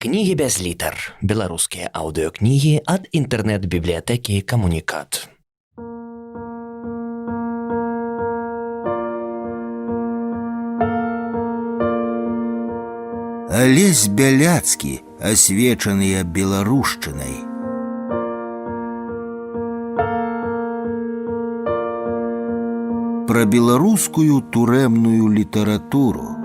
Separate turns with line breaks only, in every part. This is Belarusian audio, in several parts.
Кнігі без літар. Беларускія аўдыёкнігі ад інтэрнэт-бібліятэкі «Камунікат».
Алесь Бяляцкі, асвечаныя беларушчынай. Пра беларускую турэмную літаратуру.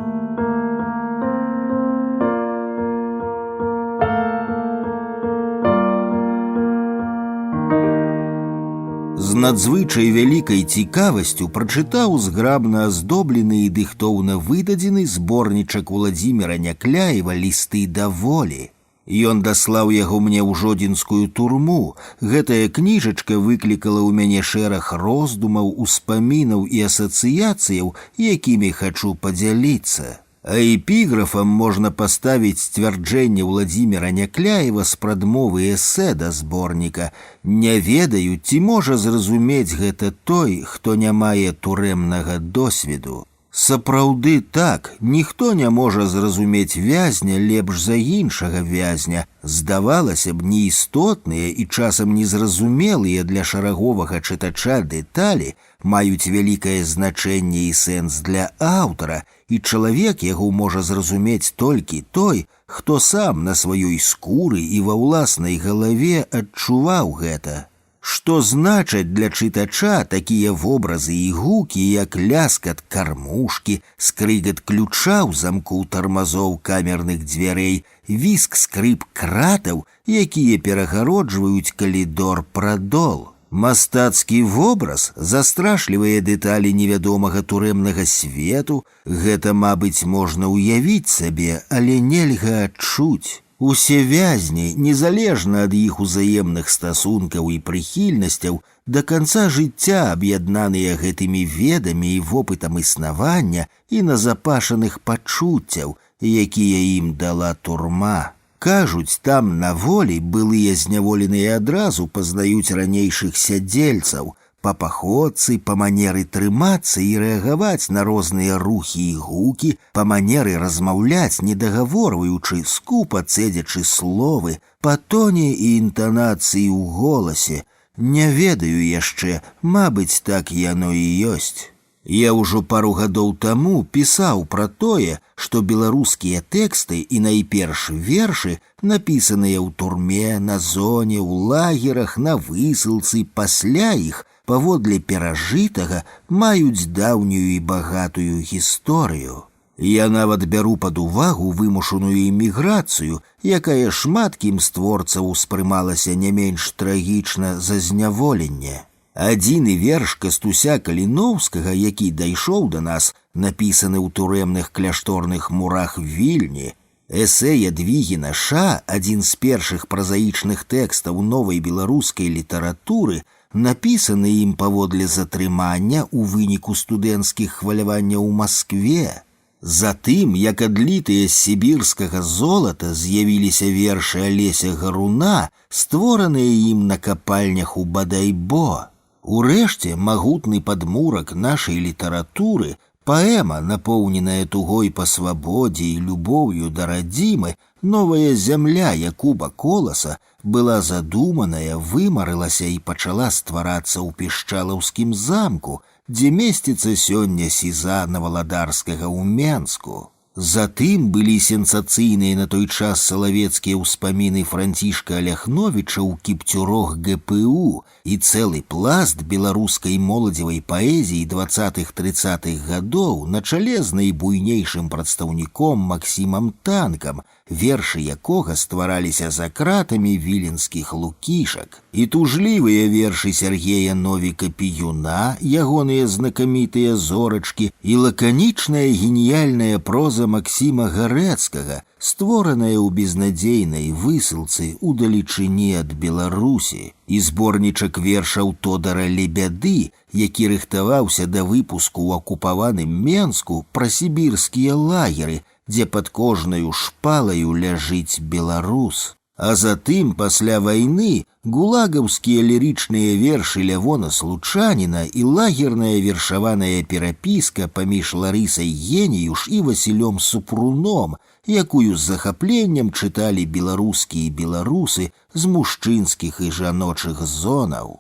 З надзвычай вялікай цікавасцю прачытаў зграбна аздоблены і дыхтоўна выдадзены зборнічак Уладзіміра Някляева «Лісты да волі». Ён даслаў яго мне ў жодзінскую турму. Гэтая кніжачка выклікала ў мяне шэраг роздумаў, успамінаў і асацыяцыяў, якімі хачу падзяліцца. А эпіграфам можна паставіць сцвярджэнне Уладзіміра Някляева з прадмовы эсэ да зборніка. Не ведаю, ці можа зразумець гэта той, хто не мае турэмнага досведу. Сапраўды так, ніхто не можа зразумець вязня лепш за іншага вязня. Здавалася б, неістотныя і часам незразумелыя для шараговага чытача дэталі маюць вялікае значэнне і сэнс для аўтара, і чалавек яго можа зразумець толькі той, хто сам на сваёй скуры і ва ўласнай галаве адчуваў гэта. Што значаць для чытача такія вобразы і гукі, як ляскат кармушкі, скрыгат ключа ў замку тармазоў камерных дзвярэй, віск скрып кратаў, якія перагароджваюць калідор-прадол. Мастацкі вобраз застрашлівае дэталі невядомага турэмнага свету. Гэта, мабыць, можна ўявіць сабе, але нельга адчуць. Усе вязні, незалежна ад іх узаемных стасункаў і прыхільнасцяў, да канца жыцця аб'яднаныя гэтымі ведамі і вопытам існавання і назапашаных пачуццяў, якія ім дала турма. Кажуць, там на волі былыя зняволеныя адразу пазнаюць ранейшых сядзельцаў, па паходцы, па манеры трымацца і рэагаваць на розныя рухі і гукі, па манеры размаўляць, не дагаворваючы, скупа цэдзячы словы, па тоне і інтанацыі ў голасе. Не ведаю яшчэ, мабыць, так яно і ёсць. Я ўжо пару гадоў таму пісаў пра тое, што беларускія тэксты і найперш вершы, напісаныя ў турме, на зоне, ў лагерах, на высылцы, пасля іх, паводле перажытага, маюць даўнюю і багатую гісторыю. Я нават бяру пад увагу вымушаную эміграцыю, якая шматкім з творцаў успрымалася не менш трагічна за зняволенне. Адзіны верш Кастуся Каліноўскага, які дайшоў да нас, напісаны ў турэмных кляшторных мурах Вільні. Эсэ Ядвігіна Ша, адзін з першых празаічных тэкстаў новай беларускай літаратуры, напісаны ім паводле затрымання ў выніку студэнцкіх хваляванняў у Маскве. Затым, як адлітыя з сібірскага золата з'явіліся вершы Алеся Гаруна, створаныя ім на капальнях у Бадайбо. Урэшце, магутны падмурак нашай літаратуры, паэма, напоўненая тугой па свабодзе і любоўю да радзімы, «Новая зямля» Якуба Коласа, была задуманая, вымарылася і пачала стварацца ў Пішчалаўскім замку, дзе месціцца сёння сіза Наваладарскага ў Менску. Затым былі сенсацыйныя на той час салавецкія ўспаміны Францішка Аляхновіча ў кіпцюрох ГПУ і цэлы пласт беларускай моладзевай паэзіі 20-30-х гадоў на чале з найбуйнейшым прадстаўніком Максімам Танкам, вершы якога ствараліся за кратамі віленскіх лукішак. І тужлівыя вершы Сергея Новіка-Піюна, ягоныя знакамітыя зорачкі, і лаканічная геніяльная проза Максіма Гарэцкага, створаная ў безнадзейнай высылцы удалечыні ад Беларусі, і зборнічак вершаў Тодара Лебяды, які рыхтаваўся да выпуску ў акупаваным Менску пра сібірскія лагеры, дзе пад кожнаю шпалаю ляжыць беларус. А затым, пасля вайны, гулагаўскія лірычныя вершы Лявона Случаніна і лагерная вершаваная перапіска паміж Ларысай Геніюш і Васілём Супруном, якую з захапленнем чыталі беларускія беларусы з мужчынскіх і жаночых зонаў.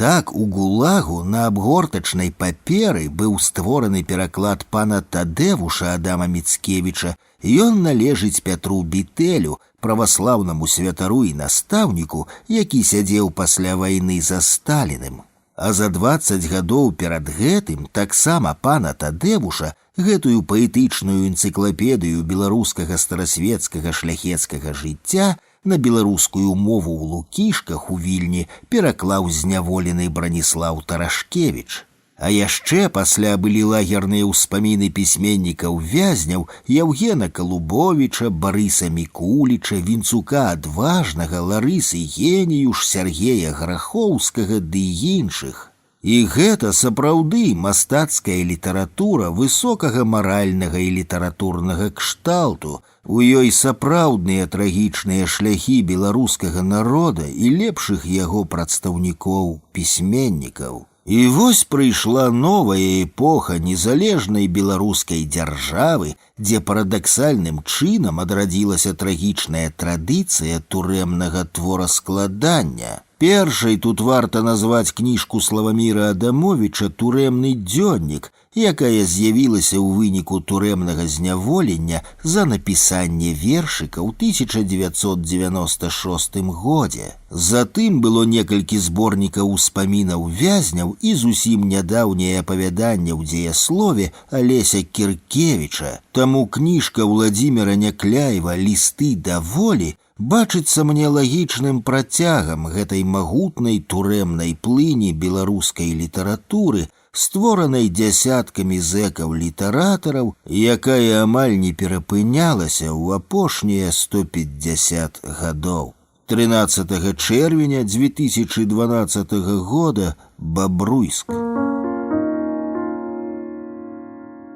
Так у ГУЛАГу на абгортачнай паперы быў створаны пераклад пана Тадэвуша Адама Міцкевіча, ён належыць Пятру Бітэлю, праваслаўнаму святару і настаўніку, які сядзеў пасля вайны за Сталіным. А за 20 гадоў перад гэтым таксама пана Тадэвуша гэтую паэтычную энцыклапедыю беларускага старасветскага шляхецкага жыцця на беларускую мову ў Лукішках у Вільні пераклаў зняволены Браніслаў Тарашкевіч. А яшчэ пасля былі лагерныя ўспаміны пісьменнікаў вязняў Яўгена Калубовіча, Барыса Мікуліча, Вінцука Адважнага, Ларысы Геніюш, Сяргея Грахоўскага ды іншых. І гэта сапраўды мастацкая літаратура высокага маральнага і літаратурнага кшталту. У ёй сапраўдныя трагічныя шляхі беларускага народа і лепшых яго прадстаўнікоў, пісьменнікаў. І вось прыйшла новая эпоха незалежнай беларускай дзяржавы, дзе парадаксальным чынам адрадзілася трагічная традыцыя турэмнага твораскладання. Першай тут варта назваць кніжку Славаміра Адамовіча «Турэмны дзённік», якая з'явілася ў выніку турэмнага зняволення за напісанне вершыка ў 1996 годзе. Затым было некалькі зборнікаў успамінаў вязняў і зусім нядаўняе апавяданне ў дзеяслове Алеся Кіркевіча. Таму кніжка Владзіміра Някляева «Лісты да волі» бачыцца мне лагічным працягам гэтай магутнай турэмнай плыні беларускай літаратуры, створанай дзясяткамі зэкаў-літаратараў, якая амаль не перапынялася ў апошнія 150 гадоў. 13 чэрвеня 2012 года, Бабруйск.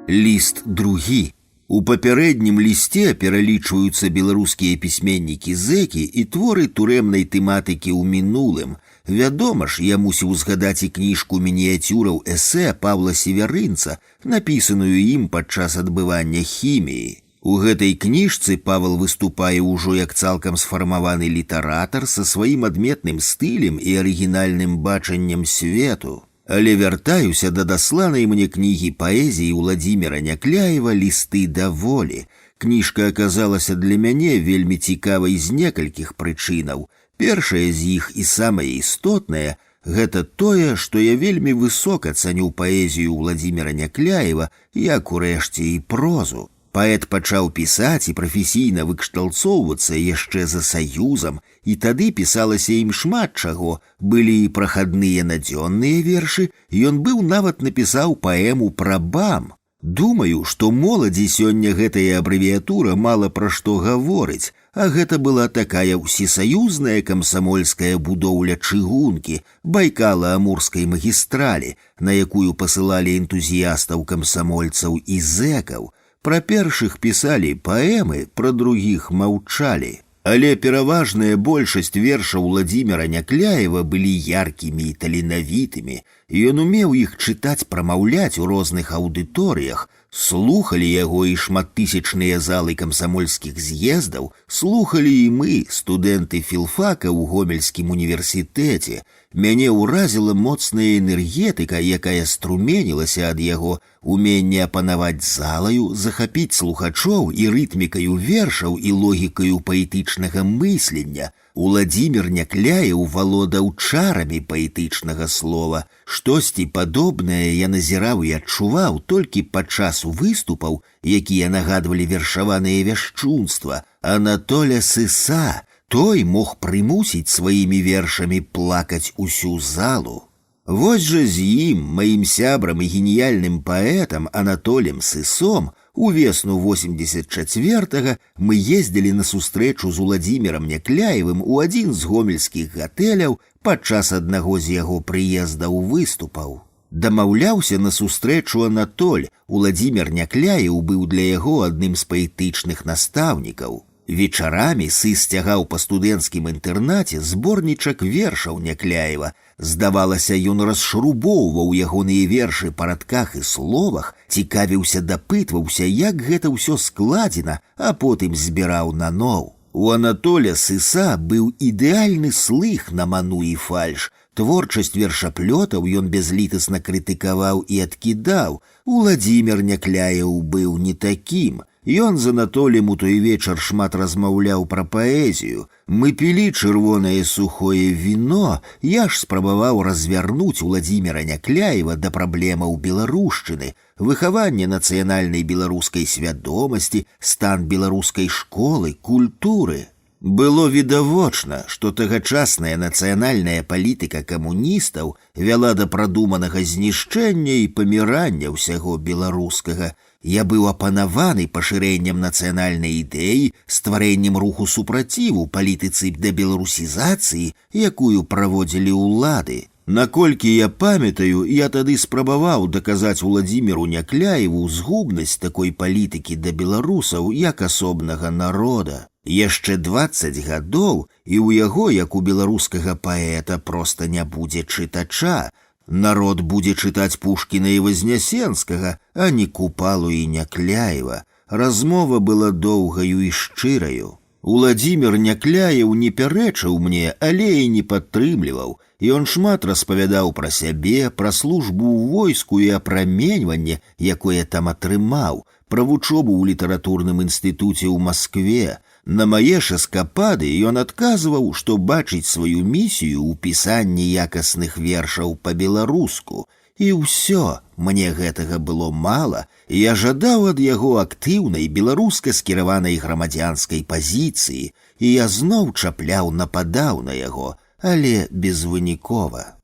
Ліст другі. У папярэднім лісце пералічваюцца беларускія пісьменнікі-зэкі і творы турэмнай тэматыкі ў мінулым. Вядома ж, я мусіў згадаць і кніжку мініяцюраў эсэ Павла Северынца, напісаную ім падчас адбывання хіміі. У гэтай кніжцы Павел выступае ўжо як цалкам сфармаваны літаратар са сваім адметным стылем і арыгінальным бачаннем свету. Але вяртаюся да дасланай мне кнігі паэзіі Владзіміра Някляева «Лісты да волі». Кніжка аказалася для мяне вельмі цікавай з некалькіх прычынаў. Першая з іх і самая істотная – гэта тое, што я вельмі высока цаню паэзію Владзіміра Някляева, як урэшце і прозу. Паэт пачаў пісаць і прафесійна выкшталцоўвацца яшчэ за саюзам, і тады пісалася ім шмат чаго, былі і прахадныя надзённыя вершы, ён быў нават напісаў паэму пра БАМ. Думаю, што моладзі сёння гэтая абрэвіятура мала пра што гаворыць, а гэта была такая ўсесаюзная камсамольская будоўля чыгункі, Байкала-Амурскай магістралі, на якую пасылалі энтузіястаў-камсамольцаў і зэкаў. Пра першых пісалі паэмы, пра другіх маўчалі. Але пераважная большасць вершаў Владзіміра Някляева былі яркімі і таленавітымі. Ён умеў іх чытаць, прамаўляць у розных аўдыторыях. Слухалі яго і шматтысячныя залы камсамольскіх з'ездаў, слухалі і мы, студэнты філфака ў Гомельскім універсітэце. Мяне ўразіла моцная энергетыка, якая струменілася ад яго, уменне апанаваць залаю, захапіць слухачоў і рытмікаю вершаў і логікаю паэтычнага мыслення. Владзімір Някляеў валодаў чарамі паэтычнага слова. Штосьці падобнае я назіраў і адчуваў толькі падчас выступаў, якія нагадвалі вершаванае вяшчунства. Анатоля Сыса, той мог прымусіць сваімі вершамі плакаць усю залу. Вось жа з ім, маім сябрам і геніяльным паэтам Анатолем Сысом, у весну 84-го мы ездзілі на сустрэчу з Владзімірам Някляевым у адзін з гомельскіх гатэляў падчас аднаго з яго прыездаў выступаў. Дамаўляўся на сустрэчу Анатоль, Владзімір Някляеў быў для яго адным з паэтычных настаўнікаў. Вечарамі сы сцягаў па студэнцкім інтэрнаце зборнічак вершаў Някляева. Здавалася, ён расшрубоўваў ягоныя вершы па радках і словах, цікавіўся, дапытваўся, як гэта ўсё складзена, а потым збіраў наноў. У Анатоля Сыса быў ідэальны слых на ману і фальш. Творчасць вершаплётаў ён бязлітасна крытыкаваў і адкідаў. Уладзімір Някляеў быў не такім. Ён з Анатолем у той вечар шмат размаўляў пра паэзію. Мы пілі чырвонае сухое віно, я ж спрабаваў развярнуць Уладзіміра Някляева да праблемаў беларушчыны, выхаванне нацыянальнай беларускай свядомасці, стан беларускай школы, культуры. Было відавочна, што тагачасная нацыянальная палітыка камуністаў вяла да прадуманага знішчэння і памірання ўсяго беларускага. Я быў апанаваны пашырэннем нацыянальнай ідэі, стварэннем руху супраціву палітыцы дабеларусізацыі, якую праводзілі ўлады. Наколькі я памятаю, я тады спрабаваў даказаць Уладзіміру Някляеву згубнасць такой палітыкі да беларусаў як асобнага народа. Яшчэ 20 гадоў, і ў яго, як у беларускага паэта, проста не будзе чытача. Народ будзе чытаць Пушкіна і Вазнесенскага, а не Купалу і Някляева. Размова была доўгаю і шчыраю. Уладзімір Някляеў не пярэчыў мне, але і не падтрымліваў. Ён шмат распавядаў пра сябе, пра службу ў войску і апраменьванне, якое там атрымаў, пра вучобу ў літаратурным інстытуце ў Маскве. На мае ж эскапады ён адказваў, што бачыць сваю місію ў пісанні якасных вершаў па-беларуску. І ўсё, мне гэтага было мала, і я жадаў ад яго актыўнай беларуска скіраванай грамадзянскай пазіцыі, і я зноў чапляў, нападаў на яго, але безвынікова.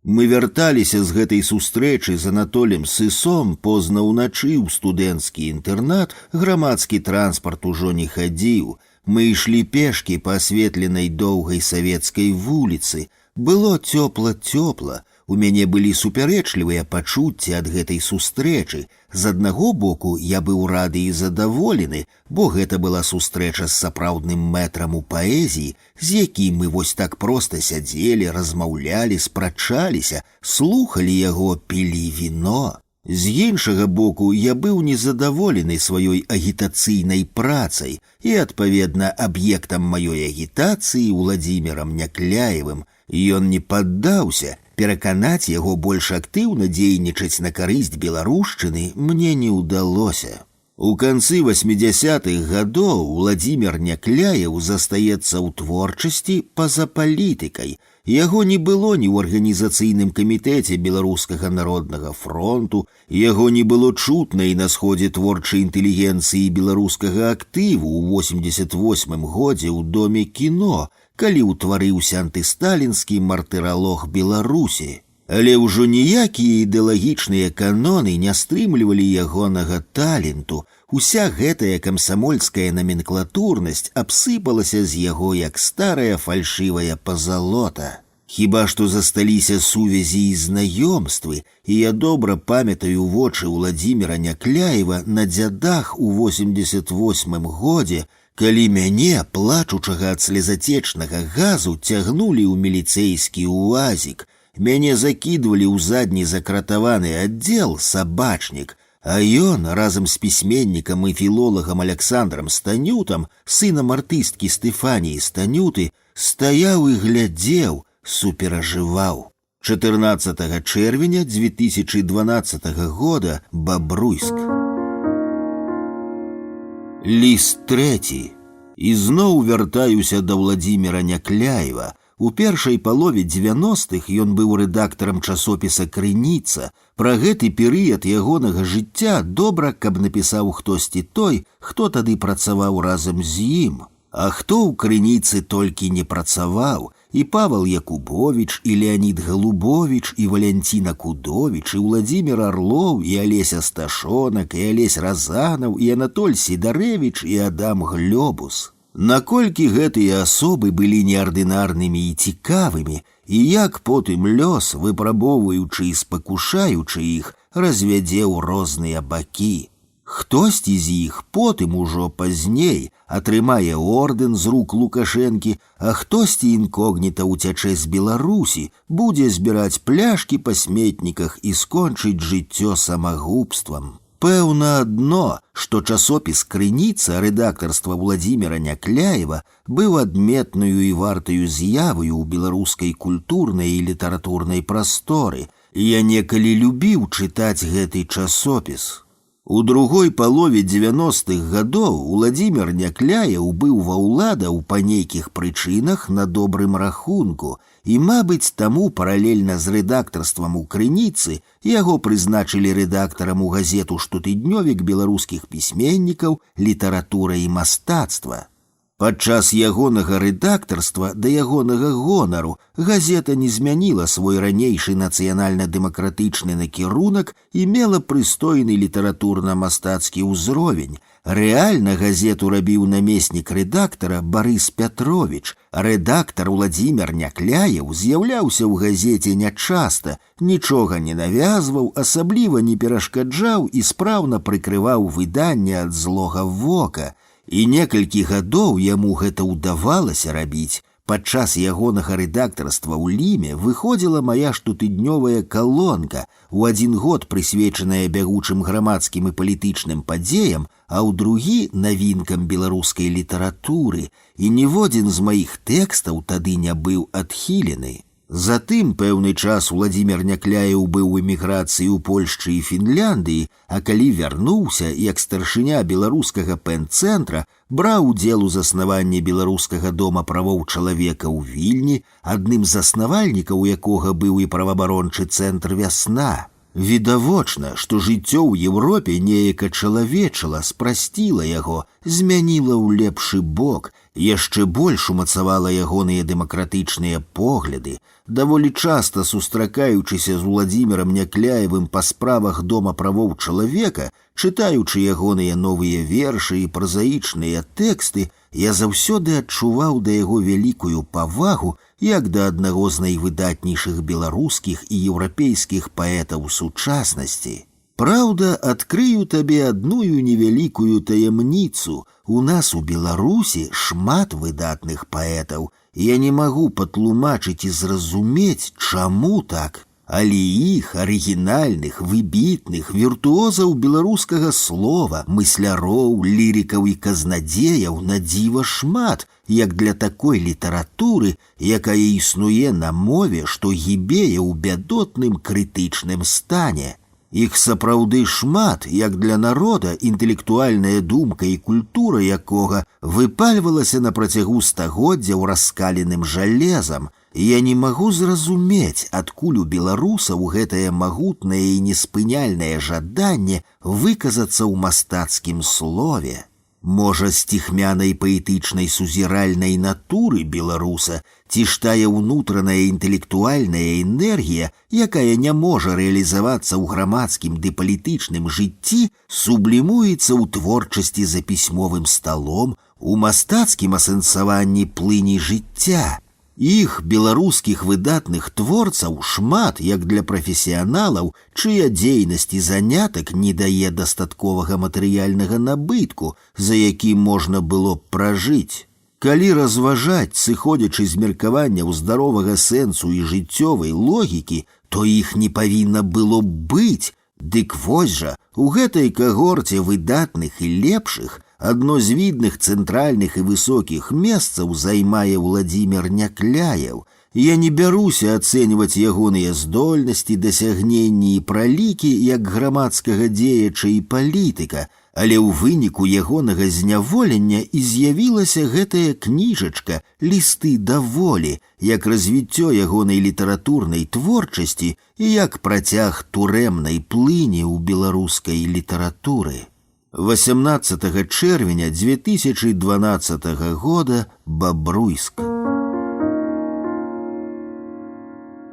Мы вярталіся з гэтай сустрэчы з Анатолем Сысом позна ўначы ў студэнцкі інтэрнат, грамадскі транспарт ужо не хадзіў. Мы ішлі пешкі па асветленай доўгай савецкай вуліцы. Было цёпла-цёпла. У мяне былі супярэчлівыя пачуцці ад гэтай сустрэчы. З аднаго боку, я быў рады і задаволены, бо гэта была сустрэча з сапраўдным мэтрам у паэзіі, з якім мы вось так проста сядзелі, размаўлялі, спрачаліся, слухалі яго, пілі віно. З іншага боку, я быў незадаволены сваёй агітацыйнай працай і, адпаведна, аб'ектам маёй агітацыі Уладзімірам Някляевым. Ён не паддаўся, пераканаць яго больш актыўна дзейнічаць на карысць беларушчыны мне не ўдалося. У канцы 80-х гадоў Уладзімір Някляеў застаецца ў творчасці па-за палітыкай. Яго не было ні ў арганізацыйным камітэце Беларускага народнага фронту, яго не было чутна і на сходзе творчай інтэлігенцыі беларускага актыву ў 88-м годзе ў Доме кіно, калі ўтварыўся антысталінскі мартыралог Беларусі. Але ўжо ніякія ідэалагічныя каноны не стрымлівалі ягонага таленту. Уся гэтая камсамольская наменклатурнасць абсыпалася з яго, як старая фальшывая пазалота. Хіба што засталіся сувязі і знаёмствы, і я добра памятаю вочы Уладзіміра Някляева на дзядах у 88-м годзе, калі мяне, плачучага ад слезатечнага газу, цягнулі ў міліцэйскі уазік. Мяне закідвалі ў задні закратаваны аддзел сабачнік, а ён разам з пісьменнікам і філолагам Аляксандрам Станютам, сынам артысткі Стэфаніі Станюты, стаяў і глядзеў, суперажываў. 14 чэрвеня 2012 года, Бабруйск. Ліст 3. І зноў вяртаюся да Уладзіміра Някляева. У першай палове 90-х ён быў рэдактарам часопіса «Крыніца». Пра гэты перыяд ягонага жыцця добра, каб напісаў хтосьці той, хто тады працаваў разам з ім. А хто ў «Крыніцы» толькі не працаваў, і Павел Якубович, і Леонід Галубович, і Валянціна Кудович, і Уладзімір Арлоў, і Алеся Сташонак, і Алесь Разанаў, і Анатоль Сідарэвіч, і Адам Глёбус. Наколькі гэтыя асобы былі неардынарнымі і цікавымі, і як потым лёс, выпрабоўваючы і спакушаючы іх, развядзе ў розныя бакі. Хтосьці з іх потым ужо пазней атрымае ордэн з рук Лукашэнкі, а хтосьці інкогніта ўцячэ з Беларусі, будзе збіраць пляшкі па сметніках і скончыць жыццё самагубствам. Пэўна адно, што часопіс «Крыніца» рэдактарства Владзіміра Някляева быў адметнаю і вартаю з'яваю ў беларускай культурнай і літаратурнай прасторы. Я некалі любіў чытаць гэты часопіс. У другой палове 90-х гадоў Владзімір Някляеў быў ва ўладаў па нейкіх прычынах на добрым рахунку, і, мабыць, таму паралельна з рэдактарствам у «Крыніцы» яго прызначылі рэдактарам у газету «Штотыднёвік беларускіх пісьменнікаў, літаратура і мастацтва». Падчас ягонага рэдактарства да ягонага гонару газета не змяніла свой ранейшы нацыянальна-дэмакратычны накірунак і мела прыстойны літаратурна-мастацкі ўзровень. Рэальна газету рабіў намеснік рэдактара Барыс Пятровіч, а рэдактар Владзімір Някляеў з'яўляўся ў газеце нячаста, нічога не навязваў, асабліва не перашкаджаў і спраўна прыкрываў выданне ад злога вока. І некалькі гадоў яму гэта ўдавалася рабіць. Падчас ягонага рэдактарства ў Ліме выходзіла мая штотыднёвая калонка, у адзін год прысвечаная бягучым грамадскім і палітычным падзеям, а ў другі навінкам беларускай літаратуры, і ніводзін з маіх тэкстаў тады не быў адхілены. Затым пэўны час Владзімір Някляеў быў у эміграцыі ў Польшчы і Фінляндыі, а калі вярнуўся, як старшыня беларускага пэн-цэнтра, браў удзел у заснаванні беларускага дома правоў чалавека ў Вільні, адным з заснавальнікаў якога быў і праваабарончы цэнтр «Вясна». Відавочна, што жыццё ў Еўропе неяк ачалавечыла, спрасціла яго, змяніла ў лепшы бок, яшчэ больш умацавала ягоныя дэмакратычныя погляды. Даволі часта сустракаючыся з Владзімірам Някляевым па справах дома правоў чалавека, чытаючы ягоныя новыя вершы і празаічныя тэксты, я заўсёды адчуваў да яго вялікую павагу, як да аднаго з найвыдатнейшых беларускіх і еўрапейскіх паэтаў сучаснасці. Праўда, адкрыю табе адную невялікую таямніцу. У нас у Беларусі шмат выдатных паэтаў. Я не магу патлумачыць і зразумець, чаму так. Але іх, арыгінальных, выбітных, віртуозаў беларускага слова, мысляроў, лірыкаў і казнадзеяў на дзіва шмат, як для такой літаратуры, якая існуе на мове, што гібее ў бядотным крытычным стане. Іх сапраўды шмат, як для народа, інтэлектуальная думка і культура якога выпальвалася на працягу стагоддзяў раскаленым жалезам. Я не магу зразумець, адкуль у беларусаў гэтае магутнае і неспыняльнае жаданне выказацца ў мастацкім слове. Можа, з ціхмянай паэтычнай сузіральнай натуры беларуса, ці ж тая ўнутраная інтэлектуальная энергія, якая не можа рэалізавацца ў грамадскім ды палітычным жыцці, сублімуецца ў творчасці за пісьмовым сталом, у мастацкім асэнсаванні плыні жыцця. Іх, беларускіх выдатных творцаў, шмат, як для прафесіяналаў, чыя дзейнасць і занятак не дае дастатковага матэрыяльнага набытку, за якім можна было б пражыць. Калі разважаць, сыходзячы з меркаванняў здаровага сэнсу і жыццёвай логікі, то іх не павінна было б быць. Дык вось жа, у гэтай кагорце выдатных і лепшых адно з відных цэнтральных і высокіх месцаў займае Владзімір Някляеў. Я не бяруся ацэньваць ягоныя здольнасці, дасягненні і пралікі як грамадскага дзеяча і палітыка, але ў выніку ягонага зняволення і з'явілася гэтая кніжачка «Лісты да волі», як развіццё ягонай літаратурнай творчасці і як працяг турэмнай плыні ў беларускай літаратуры. 18 чэрвеня 2012 года, Бабруйск.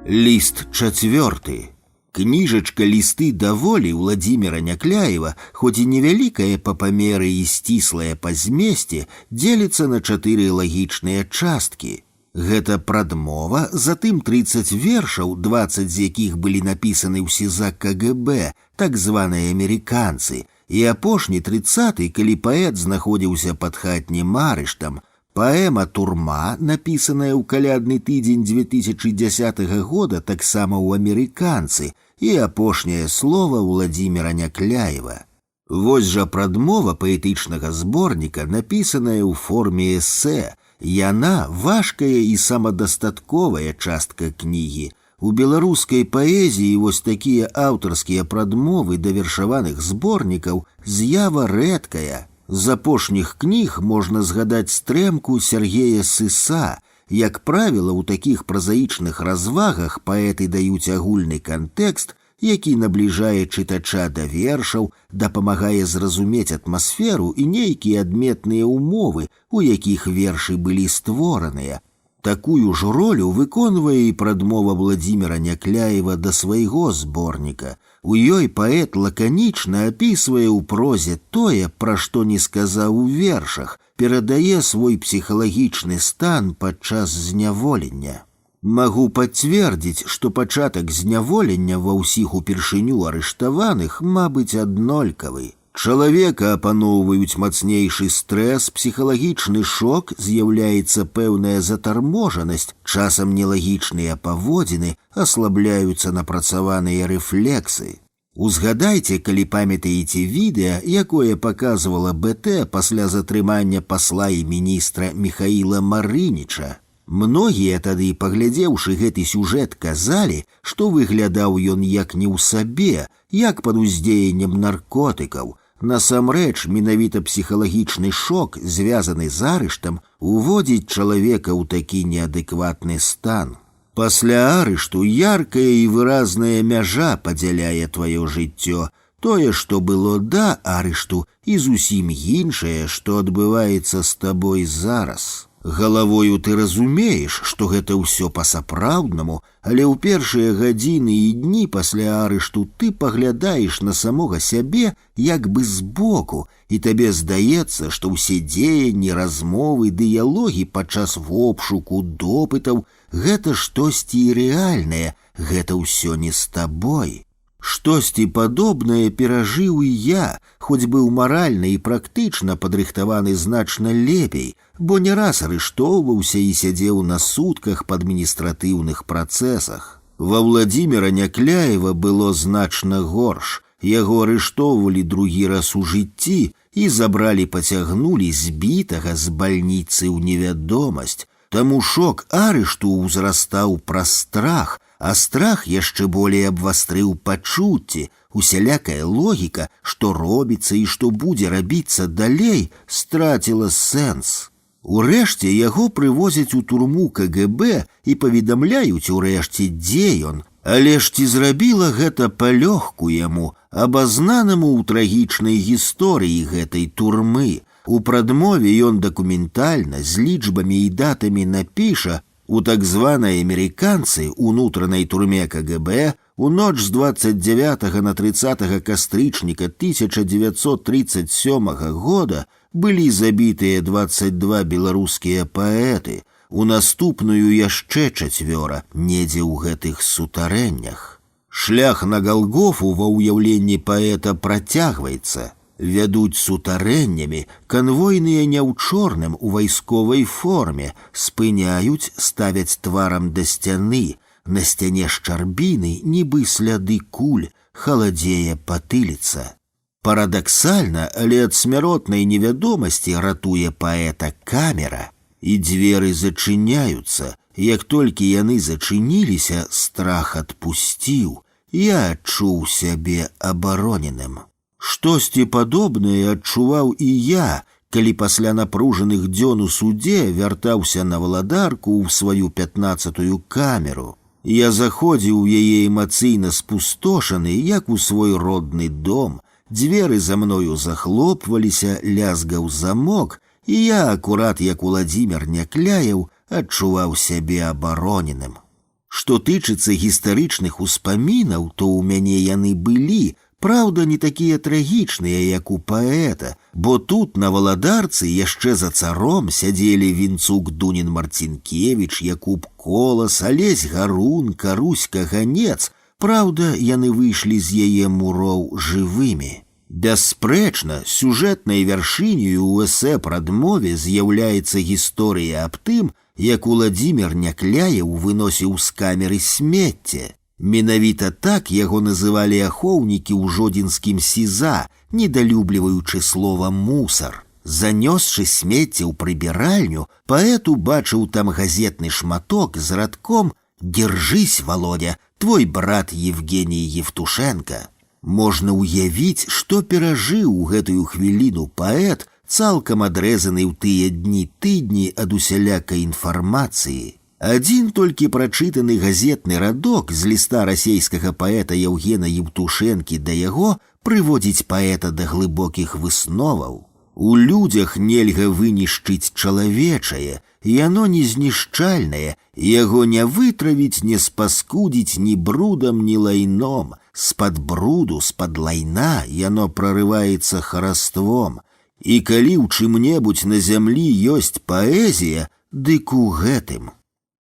Ліст 4. Кніжачка «Лісты да волі» Владзіміра Някляева, хоць і невялікая па памеры і сціслая па змесце, дзеліцца на 4 лагічныя часткі. Гэта прадмова, затым 30 вершаў, 20 з якіх былі напісаны ў СІЗАК КГБ, так званыя амерыканцы, І апошні 30-й, калі паэт знаходзіўся пад хатнім арыштам, паэма «Турма», напісаная ў калядны тыдзень 2010 года таксама ў «Амерыканцы», і апошняе слова Владзіміра Някляева. Вось жа прадмова паэтычнага зборніка, напісаная ў форме эсэ. Яна важкая і самадастатковая частка кнігі. У беларускай паэзіі вось такія аўтарскія прадмовы да вершаваных зборнікаў з'ява рэдкая. З апошніх кніг можна згадаць стрэмку Сергея Сыса. Як правіла, у такіх празаічных развагах паэты даюць агульны кантэкст, які набліжае чытача да вершаў, дапамагае зразумець атмасферу і нейкія адметныя ўмовы, у якіх вершы былі створаныя. Такую ж ролю выконвае і прадмова Владзіміра Някляева да свайго зборніка. У ёй паэт лаканічна апісвае ў прозе тое, пра што не сказаў у вершах, перадае свой псіхалагічны стан падчас зняволення. Магу пацвердзіць, што пачатак зняволення ва ўсіх упершыню арыштаваных, мабыць, аднолькавы. Чалавека апаноўваюць мацнейшы стрэс, псіхалагічны шок, з'яўляецца пэўная затарможанасць, часам нелагічныя паводзіны, аслабляюцца напрацаваныя рэфлексы. Узгадайце, калі памятаеце відэа, якое паказвала БТ пасля затрымання пасла і міністра Міхаіла Марыніча. Многія тады, паглядзеўшы гэты сюжэт, казалі, што выглядаў ён як не ў сабе, як пад уздзеяннем наркотыкаў. Насамрэч, менавіта псіхалагічны шок, звязаны з арыштам, уводзіць чалавека ў такі неадэкватны стан. Пасля арышту яркая і выразная мяжа падзяляе тваё жыццё, тое, што было да арышту, і зусім іншае, што адбываецца з табой зараз. Галавою ты разумееш, што гэта ўсё па-сапраўднаму, але ў першыя гадзіны і дні пасля арышту ты паглядаеш на самога сябе як бы збоку, і табе здаецца, што ўсе дзеянні, размовы, дыялогі падчас вобшуку, допытаў — гэта штосьці рэальнае, гэта ўсё не з табой. Штосьці падобнае перажыў і я, хоць быў маральна і практычна падрыхтаваны значна лепей, бо не раз арыштоўваўся і сядзеў на сутках па адміністратыўных працэсах. Ва Владзіміра Някляева было значна горш. Яго арыштоўвалі другі раз у жыцці і забралі-пацягнулі збітага з бальніцы ў невядомасць. Таму шок арышту ўзрастаў праз страх, а страх яшчэ болей абвастрыў пачуцці, усялякая логіка, што робіцца і што будзе рабіцца далей, страціла сэнс. Урэшце яго прывозяць у турму КГБ і паведамляюць урэшце, дзе ён, але ж ці зрабіла гэта палёгку яму, абазнанаму ў трагічнай гісторыі гэтай турмы. У прадмове ён дакументальна з лічбамі і датамі напіша: у так званай «Американцы» унутранай турме КГБ у ноч з 29 на 30 кастрычніка 1937 года былі забітыя 22 беларускія паэты, у наступную яшчэ 4 недзе ў гэтых сутарэннях. Шлях на Галгофу ва ўяўленні паэта працягваецца. Вядуць сутарэннямі, канвойныя не ў чорным у вайсковай форме, спыняюць, ставяць тварам да сцяны, на сцяне шчарбіны, нібы сляды куль, халадзее патыліца. Парадаксальна, але ад смяротнай невядомасці ратуе паэта камера, і дзверы зачыняюцца. Як толькі яны зачыніліся, страх адпусціў, я адчуў сябе абароненым. Штосьці падобнае адчуваў і я, калі пасля напружаных дзён у судзе вяртаўся на валадарку ў сваю 15-ю камеру. Я заходзіў у яе эмацыйна спустошаны, як у свой родны дом. Дзверы за мною захлопваліся, лязгаў замок, і я, акурат як Владзімір Някляеў, адчуваў сябе абароненым. Што тычыцца гістарычных успамінаў, то ў мяне яны былі, праўда, не такія трагічныя, як у паэта, бо тут на валадарцы яшчэ за царом сядзелі Вінцук Дунін Марцінкевіч, Якуб Колас, Алесь Гарун, Карусь Каганец. Праўда, яны выйшлі з яе муроў жывымі. Бясспрэчна, сюжэтнай вяршыняю ў эсэ прадмове з'яўляецца гісторыя аб тым, як Уладзімір Някляеў выносіў з камеры смецце. Менавіта так яго называлі ахоўнікі ў жодзінскім СІЗА, недалюбліваючы слова «мусар». Занёсшы смецце ў прыбіральню, паэт убачыў там газетны шматок з радком «Держись, Володя, твой брат Евгений Евтушенко». Можна ўявіць, што перажыў у гэтую хвіліну паэт, цалкам адрэзаны ў тыя дні-тыдні ад усялякай інфармацыі. Адзін толькі прачытаны газетны радок з ліста расейскага паэта Евгена Евтушэнкі да яго прыводзіць паэта да глыбокіх высноваў. У людзях нельга вынішчыць чалавечае, яно незнішчальнае, яго не вытравіць, не спаскудзіць ні брудам, ні лайном. З-пад бруду, з-пад лайна яно прарываецца хараством. І калі ў чым-небудзь на зямлі ёсць паэзія, дык у гэтым.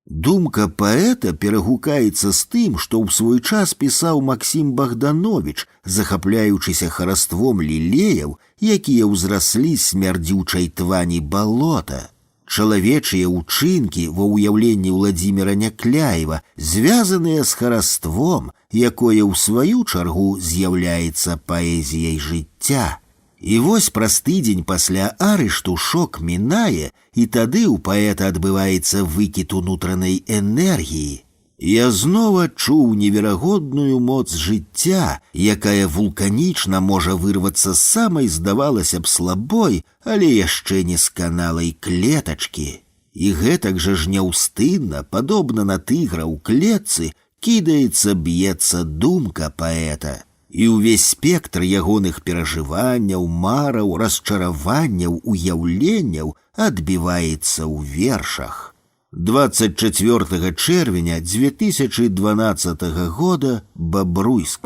Думка паэта перагукаецца з тым, што ў свой час пісаў Максім Богданович, захапляючыся хараством лілеяў, якія ўзраслі смярдзючай твані балота. Чалавечыя ўчынкі ва ўяўленні Уладзіміра Някляева звязаныя з хараством, якое ў сваю чаргу з'яўляецца паэзіяй жыцця. І вось праз тыдзень пасля арышту шок мінае, і тады ў паэта адбываецца выкід унутранай энергіі. Я зноў адчуў неверагодную моц жыцця, якая вулканічна можа вырвацца з самай, здавалася б, слабой, але яшчэ не сканалай клетачкі. І гэтак жа ж няўстынна, падобна на тыгра ў клетцы, кідаецца, б'ецца думка паэта. І ўвесь спектр ягоных перажыванняў, мараў, расчараванняў, уяўленняў адбіваецца ў вершах. 24 чэрвеня 2012 года, Бабруйск.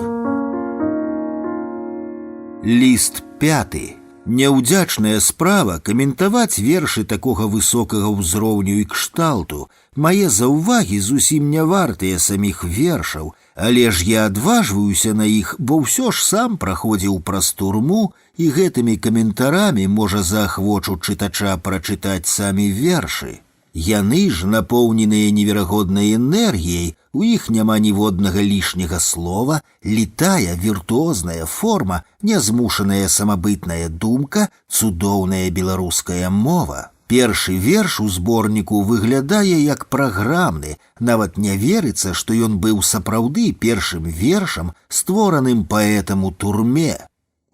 Ліст 5. Няўдзячная справа каментаваць вершы такога высокага ўзроўню і кшталту. Мае заўвагі зусім не вартыя саміх вершаў, але ж я адважваюся на іх, бо ўсё ж сам праходзіў праз турму, і гэтымі каментарамі можа заахвочу чытача прачытаць самі вершы. Яны ж напоўненыя неверагоднай энергіяй, у іх няма ніводнага лішняга слова, літая віртуозная форма, нязмушаная самабытная думка, цудоўная беларуская мова. Першы верш у зборніку выглядае як праграмны, нават не верыцца, што ён быў сапраўды першым вершам, створаным паэтам у турме.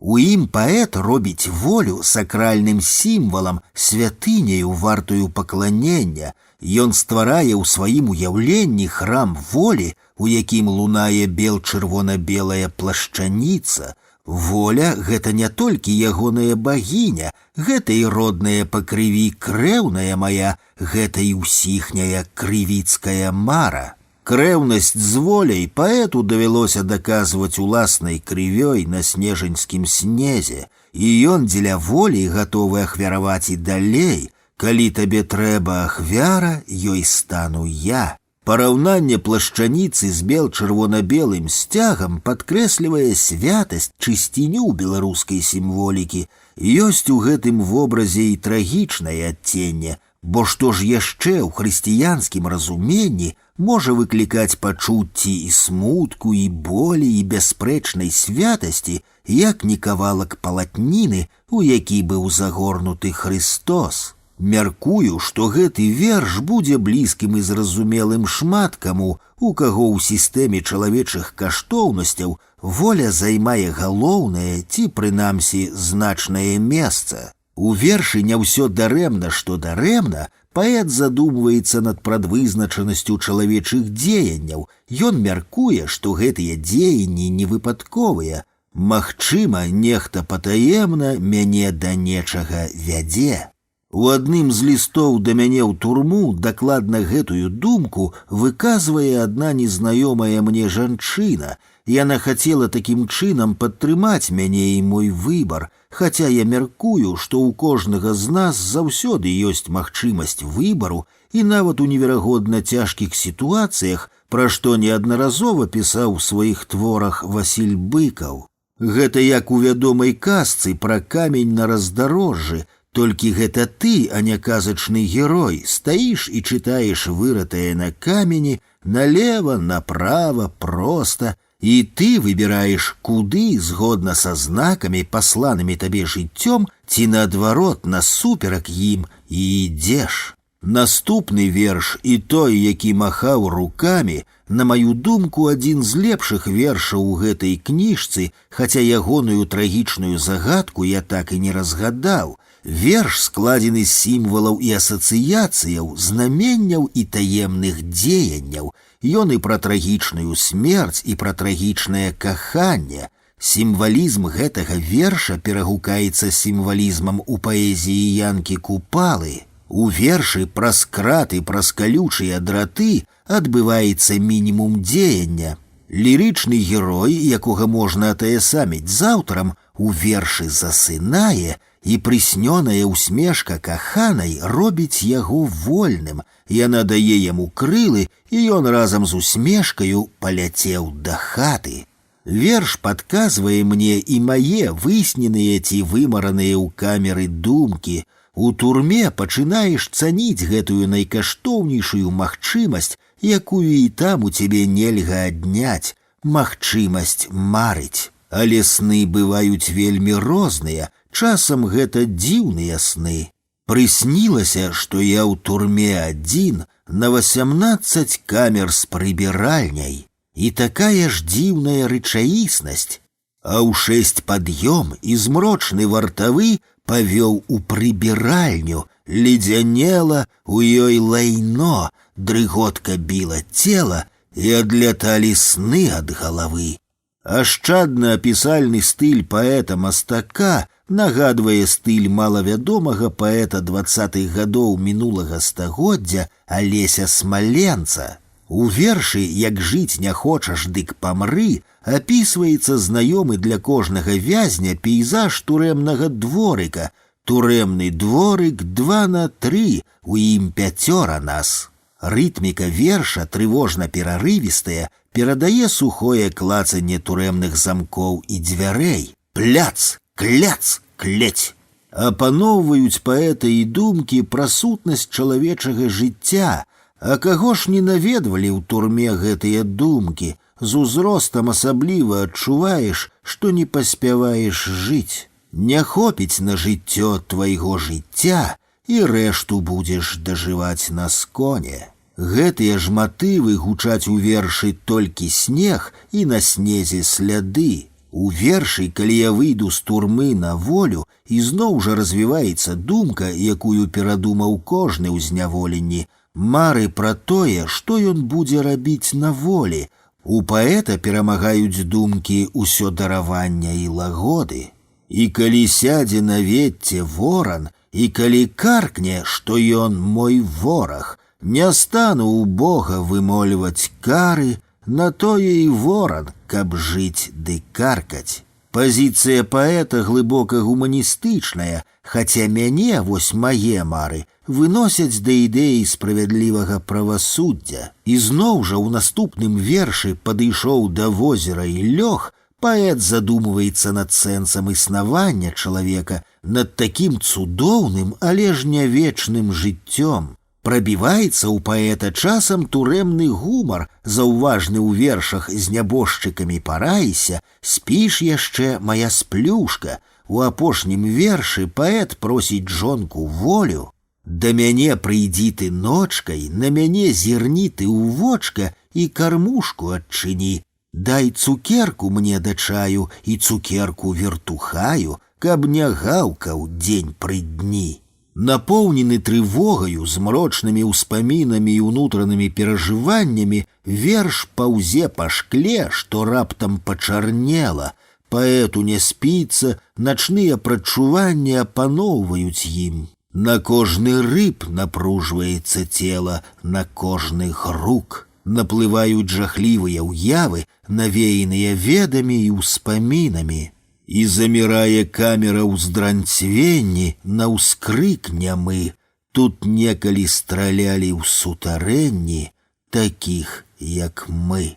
У ім паэт робіць волю сакральным сімвалам, святыняю вартую пакланення. Ён стварае ў сваім уяўленні храм волі, у якім лунае бел-чырвона-белая плашчаніца. Воля — гэта не толькі ягоная багіня, гэта і родная па крыві крэўная мая, гэта і ўсіхняя крывіцкая мара. Крэўнасць з воляй паэту давялося даказваць уласнай крывёй на снежаньскім снезе, і ён дзеля волі гатовы ахвяраваць і далей. Калі табе трэба ахвяра, ёй стану я. Параўнанне плашчаніцы з бел-чырвона-белым сцягам падкрэслівае святасць, чысціню беларускай сімволікі. Ёсць у гэтым вобразе і трагічнае адценне, бо што ж яшчэ ў хрысціянскім разуменні можа выклікаць пачуцці і смутку, і болі, і бясспрэчнай святасці, як не кавалак палатніны, у які быў загорнуты Христос. Мяркую, што гэты верш будзе блізкім і зразумелым шмат каму, у каго ў сістэме чалавечых каштоўнасцяў воля займае галоўнае ці, прынамсі, значнае месца. У вершы не ўсё дарэмна, што дарэмна, паэт задумваецца над прадвызначанасцю чалавечых дзеянняў. Ён мяркуе, што гэтыя дзеянні невыпадковыя. Магчыма, нехта патаемна мяне да нечага вядзе. У адным з лістоў да мяне ў турму дакладна гэтую думку выказвае адна незнаёмая мне жанчына. Яна хацела такім чынам падтрымаць мяне і мой выбар, хаця я мяркую, што ў кожнага з нас заўсёды ёсць магчымасць выбару, і нават у неверагодна цяжкіх сітуацыях, пра што неаднаразова пісаў у сваіх творах Васіль Быкаў. Гэта як у вядомай казцы пра камень на раздарожжы, толькі гэта ты, а не казачны герой, стаіш і чытаеш выратае на камені налево, направо, проста, і ты выбіраеш, куды, згодна са знакамі, пасланымі табе жыццём, ці наадварот насуперак ім, і ідзеш. Наступны верш і той, які махаў рукамі, на маю думку, адзін з лепшых вершаў у гэтай кніжцы, хаця ягоную трагічную загадку я так і не разгадаў. Верш складзены з сімвалаў і асацыяцыяў, знаменняў і таемных дзеянняў. Ён і пра трагічную смерць, і пра трагічнае каханне. Сімвалізм гэтага верша перагукаецца сімвалізмам у паэзіі Янкі Купалы. У вершы праз краты, праз калючыя драты адбываецца мінімум дзеяння. Лірычны герой, якога можна атаясаміць з аўтарам, у вершы засынае, і прыснёная усмешка каханай робіць яго вольным. Яна дае яму крылы, і ён разам з усмешкаю паляцеў да хаты. Верш падказвае мне і мае высненыя ці вымараныя ў камеры думкі. У турме пачынаеш цаніць гэтую найкаштоўнейшую магчымасць, якую і там у цябе нельга адняць, магчымасць марыць. Але сны бываюць вельмі розныя, часам гэта дзіўныя сны. Прыснілася, што я ў турме адзін на 18 камер з прыбіральняй. І такая ж дзіўная рэчаіснасць. А ў 6 пад'ём і змрочны вартавы павёў у прыбіральню, ледзянела, у ёй лайно, дрыготка біла цела, і адляталі сны ад галавы. Ашчадна-апісальны стыль паэта-мастака нагадвае стыль малавядомага паэта 20-х гадоў мінулага стагоддзя Алеся Смаленца. У вершы «Як жыць не хочаш, дык памры» апісваецца знаёмы для кожнага вязня пейзаж турэмнага дворыка. Турэмны дворык 2×3, у ім 5 нас. Рытміка верша, трывожна перарывістая, перадае сухое клацанне турэмных замкоў і дзвярэй. Пляц, кляц, клець. Апаноўваюць паэта і думкі пра сутнасць чалавечага жыцця. А каго ж не наведвалі ў турме гэтыя думкі? З узростам асабліва адчуваеш, што не паспяваеш жыць. Не хопіць на жыццё твайго жыцця, і рэшту будзеш дажываць на сконе. Гэтыя ж матывы гучаць у вершы «Толькі снег» і «На снезе сляды». У вершы «Калі я выйду з турмы на волю» ізноў жа развіваецца думка, якую перадумаў кожны ў зняволенні, мары пра тое, што ён будзе рабіць на волі. У паэта перамагаюць думкі ўсё даравання і лагоды. І калі сядзе на ветце воран, і калі каркне, што ён мой вораг, не стану у Бога вымольваць кары, на тое і воран, каб жыць ды каркаць. Пазіцыя паэта глыбока гуманістычная, хаця мяне, вось мае мары, выносяць да ідэі справядлівага правасуддзя. І зноў жа ў наступным вершы «Падышоў да возера і лёг» паэт задумваецца над сэнсам існавання чалавека, над такім цудоўным, але ж не вечным жыццём. Прабіваецца ў паэта часам турэмны гумар, заўважны ў вершах «З нябожчыкамі параіся», «Спіш яшчэ, мая сплюшка». У апошнім вершы паэт просіць жонку волю. Да мяне прыйдзі ты ночкай, на мяне зірні ты ў вочка і кармушку адчыні. Дай цукерку мне да чаю і цукерку вертухаю, каб не гаўкаў дзень пры дні. Напоўнены трывогаю, змрочнымі ўспамінамі і ўнутранымі перажываннямі, верш паўзе па шкле, што раптам пачарнела. Паэту не спіцца, начныя прадчуванні апаноўваюць ім. На кожны рыб напружваецца цела, на кожны грук. Наплываюць жахлівыя ўявы, навеяныя ведамі і ўспамінамі. І замірае камера ў здранцвенні на ўскрык нямы. Тут некалі стралялі ў сутарэнні такіх, як мы.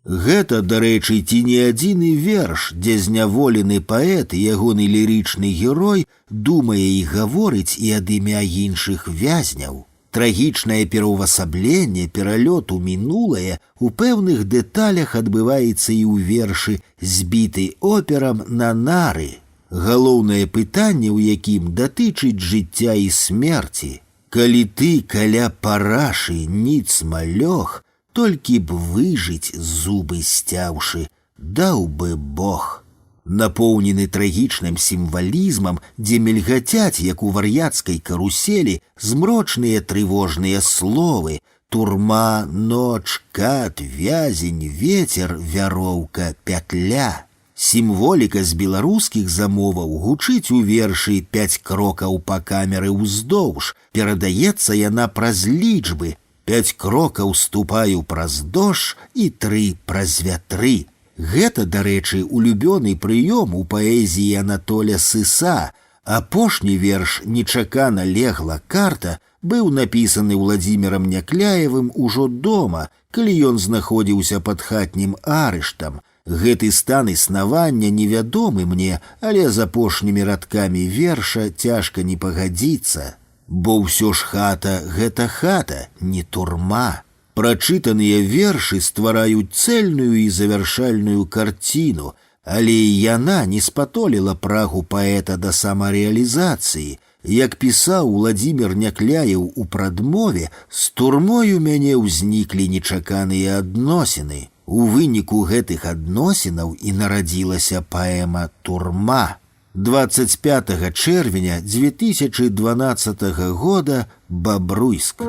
Гэта, дарэчы, ці не адзіны верш, дзе зняволены паэт і ягоны лірычны герой думае і гаворыць і ад імя іншых вязняў. Трагічнае пераўвасабленне, пералёт у мінулае у пэўных дэталях адбываецца і ў вершы «Збіты операм на нары». Галоўнае пытанне, ў якім датычыць жыцця і смерці. Калі ты каля парашы ніцма лёг, толькі б выжыць, зубы сцяўшы, даў бы Бог. Напоўнены трагічным сімвалізмам, дзе мільгацяць, як у вар'яцкай каруселі, змрочныя трывожныя словы: турма, ноч, кат, вязень, ветер, вяроўка, пятля. Сімволіка з беларускіх замоваў гучыць у вершы «5 крокаў па камеры ўздоўж». Перадаецца яна праз лічбы: 5 крокаў ступаю праз дождж і 3 праз вятры. Гэта, дарэчы, улюбёны прыём у паэзіі Анатоля Сыса. Апошні верш «Нечакана легла карта» быў напісаны Владзімірам Някляевым ужо дома, калі ён знаходзіўся пад хатнім арыштам. Гэты стан існавання невядомы мне, але з апошнімі радкамі верша цяжка не пагадзіцца. Бо ўсё ж хата – гэта хата, не турма. Прачытаныя вершы ствараюць цэльную і завяршальную карціну, але і яна не спатоліла прагу паэта да самарэалізацыі. Як пісаў Владзімір Някляеў у прадмове, з турмой у мяне ўзніклі нечаканыя адносіны. У выніку гэтых адносінаў і нарадзілася паэма «Турма». 25 чэрвеня 2012 года, Бабруйск.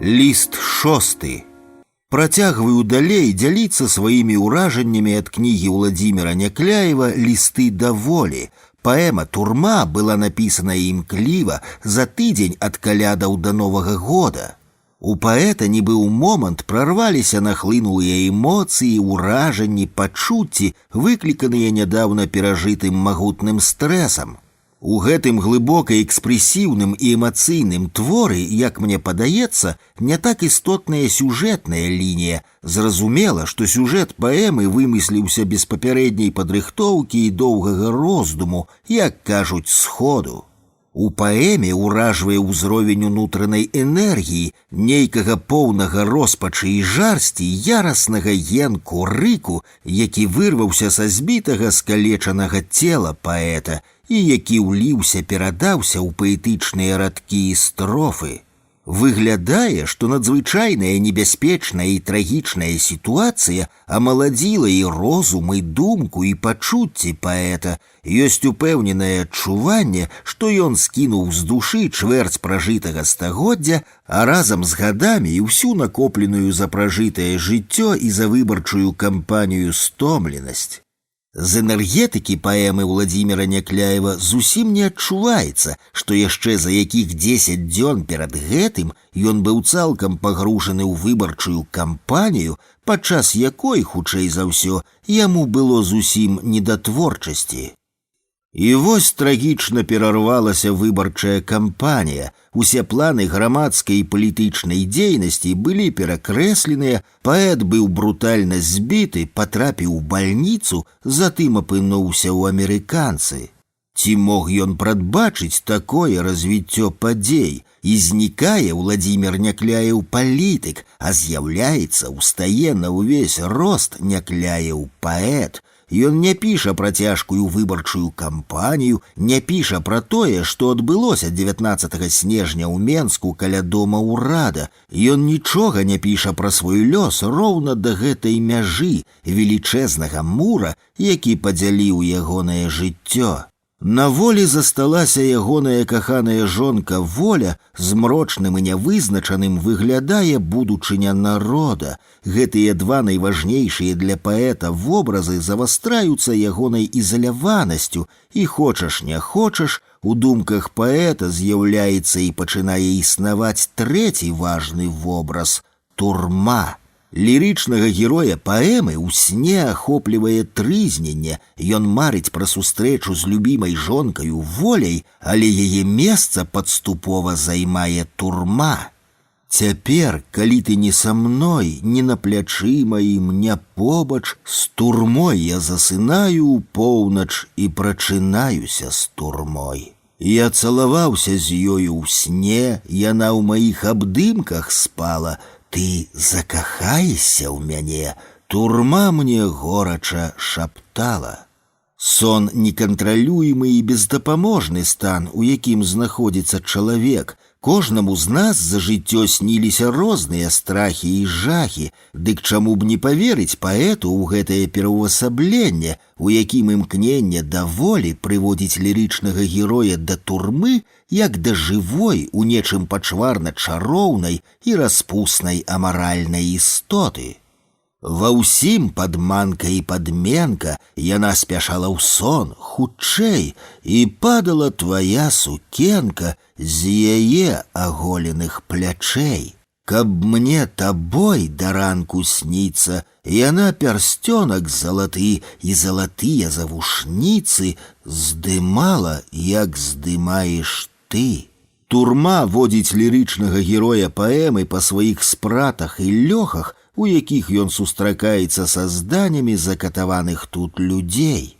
Ліст 6. Працягваю далей дзяліцца сваімі ўражаннямі ад кнігі Владзіміра Някляева «Лісты да волі». Паэма «Турма» была напісана імкліва за тыдзень ад калядаў да Новага года. У паэта нібы ў момант прарваліся нахлынулыя эмоцыі, ўражанні, пачуцці, выкліканыя нядаўна перажытым магутным стрэсам. У гэтым глыбока экспрэсіўным і эмацыйным творы, як мне падаецца, не так істотная сюжэтная лінія. Зразумела, што сюжэт паэмы вымысліўся без папярэдняй падрыхтоўкі і доўгага роздуму, як кажуць, сходу. У паэме ўражвае ўзровень унутранай энергіі, нейкага поўнага роспачы і жарсці, яраснага енку, рыку, які вырваўся са збітага скалечанага цела паэта і які ўліўся, перадаўся ў паэтычныя радкі і строфы. Выглядае, што надзвычайная небяспечная і трагічная сітуацыя амаладзіла і розум, і думку, і пачуцці паэта. Ёсць упэўненае адчуванне, што ён скінуў з душы чвэрць пражытага стагоддзя, а разам з гадамі і ўсю накопленую за пражытае жыццё і за выбарчую кампанію стомленасць. З энергетыкі паэмы Владзіміра Някляева зусім не адчуваецца, што яшчэ за якіх 10 дзён перад гэтым ён быў цалкам пагружаны ў выбарчую кампанію, падчас якой, хутчэй за ўсё, яму было зусім не да творчасці. І вось трагічна перарвалася выбарчая кампанія. Усе планы грамадскай і палітычнай дзейнасці былі перакрэсленыя, паэт быў брутальна збіты, патрапіў у бальніцу, затым апынуўся ў амерыканцы. Ці мог ён прадбачыць такое развіццё падзей? І знікае Владзімір Някляеў палітык, а з'яўляецца, устае на ўвесь рост Някляеў паэт. Ён не піша пра цяжкую выбарчую кампанію, не піша пра тое, што адбылося 19 снежня ў Менску каля дома ўрада. Ён нічога не піша пра свой лёс роўна да гэтай мяжы, велічэзнага мура, які падзяліў ягонае жыццё. На волі засталася ягоная каханая жонка Воля, змрочным і нявызначаным выглядае будучыня народа. Гэтыя два найважнейшыя для паэта вобразы завастраюцца ягонай ізаляванасцю, і хочаш не хочаш, у думках паэта з'яўляецца і пачынае існаваць трэці важны вобраз – турма. Лірычнага героя паэмы ў сне ахоплівае трызненне, ён марыць пра сустрэчу з любімай жонкаю Воляй, але яе месца падступова займае турма. Цяпер, калі ты не са мной, не на плячы маім, не побач, з турмой я засынаю ў поўнач і прачынаюся з турмой. Я цалаваўся з ёю ў сне, яна ў маіх абдымках спала. Ты закахаешся ў мяне, турма мне горача шаптала. Сон некантралюемы і бездапаможны стан, у якім знаходзіцца чалавек. Кожнаму з нас за жыццё сніліся розныя страхі і жахі, дык чаму б не паверыць паэту ў гэтае пераўвасабленне, у якім імкненне да волі прыводзіць лірычнага героя да турмы, як да жывой, у нечым пачварна чароўнай і распуснай амаральнай істоты. Ва ўсім падманка і падменка, яна спяшала ў сон, хутчэй, і падала твая сукенка з яе аголеных плячэй. Каб мне табой да ранку сніцца, яна пярсцёнак залаты і залатыя завушніцы здымала, як здымаеш ты. Турма водзіць лірычнага героя паэмы па сваіх спратах і лёхах, у якіх ён сустракаецца са зданямі закатаваных тут людзей.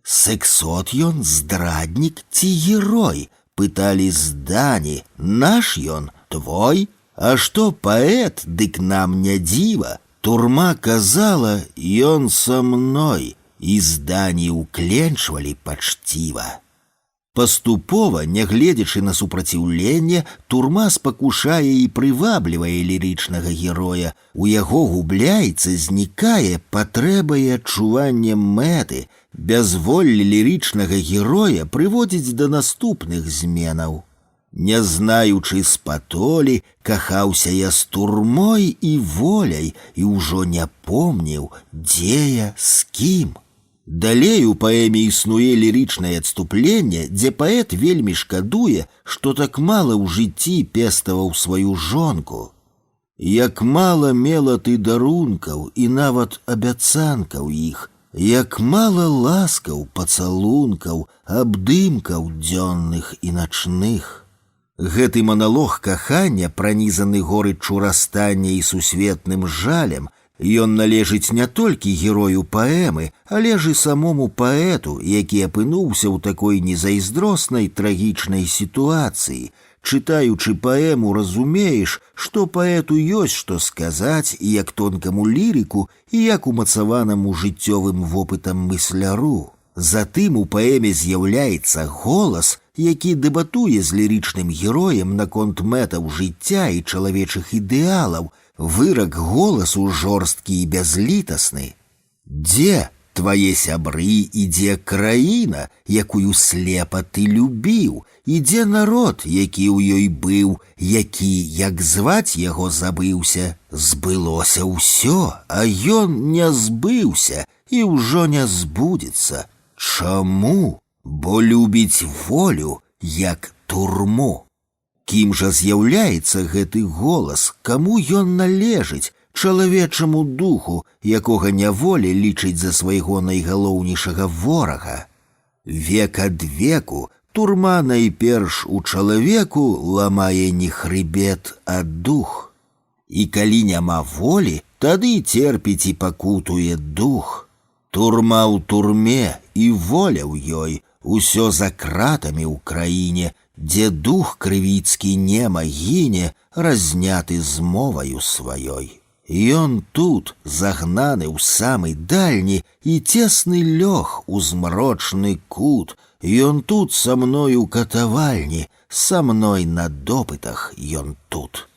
Сексот ён, здраднік ці герой? Пыталі здані, наш ён, твой? А што паэт, дык нам не дзіва. Турма казала, ён са мной, і здані ўкленчвалі пачціва. Паступова, нягледзячы на супраціўленне, турма спакушае і прываблівае лірычнага героя. У яго губляецца, знікае патрэба і адчуванне мэты. Бязволле лірычнага героя прыводзіць да наступных зменаў. Не знаючы спатолі, кахаўся я з турмой і воляй, і ўжо не помніў, дзе я, з кім. Далей у паэме існуе лірычнае адступленне, дзе паэт вельмі шкадуе, што так мала ў жыцці пеставаў сваю жонку. Як мала мела ты дарункаў і нават абяцанкаў іх, як мала ласкаў, пацалункаў, абдымкаў дзённых і начных. Гэты маналог кахання, пранізаны горыччу расстання і сусветным жалем, ён належыць не толькі герою паэмы, але ж і самому паэту, які апынуўся ў такой незайздроснай трагічнай сітуацыі. Чытаючы паэму, разумееш, што паэту ёсць што сказаць і як тонкаму лірыку, і як умацаванаму жыццёвым вопытам мысляру. Затым у паэме з'яўляецца голас, які дэбатуе з лірычным героем наконт мэтаў жыцця і чалавечых ідэалаў, вырак голасу жорсткі і бязлітасны. Дзе твае сябры і дзе краіна, якую слепа ты любіў, і дзе народ, які ў ёй быў, які, як зваць яго, забыўся. Збылося ўсё, а ён не збыўся і ўжо не збудзецца. Чаму? Бо любіць волю, як турму. Кім жа з'яўляецца гэты голас, каму ён належыць, чалавечаму духу, якога няволя лічыць за свайго найгалоўнейшага ворага. Век ад веку турма найперш у чалавеку ламае не хрыбет, а дух. І калі няма волі, тады церпіць і пакутуе дух. Турма ў турме і воля ў ёй, усё за кратамі ў краіне, дзе дух крывіцкі нема гіне, разняты змоваю сваёй. Ён тут, загнаны ў самы дальні і цесны лёг у змрочны кут. Ён тут са мной у катавальні, са мной на допытах ён тут.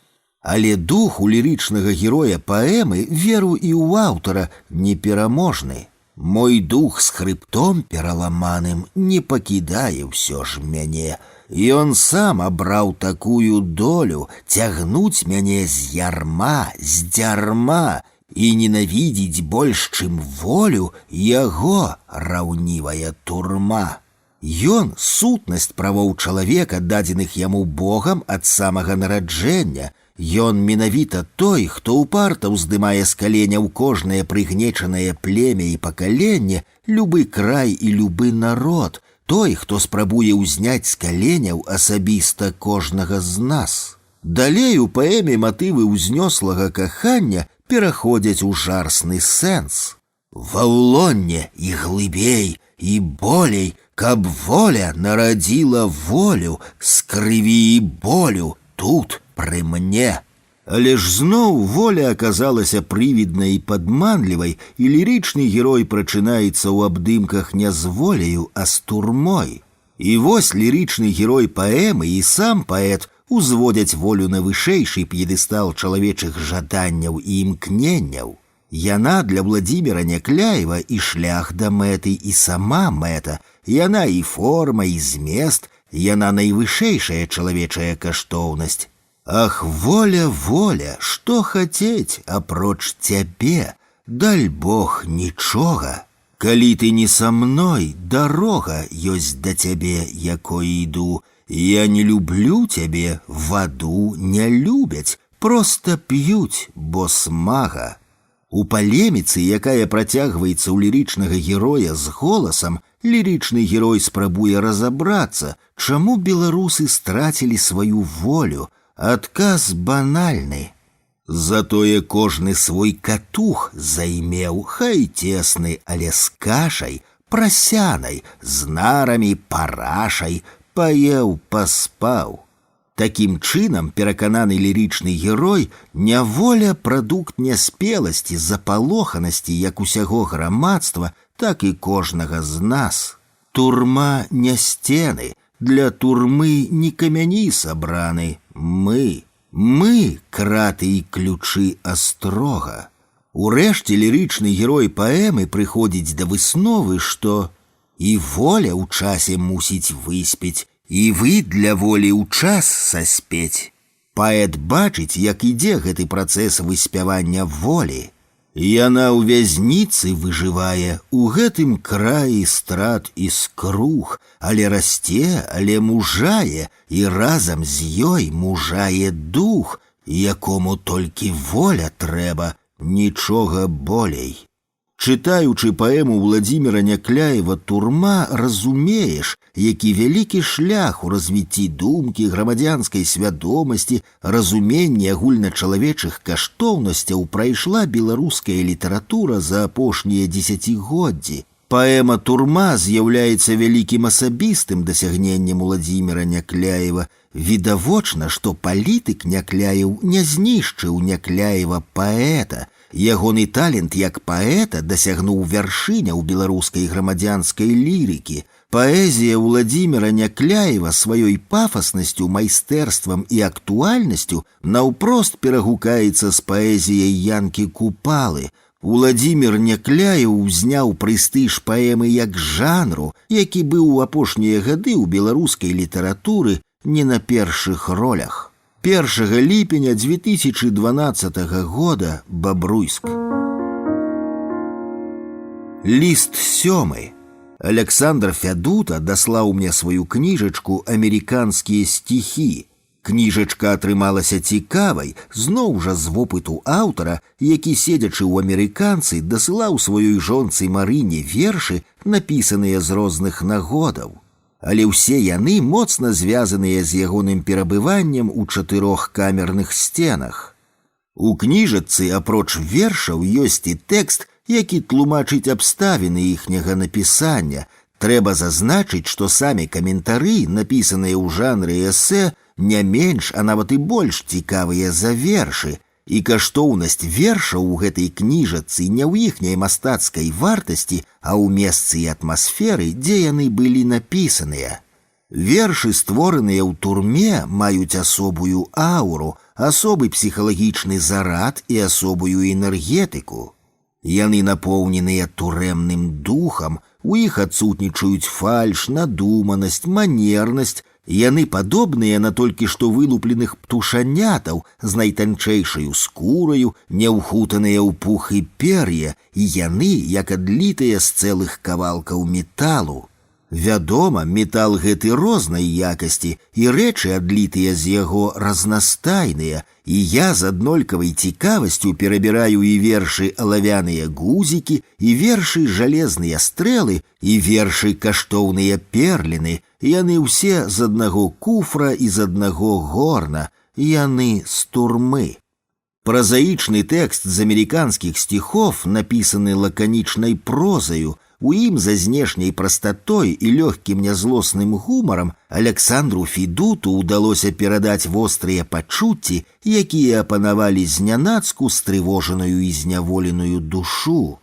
Але дух у лірычнага героя паэмы, веру і ў аўтара, непераможны. Мой дух з хрыбтом пераламаным не пакідае ўсё ж мяне. Ён сам абраў такую долю цягнуць мяне з ярма, з дзярма і ненавідзець больш, чым волю, яго раўнівая турма. Ён — сутнасць правоў чалавека, дадзеных яму Богам ад самага нараджэння. Ён менавіта той, хто ўпарта ўздымае з каленяў кожнае прыгнечанае племя і пакаленне, любы край і любы народ, той, хто спрабуе ўзняць з каленяў асабіста кожнага з нас. Далей у паэме матывы ўзнёслага кахання пераходзяць у жарсны сэнс. Ва ўлонне і глыбей, і болей, каб воля нарадзіла волю з крыві і болю тут, пры мне. Але ж зноў воля аказалася прывіднай і падманлівай, і лірычны герой прачынаецца ў абдымках не з воляю, а з турмой. І вось лірычны герой паэмы і сам паэт узводзяць волю на вышэйшы п'едэстал чалавечых жаданняў і імкненняў. Яна для Владзіміра Някляева і шлях да мэты, і сама мэта. Яна і форма, і змест, яна найвышэйшая чалавечая каштоўнасць. Ах, воля, воля, што хацець апроч цябе, даль Бог нічога. Калі ты не са мной, дарога ёсць да цябе, якой іду. Я не люблю цябе, ваду не любяць, проста п'юць, бо смага. У палеміцы, якая працягваецца ў лірычнага героя з голасам, лірычны герой спрабуе разабрацца, чаму беларусы страцілі сваю волю. Адказ банальны. Затое кожны свой катух займеў, хай цесны, але з кашай, прасянай, з нарамі, парашай, паеў, паспаў. Такім чынам, перакананы лірычны герой, няволя прадукт няспеласці, запалоханасці як усяго грамадства, так і кожнага з нас. Турма не сцены, для турмы не камяні сабраны. Мы краты і ключы астрога. Урэшце лірычны герой паэмы прыходзіць да высновы, што і воля ў часе мусіць выспець, і вы для волі ў час саспець. Паэт бачыць, як ідзе гэты працэс выспявання волі. Яна ў вязніцы выжывае, у гэтым краі страт і скрух, але расце, але мужае, і разам з ёй мужае дух, якому толькі воля трэба, нічога болей. Чытаючы паэму Владзіміра Някляева «Турма», разумееш, які вялікі шлях у развіцці думкі, грамадзянскай свядомасці, разуменні агульначалавечых каштоўнасцяў прайшла беларуская літаратура за апошнія дзесяцігоддзі. Паэма «Турма» з'яўляецца вялікім асабістым дасягненнем Владзіміра Някляева. Відавочна, што палітык Някляеў не знішчыў Някляева паэта. Ягоны талент як паэта дасягнуў вяршыняў беларускай грамадзянскай лірыкі. Паэзія Владзіміра Някляева сваёй пафаснасцю, майстэрствам і актуальнасцю наўпрост перагукаецца з паэзіяй Янкі Купалы. Владзімір Някляеў узняў прэстыж паэмы як жанру, які быў у апошнія гады ў беларускай літаратуры не на першых ролях. 1 ліпеня 2012 года, Бабруйск. Ліст 7. Александр Фядута даслаў мне сваю кніжачку «Амерыканскія стихі». Кніжачка атрымалася цікавай, зноў жа з вопыту аўтара, які, седзячы ў амерыканцы, дасылаў сваёй жонцы Марыне вершы, напісаныя з розных нагодаў. Але ўсе яны моцна звязаныя з ягоным перабываннем у 4 камерных сценах. У кніжачцы, апроч вершаў, ёсць і тэкст, які тлумачыць абставіны іхняга напісання. Трэба зазначыць, што самі каментары, напісаныя ў жанры эсэ, не менш, а нават і больш цікавыя за вершы. І каштоўнасць вершаў у гэтай кніжачцы не ў іхняй мастацкай вартасці, а ў месцы і атмасферы, дзе яны былі напісаныя. Вершы, створаныя ў турме, маюць асобую ауру, асобы псіхалагічны зарад і асобую энергетыку. Яны напоўненыя турэмным духам, у іх адсутнічаюць фальш, надуманасць, манернасць. Яны падобныя на толькі што вылупленых птушанятаў з найтанчэйшаю скураю, няўхутаныя ў пух і пер'е, і яны, як адлітыя з цэлых кавалкаў металу. Вядома, метал гэты рознай якасці, і рэчы, адлітыя з яго, разнастайныя, і я з аднолькавай цікавасцю перабіраю і вершы алавяныя гузікі, і вершы жалезныя стрэлы, і вершы каштоўныя перліны. Яны ўсе з аднаго куфра і з аднаго горна. яны з турмы. Празаічны тэкст з амерыканскіх стихов, напісаны лаканічнай прозаю, у ім за знешняй прастатой і лёгкім нязлосным гумарам Аляксандру Федуту ўдалося перадаць вострыя пачуцці, якія апанавалі знянацку стрывожаную і зняволеную душу.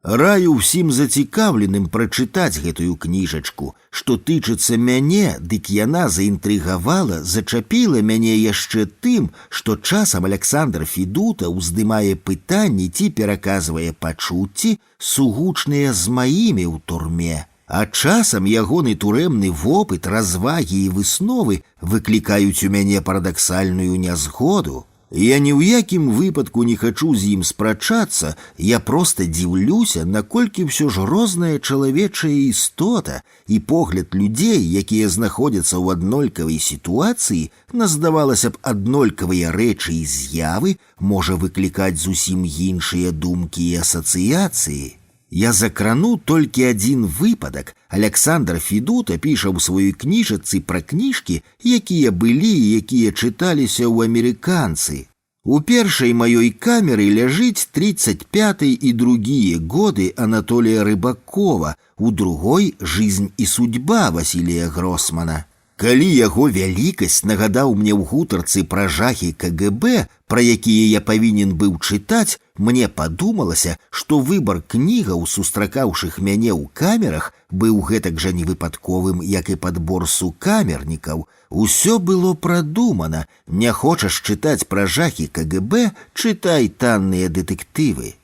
Раю ўсім зацікаўленым прачытаць гэтую кніжачку. Што тычыцца мяне, дык яна заінтрыгавала, зачапіла мяне яшчэ тым, што часам Аляксандр Федута ўздымае пытанні ці пераказвае пачуцці, сугучныя з маімі ў турме. А часам ягоны турэмны вопыт, развагі і высновы выклікаюць у мяне парадаксальную нязгоду. Я ні ў якім выпадку не хачу з ім спрачацца, я проста дзіўлюся, наколькі ўсё ж розная чалавечая істота і погляд людзей, якія знаходзяцца ў аднолькавай сітуацыі, на, здавалася б, аднолькавыя рэчы і з'явы, можа выклікаць зусім іншыя думкі і асацыяцыі. Я закрану толькі адзін выпадак. Аляксандр Федута піша ў сваёй кніжачцы пра кніжкі, якія былі і якія чыталіся ў амерыканцы. У першай маёй камеры ляжыць 35-й і другія годы Анатолія Рыбакова, у другой «Жизнь і судьба» Васілія Гросмана. Калі яго вялікасць нагадаў мне ў гутарцы пра жахі КГБ, пра якія я павінен быў чытаць, мне падумалася, што выбар кнігаў, сустракаўшых мяне ў камерах, быў гэтак жа невыпадковым, як і падбор сукамернікаў. Усё было прадумана. Не хочаш чытаць пра жахі КГБ, чытай танныя дэтэктывы.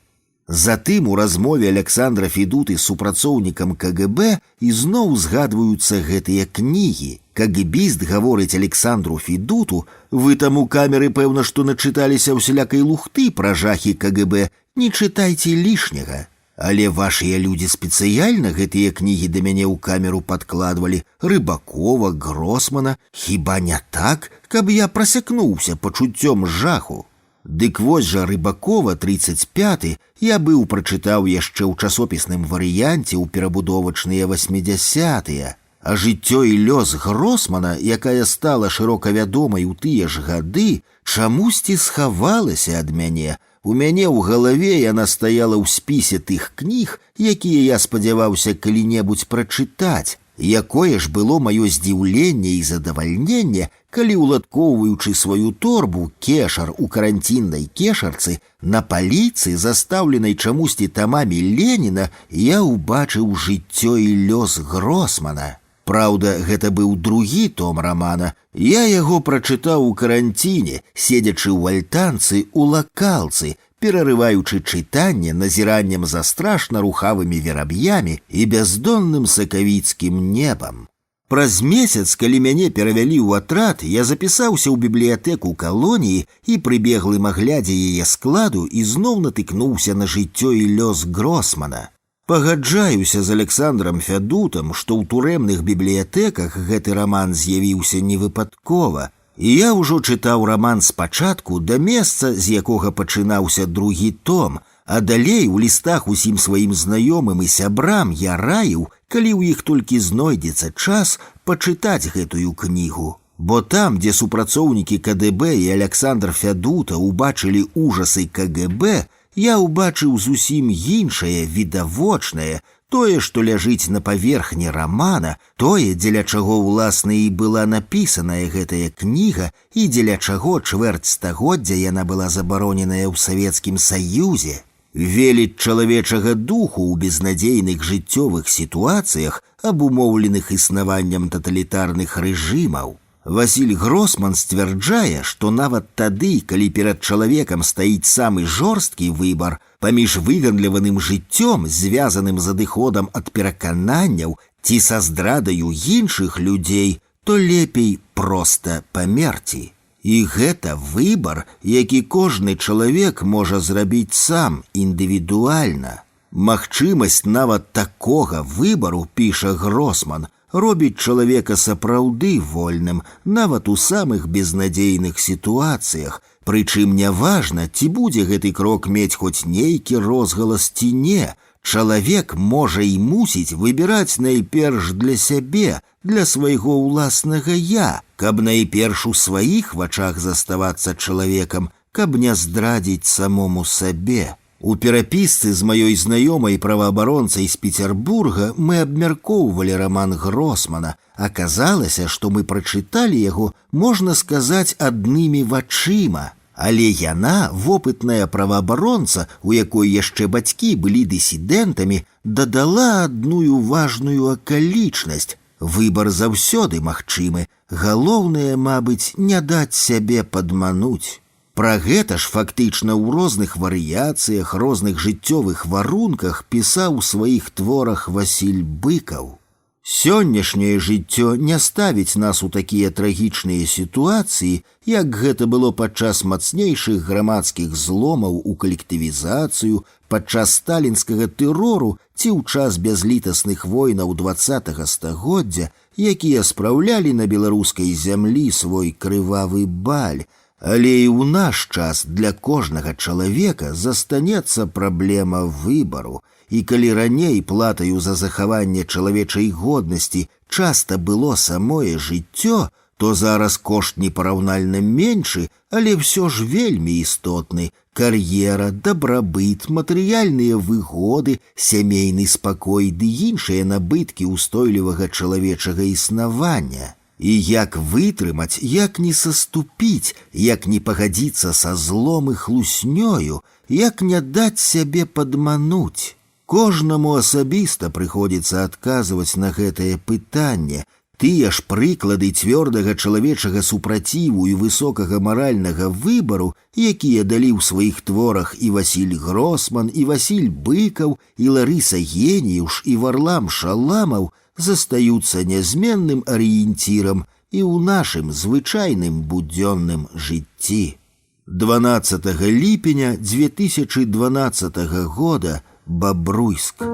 Затым у размове Аляксандра Федуты з супрацоўнікам КГБ ізноў згадваюцца гэтыя кнігі. КГБіст гаворыць Александру Федуту: «Вы там у камеры, пэўна, што начыталіся ўсялякай лухты пра жахі КГБ, не чытайце лішняга. Але вашыя людзі спецыяльна гэтыя кнігі да мяне ў камеру падкладвалі, Рыбакова, Гросмана, хіба не так, каб я прасякнуўся пачуццём жаху?» Дык вось жа Рыбакова, 35-й, я быў прачытаў яшчэ ў часопісным варыянце ў перабудовачныя 80-тыя. А жыццё і лёс Гросмана, якая стала шырока вядомай у тыя ж гады, чамусьці схавалася ад мяне. У мяне ў галаве яна стаяла ў спісе тых кніг, якія я спадзяваўся калі-небудзь прачытаць. Якое ж было маё здзіўленне і задавальненне, калі, уладкоўваючы сваю торбу кешар у каранціннай кешарцы, на паліцы, застаўленай чамусьці тамамі Леніна, я ўбачыў жыццё і лёс Гросмана. Праўда, гэта быў другі том рамана. Я яго прачытаў у каранціне, седзячы ў альтанцы у лакалцы, перарываючы чытанне назіраннем за страшна рухавымі вераб'ямі і бяздонным сакавіцкім небам. Праз месяц, калі мяне перавялі ў атрад, я запісаўся ў бібліятэку калоніі і пры беглым аглядзе яе складу ізноў натыкнуўся на жыццё і лёс Гросмана. Пагаджаюся з Аляксандрам Федутам, што ў турэмных бібліятэках гэты раман з'явіўся невыпадкова. І я ўжо чытаў раман спачатку да месца, з якога пачынаўся другі том, а далей у лістах усім сваім знаёмым і сябрам я раіў, калі ў іх толькі знойдзецца час, пачытаць гэтую кнігу. Бо там, дзе супрацоўнікі КДБ і Аляксандр Федута убачылі ужасы КГБ, я ўбачыў зусім іншае, відавочнае, тое, што ляжыць на паверхні рамана, тое, дзеля чаго, уласна, і была напісаная гэтая кніга, і дзеля чаго чвэрць стагоддзя яна была забароненая ў Савецкім Саюзе. Веліч чалавечага духу ў безнадзейных жыццёвых сітуацыях, абумоўленых існаваннем таталітарных рэжымаў. Васіль Гросман сцвярджае, што нават тады, калі перад чалавекам стаіць самы жорсткі выбар паміж выгандліваным жыццём, звязаным з адыходам ад перакананняў ці са здрадаю іншых людзей, то лепей проста памерці. І гэта выбар, які кожны чалавек можа зрабіць сам, індывідуальна. Магчымасць нават такога выбару, піша Гросман, робіць чалавека сапраўды вольным, нават у самых безнадзейных сітуацыях, прычым няважна, ці будзе гэты крок мець хоць нейкі розгалас ці не, Чалавек можа і мусіць выбіраць найперш для сябе, для свайго ўласнага «я», каб найперш у сваіх вачах заставацца чалавекам, каб не здрадзіць самому сабе. У перапісцы з маёй знаёмай праваабаронцай з Петербурга мы абмяркоўвалі раман Гросмана. Аказалася, што мы прачыталі яго, можна сказаць, аднымі вачыма. Але яна, вопытная праваабаронца, у якой яшчэ бацькі былі дысідэнтамі, дадала адную важную акалічнасць. Выбар заўсёды магчымы. Галоўнае, мабыць, не даць сябе падмануць. Пра гэта ж фактычна ў розных варыяцыях, розных жыццёвых варунках пісаў у сваіх творах Васіль Быкаў. Сённяшняе жыццё не ставіць нас у такія трагічныя сітуацыі, як гэта было падчас мацнейшых грамадскіх зломаў у калектывізацыю, падчас сталінскага тэрору ці ў час бязлітасных войнаў 20-га стагоддзя, якія спраўлялі на беларускай зямлі свой крывавы баль. Але і ў наш час для кожнага чалавека застанецца праблема выбару. І калі раней платаю за захаванне чалавечай годнасці часта было самое жыццё, то зараз кошт непараўнальна меншы, але ўсё ж вельмі істотны. Кар'ера, дабрабыт, матэрыяльныя выгоды, сямейны спакой ды іншыя набыткі ўстойлівага чалавечага існавання. І як вытрымаць, як не саступіць, як не пагадзіцца са злом і хлуснёю, як не даць сябе падмануць. Кожнаму асабіста прыходзіцца адказваць на гэтае пытанне. Тыя ж прыклады цвёрдага чалавечага супраціву і высокага маральнага выбару, якія далі ў сваіх творах і Васіль Гросман, і Васіль Быкаў, і Ларыса Геніюш, і Варлам Шаламаў, застаюцца нязменным арыенцірам і ў нашым звычайным будзённым жыцці. 12 ліпеня 2012 года, Бобруйск.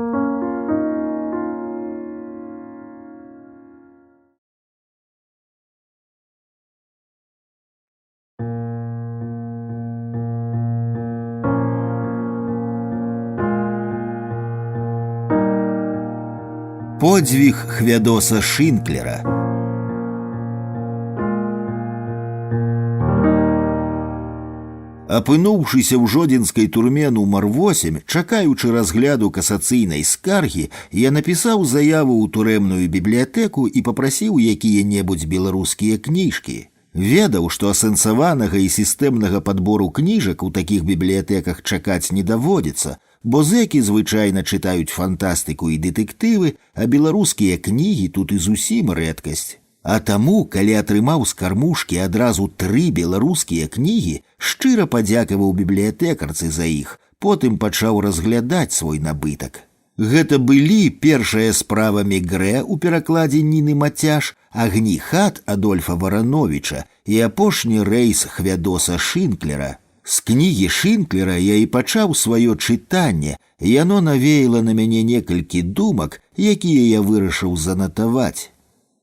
Подзвіг Хвядоса Шынклера. Апынуўшыся ў жодзінскай турме нумар 8, чакаючы разгляду касацыйнай скаргі, я напісаў заяву ў турэмную бібліятэку і папрасіў якія-небудзь беларускія кніжкі. Ведаў, што асэнсаванага і сістэмнага падбору кніжак у такіх бібліятэках чакаць не даводзіцца, бо зэкі звычайна чытаюць фантастыку і дэтэктывы, а беларускія кнігі тут і зусім рэдкасць. А таму, калі атрымаў з кармушкі адразу 3 беларускія кнігі, шчыра падзякаваў бібліятэкарцы за іх, потым пачаў разглядаць свой набытак. Гэта былі першая справа Мегрэ ў перакладзе Ніны Мацяш, агні хат Адольфа Варановіча і апошні рэйс Хвядоса Шынклера. З кнігі Шынклера я і пачаў сваё чытанне, яно навеяла на мяне некалькі думак, якія я вырашыў занатаваць.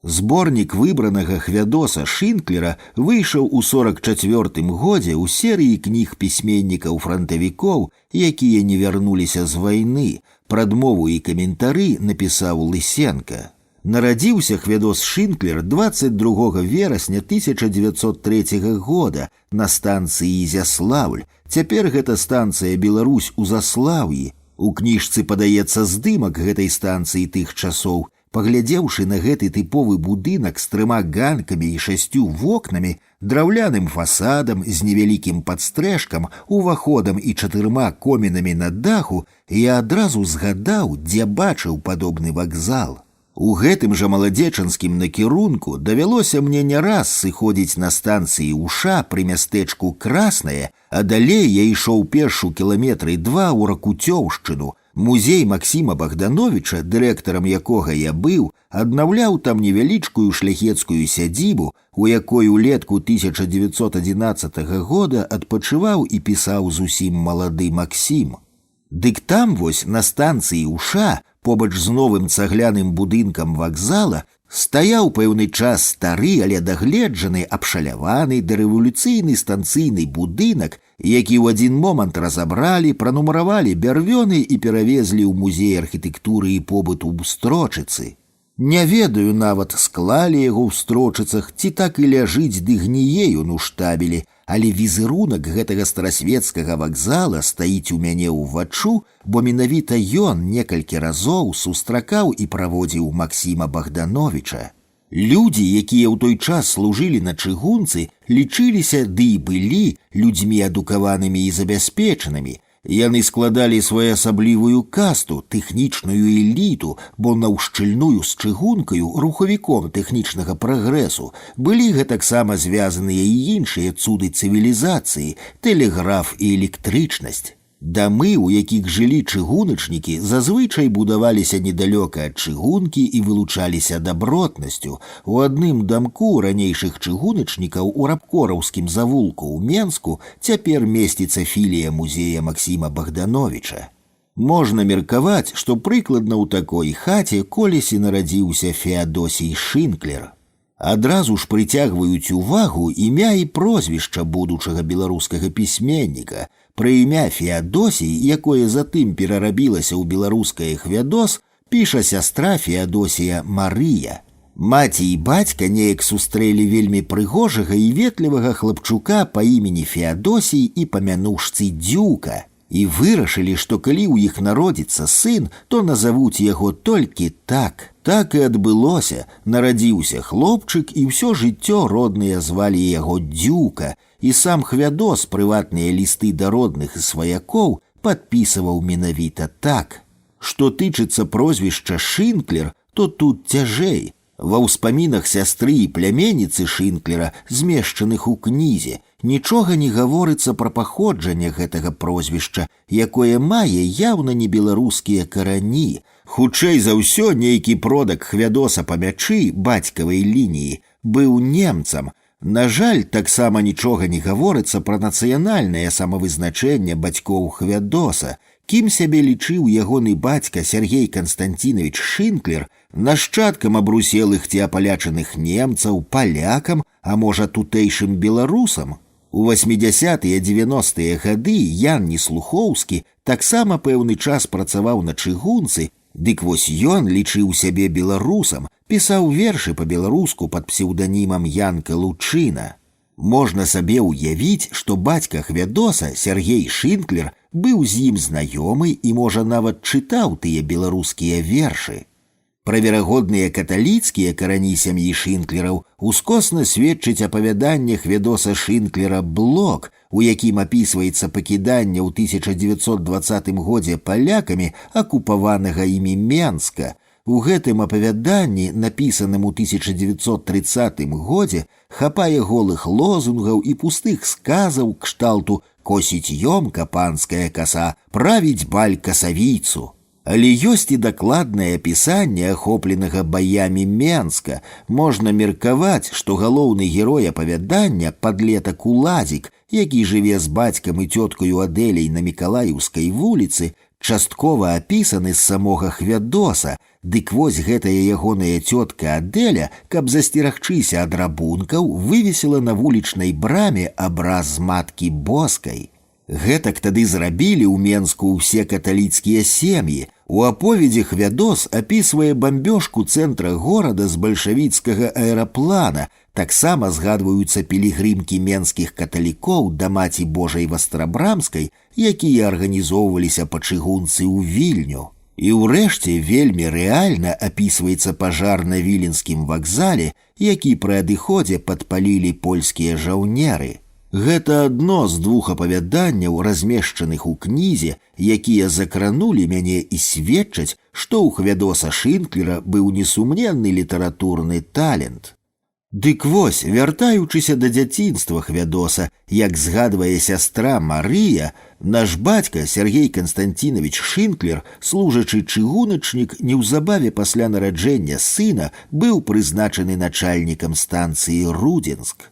Зборнік выбранага Хвядоса Шынклера выйшаў у 44-м годзе ў серыі кніг пісьменнікаў-франтавікоў, якія не вярнуліся з вайны. Прадмову і каментары напісаў Лысенка. Нарадзіўся Хвядос Шынклер 22 верасня 1903 года на станцыі Ізяслаўль. Цяпер гэта станцыя Беларусь у Заслаўі. У кніжцы падаецца здымак гэтай станцыі тых часоў. Паглядзеўшы на гэты тыповы будынак з 3 ганкамі і 6 вокнамі, драўляным фасадам з невялікім падстрэшкам, уваходам і 4 комінамі на даху, я адразу згадаў, дзе бачыў падобны вакзал. У гэтым жа маладзечанскім накірунку давялося мне не раз сыходзіць на станцыі Уша пры мястэчку Краснае, а далей я ішоў першу кіламетры 2 ў Ракуцёўшчыну. Музей Максіма Богдановича, дырэктарам якога я быў, аднаўляў там невялічкую шляхецкую сядзібу, у якой улетку 1911 года адпачываў і пісаў зусім малады Максім. Дык там вось на станцыі Уша, побач з новым цагляным будынкам вакзала, Стаяў пэўны час стары, але дагледжаны, абшаляваны дарэвалюцыйны станцыйны будынак, які ў адзін момант разабралі, пранумаравалі бярвёны і перавезлі ў музей архітэктуры і побыту ў Строчыцы. Не ведаю нават, склалі яго ў Строчыцах, ці так і ляжыць ды гніе ён у штабелі, але візырунак гэтага старасвецкага вакзала стаіць у мяне ўваччу, бо менавіта ён некалькі разоў сустракаў і праводзіў Максіма Богдановича. Людзі, якія ў той час служылі на чыгунцы, лічыліся ды і былі людзьмі адукаванымі і забяспечанымі. Яны складалі своеасаблівую касту, тэхнічную эліту, бо на ўшчыльную з чыгункаю, рухавіком тэхнічнага прагрэсу, былі гэтаксама звязаныя і іншыя цуды цывілізацыі, тэлеграф і электрычнасць. Дамы, у якіх жылі чыгуначнікі, зазвычай будаваліся недалёка ад чыгункі і вылучаліся дабротнасцю. У адным дамку ранейшых чыгуначнікаў у рабкораўскім завулку ў Менску цяпер месціцца філія музея Максіма Богдановича. Можна меркаваць, што прыкладна ў такой хаце колісь і нарадзіўся Феадосій Шынклер. Адразу ж прыцягваюць увагу імя і прозвішча будучага беларускага пісьменніка. Пра імя Феадосій, якое затым перарабілася ў беларускае Хвядос, піша сястра Феадосія Марыя. Маці і бацька неяк сустрэлі вельмі прыгожага і ветлівага хлапчука па імені Феадосій і па мянушцы Дзюка. І вырашылі, што калі ў іх народзіцца сын, то назавуць яго толькі так. Так і адбылося. Нарадзіўся хлопчык, і ўсё жыццё родныя звалі яго Дзюка, і сам Хвядос прыватныя лісты да родных і сваякоў падпісываў менавіта так. Што тычыцца прозвішча Шынклер, то тут цяжэй. Ва ўспамінах сястры і пляменніцы Шынклера, змешчаных у кнізе, нічога не гаворыцца пра паходжанне гэтага прозвішча, якое мае яўна не беларускія карані. Хутчэй за ўсё, нейкі продак Хвядоса па мячы, бацькавай лініі, быў немцам. На жаль, таксама нічога не гаворыцца пра нацыянальнае самавызначэнне бацькоў Хвядоса. Кім сябе лічыў ягоны бацька Сергей Константинович Шынклер, нашчадкам абруселых ці апалячаных немцаў, палякам, а можа тутэйшым беларусам. У 80-е 90-е гады Ян Неслухоўскі таксама пэўны час працаваў на чыгунцы, дык вось ён лічыў сябе беларусам, пісаў вершы па-беларуску пад псеўданімам Янка Лучына. Можна сабе ўявіць, што бацька Хвядоса, Сергей Шынклер, быў з ім знаёмы і, можа, нават чытаў тыя беларускія вершы. Пра верагодныя каталіцкія карані сям'і Шынклераў ускосна сведчыць апавяданне Хвядоса Шынклера «Блок», у якім апісваецца пакіданне ў 1920 годзе палякамі акупаванага імі Менска. У гэтым апавяданні, напісаным у 1930 годзе, хапае голых лозунгаў і пустых сказаў кшталту «Косіць ёмка панская каса, правіць баль касавіцу». Але ёсць і дакладнае апісанне ахопленага баямі Менска. Можна меркаваць, што галоўны герой апавядання, падлетак Уладзік, які жыве з бацькам і цёткаю Адэляй на Мікалаеўскай вуліцы, часткова апісаны з самога Хвядоса, дык вось гэтая ягоная цётка Адэля, каб засцерагчыся ад рабункаў, вывесіла на вулічнай браме абраз маткі боскай. Гэтак тады зрабілі ў Менску ўсе каталіцкія сем'і. У аповедзе Хвядос апісвае бамбёжку цэнтра горада з бальшавіцкага аэраплана. Таксама згадваюцца пілігрымкі менскіх каталікоў да Маці Божай Вастрабрамскай, якія арганізоўваліся па чыгунцы ў Вільню. І ўрэшце вельмі рэальна апісваецца пажар на віленскім вакзале, які пры адыходзе падпалілі польскія жаўнеры. Гэта адно з двух апавяданняў, размешчаных у кнізе, якія закранулі мяне і сведчаць, што ў Хвядоса Шынклера быў несумненны літаратурны талент. Дык вось, вяртаючыся да дзяцінства Хвядоса, як згадвае сястра Марыя, наш бацька Сергей Константинович Шынклер, служачы чыгуначнік, неўзабаве пасля нараджэння сына быў прызначаны начальнікам станцыі Рудзенск.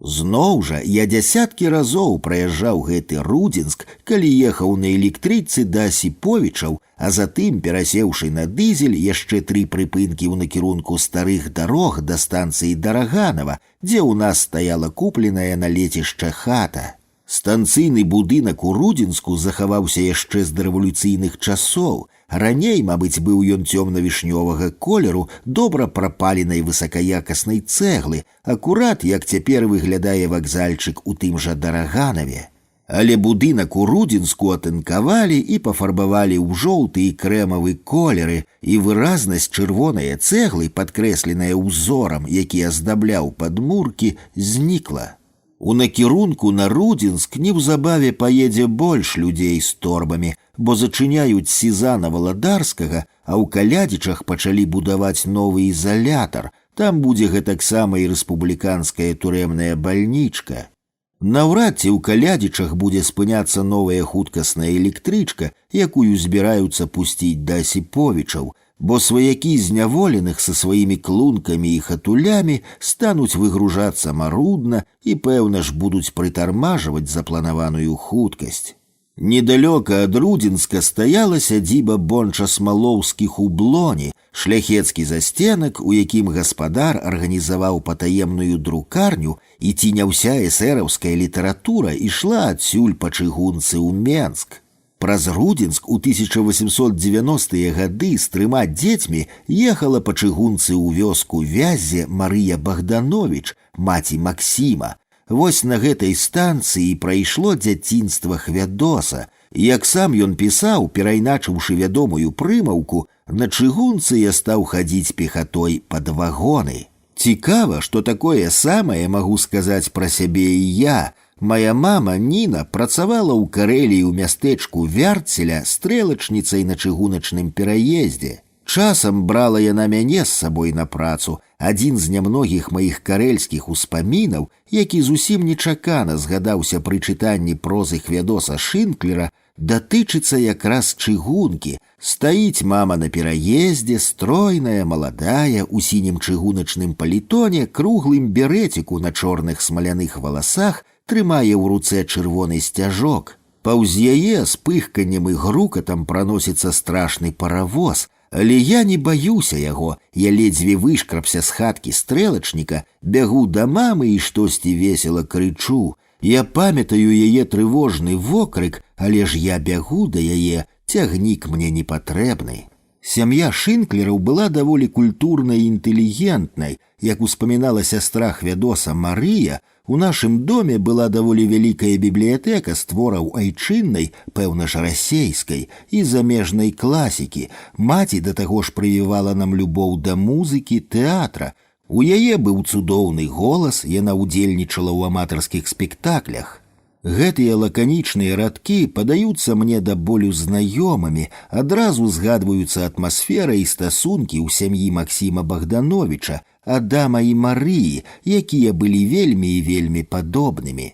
Зноў жа я дзясяткі разоў праязджаў гэты Рудзінск, калі ехаў на электрыцы да Асіповічаў, а затым, перасеўшы на дызель, яшчэ 3 прыпынкі ў накірунку старых дарог да станцыі Дараганава, дзе ў нас стаяла купленая на лецішча хата. Станцыйны будынак у Рудзінску захаваўся яшчэ з дарэвалюцыйных часоў. Раней, мабыць, быў ён цёмна-вішнёвага колеру, добра прапаленай высакаякаснай цэглы, акурат, як цяпер выглядае вакзальчык у тым жа Дараганаве. Але будынак у Рудзінску атынкавалі і пафарбавалі ў жоўты і крэмавы колеры, і выразнасць чырвонае цэглы, падкрэсленая ўзорам, які аздабляў падмуркі, знікла. У накірунку на Рудзінск неўзабаве паедзе больш людзей з торбамі, бо зачыняюць сезана Валадарскага, а ў Калядзічах пачалі будаваць новы ізалятар. Там будзе гэтаксама і рэспубліканская турэмная бальнічка. Наўрад ці ў Калядзічах будзе спыняцца новая хуткасная электрычка, якую збіраюцца пусціць да Асіповічаў, бо сваякі зняволеных са сваімі клункамі і хатулямі стануць выгружацца марудна і, пэўна ж, будуць прытармажваць запланаваную хуткасць. Недалёка ад Рудзінска стаяла сядзіба бонча-смалоўскіх у Блоні, шляхецкі застенак, у якім гаспадар арганізаваў патаемную друкарню, і ці не ўся эсэраўская літаратура ішла адсюль па чыгунцы ў Менск. Праз Рудзінск у 1890-е гады з 3 дзецьмі ехала па чыгунцы ў вёску Вяззе Марыя Богданович, маці Максіма. Вось на гэтай станцыі прайшло дзяцінства Хвядоса. Як сам ён пісаў, перайначыўшы вядомую прымаўку, на чыгунцы я стаў хадзіць пехатой пад вагоны. Цікава, што такое самае магу сказаць пра сябе і я. Мая мама Ніна працавала ў Карэліі ў мястэчку Вярцеля стрэлачніцай на чыгуначным пераездзе. Часам брала яна мяне з сабой на працу. Адзін з нямногіх маіх карэльскіх успамінаў, які зусім нечакана згадаўся пры чытанні прозы Хвядоса Шынклера, датычыцца якраз чыгункі. Стаіць мама на пераездзе, стройная, маладая, у сінім чыгуначным палітоне, круглым берэціку на чорных смаляных валасах, трымае ў руцэ чырвоны сцяжок. Паўз яе з пыхканнем і грукатам праносіцца страшны паравоз. Але я не баюся яго, я ледзьве вышкрабся з хаткі стрэлачніка, бягу да мамы і штосьці весела крычу. Я памятаю яе трывожны вокрык, але ж я бягу да яе, цягнік мне не патрэбны. Сям'я Шынклераў была даволі культурнай і інтэлігентнай. Як успамінала сястра Хвядоса Марыя, у нашым доме была даволі вялікая бібліятэка з твораў айчыннай, пэўна ж расейскай, і замежнай класікі. Маці да таго ж прывівала нам любоў да музыкі, тэатра. У яе быў цудоўны голас, яна ўдзельнічала ў аматарскіх спектаклях. Гэтыя лаканічныя радкі падаюцца мне да болю знаёмымі, адразу згадваюцца атмасфера і стасункі ў сям'і Максіма Богдановича, Адама і Марыі, якія былі вельмі і вельмі падобнымі.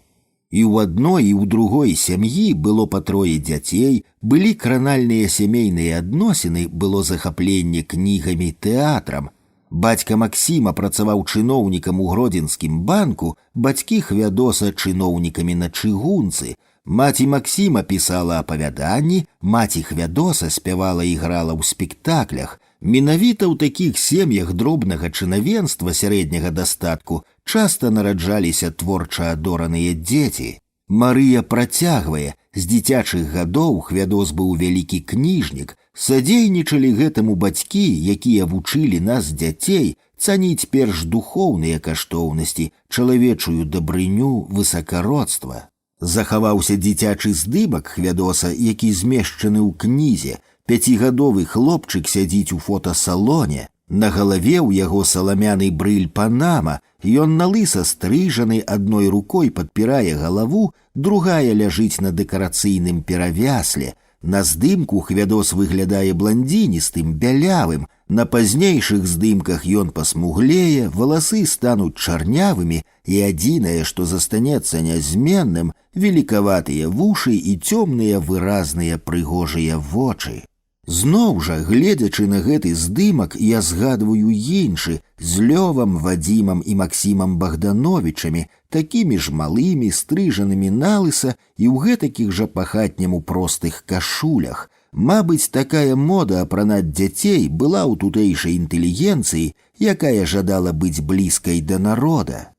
І ў адной, і ў другой сям'і было па 3 дзяцей, былі кранальныя сямейныя адносіны, было захапленне кнігамі, тэатрам. Бацька Максіма працаваў чыноўнікам у Гродзенскім банку, бацькі Хвядоса чыноўнікамі на чыгунцы. Маці Максіма пісала апавяданні, маці Хвядоса спявала і грала ў спектаклях. Менавіта ў такіх сем'ях дробнага чынавенства сярэдняга дастатку часта нараджаліся творча адораныя дзеці. Марыя працягвае, з дзіцячых гадоў Хвядос быў вялікі кніжнік, садзейнічалі гэтаму бацькі, якія вучылі нас, дзяцей, цаніць перш духоўныя каштоўнасці, чалавечую дабрыню, высакародства. Захаваўся дзіцячы здымак Хвядоса, які змешчаны ў кнізе. 5гадовы хлопчык сядзіць у фотасалоне. На галаве ў яго саламяны брыль Панама, ён налыса стрыжаны, адной рукой падпірае галаву, другая ляжыць на дэкарацыйным перавясле. На здымку Хвядос выглядае бландзіністым, бялявым. На пазнейшых здымках ён пасмуглее, валасы стануць чарнявымі, і адзінае, што застанецца нязменным, великаватыя вушы і цёмныя выразныя прыгожыя вочы. Зноў жа, гледзячы на гэты здымак, я згадваю іншы з Лёвам, Вадзімам і Максімам Богдановічамі, такімі ж малымі, стрыжанымі налыса і ў гэтакіх жа па-хатняму простых кашулях. Мабыць, такая мода апранаць дзяцей была ў тутэйшай інтэлігенцыі, якая жадала быць блізкай да народа.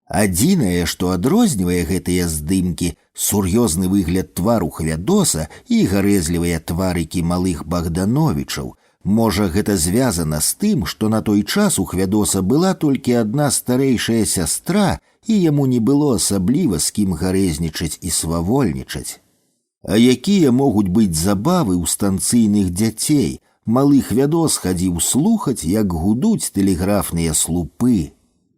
Адзінае, што адрознівае гэтыя здымкі, сур'ёзны выгляд твару Хвядоса і гарэзлівыя тварыкі малых Богдановічаў. Можа, гэта звязана з тым, што на той час у Хвядоса была толькі адна старэйшая сястра, і яму не было асабліва з кім гарэзнічаць і свавольнічаць. А якія могуць быць забавы ў станцыйных дзяцей? Малы Хвядос хадзіў слухаць, як гудуць тэлеграфныя слупы.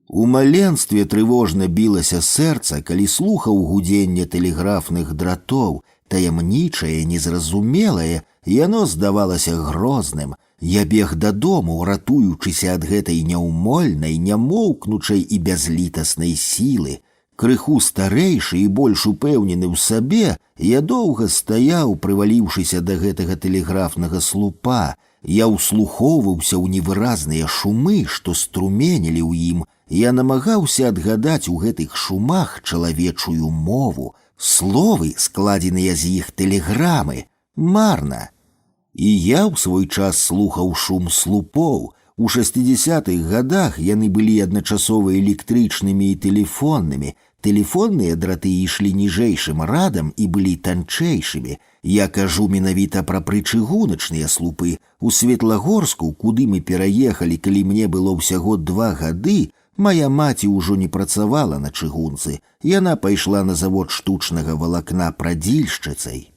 У маленстве трывожна білася сэрца, калі слухаў гудзенне тэлеграфных дратоў, таямнічае, незразумелае, яно здавалася грозным. Я бег дадому, ратуючыся ад гэтай няўмольнай, нямоўкнучай і бязлітаснай сілы. Крыху старэйшы і больш упэўнены ў сабе, я доўга стаяў, прываліўшыся да гэтага тэлеграфнага слупа. Я ўслухоўваўся ў невыразныя шумы, што струменелі ў ім. Я намагаўся адгадаць у гэтых шумах чалавечую мову, словы, складзеныя з іх тэлеграмы. Марна. І я ў свой час слухаў шум слупоў. У 60-х гадах яны былі адначасова электрычнымі і тэлефоннымі. Тэлефонныя драты ішлі ніжэйшым радам і былі танчэйшымі. Я кажу менавіта пра прычыгуначныя слупы. У Светлагорску, куды мы пераехалі, калі мне было ўсяго 2 гады, мая маці ўжо не працавала на чыгунцы. Яна пайшла на завод штучнага валакна прадзільшчыцай.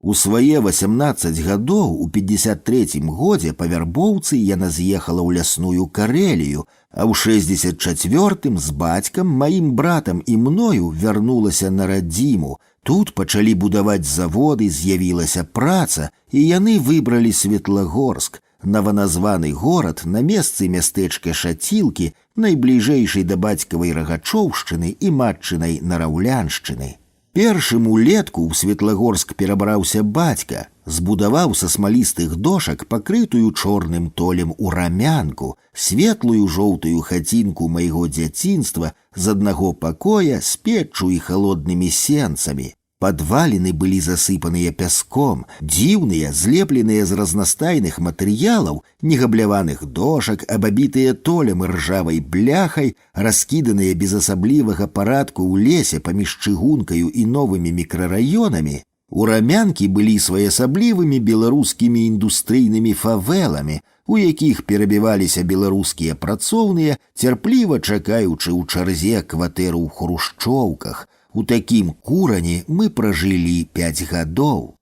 У свае 18 гадоў у 53-м годзе па вярбоўцы яна з'ехала ў лясную Карэлію, а ў 64-м з бацькам, маім братам і мною вярнулася на радзіму. Тут пачалі будаваць заводы, з'явілася праца, і яны выбралі Светлагорск, новоназваны горад на месцы мястэчка Шацілкі, найбліжэйшай да бацькавай Рагачоўшчыны і матчынай Нараўляншчыны. Першым улетку ў Светлагорск перабраўся бацька, збудаваў са смалістых дошак пакрытую чорным толем урамянку, светлую жоўтую хацінку майго дзяцінства з аднаго пакоя з печчу і халоднымі сенцамі. Падваліны былі засыпаныя пяском, дзіўныя, злепленыя з разнастайных матэрыялаў, негабляваных дошак, абабітыя толем і ржавай бляхай, раскіданыя без асаблівага парадку ў лесе паміж чыгункаю і новымі мікрараёнамі. Урамянкі былі своеасаблівымі беларускімі індустрыйнымі фавэламі, у якіх перабіваліся беларускія працоўныя, цярпліва чакаючы ў чарзе кватэру ў хрушчоўках. У такім курані мы пражылі 5 гадоў.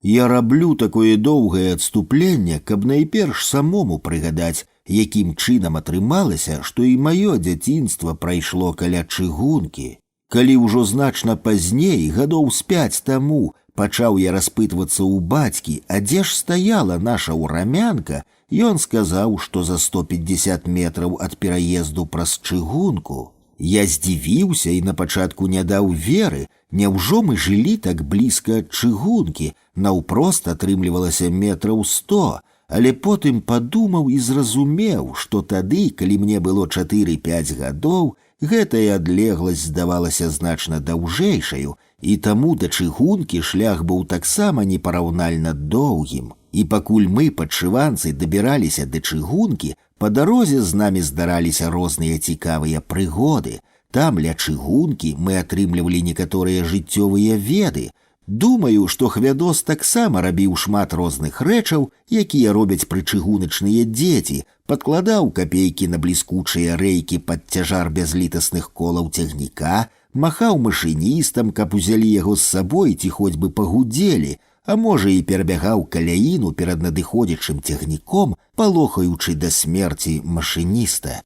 Я раблю такое доўгае адступленне, каб найперш самому прыгадаць, якім чынам атрымалася, што і маё дзяцінства прайшло каля чыгункі. Калі ўжо значна пазней, гадоў з 5 таму, пачаў я распытвацца ў бацькі, а дзе ж стаяла наша урамянка, ён сказаў, што за 150 метраў ад пераезду праз чыгунку. Я здзівіўся і на пачатку не даў веры, няўжо мы жылі так блізка ад чыгункі, наўпрост атрымлівалася метраў 100, але потым падумаў і зразумеў, што тады, калі мне было 4-5 гадоў, гэтая адлегласць здавалася значна даўжэйшаю, і таму да чыгункі шлях быў таксама непараўнальна доўгім. І пакуль мы, падшыванцы, дабіраліся да чыгункі, па дарозе з намі здараліся розныя цікавыя прыгоды. Там ля чыгункі мы атрымлівалі некаторыя жыццёвыя веды. Думаю, што Хвядос таксама рабіў шмат розных рэчаў, якія робяць прычыгуначныя дзеці, падкладаў капейкі на бліскучыя рэйкі пад цяжар бязлітасных колаў цягніка, махаў машыністам, каб узялі яго з сабой ці хоць бы пагудзелі, а можа і перабягаў каляіну перад надыходзячым цягніком, палохаючы да смерці машыніста.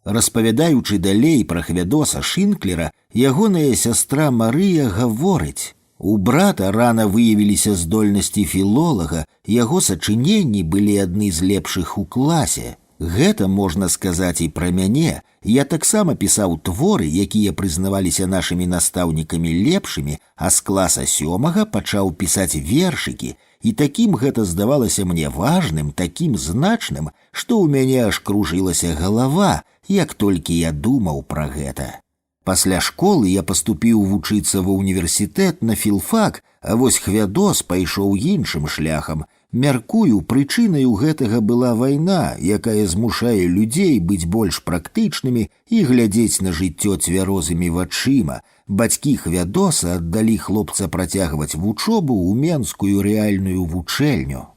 Распавядаючы далей пра Хвядоса Шынклера, ягоная сястра Марыя гаворыць: у брата рана выявіліся здольнасці філолага, яго сачыненні былі адны з лепшых у класе. Гэта можна сказаць і пра мяне. Я таксама пісаў творы, якія прызнаваліся нашымі настаўнікамі лепшымі, а з класа 7 пачаў пісаць вершыкі. і такім гэта здавалася мне важным, такім значным, што ў мяне аж кружылася галава, як толькі я думаў пра гэта. Пасля школы я паступіў вучыцца ва ўніверсітэт на філфак, а вось Хвядос пайшоў іншым шляхам. Мяркую, прычынаю гэтага была вайна, якая змушае людзей быць больш практычнымі і глядзець на жыццё цвярозымі вачыма. Бацькі Хвядоса аддалі хлопца працягваць вучобу ў менскую рэальную вучэльню.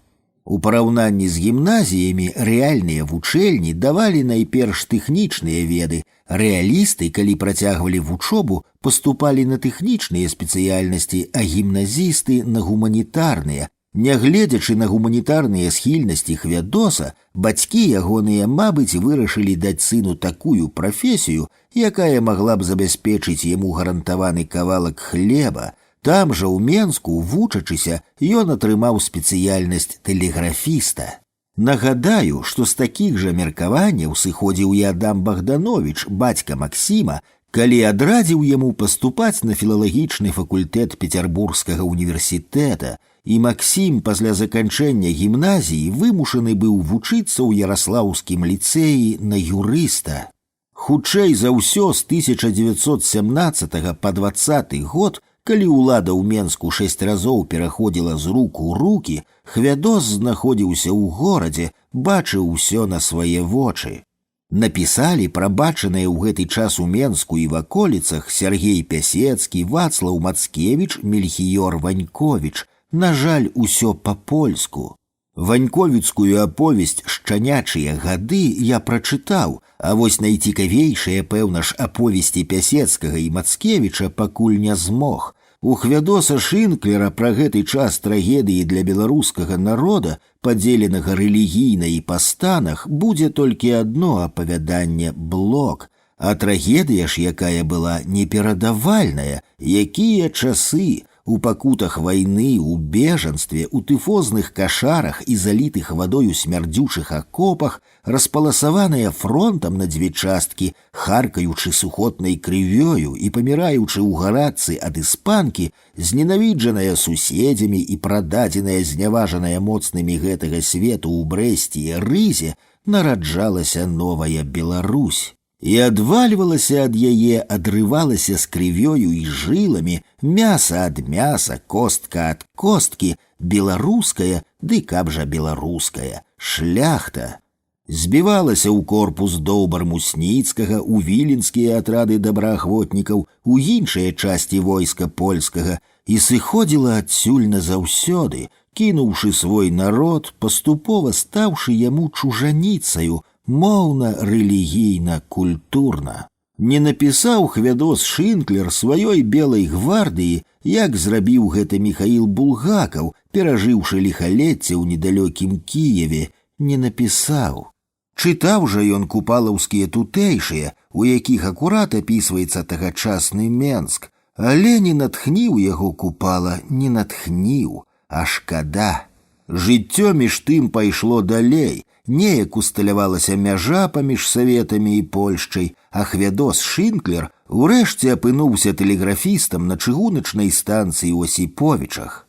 У параўнанні з гімназіямі рэальныя вучэльні давалі найперш тэхнічныя веды. Рэалісты, калі працягвалі вучобу, паступалі на тэхнічныя спецыяльнасці, а гімназісты на гуманітарныя. Нягледзячы на гуманітарныя схільнасці Хвядоса, бацькі ягоныя, мабыць, вырашылі даць сыну такую прафесію, якая магла б забяспечыць яму гарантаваны кавалак хлеба. Там жа ў Менску, вучачыся, ён атрымаў спецыяльнасць тэлеграфіста. Нагадаю, што з такіх жа меркаванняў сыходзіў і Адам Богданович, бацька Максіма, калі адрадзіў яму паступаць на філалагічны факультэт Петербургскага універсітэта, і Максім пасля заканчэння гімназіі вымушаны быў вучыцца ў Яраслаўскім ліцэі на юрыста. Хутчэй за ўсё з 1917 па 20 год, калі ўлада ў Менску 6 разоў пераходзіла з рук у рукі, Хвядос знаходзіўся ў горадзе, бачыў усё на свае вочы. Напісалі пра бачанае ў гэты час у Менску і ваколіцах Сергей Пясецкі, Вацлаў Мацкевіч, Мельхіёр Ваньковіч. На жаль, усё па-польску. Ваньковіцкую аповесць «Шчанячыя гады» я прачытаў, а вось найцікавейшыя, пэўна ж, аповесці Пясецкага і Мацкевіча пакуль не змог. У Хвядоса Шынклера пра гэты час трагедыі для беларускага народа, падзеленага рэлігійна і па станах, будзе толькі адно апавяданне «Блок». А трагедыя ж, якая была неперадавальная, якія часы, у пакутах вайны, у бежанстве, у тыфозных кашарах і залітых вадою смярдзючых акопах, распаласаваная фронтам на дзве часткі, харкаючы сухотнай крывёю і паміраючы ў гарачцы ад іспанкі, зненавіджаная суседзямі і прададзеная зняважаная моцнымі гэтага свету ў Брэсце і Рызе, нараджалася новая Беларусь. І адвальвалася ад яе, адрывалася з крывёю і жыламі, мяса ад мяса, костка ад косткі, беларуская, ды каб жа беларуская, шляхта. Збівалася ў корпус Доўбар-Мусніцкага, у віленскія атрады добраахвотнікаў, у іншыя часці войска польскага, і сыходзіла адсюль назаўсёды, кінуўшы свой народ, паступова стаўшы яму чужаніцаю, моўна, рэлігійна, культурна. Не напісаў Хвядос Шынклер сваёй белай гвардыі, як зрабіў гэта Міхаіл Булгакаў, перажыўшы ліхалецце ў недалёкім Кіеве, не напісаў. Чытаў жа ён купалаўскія тутэйшыя, у якіх акурат апісваецца тагачасны Менск, але не натхніў яго Купала, не натхніў, а шкада. Жыццё між тым пайшло далей, неяк усталявалася мяжа паміж Саветамі і Польшчай, а Хвядос Шынклер урэшце апынуўся тэлеграфістам на чыгуначнай станцыі ў Осіповічах.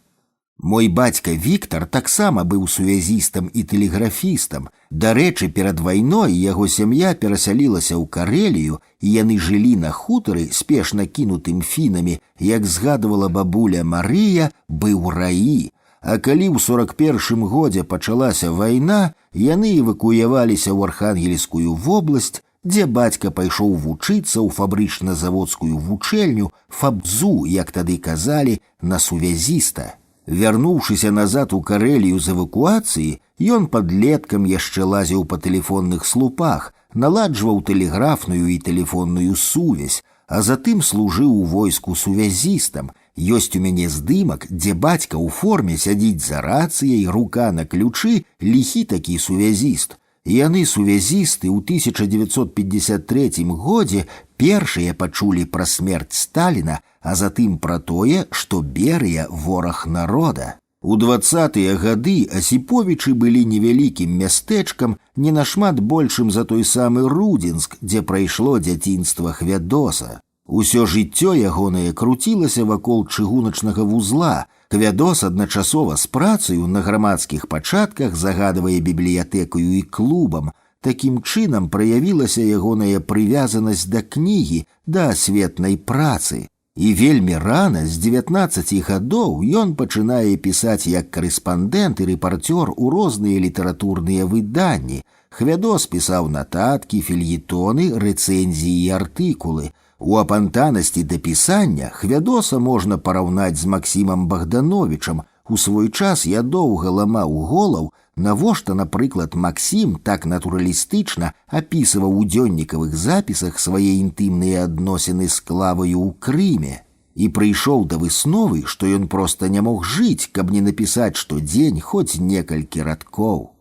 Мой бацька Віктар таксама быў сувязістам і тэлеграфістам. Дарэчы, перад вайной яго сям'я перасялілася ў Карэлію, і яны жылі на хутары, спешна кінутым фінамі, як згадывала бабуля Марыя, быў раі. А калі ў 41-м годзе пачалася вайна, яны эвакуяваліся ў Архангельскую вобласць, дзе бацька пайшоў вучыцца ў фабрычна-заводскую вучэльню, фабзу, як тады казалі, на сувязіста. Вярнуўшыся назад у Карэлію з эвакуацыі, ён падлеткам яшчэ лазіў па тэлефонных слупах, наладжваў тэлеграфную і тэлефонную сувязь, а затым служыў у войску сувязістам. Ёсць у мяне здымак, дзе бацька ў форме сядзіць за рацыяй, рука на ключы, ліхі такі сувязіст. Яны, сувязісты, ў 1953 годзе першыя пачулі пра смерць Сталіна, а затым пра тое, што Берыя вораг народа. У 20-тыя гады Осіповічы былі невялікім мястэчкам, не нашмат большым за той самы Рудзінск, дзе прайшло дзяцінства Хвядоса. Усё жыццё ягонае круцілася вакол чыгуначнага вузла, Хвядос адначасова з працаю на грамадскіх пачатках загадвае бібліятэкаю і клубам. Такім чынам праявілася ягоная прывязанасць да кнігі, да асветнай працы. І вельмі рана, з 19 гадоў, ён пачынае пісаць як карэспандэнт і рэпарцёр у розныя літаратурныя выданні. Хвядос пісаў нататкі, фельетоны, рэцэнзіі і артыкулы. У апантанасці да пісання Хвядоса можна параўнаць з Максімам Богдановичам. У свой час я доўга ламаў голаў, навошта, напрыклад, Максім так натуралістычна апісваў у дзённікавых запісах свае інтымныя адносіны з Клаваю ў Крыме і прыйшоў да высновы, што ён проста не мог жыць, каб не напісаць штодзень хоць некалькі радкоў.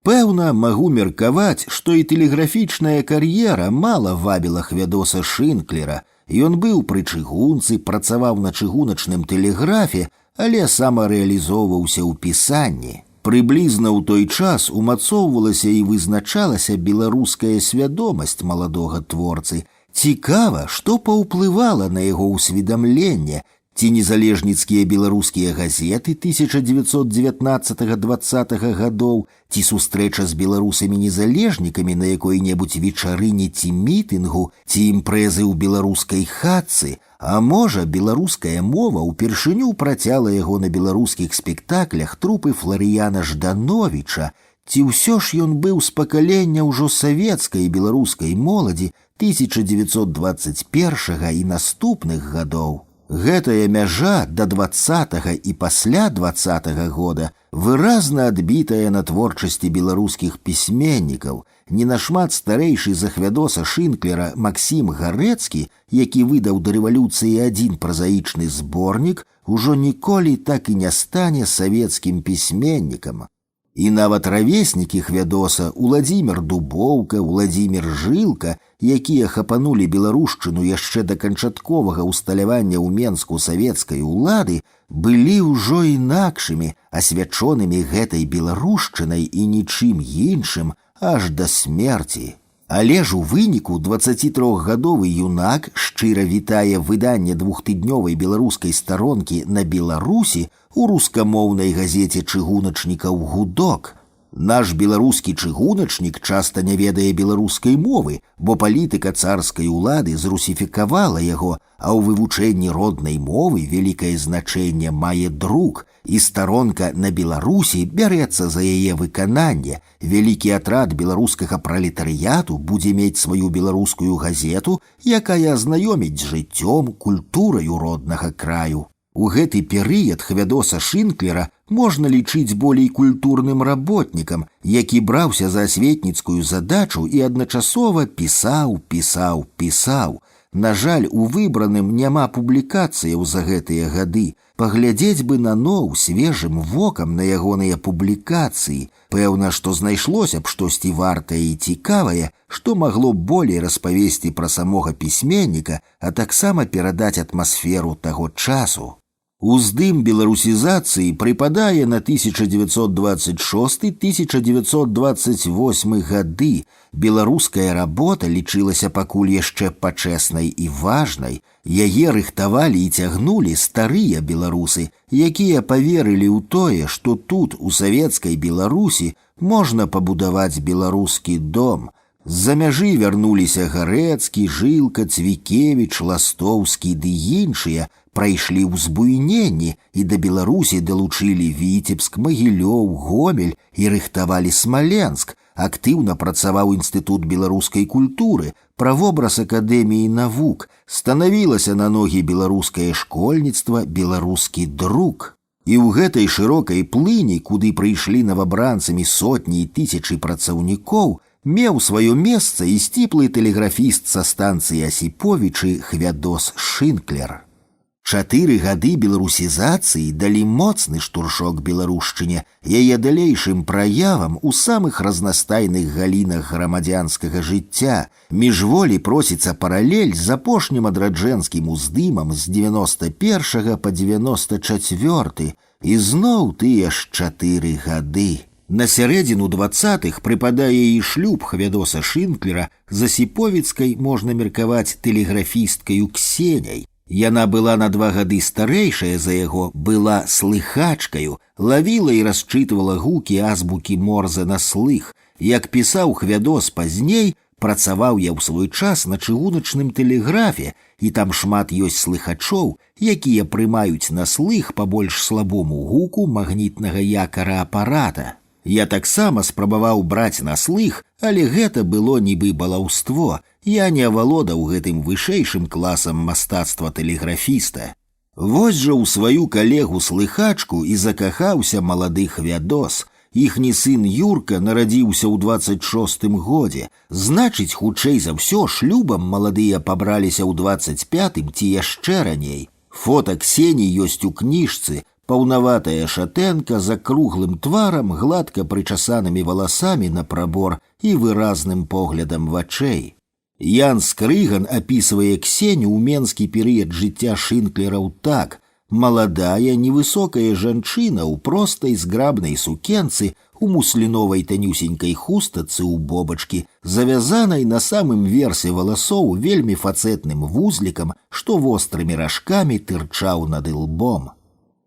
Пэўна, магу меркаваць, што і тэлеграфічная кар'ера мала вабіла Хвядоса Шынклера. Ён быў пры чыгунцы, працаваў на чыгуначным тэлеграфе, але самарэалізоўваўся ў пісанні. Прыблізна ў той час умацоўвалася і вызначалася беларуская свядомасць маладога творцы. Цікава, што паўплывала на яго ўсведамленне, ці незалежніцкія беларускія газеты 1919-20 гадоў, ці сустрэча з беларусамі-незалежнікамі на якой-небудзь вечарыне ці мітынгу, ці імпрэзы ў беларускай хатцы, а можа, беларуская мова ўпершыню працяла яго на беларускіх спектаклях трупы Фларыяна Ждановіча, ці ўсё ж ён быў з пакалення ўжо савецкай і беларускай моладзі 1921 і наступных гадоў. Гэтая мяжа да 20-го і пасля 20-го года выразна адбітая на творчасці беларускіх пісьменнікаў. Не нашмат старэйшы за Хвядоса Шынклера Максім Гарэцкі, які выдаў да рэвалюцыі адзін празаічны зборнік, ужо ніколі так і не стане савецкім пісьменнікам. І нават равеснікі Хвядоса Уладзімір Дубоўка, Уладзімір Жылка, якія хапанулі беларушчыну яшчэ да канчатковага ўсталявання ў Менску савецкай улады, былі ўжо інакшымі, асвячонымі гэтай беларушчынай і нічым іншым аж да смерці. Але ж у выніку 23-гадовы юнак шчыра вітае выданне двухтыднёвай беларускай старонкі на Беларусі у рускамоўнай газеце чыгуначнікаў «Гудок». Наш беларускі чыгуначнік часта не ведае беларускай мовы, бо палітыка царскай улады зрусіфікавала яго, а ў вывучэнні роднай мовы вялікае значэнне мае друк, і старонка на Беларусі бярэцца за яе выкананне. Вялікі атрад беларускага пралетарыяту будзе мець сваю беларускую газету, якая азнаёміць з жыццём, культураю роднага краю. У гэты перыяд Хвядоса Шынклера можна лічыць болей культурным работнікам, які браўся за асветніцкую задачу і адначасова пісаў. На жаль, у выбраным няма публікацыяў за гэтыя гады. Паглядзець бы наноў свежым вокам на ягоныя публікацыі. Пэўна, што знайшлося б штосьці вартае і цікавае, што магло б болей распавесці пра самога пісьменніка, а таксама перадаць атмасферу таго часу. Уздым беларусізацыі прыпадае на 1926-1928 гады. Беларуская работа лічылася пакуль яшчэ пачэснай і важнай. Яе рыхтавалі і цягнулі старыя беларусы, якія паверылі ў тое, што тут, у савецкай Беларусі, можна пабудаваць беларускі дом. З-за мяжы вярнуліся Гарэцкі, Жылка, Цвікевіч, Ластоўскі ды іншыя, прайшлі ўзбуйненні і да Беларусі далучылі Віцебск, Магілёў, Гомель і рыхтавалі Смаленск. Актыўна працаваў інстытут беларускай культуры, правобраз акадэміі навук, станавілася на ногі беларускае школьніцтва, беларускі друк. І ў гэтай шырокай плыні, куды прыйшлі новабранцамі сотні і тысячы працаўнікоў, меў сваё месца і сціплы тэлеграфіст са станцыі Асіповічы Хвядос Шынклер. 4 гады беларусізацыі далі моцны штуршок беларушчыне, яе далейшым праявам у самых разнастайных галінах грамадзянскага жыцця. Міжволі просіцца паралель з апошнім адраджэнскім уздымам з 91 па 94, і зноў тыя ж 4 гады. На сярэдзіну 20-х прыпадае і шлюб Хвядоса Шынклера з асіповіцкай, можна меркаваць, тэлеграфісткаю Ксеняй. Яна была на 2 гады старэйшая за яго, была слыхачкаю, лавіла і расчытвала гукі азбукі Морзе на слых. Як пісаў Хвядос пазней, працаваў я ў свой час на чыгуначным тэлеграфе, і там шмат ёсць слыхачоў, якія прымаюць на слых па больш слабому гуку магнітнага якара апарата. Я таксама спрабаваў браць на слых, але гэта было нібы балаўство. Я не авалодаў гэтым вышэйшым класам мастацтва тэлеграфіста. Вось жа ў сваю калегу-слыхачку і закахаўся малады Хвядос. Іхні сын Юрка нарадзіўся ў 26-м годзе. Значыць, хутчэй за ўсё, шлюбам маладыя пабраліся ў 25-м ці яшчэ раней. Фота Ксені ёсць у кніжцы. Паўнаватая шатэнка з акруглым тварам, гладка прычасанымі валасамі на прабор і выразным поглядам вачэй. Ян Скрыган апісвае Ксеню ў менскі перыяд жыцця Шынклераў так: маладая, невысокая жанчына ў простай зграбнай сукенцы, у мусліновай танюсенькай хустацы ў бобачкі, завязанай на самым версе валасоў вельмі фацэтным вузлікам, што вострымі ражкамі тырчаў над ілбом.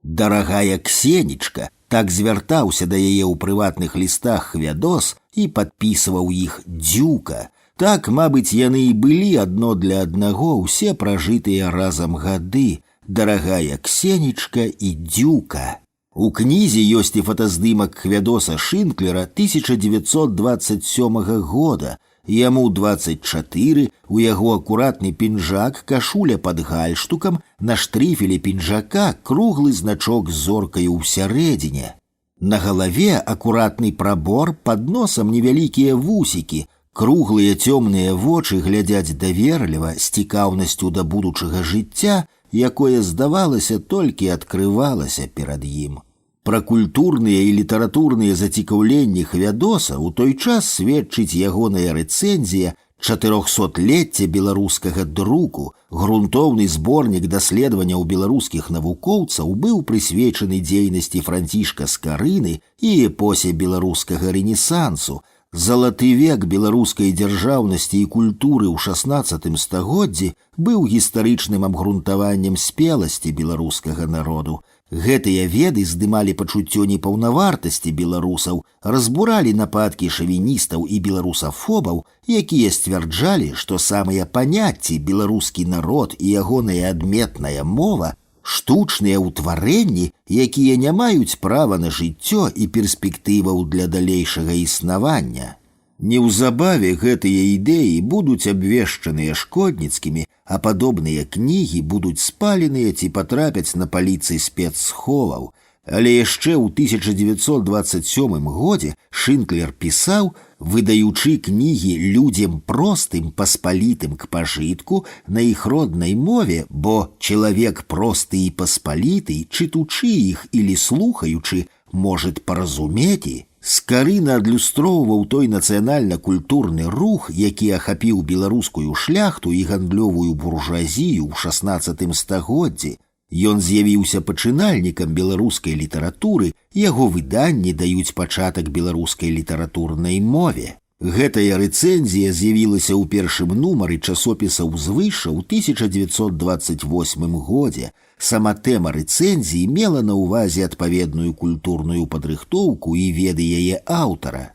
«Дарагая Ксенечка», так звяртаўся да яе ў прыватных лістах Хвядос і падпісваў іх «Дзюка». Так, мабыць, яны і былі адно для аднаго ўсе пражытыя разам гады. «Дарагая Ксенечка» і «Дзюка». У кнізе ёсць і фотаздымак Хвядоса Шынклера 1927 года. Яму 24, у яго акуратны пінжак, кашуля пад гальштукам, на штрыфелі пінжака круглы значок з зоркаю ўсярэдзіне. На галаве акуратны прабор, пад носам невялікія вусікі, круглыя цёмныя вочы глядзяць даверліва, з цікаўнасцю да будучага жыцця, якое, здавалася, толькі адкрывалася перад ім. Пра культурныя і літаратурныя зацікаўленні Хвядоса ў той час сведчыць ягоная рэцэнзія «400-летце беларускага друку». Грунтоўны зборнік даследаванняў беларускіх навукоўцаў быў прысвечаны дзейнасці Францішка Скарыны і эпосе беларускага рэнесансу. Залаты век беларускай дзяржаўнасці і культуры ў 16 стагоддзі быў гістарычным абгрунтаваннем спеласці беларускага народу. Гэтыя веды здымалі пачуццё непаўнавартасці беларусаў, разбуралі нападкі шавіністаў і беларусафобаў, якія сцвярджалі, што самыя паняцці беларускі народ і ягоная адметная мова штучныя ўтварэнні, якія не маюць права на жыццё і перспектываў для далейшага існавання. Неўзабаве гэтыя ідэі будуць абвешчаныя шкодніцкімі, а падобныя кнігі будуць спаленыя ці патрапяць на паліцы спецсховаў. Але яшчэ ў 1927 годзе Шынклер пісаў, выдаючы кнігі людзям простым, паспалітым к пажытку на іх роднай мове, бо чалавек просты і паспаліты, чытучы іх или слухаючы, может паразумець. Скарына адлюстроўваў той нацыянальна-культурны рух, які ахапіў беларускую шляхту і гандлёвую буржуазію ў 16 стагоддзі. Ён з'явіўся пачынальнікам беларускай літаратуры, яго выданні даюць пачатак беларускай літаратурнай мове. Гэтая рэцэнзія з'явілася ў першым нумары часопіса «Узвышша» ў 1928 годзе. Сама тэма рэцэнзіі мела на ўвазе адпаведную культурную падрыхтоўку і веды яе аўтара.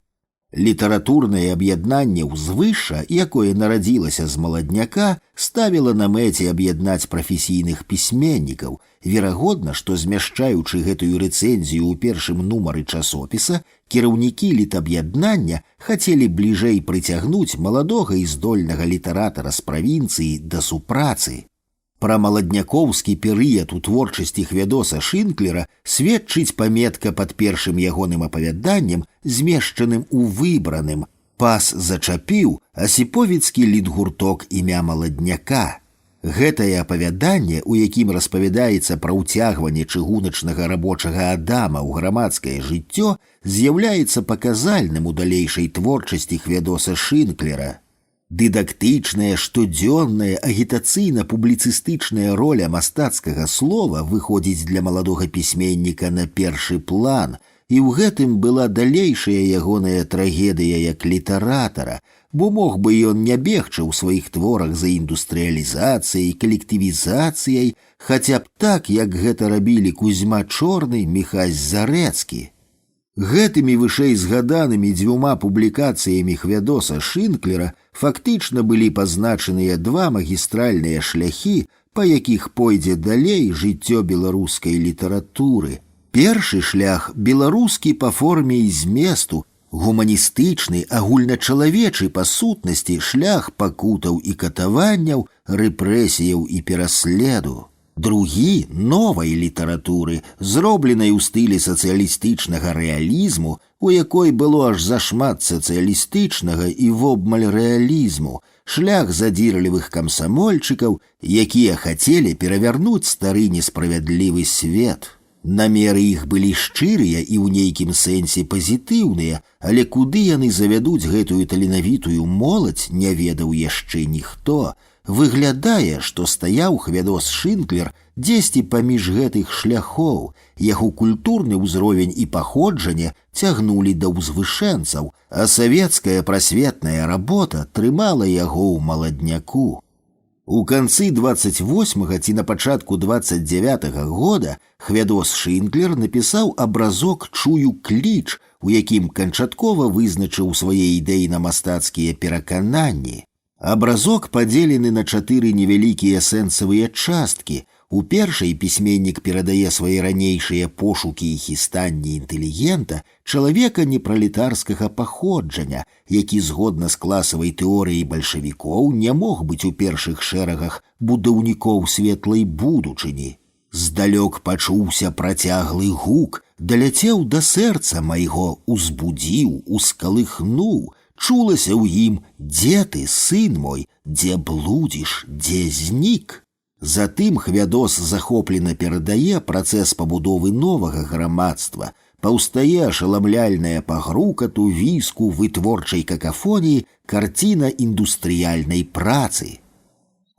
Літаратурнае аб'яднанне «Узвышша», якое нарадзілася з маладняка, ставіла на мэце аб'яднаць прафесійных пісьменнікаў. Верагодна, што змяшчаючы гэтую рэцэнзію ў першым нумары часопіса, кіраўнікі літаб'яднання хацелі бліжэй прыцягнуць маладога і здольнага літаратара з правінцыі да супрацы. Пра маладнякоўскі перыяд у творчасці Хвядоса Шынклера сведчыць паметка пад першым ягоным апавяданнем, змешчаным у выбраным. Пас зачапіў асіповіцкі літгурток імя маладняка. Гэтае апавяданне, у якім распавядаецца пра ўцягванне чыгуначнага рабочага Адама ў грамадскае жыццё, з'яўляецца паказальным у далейшай творчасці Хвядоса Шынклера. Дыдактычная, штодзённая, агітацыйна-публіцыстычная роля мастацкага слова выходзіць для маладога пісьменніка на першы план. і ў гэтым была далейшая ягоная трагедыя як літаратара, бо мог бы ён не бегчы ў сваіх творах за індустрыялізацыяй, калектывізацыяй, хаця б так, як гэта рабілі Кузьма Чорны, Міхась Зарэцкі. Гэтымі вышэй згаданымі дзвюма публікацыямі Хвядоса Шынклера фактычна былі пазначаныя два магістральныя шляхі, па якіх пойдзе далей жыццё беларускай літаратуры. Першы шлях беларускі па форме і зместу, гуманістычны, агульначалавечы па сутнасці шлях пакутаў і катаванняў, рэпрэсіяў і пераследу. Другі новай літаратуры, зробленай у стылі сацыялістычнага рэалізму, у якой было аж зашмат сацыялістычнага і вобмаль рэалізму, шлях задзірлівых камсамольчыкаў, якія хацелі перавярнуць стары несправядлівы свет. Намеры іх былі шчырыя і ў нейкім сэнсе пазітыўныя, але куды яны завядуць гэтую таленавітую моладзь, не ведаў яшчэ ніхто. Выглядае, што стаяў Хвядос Шынклер дзесьці паміж гэтых шляхоў, яго культурны ўзровень і паходжанне цягнулі да ўзвышэнцаў, а савецкая прасветная работа трымала яго ў маладняку. У канцы 28-га ці на пачатку 29-го года Хвядос Шынклер напісаў абразок «Чую кліч», у якім канчаткова вызначыў свае ідэйна-мастацкія перакананні. Абразок падзелены на 4 невялікія сэнсавыя часткі. У першай пісьменнік перадае свае ранейшыя пошукі і хістанні інтэлігента, чалавека непралетарскага паходжання, які згодна з класавай тэорыяй бальшавікоў не мог быць у першых шэрагах будаўнікоў светлай будучыні. Здалёк пачуўся працяглы гук, даляцеў да сэрца майго, узбудзіў, ускалыхнуў, чулася ў ім: «Дзе ты, сын мой, дзе блудзіш, дзе знік?» Затым Хвядос захоплена перадае працэс пабудовы новага грамадства, паўстае ашаламляльная па грукату, віску, вытворчай какафоніі карціна індустрыяльнай працы.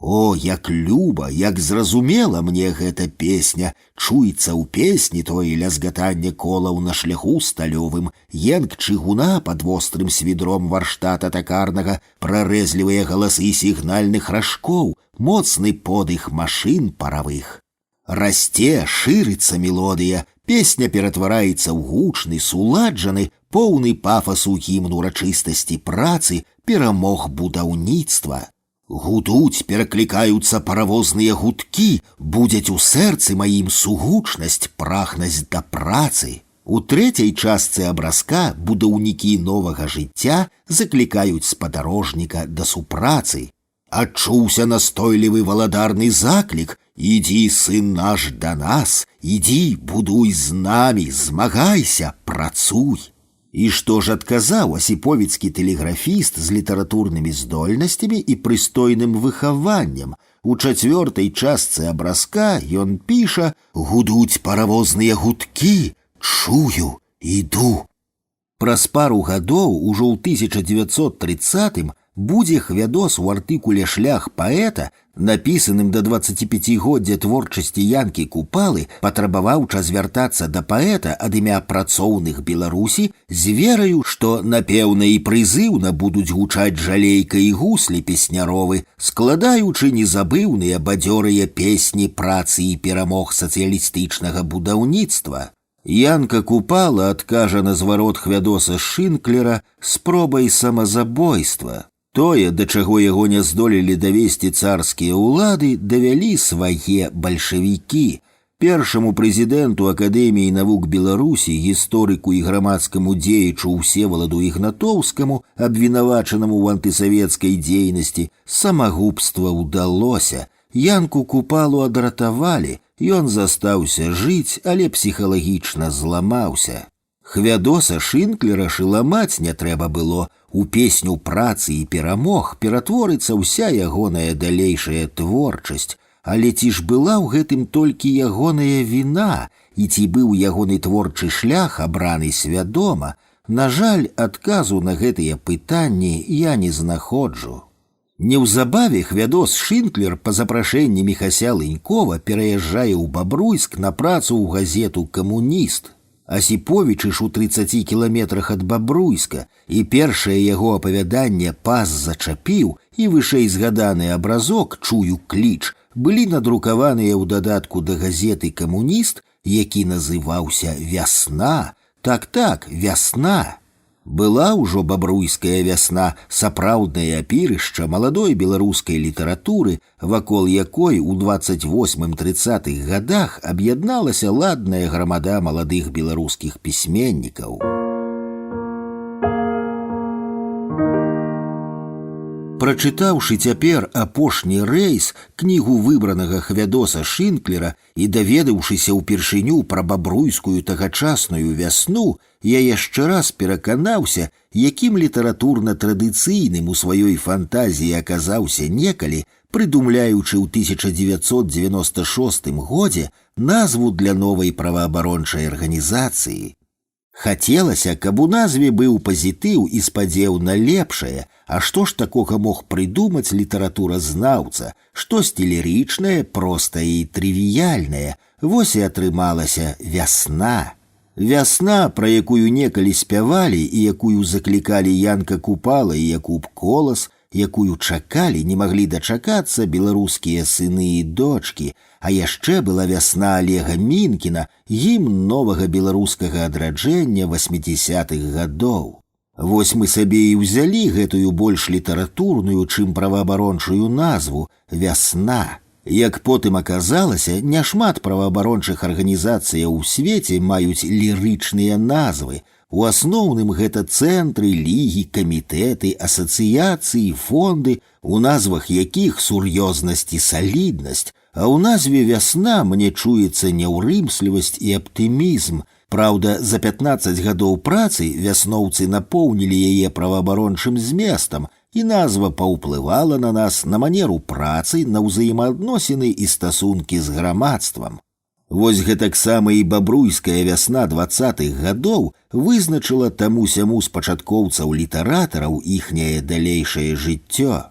О, як люба, як зразумела мне гэта песня, чуецца ў песні твоей лязгатанне колаў на шляху сталёвым, енк чыгуна пад вострым свідром варштата такарнага, прарэзлівыя галасы сігнальных ражкоў, моцны подых машын паравых. Расце, шырыцца мелодыя, песня ператвараецца ў гучны, суладжаны, поўны пафасу гімн урачыстасці працы, перамог будаўніцтва. Гудуць, пераклікаюцца паравозныя гудкі, будзяць у сэрцы маім сугучнасць, прагнасць да працы. У трэцяй частцы абразка будаўнікі новага жыцця заклікаюць спадарожніка да супрацы. Адчуўся настойлівы валадарны заклік: «Ідзі, сын наш, да нас, ідзі, будуй з намі, змагайся, працуй». І што ж адказаў асіповіцкі тэлеграфіст з літаратурнымі здольнасцямі і прыстойным выхаваннем? У чацвёртай частцы абразка ён піша: «Гудуць паравозныя гудкі, чую, іду». Праз пару гадоў, ужо ў 1930-м, будзе Хвядос у артыкуле «Шлях паэта», напісаным да 25годдзя творчасці Янкі Купалы, патрабаваўча звяртацца да паэта ад імя працоўных Беларусі з вераю, што напэўна і прызыўна будуць гучаць жалейка і гуслі песняровы, складаючы незабыўныя бадзёрыя песні працы і перамог сацыялістычнага будаўніцтва. Янка Купала адкажа на зварот Хвядоса Шынклера спробай самазабойства. Тое, да чаго яго не здолелі давесці царскія ўлады, давялі свае бальшавікі. Першаму прэзідэнту Акадэміі навук Беларусі, гісторыку і грамадскаму дзеячу Всеваладу Ігнатоўскаму, абвінавачанаму ў антысавецкай дзейнасці, самагубства ўдалося. Янку Купалу адратавалі, ён застаўся жыць, але псіхалагічна зламаўся. Хвядоса Шынклера шыламаць не трэба было. У песню працы і перамог ператворыцца ўся ягоная далейшая творчасць. Але ці ж была ў гэтым толькі ягоная віна, і ці быў ягоны творчы шлях абраны свядома? На жаль, адказу на гэтыя пытанні я не знаходжу. Неўзабаве Хвядос Шынклер па запрашэнні Міхася Лынькова пераязджае ў Бабруйск на працу ў газету «Камуніст». Асіповічыш у 30 кіламетрах ад Бабруйска, і першае яго апавяданне «Пас зачапіў» і вышэй згаданы абразок «Чую кліч» былі надрукаваныя ў дадатку да газеты «Камуніст», які называўся «Вясна». Так, «Вясна». Была ўжо бабруйская вясна, сапраўднае апірышча маладой беларускай літаратуры, вакол якой у 28-30-х гадах аб'ядналася ладная грамада маладых беларускіх пісьменнікаў. Прачытаўшы цяпер «Апошні рэйс», кнігу выбранага Хвядоса Шынклера, і даведаўшыся ўпершыню пра бабруйскую тагачасную вясну, я яшчэ раз пераканаўся, якім літаратурна-традыцыйным у сваёй фантазіі аказаўся некалі, прыдумляючы ў 1996 годзе назву для новай праваабарончай арганізацыі. Хацелася, каб у назве быў пазітыў і спадзеў на лепшае, а што ж такога мог прыдумаць літаратуразнаўца, штосьці лірычнае, простае і трывіяльнае, вось і атрымалася «Вясна». Вясна, пра якую некалі спявалі і якую заклікалі Янка Купала і Якуб Колас, якую чакалі, не маглі дачакацца беларускія сыны і дочкі, а яшчэ была «Вясна» Олега Мінкіна, гімн новага беларускага адраджэння 80-х гадоў. Вось мы сабе і ўзялі гэтую больш літаратурную, чым праваабарончую назву «Вясна». Як потым аказалася, няшмат праваабарончых арганізацыяў у свеце маюць лірычныя назвы. У асноўным гэта цэнтры, лігі, камітэты, асацыяцыі, фонды, у назвах якіх сур'ёзнасць і саліднасць, а ў назве «Вясна» мне чуецца няўрымслівасць і аптымізм. Праўда, за 15 гадоў працы вясноўцы напоўнілі яе праваабарончым зместам, і назва паўплывала на нас на манеру працы, на ўзаемаадносіны і стасункі з грамадствам. Вось гэтаксама і бабруйская вясна 20-х гадоў вызначыла таму-сяму з пачаткоўцаў літаратараў іхняе далейшае жыццё.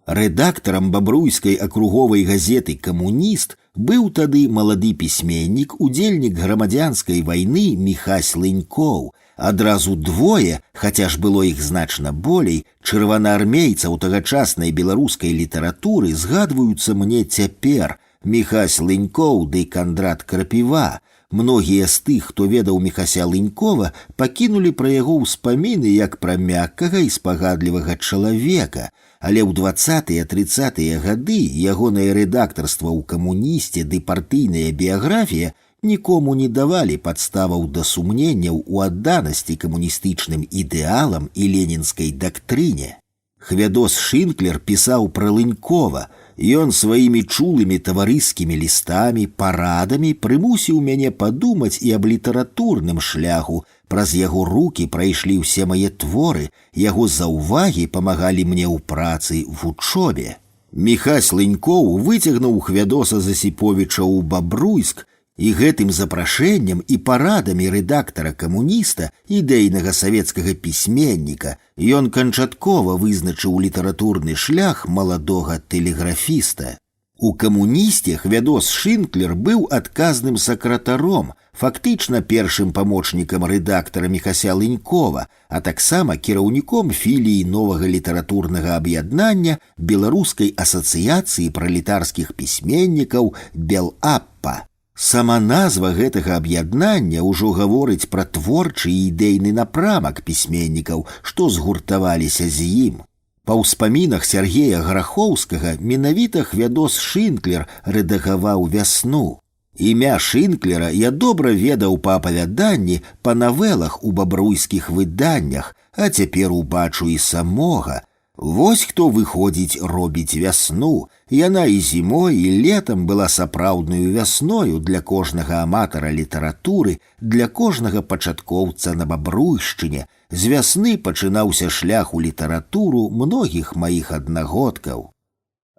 Рэдактарам бабруйскай акруговай газеты «Камуніст» быў тады малады пісьменнік, удзельнік грамадзянскай вайны Міхась Лынькоў. Адразу двое, хаця ж было іх значна болей, чырвонаармейцаў тагачаснай беларускай літаратуры згадваюцца мне цяпер – Міхась Лынькоў ды Кандрат Крапіва. Многія з тых, хто ведаў Міхася Лынькова, пакінулі пра яго ўспаміны як пра мяккага і спагадлівага чалавека, але ў 20-30-е гады ягонае рэдактарства ў «Камунісце» ды партыйная біяграфія нікому не давалі падставаў да сумненняў у адданасці камуністычным ідэалам і ленінскай дактрыне. Хвядос Шынклер пісаў пра Лынькова. Ён сваімі чулымі таварыскімі лістамі, парадамі прымусіў мяне падумаць і аб літаратурным шляху. Праз яго рукі прайшлі ўсе мае творы, яго заўвагі памагалі мне ў працы, в вучобе. Міхась Лынькоў выцягнуў Хвядоса Засіповіча ў Бабруйск, і гэтым запрашэннем і парадамі рэдактара «Камуніста», ідэйнага савецкага пісьменніка, ён канчаткова вызначыў літаратурны шлях маладога тэлеграфіста. У «Камунісце» Хвядос Шынклер быў адказным сакратаром, фактычна першым памочнікам рэдактара Міхася Лынькова, а таксама кіраўніком філіі новага літаратурнага аб'яднання Беларускай асацыяцыі пралетарскіх пісьменнікаў «Белаппа». Сама назва гэтага аб'яднання ўжо гаворыць пра творчы і ідэйны напрамак пісьменнікаў, што згуртаваліся з ім. Па ўспамінах Сяргея Грахоўскага менавіта Хвядос Шынклер рэдагаваў «Вясну». Імя Шынклера я добра ведаў па апавяданні, па навелах у бабруйскіх выданнях, а цяпер убачу і самога. Вось хто выходзіць робіць «Вясну». Яна і зімой, і летам была сапраўднаю вясною для кожнага аматара літаратуры, для кожнага пачаткоўца на Бабруйшчыне. З вясны пачынаўся шлях у літаратуру многіх маіх аднагодкаў.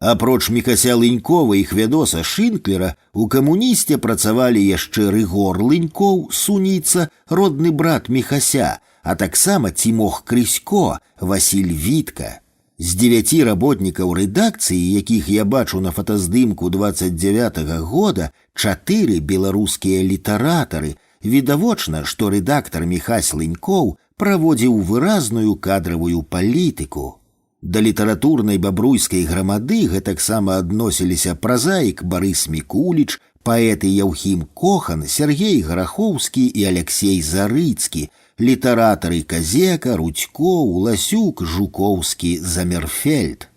Апроч Міхася Лынькова і Хвядоса Шынклера, у «Камунісце» працавалі яшчэ Рыгор Лынькоў, суніца, родны брат Міхася, а таксама Цімох Крысько, Васіль Вітка. З 9 работнікаў рэдакцыі, якіх я бачу на фотаздымку 29-го года, 4 беларускія літаратары, Відавочна, што рэдактар Міхась Лынькоў праводзіў выразную кадравую палітыку. Да літаратурнай бабруйскай грамады гэтаксама адносіліся празаік Барыс Мікуліч, паэты Яўхім Кохан, Сергей Гарахоўскі і Алексей Зарыцкі, літаратары Казека, Рудзько, Уласюк, Жукоўскі, Замерфельд.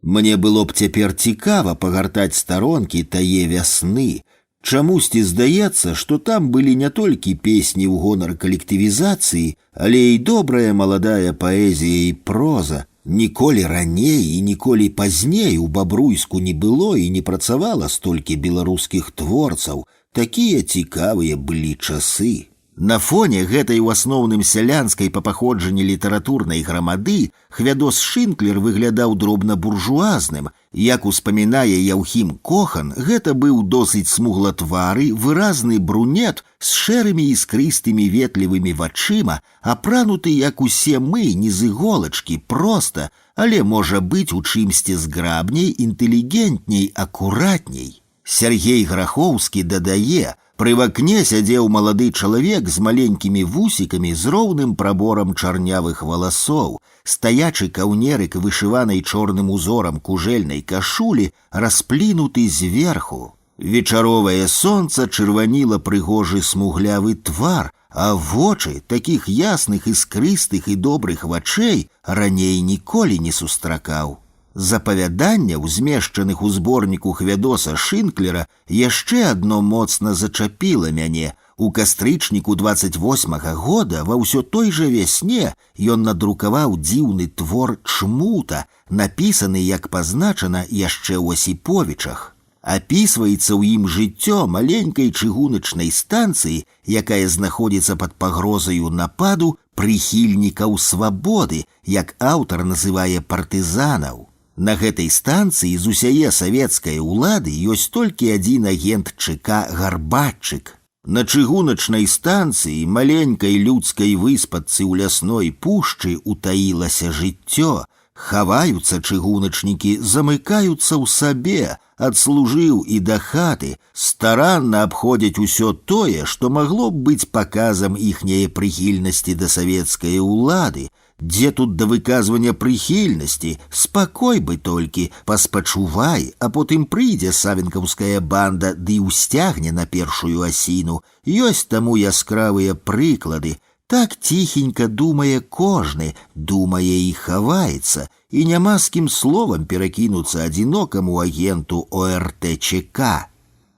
Мне было б цяпер цікава пагартаць старонкі тае вясны. Чамусьці здаецца, што там былі не толькі песні ў гонар калектывізацыі, але і добрая маладая паэзія і проза. Ніколі раней і ніколі пазней у Бабруйску не было і не працавала столькі беларускіх творцаў. Такія цікавыя былі часы. На фоне гэтай у асноўным сялянскай па паходжанні літаратурнай грамады Хвядос Шынклер выглядаў дробна-буржуазным. Як успамінае Яўхім Кохан, гэта быў досыць смуглатвары, выразны брунет з шэрымі іскрыстымі ветлівымі вачыма, апрануты, як усе мы, не з іголачкі, проста, але можа быць у чымсьці зграбней, інтэлігентней, акуратней. Сергей Гарахоўскі дадае, пры вакне сядзеў малады чалавек з маленькімі вусікамі з роўным праборам чарнявых валасоў. Стаячы каўнерык, вышыванай чорным узорам кужэльнай кашулі, расплінуты зверху. Вечаровае сонца чырваніла прыгожы смуглявы твар, а вочы такіх ясных, іскрыстых і добрых вачэй раней ніколі не сустракаў. З апавяданняў, змешчаных у зборніку Хвядоса Шынклера, яшчэ адно моцна зачапіла мяне. У кастрычніку 28-га года ва ўсё той жа вясне ён надрукаваў дзіўны твор «Чмута», напісаны, як пазначана, яшчэ ў Асіповічах. Апісваецца ў ім жыццё маленькай чыгуначнай станцыі, якая знаходзіцца пад пагрозаю нападу прыхільнікаў свабоды, як аўтар называе партызанаў. На гэтай станцыі з усяе савецкай улады ёсць толькі адзін агент ЧК Гарбатчык. На чыгуначнай станцыі, маленькай людскай выспадцы ў лясной пушчы, утаілася жыццё. Хаваюцца чыгуначнікі, замыкаюцца ў сабе, адслужыў і да хаты, старанна абходзяць усё тое, што магло б быць паказам іхняе прыхільнасці да савецкай улады. Дзе тут да выказвання прыхільнасці? Спакой бы толькі, паспачувай, а потым прыйдзе савенкаўская банда ды ўсцягне на першую асіну. Ёсць таму яскравыя прыклады. Так ціхенька думае кожны, думае і хаваецца, і няма з кім словам перакінуцца адзінокаму агенту ОРТ-ЧК.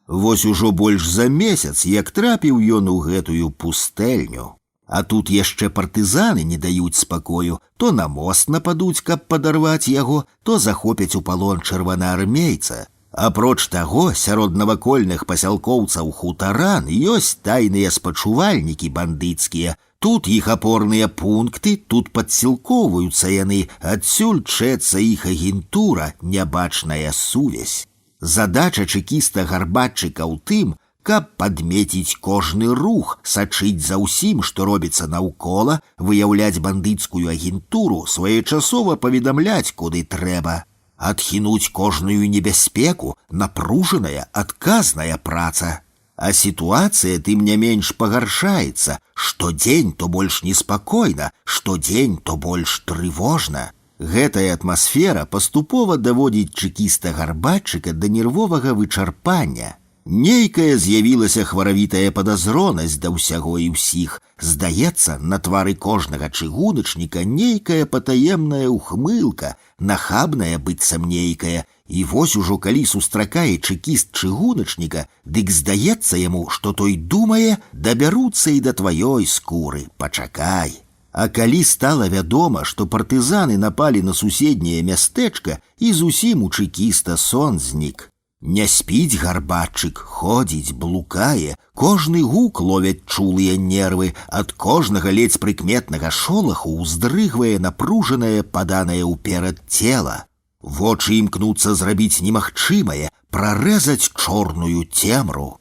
Вось ужо больш за месяц, як трапіў ён у гэтую пустэльню. А тут яшчэ партызаны не даюць спакою, то на мост нападуць, каб падарваць яго, то захопяць у палон чырванаармейца. Апроч таго, сярод навакольных пасялкоўцаў хутаран ёсць тайныя спачувальнікі бандыцкія. Тут іх апорныя пункты, тут падсілкоўваюцца яны, адсюль чэцца іх агентура, нябачная сувязь. Задача чэкіста Гарбатчыка ў тым, каб падмеціць кожны рух, сачыць за ўсім, што робіцца наўкола, выяўляць бандыцкую агентуру, своечасова паведамляць, куды трэба. Адхінуць кожную небяспеку, напружаная, адказная праца. А сітуацыя тым не менш пагаршаецца. Штодзень то больш неспакойна, штодзень то больш трывожна. Гэтая атмасфера паступова даводзіць чэкіста Гарбатчыка да нервовага вычарпання. Нейкая з'явілася хваравітая падазронасць да ўсяго і ўсіх. Здаецца, на твары кожнага чыгуначніка нейкая патаемная ухмылка, нахабная быццам нейкая. І вось ужо калі сустракае чэкіст чыгуначніка, дык здаецца яму, што той думае, дабяруцца і да тваёй скуры, пачакай. А калі стала вядома, што партызаны напалі на суседняе мястэчка, і зусім у чэкіста сон знік. Не спіць Гарбатчык, ходзіць, блукае, кожны гук ловяць чулыя нервы, ад кожнага ледзь прыкметнага шолаху ўздрыгвае напружанае, паданае ўперад цела. Вочы імкнуцца зрабіць немагчымае, прарэзаць чорную цемру.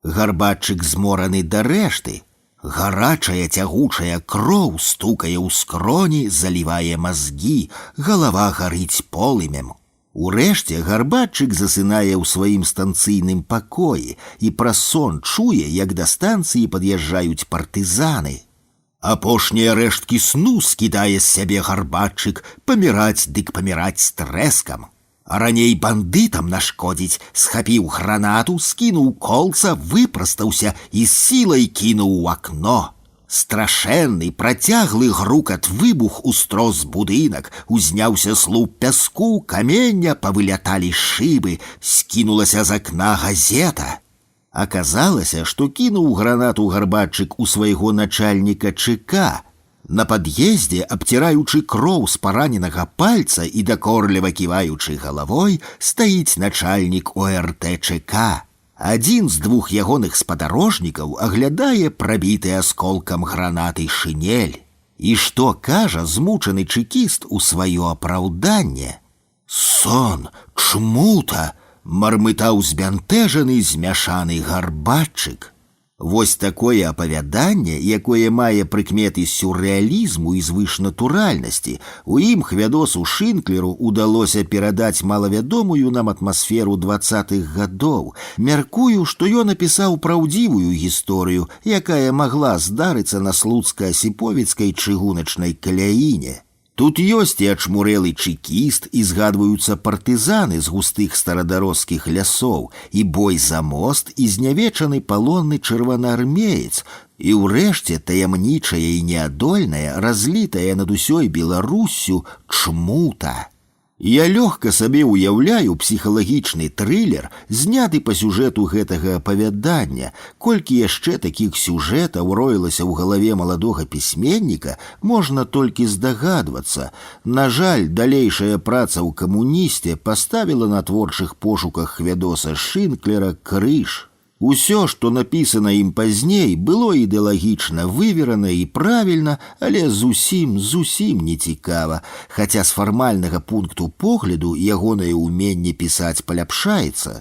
Гарбатчык змораны да рэшты. Гарачая цягучая кроў стукае ў скроні, залівае мазгі, галава гарыць полымем. Урэшце гарбатчык засынае ў сваім станцыйным пакоі і праз сон чуе, як да станцыі пад'язджаюць партызаны. Апошнія рэшткі сну скідае з сябе гарбатчык, паміраць дык паміраць з трэскам. А раней бандытам нашкодзіць, схапіў гранату, скінуў колца, выпрастаўся і з сілай кінуў у акно. Страшэнны, працяглы грукат выбух устрос будынак, узняўся слуп пяску, камення, павыляталі шыбы, скінулася з акна газета. Аказалася, што кінуў гранату гарбатчык у свайго начальніка ЧК. На пад'ездзе, абціраючы кроў з параненага пальца і дакорліва ківаючы галавой, стаіць начальнік ОРТ ЧК. Адзін з двух ягоных спадарожнікаў аглядае прабіты асколкам гранаты шинель. І што кажа змучаны чэкіст у сваё апраўданне? «Сон, чмута!» – мармытаў збянтэжаны змяшаны гарбатчык. Вось такое апавяданне, якое мае прыкметы сюррэалізму і звышнатуральнасці, у ім Хвядосу Шынклеру удалося перадаць малавядомую нам атмасферу 20-х гадоў. Мяркую, што ён напісаў праўдзівую гісторыю, якая магла здарыцца на слуцка-асіповіцкай чыгуначнай каляіне. Тут ёсць і ачмурэлы чэкіст, і згадваюцца партызаны з густых старадарожскіх лясоў, і бой за мост, і знявечаны палонны чырвонаармеец, і ўрэшце таямнічая і неадольная, разлітая над усёй Беларуссю чмута. Я лёгка сабе ўяўляю псіхалагічны трылер, зняты па сюжэту гэтага апавядання. Колькі яшчэ такіх сюжэтаў роілася ў галаве маладога пісьменніка, можна толькі здагадвацца. На жаль, далейшая праца ў камунісце паставіла на творчых пошуках Хвядоса Шынклера крыж. Усё, што напісана ім пазней, было ідэалагічна выверана і правільна, але зусім не цікава, хаця з фармальнага пункту погляду ягонае ўменне пісаць паляпшаецца.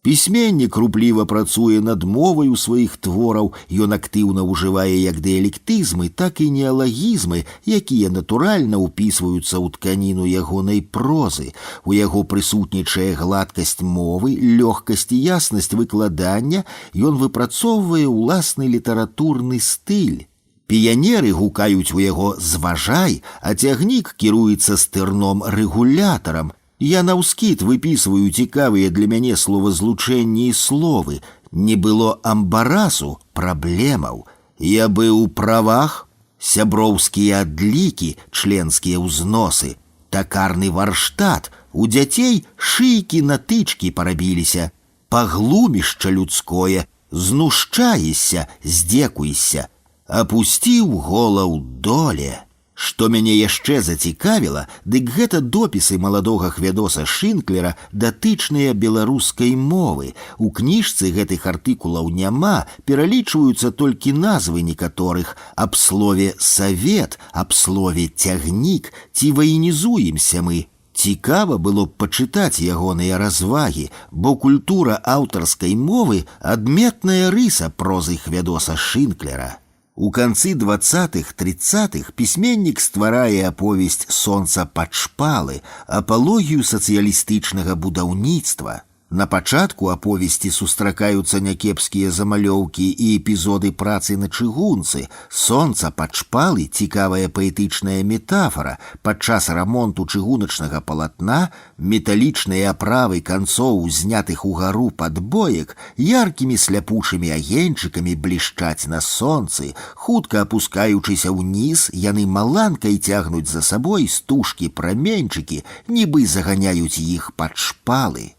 Пісьменнік рупліва працуе над моваю сваіх твораў, ён актыўна ўжывае як дыялектызмы, так і неалагізмы, якія натуральна ўпісваюцца ў тканіну ягонай прозы. У яго прысутнічае гладкасць мовы, лёгкасць і яснасць выкладання, ён выпрацоўвае ўласны літаратурны стыль. Піянеры гукаюць у яго «зважай», а цягнік кіруецца стырном-рэгулятарам. Я наўскід выпісваю цікавыя для мяне словазлучэнні і словы. Не было амбарасу, праблемаў. Я быў у правах, сяброўскія адлікі, членскія ўзносы, такарны варштат, у дзяцей шыйкі на тычкі парабіліся, паглумішча людское, знушчаешся, здзекуешся, апусціў голаў доле. Што мяне яшчэ зацікавіла, дык гэта допісы маладога Хвядоса Шынклера, датычныя беларускай мовы. У кніжцы гэтых артыкулаў няма, пералічваюцца толькі назвы некаторых. Аб слове «савет», аб слове «цягнік», ці ваенізуемся мы. Цікава было б пачытаць ягоныя развагі, бо культура аўтарскай мовы – адметная рыса прозы Хвядоса Шынклера. У канцы 20-х-30-х пісьменнік стварае аповесць «Сонца пад шпалы», апалогію сацыялістычнага будаўніцтва. На пачатку аповесці сустракаюцца някепскія замалёўкі і эпізоды працы на чыгунцы. «Сонца пад шпалы» – цікавая паэтычная метафара. Падчас рамонту чыгуначнага палатна металічныя аправы канцоў, знятых угару падбоек, яркімі сляпучымі агеньчыкамі блішчаць на сонцы. Хутка апускаючыся ўніз, яны маланкай цягнуць за сабой стужкі-праменьчыкі, нібы заганяюць іх пад шпалы.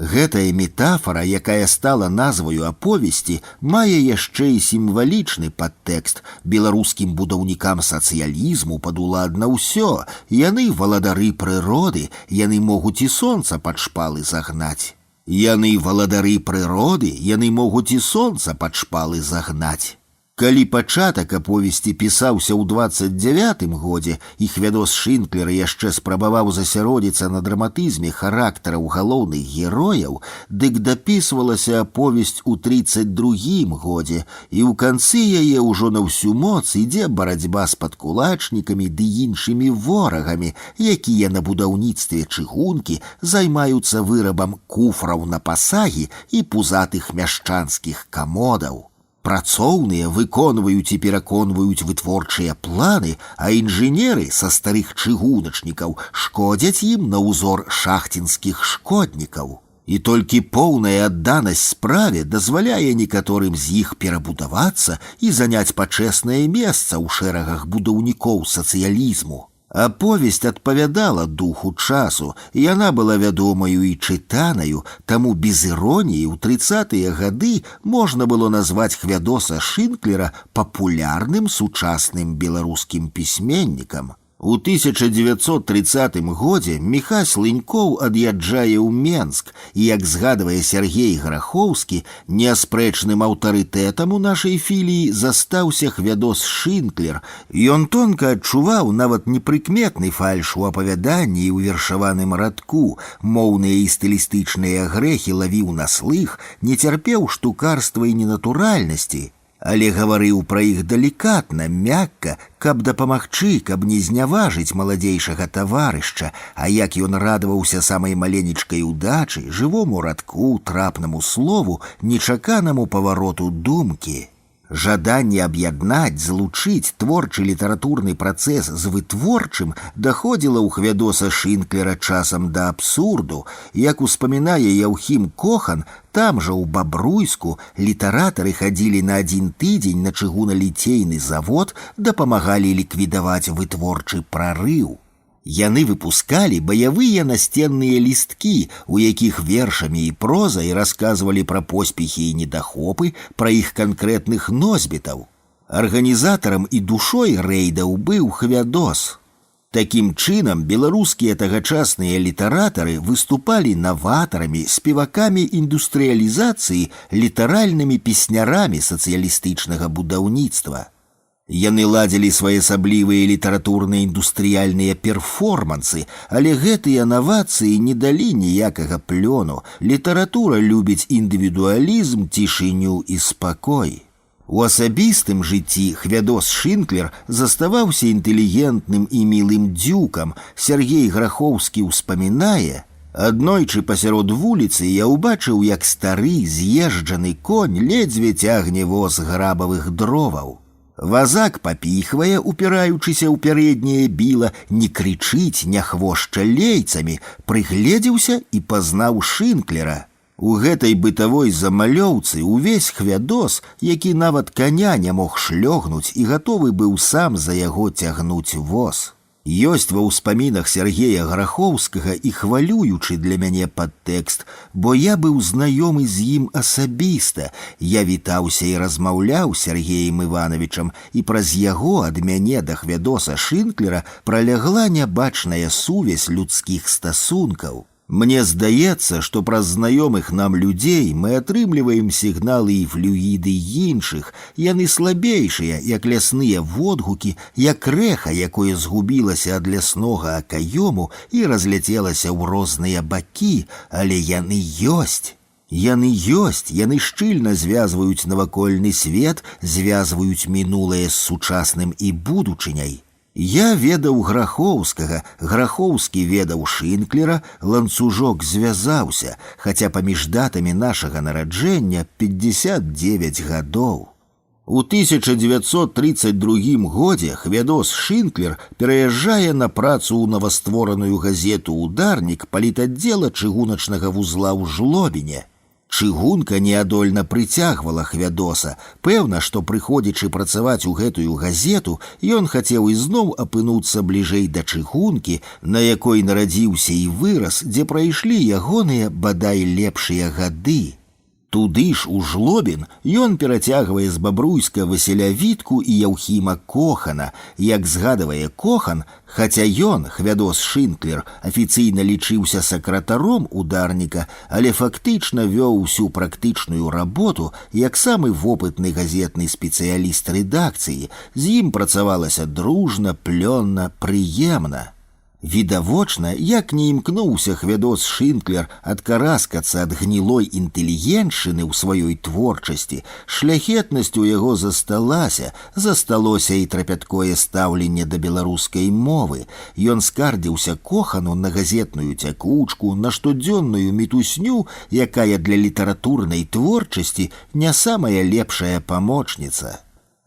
Гэтая метафара, якая стала назваю аповесці, мае яшчэ і сімвалічны падтэкст. Беларускім будаўнікам сацыялізму падуладна ўсё. Яны валадары прыроды, яны могуць і сонца пад шпалы загнаць. Яны валадары прыроды, яны могуць і сонца пад шпалы загнаць. Калі пачатак аповесці пісаўся ў 29-м годзе і Хвядос Шынклер яшчэ спрабаваў засяродзіцца на драматызме характараў галоўных герояў, дык дапісвалася аповесць у 32-м годзе, і ў канцы яе ўжо на ўсю моц ідзе барацьба з падкулачнікамі ды іншымі ворагамі, якія на будаўніцтве чыгункі займаюцца вырабам куфраў на пасагі і пузатых мяшчанскіх камодаў. Працоўныя выконваюць і пераконваюць вытворчыя планы, а інжынеры са старых чыгуначнікаў шкодзяць ім на ўзор шахцінскіх шкоднікаў. І толькі поўная адданасць справе дазваляе некаторым з іх перабудавацца і заняць пачэснае месца ў шэрагах будаўнікоў сацыялізму. Аповесць адпавядала духу часу, і яна была вядомаю і чытанаю, таму без іроніі ў 30-е гады можна было назваць Хвядоса Шынклера папулярным сучасным беларускім пісьменнікам. У 1930 годзе Міхась Лынькоў ад'язджае ў Менск, і, як згадвае Сергей Грахоўскі, неаспрэчным аўтарытэтам у нашай філіі застаўся Хвядос Шынклер. Ён тонка адчуваў нават непрыкметны фальш у апавяданні і ў вершаваным радку, моўныя і стылістычныя грэхі лавіў на слых, не цярпеў штукарства і ненатуральнасці, але гаварыў пра іх далікатна, мякка, каб дапамагчы, каб не зняважыць маладзейшага таварышча, а як ён радаваўся самай маленечкай удачы, жывому радку, трапнаму слову, нечаканаму павароту думкі. Жаданне аб'яднаць, злучыць творчы літаратурны працэс з вытворчым даходзіла ў Хвядоса Шынклера часам да абсурду. Як успамінае Яўхім Кохан, там жа ў Бабруйску літаратары хадзілі на 1 тыдзень на чыгуналіцейны завод, дапамагалі ліквідаваць вытворчы прарыў. Яны выпускалі баявыя насценныя лісткі, у якіх вершамі і прозай расказвалі пра поспехі і недахопы, пра іх канкрэтных носьбітаў. Арганізатарам і душой рэйдаў быў Хвядос. Такім чынам беларускія тагачасныя літаратары выступалі наватарамі, спевакамі індустрыялізацыі, літаральнымі песнярамі сацыялістычнага будаўніцтва. Яны ладзілі своеасаблівыя літаратурныя індустрыяльныя перформансы, але гэтыя навацыі не далі ніякага плёну. Літаратура любіць індывідуалізм, цішыню і спакой. У асабістым жыцці Хвядос Шынклер заставаўся інтэлігентным і мілым дзюкам. Сергей Грахоўскі ўспамінае: «Аднойчы пасярод вуліцы я ўбачыў, як стары з'езджаны конь ледзьве цягне воз грабавых дроваў. Вазак папіхвае, упіраючыся ў пярэдняе біла, не крычыць, не хвошча лейцамі, прыгледзеўся і пазнаў Шынклера. У гэтай бытавой замалёўцы увесь Хвядос, які нават каня не мог шлёгнуць і гатовы быў сам за яго цягнуць воз». Ёсць ва ўспамінах Сергея Грахоўскага і хвалюючы для мяне падтэкст, бо я быў знаёмы з ім асабіста. Я вітаўся і размаўляў з Сергеем Івановичам, і праз яго ад мяне да Хвядоса Шынклера пралягла нябачная сувязь людскіх стасункаў. Мне здаецца, што праз знаёмых нам людзей мы атрымліваем сігналы і флюіды іншых. Яны слабейшыя, як лясныя водгукі, як рэха, якое згубілася ад ляснога акаёму і разляцелася ў розныя бакі, але яны ёсць. Яны ёсць, яны шчыльна звязваюць навакольны свет, звязваюць мінулае з сучасным і будучыняй. Я ведаў Грахоўскага, Грахоўскі ведаў Шынклера, ланцужок звязаўся, хаця паміж датамі нашага нараджэння 59 гадоў. У 1932 годзе Хвядос Шынклер пераязджае на працу ў новаствораную газету «Ударнік» палітаддзела чыгуначнага вузла ў Жлобіне. Чыгунка неадольна прыцягвала Хвядоса. Пэўна, што прыходзячы працаваць у гэтую газету, ён хацеў ізноў апынуцца бліжэй да чыгункі, на якой нарадзіўся і вырас, дзе прайшлі ягоныя бадай лепшыя гады. Туды ж у Жлобін ён перацягвае з бабруйска Васіля Вітку і Яўхіма Кохана. Як згадвае Кохан, хаця ён, Хвядос Шынклер, афіцыйна лічыўся сакратаром ударніка, але фактычна вёў усю практычную работу як самы вопытны газетны спецыяліст рэдакцыі. З ім працавалася дружна, плённа, прыемна. Відавочна, як не імкнуўся Хвядос Шынклер адкараскацца ад гнілой інтэлігентшчыны ў сваёй творчасці, шляхетнасць у яго засталася і трапяткое стаўленне да беларускай мовы. Ён скардзіўся Кохану на газетную цякучку, на штодзённую мітусню, якая для літаратурнай творчасці не самая лепшая памочніца.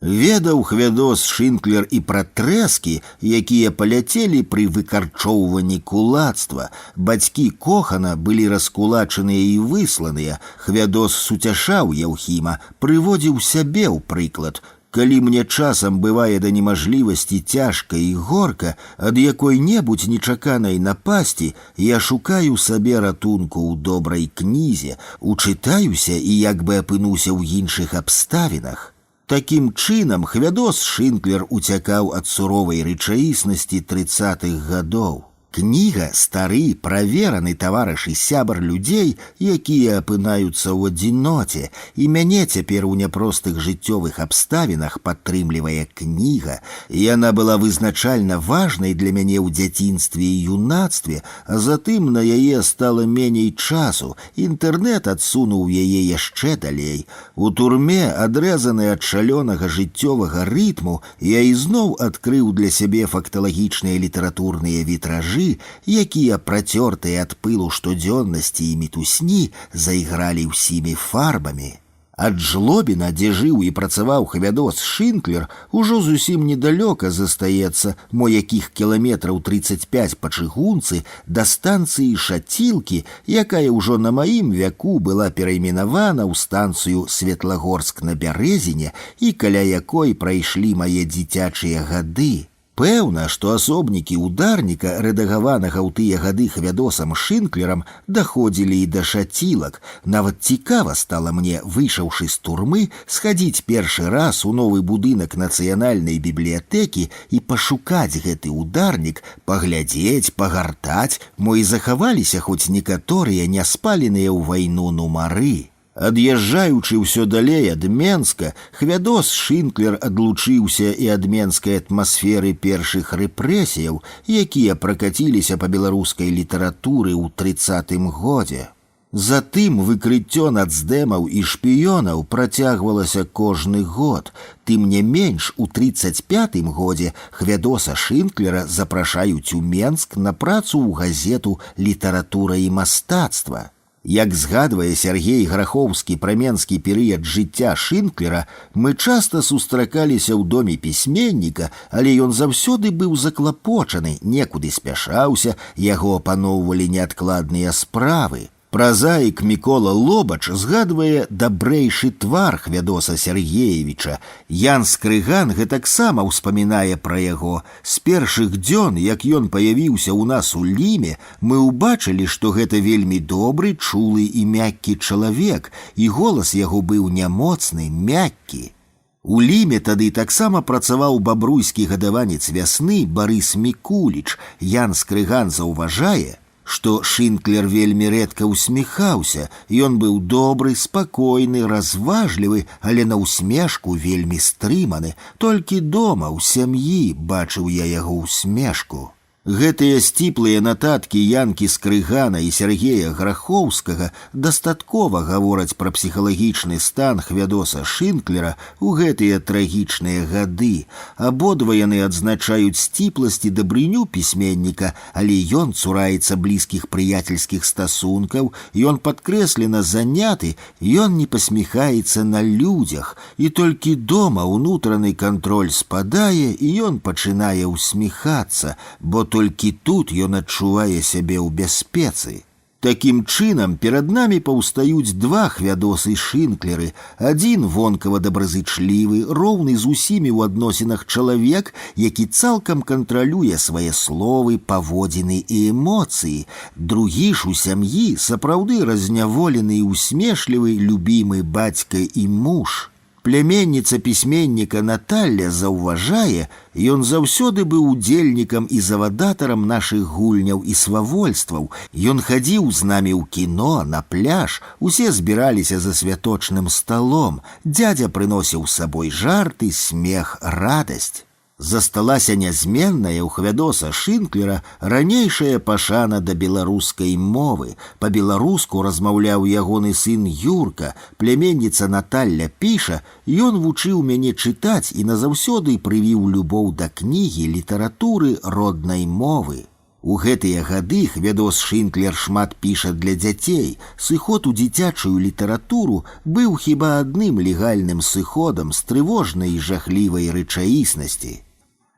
Ведаў Хвядос Шынклер і пра трэскі, якія паляцелі пры выкарчоўванні кулацтва. Бацькі Кохана былі раскулачаныя і высланыя. Хвядос суцяшаў Яўхіма, прыводзіў сябе ў прыклад. Калі мне часам бывае да немажлівасці цяжка і горка ад якой-небудзь нечаканай напасці, я шукаю сабе ратунку ў добрай кнізе, учытаюся і як бы апынуся ў іншых абставінах. Такім чынам Хвядос Шынклер уцякаў ад суровай рэчаіснасці 30-х гадоў. Кніга стары, правераны таварыш і сябар людзей, якія апынаюцца ў адзіноце, і мяне цяпер у няпростых жыццёвых абставінах падтрымлівае кніга. Яна была вызначальна важнай для мяне ў дзяцінстве і юнацтве, а затым на яе стала меней часу. Інтэрнэт адсунуў яе яшчэ далей. У турме, адрэзаны ад шалёнага жыццёвага рытму, я ізноў адкрыў для сябе факталагічныя літаратурныя вітражы, якія, працёртыя ад пылу штодзённасці і мітусні, зайгралі ўсімі фарбамі. Ад Жлобіна, дзе жыў і працаваў Хвядос Шынклер, ужо зусім недалёка застаецца, мо якіх кіламетраў 35 па чыгунцы, да станцыі Шацілкі, якая ўжо на маім вяку была перайменавана ў станцыю Светлагорск на Бярэзіне і каля якой прайшлі мае дзіцячыя гады. Пэўна, што асобнікі ударніка, рэдагаванага ў тыя гады Хвядосам Шынклерам, даходзілі і да Шацілак. Нават цікава стала мне, выйшаўшы з турмы, схадзіць першы раз у новы будынак нацыянальнай бібліятэкі і пашукаць гэты ударнік, паглядзець, пагартаць, мо і захаваліся хоць некаторыя няспаленыя ў вайну нумары. Ад'язджаючы ўсё далей ад Менска, Хвядос Шынклер адлучыўся і ад менскай атмасферы першых рэпрэсіяў, якія пракаціліся па беларускай літаратуры ў 30-м годзе. Затым выкрыццё нацдэмаў і шпіёнаў працягвалася кожны год. Тым не менш, у 35-м годзе Хвядоса Шынклера запрашаюць у Менск на працу ў газету «Літаратура і мастацтва». Як згадвае Сергей Грахоўскі пра менскі перыяд жыцця Шынклера, мы часта сустракаліся ў доме пісьменніка, але ён заўсёды быў заклапочаны, некуды спяшаўся, яго апаноўвалі неадкладныя справы. Празаік Мікола Лобач згадвае дабрэйшы твар Хвядоса Сергеевіча. Ян Скрыган гэтаксама ўспамінае пра яго. З першых дзён, як ён паявіўся ў нас у Ліме, мы ўбачылі, што гэта вельмі добры, чулы і мяккі чалавек, і голас яго быў нямоцны, мяккі. У Ліме тады таксама працаваў бабруйскі гадаванец вясны Барыс Мікуліч. Ян Скрыган заўважае, што Шынклер вельмі рэдка усміхаўся, ён быў добры, спакойны, разважлівы, але на ўсмешку вельмі стрыманы. Толькі дома, ў сям'і, бачыў я яго ўсмешку. Гэтыя сціплыя нататкі Янкі Скрыгана і Сергея Грахоўскага дастаткова гавораць пра псіхалагічны стан Хвядоса Шынклера ў гэтыя трагічныя гады. Абодва яны адзначаюць сціпласць і дабрыню пісьменніка, але ён цураецца блізкіх прыяцельскіх стасункаў, ён падкрэслена заняты, ён не пасміхаецца на людзях, і толькі дома ўнутраны кантроль спадае, і ён пачынае ўсміхацца, бо толькі тут ён адчувае сябе ў бяспецы. Такім чынам, перад намі паўстаюць два хвядосы-шынклеры. Адзін вонкава добразычлівы, роўны з усімі ў адносінах чалавек, які цалкам кантралюе свае словы, паводзіны і эмоцыі. Другі ж у сям'і сапраўды разняволены і усмешлівы, любімы бацька і муж. Пляменніца пісьменніка Наталля заўважае, ён заўсёды быў удзельнікам і завадатарам нашых гульняў і свавольстваў. Ён хадзіў з намі ў кіно, на пляж, усе збіраліся за святочным сталом. Дзядзя прыносіў з сабой жарты, смех, радасць. Засталася нязменная ў Хвядоса Шынклера ранейшая пашана да беларускай мовы. Па-беларуску размаўляў ягоны сын Юрка. Пляменніца Наталля піша, ён вучыў мяне чытаць і назаўсёды прывіў любоў да кнігі, літаратуры, роднай мовы. У гэтыя гады Хвядос Шынклер шмат піша для дзяцей. Сыход у дзіцячую літаратуру быў хіба адным легальным сыходам з трывожнай і жахлівай рэчаіснасці.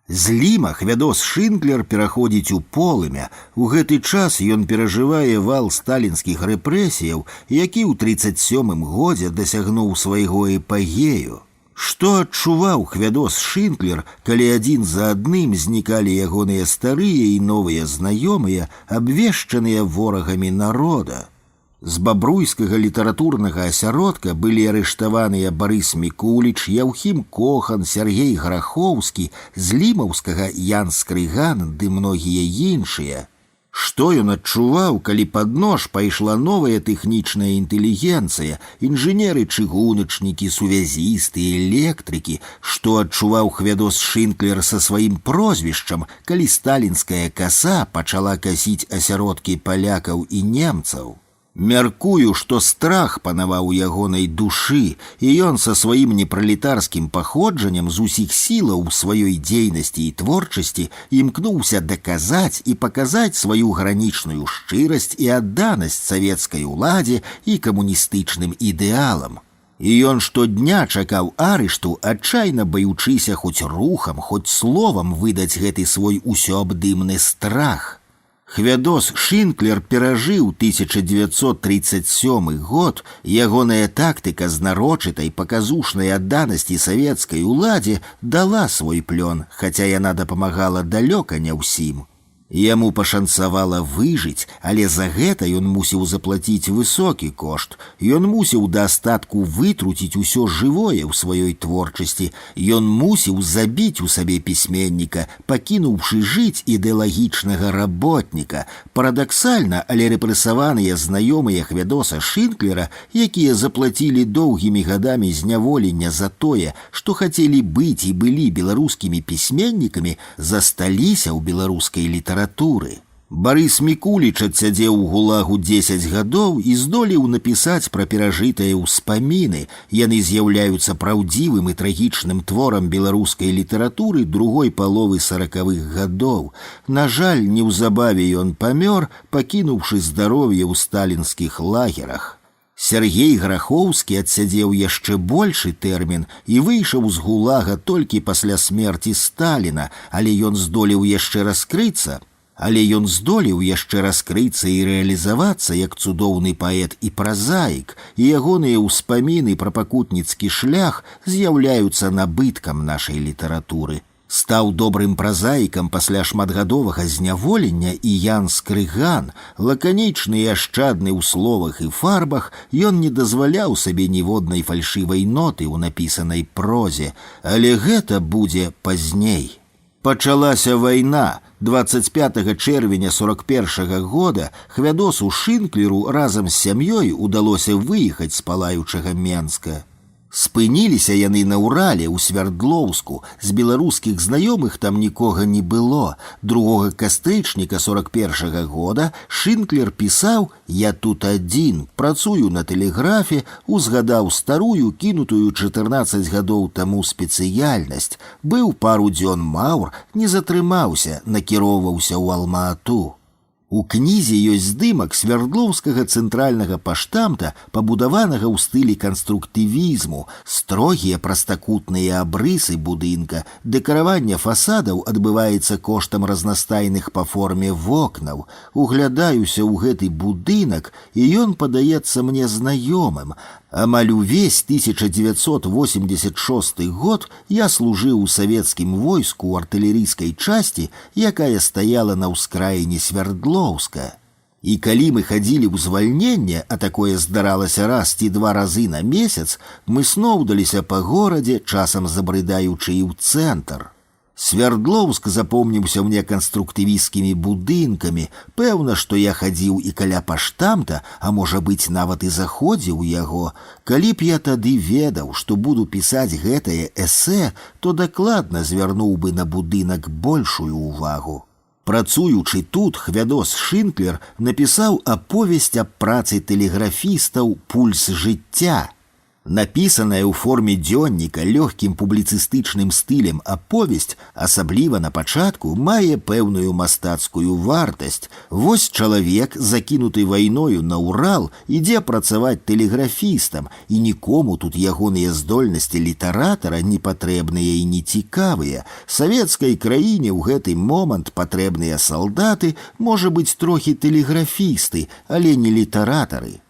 З Ліма Хвядос Шынклер пераходзіць у полымя. У гэты час ён перажывае вал сталінскіх рэпрэсіяў, які ў 1937 годзе дасягнуў свайго эпагею. Што адчуваў Хвядос Шынклер, калі адзін за адным знікалі ягоныя старыя і новыя знаёмыя, абвешчаныя ворагамі народа? З бабруйскага літаратурнага асяродка былі арыштаваныя Барыс Мікуліч, Яўхім Кохан, Сяргей Грахоўскі, з лімаўскага Ян Скрыган ды многія іншыя. Што ён адчуваў, калі пад нож пайшла новая тэхнічная інтэлігенцыя, інжынеры-чыгуначнікі, сувязісты, электрыкі? Што адчуваў Хвядос Шынклер са сваім прозвішчам, калі сталінская каса пачала касіць асяродкі палякаў і немцаў? Мяркую, што страх панаваў у ягонай душы, і ён са сваім непралетарскім паходжаннем з усіх сілаў у сваёй дзейнасці і творчасці імкнуўся даказаць і паказаць сваю гранічную шчырасць і адданасць савецкай уладзе і камуністычным ідэалам. І ён штодня чакаў арышту, адчайна баючыся хоць рухам, хоць словам выдаць гэты свой усёабдымны страх. Хвядос Шынклер перажыў 1937 год, ягоная тактыка знарочытай паказушнай адданасці савецкай уладзе дала свой плён, хаця яна дапамагала далёка не ўсім. Яму пашанцавала выжыць, але за гэта ён мусіў заплаціць высокі кошт. Ён мусіў да астатку вытруціць усё жывое ў сваёй творчасці. Ён мусіў забіць у сабе пісьменніка, пакінуўшы жыць ідэалагічнага работніка. Парадаксальна, але рэпрэсаваныя знаёмыя Хвядоса Шынклера, якія заплацілі доўгімі гадамі зняволення за тое, што хацелі быць і былі беларускімі пісьменнікамі, засталіся ў беларускай літаратуры. Барыс Мікуліч адсядзеў у гулагу 10 гадоў і здолеў напісаць пра перажытыя ўспаміны. Яны з'яўляюцца праўдзівым і трагічным творам беларускай літаратуры другой паловы 40-х гадоў. На жаль, неўзабаве ён памёр, пакінуўшы здароўе ў сталінскіх лагерах. Сяргей Грахоўскі адсядзеў яшчэ большы тэрмін і выйшаў з гулага толькі пасля смерці Сталіна, але ён здолеў яшчэ раскрыцца і рэалізавацца як цудоўны паэт і празаік, і ягоныя ўспаміны пра пакутніцкі шлях з'яўляюцца набыткам нашай літаратуры. Стаў добрым празаікам пасля шматгадовага зняволення і Ян Скрыган. Лаканічны і ашчадны ў словах і фарбах, ён не дазваляў сабе ніводнай фальшывай ноты ў напісанай прозе, але гэта будзе пазней. Пачалася вайна. 25 чэрвеня 41 года Хвядосу Шынклеру разам з сям'ёй удалося выехаць з палаючага Менска. Спыніліся яны на Урале ў Свярдлоўску. З беларускіх знаёмых там нікога не было. 2 кастрычніка 41 года Шынклер пісаў: «Я тут адзін, працую на тэлеграфе», узгадаў старую, кінутую 14 гадоў таму спецыяльнасць. Быў пару дзён маўр, не затрымаўся, накіроўваўся ў Алма-Ату. У кнізе ёсць здымак свярдлоўскага цэнтральнага паштамта, пабудаванага ў стылі канструктывізму, строгія прастакутныя абрысы будынка, дэкараванне фасадаў адбываецца коштам разнастайных па форме вокнаў. Углядаюся ў гэты будынак, і ён падаецца мне знаёмым. Амаль увесь 1986 год я служыў у савецкім войску ў артылерыйскай часці, якая стаяла на ўскраіне Свердлоўска. І калі мы хадзілі ў звальненне, а такое здаралася раз ці два разы на месяц, мы сноўдаліся па горадзе, часам забрыдаючы і ў цэнтр. Свердлоўск запомніўся мне канструктывісцкімі будынкамі. Пэўна, што я хадзіў і каля паштамта, а можа быць, нават і заходзіў яго. Калі б я тады ведаў, што буду пісаць гэтае эсэ, то дакладна звярнуў бы на будынак большую ўвагу. Працуючы тут, Хвядос Шынклер напісаў аповесць аб працы тэлеграфістаў «Пульс жыцця». Напісаная ў форме дзённіка лёгкім публіцыстычным стылем аповесць, асабліва на пачатку, мае пэўную мастацкую вартасць. Вось чалавек, закінуты вайною на Урал, ідзе працаваць тэлеграфістам, і нікому тут ягоныя здольнасці літаратара не патрэбныя і не цікавыя. Савецкай краіне ў гэты момант патрэбныя салдаты, можа быць, трохі тэлеграфісты, але не літаратары.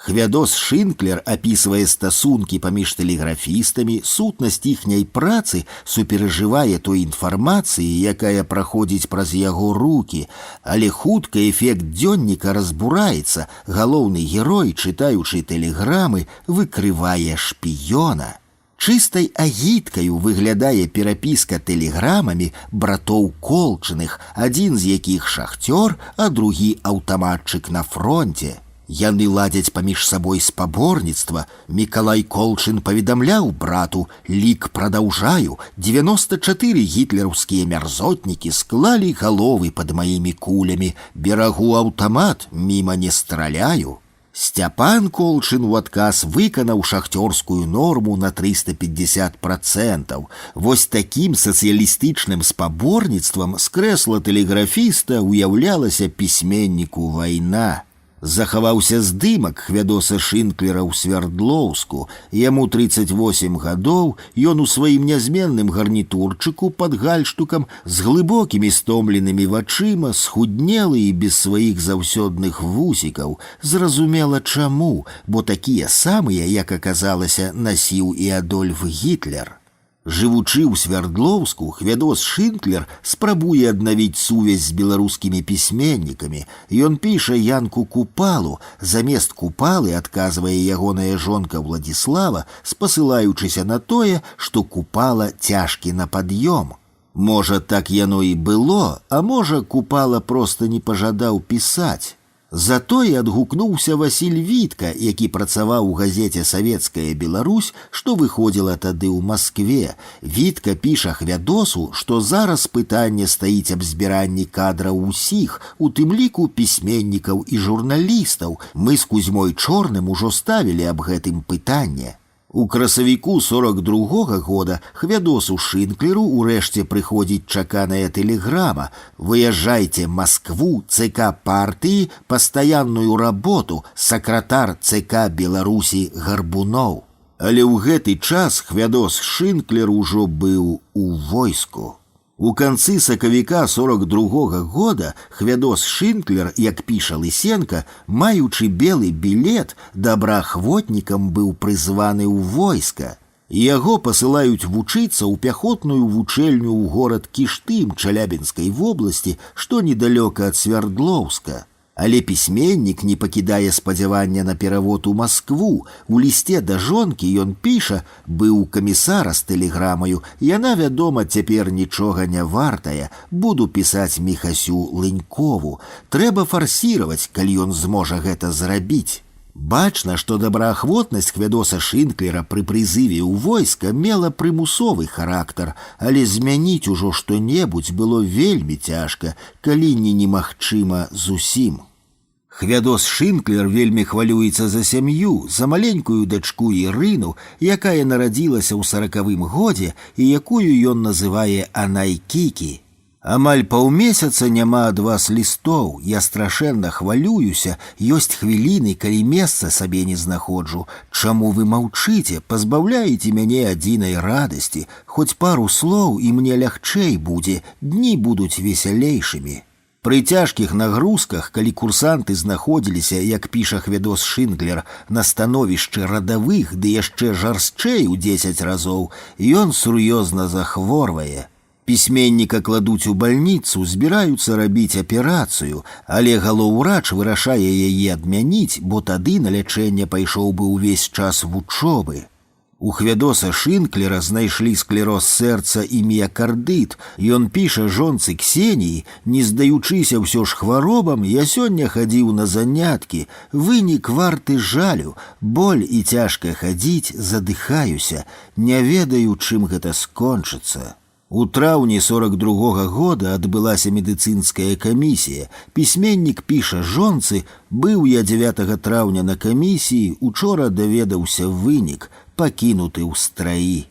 Хвядос Шынклер апісвае стасункі паміж тэлеграфістамі, сутнасць іхняй працы, суперажывае той інфармацыі, якая праходзіць праз яго рукі, але хутка эфект дзённіка разбураецца, галоўны герой, чытаючы тэлеграмы, выкрывае шпіёна. Чыстай агіткаю выглядае перапіска тэлеграмамі братоў Колчыных, адзін з якіх шахцёр, а другі аўтаматчык на фронте. Яны ладзяць паміж сабой спаборніцтва. Мікалай Колчын паведамляў брату: «Лік прадаўжаю, 94 гітлераўскія мярзотнікі склалі галовы пад маімі кулямі. Берагу аўтамат, міма не страляю». Сцяпан Колчын у адказ выканаў шахцёрскую норму на 350%. Вось такім сацыялістычным спаборніцтвам з крэсла тэлеграфіста уяўлялася пісьменніку вайна. Захаваўся здымак Хвядоса Шынклера ў Свердлоўску. Яму 38 гадоў, ён у сваім нязменным гарнітурчыку пад гальштукам, з глыбокімі стомленымі вачыма, схуднелы і без сваіх заўсёдных вусікаў. Зразумела чаму, бо такія самыя, як аказалася, насіў і Адольф Гітлер. Жывучы ў Свердлоўску, Хвядос Шынклер спрабуе аднавіць сувязь з беларускімі пісьменнікамі. Ён піша Янку Купалу, замест Купалы адказвае ягоная жонка Владзіслава, спасылаючыся на тое, што Купала цяжкі на пад'ём. Можа, так яно і было, а можа, Купала проста не пажадаў пісаць. Затое адгукнуўся Васіль Вітка, які працаваў у газеце «Савецкая Беларусь», што выходзіла тады ў Маскве. Вітка піша Хвядосу, што зараз пытанне стаіць аб збіранні кадраў усіх, у тым ліку пісьменнікаў і журналістаў. Мы з Кузьмой Чорным ужо ставілі аб гэтым пытанне. У красавіку 42-го года Хвядосу Шынклеру урэшце прыходзіць чаканая тэлеграма: «Выязджайце Маскву, ЦК партыі, пастаянную работу, сакратар ЦК Беларусі Гарбуноў». Але ў гэты час Хвядос Шынклер ужо быў у войску. У канцы сакавіка 42-го года Хвядос Шынклер, як піша Лысенко, маючы белы білет, добраахвотнікам быў прызваны ў войска. Яго пасылаюць вучыцца ў пяхотную вучэльню ў горад Кіштым Чалябінскай вобласці, што недалёка ад Свердлоўска. Але пісьменнік не пакідае спадзявання на перавод у Маскву. У лісце да жонкі ён піша: «Быў камісара з тэлеграмаю, яна, вядома, цяпер нічога не вартая, буду пісаць Міхасю Лынькову. Трэба фарсіраваць, калі ён зможа гэта зрабіць». Бачна, што добраахвотнасць Хвядоса Шынклера пры прызыве ў войска мела прымусовы характар, але змяніць ужо што-небудзь было вельмі цяжка, калі не немагчыма зусім. Хвядос Шынклер вельмі хвалюецца за сям'ю, за маленькую дачку Ірыну, якая нарадзілася ў 40-м годзе і якую ён называе Анай Кікі. Амаль паўмесяца няма ад вас лістоў. Я страшэнна хвалююся, ёсць хвіліны, калі месца сабе не знаходжу. Чаму вы маўчыце, пазбаўляеце мяне адзінай радасці? Хоць пару слоў, і мне лягчэй будзе, дні будуць весялейшымі. Пры цяжкіх нагрузках, калі курсанты знаходзіліся, як піша Хведос Шинклер, на становішчы радавых, ды яшчэ жарсчэй у 10 разоў, ён сур'ёзна захворвае. Пісьменніка кладуць у бальніцу, збіраюцца рабіць аперацыю, але галоўурач вырашае яе адмяніць, бо тады на лячэнне пайшоў бы ўвесь час вучобы. У Хведоса Шинклера знайшлі склероз сэрца і міякардыт. Ён піша жонцы Ксеніі: «Не здаючыся ўсё ж хваробам, я сёння хадзіў на заняткі. Вынік варты жалю. Боль і цяжка хадзіць, задыхаюся. Не ведаю, чым гэта скончыцца». У траўні 42-го года адбылася медыцынская камісія. Пісьменнік піша жонцы: «Быў я 9 траўня на камісіі, учора даведаўся вынік, пакінуты ў страі».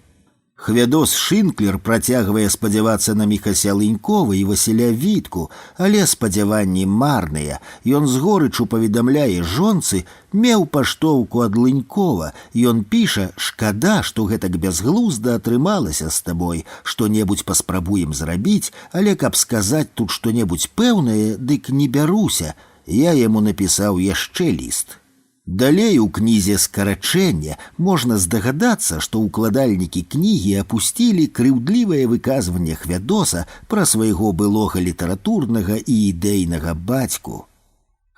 Хведос Шинклер працягвае спадзявацца на Міхася Лынькова і Васіля Вітку, але спадзяванні марныя. Ён з горычу паведамляе жонцы: «Меў паштоўку ад Лынькова». Ён піша: «Шкада, што гэтак бязглузда атрымалася з табой. Што-небудзь паспрабуем зрабіць, але каб сказаць тут што-небудзь пэўнае, дык не бяруся». Я яму напісаў яшчэ ліст. Далей у кнізе «Скарачэнне» можна здагадацца, што ўкладальнікі кнігі апусцілі крыўдлівае выказванне Хведоса пра свайго былога літаратурнага і ідэйнага бацьку.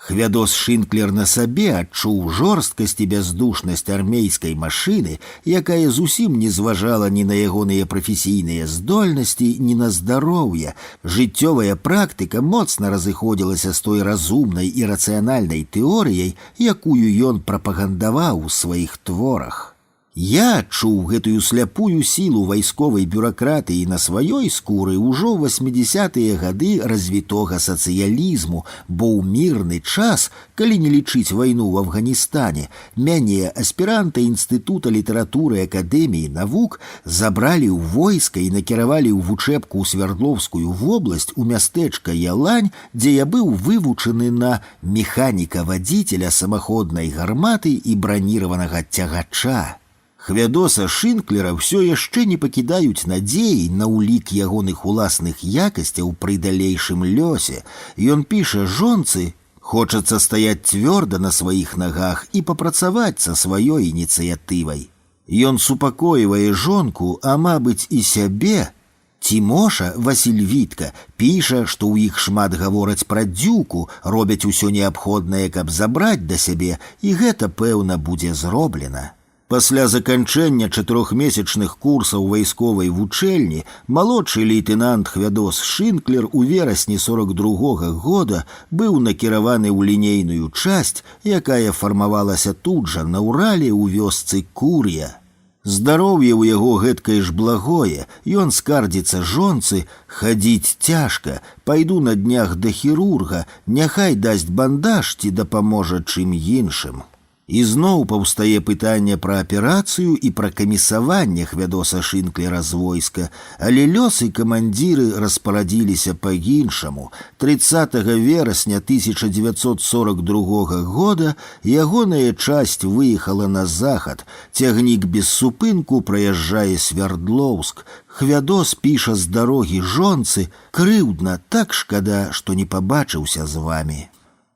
Хведос Шинклер на сабе адчуў жорсткасць і бяздушнасць армейскай машыны, якая зусім не зважала ні на ягоныя прафесійныя здольнасці, ні на здароўе. Жыццёвая практыка моцна разыходзілася з той разумнай і рацыянальнай тэорыяй, якую ён прапагандаваў у сваіх творах. Я адчуў гэтую сляпую сілу вайсковай бюракратыі на сваёй скуры ўжо ў 80-тыя гады развітога сацыялізму, бо ў мірны час, калі не лічыць вайну ў Афганістане, мяне, аспіранта Інстытута літаратуры Акадэміі навук, забралі ў войска і накіравалі ў вучэбку ў Свердловскую вобласць у мястэчка Ялань, дзе я быў вывучаны на механіка-вадзіцеля самаходнай гарматы і браніраванага цягача. Хведоса Шинклера ўсё яшчэ не пакідаюць надзеі на ўлік ягоных уласных якасцяў пры далейшым лёсе. Ён піша жонцы: «Хочацца стаяць цвёрда на сваіх нагах і папрацаваць са сваёй ініцыятывай». Ён супакойвае жонку, а мабыць і сябе. Тимоша, Васіль Вітка, піша, што ў іх шмат гавораць пра дзюку, робяць усё неабходнае, каб забраць да сябе, і гэта, пэўна, будзе зроблена. Пасля заканчэння 4-месячных курсаў вайсковай вучэльні малодшы лейтэнант Хведос Шинклер у верасні 42-го года быў накіраваны ў лінейную часць, якая фармавалася тут жа на Урале ў вёсцы Кур'я. Здароўе ў яго гэткае ж благое, ён скардзіцца жонцы: «Хадзіць цяжка, пайду на днях да хірурга, няхай дасць бандаж ці дапаможа чым іншым». І зноў паўстае пытанне пра аперацыю і пра камісаванне Хведоса Шинклера з войска, але лёсы камандзіры распарадзіліся па-іншаму. 30 верасня 1942 года ягоная часць выехала на захад. Цягнік без супынку праязджае Свердлоўск. Хведос піша з дарогі жонцы: «Крыўдна, так шкада, што не пабачыўся з вамі».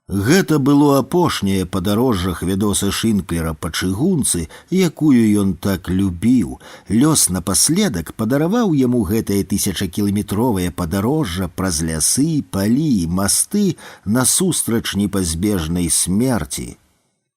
Гэта было апошняе падарожжа Хведоса Шинклера па чыгунцы, якую ён так любіў. Лёс напаследак падараваў яму гэтае 1000-кіламетровае падарожжа праз лясы, палі і масты насустрач непазбежнай смерці.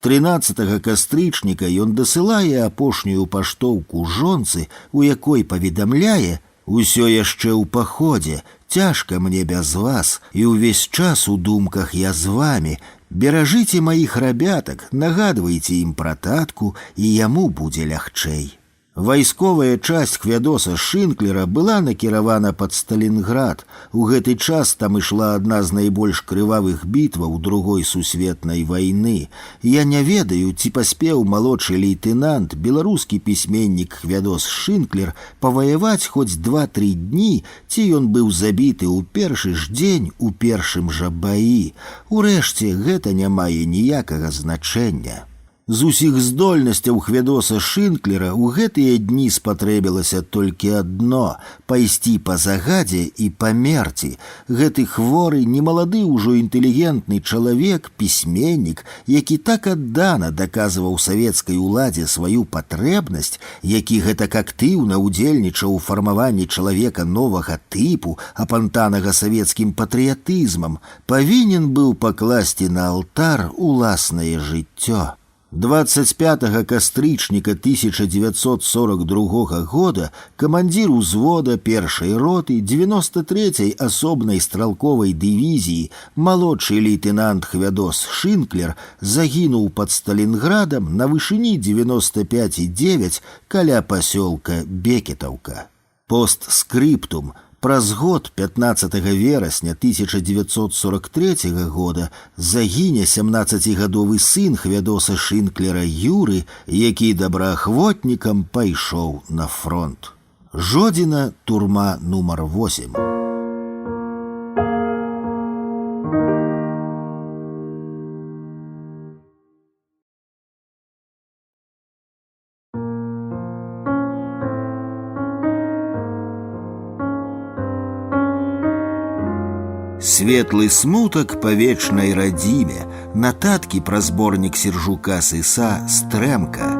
13 кастрычніка ён дасылае апошнюю паштоўку жонцы, у якой паведамляе: «Усё яшчэ ў паходзе, цяжка мне без вас, і ўвесь час у думках я з вамі. Беражыце маіх рабятак, нагадвайце ім пра татку, і яму будзе лягчэй». Вайсковая часть Хвядоса Шынклера была накіравана пад Сталінград. У гэты час там ішла адна з найбольш крывавых бітваў Другой сусветнай вайны. Я не ведаю, ці паспеў малодшы лейтенант, беларускі пісьменнік Хвядос Шынклер, паваяваць хоць 2-3 дні, ці ён быў забіты ў першы ж дзень у першым жа баі. Урэшце, гэта не мае ніякага значэння. З усіх здольнасцяў Хвядоса Шынклера ў гэтыя дні спатрэбілася толькі адно – пайсці па загадзе і памерці. Гэты хворы, немалады ўжо інтэлігентны чалавек, пісьменнік, які так аддана даказваў савецкай уладзе сваю патрэбнасць, які гэтак актыўна ўдзельнічаў у фармаванні чалавека новага тыпу, апантанага савецкім патрыятызмам, павінен быў пакласці на алтар уласнае жыццё. 25 кастрычніка 1942 года камандзір узвода першай роты 93-й асобнай стралковай дывізіі малодшы лейтенант Хвядос Шынклер загінуў пад Сталінградам на вышыні 95,9 каля пасёлка Бекетаўка. Постскрыптум. Праз год, 15 верасня 1943 года, загіне 17-гадовы сын Хвядоса Шынклера Юры, які добраахвотнікам пайшоў на фронт. Жодзіна, турма нумар 8. Светлы смутак па вечнай радзіме. Нататкі пра зборнік Сержука Сыса «Стрэмка».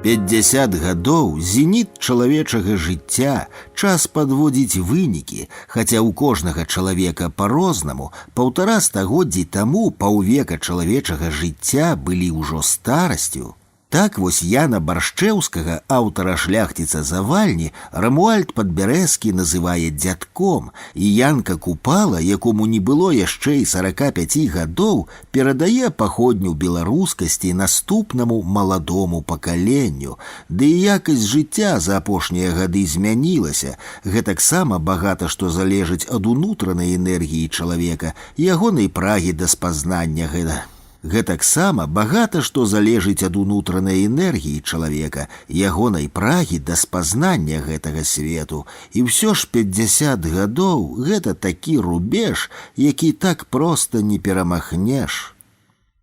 «50 гадоў – зеніт чалавечага жыцця, час падводзіць вынікі, хаця ў кожнага чалавека па-рознаму, 1,5 стагоддзі таму паўвека чалавечага жыцця былі ўжо старасцю». Так вось Яна Баршчэўскага, аўтара «Шляхціца Завальні», Рамуальд Падбярэзкі называе дзядком, і Янка Купала, якому не было яшчэ і 45 гадоў, перадае паходню беларускасці наступнаму маладому пакаленню. Ды і якасць жыцця за апошнія гады змянілася. Гэтаксама багата што залежыць ад унутранай энергіі чалавека, ягонай прагі да спазнання Гэтаксама багата што залежыць ад унутранай энергіі чалавека, ягонай прагі да спазнання гэтага свету. І ўсё ж 50 гадоў – гэта такі рубеж, які так проста не перамахнеш.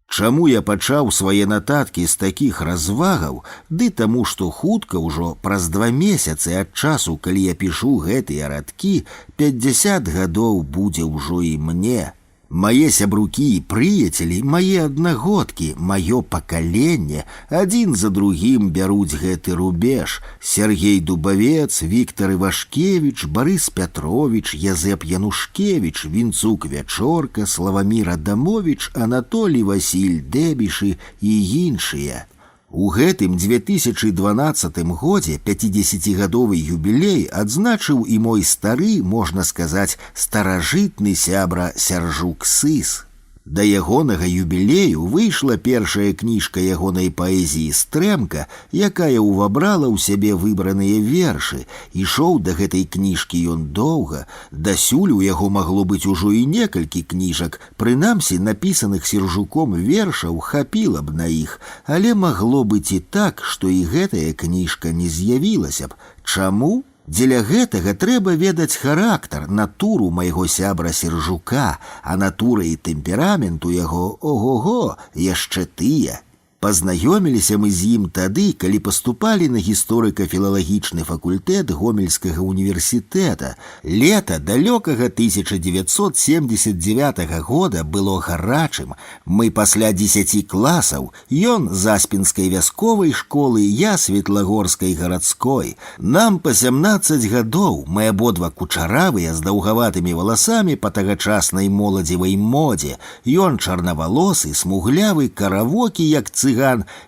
Чаму я пачаў свае нататкі з такіх развагаў? Ды таму, што хутка ўжо праз 2 месяцы ад часу, калі я пішу гэтыя радкі, 50 гадоў будзе ўжо і мне. Мае сябрукі і прыяцелі, мае аднагодкі, маё пакаленне адзін за другім бяруць гэты рубеж. Сергей Дубавец, Віктор Івашкевіч, Барыс Пятровіч, Язэп Янушкевіч, Вінцук Вячорка, Славамір Адамовіч, Анатолій Васіль Дэбішы і іншыя. У гэтым 2012 годзе 50-гадовы юбілей адзначыў і мой стары, можна сказаць, старажытны сябра Сяржук Сыс. Да ягонага юбілею выйшла першая кніжка ягонай паэзіі «Стрэмка», якая ўвабрала ў сябе выбраныя вершы. Ішоў да гэтай кніжкі ён доўга. Дасюль у яго магло быць ужо і некалькі кніжак, прынамсі напісаных Сержуком вершаў хапіла б на іх, але магло быць і так, што і гэтая кніжка не з'явілася б. Чаму? Дзеля гэтага трэба ведаць характар, натуру майго сябра Сержука, а натура і тэмперамент у яго, ого-го, яшчэ тыя. Пазнаёміліся мы з ім тады, калі паступалі на гісторыка-філалагічны факультэт Гомельскага універсітэта. Лета далёкага 1979 года было гарачым. Мы пасля 10 класаў, ён Заспінскай вясковай школы, я Светлагорскай гарадской. Нам па 17 гадоў, мы абодва кучаравыя з даўгаватымі валасамі па тагачаснай моладзевай модзе. Ён чарнавалосы, смуглявы, каравокі, як цыган,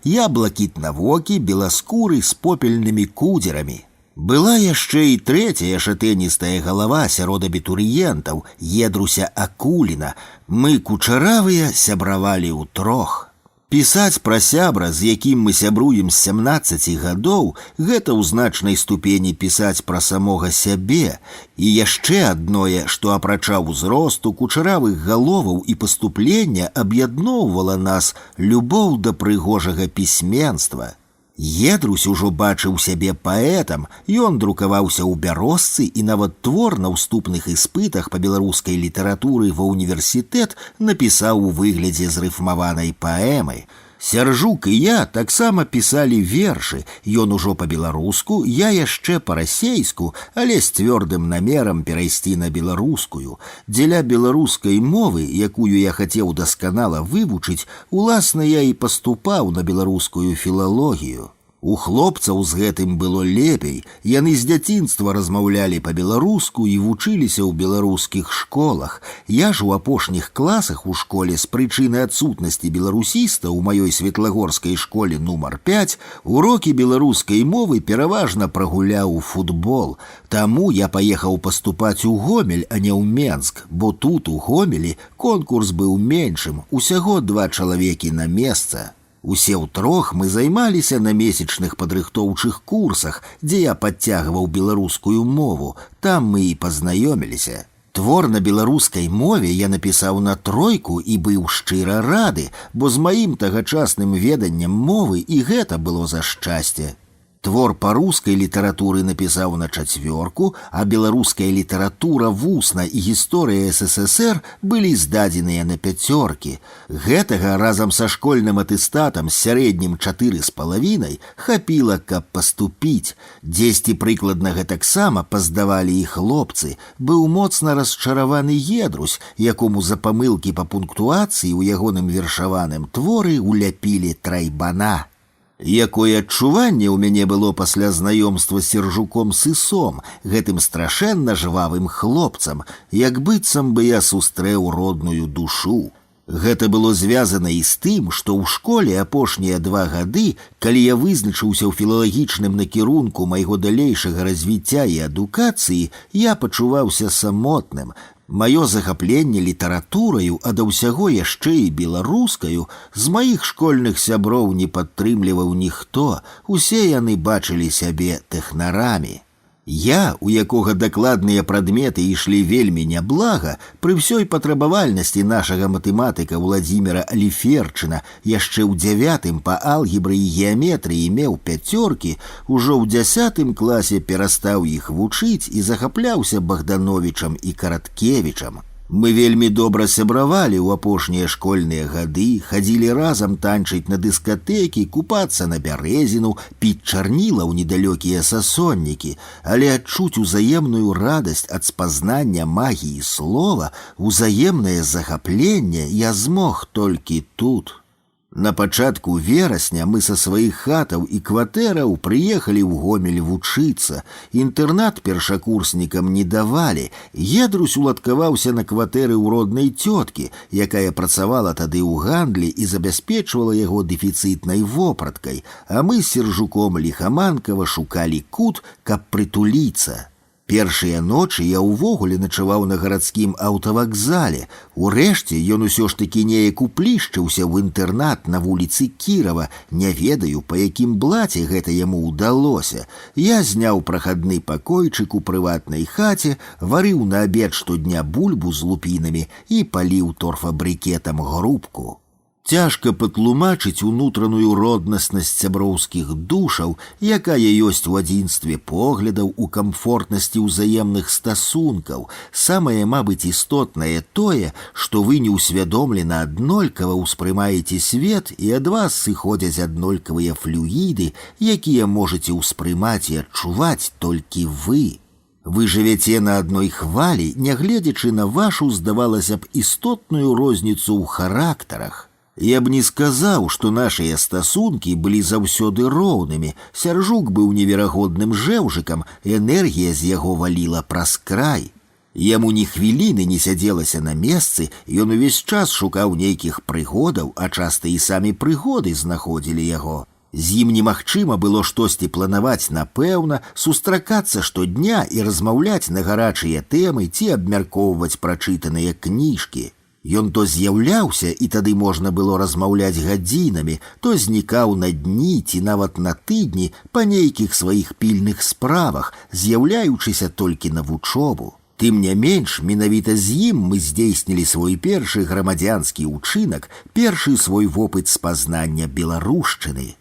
я блакітнавокі, беласкуры з попельнымі кудзерамі. Была яшчэ і трэцяя шатэністая галава сярод абітурыентаў, Едруся Акуліна. Мы, кучаравыя, сябравалі ўтрох. Пісаць пра сябра, з якім мы сябруем з 17 гадоў, гэта ў значнай ступені пісаць пра самога сябе. І яшчэ адное, што апрача ўзросту, кучаравых галоваў і паступлення аб'ядноўвала нас любоў да прыгожага пісьменства. Едрусь ужо бачыў сябе паэтам, ён друкаваўся ў бярозцы і нават твор на ўступных іспытах па беларускай літаратуры ва ўніверсітэт напісаў у выглядзе зрыфмаванай паэмы. Сяржук і я таксама пісалі вершы, ён ужо па-беларуску, я яшчэ па-расейску, але з цвёрдым намерам перайсці на беларускую. Дзеля беларускай мовы, якую я хацеў дасканала вывучыць, уласна я і паступаў на беларускую філалогію. У хлопцаў з гэтым было лепей, яны з дзяцінства размаўлялі па-беларуску і вучыліся ў беларускіх школах. Я ж у апошніх класах у школе з прычыны адсутнасці беларусіста ў маёй светлагорскай школе нумар 5 урокі беларускай мовы пераважна прагуляў у футбол. Таму я паехаў паступаць у Гомель, а не ў Менск, бо тут у Гомелі конкурс быў меншым, усяго 2 чалавекі на месца. Усе ўтрох мы займаліся на месячных падрыхтоўчых курсах, дзе я падцягваў беларускую мову. Там мы і пазнаёміліся. Твор на беларускай мове я напісаў на 3 і быў шчыра рады, бо з маім тагачасным веданнем мовы і гэта было за шчасце. Твор па рускай літаратуры напісаў на 4, а беларуская літаратура, вусна і гісторыя СССР былі здадзеныя на 5. Гэтага разам са школьным атэстатам з сярэднім 4,5 хапіла, каб паступіць. Дзесьці прыкладна гэтаксама паздавалі і хлопцы. Быў моцна расчараваны Едрусь, якому за памылкі па пунктуацыі ў ягоным вершаваным творы уляпілі трайбана. Якое адчуванне ў мяне было пасля знаёмства з Сержуком Сысом, гэтым страшэнна жвавым хлопцам, як быццам бы я сустрэў родную душу. Гэта было звязана і з тым, што ў школе апошнія 2 гады, калі я вызначыўся ў філалагічным накірунку майго далейшага развіцця і адукацыі, я пачуваўся самотным. Маё захапленне літаратураю, а да ўсяго яшчэ і беларускаю, з маіх школьных сяброў не падтрымліваў ніхто, усе яны бачылі сябе тэхнарамі. Я, у якога дакладныя прадметы ішлі вельмі няблага, пры ўсёй патрабавальнасці нашага матэматыка Владзіміра Аліферчына, яшчэ ў 9 па алгебры і геаметрыі меў 5, ужо ў 10 класе перастаў іх вучыць і захапляўся Богдановичам і Караткевічам. Мы вельмі добра сябравалі ў апошнія школьныя гады, хадзілі разам танчыць на дыскатэкі, купацца на бярэзіну, піць чарніла ў недалёкія сасоннікі, але адчуць узаемную радасць ад спазнання магіі слова, узаемнае захапленне я змог толькі тут. На пачатку верасня мы са сваіх хатаў і кватэраў прыехалі ў Гомель вучыцца. Інтэрнат першакурснікам не давалі. Едрусь уладкаваўся на кватэры ў роднай цёткі, якая працавала тады ў гандлі і забяспечвала яго дэфіцытнай вопраткай, а мы з Сержуком ліхаманкава шукалі кут, каб прытуліцца. Першыя ночы я ўвогуле начаваў на гарадскім аўтавакзале. Урэшце ён усё ж такі неяк уплішчыўся ў інтэрнат на вуліцы Кірава. Не ведаю, па якім блаце гэта яму ўдалося. Я зняў прахадны пакойчык у прыватнай хаце, варыў на абед штодня бульбу з лупінамі і паліў торфабрыкетам грубку. Цяжка патлумачыць унутраную роднаснасць сяброўскіх душаў, якая ёсць у адзінстве поглядаў, у камфортнасці ўзаемных стасункаў. Самае, мабыць, істотнае тое, што вы неўсвядомлена аднолькава ўспрымаеце свет і ад вас сыходзяць аднолькавыя флюіды, якія можаце ўспрымаць і адчуваць толькі вы. Вы жывяце на адной хвалі, нягледзячы на вашу, здавалася б, істотную розніцу ў характарах. Я б не сказаў, што нашыя стасункі былі заўсёды роўнымі. Сяржук быў неверагодным жэўжыкам, энергія з яго валіла праз край. Яму ні хвіліны не сядзелася на месцы, ён увесь час шукаў нейкіх прыгодаў, а часта і самі прыгоды знаходзілі яго. З ім немагчыма было штосьці планаваць напэўна, сустракацца штодня і размаўляць на гарачыя тэмы ці абмяркоўваць прачытаныя кніжкі. Ён то з'яўляўся, і тады можна было размаўляць гадзінамі, то знікаў на дні ці нават на тыдні па нейкіх сваіх пільных справах, з'яўляючыся толькі на вучобу. Тым не менш, менавіта з ім мы здзейснілі свой першы грамадзянскі ўчынак, першы свой вопыт спазнання беларушчыны.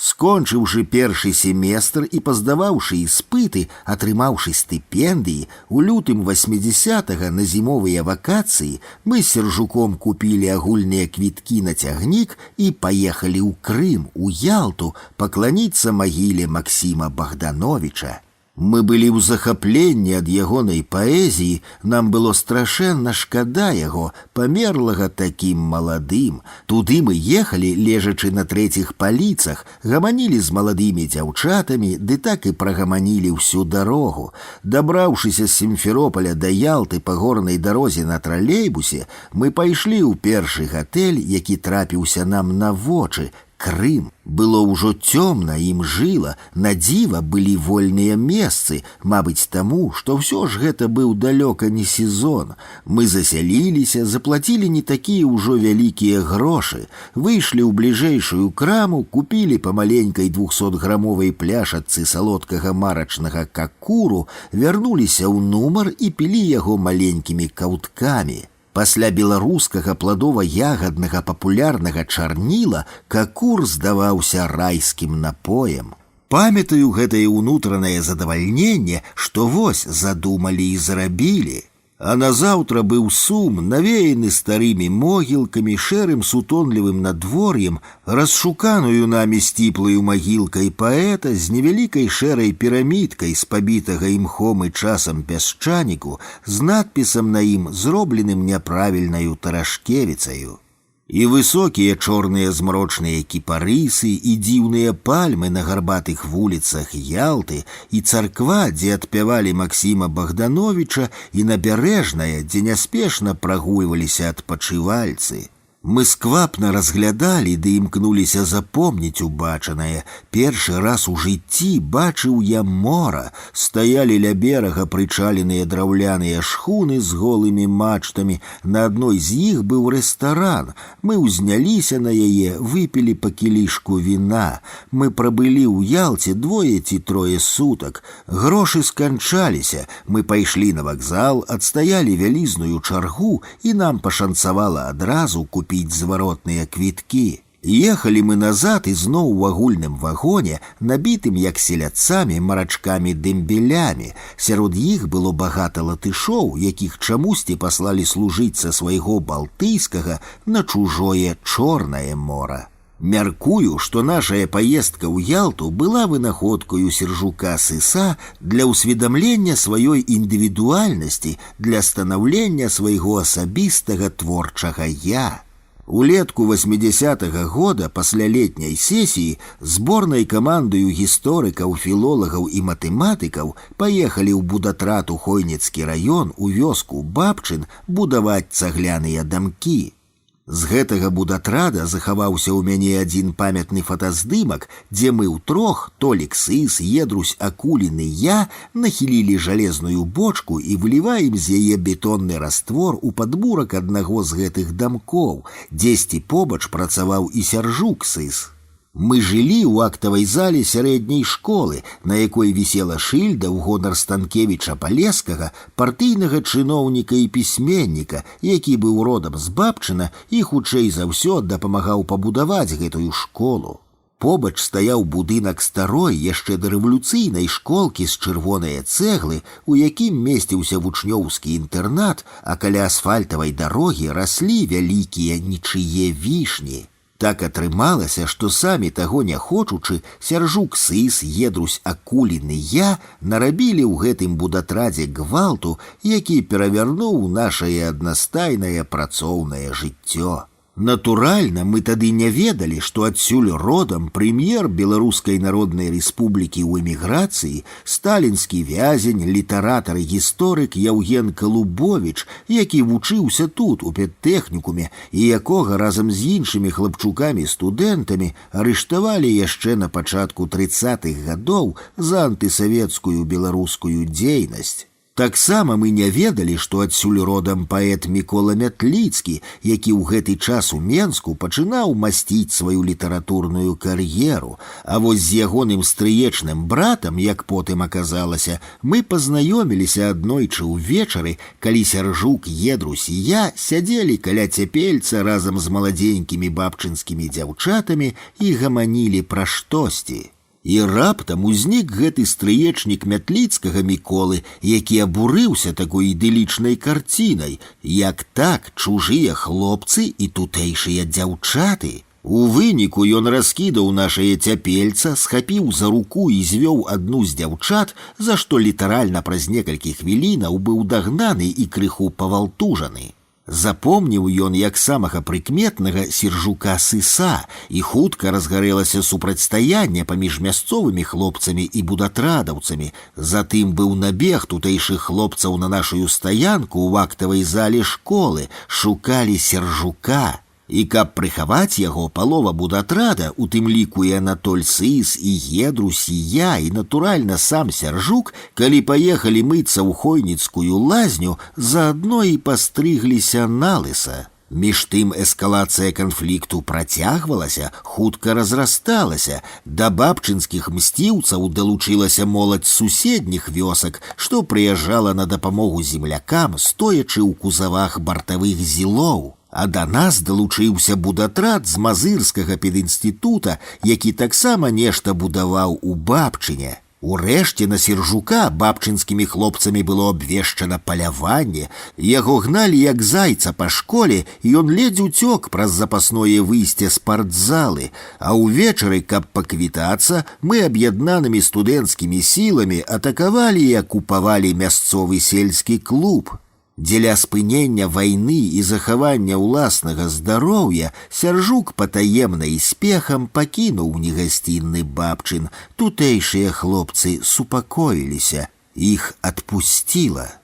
Скончыўшы першы семестр і паздаваўшы іспыты, атрымаўшы стыпендыі, у лютым 80-го на зімовыя вакацыі мы з Сержуком купілі агульныя квіткі на цягнік і паехалі ў Крым, у Ялту, пакланіцца магіле Максіма Богдановича. Мы былі ў захапленні ад ягонай паэзіі, нам было страшэнна шкада яго, памерлага такім маладым. Туды мы ехалі, лежачы на трэціх паліцах, гаманілі з маладымі дзяўчатамі, ды так і прагаманілі ўсю дарогу. Дабраўшыся з Сімферополя да Ялты па горнай дарозе на тралейбусе, мы пайшлі ў першы гатэль, які трапіўся нам на вочы, Крым. Было ўжо цёмна, ім жыла, на дзіва былі вольныя месцы, мабыць таму, што ўсё ж гэта быў далёка не сезон. Мы засяліліся, заплацілі не такія ўжо вялікія грошы, выйшлі ў бліжэйшую краму, купілі па маленькай 200-грамовай пляшачцы салодкага марачнага какуру, вярнуліся ў нумар і пілі яго маленькімі каўткамі. Пасля беларускага пладова-ягаднага папулярнага чарніла какур здаваўся райскім напоем. Памятаю гэтае ўнутранае задавальненне, што вось задумалі і зрабілі. А назаўтра быў сум, навеяны старымі могілкамі, шэрым сутонлівым надвор'ем, расшуканую намі сціплаю магілкай паэта з невялікай шэрай пірамідкай з пабітага імхом і часам пясчаніку, з надпісам на ім, зробленым няправільнаю тарашкевіцаю. І высокія чорныя змрочныя кіпарысы, і дзіўныя пальмы на гарбатых вуліцах Ялты, і царква, дзе адпявалі Максіма Богдановича, і набярэжная, дзе няспешна прагульваліся адпачывальцы. Мы сквапна разглядалі ды імкнуліся запомніць убачанае. Першы раз у жыцці бачыў я мора. Стаялі ля берага прычаленыя драўляныя шхуны з голымі мачтамі. На адной з іх быў рэстаран. Мы ўзняліся на яе, выпілі па кілішку віна. Мы прабылі ў Ялце 2 ці 3 сутак. Грошы сканчаліся. Мы пайшлі на вакзал, адстаялі вялізную чаргу, і нам пашанцавала адразу купіць зваротныя квіткі. Ехалі мы назад ізноў у агульным вагоне, набітым як селядцамі, марачкамі-дэмбелямі. Сярод іх было багата латышоў, якіх чамусьці паслалі служыць са свайго балтыйскага на чужое Чорнае мора. Мяркую, што нашая паездка ў Ялту была вынаходкаю Сержука Сыса для ўсведамлення сваёй індывідуальнасці, для станаўлення свайго асабістага творчага «я». Улетку 80-го года пасля летняй сесіі зборнай камандаю гісторыкаў, філолагаў і матэматыкаў паехалі ў Будатрат у Хойніцкі раён у вёску Бабчын будаваць цагляныя дамкі. З гэтага будатрада захаваўся ў мяне адзін памятны фотаздымак, дзе мы ўтрох, Толік Сыс, Едрусь Акулін і я, нахілілі жалезную бочку і выліваем з яе бетонны раствор у падмурак аднаго з гэтых дамкоў, дзесьці побач працаваў і Сяржук Сыс. Мы жылі ў актавай зале сярэдняй школы, на якой вісела шыльда ў гонар Станкевіча Палескага, партыйнага чыноўніка і пісьменніка, які быў родам з Бабчына і хутчэй за ўсё дапамагаў пабудаваць гэтую школу. Побач стаяў будынак старой, яшчэ дарэвалюцыйнай школкі з чырвонае цэглы, у якім месціўся вучнёўскі інтэрнат, а каля асфальтавай дарогі раслі вялікія нічые вішні. Так атрымалася, што самі таго не хочучы, Сяржук Сыс, Едрусь Акулін і я нарабілі ў гэтым будатрадзе гвалту, які перавярнуў нашае аднастайнае працоўнае жыццё. Натуральна, мы тады не ведалі, што адсюль родам прэм'ер Беларускай Народнай Рэспублікі ў эміграцыі, сталінскі вязень, літаратар і гісторык Яўген Калубовіч, які вучыўся тут, у педтэхнікуме, і якога разам з іншымі хлапчукамі-студэнтамі арыштавалі яшчэ на пачатку 30-х гадоў за антысавецкую беларускую дзейнасць. Таксама мы не ведалі, што адсюль родам паэт Мікола Мятліцкі, які ў гэты час у Менску пачынаў масціць сваю літаратурную кар'еру, а вось з ягоным стрыечным братам, як потым аказалася, мы пазнаёміліся аднойчы ўвечары, калі Сяржук, Едрусь і я сядзелі каля цяпельца разам з маладзенькімі бабчынскімі дзяўчатамі і гаманілі пра штосьці. І раптам узнік гэты стрыечнік Мятліцкага Міколы, які абурыўся такой ідылічнай карцінай, як так чужыя хлопцы і тутэйшыя дзяўчаты. У выніку ён раскідаў нашае цяпельца, схапіў за руку і звёў адну з дзяўчат, за што літаральна праз некалькі хвілінаў быў дагнаны і крыху павалтужаны. Запомніў ён як самага прыкметнага Сяржука Сыса, і хутка разгарэлася супрацьстаянне паміж мясцовымі хлопцамі і будатрадаўцамі. Затым быў набег тутэйшых хлопцаў на нашую стаянку ў актавай зале школы, шукалі Сяржука. І каб прыхаваць яго, палова будатрада, у тым ліку і Анатоль Сыс, і Едрусь, і я, і, натуральна, сам Сяржук, калі паехалі мыцца ў Хойніцкую лазню, заадно і пастрыгліся налыса. Між тым эскалацыя канфлікту працягвалася, хутка разрасталася. Да бабчынскіх мсціўцаў далучылася моладзь суседніх вёсак, што прыязджала на дапамогу землякам, стоячы ў кузавах бартавых зілоў. А да нас далучыўся будатрад з Мазырскага педінстытута, які таксама нешта будаваў у Бабчыне. Урэшце на Сяржука бабчынскімі хлопцамі было абвешчана паляванне, яго гналі як зайца па школе, і ён ледзь уцёк праз запасное выйсце спартзалы, а ўвечары, каб паквітацца, мы аб'яднанымі студэнцкімі сіламі атакавалі і акупавалі мясцовы сельскі клуб. Дзеля спынення вайны і захавання ўласнага здароўя Сяржук патаемна і спехам пакінуў негасцінны Бабчын. Тутэйшыя хлопцы супакоіліся, іх адпусціла.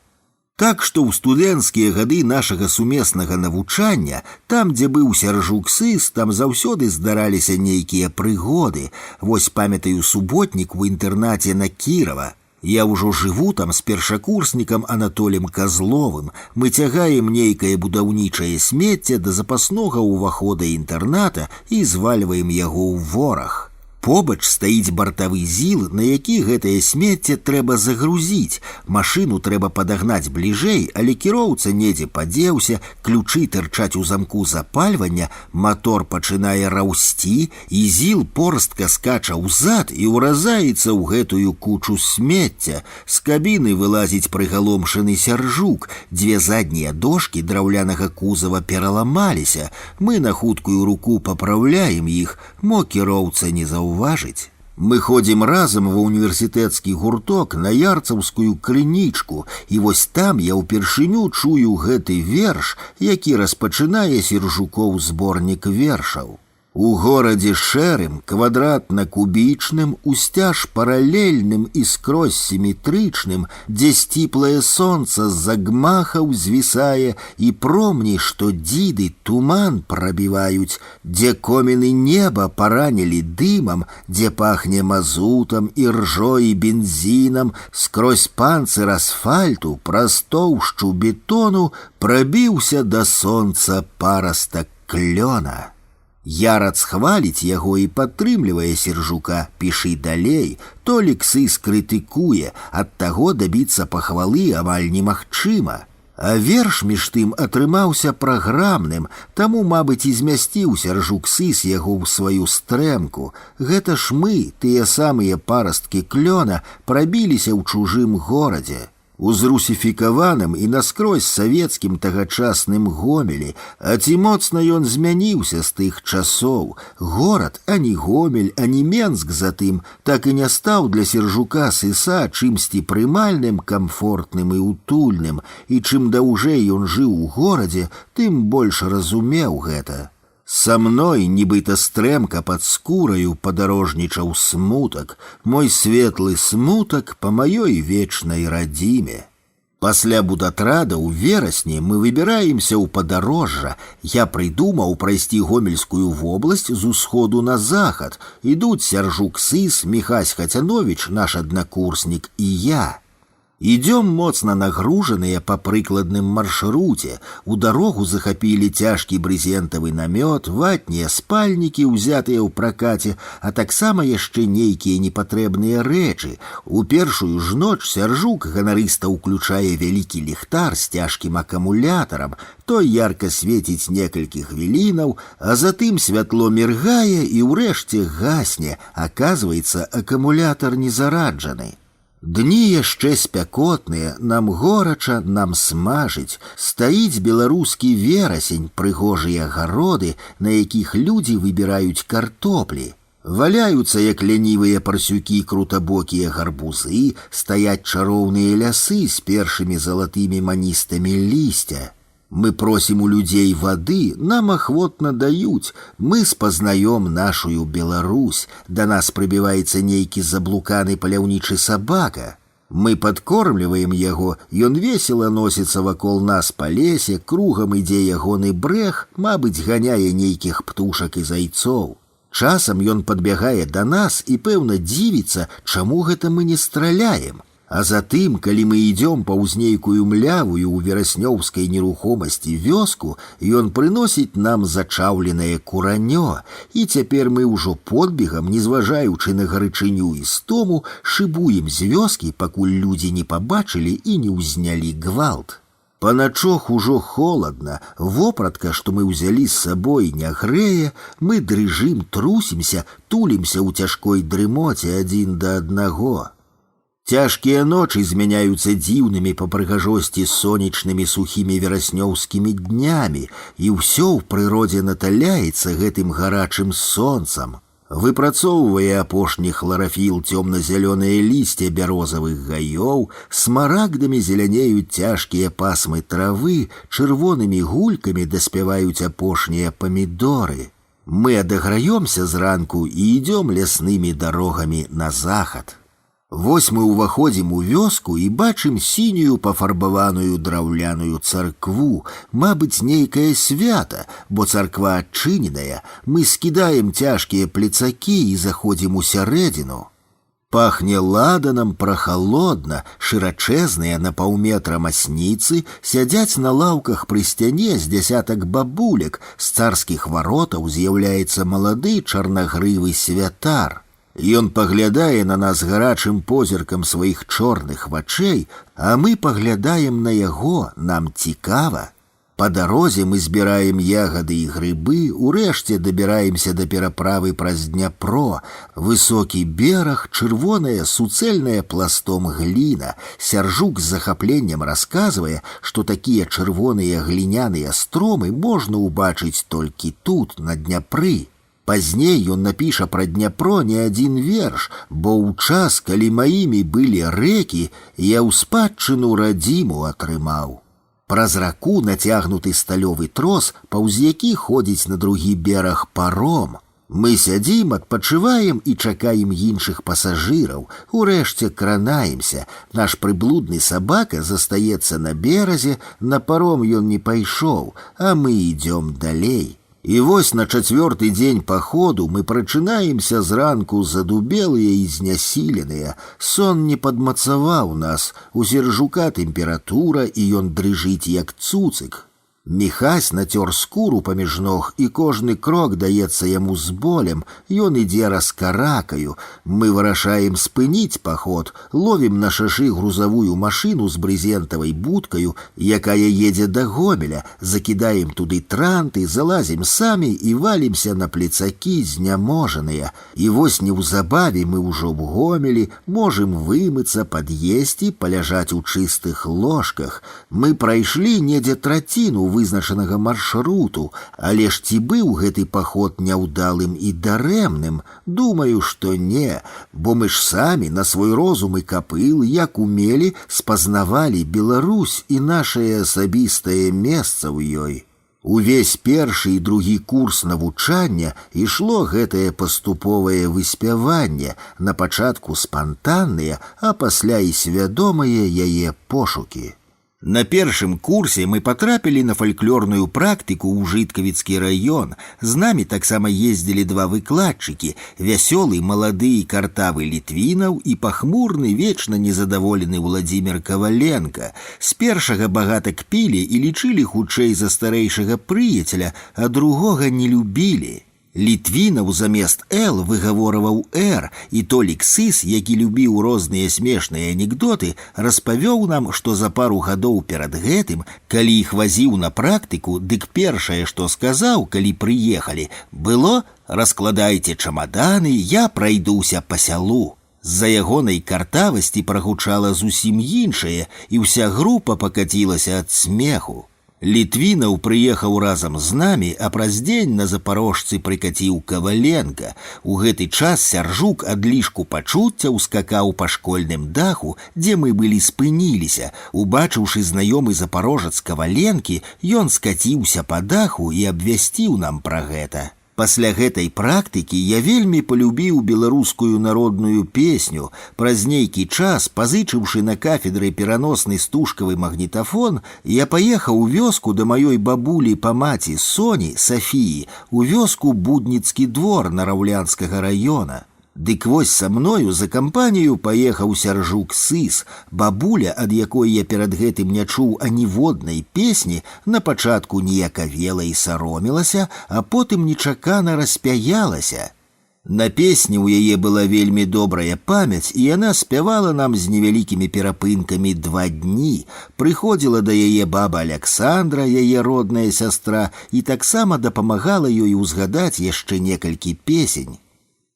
Так што ў студэнцкія гады нашага сумеснага навучання, там, дзе быў Сяржук Сыс, там заўсёды здараліся нейкія прыгоды. Вось памятаю суботнік у інтэрнаце на Кірава. Я ўжо жыву там з першакурснікам Анатолем Козловым. Мы цягаем нейкае будаўнічае смецце да запаснога ўвахода інтэрната і звальваем яго ў вораг. Побач стаіць бартавы зіл, на які гэтае смецце трэба загрузіць. Машыну трэба падагнаць бліжэй, але кіроўца недзе падзеўся, ключы тырчаць у замку запальвання, матор пачынае раўсці, і зіл порстка скача ўзад і ўразаецца ў гэтую кучу смецця. З кабіны вылазіць прыгаломшаны Сяржук. Дзве заднія дошкі драўлянага кузава пераламаліся. Мы на хуткую руку папраўляем іх, мо кіроўца не заўважыць. Мы ходзім разам ва універсітэцкі гурток на ярцаўскую крынічку, і вось там я ўпершыню чую гэты верш, які распачынае Сяржукоў зборнік вершаў. У горадзе шэрым, квадратна-кубічным, усцяж паралельным і скрозь сіметрычным, дзе сціплае сонца з-за гмахаў звісае і промні, што дзіды туман прабіваюць, дзе коміны неба паранілі дымам, дзе пахне мазутам і ржой і бензінам, скрозь панцыр асфальту, праз тоўшчу бетону прабіўся да сонца парастак клёна. Ярад схваліць яго і падтрымлівае Сяржука, пішы далей, Толік Сыс крытыкуе, ад таго дабіцца пахвалы амаль немагчыма. А верш між тым атрымаўся праграмным, таму, мабыць, і змясціў Сяржук Сыс яго ў сваю стрэмку. Гэта ж мы, тыя самыя парасткі клёна, прабіліся ў чужым горадзе. У зрусіфікаваным і наскрозь савецкім тагачасным Гомелі, а ці моцна ён змяніўся з тых часоў. Горад, ані Гомель, ані Менск затым, так і не стаў для Сяржука Сыса чымсьці прымальным, камфортным і утульным, і чым даўжэй ён жыў у горадзе, тым больш разумеў гэта. Са мной, нібыта стрэмка пад скураю, падарожнічаў смутак, мой светлы смутак па маёй вечнай радзіме. Пасля будатрада ў верасні мы выбіраемся ў падарожжа. Я прыдумаў прайсці Гомельскую вобласць з усходу на захад. Ідуць Сяржук Сыс, Міхась Хацяновіч, наш аднакурснік, і я. Идем моцна нагружаныя па прыкладным маршруце. У дарогу захапілі цяжкі брызентавы намёт, ватнія спальнікі, узятыя ў пракаце, а таксама яшчэ нейкія непатрэбныя рэчы. У першую ж ноч Сяржук ганарыста ўключае вялікі ліхтар з цяжкім акумулятарам. Той ярка свеціць некалькі хвілінаў, а затым святло міргае і ўрэшце гасне. Аказваецца, акумулятар не зараджаны. Дні яшчэ спякотныя, нам горача, нам смажыць. Стаіць беларускі верасень, прыгожыя гароды, на якіх людзі выбіраюць картоплі. Валяюцца, як лянівыя парсюкі, крутабокія гарбузы, стаяць чароўныя лясы з першымі залатымі маністамі лісця. Мы просім у людзей вады, нам ахвотна даюць, мы спазнаём нашую Беларусь, да нас прыбіваецца нейкі заблуканы паляўнічы сабака. Мы падкормліваем яго, ён весела носіцца вакол нас па лесе, кругам ідзе ягоны брэх, мабыць, ганяе нейкіх птушак і зайцоў. Часам ён падбягае да нас і, пэўна, дзівіцца, чаму гэта мы не страляем. А затым, калі мы ідём паўз нейкую млявую ў вераснёўскай нерухомасці вёску, ён прыносіць нам зачаўленае куранё, і цяпер мы ўжо подбегам, незважаючы на гарачыню і стому, шыбуем з вёскі, пакуль людзі не пабачылі і не ўзнялі гвалт. Паначох ужо холадна, вопратка, што мы ўзялі з сабой, не грэе, мы дрыжым, трусімся, тулімся ў цяжкой дрымоте адзін да аднаго. Цяжкія ночы змяняюцца дзіўнымі па прыгажосці сонечнымі сухімі вераснёўскімі днямі, і ўсё ў прыродзе наталяецца гэтым гарачым сонцам. Выпрацоўвае апошні хларафіл цёмна-зялёнае лісце бярозавых гаёў, смарагдамі зелянеюць цяжкія пасмы травы, чырвонымі гулькамі даспяваюць апошнія памідоры. Мы адаграёмся зранку і ідём ляснымі дарогамі на захад. Вось мы ўваходзім у вёску і бачым сінюю пафарбаваную драўляную царкву, мабыць, нейкае свята, бо царква адчыненая, мы скідаем цяжкія пляцакі і заходзім у сярэдзіну. Пахне ладанам, прахалодна, шырачэзныя на паўметра масніцы сядзяць на лаўках пры сцяне з дзясятак бабулек, з царскіх варотаў з'яўляецца малады чарнагрывы святар. Ён паглядае на нас гарачым позіркам сваіх чорных вачэй, а мы паглядаем на яго, нам цікава. Па дарозе мы збіраем ягады і грыбы, урэшце дабіраемся да пераправы праз Дняпро. Высокі бераг, чырвоная суцэльная пластом гліна. Сяржук з захапленнем расказвае, што такія чырвоныя гліняныя стромы можна ўбачыць толькі тут, на Дняпры. Пазней ён напіша пра Дняпро не адзін верш, бо ў час, калі маімі былі рэкі, я ў спадчыну радзіму атрымаў. Праз раку нацягнуты сталёвы трос, паўз які ходзіць на другі бераг паром. Мы сядзім, адпачываем і чакаем іншых пасажыраў. Урэшце кранаемся. Наш прыблудны сабака застаецца на беразе, на паром ён не пайшоў, а мы ідём далей. І вось на чацвёрты дзень паходу мы прачынаемся зранку задубелыя і знясіленыя. Сон не падмацаваў нас, у Сяржука тэмпература, і ён дрыжыць, як цуцык. Міхась нацёр скуру паміж ног, і кожны крок даецца яму з болем, ён ідзе раскаракаю. Мы вырашаем спыніць паход, ловім на шашы грузавую машыну з брызентавай будкаю, якая едзе да Гомеля, закідаем туды транты, залазім самі і валімся на пляцакі зняможаныя. І вось неўзабаве мы ўжо в Гомелі, можам вымыцца, пад'есці, паляжаць у чыстых ложках. Мы прайшлі недзе траціну вызначанага маршруту, але ж ці быў гэты паход няўдалым і дарэмным? Думаю, што не, бо мы ж самі на свой розум і капыл, як умелі, спазнавалі Беларусь і нашае асабістае месца ў ёй. Увесь першы і другі курс навучання ішло гэтае паступовае выспяванне, на пачатку спантанныя, а пасля і свядомыя яе пошукі. На першым курсе мы потрапілі на фальклорную практыку ў Жыткавіцкі раён. З намі таксама ездзілі два выкладчыкі: вясёлы, малады і картавы Літвінаў і пахмурны, вечна незадаволены Владзімір Каваленка. З першага багата кпілі і лічылі хутчэй за старэйшага прыяцеля, а другога не любілі. Літвінаў замест «Л» выгаворваў «Р», і Толік Сыс, які любіў розныя смешныя анекдоты, распавёў нам, што за пару гадоў перад гэтым, калі іх вазіў на практыку, дык першае, што сказаў, калі прыехалі, было: «Раскладайце чамаданы, я прайдуся па сялу». З-за ягонай картавасці прагучала зусім іншае, і ўся група пакацілася ад смеху. Літвінаў прыехаў разам з намі, а праз дзень на запарожцы прыкаціў Каваленка. У гэты час Сяржук ад лішку пачуцця ўскакаў па школьным даху, дзе мы былі спыніліся. Убачыўшы знаёмы запарожац Каваленкі, ён скаціўся па даху і абвясціў нам пра гэта. Пасля гэтай практыкі я вельмі полюбіў беларускую народную песню. Праз нейкі час, пазычыўшы на кафедры пераносны стужкавы магнітафон, я паехаў у вёску да маёй бабулі па маці Соні, Сафіі, у вёску Будніцкі двор Нараўлянскага раёна. Дык вось са мною за кампанію паехаў Сяржук Сыс. Бабуля, ад якой я перад гэтым не чуў аніводнай песні, на пачатку ніякавела і саромілася, а потым нечакана распяялася. На песні ў яе была вельмі добрая памяць, і яна спявала нам з невялікімі перапынкамі 2 дні. Прыходзіла да яе баба Аляксандра, яе родная сястра, і таксама дапамагала ёй узгадаць яшчэ некалькі песень.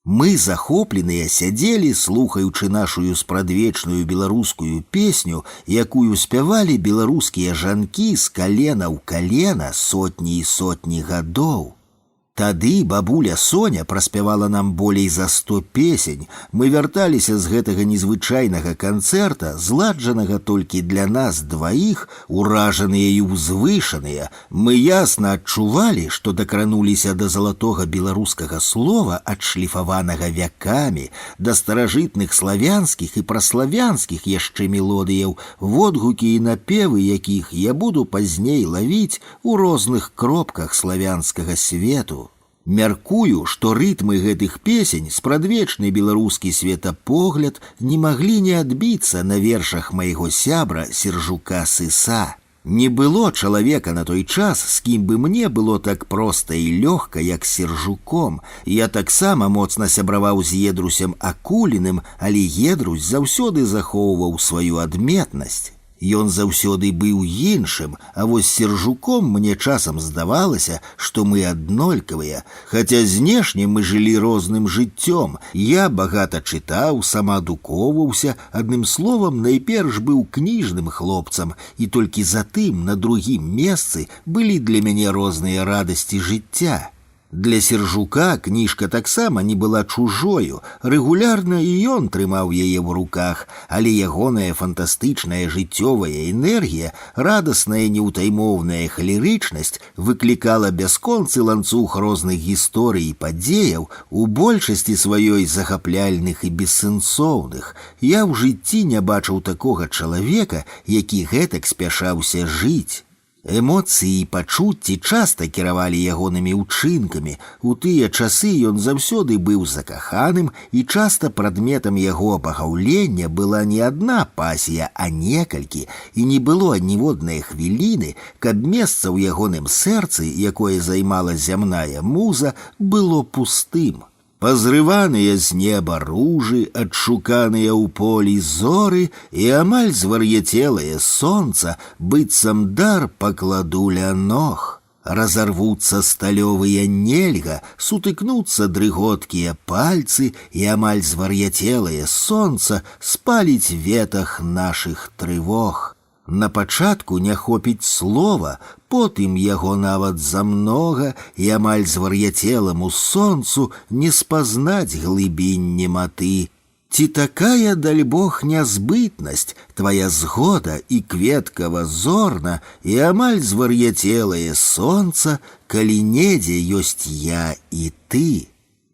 Мы, захопленыя, сядзелі, слухаючы нашую спрадвечную беларускую песню, якую спявалі беларускія жанкі з калена ў калена сотні і сотні гадоў. Тады бабуля Соня праспявала нам болей за 100 песень. Мы вярталіся з гэтага незвычайнага канцэрта, зладжанага толькі для нас дваіх, уражаныя і ўзвышаныя. Мы ясна адчувалі, што дакрануліся да залатога беларускага слова, адшліфаванага вякамі, да старажытных славянскіх і праславянскіх яшчэ мелодыяў, водгукі і напевы якіх я буду пазней лавіць у розных кропках славянскага свету. Мяркую, што рытмы гэтых песень, спрадвечны беларускі светапогляд не маглі не адбіцца на вершах майго сябра Сяржука Сыса. Не было чалавека на той час, з кім бы мне было так проста і лёгка, як з Сяржуком. Я таксама моцна сябраваў з Едрусем Акуліным, але Едрусь заўсёды захоўваў сваю адметнасць. Ён заўсёды быў іншым, а вось з Сяржуком мне часам здавалася, што мы аднолькавыя. Хаця знешне мы жылі розным жыццём. Я багата чытаў, самаадукоўваўся, адным словам, найперш быў кніжным хлопцам, і толькі затым на другім месцы былі для мяне розныя радасці жыцця. Для Сяржука кніжка таксама не была чужою, рэгулярна і ён трымаў яе ў руках, але ягоная фантастычная жыццёвая энергія, радасная неўтаймоўная халерычнасць выклікала бясконцы ланцуг розных гісторый і падзеяў, у большасці сваёй захапляльных і бессэнсоўных. Я ў жыцці не бачыў такога чалавека, які гэтак спяшаўся жыць. Эмоцыі і пачуцці часта кіравалі ягонымі ўчынкамі. У тыя часы ён заўсёды быў закаханым, і часта прадметам яго абагаўлення была не адна пасія, а некалькі, і не было ніводнай хвіліны, каб месца ў ягоным сэрцы, якое займала зямная муза, было пустым. Пазрываныя з неба ружы, адшуканыя ў полі зоры, і амаль звар'яцелае сонца, быццам дар пакладу ля ног. Разарвуцца сталёвыя нельга, сутыкнуцца дрыготкія пальцы, і амаль звар'яцелае сонца спаліць ветах нашых трывог. На пачатку не хопіць слова, потым яго нават замнога, і амаль звар'яцеламу сонцу не спазнаць глыбінь нематы. Ці такая, даль Бог, нязбытнасць, твоя згода і кветкава зорна, і амаль звар'яцелае сонца, калі недзе ёсць я і ты.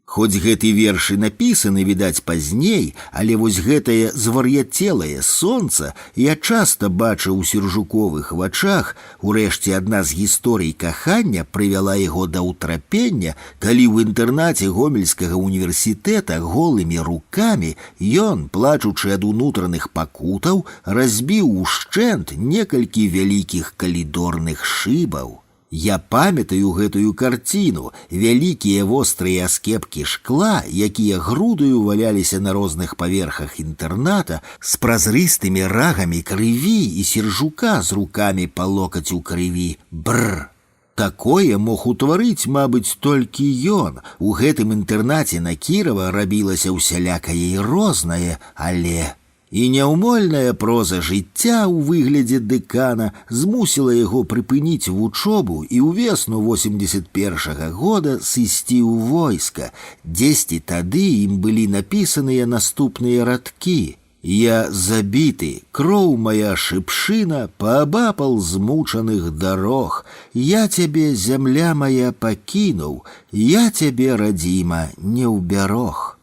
Хоць гэты вершы напісаны, відаць, пазней, але вось гэтае звар'яцелае сонца я часта бачыў у Сержуковых вачах. Урэшце адна з гісторый кахання прывяла яго да ўтрапення, калі ў інтэрнаце Гомельскага універсітэта голымі рукамі ён, плачучы ад унутраных пакутаў, разбіў ушчэнт некалькі вялікіх калідорных шыбаў. Я памятаю гэтую карціну, вялікія вострыя аскепкі шкла, якія грудаю валяліся на розных паверхах інтэрната, з празрыстымі рагамі крыві і Сержука з рукамі па локаць у крыві. Бррр! Такое мог утварыць, мабыць, толькі ён. У гэтым інтэрнаце на Кірава рабілася ўсялякае і рознае, але... І няўмольная проза жыцця ў выглядзе дэкана змусіла яго прыпыніць вучобу і ўвесну 81-го года сысці ў войска. Дзесьці тады ім былі напісаныя наступныя радкі. «Я забіты, кроў моя шыпшына паабапал змучаных дарог. Я цябе, зямля моя, пакінуў, я цябе, радзіма, не ўбярог».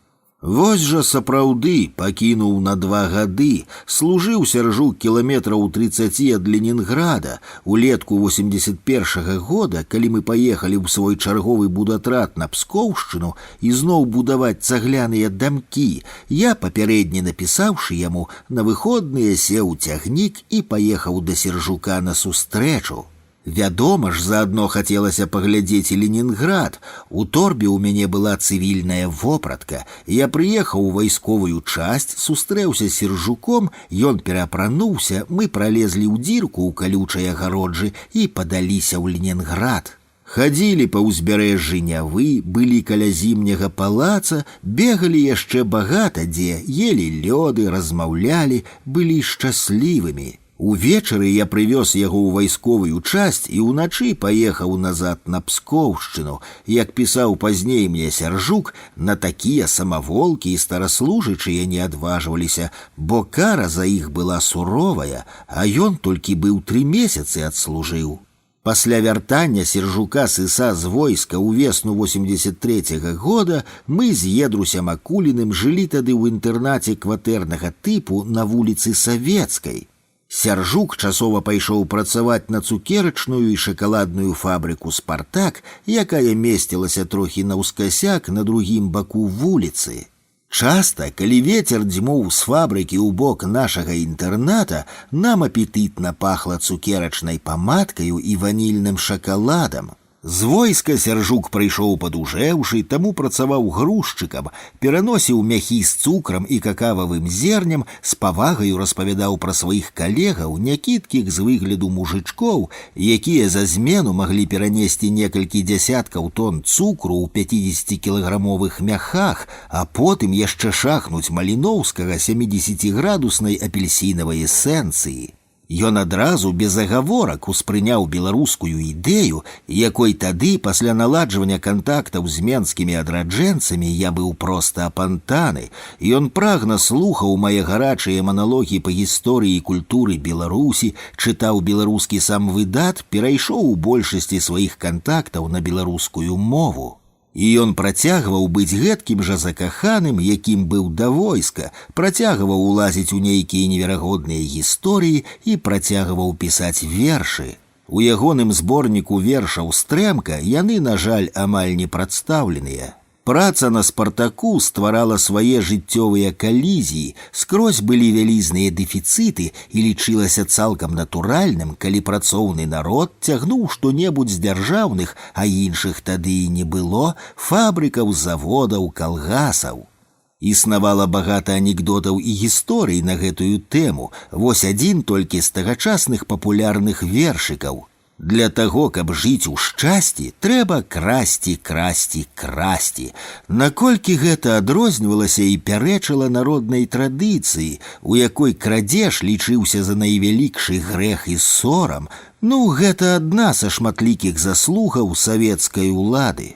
Вось жа сапраўды пакінуў на 2 гады, служыў Сяржук кіламетраў 30 ад Ленінграда. Улетку 81-го года, калі мы паехалі ў свой чарговы будатрад на Пскоўшчыну ізноў будаваць цагляныя дамкі, я, папярэдне напісаўшы яму, на выходныя сеў у цягнік і паехаў да Сержука на сустрэчу. Вядома ж, заадно хацелася паглядзець і Ленінград. У торбе ў мяне была цывільная вопратка. Я прыехаў у вайсковую часць, сустрэўся з Сержуком, ён пераапрануўся, мы пралезлі ў дзірку ў калючай агароджы і падаліся ў Ленінград. Хадзілі па ўзбярэжжы Нявы, былі каля зімняга палаца, бегалі яшчэ багата дзе, елі лёды, размаўлялі, былі шчаслівымі. Увечары я прывёз яго ў вайсковую часць і ўначы паехаў назад на Пскоўшчыну. Як пісаў пазней мне Сяржук, на такія самаволкі і стараслужачыя не адважваліся, бо кара за іх была суровая, а ён толькі быў 3 месяцы адслужыў. Пасля вяртання Сержука сыса з войска ўвесну 83-го года мы з Едрусем Акуліным жылі тады ў інтэрнаце кватэрнага тыпу на вуліцы Савецкай. Сяржук часова пайшоў працаваць на цукерачную і шакаладную фабрыку «Спартак», якая месцілася трохі наўскасяк на другім баку вуліцы. Часта, калі вецер дзьмуў з фабрыкі ў бок нашага інтэрната, нам апетытна пахла цукерачнай памадкаю і ванільным шакаладам. З войска Сяржук прыйшоў падужэўшы, таму працаваў грузчыкам, пераносіў мяхі з цукрам і какававым зернем, з павагаю распавядаў пра сваіх калегаў, някідкіх з выгляду мужычкоў, якія за змену маглі перанесці некалькі дзясяткаў тонн цукру ў 50-кілаграмовых мяхах, а потым яшчэ шахнуць маліноўскага 70-градуснай апельсінавай эсэнцыі. Ён адразу без агаворак успрыняў беларускую ідэю, якой тады, пасля наладжвання кантактаў з менскімі адраджэнцамі, я быў проста апантаны. Ён прагна слухаў мае гарачыя маналогі па гісторыі і культуры Беларусі, чытаў беларускі сам выдат, перайшоў у большасці сваіх кантактаў на беларускую мову. І ён працягваў быць гэткім жа закаханым, якім быў да войска, працягваў улазіць у нейкія неверагодныя гісторыі і працягваў пісаць вершы. У ягоным зборніку вершаў «Стрэмка» яны, на жаль, амаль не прадстаўленыя. Праца на «Спартаку» стварала свае жыццёвыя калізіі, скрозь былі вялізныя дэфіцыты і лічылася цалкам натуральным, калі працоўны народ цягнуў што-небудзь з дзяржаўных, а іншых тады і не было, фабрыкаў, заводаў, калгасаў. Існавала багата анекдотаў і гісторый на гэтую тэму, вось адзін толькі з тагачасных папулярных вершыкаў. Для таго, каб жыць у шчасці, трэба красці, красці, красці. Наколькі гэта адрознівалася і пярэчыла народнай традыцыі, у якой крадзеж лічыўся за найвялікшы грэх і сорам, гэта адна са шматлікіх заслугаў савецкай улады.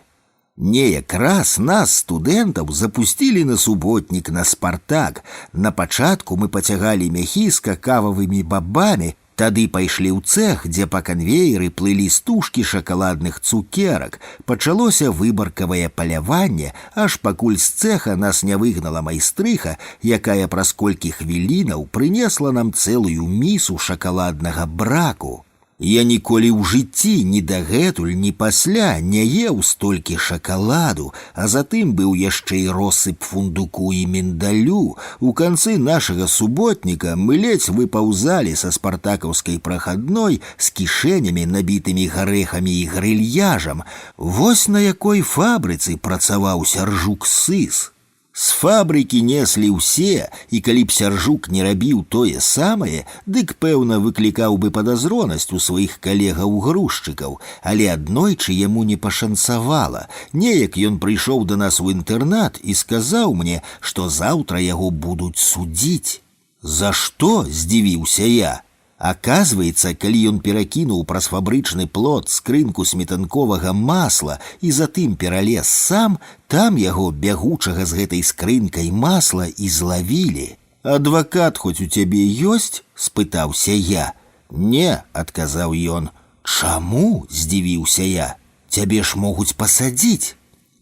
Неяк раз нас, студэнтаў, запусцілі на суботнік на «Спартак». На пачатку мы пацягалі мяхі з какававымі бабамі, тады пайшлі ў цэх, дзе па канвееры плылі стужкі шакаладных цукерак. Пачалося выбаркавае паляванне, аж пакуль з цэха нас не выгнала майстрыха, якая праз колькі хвілінаў прынесла нам цэлую місу шакаладнага браку. Я ніколі ў жыцці ні дагэтуль, ні пасля не еў столькі шакаладу, а затым быў яшчэ і россып фундуку і міндалю. У канцы нашага суботніка мы ледзь выпаўзалі са спартакаўскай прахадной з кішэнямі, набітымі гарэхамі і грыльяжам. Вось на якой фабрыцы працаваў Сяржук-сыс. З фабрыкі неслі ўсе, і калі б Сяржук не рабіў тое самае, дык, пэўна, выклікаў бы падазронасць у сваіх калегаў-грузчыкаў, але аднойчы яму не пашанцавала. Неяк ён прыйшоў да нас у інтэрнат і сказаў мне, што заўтра яго будуць судзіць. За што? — здзівіўся я. Аказваецца, калі ён перакінуў праз фабрычны плот скрынку сметанковага масла і затым пералез сам, там яго, бягучага з гэтай скрынкай масла, і злавілі. «Адвакат хоць у цябе ёсць?» — спытаўся я. «Не», — адказаў ён. «Чаму?» — здзівіўся я. «Цябе ж могуць пасадзіць».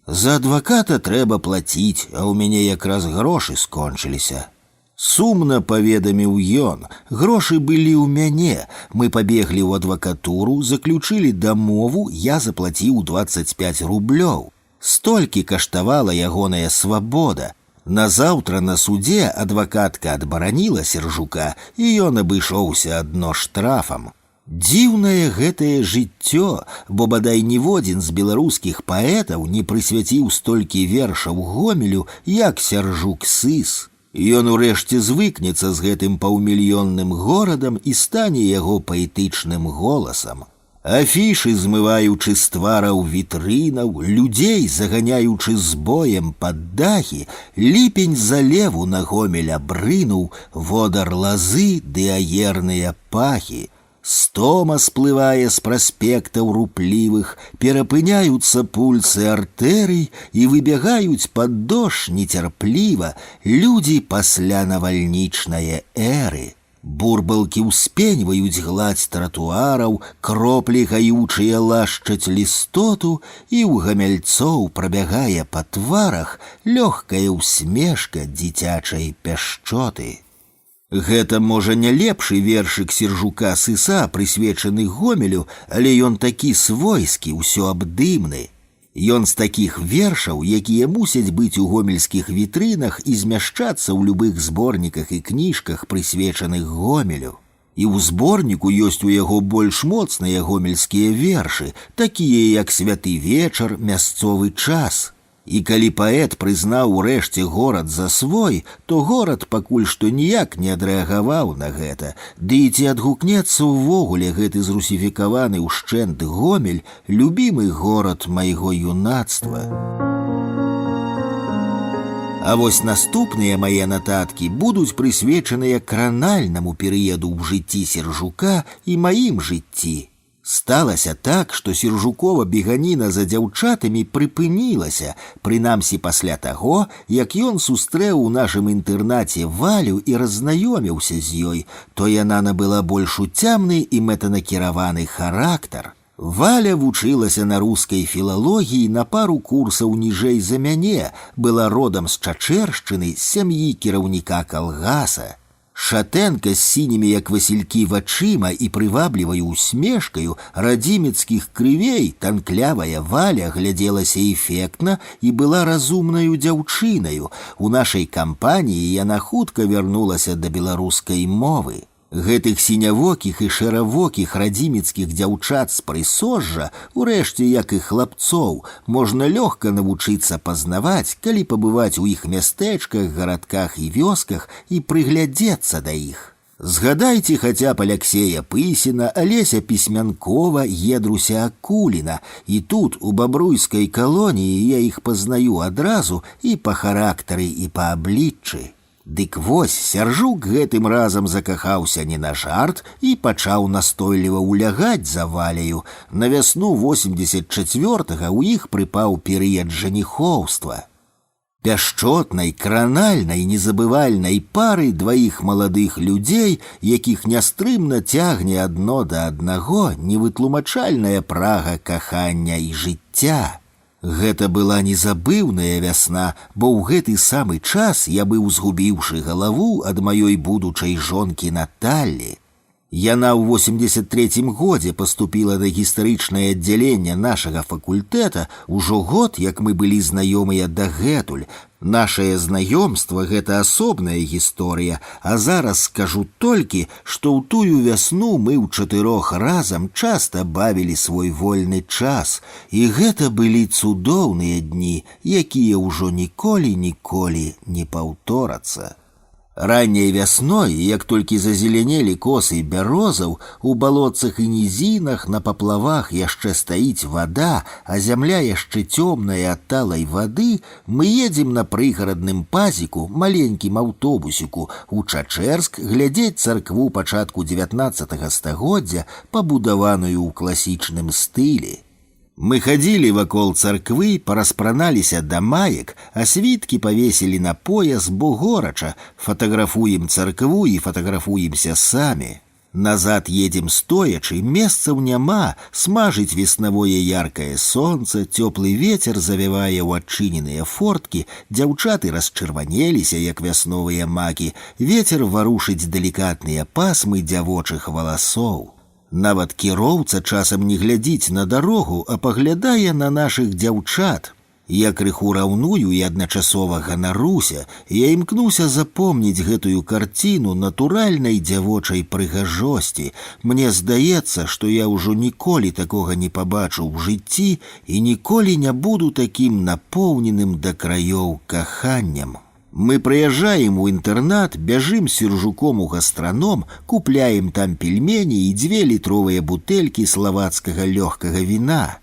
«За адваката трэба плаціць, а ў мяне якраз грошы скончыліся». Сумна паведаміў ён. Грошы былі ў мяне. Мы пабеглі ў адвакатуру, заключылі дамову, я заплаціў 25 рублёў. Столькі каштавала ягоная свабода. Назаўтра на судзе адвакатка адбараніла Сяржука, і ён абышоўся адно штрафам. Дзіўнае гэтае жыццё, бо бадай ніводзін з беларускіх паэтаў не прысвяціў столькі вершаў Гомелю, як Сяржук-сыс. Ён урэшце звыкнецца з гэтым паўмільённым горадам і стане яго паэтычным голасам. Афішы змываючы з твараў вітрынаў, людзей заганяючы з боем пад дахі, ліпень залеву на Гомель абрынуў, водар лазы ды аерныя пахі. Стома сплывае з праспектаў руплівых, перапыняюцца пульсы артэрый і выбягаюць пад дождж нецярпліва людзі пасля навальнічнае эры. Бурбалкі ўспеньваюць гладзь тратуараў, кроплі гаючыя лашчаць лістоту, і ў гамяльцоў прабягае па тварах лёгкая ўсмешка дзіцячай пяшчоты. Гэта, можа, не лепшы вершык Сяржука-сыса, прысвечаны Гомелю, але ён такі свойскі, усё абдымны. Ён з такіх вершаў, якія мусяць быць у гомельскіх вітрынах і змяшчацца ў любых зборніках і кніжках, прысвечаных Гомелю. І ў зборніку ёсць у яго больш моцныя гомельскія вершы, такія як «Святы вечар», «Мясцовы час». І калі паэт прызнаў урэшце горад за свой, то горад пакуль што ніяк не адрэагаваў на гэта, ды і ці адгукнецца ўвогуле гэты зрусіфікаваны ўшчэнт Гомель, любімы горад майго юнацтва. А вось наступныя мае нататкі будуць прысвечаныя кранальнаму перыяду ў жыцці Сяржука і маім жыцці. Сталася так, што Сяржукова беганіна за дзяўчатамі прыпынілася, прынамсі пасля таго, як ён сустрэў у нашым інтэрнаце Валю і раззнаёміўся з ёй, то яна набыла больш уцямны і мэтанакіраваны характар. Валя вучылася на рускай філалогіі на пару курсаў ніжэй за мяне, была родам з Чачэршчыны, з сям'і кіраўніка калгаса. Шатэнка з сінімі, як васількі, вачыма і прывабліваю усмешкаю радзімецкіх крывей, танклявая Валя глядзелася эфектна і была разумнаю дзяўчынаю. У нашай кампаніі яна хутка вярнулася да беларускай мовы. Гэтых сінявокіх і шэравокіх радзімецкіх дзяўчат з прысожжа, урэшце як і хлапцоў, можна лёгка навучыцца пазнаваць, калі пабываць у іх мястэчках, гарадках і вёсках і прыглядзецца да іх. Згадайце хаця б Аляксея Пысіна, Алеся Пісьмянкова, Едруся Акуліна, і тут, у бабруйскай калоніі, я іх пазнаю адразу і па характары, і па абліччы. Дык вось Сяржук гэтым разам закахаўся не на жарт і пачаў настойліва улягаць за Валяю. На вясну 84-га ў іх прыпаў перыяд жаніхоўства. Пяшчотнай, кранальнай, незабывальнай пары дваіх маладых людзей, якіх нястрымна цягне адно да аднаго невытлумачальная прага кахання і жыцця. Гэта была незабыўная вясна, бо ў гэты самы час я быў згубіўшы галаву ад маёй будучай жонкі Наталлі. Яна ў 83-м годзе паступіла на гістарычнае аддзяленне нашага факультэта, ужо год, як мы былі знаёмыя дагэтуль. Нашае знаёмства — гэта асобная гісторыя, а зараз скажу толькі, што ў тую вясну мы ўчатырох разам часта бавілі свой вольны час, і гэта былі цудоўныя дні, якія ўжо ніколі не паўторацца. Ранняй вясной, як толькі зазеленелі косы бярозаў, у балотцах і нізінах на паплавах яшчэ стаіць вада, а зямля яшчэ цёмная ад талай вады, мы едзем на прыгарадным пазіку, маленькім аўтобусіку, у Чачэрск глядзець царкву пачатку 19 стагоддзя, пабудаваную ў класічным стылі. Мы ходили вакол царквы, параспраналіся да маек, а світкі павесілі на пояс, бо горача, фатаграфуем царкву і фатаграфуемся самі. Назад едем стоячы, месцаў няма, смажыць веснавое яркае сонца, цёплы ветер завявае ў адчыненыя форткі, дзяўчаты расчырванеліся, як вясновыя макі, ветер варушыць далікатныя пасмы дзявочых валасоў. Нават кіроўца часам не глядзіць на дарогу, а паглядае на нашых дзяўчат. Я крыху раўную і адначасова ганаруся, я імкнуся запомніць гэтую карціну натуральнай дзявочай прыгажосці. Мне здаецца, што я ўжо ніколі такога не пабачу ў жыцці і ніколі не буду такім напоўненым да краёў каханнем. Мы прыязджаем у інтэрнат, бяжым з Сяржуком у гастраном, купляем там пельмені і 2-літровыя бутэлькі славацкага лёгкага віна.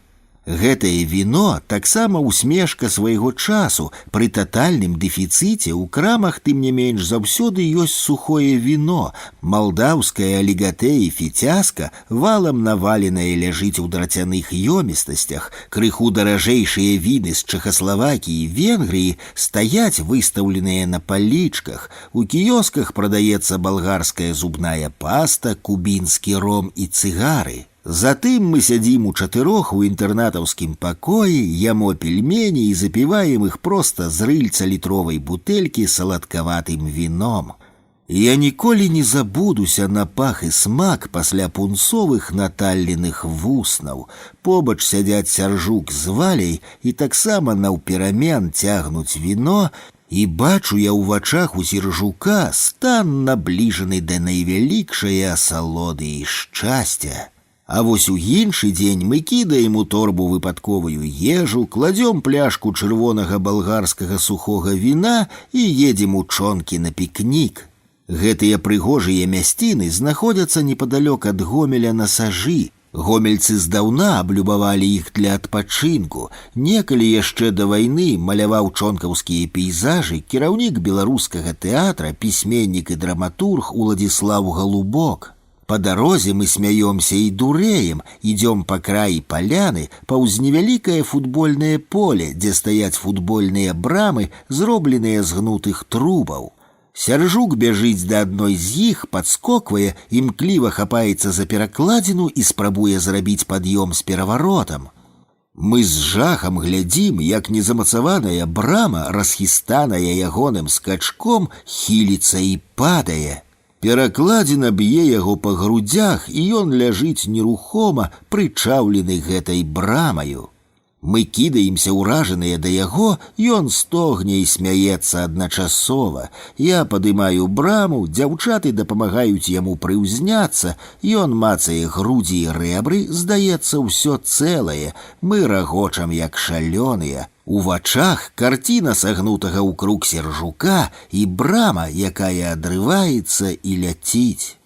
Гэтае віно таксама усмешка свайго часу. Пры татальным дэфіцыце ў крамах тым не менш заўсёды ёсць сухое віно. Малдаўская алігаté і фіцяска валам наваленае ляжыць у драцяных ёмістасцях. Крыху даражэйшыя віны з Чэхаславакіі і Венгрыі стаяць выстаўленыя на палічках. У кіёсках прадаецца балгарская зубная паста, кубінскі ром і цыгары. Затым мы сядзім учатырох у інтэрнатаўскім пакоі, ямо пельмені і запіваем іх проста з рыльца літровай бутэлькі саладкаватым віном. Я ніколі не забудуся на пах і смак пасля пунцовых Наталліных вуснаў. Побач сядзяць Сяржук з Валяй і таксама наўперамен цягнуць віно, і бачу я ў вачах у Сяржука стан набліжаны да найвялікшае асалоды і шчасця. А вось у іншы дзень мы кідаем у торбу выпадковую ежу, кладзём пляшку чырвонага балгарскага сухога віна і едзем у чонкі на пікнік. Гэтыя прыгожыя мясціны знаходзяцца непадалёк ад Гомеля на Сажы. Гомельцы здаўна аблюбавалі іх для адпачынку. Некалі яшчэ да вайны маляваў чонкаўскія пейзажы кіраўнік беларускага тэатра, пісьменнік і драматург Уладзіслаў Галубок. По дарозе мы смяёмся і дурэем, ідём па краі паляны, паўз невялікае футбольнае поле, дзе стаяць футбольныя брамы, зробленыя з гнутых трубаў. Сяржук бяжыць да адной з іх, падскоквае, імкліва хапаецца за перакладзіну і спрабуе зрабіць пад'ём з пераваротам. Мы з жахам глядзім, як незамацаваная брама, расхістаная ягоным скачком, хіліцца і падае. Перакладзіна б'е яго па грудзях, і ён ляжыць нерухома, прычаўлены гэтай брамаю. Мы кідаемся ўражаныя да яго, ён стогне і смяецца адначасова. Я падымаю браму, дзяўчаты дапамагаюць яму прыўзняцца, ён мацае грудзі і рэбры, здаецца, ўсё цэлае, мы рагочам як шалёныя. У вачах карціна сагнутага ў круг Сяржука і брама, якая адрываецца і ляціць.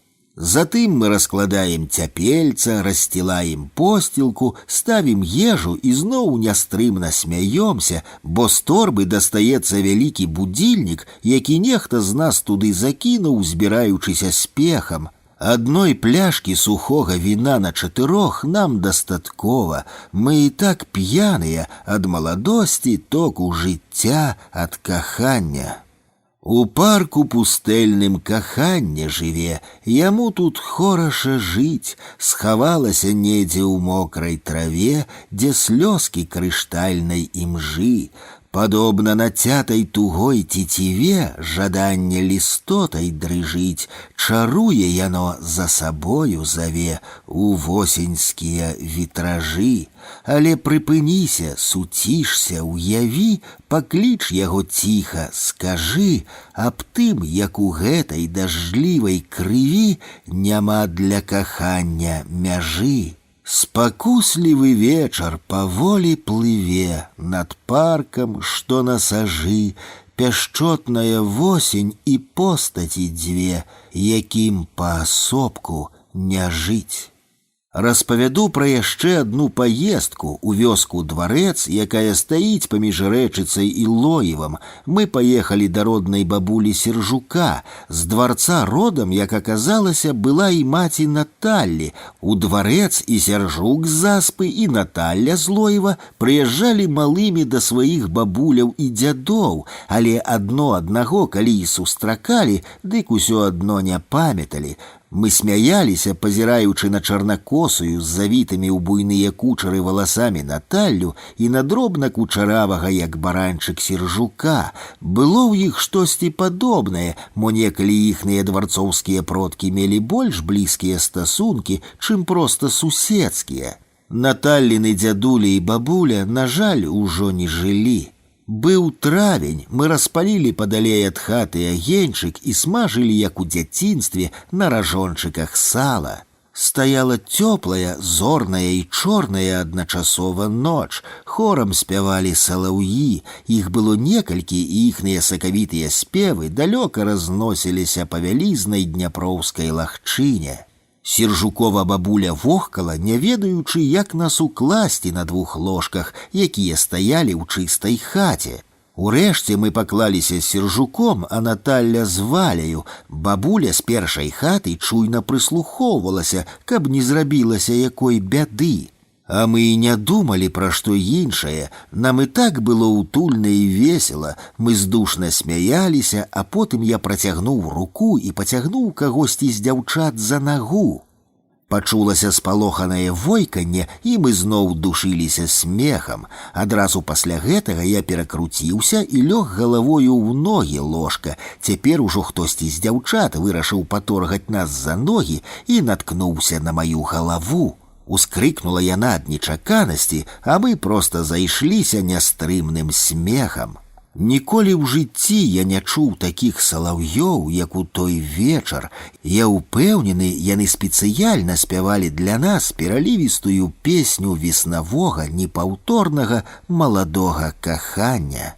Затым мы раскладаем цяпельца, рассцілаем посцілку, ставім ежу і зноў нястрымна смяёмся, бо з торбы дастаецца вялікі будильнік, які нехта з нас туды закінуў, збіраючыся спехам. Адной пляшкі сухога віна на 4 нам дастаткова. Мы і так п'яныя ад маладосці, току жыцця, ад кахання. У парку пустэльным каханне жыве, яму тут хораша жыць, схавалася недзе ў мокрай траве, дзе слёзкі крыштальнай імжы. Падобна нацятай тугой цеціве жаданне лістотай дрыжыць, чаруе яно за сабою заве у восеньскія вітражы. Але прыпыніся, суцішся, уяві, пакліч яго ціха, скажы аб тым, як у гэтай дажджлівай крыві няма для кахання мяжы. Спакуслівы вечар паволі плыве над паркам, што на сажы, пяшчотная восень і постаці дзве, якім паасобку не жыць. Распавяду пра яшчэ адну паездку у вёску Дварэц, якая стаіць паміж Рэчыцай і Лоевам. Мы паехалі да роднай бабулі Сержука. З дварца родам, як аказалася, была і маці Наталлі. У Дварэц і Сержук з Заспы, і Наталля з Лоева прыязджалі малымі да сваіх бабуляў і дзядоў, але адно аднаго, калі і сустракалі, дык усё адно не памяталі. Мы смяяліся, пазіраючы на чарнакосую з завітымі ў буйныя кучары валасамі Наталлю і на дробна кучаравага, як баранчык Сержука. Было ў іх штосьці падобнае, мо некалі іхныя дварцоўскія продкі мелі больш блізкія стасункі, чым проста суседскія. Наталліны дзядуля і бабуля, на жаль, ужо не жылі. Быў травень, мы распалілі падалей ад хаты агеньчык і смажылі, як у дзяцінстве, на ражончыках сала. Стаяла цёплая, зорная і чорная адначасова ноч. Хорам спявалі салаўі, іх было некалькі, і іхныя сакавітыя спевы далёка разносіліся па вялізнай дняпроўскай лагчыне. Сержукова бабуля вохкала, не ведаючы, як нас укласці на 2 ложках, якія стаялі ў чыстай хаце. Урэшце мы паклаліся з Сержуком, а Наталля з Валяю. Бабуля з першай хаты чуйна прыслухоўвалася, каб не зрабілася якой бяды. А мы і не думалі пра што іншае. Нам і так было утульна і весела. Мы здушна смяяліся, а потым я працягнуў руку і пацягнуў кагосьці з дзяўчат за нагу. Пачулася спалоханае войканне, і мы зноў душыліся смехам. Адразу пасля гэтага я перакруціўся і лёг галавою ў ногі ложка. Цяпер ужо хтосьці з дзяўчат вырашыў паторгаць нас за ногі і наткнуўся на маю галаву. Ускрыкнула яна ад нечаканасці, а мы проста зайшліся нястрымным смехам. Ніколі ў жыцці я не чуў такіх салаўёў, як у той вечар. Я ўпэўнены, яны спецыяльна спявалі для нас пералівістую песню веснавога, непаўторнага маладога кахання.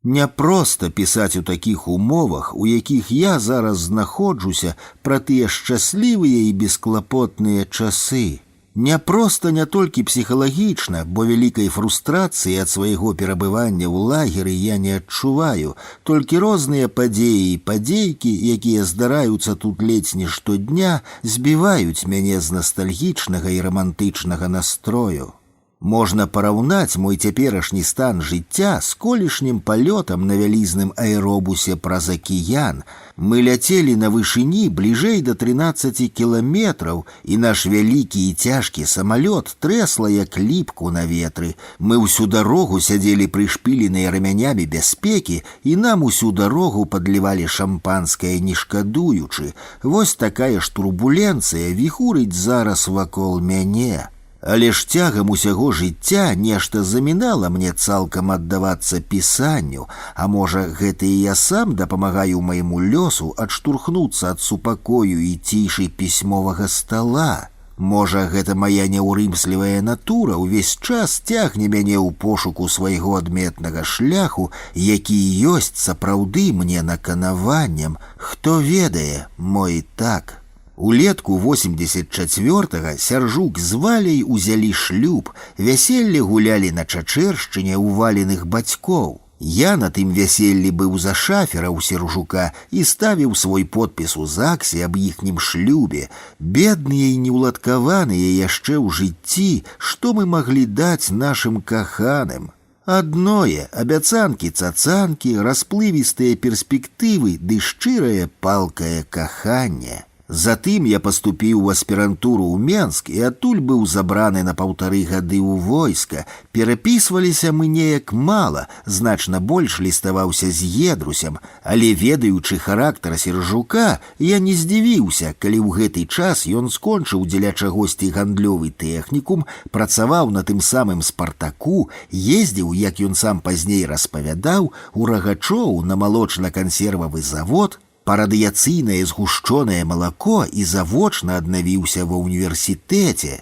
Няпроста пісаць у такіх умовах, у якіх я зараз знаходжуся, пра тыя шчаслівыя і бесклапотныя часы. Няпроста не толькі псіхалагічна, бо вялікай фрустрацыі ад свайго перабывання ў лагеры я не адчуваю, толькі розныя падзеі і падзейкі, якія здараюцца тут ледзь не штодня, збіваюць мяне з настальгічнага і рамантычнага настрою. Можна параўнаць мой цяперашні стан жыцця з колішнім палётам на вялізным аэробусе праз акіян. Мы ляцелі на вышыні бліжэй да 13 кіламетраў, і наш вялікі і цяжкі самалёт трэсла як ліпку на ветры. Мы ўсю дарогу сядзелі прышпіленыя рамянямі бяспекі, і нам усю дарогу падлівалі шампанскае не шкадуючы. Вось такая ж турбуленцыя віхурыць зараз вакол мяне. Але ж цягам усяго жыцця нешта замінала мне цалкам аддавацца пісанню, а можа, гэта і я сам дапамагаю майму лёсу адштурхнуцца ад супакою і цішы пісьмовага стала. Можа, гэта мая няўрымслівая натура ўвесь час цягне мяне ў пошуку свайго адметнага шляху, які ёсць сапраўды мне наканаваннем. Хто ведае, мо і так. Улетку 84-го Сяржук з Валяй узялі шлюб, вяселле гулялі на Чачэршчыне ў валеных бацькоў. Я на тым вяселлі быў за шафера ў Сяржука і ставіў свой подпіс у ЗАГСе аб іхнім шлюбе. Бедныя і неўладкаваныя яшчэ ў жыцці, што мы маглі даць нашым каханым? Адное — абяцанкі-цацанкі, расплывістыя перспектывы ды шчырае палкае каханне. Затым я паступіў у аспірантуру ў Менск і адтуль быў забраны на 1,5 гады ў войска. Перапісваліся мы неяк мала, значна больш ліставаўся з Едрусем, але ведаючы характар Сяржука, я не здзівіўся, калі ў гэты час ён скончыў дзеля чагосьці гандлёвы тэхнікум, працаваў на тым самым «Спартаку», ездзіў, як ён сам пазней распавядаў, у Рагачоў на малочна-кансервавы завод, па радыяцыйнае згушчонае малако і завочна аднавіўся ва ўніверсітэце.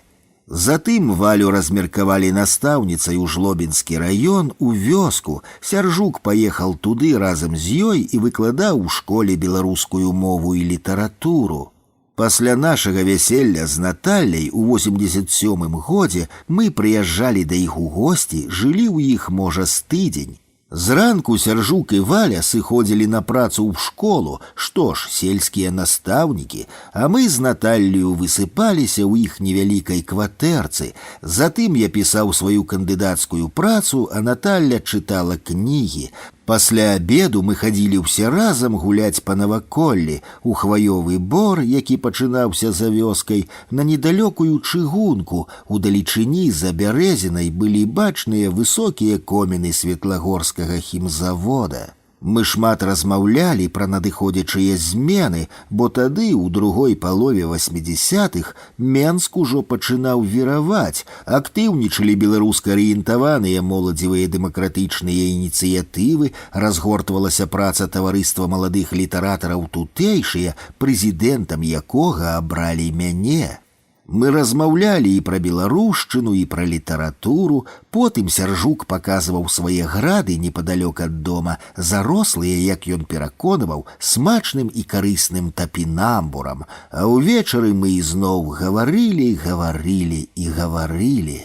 Затым Валю размеркавалі настаўніцай у Жлобінскі раён, у вёску. Сяржук паехаў туды разам з ёй і выкладаў у школе беларускую мову і літаратуру. Пасля нашага вяселля з Наталляй у 87-м годзе мы прыязджалі да іх у госці, жылі ў іх, можа, з тыдзень. Зранку Сяржук і Валя сыходзілі на працу ў школу, што ж, сельскія настаўнікі, а мы з Наталлю высыпаліся ў іх невялікай кватэрцы. Затым я пісаў сваю кандыдацкую працу, а Наталля чытала кнігі. Пасля абеду мы хадзілі ўсе разам гуляць па наваколлі, у хваёвы бор, які пачынаўся за вёскай, на недалёкую чыгунку. Удалечыні за Бярэзінай былі бачныя высокія коміны Светлагорскага хімзавода. Мы шмат размаўлялі пра надыходзячыя змены, бо тады, у другой палове 80-х, Менск ужо пачынаў віраваць, актыўнічалі беларуска-арыентаваныя моладзевыя дэмакратычныя ініцыятывы, разгортвалася праца таварыства маладых літаратараў тутэйшыя, прэзідэнтам якога абралі мяне. Мы размаўлялі і пра беларушчыну, і пра літаратуру. Потым Сяржук паказваў свае грады непадалёк ад дома, зарослыя, як ён пераконваў, смачным і карысным тапінамбурам. А ўвечары мы ізноў гаварылі, гаварылі і гаварылі.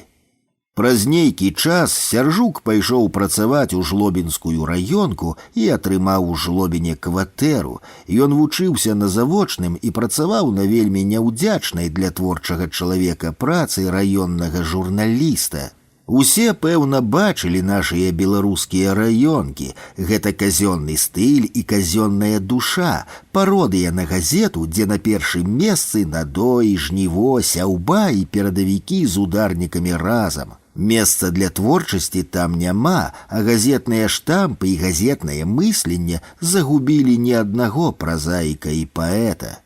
Праз нейкі час Сяржук пайшоў працаваць у Жлобінскую раёнку і атрымаў у Жлобіне кватэру. Ён вучыўся на завочным і працаваў на вельмі няўдзячнай для творчага чалавека працы раённага журналіста. Усе, пэўна, бачылі нашыя беларускія раёнкі. Гэта казённы стыль і казённая душа, пародыя на газету, дзе на першым месцы надой, жніво, сяўба і перадавікі з ударнікамі разам. Месца для творчасці там няма, а газетныя штампы і газетнае мысленне загубілі не аднаго празаіка і паэта.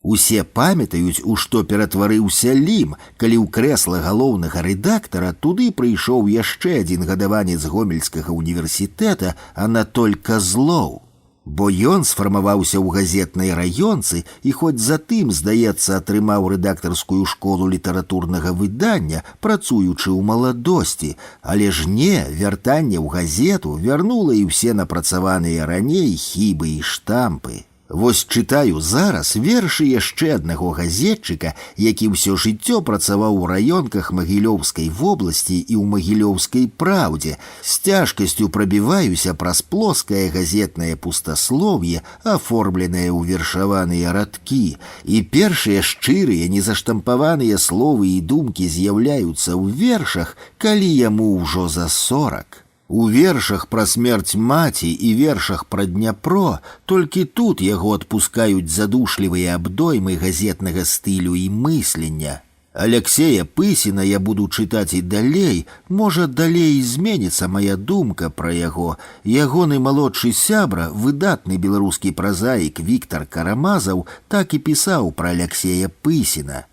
Усе памятаюць, у што ператварыўся Лім, калі ў крэсла галоўнага рэдактара туды прыйшоў яшчэ адзін гадаванец Гомельскага універсітэта Анатоль Казлоў. Бо ён сфармаваўся ў газетнай раёнцы і хоць затым, здаецца, атрымаў рэдактарскую школу літаратурнага выдання, працуючы ў маладосці, але ж не, вяртанне ў газету вярнула і ўсе напрацаваныя раней хібы і штампы. Вось чытаю зараз вершы яшчэ аднаго газетчыка, які ўсё жыццё працаваў у раёнках Магілёўскай вобласці і ў Магілёўскай праўдзе. З цяжкасцю прабіваюся праз плоскае газетнае пустаслоўе, аформленае ў вершаваныя радкі. І першыя шчырыя, незаштампаваныя словы і думкі з'яўляюцца ў вершах, калі яму ўжо за 40. У вершах пра смерць маці і вершах пра Дняпро толькі тут яго адпускаюць задушлівыя абдоймы газетнага стылю і мыслення. Аляксея Пысіна я буду чытаць і далей, можа, далей зменіцца мая думка пра яго. Ягоны малодшы сябра, выдатны беларускі празаік Віктар Карамазаў, так і пісаў пра Аляксея Пысіна.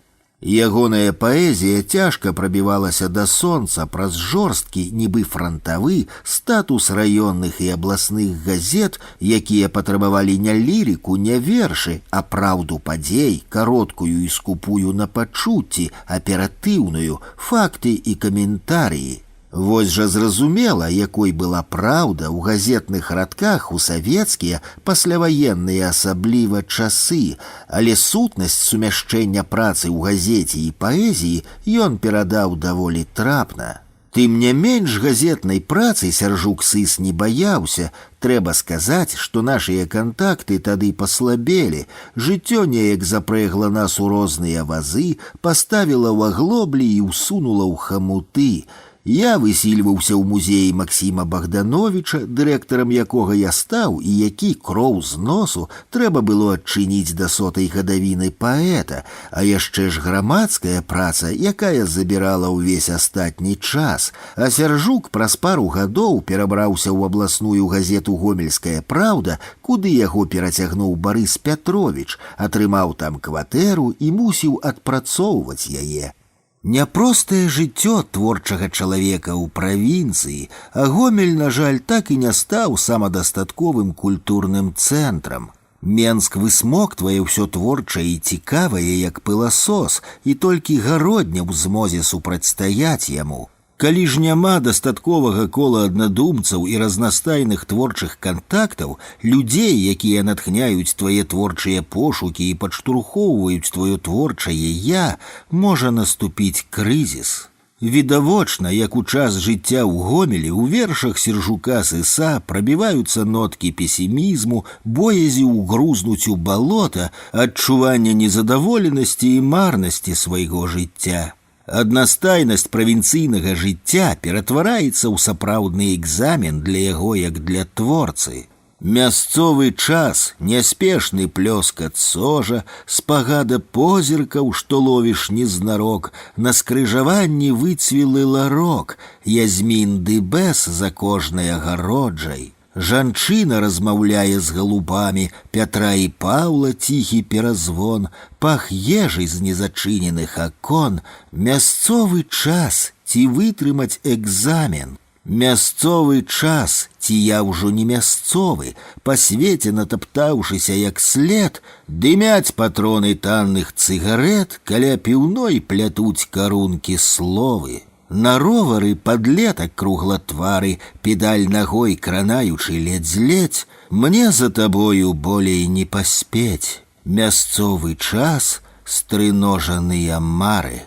Ягоная паэзія цяжка прабівалася да сонца праз жорсткі, нібы франтавы, статус раённых і абласных газет, якія патрабавалі не лірыку, не вершы, а праўду падзей, кароткую і скупую на пачуцці, аператыўную, факты і каментарыі. Вось жа зразумела, якой была праўда ў газетных радках у савецкія пасляваенныя асабліва часы, але сутнасць сумяшчэння працы ў газеце і паэзіі ён перадаў даволі трапна. Тым не менш газетнай працай Сяржук Сыс не баяўся. Трэба сказаць, што нашыя кантакты тады паслабелі, жыццё неяк запрэгла нас у розныя вазы, паставіла ў аглоблі і ўсунула ў хамуты. Я высільваўся ў музеі Максіма Богдановича, дырэктарам якога я стаў і які кроў з носу трэба было адчыніць да 100-й гадавіны паэта, а яшчэ ж грамадская праца, якая забірала ўвесь астатні час. А Сяржук праз пару гадоў перабраўся ў абласную газету «Гомельская праўда», куды яго перацягнуў Барыс Пятровіч, атрымаў там кватэру і мусіў адпрацоўваць яе. Няпростае жыццё творчага чалавека ў правінцыі, а Гомель, на жаль, так і не стаў самадастатковым культурным цэнтрам. Менск высмоктвае ўсё творчае і цікавае, як пыласос, і толькі гародня ў змозе супрацьстаяць яму. Калі ж няма дастатковага кола аднадумцаў і разнастайных творчых кантактаў, людзей, якія натхняюць твае творчыя пошукі і падштурхоўваюць твоё творчае «я», можа наступіць крызіс. Відавочна, як у час жыцця ў Гомелі ў вершах Сяржука Сыса прабіваюцца ноткі песімізму, боязі ўгрузнуць у балота, адчування незадаволенасці і марнасці свайго жыцця. Аднастайнасць правінцыйнага жыцця ператвараецца ў сапраўдны экзамен для яго як для творцы. Мясцовы час, няспешны плёскат сожа, спагада позіркаў, што ловіш незнарок, на скрыжаванні выцвілы ларок, язмін ды бэс за кожнай агароджай. Жанчына размаўляе з галубамі, Пятра і Паўла ціхі перазвон, пах ежы з незачыненых акон. Мясцовы час, ці вытрымаць экзамен. Мясцовы час, ці я ўжо не мясцовы, па свеце натаптаўшыся як след, дымяць патроны танных цыгарэт, каля піўной плятуць карункі словы. На ровары падлетак круглатвары, педаль ногой кранаючы ледзь-ледзь, мне за табою болей не паспець. Мясцовы час, стрыножаныя мары.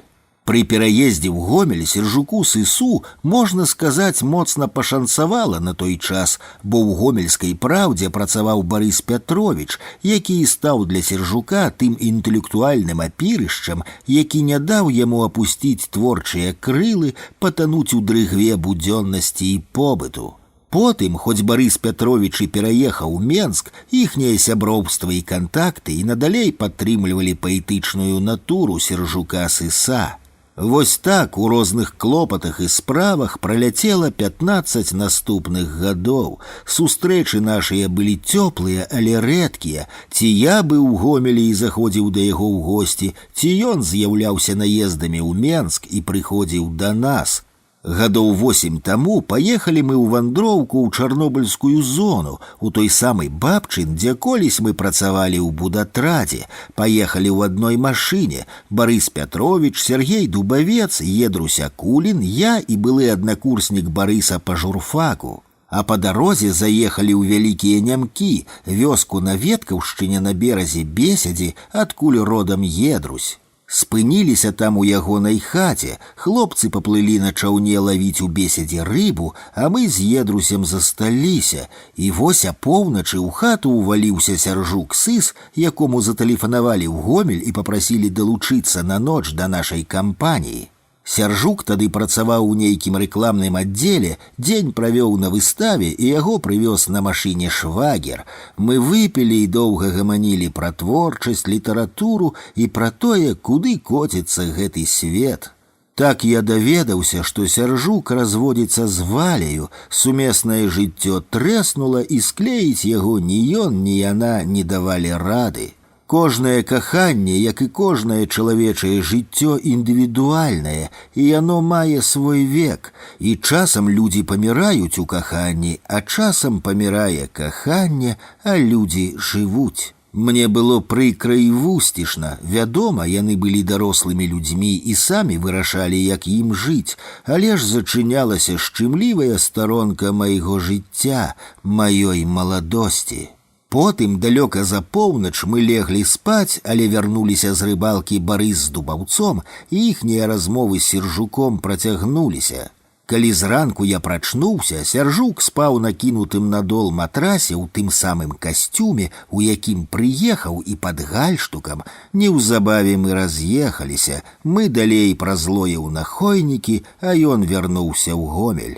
Пры пераездзе ў Гомель Сяржуку Сысу, можна сказаць, моцна пашанцавала на той час, бо ў Гомельскай праўдзе працаваў Барыс Пятровіч, які і стаў для Сяржука тым інтэлектуальным апірышчам, які не даў яму апусціць творчыя крылы, патануць у дрыгве будзённасці і побыту. Потым, хоць Барыс Пятровіч і пераехаў у Менск, іхняе сяброўства і кантакты і надалей падтрымлівалі паэтычную натуру Сяржука Сыса. Вось так у розных клопатах і справах праляцела 15 наступных гадоў. Сустрэчы нашыя былі цёплыя, але рэдкія. Ці я быў у Гомелі і заходзіў да яго ў госці, ці ён з'яўляўся наездамі ў Менск і прыходзіў да нас. Гадоў 8 таму паехалі мы ў вандроўку ў чарнобыльскую зону, у той самы Бабчын, дзе колісь мы працавалі ў будатрадзе. Паехалі ў адной машыне: Барыс Пятровіч, Сергей Дубавец, Едрусь Акулін, я і былы аднакурснік Барыса па журфаку. А па дарозе заехалі ў Вялікія Нямкі, вёску на Веткаўшчыне на беразе Бесядзі, адкуль родам Едрусь. Спыніліся там у ягонай хаце, хлопцы паплылі на чаўне лавіць у Бесядзе рыбу, а мы з Едрусем засталіся. І вось апоўначы ў хату ўваліўся Сяржук Сыс, якому затэлефанавалі ў Гомель і папрасілі далучыцца на ноч да нашай кампаніі. Сяржук тады працаваў у нейкім рэкламным аддзеле, дзень правёў на выставе і яго прывёз на машыне швагер. Мы выпілі і доўга гаманілі пра творчасць, літаратуру і пра тое, куды коціцца гэты свет. Так я даведаўся, што Сяржук разводзіцца з Валяю, сумеснае жыццё трэснула, і склеіць яго ні ён, ні яна не давалі рады. Кожнае каханне, як і кожнае чалавечае жыццё, індывідуальнае, і яно мае свой век. І часам людзі паміраюць у каханні, а часам памірае каханне, а людзі жывуць. Мне было прыкра і вусцішна. Вядома, яны былі дарослымі людзьмі і самі вырашалі, як ім жыць, але ж зачынялася шчымлівая старонка майго жыцця, маёй маладосці. Потым, далёка за поўнач, мы леглі спаць, але вярнуліся з рыбалкі Барыс з Дубаўцом, і іхнія размовы з Сержуком працягнуліся. Калі зранку я прачнуўся, Сяржук спаў на кінутым на дол матрасе ў тым самым касцюме, у якім прыехаў, і пад гальштукам. Неўзабаве мы раз'ехаліся, мы далей праз Лоеў на Хойнікі, а ён вярнуўся ў Гомель.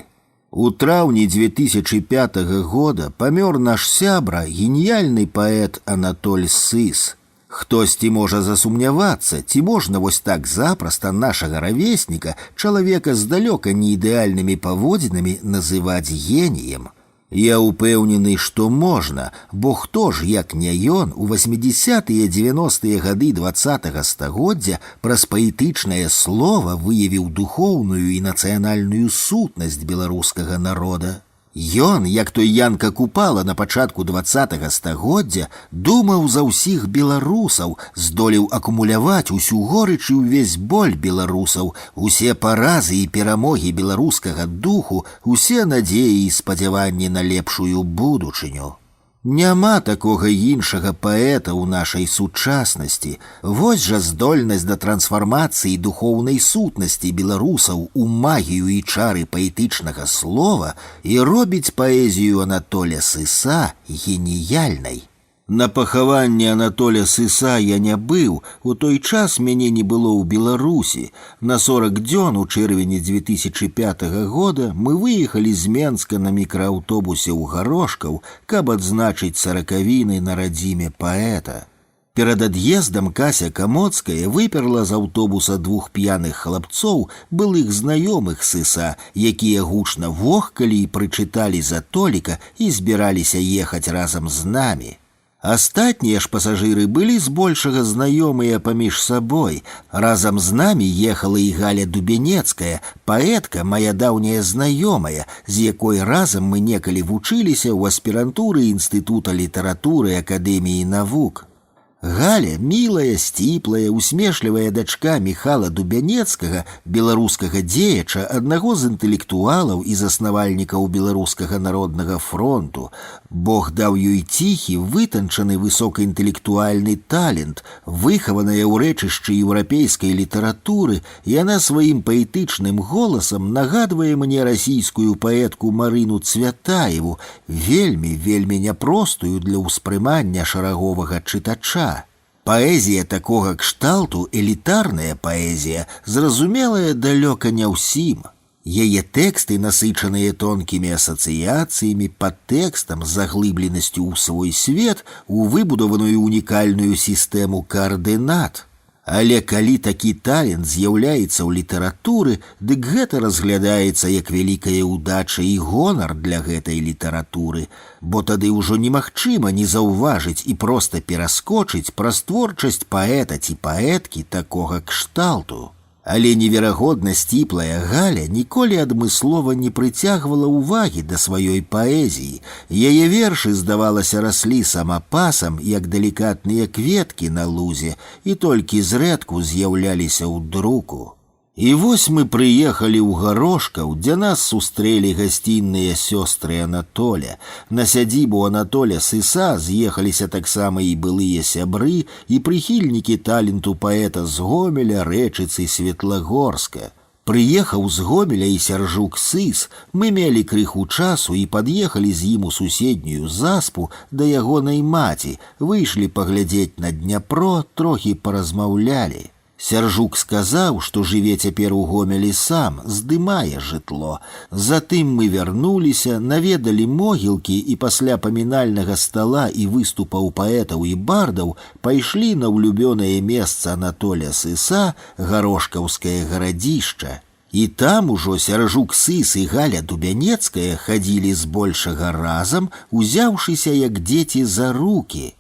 У траўні 2005 года памёр наш сябра, геніяльны паэт Анатоль Сыс. Хтосьці можа засумнявацца, ці можна вось так запроста нашага равесніка, чалавека з далёка неідэальнымі паводзінамі, называць геніем. Я ўпэўнены, што можна, бо хто ж, як не ён, у 80-тыя 90-тыя гады 20-го стагоддзя праз паэтычнае слова выявіў духоўную і нацыянальную сутнасць беларускага народа. Ён, як той Янка Купала на пачатку 20-го стагоддзя, думаў за ўсіх беларусаў, здолеў акумуляваць усю горыч і ўвесь боль беларусаў, усе паразы і перамогі беларускага духу, усе надзеі і спадзяванні на лепшую будучыню. Няма такога іншага паэта ў нашай сучаснасці. Вось жа здольнасць да трансфармацыі духоўнай сутнасці беларусаў у магію і чары паэтычнага слова і робіць паэзію Анатоля Сыса геніяльнай. На пахаванні Анатоля Сыса я не быў, у той час мяне не было ў Беларусі. На 40 дзён у чэрвені 2005 года мы выехалі з Менска на мікрааўтобусе ў Гарошкаў, каб адзначыць 40-віны на радзіме паэта. Перад ад'ездам Кася Камоцкая выперла з аўтобуса 2 п'яных хлапцоў, былых знаёмых Сыса, якія гучна вохкалі і прычыталі за Толіка і збіраліся ехаць разам з намі. Астатнія ж пасажыры былі збольшага знаёмыя паміж сабой. Разам з намі ехала і Галя Дубянецкая, паэтка, мая даўняя знаёмая, з якой разам мы некалі вучыліся ў аспірантуры Інстытута літаратуры Акадэміі навук. Галя, мілая, сціплая, усмешлівая дачка Міхала Дубянецкага, беларускага дзеяча, аднаго з інтэлектуалаў і заснавальнікаў Беларускага народнага фронту. Бог даў ёй ціхі, вытанчаны высокаінтэлектуальны талент, выхаваная ў рэчышчы еўрапейскай літаратуры, яна сваім паэтычным голасам нагадвае мне расійскую паэтку Марыну Цвятаеву, вельмі няпростую для ўспрымання шараговага чытача. Паэзія такога кшталту, элітарная паэзія, зразумелая далёка не ўсім. Яе тэксты насычаныя тонкімі асацыяцыямі, падтэкстам, з заглыбленасцю ў свой свет, у выбудаваную унікальную сістэму каардынат. Але калі такі талент з'яўляецца ў літаратуры, дык гэта разглядаецца як вялікая ўдача і гонар для гэтай літаратуры, бо тады ўжо немагчыма не заўважыць і проста пераскочыць праз творчасць паэта ці паэткі такога кшталту. Але неверагодна сціплая Галя ніколі адмыслова не прыцягвала ўвагі да сваёй паэзіі. Яе вершы, здавалася, раслі самапасам, як далікатныя кветкі на лузе, і толькі зрэдку з'яўляліся ў друку. І вось мы прыехалі ў Гарошкаў, дзе нас сустрэлі гасцінныя сёстры Анатоля. На сядзібу Анатоля Сыса з'ехаліся таксама і былыя сябры, і прыхільнікі таленту паэта з Гомеля, Рэчыцы, Светлагорска. Прыехаў з Гомеля і Сяржук Сыс, мы мелі крыху часу і пад'ехалі з ім у суседнюю заспу да ягонай маці, выйшлі паглядзець на Дняпро, трохі паразмаўлялі. Сяржук сказаў, што жыве цяпер у Гомелі сам, здымае жытло. Затым мы вярнуліся, наведалі могілкі і пасля памінальнага стала і выступаў паэтаў і бардаў пайшлі на ўлюбёнае месца Анатоля Сыса, Гарошкаўскае гарадзішча. І там ужо Сяржук Сыс і Галя Дубянецкая хадзілі збольшага разам, узяўшыся як дзеці за рукі.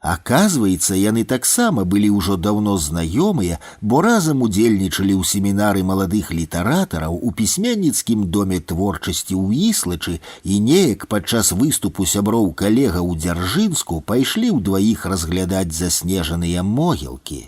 Аказваецца, яны таксама былі ўжо даўно знаёмыя, бо разам удзельнічалі ў семінары маладых літаратараў у пісьменніцкім доме творчасці ў Іслачы і неяк падчас выступу сяброў калегаў у Дзяржынску пайшлі ўдваіх разглядаць заснежаныя могілкі.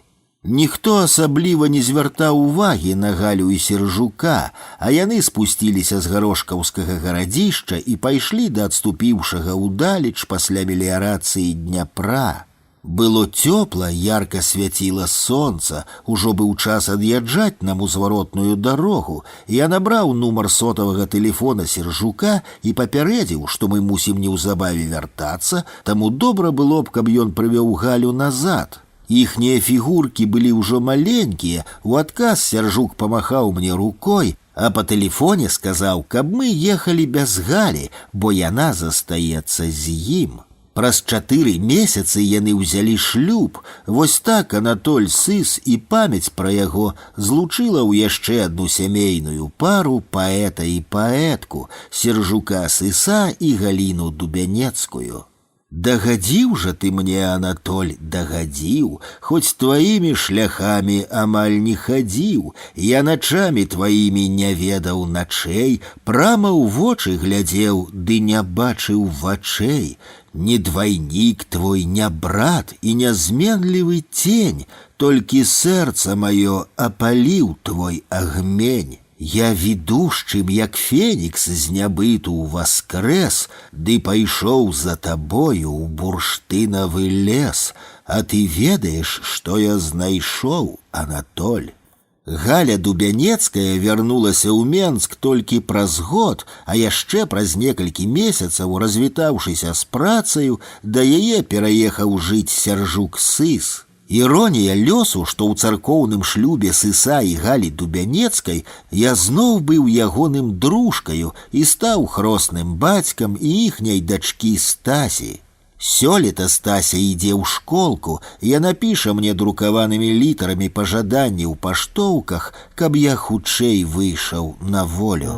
Ніхто асабліва не звяртаў увагі на Галю і Сержука, а яны спусціліся з гарошкаўскага гарадзішча і пайшлі да адступіўшага ўдалеч пасля меліярацыі Дняпра. Было цёпла, ярка свяціла сонца, ужо быў час ад'язджаць нам у зваротную дарогу. Я набраў нумар сотавага тэлефона Сержука і папярэдзіў, што мы мусім неўзабаве вяртацца, таму добра было б, каб ён прывёў Галю назад. Іхнія фігуркі былі ўжо маленькія, у адказ Сержук памахаў мне рукой, а па тэлефоне сказаў, каб мы ехалі без Галі, бо яна застаецца з ім. Праз 4 месяцы яны ўзялі шлюб. Вось так Анатоль Сыс і памяць пра яго злучыла ў яшчэ адну сямейную пару паэта і паэтку, Сержука Сыса і Галіну Дубянецкую. Дагадзіў жа ты мне, Анатоль, дагадзіў, хоць тваімі шляхамі амаль не хадзіў, я начамі тваімі не ведаў начэй, прама ў вочы глядзеў, ды не бачыў вачэй. Не двойник твой, не брат и не зменлівы тень, толькі сэрца маё апаліў твой агмень. Я ведушчым, як фенікс з нябыту ўваскрэс, ды пайшоў за табою ў бурштынавы лес, а ты ведаеш, што я знайшоў, Анатоль? Галя Дубянецкая вярнулася ў Менск толькі праз год, а яшчэ праз некалькі месяцаў, развітаўшыся з працаю, да яе пераехаў жыць Сержук Сыс. Іронія лёсу, што ў царкоўным шлюбе Сыса і Галі Дубянецкай я зноў быў ягоным дружкаю і стаў хросным бацькам і іхняй дачкі Стасі. Сёлета Стася ідзе ў школку, яна піша мне друкаванымі літарамі пажаданні ў паштоўках, каб я хутчэй выйшаў на волю.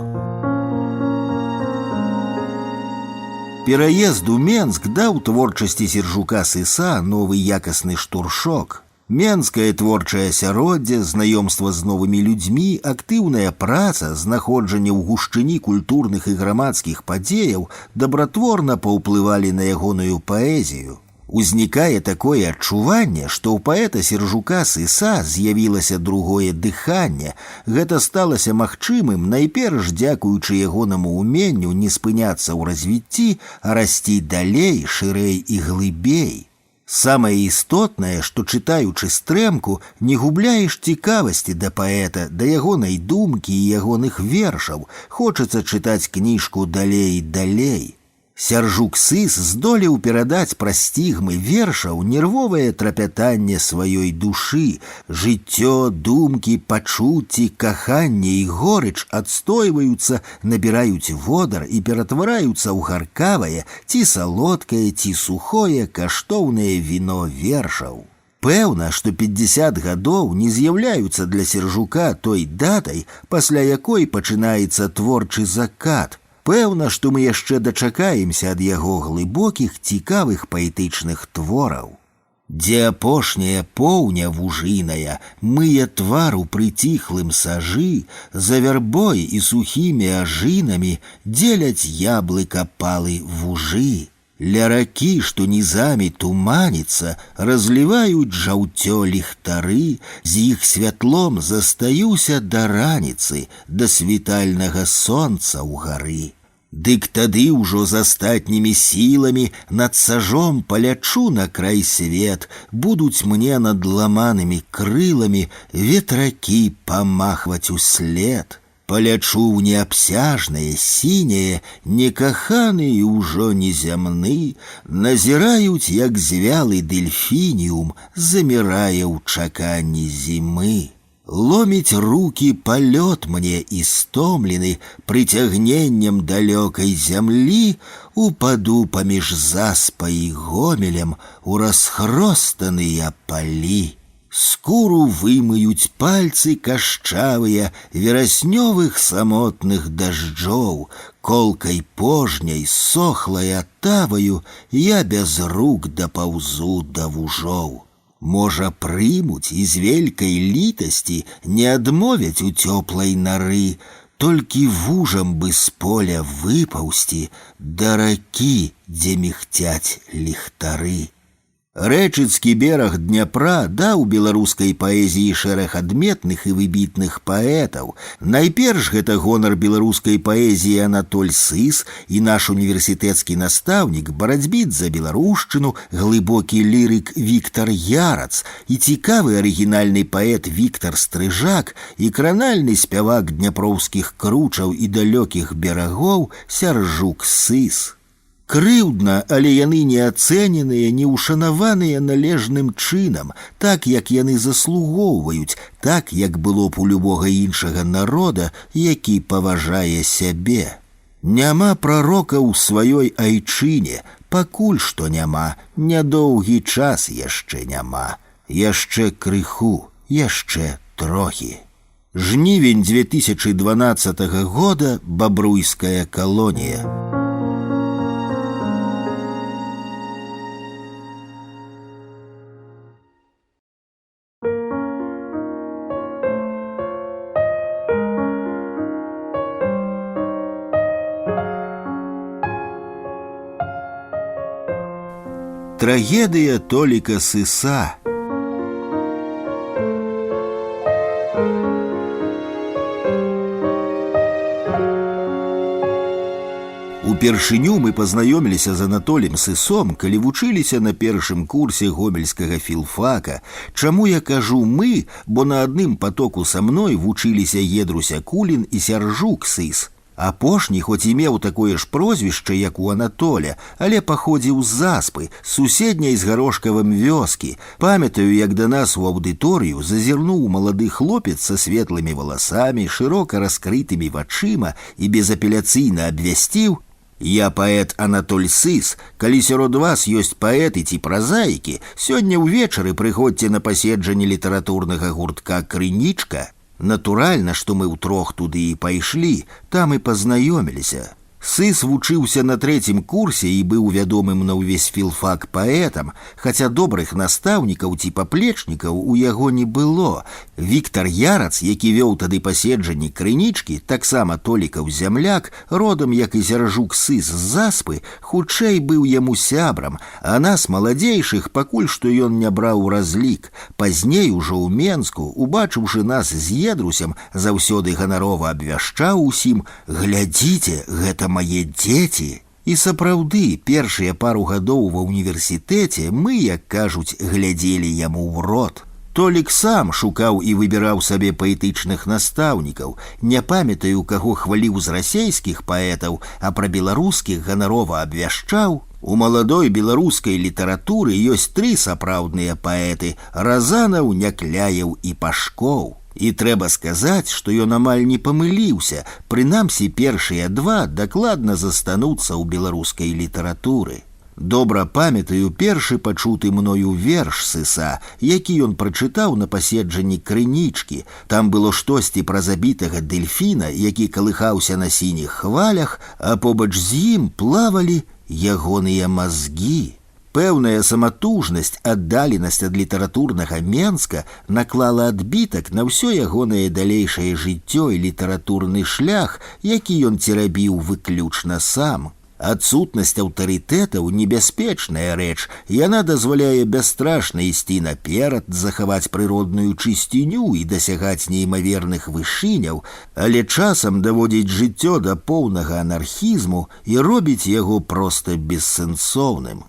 Пераезд у Менск даў творчасці Сержука Сыса новы якасны штуршок. Менскае творчае асяроддзе, знаёмства з новымі людзьмі, актыўная праца, знаходжанне ў гушчыні культурных і грамадскіх падзеяў дабратворна паўплывалі на ягоную паэзію. Узнікае такое адчуванне, што ў паэта Сержука Сыса з'явілася другое дыханне. Гэта сталася магчымым найперш дзякуючы ягонаму ўменню не спыняцца ў развіцці, а расці далей, шырэй і глыбей. Самае істотнае, што чытаючы стрэмку, не губляеш цікавасці да паэта, да ягонай думкі і ягоных вершаў, хочацца чытаць кніжку далей і далей. Сержук Сыс здолеў перадаць праз сцігмы вершаў нервовае трапятанне сваёй душы, жыццё, думкі, пачуцці, каханне і горыч адстойваюцца, набіраюць водар і ператвараюцца ў гаркавае, ці салодкае, ці сухое каштоўнае віно вершаў. Пэўна, што 50 гадоў не з'яўляюцца для Сержука той датай, пасля якой пачынаецца творчы закат. Пэўна, што мы яшчэ дачакаемся ад яго глыбокіх, цікавых паэтычных твораў. Дзе апошняя поўня вужыная, мые твару прыціхлым сажы, за вярбой і сухімі ажынамі дзеляць яблыка палы вужы. Ля ракі, што нізамі туманіцца, разліваюць жаўцё ліхтары, з іх святлом застаюся да раніцы, да світальнага сонца ў гары. Дык тады ўжо з астатнімі сіламі над сажом палячу на край свет, будуць мне над ламанымі крыламі ветракі памахваць услед. Палячу ў неабсяжнае, сіняе, некаханы і ўжо незямны, назіраюць, як звялы дэльфініум замірае ў чаканні зімы. Ломіць рукі палёт мне і стомлены прыцягненнем далёкай зямлі, упаду паміж заспай і гомелем у расхростаныя палі. скуру вымыюць пальцы кашчавыя вераснёвых самотных дажджоў, колкай пожняй сохлай атаваю я без рук дапаўзу да вужоў. Можа, прымуць і з вялікай літасці не адмовяць у цёплай нары, толькі вужам бы з поля выпаўсці да ракі, дзе мігцяць ліхтары. Рэчыцкі бераг Дняпра даў беларускай паэзіі шэраг адметных і выбітных паэтаў. Найперш гэта гонар беларускай паэзіі Анатоль Сыс і наш універсітэцкі настаўнік, барацьбіт за беларушчыну, глыбокі лірык Віктар Ярац і цікавы арыгінальны паэт Віктар Стрыжак і кранальны спявак дняпроўскіх кручаў і далёкіх берагоў Сяржук Сыс. Крыўдна, але яны не ацэненыя, не ўшанаваныя належным чынам, так, як яны заслугоўваюць, так, як было б у любога іншага народа, які паважае сябе. Няма прарока ў сваёй айчыне, пакуль што няма, нядоўгі час яшчэ няма, яшчэ крыху, яшчэ трохі. Жнівень 2012 года, Бабруйская калонія. Трагедыя Толіка Сыса. Упершыню мы пазнаёміліся з Анатолем Сысом, калі вучыліся на першым курсе гомельскага філфака. Чаму я кажу «мы», бо на адным потоку са мной вучыліся Едруся Кулін і Сяржук Сыс. Апошні хоць і меў такое ж прозвішча, як у Анатоля, але паходзіў з Заспы, з суседняй з Гарошкавым вёскі. Памятаю, як да нас у аўдыторыю зазірнуў малады хлопец са светлымі валасамі, шырока раскрытымі вачыма і безапеляцыйна абвясціў: «Я паэт Анатоль Сыс. Калі сярод вас ёсць паэты ці празаікі, сёння ўвечары прыходзьце на паседжанне літаратурнага гуртка «Крынічка». Натуральна, што мы ўтрох туды і пайшлі, там і пазнаёміліся. Сыс вучыўся на трэцім курсе і быў вядомым на ўвесь філфак паэтам, хаця добрых настаўнікаў ці паплечнікаў у яго не было. Віктар Ярац, які вёў тады паседжанні Крынічкі, таксама Толікаў зямляк, родам, як і Сяржук Сыс з Заспы, хутчэй быў яму сябрам, а нас, маладзейшых, пакуль што ён не браў у разлік. Пазней ужо ў Менску, убачыўшы нас з Едрусем, заўсёды ганарова абвяшчаў усім: «Глядзіце, гэта мае дзеці». І сапраўды, першыя пару гадоў ва ўніверсітэце мы, як кажуць, глядзелі яму ў рот. Толік сам шукаў і выбіраў сабе паэтычных настаўнікаў. Не памятаю, каго хваліў з расейскіх паэтаў, а пра беларускіх ганарова абвяшчаў: «У маладой беларускай літаратуры ёсць 3 сапраўдныя паэты: Разанаў, Някляеў і Пашкоў». І трэба сказаць, што ён амаль не памыліўся, прынамсі першыя 2 дакладна застануцца ў беларускай літаратуры. Добра памятаю першы пачуты мною верш Сыса, які ён прачытаў на паседжанні Крынічкі. Там было штосьці пра забітага дэльфіна, які калыхаўся на сініх хвалях, а побач з ім плавалі ягоныя мазгі. Пэўная саматужнасць, аддаленасць ад літаратурнага Менска наклала адбітак на ўсё ягонае далейшае жыццё і літаратурны шлях, які ён церабіў выключна сам. Адсутнасць аўтарытэтаў – небяспечная рэч. Яна дазваляе бясстрашна ісці наперад, захаваць прыродную чысціню і дасягаць неймаверных вышыняў, але часам даводзіць жыццё да поўнага анархізму і робіць яго проста бессэнсоўным.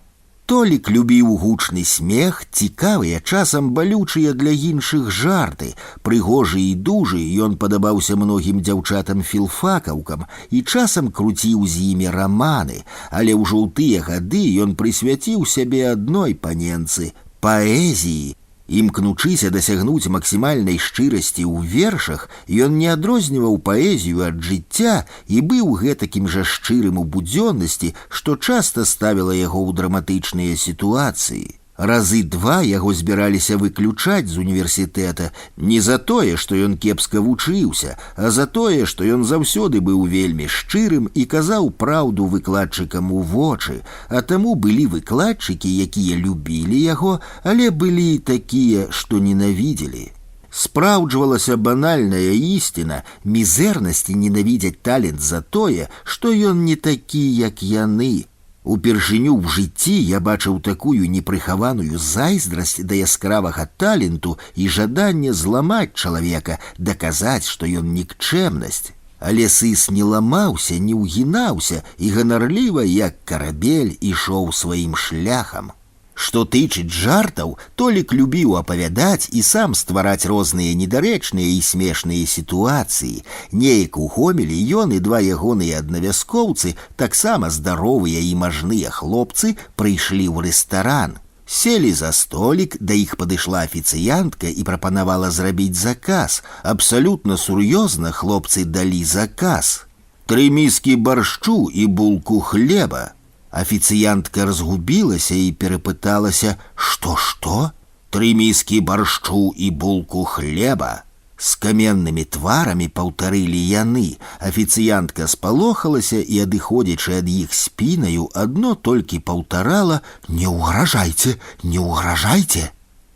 Толік любіў гучны смех, цікавыя, часам балючыя для іншых жарты. Прыгожы і дужы, ён падабаўся многім дзяўчатам-філфакаўкам і часам круціў з імі раманы, але ўжо ў тыя гады ён прысвяціў сябе адной паненцы – паэзіі. Імкнучыся дасягнуць максімальнай шчырасці ў вершах, ён не адрозніваў паэзію ад жыцця і быў гэтакім жа шчырым у будзённасці, што часта ставіла яго ў драматычныя сітуацыі. Разы два яго збіраліся выключаць з універсітэта не за тое, што ён кепска вучыўся, а за тое, што ён заўсёды быў вельмі шчырым і казаў праўду выкладчыкам у вочы, а таму былі выкладчыкі, якія любілі яго, але былі і такія, што ненавідзелі. Спраўджвалася банальная ісціна: мізэрнасці ненавідзяць талент за тое, што ён не такі, як яны. Упершыню ў жыцці я бачыў такую непрыхаваную зайздрасць да яскравага таленту і жаданне зламаць чалавека, даказаць, што ён нікчэмнасць. Але сыс не ламаўся, не ўгінаўся і ганарліва, як карабель, ішоў сваім шляхам. Што тычыць жартаў, Толік любіў апавядаць і сам ствараць розныя недарэчныя і смешныя сітуацыі. Неяк у Гомелі ён і два ягоныя аднавяскоўцы, таксама здаровыя і мажныя хлопцы, прыйшлі ў рэстаран. Селі за столік, да іх падышла афіцыянтка і прапанавала зрабіць заказ. Абсалютна сур'ёзна хлопцы далі заказ: 3 міскі баршчу і булку хлеба. Афіцыянтка разгубілася і перапыталася: «Што? 3 міскі баршчу і булку хлеба?» З каменнымі тварамі паўтарылі яны. Афіцыянтка спалохалася і, адыходзячы ад іх спінаю, адно толькі паўтарала: «Не ўгражайце, не ўгражайце!»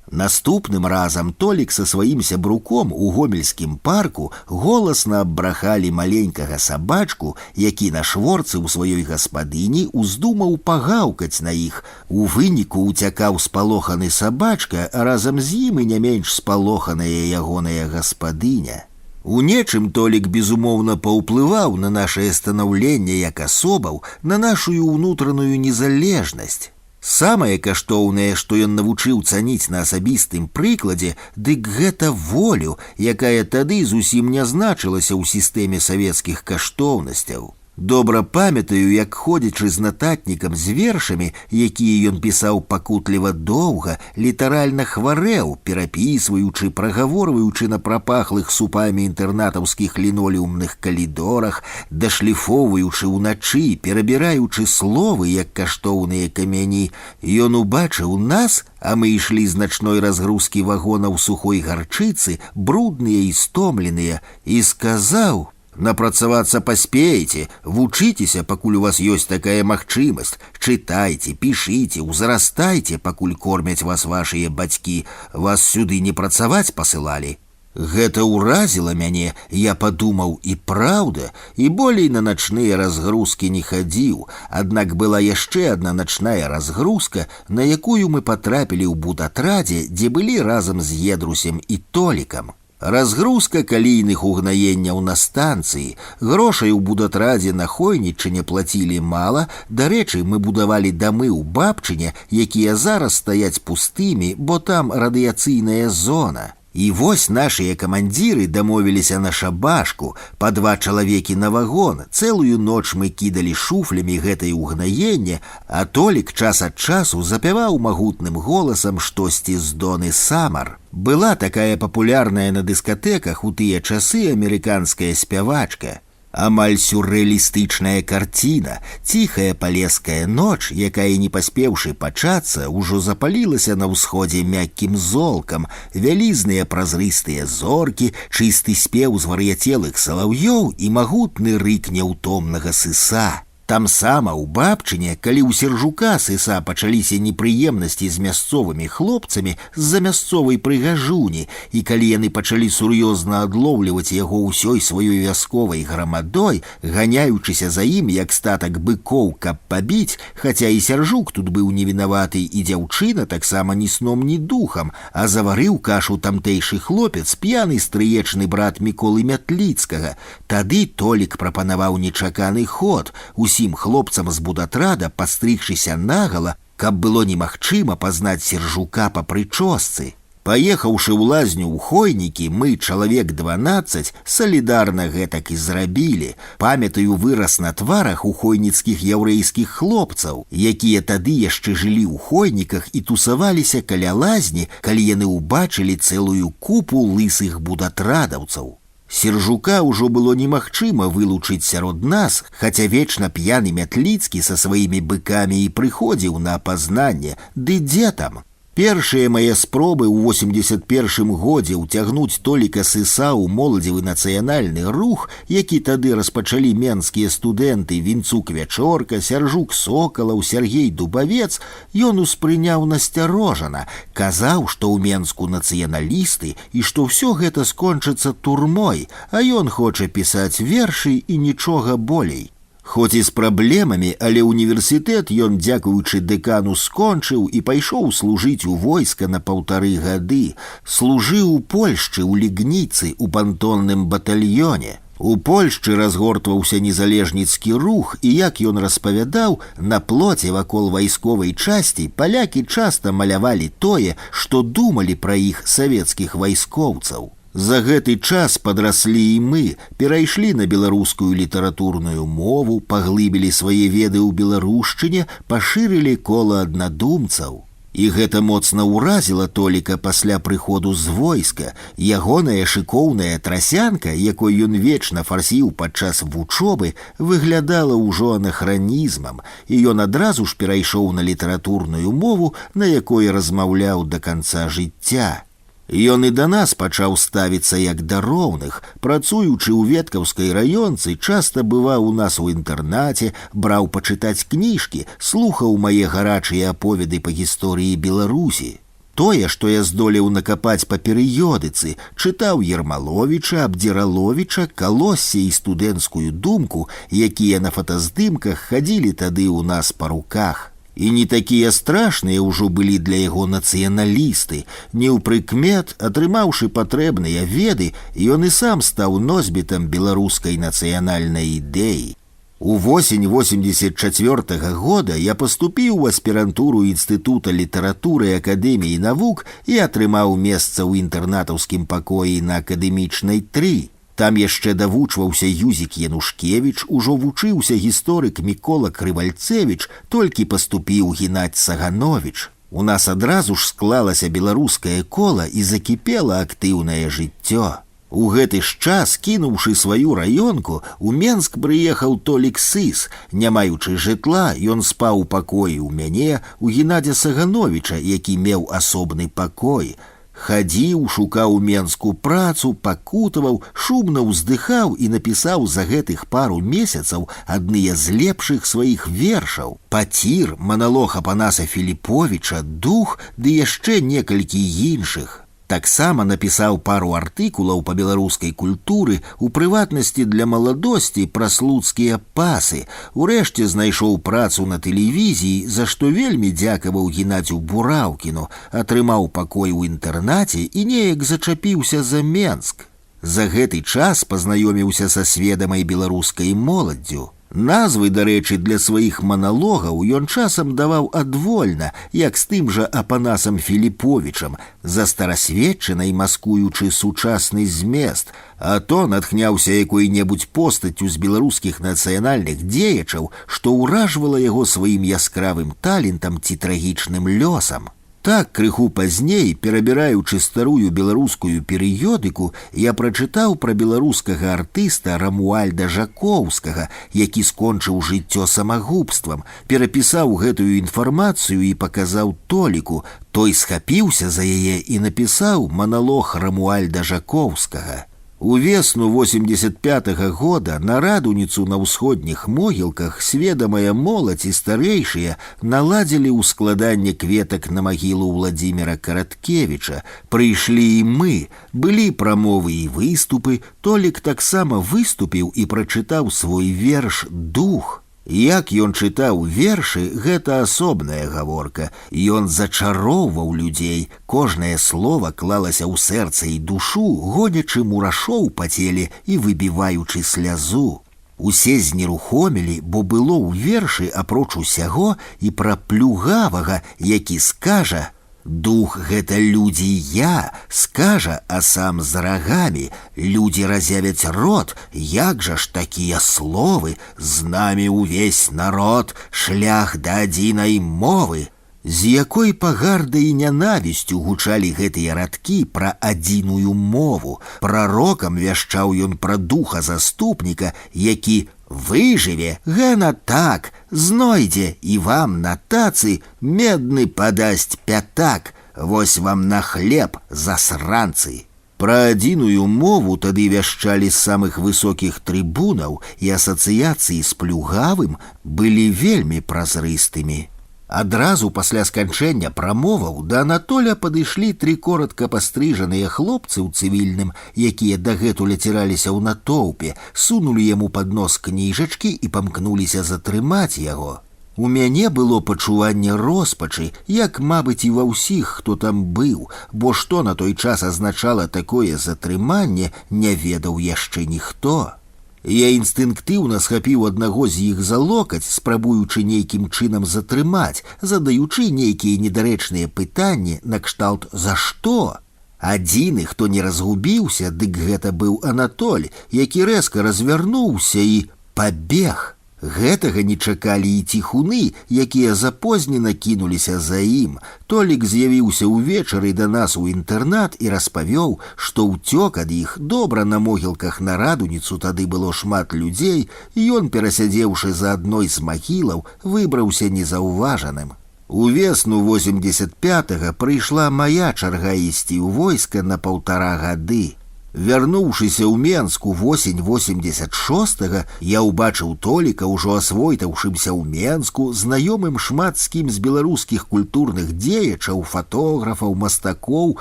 Наступным разам Толік са сваім сябруком у гомельскім парку голасна аббрахалі маленькага сабачку, які на шворцы ў сваёй гаспадыні уздумаў пагаўкаць на іх. У выніку уцякаў спалоханы сабачка, а разам з ім і не менш спалоханая ягоная гаспадыня. У нечым Толік безумоўна паўплываў на нашае станаўленне як асобаў, на нашую ўнутраную незалежнасць. Самае каштоўнае, што ён навучыў цаніць на асабістым прыкладзе, дык гэта волю, якая тады зусім не значылася ў сістэме савецкіх каштоўнасцяў. Добра памятаю, як, ходзячы з нататнікам з вершамі, якія ён пісаў пакутліва доўга, літаральна хварэў, перапісваючы, прагаворваючы на прапахлых супамі інтэрнатаўскіх лінолеумных калідорах, дашліфоўваючы ўначы, перабіраючы словы, як каштоўныя камяні. Ён убачыў нас, а мы ішлі з начной разгрузкі вагонаў сухой гарчыцы, брудныя і стомленыя, і сказаў: «Напрацавацца паспееце, вучыцеся, пакуль у вас ёсць такая магчымасць, чытайце, пішыце, узрастайце, пакуль кормяць вас вашыя бацькі, вас сюды не працаваць пасылалі». Гэта ўразіла мяне, я падумаў: і праўда, і болей на начныя разгрузкі не хадзіў. Аднак была яшчэ адна начная разгрузка, на якую мы патрапілі ў будатрадзе, дзе былі разам з Едрусем і Толікам. Разгрузка калійных угнаенняў на станцыі. Грошай у будатрадзе на хойнічыне плацілі мала. Дарэчы, мы будавалі дамы ў Бабчыне, якія зараз стаяць пустымі, бо там радыяцыйная зона. І вось нашыя камандзіры дамовіліся на шабашку, па 2 чалавекі на вагон. Цэлую ноч мы кідалі шуфлямі гэтае ўгнаенне, а Толік час ад часу запяваў магутным голасам штосьці з Доны Самар. Была такая папулярная на дыскатэках у тыя часы амерыканская спявачка. Амаль сюррэалістычная карціна, ціхая палеская ноч, якая, не паспеўшы пачацца, ужо запалілася на ўсходзе мяккім золкам, вялізныя празрыстыя зоркі, чысты спеў звар'яцелых салаўёў і магутны рык няўтомнага сыса. Там сама ў Бабчыне, калі ў Сержука сыса пачаліся непрыемнасці з мясцовымі хлопцамі з-за мясцовай прыгажуні, і калі яны пачалі сур'ёзна адлоўліваць яго ўсёй сваёй вясковай грамадой, ганяючыся за ім, як статак быкоў, каб пабіць, хаця і Сержук тут быў невінаваты, і дзяўчына таксама ні сном, ні духам, а заварыў кашу тамтэйшы хлопец, п'яны стрыечны брат Міколы Мятліцкага. Тады Толік прапанаваў нечаканы ход — усім хлопцам з будатрада пастрыгшыся нагала, каб было немагчыма пазнаць Сержука па прычосцы. Паехаўшы ў лазню ў Хойнікі, мы, чалавек 12, салідарна гэтак і зрабілі. Памятаю выраз на тварах у хойніцкіх яўрэйскіх хлопцаў, якія тады яшчэ жылі ў Хойніках і тусаваліся каля лазні, калі яны ўбачылі цэлую купу лысых будатрадаўцаў. Сержука ўжо было немагчыма вылучыць сярод нас, хаця вечна п'яны Мятліцкі са сваімі быкамі і прыходзіў на апазнанне, ды дзе там. Першыя мае спробы ў 81 годзе ўцягнуць Толіка Сыса ў моладзевы нацыянальны рух, які тады распачалі менскія студэнты Вінцук Вячорка, Сяржук Сокалаў, Сергей Дубавец, ён успрыняў насцярожана, казаў, што ў Менску нацыяналісты і што ўсё гэта скончыцца турмой, а ён хоча пісаць вершы і нічога болей. Хоць і з праблемамі, але універсітэт ён, дзякуючы дэкану, скончыў і пайшоў служыць у войска на 1,5 гады. Служыў у Польшчы, у Лігніцы, у пантонным батальёне. У Польшчы разгортваўся незалежніцкі рух, і, як ён распавядаў, на плоце вакол вайсковай часці палякі часта малявалі тое, што думалі пра іх савецкіх вайскоўцаў. За гэты час падраслі і мы, перайшлі на беларускую літаратурную мову, паглыбілі свае веды ў беларушчыне, пашырылі кола аднадумцаў. І гэта моцна ўразіла Толіка пасля прыходу з войска. Ягоная шыкоўная трасянка, якой ён вечна фарсіў падчас вучобы, выглядала ўжо анахранізмам, і ён адразу ж перайшоў на літаратурную мову, на якой размаўляў да канца жыцця. Ён і да нас пачаў ставіцца як да роўных. Працуючы ў Веткаўскай раёнцы, часта бываў у нас у інтэрнаце, браў пачытаць кніжкі, слухаў мае гарачыя аповеды па гісторыі Беларусі. Тое, што я здолеў накапаць па перыёдыцы, чытаў Ермаловіча, Абдзіраловіча, Калоссе і студэнцкую думку, якія на фотаздымках хадзілі тады ў нас па руках. І не такія страшныя ўжо былі для яго нацыяналісты. Неўпрыкмет, атрымаўшы патрэбныя веды, ён і сам стаў носьбітам беларускай нацыянальнай ідэі. У восень 84 года я паступіў у аспірантуру Інстытута літаратуры Акадэміі навук і атрымаў месца ў інтэрнатаўскім пакоі на Акадэмічнай 3. Там яшчэ давучваўся Юзік Янушкевіч, ужо вучыўся гісторык Мікола Крывальцевіч, толькі паступіў Геннадзь Сагановіч. У нас адразу ж склалася беларускае кола і закіпела актыўнае жыццё. У гэты ж час, кінуўшы сваю раёнку, у Менск прыехаў Толік Сыс. Не маючы жытла, ён спаў у пакоі ў мяне, у Геннадзя Сагановіча, які меў асобны пакой. Хадзіў, шукаў у Менску працу, пакутаваў, шумна ўздыхаў і напісаў за гэтых пару месяцаў адныя з лепшых сваіх вершаў. Пацір, маналог Апанаса Філіповіча, дух ды яшчэ некалькі іншых. Таксама напісаў пару артыкулаў па беларускай культуры, у прыватнасці для маладосці пра слуцкія пасы. Урэшце знайшоў працу на тэлевізіі, за што вельмі дзякаваў Геннадзю Бураўкіну, атрымаў пакой у інтэрнаце і неяк зачапіўся за Менск. За гэты час пазнаёміўся са сведамай беларускай моладдзю. Назвы, дарэчы, для сваіх маналогаў ён часам даваў адвольна, як з тым жа Апанасам Філіповічам, застарасведчанай маскуючы сучасны змест, а то натхняўся якой-небудзь постаццю з беларускіх нацыянальных дзеячаў, што ўражвала яго сваім яскравым талентам ці трагічным лёсам. Так, крыху пазней, перабіраючы старую беларускую перыёдыку, я прачытаў пра беларускага артыста Рамуальда Жакоўскага, які скончыў жыццё самагубствам, перапісаў гэтую інфармацыю і паказаў Толіку. Той схапіўся за яе і напісаў маналог Рамуальда Жакоўскага. У весну 85-го года на радуніцу на ўсходніх могілках сведамая моладзь і старэйшыя наладзілі ўскладанне кветак на магілу Владзіміра Караткевіча. Прыйшлі і мы, былі прамовы і выступы, Толік таксама выступіў і прачытаў свой верш «Дух». Як ён чытаў вершы, гэта асобная гаворка. Ён зачароўваў людзей, кожнае слова клалася ў сэрца і душу, гонячы мурашоў па целе і выбіваючы слязу. Усе знерухомілі, бо было ў вершы, апроч усяго, і пра плюгавага, які скажа: «Дух — гэта людзі я», скажа, а сам з рагамі. Людзі разявяць рот, як жа ж такія словы? З намі ўвесь народ, шлях да адзінай мовы. З якой пагардай і нянавісцю гучалі гэтыя радкі пра адзіную мову. Прарокам вяшчаў ён пра духа заступніка, які выжыве, гэна так, знойдзе і вам на тацы медны падасць пятак. Вось вам на хлеб, засранцы. Пра адзіную мову тады вяшчалі з самых высокіх трыбунаў, і асацыяцыі з плюгавым былі вельмі празрыстымі. Адразу пасля сканчэння прамоваў да Анатоля падышлі 3 коротка пастрыжаныя хлопцы ў цывільным, якія дагэтуль аціраліся ў натоўпе, сунулі яму пад нос кніжачкі і памкнуліся затрымаць яго. У мяне было пачуванне роспачы, як, мабыць, і ва ўсіх, хто там быў, бо што на той час азначала такое затрыманне, не ведаў яшчэ ніхто. Я інстынктыўна схапіў аднаго з іх за локаць, спрабуючы нейкім чынам затрымаць, задаючы нейкія недарэчныя пытанні накшталт «За што?». Адзіны, хто не разгубіўся, дык гэта быў Анатоль, які рэзка развярнуўся і пабег. Гэтага не чакалі і ціхуны, якія запознена кінуліся за ім. Толік з'явіўся ўвечары да нас у інтэрнат і распавёў, што ўцёк ад іх добра на могілках на Радуніцу тады было шмат людзей, і ён, перасядзеўшы за адной з магілаў, выбраўся незаўважаным. Увесну 85-га прыйшла мая чарга ісці ў войска на 1,5 гады. Вярнуўшыся ў Менску восень 86-га, я ўбачыў Толіка, ужо асвойтаўшымся ў Менску, знаёмым шмат з кім з беларускіх культурных дзеячаў, фатографаў, мастакоў,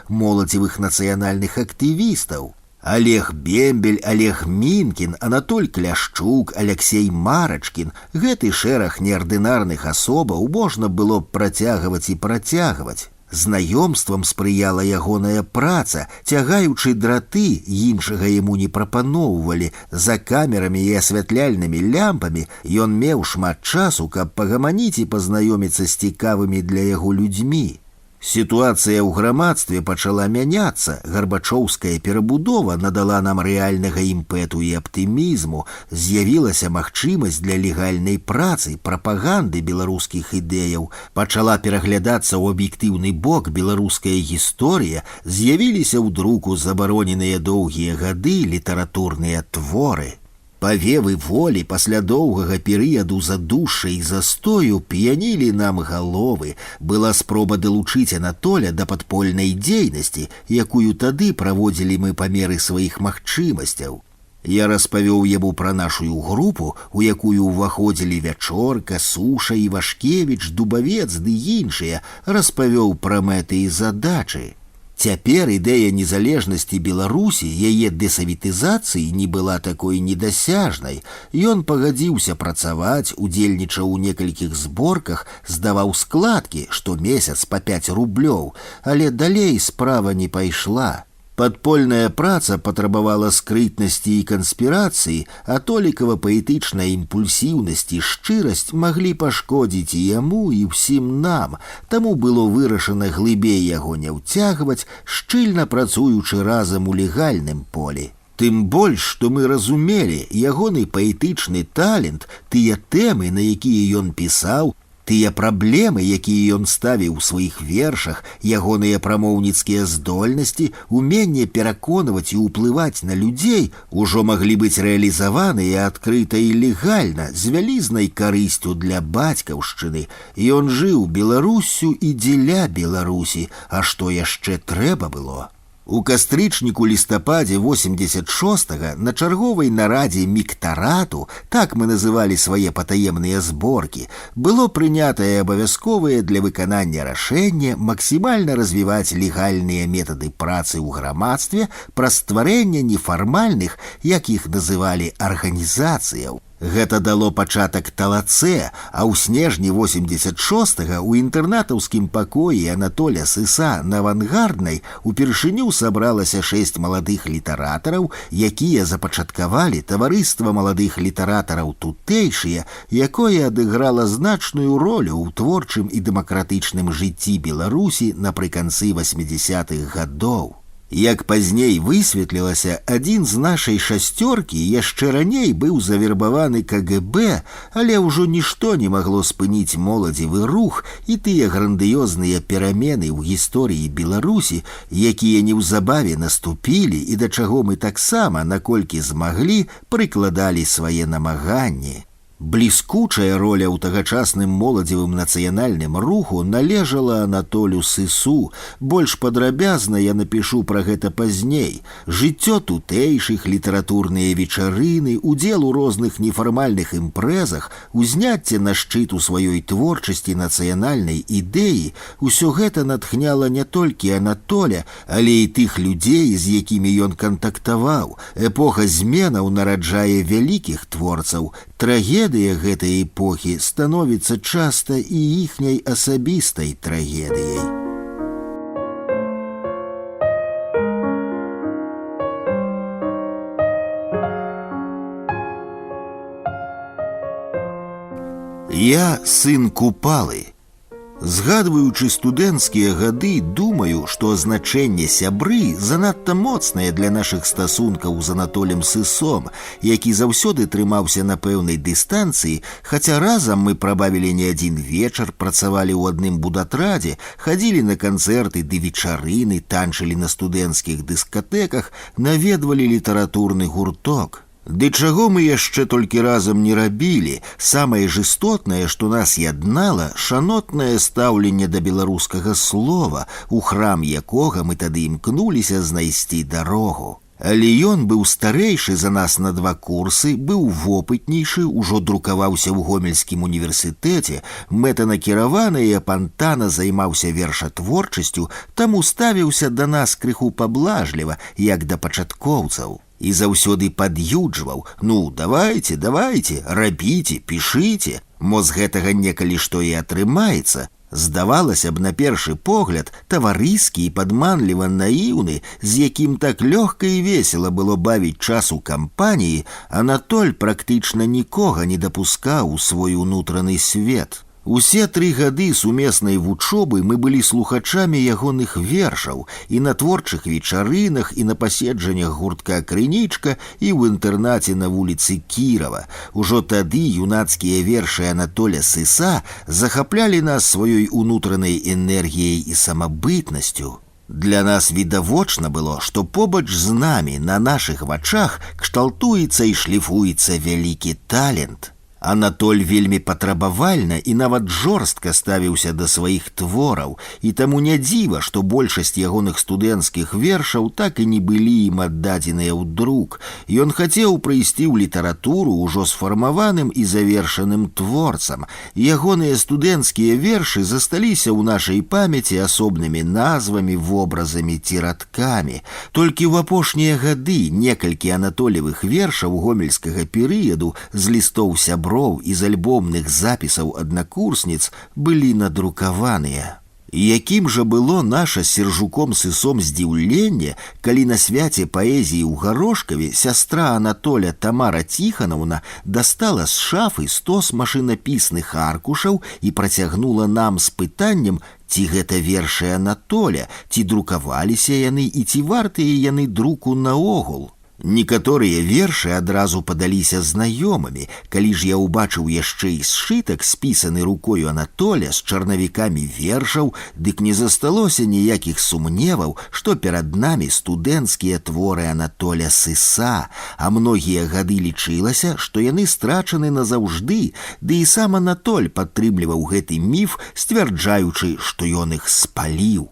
моладзевых нацыянальных актывістаў. Олег Бембель, Олег Мінкін, Анатоль Кляшчук, Алексей Марачкін – гэты шэраг неардынарных асобаў можна было б працягваць і працягваць. Знаёмствам спрыяла ягоная праца, цягаючы драты, іншага яму не прапаноўвалі. За камерамі і асвятляльнымі лямпамі ён меў шмат часу, каб пагаманіць і пазнаёміцца з цікавымі для яго людзьмі. Сітуацыя ў грамадстве пачала мяняцца, гарбачоўская перабудова надала нам рэальнага імпэту і аптымізму, з'явілася магчымасць для легальнай працы, прапаганды беларускіх ідэяў, пачала пераглядацца ў аб'ектыўны бок беларуская гісторыя, з'явіліся ў друку забароненыя доўгія гады літаратурныя творы. Павевы волі пасля доўгага перыяду задушша і застою п'янілі нам галовы. Была спроба далучыць Анатоля да падпольнай дзейнасці, якую тады праводзілі мы па меры сваіх магчымасцяў. Я распавёў яму пра нашую групу, у якую ўваходзілі Вячорка, Суша, Івашкевіч, Дубавец ды іншыя, распавёў пра мэты і задачы. Цяпер ідэя незалежнасці Беларусі, яе дэсавітызацыі не была такой недасяжнай. Ён пагадзіўся працаваць, удзельнічаў у некалькіх зборках, здаваў складкі, штомесяц па 5 рублёў, але далей справа не пайшла. Падпольная праца патрабавала скрытнасці і канспірацыі, а Толікава паэтычная імпульсіўнасць і шчырасць маглі пашкодзіць і яму, і ўсім нам, таму было вырашана глыбей яго не ўцягваць, шчыльна працуючы разам у легальным полі. Тым больш, што мы разумелі, ягоны паэтычны талент, тыя тэмы, на якія ён пісаў, тыя праблемы, якія ён ставіў у сваіх вершах, ягоныя прамоўніцкія здольнасці, уменне пераконваць і ўплываць на людзей ужо маглі быць рэалізаваныя адкрыта і легальна, з вялізнай карысцю для бацькаўшчыны. Ён жыў Беларуссю і дзеля Беларусі, а што яшчэ трэба было? У кастрычніку-лістападзе 86-га на чарговай нарадзе міктарату, так мы называлі свае патаемныя зборкі, было прынятае абавязковае для выканання рашэнне максімальна развіваць легальныя метады працы ў грамадстве праз стварэнне нефармальных, як іх называлі, арганізацыяў. Гэта дало пачатак талацэ, а ў снежні 86-го ў інтэрнатаўскім пакоі Анатоля Сыса на Авангарднай упершыню сабралася 6 маладых літаратараў, якія запачаткавалі таварыства маладых літаратараў тутэйшыя, якое адыграла значную ролю ў творчым і дэмакратычным жыцці Беларусі напрыканцы 80-х гадоў. Як пазней высветлілася, адзін з нашай шасцёркі яшчэ раней быў завербаваны КГБ, але ўжо нішто не магло спыніць моладзевы рух і тыя грандыёзныя перамены ў гісторыі Беларусі, якія неўзабаве наступілі і да чаго мы таксама, наколькі змаглі, прыкладалі свае намаганні. Бліскучая роля ў тагачасным моладзевым нацыянальным руху належала Анатолю Сысу. Больш падрабязна я напішу пра гэта пазней. Жыццё тутэйшых, літаратурныя вечарыны, удзел у розных нефармальных імпрэзах, узняцце на шчыт у сваёй творчасці нацыянальнай ідэі — усё гэта натхняла не толькі Анатоля, але і тых людзей, з якімі ён кантактаваў. Эпоха зменаў нараджае вялікіх творцаў. Трагедыя гэтай эпохі становіцца часта і іхняй асабістай трагедыяй. Я сын Купалы. Згадваючы студэнцкія гады, думаю, што азначэнне сябры занадта моцнае для нашых стасункаў з Анатолем Сысом, які заўсёды трымаўся на пэўнай дыстанцыі, хаця разам мы прабавілі не адзін вечар, працавалі ў адным будатрадзе, хадзілі на канцэрты ды вечарыны, танчылі на студэнцкіх дыскатэках, наведвалі літаратурны гурток. Ды чаго мы яшчэ толькі разам не рабілі, самае ж істотнае, што нас яднала, шанотнае стаўленне да беларускага слова, у храм якога мы тады імкнуліся знайсці дарогу. Але ён быў старэйшы за нас на 2 курсы, быў вопытнейшы, ужо друкаваўся ў Гомельскім універсітэце, мэтанакіравана і апантана займаўся вершатворчасцю, таму ставіўся да нас крыху паблажліва, як да пачаткоўцаў. І заўсёды пад'юджваў: ну, давайте, рабіце, пішыце, мо з гэтага некалі што і атрымаецца. Здавалася б, на першы погляд, таварыскі і падманліва наіўны, з якім так лёгка і весела было бавіць час у кампаніі, Анатоль практычна нікога не дапускаў у свой унутраны свет. Усе 3 гады сумеснай вучобы мы былі слухачамі ягоных вершаў і на творчых вечарынах, і на паседжаннях гуртка «Крынічка», і ў інтэрнаце на вуліцы Кірава. Ужо тады юнацкія вершы Анатоля Сыса захаплялі нас сваёй унутранай энергіяй і самабытнасцю. Для нас відавочна было, што побач з намі на нашых вачах кшталтуецца і шліфуецца вялікі талент. Анатоль вельмі патрабавальна і нават жорстка ставіўся да сваіх твораў, і таму не дзіва, што большасць ягоных студэнцкіх вершаў так і не былі ім аддадзеныя ў друк. Ён хацеў прыйсці ў літаратуру ўжо сфармаваным і завершаным творцам. Ягоныя студэнцкія вершы засталіся ў нашай памяці асобнымі назвамі, вобразамі ці радкамі. Толькі ў апошнія гады некалькі анатолевых вершаў гомельскага перыяду з лістоў сяброў і з альбомных запісаў аднакурсніц былі надрукаваныя. Якім жа было наша з Сержуком Сысом здзіўленне, калі на свяце паэзіі ў Гарошкаве сястра Анатоля Тамара Тихановна дастала з шафы 100 машынапісных аркушаў і працягнула нам з пытаннем, ці гэта вершы Анатоля, ці друкаваліся яны і ці вартыя яны друку наогул. Некаторыя вершы адразу падаліся знаёмымі. Калі ж я ўбачыў яшчэ і сшытак, спісаны рукою Анатоля з чарнавікамі вершаў, дык не засталося ніякіх сумневаў, што перад намі студэнцкія творы Анатоля Сыса, а многія гады лічылася, што яны страчаны назаўжды, ды і сам Анатоль падтрымліваў гэты міф, сцвярджаючы, што ён іх спаліў.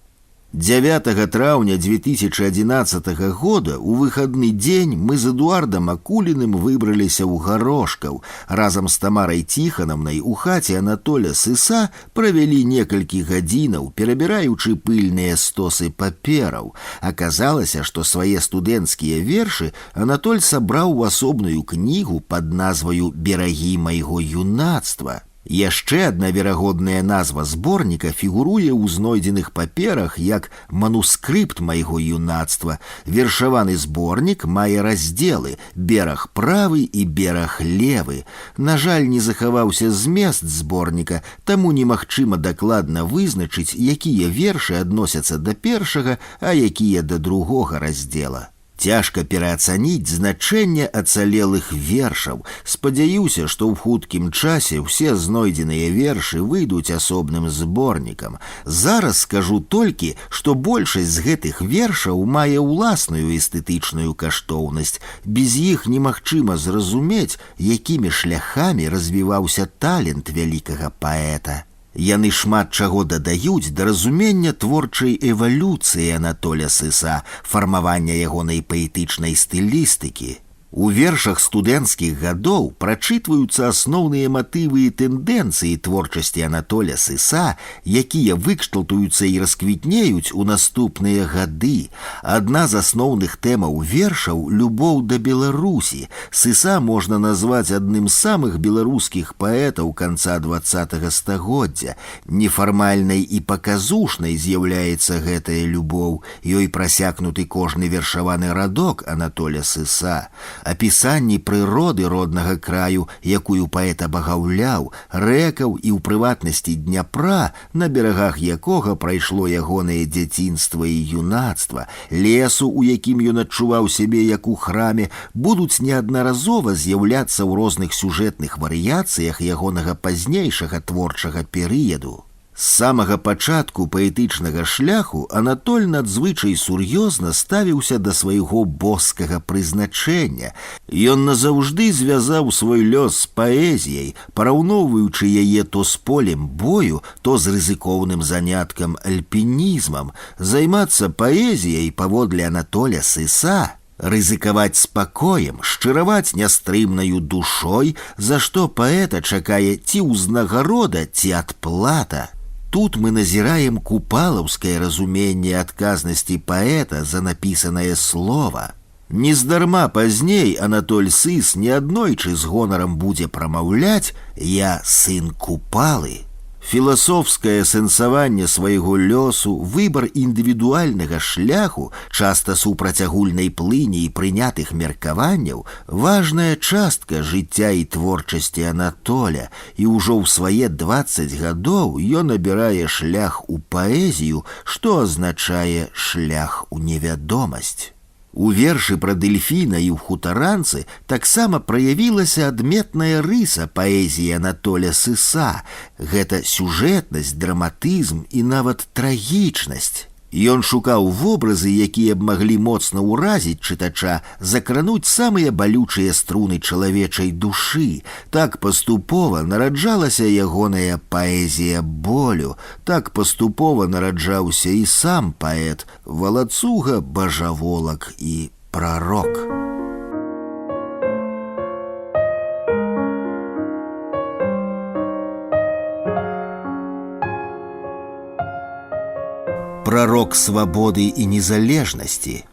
9 траўня 2011 года у выхадны дзень мы з Эдуардам Акуліным выбраліся ў Гарошкаў. Разам з Тамарай Тихановнай у хаце Анатоля Сыса правялі некалькі гадзінаў, перабіраючы пыльныя стосы папераў. Аказалася, што свае студэнцкія вершы Анатоль сабраў у асобную кнігу пад назваю «Берагі майго юнацтва». Яшчэ адна верагодная назва зборніка фігуруе ў знойдзеных паперах як «Манускрыпт майго юнацтва». Вершаваны зборнік мае раздзелы «Бераг правы» і «Бераг левы». На жаль, не захаваўся змест зборніка, таму немагчыма дакладна вызначыць, якія вершы адносяцца да першага, а якія да другога раздзела. Цяжка пераацаніць значэнне ацалелых вершаў. Спадзяюся, што ў хуткім часе ўсе знойдзеныя вершы выйдуць асобным зборнікам. Зараз скажу толькі, што большасць з гэтых вершаў мае ўласную эстэтычную каштоўнасць. Без іх немагчыма зразумець, якімі шляхамі развіваўся талент вялікага паэта. Яны шмат чаго дадаюць да разумення творчай эвалюцыі Анатоля Сыса, фармавання ягонай паэтычнай стылістыкі. У вершах студэнцкіх гадоў прачытваюцца асноўныя матывы і тэндэнцыі творчасці Анатоля Сыса, якія выкшталтуюцца і расквітнеюць у наступныя гады. Адна з асноўных тэмаў вершаў – любоў да Беларусі. Сыса можна назваць адным з самых беларускіх паэтаў канца 20-го стагоддзя. Нефармальнай і паказушнай з'яўляецца гэтая любоў. Ёй прасякнуты кожны вершаваны радок Анатоля Сыса. Апісанні прыроды роднага краю, якую паэт абагаўляў, рэкаў і ў прыватнасці Дняпра, на берагах якога прайшло ягонае дзяцінства і юнацтва, лесу, у якім ён адчуваў сябе як у храме, будуць неаднаразова з'яўляцца ў розных сюжэтных варыяцыях ягонага пазнейшага творчага перыяду. З самага пачатку паэтычнага шляху Анатоль надзвычай сур'ёзна ставіўся да свайго боскага прызначэння. Ён назаўжды звязаў свой лёс з паэзіяй, параўноўваючы яе то з полем бою, то з рызыкоўным заняткам альпінізмам. Займацца паэзіяй паводле Анатоля Сыса – рызыкаваць спакоем, шчыраваць нястрымнаю душой, за што паэта чакае ці ўзнагарода, ці адплата. Тут мы назіраем купалаўскае разуменне адказнасці паэта за напісанае слова. Нездарма пазней Анатоль Сыс неаднойчы з гонарам будзе прамаўляць «Я сын Купалы». Філасофскае сэнсаванне свайго лёсу, выбар індывідуальнага шляху, часта супраць агульнай плыні і прынятых меркаванняў, важная частка жыцця і творчасці Анатоля, і ўжо ў свае 20 гадоў ён абірае шлях у паэзію, што азначае шлях у невядомасць. У вершы пра дэльфіна і ў хутаранцы таксама праявілася адметная рыса паэзіі Анатоля Сыса. Гэта сюжэтнасць, драматызм і нават трагічнасць. Ён шукаў вобразы, якія б маглі моцна ўразіць чытача, закрануць самыя балючыя струны чалавечай душы. Так паступова нараджалася ягоная паэзія болю, так паступова нараджаўся і сам паэт, валацуга, бажаволак і прарок. Прарок свабоды і незалежнасці.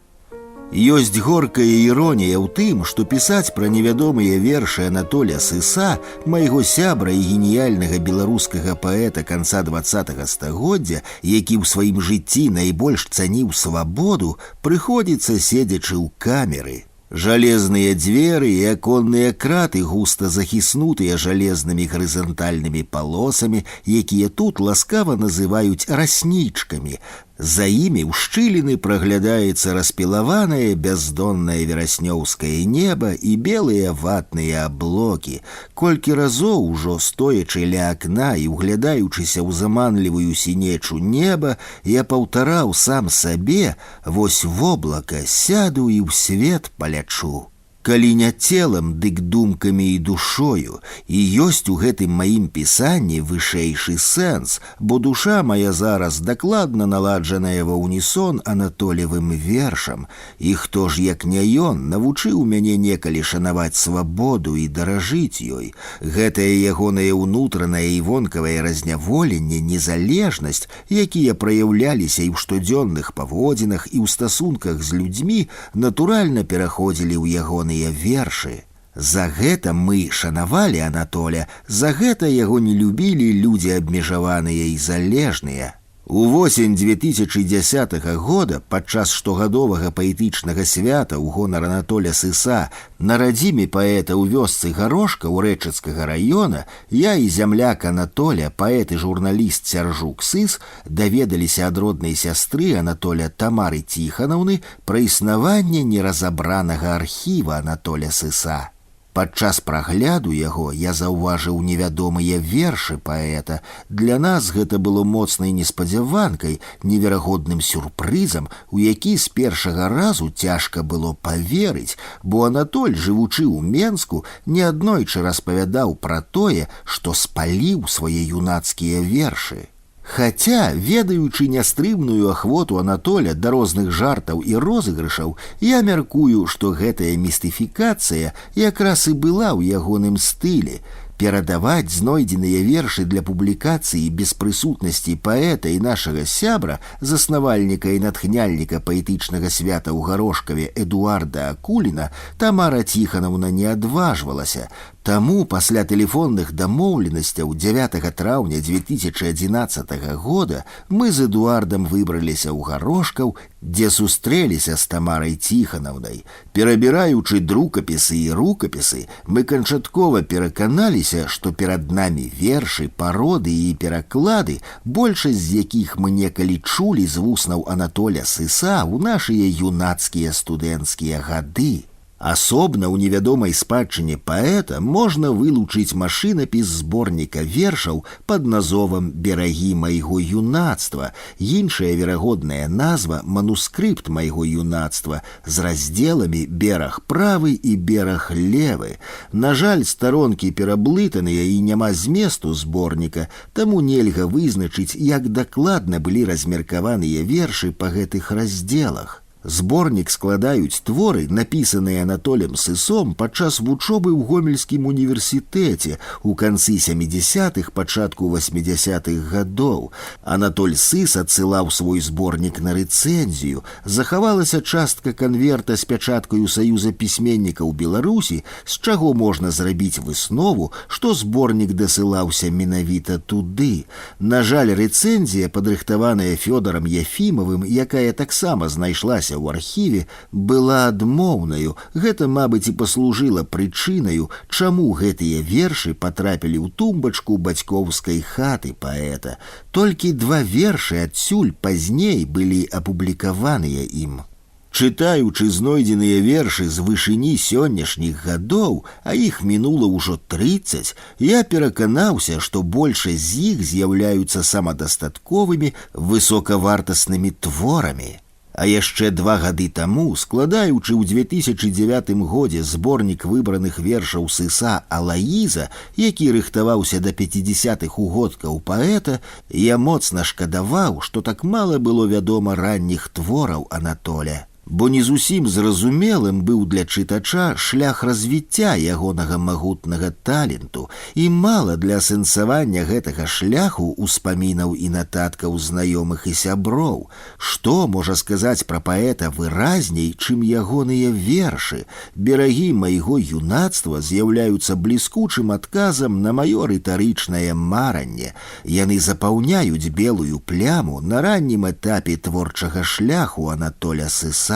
Ёсць горкая іронія ў тым, што пісаць пра невядомыя вершы Анатоля Сыса, майго сябра і геніяльнага беларускага паэта канца 20-го стагоддзя, які ў сваім жыцці найбольш цаніў свабоду, прыходзіцца седзячы ў камеры. Жалезныя дзверы і аконныя краты густа захіснутыя жалезнымі гарызантальнымі палосамі, якія тут ласкава называюць раснічкамі. За імі ў шчыліны праглядаецца распілаванае бяздоннае вераснёўскае неба і белыя ватныя аблокі. Колькі разоў ужо, стоячы ля акна і углядаючыся ў заманлівую сінечу неба, я паўтараў сам сабе: вось воблака, сяду і ў свет палячу. Калі не целам, дык думкамі і душою. І ёсць у гэтым маім пісанні вышэйшы сэнс, бо душа моя зараз дакладна наладжаная ва ўнісон Анатолевым вершам. І хто ж, як не ён, навучыў мяне некалі шанаваць свабоду і даражыць ёй. Гэтае ягонае ўнутранае і вонкавае разняволенне, незалежнасць, якія праяўляліся і ў штодзённых паводзінах, і ў стасунках з людзьмі, натуральна пераходзілі ў ягоны вершы. За гэта мы шанавалі Анатоля, за гэта яго не любілі людзі абмежаваныя і залежныя. Увосень 2010 года падчас штогадовага паэтычнага свята ў гонар Анатоля Сыса на радзіме паэта ў вёсцы Гарошка ў Рэчыцкага раёна я і зямляк Анатоля, паэт і журналіст Сяржук Сыс, даведаліся ад роднай сястры Анатоля Тамары Ціханаўны пра існаванне неразабранага архіва Анатоля Сыса. Падчас прагляду яго я заўважыў невядомыя вершы паэта. Для нас гэта было моцнай неспадзяванкай, неверагодным сюрпрызам, у які з першага разу цяжка было паверыць, бо Анатоль, жывучы ў Менску, неаднойчы распавядаў пра тое, што спаліў свае юнацкія вершы. Хаця, ведаючы нястрымную ахвоту Анатоля да розных жартаў і розыгрышаў, я мяркую, што гэтая містыфікацыя якраз і была ў ягоным стылі. Перадаваць знойдзеныя вершы для публікацыі без прысутнасці паэта і нашага сябра, заснавальніка і натхняльніка паэтычнага свята ў Гарошкаве Эдуарда Акуліна, Тамара Ціханаўна не адважвалася. Таму пасля тэлефонных дамоўленасцяў 9 траўня 2011 года мы з Эдуардам выбраліся ў Гарошкаў, дзе сустрэліся з Тамарай Ціханаўнай. Перабіраючы друкапісы і рукапісы, мы канчаткова пераканаліся, што перад намі вершы, пароды і пераклады, большасць з якіх мы некалі чулі з вуснаў Анатоля Сыса ў нашыя юнацкія студэнцкія гады. Асобна ў невядомай спадчыне паэта можна вылучыць машынапіс зборніка вершаў пад назовам «Берагі майго юнацтва», іншая верагодная назва «Манускрыпт майго юнацтва» з раздзеламі «Бераг правы» і «Бераг левы». На жаль, старонкі пераблытаныя і няма зместу зборніка, таму нельга вызначыць, як дакладна былі размеркаваныя вершы па гэтых раздзелах. Зборнік складаюць творы, напісаныя Анатолем Сысом падчас вучобы ў Гомельскім універсітэце ў канцы 70-х, пачатку 80-х гадоў. Анатоль Сыс адсылаў свой зборнік на рэцэнзію. Захавалася частка канверта з пячаткаю Саюза пісьменнікаў Беларусі, з чаго можна зрабіць выснову, што зборнік дасылаўся менавіта туды. На жаль, рэцэнзія, падрыхтаваная Фёдарам Яфімавым, якая таксама знайшлася ў архіве, была адмоўнаю. Гэта, мабыць, і паслужыла прычынаю, чаму гэтыя вершы патрапілі ў тумбачку бацькоўскай хаты паэта. Толькі 2 вершы адсюль пазней былі апублікаваныя ім. Чытаючы знойдзеныя вершы з вышыні сённяшніх гадоў, а іх мінула ўжо 30, я пераканаўся, што большасць з іх з'яўляюцца самадастатковымі, высокавартаснымі творамі. А яшчэ 2 гады таму, складаючы ў 2009 годзе зборнік выбраных вершаў Сыса «Алаіза», які рыхтаваўся да 50-х угодкаў паэта, я моцна шкадаваў, што так мала было вядома ранніх твораў Анатоля. Бо не зусім зразумелым быў для чытача шлях развіцця ягонага магутнага таленту, і мала для асэнсавання гэтага шляху ўспамінаў і нататкаў знаёмых і сяброў. Што можа сказаць пра паэта выразней, чым ягоныя вершы? «Берагі майго юнацтва» з'яўляюцца бліскучым адказам на маё рытарычнае маранне. Яны запаўняюць белую пляму на раннім этапе творчага шляху Анатоля Сыса.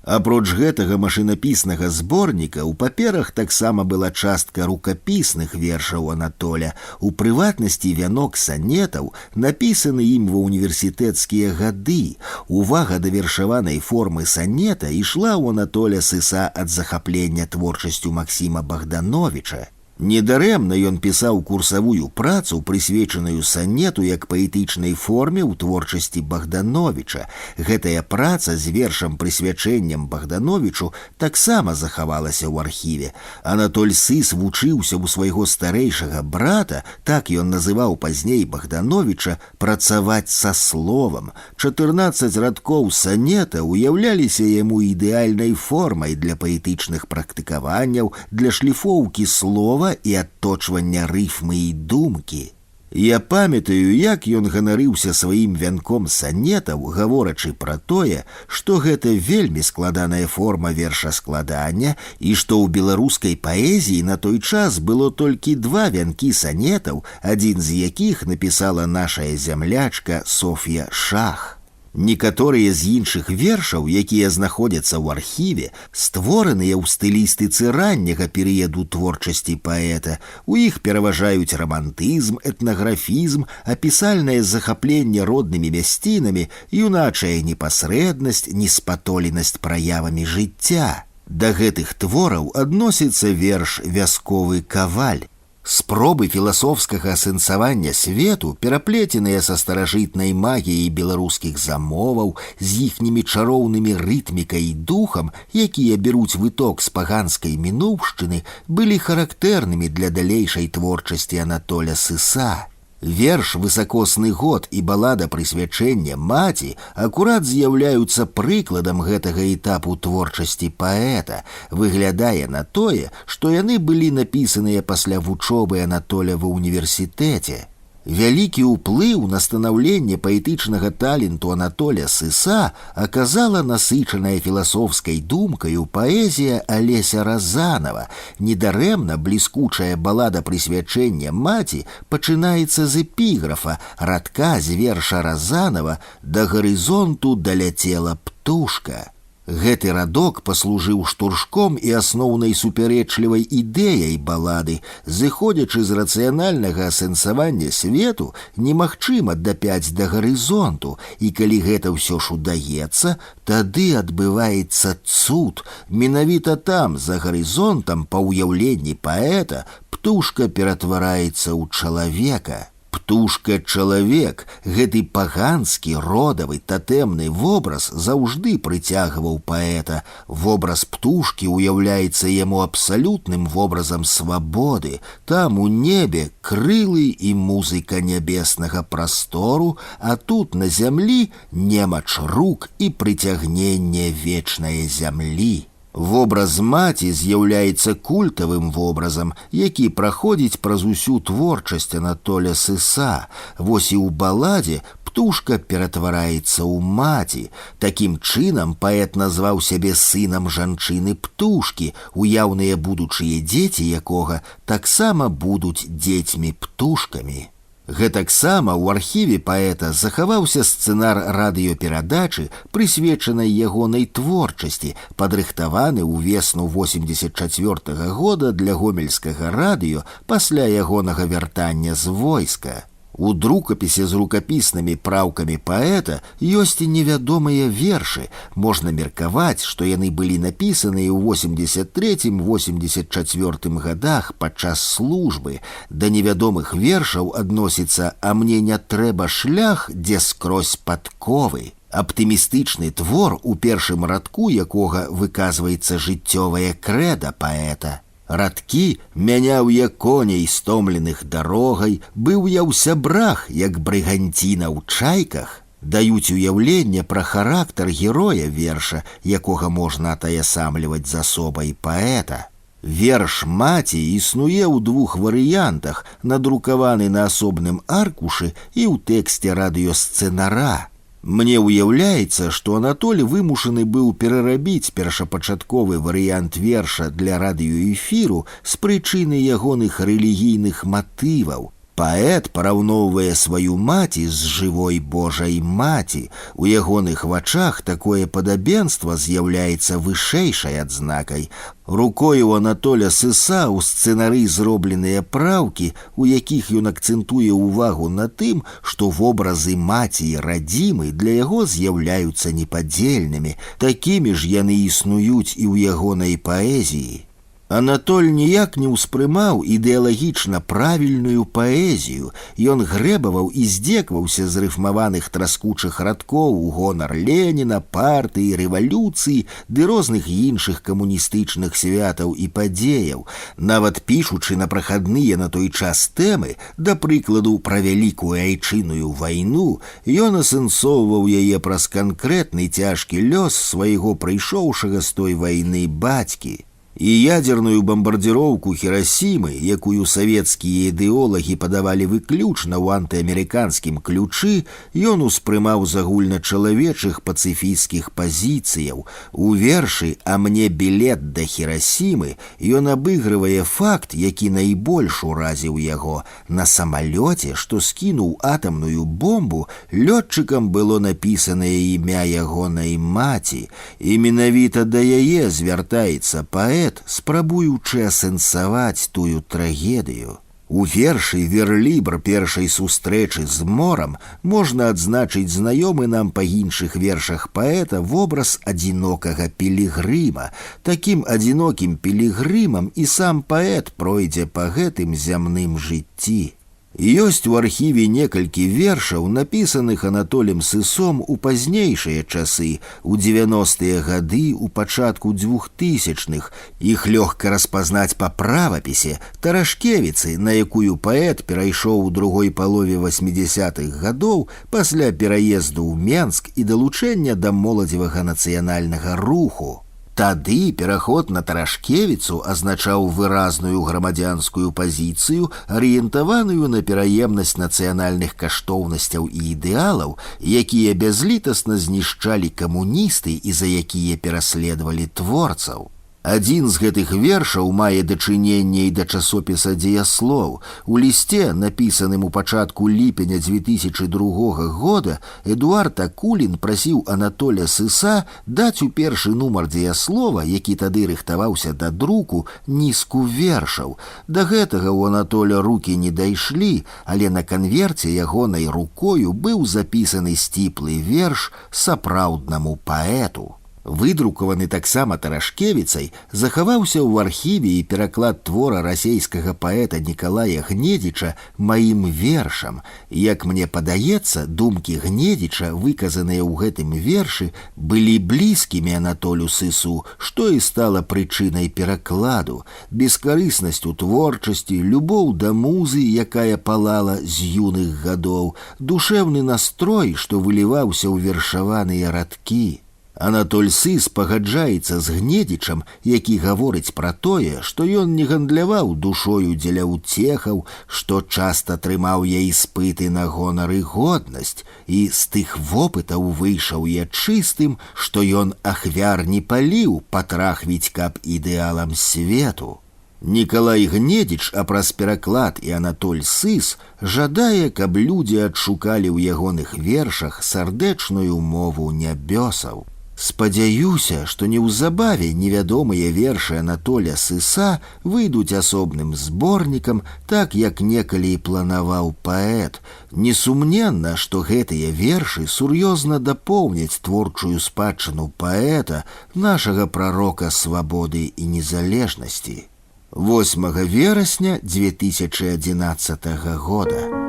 Апроч гэтага машынапіснага зборніка ў паперах таксама была частка рукапісных вершаў Анатоля, у прыватнасці вянок санетаў, напісаны ім ва універсітэцкія гады. Увага да вершаванай формы санета ішла ў Анатоля Сыса ад захаплення творчасцю Максіма Богдановича. Недарэмна ён пісаў курсавую працу, прысвечаную санету як паэтычнай форме ў творчасці Богдановича. Гэтая праца з вершам прысвячэннем Богдановичу таксама захавалася ў архіве. Анатоль Сыс вучыўся ў свайго старэйшага брата, так ён называў пазней Богдановича, працаваць са словам. 14 радкоў санета уяўляліся яму ідэальнай формай для паэтычных практыкаванняў, для шліфоўкі слова і адточвання рыфмы і думкі. Я памятаю, як ён ганарыўся сваім вянком санетаў, гаворачы пра тое, што гэта вельмі складаная форма вершаскладання і што ў беларускай паэзіі на той час было толькі 2 вянкі санетаў, адзін з якіх напісала нашая зямлячка Соф'я Шах. Некаторыя з іншых вершаў, якія знаходзяцца ў архіве, створаныя ў стылістыцы ранняга перыяду творчасці паэта. У іх пераважаюць рамантызм, этнаграфізм, апісальнае захапленне роднымі мясцінамі, юначая непасрэднасць, неспатоленасць праявамі жыцця. Да гэтых твораў адносіцца верш «Вясковы каваль». Спробы філасофскага асэнсавання свету, пераплеценыя са старажытнай магіяй беларускіх замоваў, з іхнімі чароўнымі рытмікай і духам, якія бяруць выток з паганскай мінуўшчыны, былі характэрнымі для далейшай творчасці Анатоля Сыса. Верш «Высакосны год» і балада «Прысвячэнне маці» акурат з'яўляюцца прыкладам гэтага этапу творчасці паэта. Выглядае на тое, што яны былі напісаныя пасля вучобы Анатоля ва ўніверсітэце. Вялікі ўплыў на станаўленне паэтычнага таленту Анатоля Сыса аказала насычаная філасофскай думкаю паэзія Алеся Разанова. Недарэмна бліскучая балада «Прысвячэння маці» пачынаецца з эпіграфа, радка з верша Разанова «Да гарызонту даляцела птушка». Гэты радок паслужыў штуршком і асноўнай супярэчлівай ідэяй балады. Зыходзячы з рацыянальнага асэнсавання свету, немагчыма дапяць да гарызонту, і калі гэта ўсё ж удаецца, тады адбываецца цуд. Менавіта там, за гарызонтам, па ўяўленні паэта, птушка ператвараецца ў чалавека. Птушка-чалавек, гэты паганскі, родавы, татэмны вобраз заўжды прыцягваў паэта. Вобраз птушкі ўяўляецца яму абсалютным вобразам свабоды. Там у небе крылы і музыка нябеснага прастору, а тут на зямлі немач рук і прыцягненне вечнае зямлі. Вобраз маці з'яўляецца культавым вобразам, які праходзіць праз усю творчасць Анатоля Сыса. Вось і ў баладзе птушка ператвараецца ў маці. Такім чынам паэт назваў сябе сынам жанчыны-птушкі, уяўныя будучыя дзеці якога таксама будуць дзецьмі-птушкамі. Гэтаксама ў архіве паэта захаваўся сцэнар радыёперадачы, прысвечанай ягонай творчасці, падрыхтаваны ўвесну 84-го года для гомельскага радыё пасля ягонага вяртання з войска. У друкапісе з рукапіснымі праўкамі паэта ёсць і невядомыя вершы. Можна меркаваць, што яны былі напісаныя ў 83-84 годах падчас службы. Да невядомых вершаў адносіцца «А мне не трэба шлях, дзе скрозь падковы». Аптымістычны твор, у першым радку якога выказваецца жыццёвае крэда паэта. Радкі мяняў я коней стомленых дарогай, быў я ў сябрах, як брыганціна ў чайках, даюць уяўленне пра характар героя верша, якога можна атаясамліваць з асобай паэта. Верш маці існуе ў 2 варыянтах, надрукаваны на асобным аркушы і ў тэксце радыёсцэнара. Мне ўяўляецца, што Анатоль вымушаны быў перарабіць першапачатковы варыянт верша для радыёэфіру з прычыны ягоных рэлігійных матываў. Паэт параўноўвае сваю маці з жывой Божай маці. У ягоных вачах такое падабенства з'яўляецца вышэйшай адзнакай. Рукою Анатоля Сыса ў сцэнары зробленыя праўкі, у якіх ён акцэнтуе ўвагу на тым, што вобразы маці і радзімы для яго з'яўляюцца непадзельнымі. Такімі ж яны існуюць і ў ягонай паэзіі. Анатоль ніяк не ўспрымаў ідэалагічна правільную паэзію. Ён грэбаваў і здзекваўся з рыфмаваных траскучых радкоў у гонар Леніна, партыі, рэвалюцыі ды розных іншых камуністычных святаў і падзеяў. Нават пішучы на прахадныя на той час тэмы, да прыкладу пра вялікую айчынную вайну, ён асэнсоўваў яе праз канкрэтны цяжкі лёс свайго прыйшоўшага з той вайны бацькі. І ядерную бомбардзіроўку Хірасімы, якую савецкія ідэолагі падавалі выключна ў антыамерыканскім ключы, ён успрымаў з агульначалавечых пацыфійскіх пазіцыяў. У вершы «А мне білет да Хірасімы» ён абыгрывае факт, які найбольш уразіў яго. На самалёце, што скінуў атамную бомбу, лётчыкам было напісанае імя ягонай маці, і менавіта да яе звяртаецца паэт, спрабуючы асэнсаваць тую трагедыю. У вершы «Верлібр» першай сустрэчы з морам можна адзначыць знаёмы нам па іншых вершах паэта вобраз адзінокага пілігрыма. Такім адзінокім пілігрымам і сам паэт пройдзе па гэтым зямным жыцці. Ёсць у архіве некалькі вершаў, напісаных Анатолем Сысом у пазнейшыя часы, у 90-е гады, у пачатку 2000-х. Іх лёгка распазнаць па правапісе Тарашкевіцы, на якую паэт перайшоў у другой палове 80-х гадоў пасля пераезду ў Менск і далучэння да моладзевага нацыянальнага руху. Тады пераход на Тарашкевіцу азначаў выразную грамадзянскую пазіцыю, арыентаваную на пераемнасць нацыянальных каштоўнасцяў і ідэалаў, якія бязлітасна знішчалі камуністы і за якія пераследавалі творцаў. Адзін з гэтых вершаў мае дачыненне і да часопіса «Дзеяслоў». У лісце, напісаным у пачатку ліпеня 2002 года, Эдуард Акулін прасіў Анатоля Сыса даць у першы нумар «Дзеяслова», які тады рыхтаваўся да друку, нізку вершаў. Да гэтага ў Анатоля рукі не дайшлі, але на канверце ягонай рукою быў запісаны сціплы верш сапраўднаму паэту. Выдрукаваны таксама Тарашкевіцай, захаваўся ў архіве і пераклад твора расейскага паэта Нікалая Гнедзіча «Маім вершам». Як мне падаецца, думкі Гнедзіча, выказаныя ў гэтым вершы, былі блізкімі Анатолю Сысу, што і стала прычынай перакладу. Бескарыснасць у творчасці, любоў да музы, якая палала з юных гадоў, душэўны настрой, што выліваўся ў вершаваныя радкі. Анатоль Сыс пагаджаецца з Гнедзічам, які гаворыць пра тое, што ён не гандляваў душою дзеля ўцехаў, што часта трымаў я іспыты на гонар і годнасць, і з тых вопытаў выйшаў я чыстым, што ён ахвяр не паліў патрахвіць каб ідэалам свету. Нікалай Гнедзіч, а праз пераклад і Анатоль Сыс жадае, каб людзі адшукалі ў ягоных вершах сардэчную мову нябёсаў. Спадзяюся, што неўзабаве невядомыя вершы Анатоля Сыса выйдуць асобным зборнікам, так як некалі і планаваў паэт. Несумненна, што гэтыя вершы сур'ёзна дапоўняць творчую спадчыну паэта, нашага прарока свабоды і незалежнасці. 8 верасня 2011 года.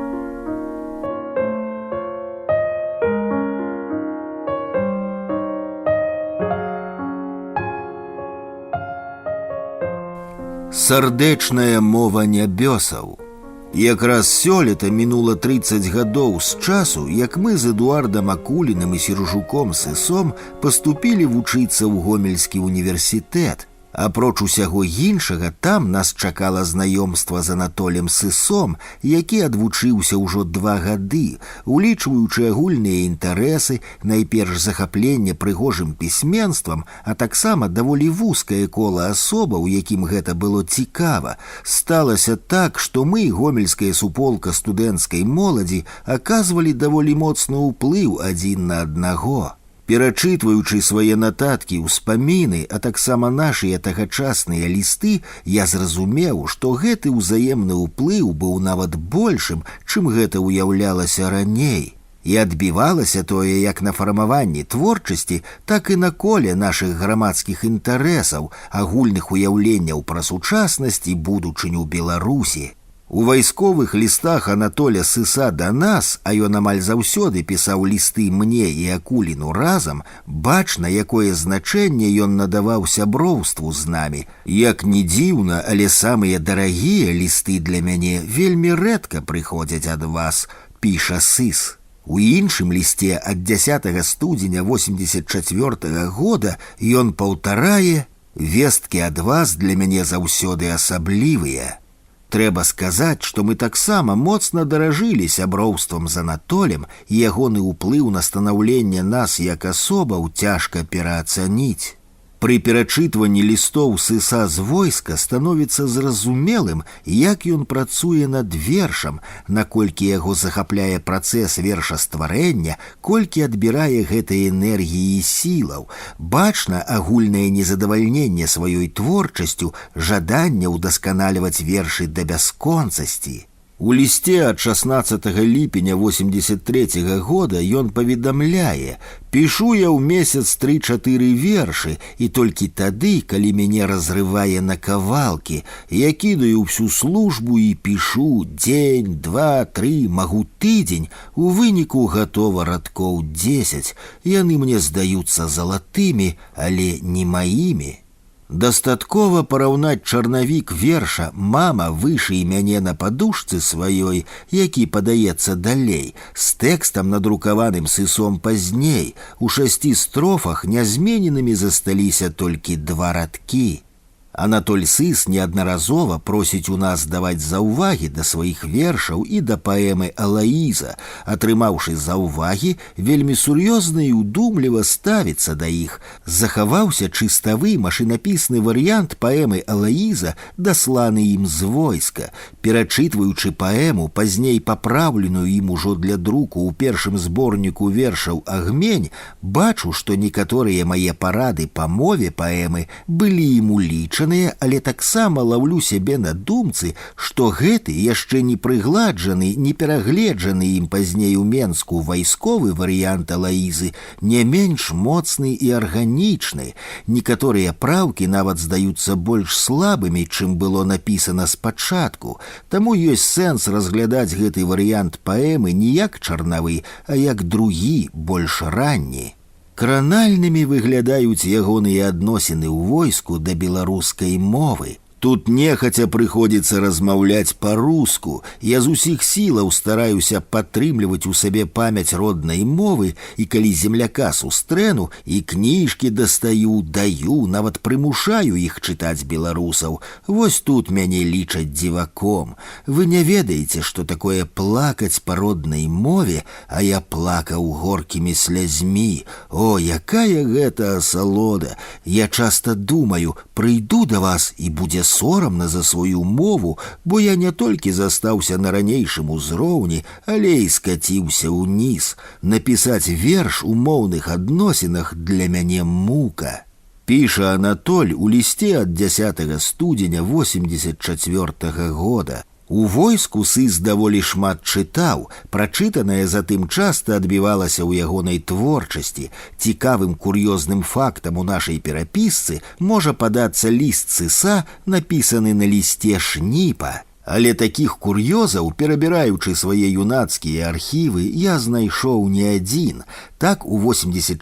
Сардэчная мова нябёсаў. Якраз сёлета мінула 30 гадоў з часу, як мы з Эдуардам Акуліным і Сержуком Сысом паступілі вучыцца ў Гомельскі універсітэт. Апроч усяго іншага, там нас чакала знаёмства з Анатолем Сысом, які адвучыўся ўжо 2 гады, улічваючы агульныя інтарэсы, найперш захапленне прыгожым пісьменствам, а таксама даволі вузкае кола асобаў, якім гэта было цікава. Сталася так, што мы, гомельская суполка студэнцкай моладзі, аказвалі даволі моцны ўплыў адзін на аднаго. Перачытваючы свае нататкі, ўспаміны, а таксама нашыя тагачасныя лісты, я зразумеў, што гэты ўзаемны ўплыў быў нават большым, чым гэта ўяўлялася раней. І адбівалася тое як на фармаванні творчасці, так і на коле нашых грамадскіх інтарэсаў, агульных уяўленняў пра сучаснасць і будучыню Беларусі. У вайсковых лістах Анатоля Сыса да нас, а ён амаль заўсёды пісаў лісты мне і Акуліну разам, бачна, якое значэнне ён надаваў сяброўству з намі. Як не дзіўна, але самыя дарагія лісты для мяне вельмі рэдка прыходзяць ад вас, піша Сыс. У іншым лісце ад 10 студзеня 84 года ён паўтарае: Весткі ад вас для мяне заўсёды асаблівыя. Трэба сказаць, што мы таксама моцна даражылі сяброўствам з Анатолем, і ягоны ўплыў на станаўленне нас як асобаў цяжка пераацаніць. Пры перачытванні лістоў сыса з войска становіцца зразумелым, як ён працуе над вершам, наколькі яго захапляе працэс вершастварэння, колькі адбірае гэтай энергіі і сілаў. Бачна агульнае незадавальненне сваёй творчасцю, жаданне ўдасканальваць вершы да бясконцасці. У лісце ад 16 ліпеня 83 года ён паведамляе: «Пішу я ў месяц 3-4 вершы, і толькі тады, калі мяне разрывае на кавалкі, я кідаю ўсю службу і пішу дзень, 2-3, магу тыдзень, у выніку гатова радкоў 10. Яны мне здаюцца залатымі, але не маімі». Дастаткова параўнаць чарнавік верша «Мама, вышый мяне на падушцы сваёй», які падаецца далей, з тэкстам, надрукаваным сысом пазней. У 6 строфах нязмененымі засталіся толькі 2 радкі. Анатоль Сыс неаднаразова просіць у нас даваць заўвагі да сваіх вершаў і да паэмы «Алаіза». Атрымаўшы заўвагі, вельмі сур'ёзна і ўдумліва ставіцца да іх. Захаваўся чыставы машынапісны варыянт паэмы «Алаіза», дасланы ім з войска. Перачытваючы паэму, пазней папраўленую ім ужо для друку ў першым зборніку вершаў «Агмень», бачу, што некаторыя мае парады па мове паэмы былі ім улічаны, але таксама лаўлю сябе на думцы, што гэты яшчэ не прыгладжаны, не перагледжаны ім пазней у Менску вайсковы варыянт «Алаізы» не менш моцны і арганічны. Некаторыя праўкі нават здаюцца больш слабымі, чым было напісана спачатку. Таму ёсць сэнс разглядаць гэты варыянт паэмы не як чарнавы, а як другі, больш ранні. Кранальнымі выглядаюць ягоныя адносіны ў войску да беларускай мовы. Тут нехаця прыходзіцца размаўляць па-руску. Я з усіх сілаў стараюся падтрымліваць у сабе памяць роднай мовы, і калі земляка сустрэну, і кніжкі дастаю, даю, нават прымушаю іх чытаць беларусаў. Вось тут мяне лічаць дзіваком. Вы не ведаеце, што такое плакаць па роднай мове, а я плакаў горкімі слязьмі. О, якая гэта асалода! Я часта думаю, прыйду да вас і будзе сорамна за сваю мову, бо я не толькі застаўся на ранейшым узроўні, але і скаціўся ўніз. Напісаць верш у моўных адносінах для мяне мука. Піша Анатоль у лісце ад 10 студзеня 84 года. У войску Сыс даволі шмат чытаў, прачытанае затым часта адбівалася ў ягонай творчасці. Цікавым кур'ёзным фактам у нашай перапісцы можа падацца ліст Сыса, напісаны на лісце Шніпа. Але такіх кур'ёзаў, перабіраючы свае юнацкія архівы, я знайшоў не адзін. Так, у 84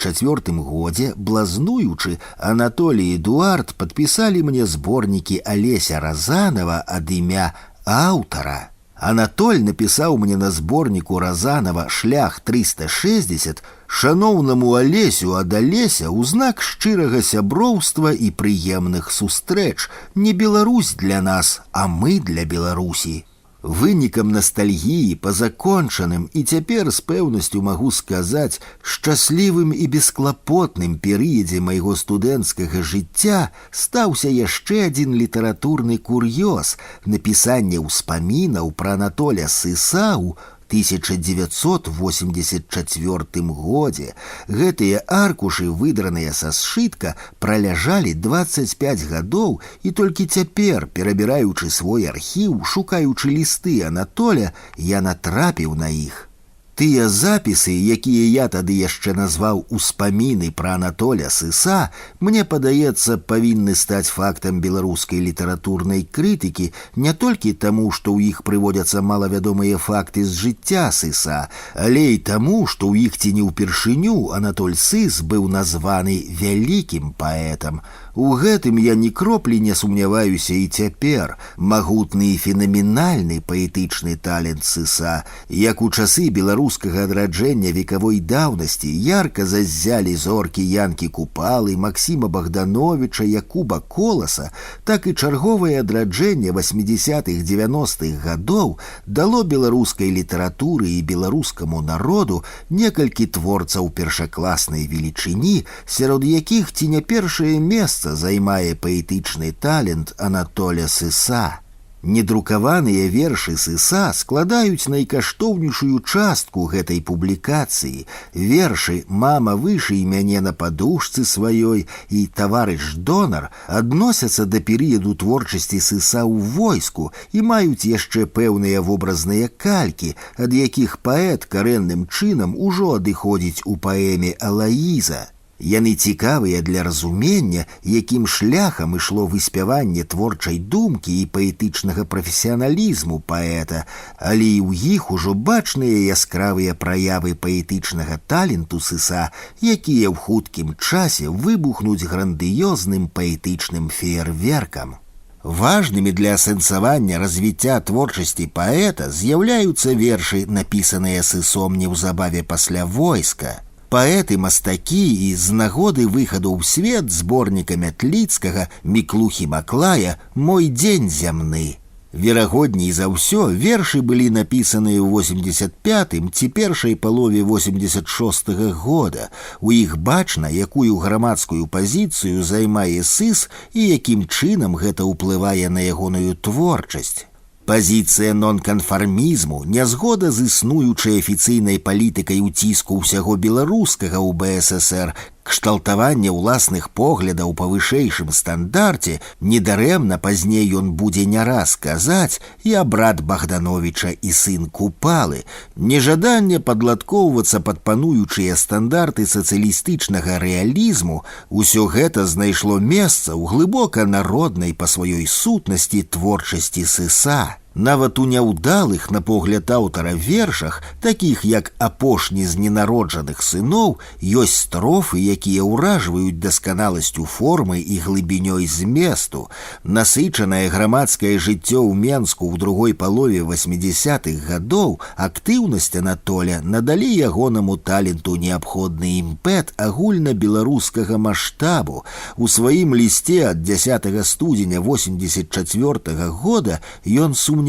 годзе, блазнуючы, Анатолій і Эдуард падпісалі мне зборнікі Алеся Разанова ад імя аўтара. Анатоль напісаў мне на зборніку Разанова «Шлях 360» «Шаноўнаму Алесю ад Алеся ў знак шчырага сяброўства і прыемных сустрэч. Не Беларусь для нас, а мы для Беларусі». Вынікам настальгіі па закончаным і цяпер з пэўнасцю магу сказаць шчаслівым і бесклапотным перыядзе майго студэнцкага жыцця стаўся яшчэ адзін літаратурны кур'ёз — напісанне ўспамінаў пра Анатоля Сыса ў 1984 годзе. Гэтыя аркушы, выдраныя са сшытка, праляжалі 25 гадоў, і толькі цяпер, перабіраючы свой архіў, шукаючы лісты Анатоля, я натрапіў на іх. Тыя запісы, якія я тады яшчэ назваў «Успаміны пра Анатоля Сыса», мне падаецца, павінны стаць фактам беларускай літаратурнай крытыкі не толькі таму, што ў іх прыводзяцца малавядомыя факты з жыцця Сыса, але і таму, што ў іх ці не ўпершыню Анатоль Сыс быў названы вялікім паэтам. У гэтым я ні кроплі не сумняваюся і цяпер. Магутны і фенаменальны паэтычны талент сыса, як у часы беларускага адраджэння векавой даўнасці ярка заззялі зоркі Янкі Купалы, Максіма Богдановича, Якуба Коласа, так і чарговае адраджэнне 80-х-90-х гадоў дало беларускай літаратуры і беларускаму народу некалькі творцаў першакласнай велічыні, сярод якіх ці не першае месца займае паэтычны талент Анатоля Сыса. Недрукаваныя вершы Сыса складаюць найкаштоўнейшую частку гэтай публікацыі. Вершы «Мама, вышый мяне на падушцы сваёй» і «Таварыш донар» адносяцца да перыяду творчасці Сыса ў войску і маюць яшчэ пэўныя вобразныя калькі, ад якіх паэт карэнным чынам ужо адыходзіць у паэме «Алаіза». Яны цікавыя для разумення, якім шляхам ішло выспяванне творчай думкі і паэтычнага прафесіяналізму паэта, але і ў іх ужо бачныя яскравыя праявы паэтычнага таленту Сыса, якія ў хуткім часе выбухнуць грандыёзным паэтычным феерверкам. Важнымі для асэнсавання развіцця творчасці паэта з'яўляюцца вершы, напісаныя Сысом неўзабаве пасля войска. Паэты-мастакі і з нагоды выхаду ў свет зборніка Мятліцкага, Міклухі Маклая «Мой дзень зямны». Верагодней за ўсё, вершы былі напісаныя ў 85-м ці першай палове 86-го года. У іх бачна, якую грамадскую пазіцыю займае Сыс і якім чынам гэта ўплывае на ягоную творчасць. Пазіцыя нонканфармізму, нязгода з існуючай афіцыйнай палітыкай уціску ўсяго беларускага ў БССР, кшталтаванне ўласных поглядаў па вышэйшым стандарце, недарэмна пазней ён будзе не раз казаць, я брат Богдановича і сын Купалы. Нежаданне падладкоўвацца пад пануючыя стандарты сацыялістычнага рэалізму, усё гэта знайшло месца ў глыбока народнай па сваёй сутнасці творчасці Сыса. Нават у няўдалых, на погляд аўтара, вершах, такіх як «Апошні з ненароджаных сыноў», ёсць строфы, якія ўражваюць дасканаласцю формы і глыбінёй зместу. Насычанае грамадскае жыццё ў Менску ў другой палове 80-х гадоў, актыўнасць Анатоля надалі ягонаму таленту неабходны імпэт агульнабеларускага маштабу. У сваім лісце ад 10 студзеня 84-го года ён сумняваецца: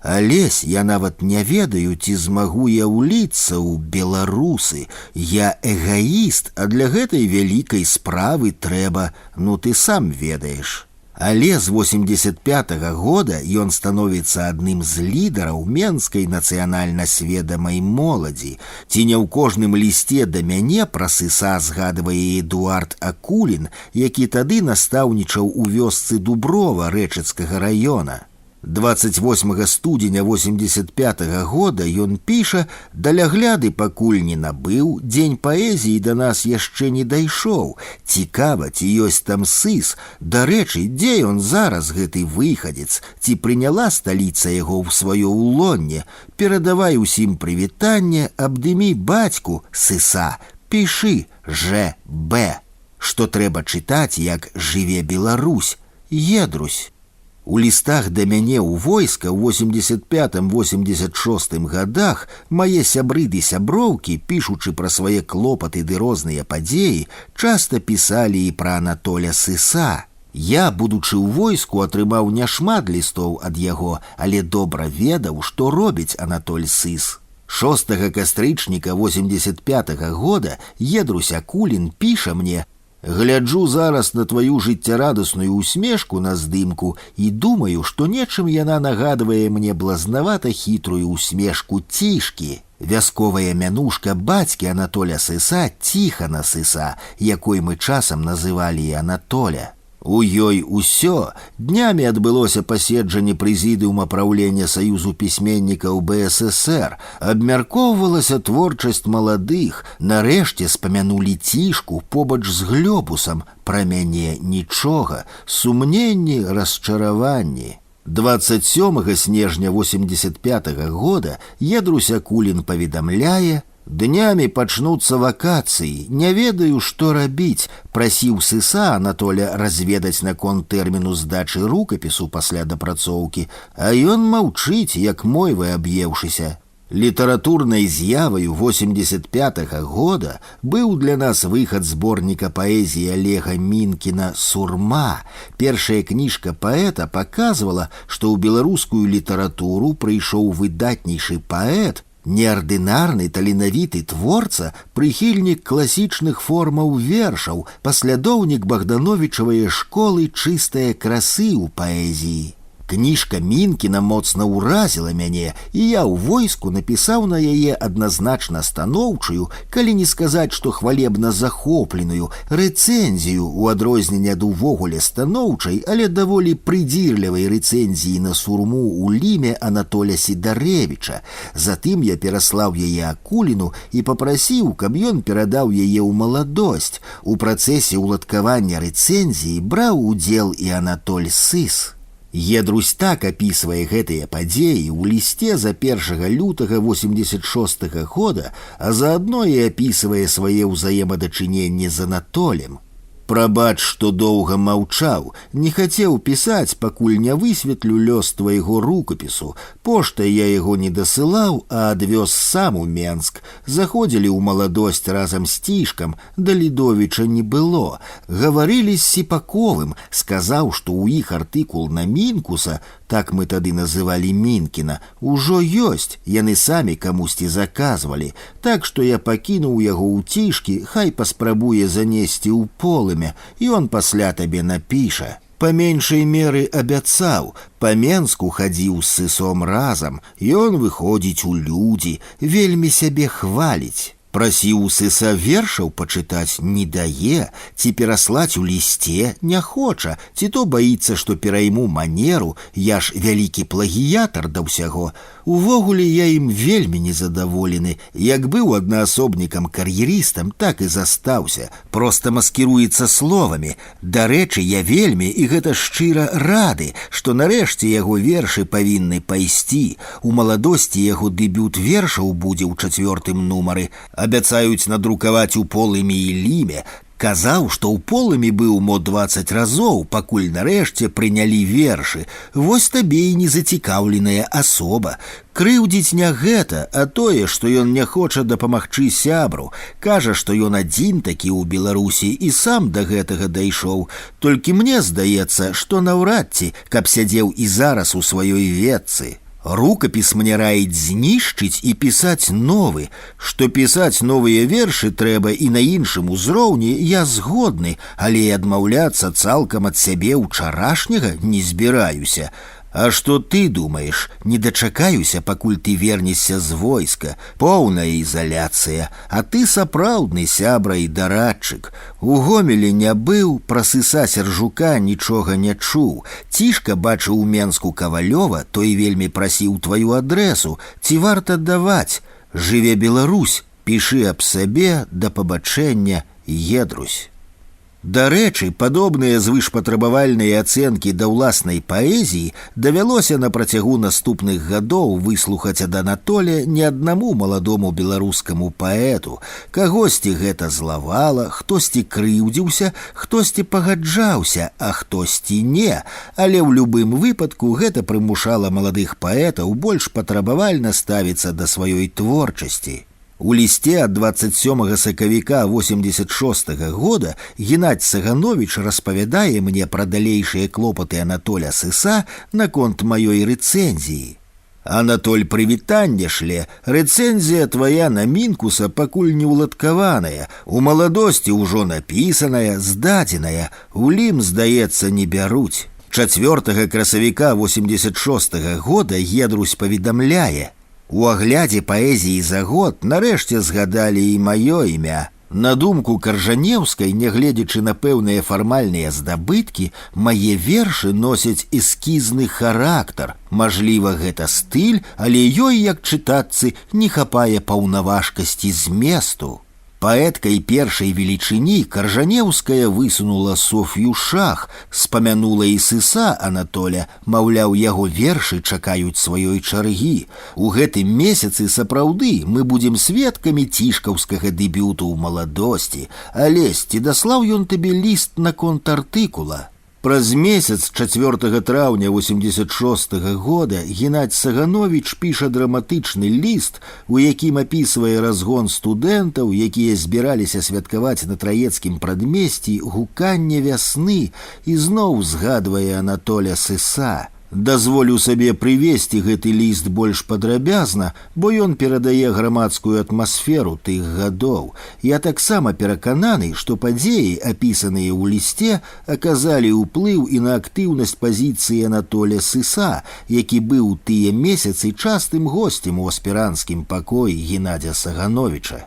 «Алесь, я нават не ведаю, ці змагу я ўліцца ў беларусы. Я эгоіст, а для гэтай вялікай справы трэба, ну ты сам ведаеш». Але з 85-го года ён становіцца адным з лідараў менскай нацыянальна-сведамай моладзі. Ці не ў кожным лісце да мяне пра Сыса згадвае Эдуард Акулін, які тады настаўнічаў у вёсцы Дуброва Рэчыцкага раёна. 28 студзеня 85-го года ён піша: «Далягляды пакуль не набыў, дзень паэзіі да нас яшчэ не дайшоў. Цікава, ці ёсць там Сыс? Дарэчы, дзе ён зараз, гэты выхадзец? Ці прыняла сталіца яго ў сваё ўлонне? Перадавай усім прывітанне, абдымі бацьку Сыса, пішы Ж.Б. Што трэба чытаць, як жыве Беларусь, Едрусь». У лістах да мяне ў войска ў 85-86 годах мае сябры ды сяброўкі, пішучы пра свае клопаты ды розныя падзеі, часта пісалі і пра Анатоля Сыса. Я, будучы ў войску, атрымаў няшмат лістоў ад яго, але добра ведаў, што робіць Анатоль Сыс. 6 кастрычніка 85-го года Едрусь Акулін піша мне: «Гляджу зараз на твою жыццярадасную усмешку на здымку і думаю, што нечым яна нагадвае мне блазнавата хітрую усмешку Цішкі». Вясковая мянушка бацькі Анатоля Сыса Ціхана Сыса, якой мы часам называлі і Анатоля. У ёй усё. Днямі адбылося паседжанне прэзідыума праўлення Саюзу пісьменнікаў БССР. Абмяркоўвалася творчасць маладых. Нарэшце спамянулі Цішку побач з Глёбусам. Пра мяне нічога. Сумненні, расчараванні. 27 снежня 85-го года Едрусь Акулін паведамляе: Днямі пачнуцца вакацыі, не ведаю, што рабіць, прасіў сыса Анатоля разведаць наконт тэрміну здачы рукапісу пасля дапрацоўкі, а ён маўчыць, як мойвы аб'еўшыся. Літаратурнай з'яваю 85-го года быў для нас выхад зборніка паэзіі Олега Мінкіна «Сурма». Першая кніжка паэта паказвала, што ў беларускую літаратуру прыйшоў выдатнейшы паэт, неардынарны таленавіты творца, прыхільнік класічных формаў вершаў, паслядоўнік Богдановічавай школы чыстае красы ў паэзіі. Кніжка Мінкіна моцна ўразіла мяне, і я ў войску напісаў на яе адназначна станоўчую, калі не сказаць, што хвалебна захопленую, рэцэнзію ў адрозненне ад увогуле станоўчай, але даволі прыдзірлівай рэцэнзіі на «Сурму» ў Ліме Анатоля Сідарэвіча. Затым я пераслаў яе Акуліну і папрасіў, каб ён перадаў яе ў маладосць. У працэсе ўладкавання рэцэнзіі браў удзел і Анатоль Сыс. Едрусь так апісвае гэтыя падзеі ў лісце за 1 лютага 86-го года, а заадно і апісвае свае ўзаемадачыненні з Анатолем. Прабач, што доўга маўчаў, не хацеў пісаць, пакуль не высветлю лёс твайго рукапісу. Поштай я яго не дасылаў, а адвёз сам у Менск. Заходзілі ў маладосць разам з Цішкам, да Лідовіча не было. Гаварылі з Сіпаковым, сказаў, што ў іх артыкул на Мінкуса, так мы тады называлі Мінкіна, ужо ёсць, яны самі камусьці заказвалі. Так што я пакінуў яго ў Цішкі, хай паспрабуе занесці ў полымя, і он пасля табе напіша. Па меншай меры абяцаў, па Менску хадзіў з Сысом разам, ён выходзіць у людзі, вельмі сябе хваліць. Прасіў у Сыса вершаў пачытаць, не дае, ці пераслаць у лісце не хоча, ці то баіцца, што перайму манеру, я ж вялікі плагіятар да ўсяго. Увогуле я ім вельмі незадаволены, як быў аднаасобнікам-кар'ерістам, так і застаўся, проста маскіруецца словамі. Дарэчы, я вельмі, і гэта шчыра, рады, што нарэшце яго вершы павінны пайсці. У маладосці яго дэбют вершаў будзе ў 4-м нумары, абяцаюць надрукаваць у Полымі і Ліме. Казаў, што ў Полымі быў мо 20 разоў, пакуль нарэшце прынялі вершы. Вось табе і незацікаўленая асоба. Крыўдзіць не гэта, а тое, што ён не хоча дапамагчы сябру. Кажа, што ён адзін такі ў Беларусі і сам да гэтага дайшоў. Толькі мне здаецца, што наўрад ці, каб сядзеў і зараз у сваёй ветцы. Рукапіс мне раіць знішчыць і пісаць новы. Што пісаць новыя вершы трэба і на іншым узроўні, я згодны, але і адмаўляцца цалкам ад сябе ўчарашняга не збіраюся. А што ты думаеш? Не дачакаюся, пакуль ты вернешся з войска. Поўная ізаляцыя. А ты сапраўдны сябра і дарадчык. У Гомелі не быў, пра Сыса Сяржука нічога не чуў. Цішка бачыў у Менску Кавалёва, той вельмі прасіў тваю адрэсу. Ці варта даваць? Жыве Беларусь, пішы аб сабе, да пабачэння, Едрусь. Дарэчы, падобныя звышпатрабавальныя ацэнкі да ўласнай паэзіі давялося на працягу наступных гадоў выслухаць ад Анатоля не аднаму маладому беларускаму паэту. Кагосьці гэта злавала, хтосьці крыўдзіўся, хтосьці пагаджаўся, а хтосьці не. Але ў любым выпадку гэта прымушала маладых паэтаў больш патрабавальна ставіцца да сваёй творчасці. У лісце ад 27 сакавіка 86-го года Геннадзь Саганович распавядае мне пра далейшыя клопаты Анатоля Сыса наконт маёй рэцэнзіі. Анатоль, прывітанне шле, рэцэнзія твая на Мінкуса пакуль не ўладкаваная, у маладосці ўжо напісаная, здадзеная, у Лім, здаецца, не бяруць. 4 красавіка 86-го года Едрусь паведамляе: у аглядзе паэзіі за год нарэшце згадалі і маё імя. На думку Каржанеўскай, нягледзячы на пэўныя фармальныя здабыткі, мае вершы носяць эскізны характар. Мажліва, гэта стыль, але ёй, як чытачцы, не хапае паўнаважкасці зместу. Паэткай першай велічыні Каржанеўская высунула Соф'ю Шах, спамянула і сыса Анатоля, маўляў, яго вершы чакаюць сваёй чаргі. У гэтым месяцы сапраўды мы будзем сведкамі цішкаўскага дэбюту ў маладосці. Алесь, ці даслаў ён табе ліст наконт артыкула? Праз месяц 4 траўня 86 года Геннадзь Саганович піша драматычны ліст, у якім апісвае разгон студэнтаў, якія збіраліся святкаваць на траецкім прадмесці гуканне вясны, і зноў згадвае Анатоля Сыса. Дазволю сабе прывесці гэты ліст больш падрабязна, бо ён перадае грамадскую атмасферу тых гадоў. Я таксама перакананы, што падзеі, апісаныя ў лісце, аказалі ўплыў і на актыўнасць пазіцыі Анатоля Сыса, які быў тыя месяцы частым госцем у аспіранцкім пакоі Геннадзя Сагановича.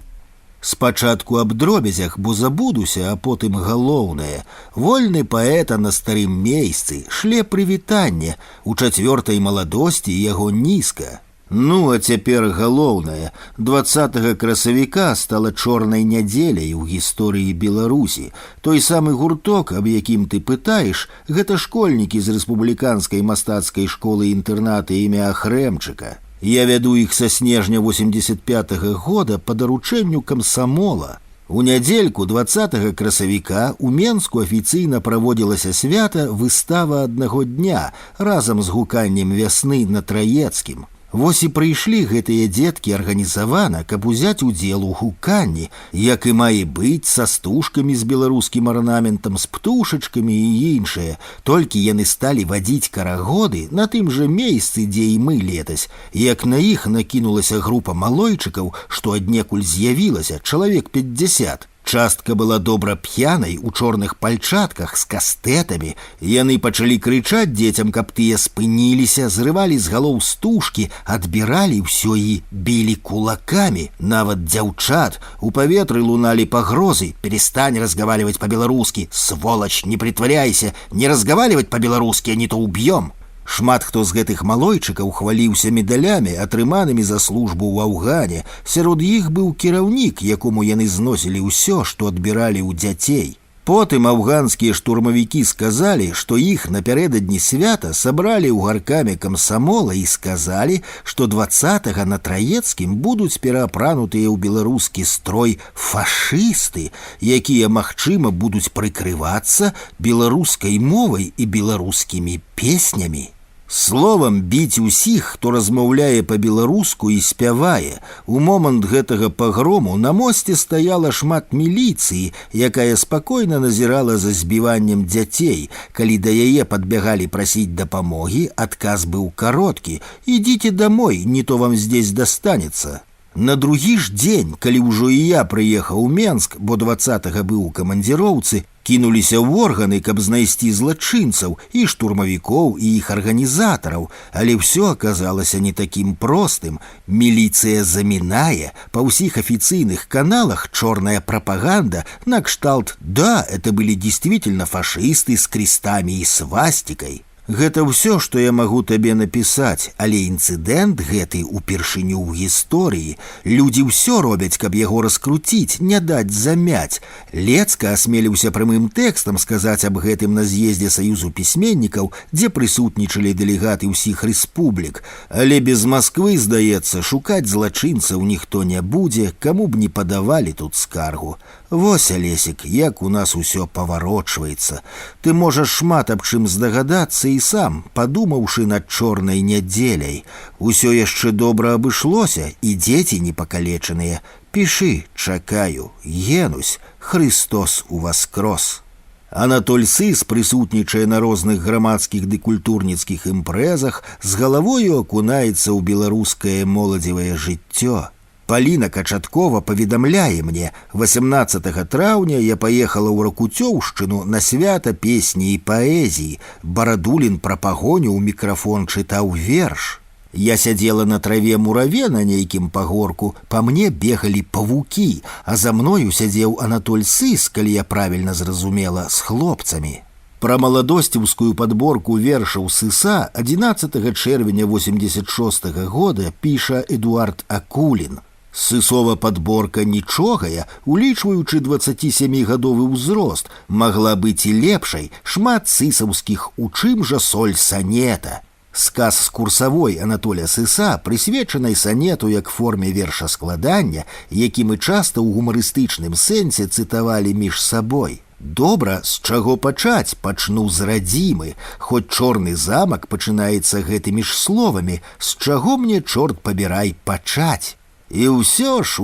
Спачатку аб дробязях, бо забудуся, а потым галоўнае. Вольны паэта на старым месцы, шле прывітанне, у 4-й маладосці яго нізка. Ну, а цяпер галоўнае. 20 красавіка стала чорнай нядзеляй у гісторыі Беларусі. Той самы гурток, аб якім ты пытаеш, гэта школьнікі з рэспубліканскай мастацкай школы-інтэрната імя Хрэмчыка. Я вяду іх са снежня 85-го года па даручэнню камсамола. У нядзельку 20 красавіка у Менску афіцыйна праводзілася свята выстава аднаго дня разам з гуканнем вясны на Траецкім. Вось і прыйшлі гэтыя дзеткі арганізавана, каб узяць удзел у гуканні, як і мае быць, са стужкамі з беларускім арнаментам, з птушачкамі і іншае. Толькі яны сталі вадзіць карагоды на тым жа месцы, дзе і мы летась. Як на іх накінулася група малойчыкаў, што аднекуль з'явілася, чалавек 50. Частка была добра п'янай, у чорных пальчатках, з кастэтамі. Яны пачалі крычаць дзецям, каб тыя спыніліся, зрывалі з галоў стужкі, адбіралі ўсё і білі кулакамі. Нават дзяўчат. У паветры луналі пагрозы. «Перестань разговаривать по-белорусски! Сволочь, не притворяйся! Не разговаривать по-белорусски, а не то убьем!» Шмат хто з гэтых малойчыкаў хваліўся медалямі, атрыманымі за службу ў Афгане. Сярод іх быў кіраўнік, якому яны зносілі ўсё, што адбіралі ў дзяцей. Потым афганскія штурмавікі сказалі, што іх напярэдадні свята сабралі ў гаркаме камсамола і сказалі, што 20-го на Траецкім будуць пераапранутыя ў беларускі строй фашысты, якія, магчыма, будуць прыкрывацца беларускай мовай і беларускімі песнямі. Словам, біць усіх, хто размаўляе па-беларуску і спявае. У момант гэтага пагрому на мосце стаяла шмат міліцыі, якая спакойна назірала за збіваннем дзяцей. Калі да яе падбягалі прасіць дапамогі, адказ быў кароткі: «Ідзіце домой, не то вам здесь достанецца». На другі ж дзень, калі ўжо і я прыехаў у Менск, бо 20-го быў у камандзіроўцы, кінуліся ў органы, каб знайсці злачынцаў і штурмавікоў і іх арганізатараў, але ўсё аказалася не такім простым. Міліцыя замінае, па ўсіх афіцыйных каналах чорная прапаганда накшталт «Да, это были действительно фашисты с крестами и свастикой». Гэта ўсё, што я магу табе напісаць, але інцыдэнт гэты упершыню ў гісторыі. Людзі ўсё робяць, каб яго раскруціць, не даць замяць. Лецка асмеліўся прямым тэкстам сказаць аб гэтым на з'ездзе Саюзу пісьменнікаў, дзе прысутнічалі дэлегаты ўсіх рэспублік. Але без Масквы, здаецца, шукаць злачынцаў ніхто не будзе, каму б не падавалі тут скаргу. Вось, Алесік, як у нас усё паварочваецца. Ты можаш шмат аб чым здагадацца і сам, падумаўшы над чорнай нядзеляй. Усё яшчэ добра абышлося, і дзеці не пакалечаныя. Пішы, чакаю, Генусь, Христос уваскрос. Анатоль Сыс прысутнічае на розных грамадскіх ды культурніцкіх імпрэзах, з галавою акунаецца ў беларускае моладзевае жыццё. Паліна Качаткова паведамляе мне, 18 траўня я паехала ў Ракуцёўшчыну на свята песні і паэзіі. Барадулін пра пагоню ў мікрафон чытаў верш. Я сядзела на траве мураве на нейкім пагорку, па мне бегалі павукі, а за мною сядзеў Анатоль Сыс, калі я правільна зразумела, з хлопцамі. Пра маладосцеўскую падборку вершаў Сыса 11 чэрвеня 86 года піша Эдуард Акулін. Сысова падборка нічогая, улічваючы 27гадовы ўзрост, магла быць і лепшай, шмат сысаўскіх «У чым жа соль санета». Сказ з курсавой Анатоля Сыса, прысвечанай санету як форме вершаскладання, які мы часта ў гумарыстычным сэнсе цытавалі між сабой. Добра, з чаго пачаць, пачну з радзімы, хоць чорны замак пачынаецца гэтымі ж словамі, з чаго мне, чорт пабірай, пачаць. І ўсё ж,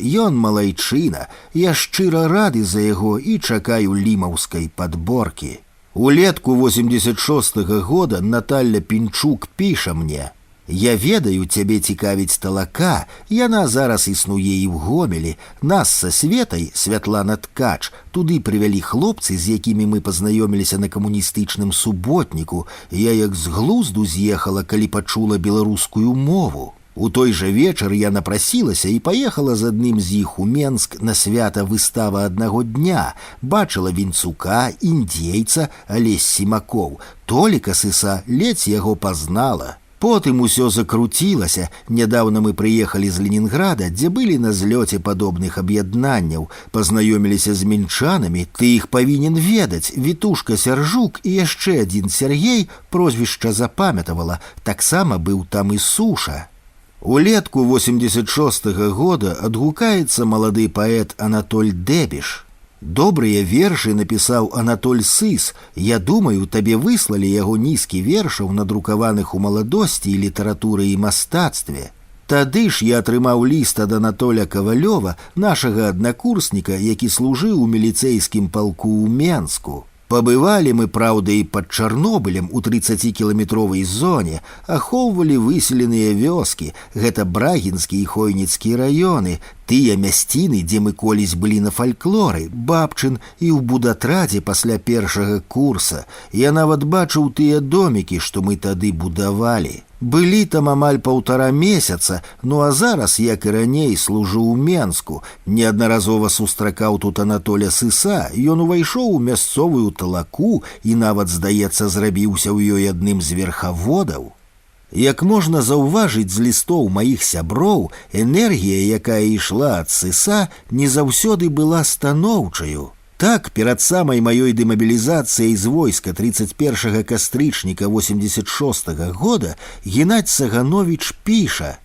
ён малайчына, я шчыра рады за яго і чакаю лімаўскай падборкі. Улетку 86-го года Наталья Пінчук піша мне: «Я ведаю, цябе цікавіць талака, яна зараз існуе і ў Гомелі. Нас са Светай, Святлана Ткач, туды прывялі хлопцы, з якімі мы пазнаёміліся на камуністычным суботніку. Я як з глузду з'ехала, калі пачула беларускую мову. У той жа вечар я напрасілася і паехала з адным з іх у Менск на свята выстава аднаго дня. Бачыла Вінцука, індзейца, Алесь Сімакоў. Толіка Сыса ледзь яго пазнала. Потым усё закруцілася. Нядаўна мы прыехалі з Ленінграда, дзе былі на злёце падобных аб'яднанняў. Пазнаёміліся з мінчанамі, ты іх павінен ведаць. Вітушка Сяржук і яшчэ адзін Сергей, прозвішча запамятавала, таксама быў там і Суша. Улетку 86-го года адгукаецца малады паэт Анатоль Дэбіш. Добрыя вершы напісаў Анатоль Сыс. Я думаю, табе выслалі яго нізкі вершаў, надрукаваных у маладосці і літаратуры і мастацтве. Тады ж я атрымаў ліст ад Анатоля Кавалёва, нашага аднакурсніка, які служыў у міліцэйскім палку ў Менску. Пабывалі мы, праўда, і пад Чарнобылем у 30-кіламетровай зоне, ахоўвалі выселеныя вёскі, гэта Брагінскі і Хойніцкі раёны, тыя мясціны, дзе мы колісь былі на фальклоры, Бабчын і ў будатрадзе пасля першага курса. Я нават бачыў тыя домікі, што мы тады будавалі. Былі там амаль 1,5 месяца, ну а зараз, як і раней, служу ў Менску. Неаднаразова сустракаў тут Анатоля Сыса, ён увайшоў у мясцовую талаку і нават, здаецца, зрабіўся ў ёй адным з верхаводаў. Як можна заўважыць з лістоў маіх сяброў, энергія, якая ішла ад Сыса, не заўсёды была станоўчаю. Так, перад самай маёй дэмабілізацыяй з войска 31 кастрычніка 86-го года Геннадзь Саганович піша: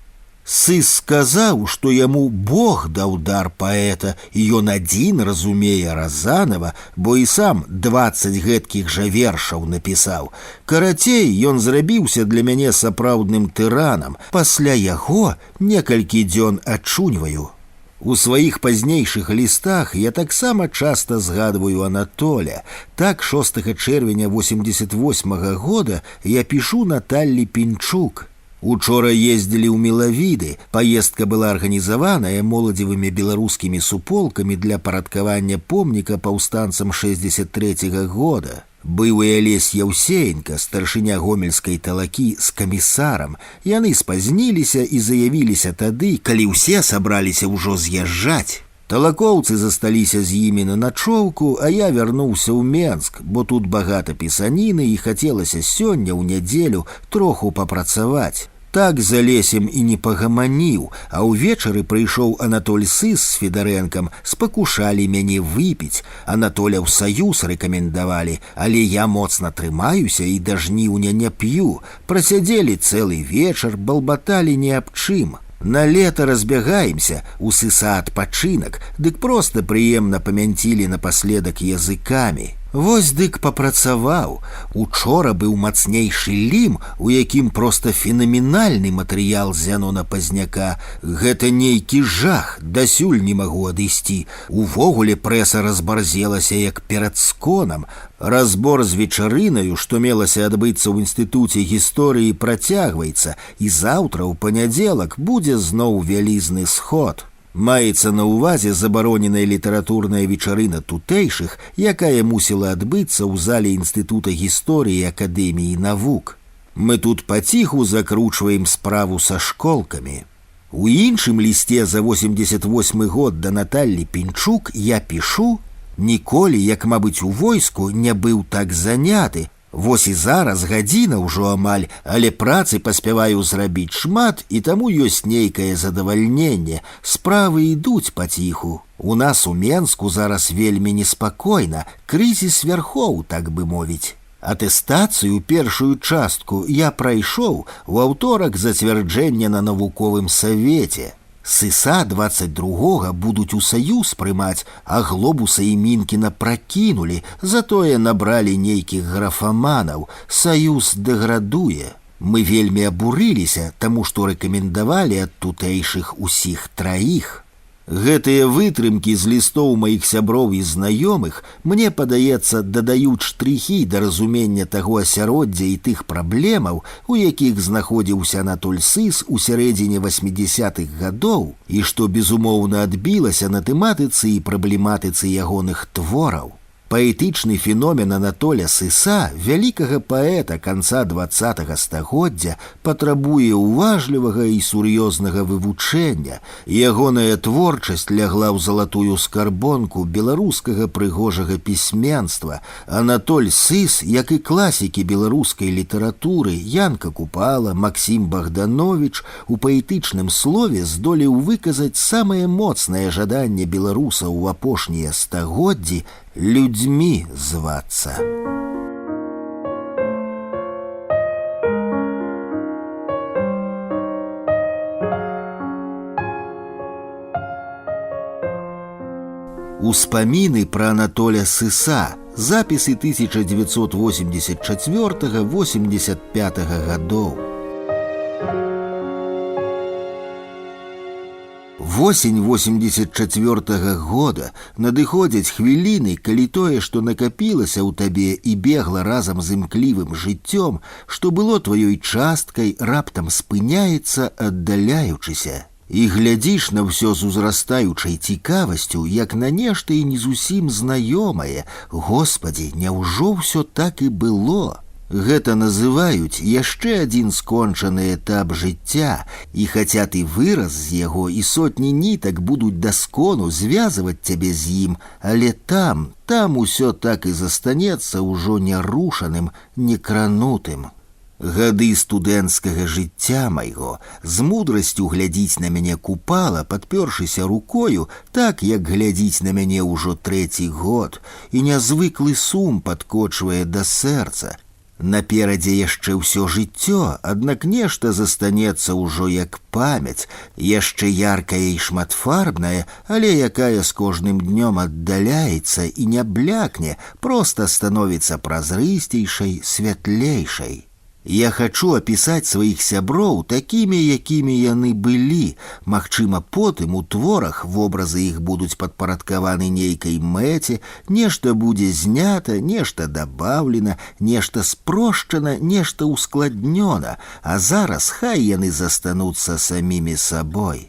«Сыс сказаў, што яму Бог даў дар паэта, і ён адзін разумее Разанова, бо і сам 20 гэткіх жа вершаў напісаў. Карацей, ён зрабіўся для мяне сапраўдным тыранам. Пасля яго некалькі дзён ачуньваю». У сваіх пазнейшых лістах я таксама часта згадваю Анатоля. Так, 6 чэрвеня 88-го года я пішу Наталлі Пінчук. Учора ездзілі ў Мелавіды. Паездка была арганізаваная моладзевымі беларускімі суполкамі для парадкавання помніка паўстанцам 63-го года. Быў і Алесь Яўсеенка, старшыня гомельскай талакі, з камісарам. Яны спазніліся і заявіліся тады, калі ўсе сабраліся ўжо з'язджаць. Талакоўцы засталіся з імі на начоўку, а я вярнуўся ў Менск, бо тут багата пісаніны і хацелася сёння ў нядзелю троху папрацаваць. Так з Алесем і не пагаманіў, а ўвечары прыйшоў Анатоль Сыс з Федарэнкам, спакушалі мяне выпіць. Анатоля ў саюз рэкамендавалі, але я моцна трымаюся і да жніўня не п'ю. Прасядзелі цэлы вечар, балбаталі ні аб чым. На лета разбягаемся, у Сыса адпачынак, дык проста прыемна памянцілі напаследак языкамі. Вось дык папрацаваў. Учора быў мацнейшы лім, у якім проста фенаменальны матэрыял Зянона Пазняка. Гэта нейкі жах, дасюль не магу адысці. Увогуле прэса разбарзелася, як перад сконам. Разбор з вечарынаю, што мелася адбыцца ў інстытуце гісторыі, працягваецца, і заўтра, ў панядзелак, будзе зноў вялізны сход. Маецца на ўвазе забароненая літаратурная вечарына тутэйшых, якая мусіла адбыцца ў зале Інстытута гісторыі Акадэміі навук. Мы тут паціху закручваем справу са школкамі. У іншым лісце за 88 год да Наталлі Пінчук я пішу: «Ніколі, як, мабыць, у войску, не быў так заняты. Вось і зараз гадзіна ўжо амаль, але працы паспяваю зрабіць шмат, і таму ёсць нейкае задавальненне. Справы ідуць паціху. У нас у Менску зараз вельмі неспакойна, крызіс вярхоў, так бы мовіць. Атэстацыю першую частку я прайшоў, у аўторак зацвярджэнне на навуковым савеце. ССА 22-го будуць у саюз прымаць, а Глобуса і Мінкіна пракінулі, затое набралі нейкіх графаманаў. Саюз дэградуе. Мы вельмі абурыліся, таму што рэкамендавалі ад тутэйшых усіх траіх. Гэтыя вытрымкі з лістоў маіх сяброў і знаёмых, мне падаецца, дадаюць штрыхі да разумення таго асяроддзя і тых праблемаў, у якіх знаходзіўся Анатоль Сыс у сярэдзіне 80-х гадоў, і што, безумоўна, адбілася на тэматыцы і праблематыцы ягоных твораў. Паэтычны феномен Анатоля Сыса, вялікага паэта канца 20-го стагоддзя, патрабуе уважлівага і сур'ёзнага вывучэння. Ягоная творчасць лягла ў залатую скарбонку беларускага прыгожага пісьменства. Анатоль Сыс, як і класікі беларускай літаратуры Янка Купала, Максім Богданович, у паэтычным слове здолеў выказаць самае моцнае жаданне беларусаў у апошнія стагоддзі — людзьмі звацца. Успаміны пра Анатоля Сыса. Запісы 1984-85 гадоў. Восень 84-го года надыходзяць хвіліны, калі тое, што накапілася ў табе і бегла разам з імклівым жыццём, што было тваёй часткай, раптам спыняецца, аддаляючыся. І глядзіш на ўсё з узрастаючай цікавасцю, як на нешта і не зусім знаёмае. Господі, няўжо ўсё так і было? Гэта называюць яшчэ адзін скончаны этап жыцця, і хаця ты вырас з яго і сотні нітак будуць да скону звязваць цябе з ім, але там усё так і застанецца ўжо нярушаным, некранутым. Гады студэнцкага жыцця майго з мудрасцю глядзіць на мяне Купала, падпёршыся рукою, так, як глядзіць на мяне ўжо 3-й год, і нязвыклы сум падкочвае да сэрца. Наперадзе яшчэ ўсё жыццё, аднак нешта застанецца ўжо як памяць, яшчэ яркая і шматфарбная, але якая з кожным днём аддаляецца і не блякне, проста становіцца празрысцейшай, святлейшай. Я хачу апісаць сваіх сяброў такімі, якімі яны былі. Магчыма, потым у творах вобразы іх будуць падпарадкаваны нейкай мэце, нешта будзе знята, нешта дабаўлена, нешта спрошчана, нешта ускладнёна, а зараз хай яны застануцца самімі сабой.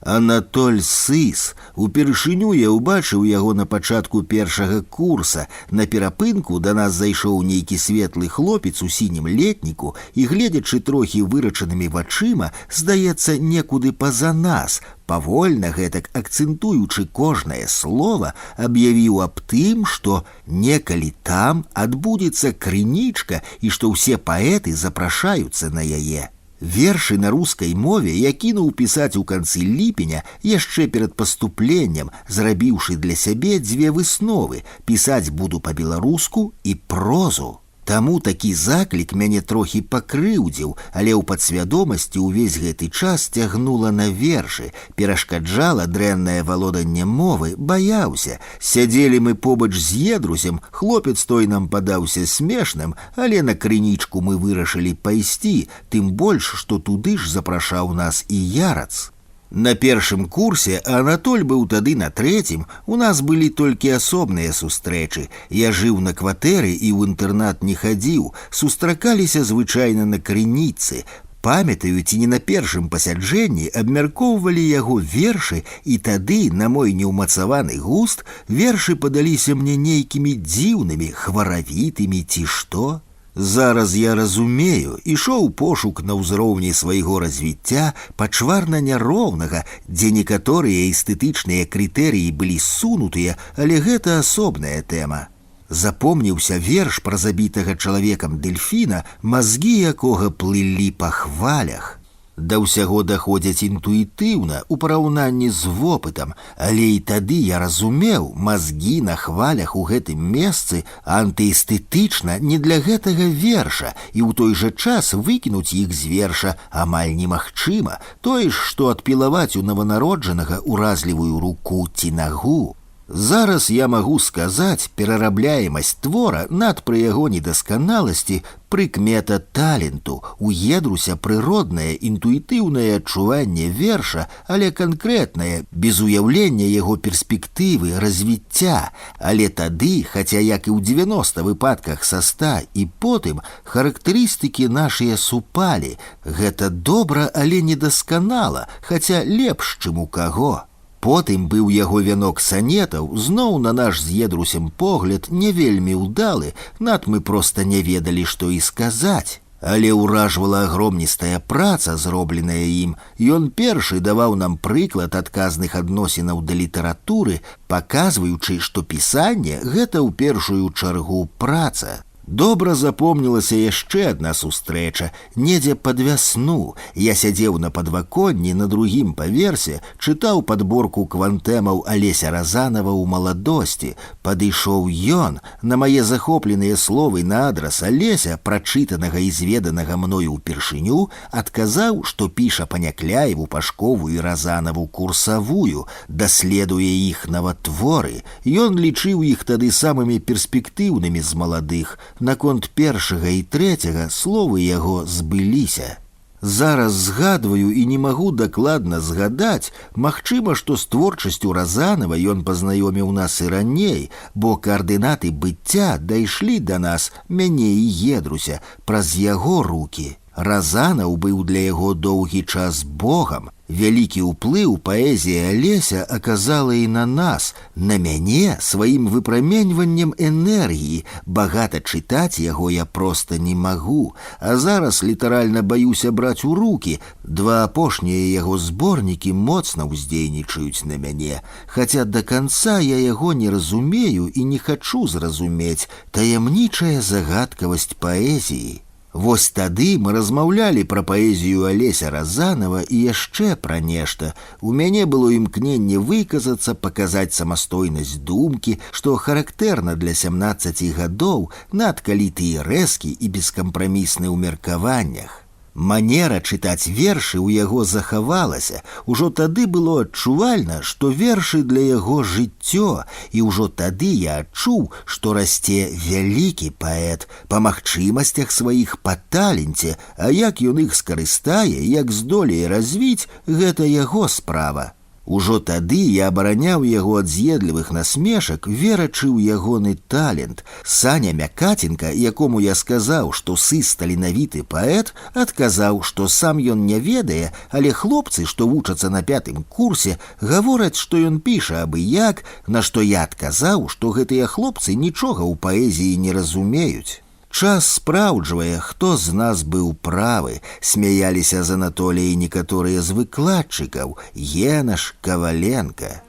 Анатоль Сыс. Упершыню я ўбачыў яго на пачатку першага курса. На перапынку да нас зайшоў нейкі светлы хлопец у сінім летніку і, гледзячы трохі вырачанымі вачыма, здаецца, некуды па-за нас, павольна гэтак акцэнтуючы кожнае слова, аб'явіў аб тым, што некалі там адбудзецца крынічка і што ўсе паэты запрашаюцца на яе. Вершы на рускай мове я кінуў пісаць у канцы ліпеня яшчэ перад паступленнем, зрабіўшы для сябе 2 высновы: пісаць буду па-беларуску і прозу. Таму такі заклік мяне трохі пакрыўдзіў, але ў падсвядомасці ўвесь гэты час цягнула на вершы, перашкаджала дрэннае валоданне мовы, баяўся. Сядзелі мы побач з едрусем, хлопец той нам падаўся смешным, але на крынічку мы вырашылі пайсці, тым больш, што туды ж запрашаў нас і Ярац. На першым курсе, а Анатоль быў тады на 3-м, у нас былі толькі асобныя сустрэчы. Я жыў на кватэры і ў інтэрнат не хадзіў, сустракаліся звычайна на крыніцы. Памятаю, ці не на першым пасяджэнні абмяркоўвалі яго вершы, і тады, на мой неўмацаваны густ, вершы падаліся мне нейкімі дзіўнымі, хваравітымі ці што. Зараз я разумею, ішоў пошук на ўзроўні свайго развіцця, пачварна няроўнага, дзе некаторыя эстэтычныя крытэрыі былі сунутыя, але гэта асобная тэма. Запомніўся верш пра забітага чалавекам дэльфіна, мазгі якога плылі па хвалях. Да ўсяго даходзяць інтуітыўна ў параўнанні з вопытам, але і тады я разумеў, мазгі на хвалях у гэтым месцы антыэстэтычна не для гэтага верша, і ў той жа час выкінуць іх з верша амаль немагчыма, тое ж, што адпілаваць у нованароджанага уразлівую руку ці нагу. Зараз я магу сказаць, перарабляемасць твора над пры яго недасканаласці прыкмета таленту, уедруся прыроднае інтуітыўнае адчуванне верша, але канкрэтнае, без уяўлення яго перспектывы, развіцця. Але тады, хаця як і ў 90 выпадках са 100 і потым, характарыстыкі нашыя супалі. Гэта добра, але недасканала, хаця лепш, чым у каго. Потым быў яго вянок санетаў, зноў на наш з Едрусем погляд не вельмі ўдалы, над мы проста не ведалі, што і сказаць. Але ўражвала агромністая праца, зробленая ім. Ён першы даваў нам прыклад адказных адносінаў да літаратуры, паказваючы, што пісанне – гэта ў першую чаргу праца. Добра запомнілася яшчэ адна сустрэча. Недзе пад вясну я сядзеў на падваконні на другім паверсе, чытаў падборку квантэмаў Алеся Разанова ў маладосці. Падышоў ён, на мае захопленыя словы на адрас Алеся, прачытанага і зведанага мною ўпершыню, адказаў, што піша па Някляеву, Пашкову і Разанаву курсавую, даследуе іх наватворы. Ён лічыў іх тады самымі перспектыўнымі з маладых. Наконт першага і трэцяга словы яго збыліся. Зараз згадваю і не магу дакладна згадаць, магчыма, што з творчасцю Разанова ён пазнаёміў нас і раней, бо каардынаты быцця дайшлі да нас, мяне і Едруся, праз яго рукі. Разанаў быў для яго доўгі час богам. Вялікі ўплыў паэзія Алеся аказала і на нас, на мяне сваім выпраменьваннем энергіі. Багата чытаць яго я проста не магу, а зараз літаральна баюся браць у рукі. Два апошнія яго зборнікі моцна ўздзейнічаюць на мяне, хаця да канца я яго не разумею і не хачу зразумець. Таямнічая загадкавасць паэзіі. Вось тады мы размаўлялі пра паэзію Алеся Разанова і яшчэ пра нешта. У мяне было імкненне выказацца, паказаць самастойнасць думкі, што характэрна для 17 гадоў, надкаліты і рэзкі і бескампрамісны ў меркаваннях. Манера чытаць вершы ў яго захавалася. Ужо тады было адчувальна, што вершы для яго жыццё, і ўжо тады я адчуў, што расце вялікі паэт, па магчымасцях сваіх, па таленце, а як ён іх скарыстае, як здолее развіць, гэта яго справа. Ужо тады я абараняў яго ад з'едлівых насмешак, верачы ў ягоны талент. Саня Мякатенка, якому я сказаў, што сыс таленавіты паэт, адказаў, што сам ён не ведае, але хлопцы, што вучацца на 5-м курсе, гавораць, што ён піша абы-як, на што я адказаў, што гэтыя хлопцы нічога ў паэзіі не разумеюць. Час спраўджвае, хто з нас быў правы. Смяяліся з Анатоліяй некаторыя з выкладчыкаў, Енаш, Каваленка.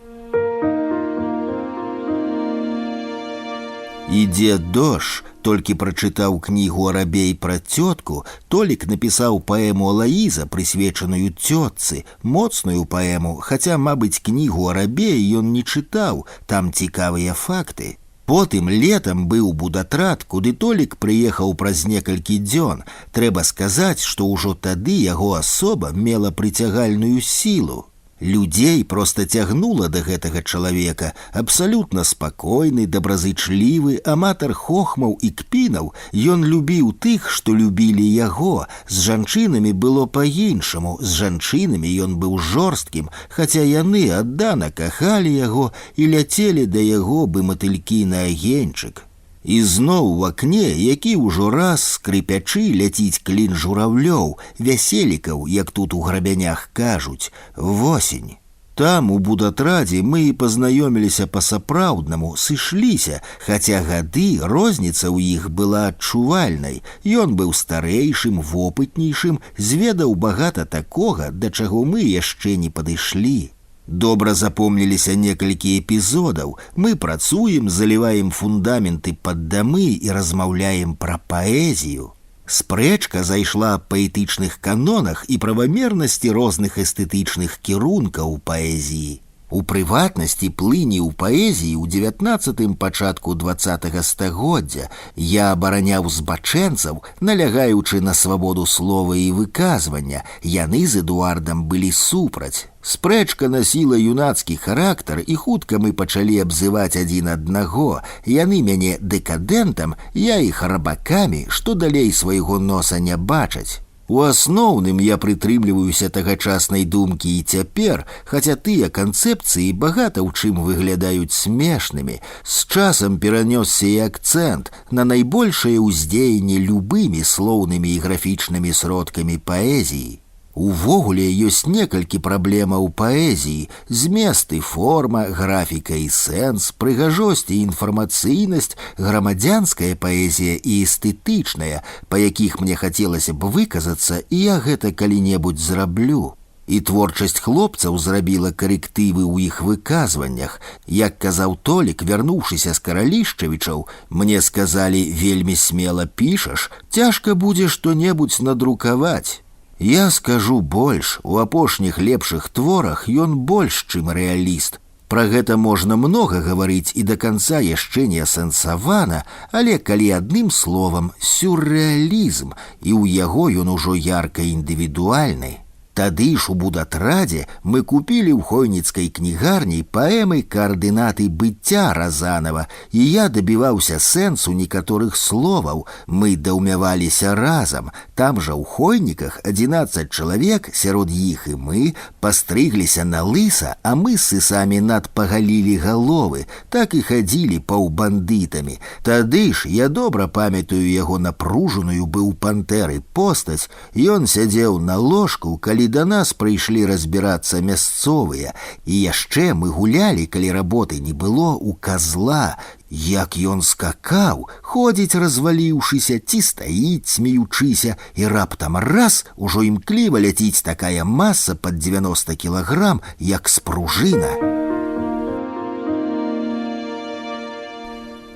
Ідзе дождж, толькі прачытаў кнігу Арабей пра цётку, Толік напісаў паэму Алаіза, прысвечаную цётцы, моцную паэму, хаця, мабыць, кнігу Арабея ён не чытаў, там цікавыя факты. Потым летам быў будатрад, куды Толік прыехаў праз некалькі дзён. Трэба сказаць, што ўжо тады яго асоба мела прыцягальную сілу. Людзей проста цягнула да гэтага чалавека. Абсалютна спакойны, добразычлівы, аматар хохмаў і кпінаў. Ён любіў тых, што любілі яго. З жанчынамі было па-іншаму. З жанчынамі ён быў жорсткім, хаця яны аддана кахалі яго і ляцелі да яго бы матылькі на агеньчык. І зноў у акне, які ўжо раз скрыпячы ляціць клін журавлёў, вяселікаў, як тут у грабянях кажуць, восень. Там, у будатрадзе, мы і пазнаёміліся па-сапраўднаму, сышліся, хаця гады розніца ў іх была адчувальнай. Ён быў старэйшым, вопытнейшым, зведаў багата такога, да чаго мы яшчэ не падышлі. Добра запомніліся некалькі эпізодаў. Мы працуем, заліваем фундаменты пад дамы і размаўляем пра паэзію. Спрэчка зайшла аб паэтычных канонах і правамернасці розных эстэтычных кірункаў паэзіі. У прыватнасці плыні ў паэзіі ў 19-м пачатку 20-га стагоддзя я абараняў збачэнцаў, налягаючы на свабоду слова і выказвання. Яны з Эдуардам былі супраць. Спрэчка насіла юнацкі характар, і хутка мы пачалі абзываць адзін аднаго. Яны мяне дэкадэнтам, я іх рабакамі, што далей свайго носа не бачаць. У асноўным я прытрымліваюся тагачаснай думкі і цяпер, хаця тыя канцэпцыі багата ў чым выглядаюць смешнымі. З часам перанёсся і акцэнт на найбольшае ўздзеянне любымі слоўнымі і графічнымі сродкамі паэзіі. Увогуле ёсць некалькі праблемаў паэзіі: змест і форма, графіка і сэнс, прыгажосць і інфармацыйнасць, грамадзянская паэзія і эстэтычная, па якіх мне хацелася б выказацца, і я гэта калі-небудзь зраблю. І творчасць хлопцаў зрабіла карэктывы ў іх выказваннях. Як казаў Толік, вярнуўшыся з Каралішчавічаў, мне сказалі: «Вельмі смела пішаш, цяжка будзе што-небудзь надрукаваць». Я скажу больш, у апошніх лепшых творах ён больш, чым рэаліст. Пра гэта можна многа гаварыць і да канца яшчэ не асэнсавана, але калі адным словам, сюррэалізм, і ў яго ён ужо ярка індывідуальны. Тады ж у Будатрадзе мы купілі ў хойніцкай кнігарні паэмы «Каардынаты быцця» Разанова, і я дабіваўся сэнсу некаторых словаў. Мы даўмяваліся разам. Там жа ў хойніках 11 чалавек, сярод іх і мы, пастрыгліся на лыса, а мы з сысамі надпагалілі галовы, так і хадзілі паўбандытамі. Тады ж я добра памятаю яго напружаную быў пантэры постаць. Ён сядзеў на ложку, калі да нас прыйшлі разбірацца мясцовыя, і яшчэ мы гулялі, калі работы не было, у казла. Як ён скакаў, ходзіць разваліўшыся, ці стаіць, смеючыся, і раптам раз, ужо імкліва ляціць такая маса пад 90 кілаграм, як спружына.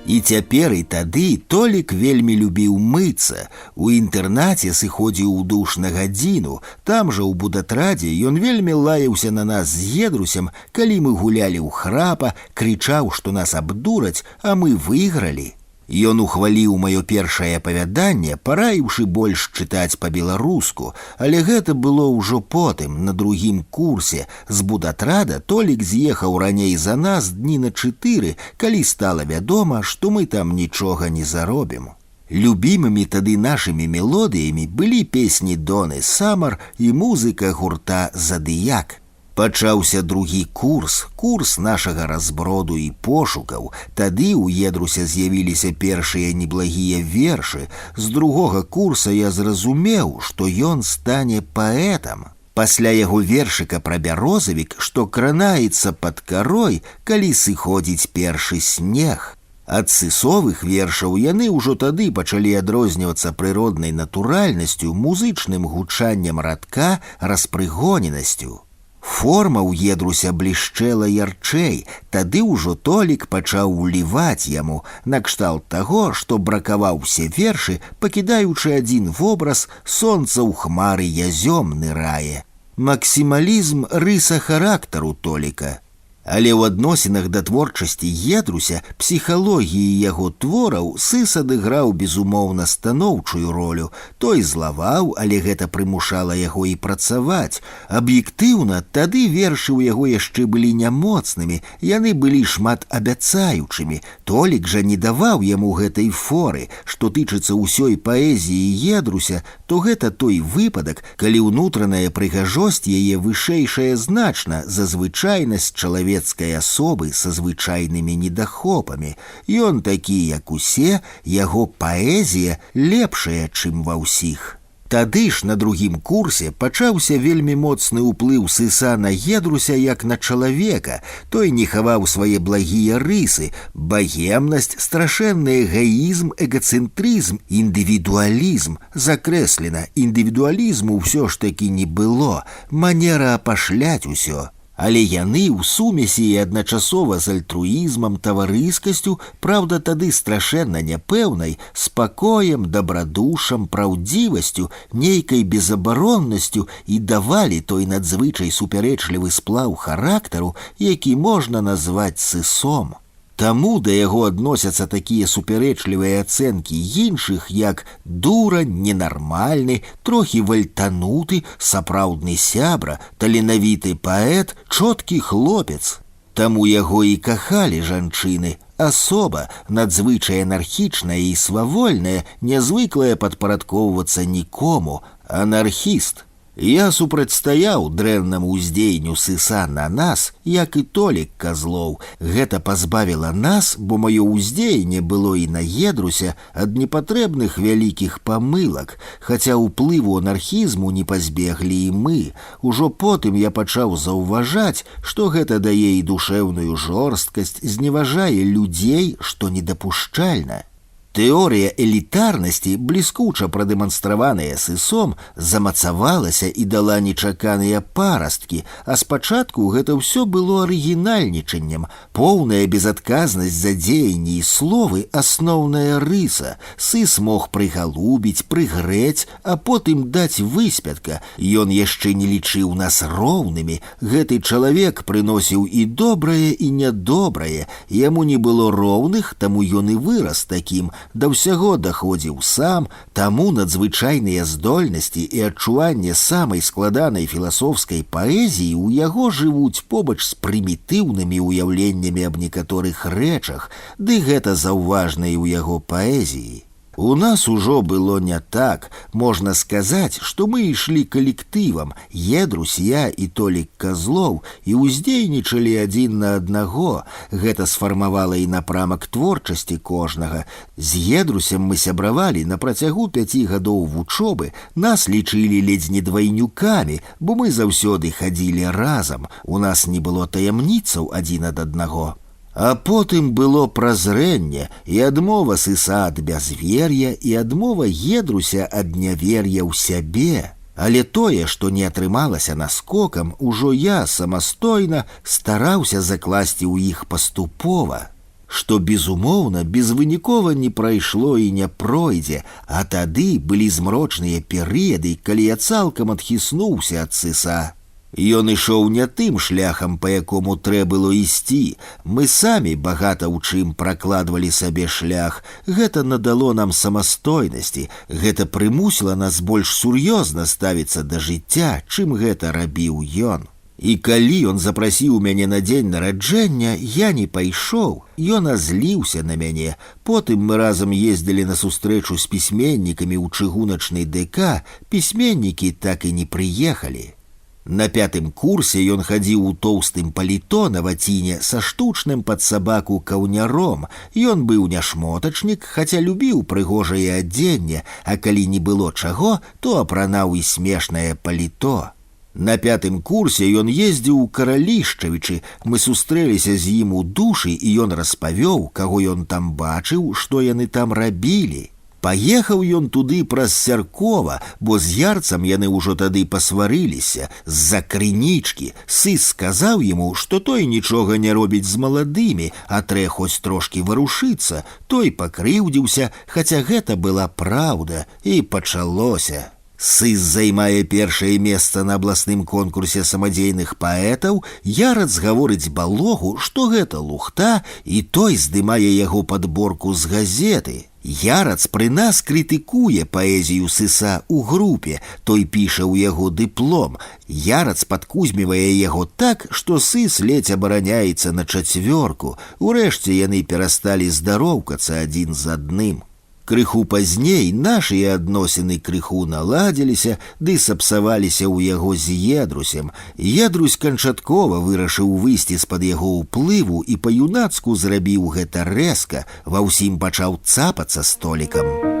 І цяпер і тады Толік вельмі любіў мыцца. У інтэрнаце сыходзіў у душ на гадзіну. Там жа ў Будатрадзе ён вельмі лаяўся на нас з Едрусем, калі мы гулялі ў храпа, крычаў, што нас абдураць, а мы выйгралі. Ён ухваліў маё першае апавяданне, параіўшы больш чытаць па-беларуску, але гэта было ўжо потым, на другім курсе. З Будатрада Толік з'ехаў раней за нас дні на 4, калі стала вядома, што мы там нічога не заробім. Любімымі тады нашымі мелодыямі былі песні Доны Самар і музыка гурта «Задыяк». Пачаўся другі курс, курс нашага разброду і пошукаў. Тады ў Едруся з'явіліся першыя неблагія вершы. З другога курса я зразумеў, што ён стане паэтам. Пасля яго вершыка пра бярозавік, што кранаецца пад карой, калі сыходзіць першы снег. Ад сысовых вершаў яны ўжо тады пачалі адрознівацца прыроднай натуральнасцю, музычным гучаннем радка, распрыгоненасцю. Форма ў Едруся блішчэла ярчэй, тады ўжо Толік пачаў уліваць яму, накшталт таго, што бракаваў усе вершы, пакідаючы адзін вобраз: сонца ў хмары язём нырае. Максімалізм — рыса характару Толіка. Але ў адносінах да творчасці Едруся, псіхалогіі яго твораў, сыс адыграў безумоўна станоўчую ролю. Той злаваў, але гэта прымушала яго і працаваць. Аб'ектыўна, тады вершы ў яго яшчэ былі нямоцнымі, яны былі шматабяцаючымі. Толік жа не даваў яму гэтай форы. Што тычыцца ўсёй паэзіі Едруся, то гэта той выпадак, калі ўнутраная прыгажосць яе вышэйшая значна за звычайнасць чалавека асобы са звычайнымі недахопамі. Ён такі, як усе, яго паэзія лепшая, чым ва ўсіх. Тады ж на другім курсе пачаўся вельмі моцны ўплыў сыса на Едруся як на чалавека. Той не хаваў свае благія рысы: багемнасць, страшэнны эгоізм, эгацэнтрызм, індывідуалізм. Закрэслена, індывідуалізму ўсё ж такі не было, манера апашляць усё. Але яны ў сумесі і адначасова з альтруізмам, таварыскасцю, праўда, тады страшэнна няпэўнай, спакоем, дабрадушам, праўдзівасцю, нейкай безабароннасцю і давалі той надзвычай супярэчлівы сплаў характару, які можна назваць сысом. Таму да яго адносяцца такія супярэчлівыя ацэнкі іншых, як дурань, ненармальны, трохі вальтануты, сапраўдны сябра, таленавіты паэт, чоткі хлопец. Таму яго і кахалі жанчыны, асоба, надзвычай анархічная і свавольная, нязвыклая падпарадкоўвацца нікому, анархіст. Я супрацьстаяў дрэннаму ўздзеянню сыса на нас, як і Толік Казлоў. Гэта пазбавіла нас, бо маё ўздзеянне было і на Едруся ад непатрэбных вялікіх памылак, хаця ўплыву анархізму не пазбеглі і мы. Ужо потым я пачаў заўважаць, што гэта дае і душэўную жорсткасць, зневажае людзей, што недапушчальна. Тэорыя элітарнасці, бліскуча прадэманстраваная сысом, замацавалася і дала нечаканыя парасткі, а спачатку гэта ўсё было арыгінальнічаннем, поўная безадказнасць за дзеянні і словы — асноўная рыса. Сыс мог прыгалубіць, прыгрэць, а потым даць выспятка. Ён яшчэ не лічыў нас роўнымі. Гэты чалавек прыносіў і добрае, і нядобрае. Яму не было роўных, таму ён і вырас такім. Да ўсяго даходзіў сам, таму надзвычайныя здольнасці і адчуванне самай складанай філасофскай паэзіі ў яго жывуць побач з прымітыўнымі ўяўленнямі аб некаторых рэчах, ды гэта заўважна і ў яго паэзіі. У нас ужо было не так. Можна сказаць, што мы ішлі калектывам, Едрусь, я і Толік Казлоў, і ўздзейнічалі адзін на аднаго. Гэта сфармавала і напрамак творчасці кожнага. З Едрусем мы сябравалі на працягу 5 гадоў вучобы, нас лічылі ледзь не двайнюкамі, бо мы заўсёды хадзілі разам, у нас не было таямніцаў адзін ад аднаго. А потым было празрэнне і адмова сыса ад бязвер'я і адмова Едруся ад нявер'я ў сябе. Але тое, што не атрымалася наскокам, ужо я самастойна стараўся закласці ў іх паступова. Што, безумоўна, безвынікова не прайшло і не пройдзе, а тады былі змрочныя перыяды, калі я цалкам адхіснуўся ад сыса. Ён ішоў не тым шляхам, па якому трэ было ісці. Мы самі багата ў чым пракладвалі сабе шлях. Гэта надало нам самастойнасці, гэта прымусіла нас больш сур'ёзна ставіцца да жыцця, чым гэта рабіў ён. І калі ён запрасіў мяне на дзень нараджэння, я не пайшоў. Ён азліўся на мяне. Потым мы разам ездзілі на сустрэчу з пісьменнікамі ў чыгуначнай ДК. Пісьменнікі так і не прыехалі. На 5 курсе ён хадзіў у тоўстым паліто на ваціне са штучным пад сабаку каўняром. Ён быў няшмотачнік, хаця любіў прыгожае адзенне, а калі не было чаго, то апранаў і смешнае паліто. На 5 курсе ён ездзіў у Каралішчавічы. Мы сустрэліся з ім у душы, і ён распавёў, каго ён там бачыў, што яны там рабілі. Паехаў ён туды праз Сяркова, бо з ярцам яны ўжо тады пасварыліся, з-за крынічкі. Сыс сказаў яму, што той нічога не робіць з маладымі, а трэ хоць трошкі варушыцца. Той пакрыўдзіўся, хаця гэта была праўда, і пачалося. Сыс займае першае месца на абласным конкурсе самадзейных паэтаў, Ярац гаворыць Балогу, што гэта лухта, і той здымае яго падборку з газеты. Ярац пры нас крытыкуе паэзію сыса ў групе, той піша ў яго дыплом. Ярац падкузьмівае яго так, што сыс ледзь абараняецца на 4. Урэшце яны перасталі здароўкацца адзін з адным. Крыху пазней нашыя адносіны крыху наладзіліся, ды сапсаваліся ў яго з Едрусем. Едрусь канчаткова вырашыў выйсці з-пад яго ўплыву і па-юнацку зрабіў гэта рэзка, ва ўсім пачаў цапацца з Толікам.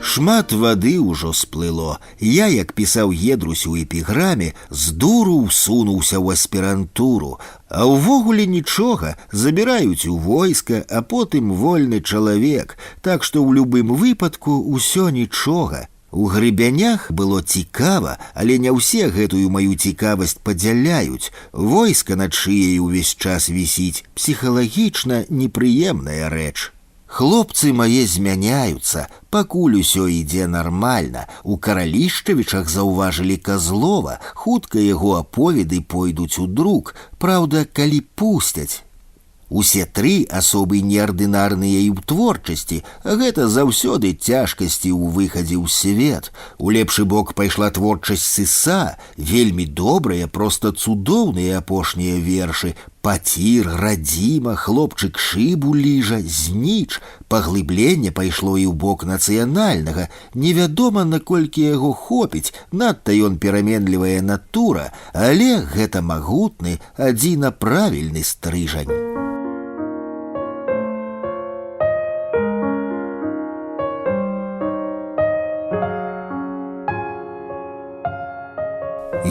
Шмат вады ўжо сплыло. Я, як пісаў Едрусь у эпіграме, з дуру ўсунуўся ў аспірантуру. А ўвогуле нічога, забіраюць у войска, а потым вольны чалавек, так што ў любым выпадку ўсё нічога. У грыбянях было цікава, але не ўсе гэтую маю цікавасць падзяляюць. Войска над шыяй увесь час вісіць, псіхалагічна непрыемная рэч. Хлопцы мае змяняюцца, пакуль усё ідзе нармальна. У Каралішчавічах заўважылі Казлова, хутка яго аповеды пойдуць у друк, праўда, калі пусцяць. Усе тры асобы неардынарныя і ў творчасці, а гэта заўсёды цяжкасці ў выхадзе ў свет. У лепшы бок пайшла творчасць Сыса, вельмі добрыя, проста цудоўныя апошнія вершы. Пацір, радзіма, хлопчык шыбу ліжа, зніч. Паглыбленне пайшло і ў бок нацыянальнага. Невядома, наколькі яго хопіць, надта ён пераменлівая натура, але гэта магутны, адзіна правільны стрыжань.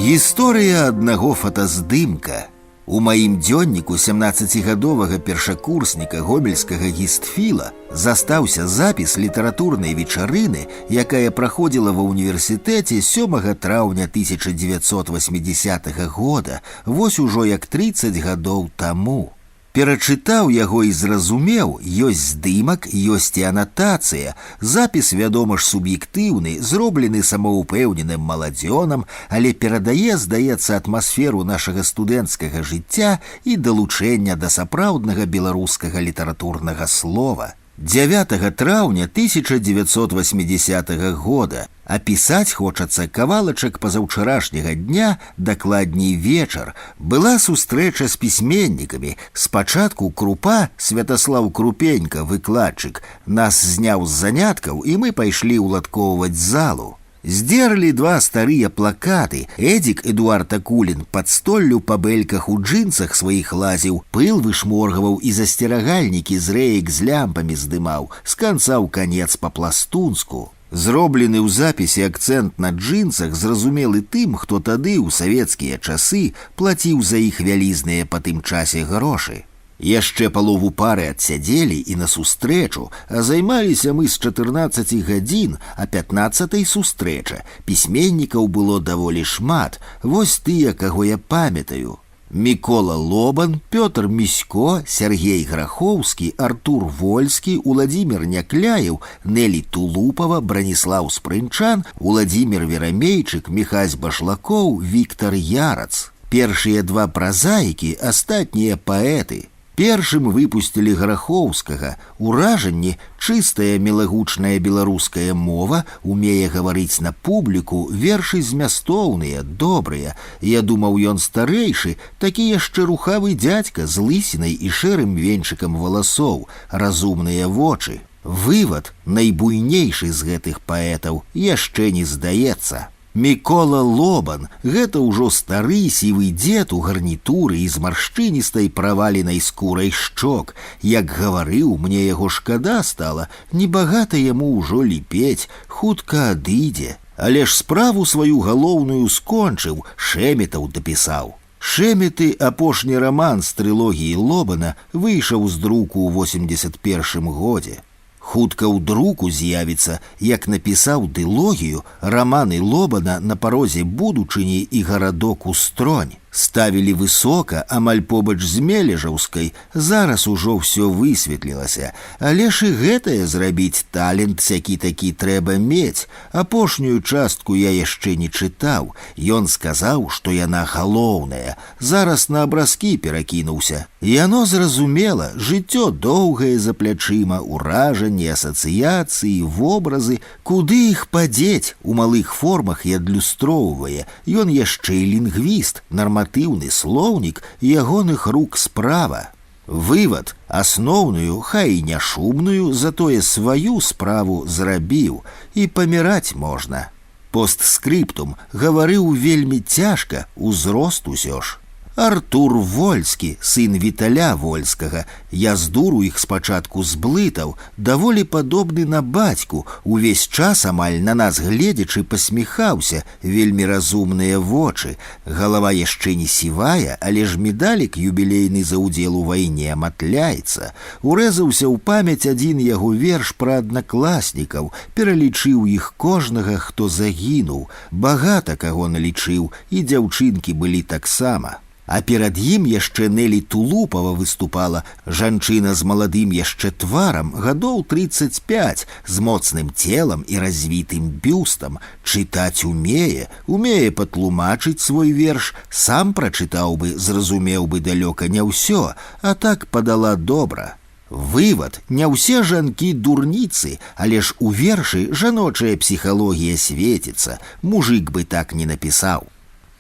Гісторыя аднаго фотаздымка. У маім дзённіку 17гадовага першакурсніка гомельскага гістфіла застаўся запіс літаратурнай вечарыны, якая праходзіла ва ўніверсітэце 7 траўня 1980 года, вось ужо як 30 гадоў таму. Перачытаў яго і зразумеў, ёсць здымак, ёсць і анатацыя. Запіс, вядома ж, суб'ектыўны, зроблены самаўпэўненым маладзёнам, але перадае, здаецца, атмасферу нашага студэнцкага жыцця і далучэння да сапраўднага беларускага літаратурнага слова. 9 траўня 1980 года. Апісаць хочацца кавалачак пазаўчарашняга дня, дакладней вечар. Была сустрэча з пісьменнікамі. Спачатку Крупа, Святаслаў Крупенька, выкладчык, нас зняў з заняткаў, і мы пайшлі ўладкоўваць залу. Здерлі два старыя плакаты. Эдзік Эдуард Акулін пад столлю па бэльках у джинсах сваіх лазіў, пыл вышморгаваў і засцерагальнікі з рэек з лямпамі здымаў, з канца ў канец па-пластунску. Зроблены ў запісе акцэнт на джинсах зразумелы тым, хто тады ў савецкія часы плаціў за іх вялізныя па тым часе грошы. Яшчэ палову пары адсядзелі і на сустрэчу, а займаліся мы з 14 гадзін, а 15-й сустрэча. Пісьменнікаў было даволі шмат, вось тыя, каго я памятаю. Мікола Лобан, Пётр Місько, Сергей Грахоўскі, Артур Вольскі, Уладзімір Някляеў, Нелі Тулупава, Браніслаў Спрынчан, Уладзімір Верамейчык, Міхась Башлакоў, Віктар Ярац. Першыя два празаікі, астатнія паэты. Першым выпусцілі Грахоўскага. Уражанні, чыстая мелагучная беларуская мова, умее гаварыць на публіку, вершы змястоўныя, добрыя. Я думаў, ён старэйшы, такі яшчэ рухавы дзядзька з лысінай і шэрым венчыкам валасоў, разумныя вочы. Вывад, найбуйнейшы з гэтых паэтаў, яшчэ не здаецца. Мікола Лобан – гэта ўжо стары сівы дзед у гарнітуры і з маршчыністай праваленай скурай шчок. Як гаварыў, мне яго шкада стала, небагата яму ўжо ліпець, хутка адыдзе. Але ж справу сваю галоўную скончыў, Шэметаў дапісаў. Шэметы, апошні раман з трылогіі Лобана, выйшаў з друку ў 81 годзе. Хутка ў друку з'явіцца, як напісаў дылогію, раманы Лобана на парозе будучыні і гарадок Устронь. Ставілі высока, амаль побач з Мележаўскай, зараз ужо ўсё высветлілася. Але ж і гэтае зрабіць талент сякі-такі трэба мець. Апошнюю частку я яшчэ не чытаў. Ён сказаў, што яна галоўная. Зараз на абразкі перакінуўся. Яно зразумела, жыццё доўгае за плячыма, уражанні, асацыяцыі, вобразы. Куды іх падзець? У малых формах і адлюстроўвае. Ён яшчэ і лінгвіст, нарматыўны слоўнік ягоных рук справа. Вывад, асноўную, хай і не шумную, затое сваю справу зрабіў, і паміраць можна. Постскрыптум, гаварыў вельмі цяжка, узрост усё ж. Артур Вольскі, сын Віталя Вольскага, яздур у іх спачатку зблытаў, даволі падобны на бацьку, увесь час амаль на нас гледзячы пасміхаўся, вельмі разумныя вочы, галава яшчэ не сівая, але ж медалік юбілейны за ўдзел у вайне матляецца. Урэзаўся ў памяць адзін яго верш пра аднакласнікаў, пералічыў іх кожнага, хто загінуў, багата каго налічыў, і дзяўчынкі былі таксама. А перад ім яшчэ Нелі Тулупава выступала, жанчына з маладым яшчэ тварам, гадоў 35, з моцным целам і развітым бюстам, чытаць умее патлумачыць свой верш, сам прачытаў бы, зразумеў бы далёка не ўсё, а так падала добра. Вывад: не ўсе жанкі дурніцы, але ж у вершы жаночая псіхалогія свеціцца, мужик бы так не напісаў.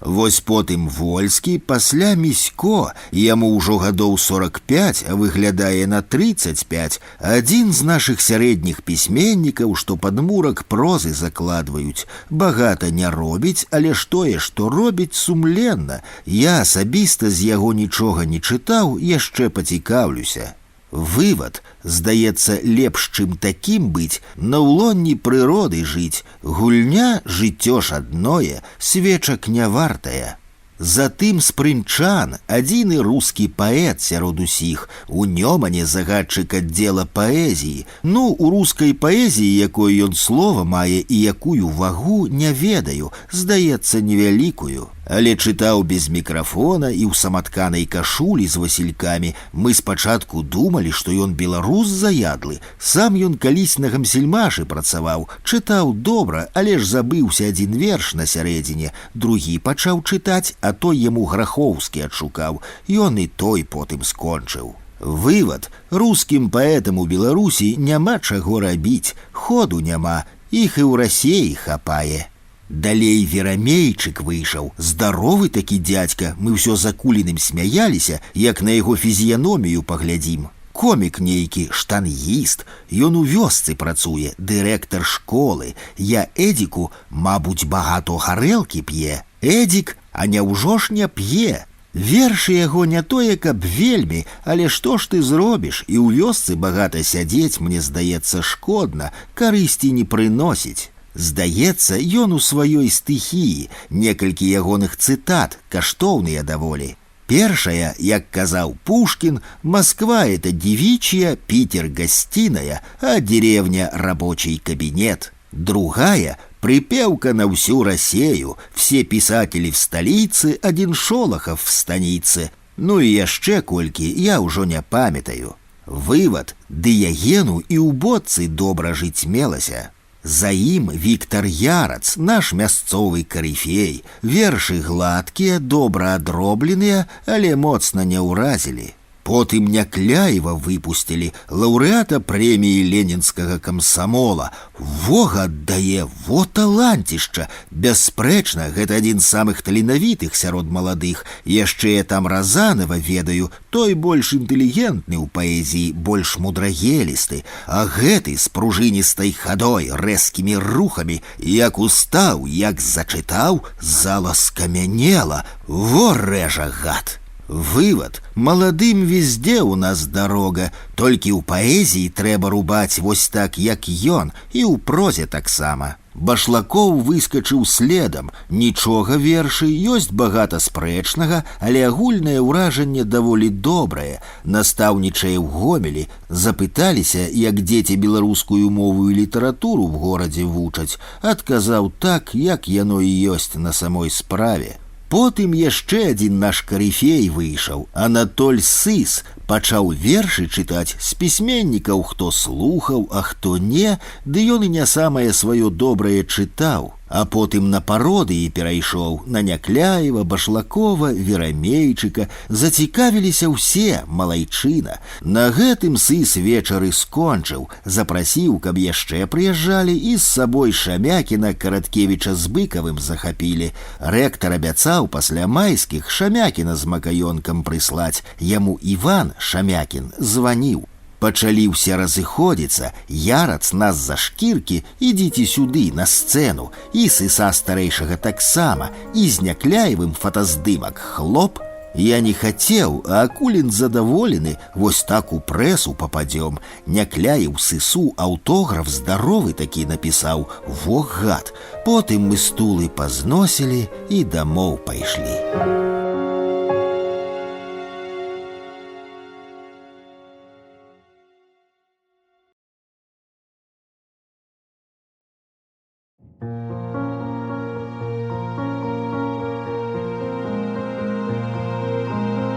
Вось потым Вольскі, пасля Місько, яму ўжо гадоў 45, а выглядае на 35, адзін з нашых сярэдніх пісьменнікаў, што падмурак прозы закладваюць. Багата не робіць, але ж тое, што робіць, сумленна. Я асабіста з яго нічога не чытаў, яшчэ пацікаўлюся. Вывад: здаецца, лепш, чым такім быць, на ўлонні прыроды жыць. Гульня, жыццё ж адное, свечак не вартая. Затым спрынчан, адзіны рускі паэт сярод усіх, у Нёмане загадчык аддзела паэзіі. Ну, у рускай паэзіі, якое ён слова мае і якую вагу, не ведаю, здаецца, невялікую. Але чытаў без мікрафона і ў саматканай кашулі з васількамі. Мы спачатку думалі, што ён беларус заядлы. Сам ён калісь на гамсельмашы працаваў, чытаў добра, але ж забыўся адзін верш на сярэдзіне, другі пачаў чытаць, а той яму Грахоўскі адшукаў. Ён і той потым скончыў. Вывад: рускім паэтам у Беларусі няма чаго рабіць, ходу няма, іх і ў Расеі хапае. Далей Верамейчык выйшаў, здаровы такі дзядзька, мы ўсё за Куліным смяяліся, як на яго фізіяномію паглядзім. Комік нейкі, штангіст, ён у вёсцы працуе, дырэктар школы. Я Эдзіку: мабуць, багато гарэлкі п'е. Эдзік: а няўжо ж не п'е? Вершы яго не тое, каб вельмі, але што ж ты зробіш, і ў вёсцы багата сядзець, мне здаецца, шкодна, карысці не прыносіць. Здаецца, ён у сваёй стыхіі, некалькі ягоных цытат, каштоўныя даволі. Першая, як казаў Пушкін: «Москва — это девичья, Питер — гостиная, а деревня — рабочий кабинет». Другая — припевка на всю Россию: «Все писатели в столице, один Шолохов в станице». Ну і яшчэ колькі, я ўжо не памятаю. Вывад: Дыягену і ў бодцы добра жыць мелася. За ім Віктар Ярац, наш мясцовы карыфей. Вершы гладкія, добра адробленыя, але моцна не ўразілі. Потым Някляева выпусцілі, лаўрэата прэміі ленінскага камсамола. Во аддае, во талантішча! Бясспрэчна, гэта адзін з самых таленавітых сярод маладых. Яшчэ я там Разанова ведаю, той больш інтэлігентны ў паэзіі, больш мудрагелісты. А гэты з пружыністай хадой, рэзкімі рухамі, як устаў, як зачытаў, зала скамянела. Во рэжа гад! Вывад: маладым везде у нас дорога, толькі ў паэзіі трэба рубаць вось так, як ён, і ў прозе таксама. Башлакоў выскачыў следам, нічога вершы, ёсць багата спрэчнага, але агульнае ўражанне даволі добрае. Настаўнічае ў Гомелі, запыталіся, як дзеці беларускую мову і літаратуру в горадзе вучаць, адказаў так, як яно і ёсць на самой справе. Потым яшчэ адзін наш карыфей выйшаў, Анатоль Сыс, пачаў вершы чытаць з пісьменнікаў, хто слухаў, а хто не, ды ён і не самае сваё добрае чытаў. А потым на пародыі перайшоў, на Някляева, Башлакова, Верамейчыка. Зацікавіліся ўсе, малайчына. На гэтым Сыс вечары скончыў, запрасіў, каб яшчэ прыязджалі, і з сабой Шамякіна, Караткевіча з Быкавым захапілі. Рэктар абяцаў пасля майскіх Шамякіна з Макаёнкам прыслаць. Яму Іван, Шамякін, званіў. Пачалі ўсе разыходзіцца, Ярац нас за шкіркі: ідзіце сюды, на сцэну. І Сыса старэйшага таксама, і з Някляевым фотаздымак хлоп, Я не хотел, а Акулин задоволены, вось так у прессу попадем. Някляев сысу аўтограф здоровы такі написал, во гад. Потым мы стулы позносили и домов пайшлі.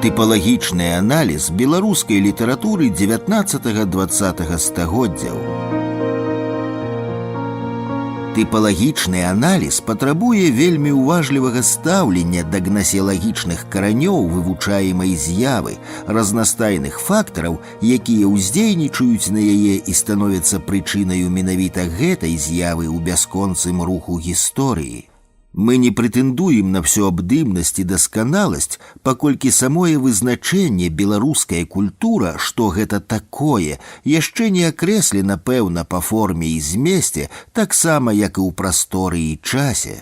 Тыпалагічны аналіз беларускай літаратуры 19-20 стагоддзяў. Тыпалагічны аналіз патрабуе вельмі уважлівага стаўлення да гнасеалагічных каранёў вывучаемай з'явы, разнастайных фактараў, якія ўздзейнічаюць на яе і становяцца прычынаю менавіта гэтай з'явы ў бясконцым руху гісторыі. Мы не прэтэндуем на всеабдымнасць і дасканаласць, паколькі самое вызначэнне беларуская культура, што гэта такое, яшчэ не акрэслена пэўна па форме і змесце, таксама як і ў прасторы і часе.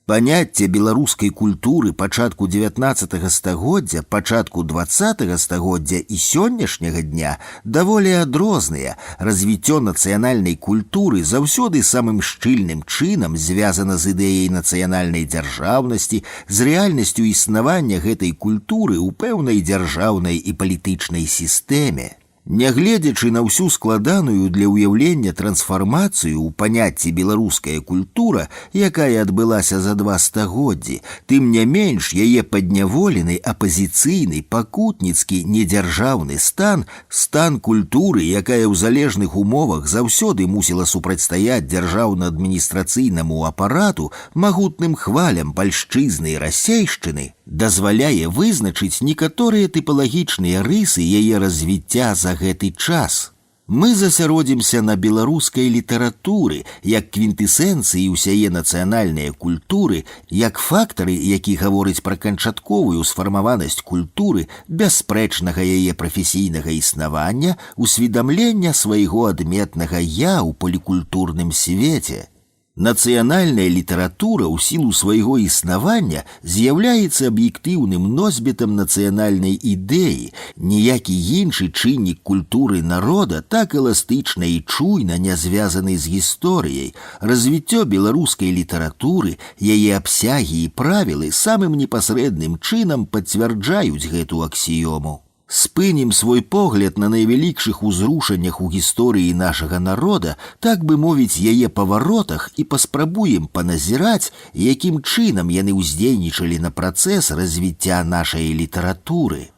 Паняцце беларускай культуры пачатку 19 стагоддзя, пачатку 20 стагоддзя і сённяшняга дня даволі адрозныя. Развіццё нацыянальнай культуры заўсёды самым шчыльным чынам звязана з ідэяй нацыянальнай дзяржаўнасці, з рэальнасцю існавання гэтай культуры ў пэўнай дзяржаўнай і палітычнай сістэме. Нягледзячы на ўсю складаную для ўяўлення трансфармацыю ў паняцці беларуская культура, якая адбылася за 2 стагоддзі, тым не менш яе падняволены, апазіцыйны, пакутніцкі, недзяржаўны стан, стан культуры, якая ў залежных умовах заўсёды мусіла супрацьстаяць дзяржаўна-адміністрацыйнаму апарату, магутным хвалям пальшчызны і рассейшчыны, дазваляе вызначыць некаторыя тыпалагічныя рысы яе развіцця за гэты час. Мы засяродзімся на беларускай літаратуры, як квінтэсэнцыі ўсяе нацыянальныя культуры, як фактары, які гаворыць пра канчатковую сфармаванасць культуры, бясспрэчнага яе прафесійнага існавання, усведамлення свайго адметнага «я» ў полікультурным свеце. Нацыянальная літаратура ў сілу свайго існавання з'яўляецца аб'ектыўным носьбітам нацыянальнай ідэі. Ніякі іншы чыннік культуры народа так эластычна і чуйна не звязаны з гісторыяй. Развіццё беларускай літаратуры, яе абсягі і правілы самым непасрэдным чынам пацвярджаюць гэту аксіёму. Спынім свой погляд на найвялікшых узрушаннях у гісторыі нашага народа, так бы мовіць, яе паваротах і паспрабуем паназіраць, якім чынам яны ўздзейнічалі на працэс развіцця нашай літаратуры.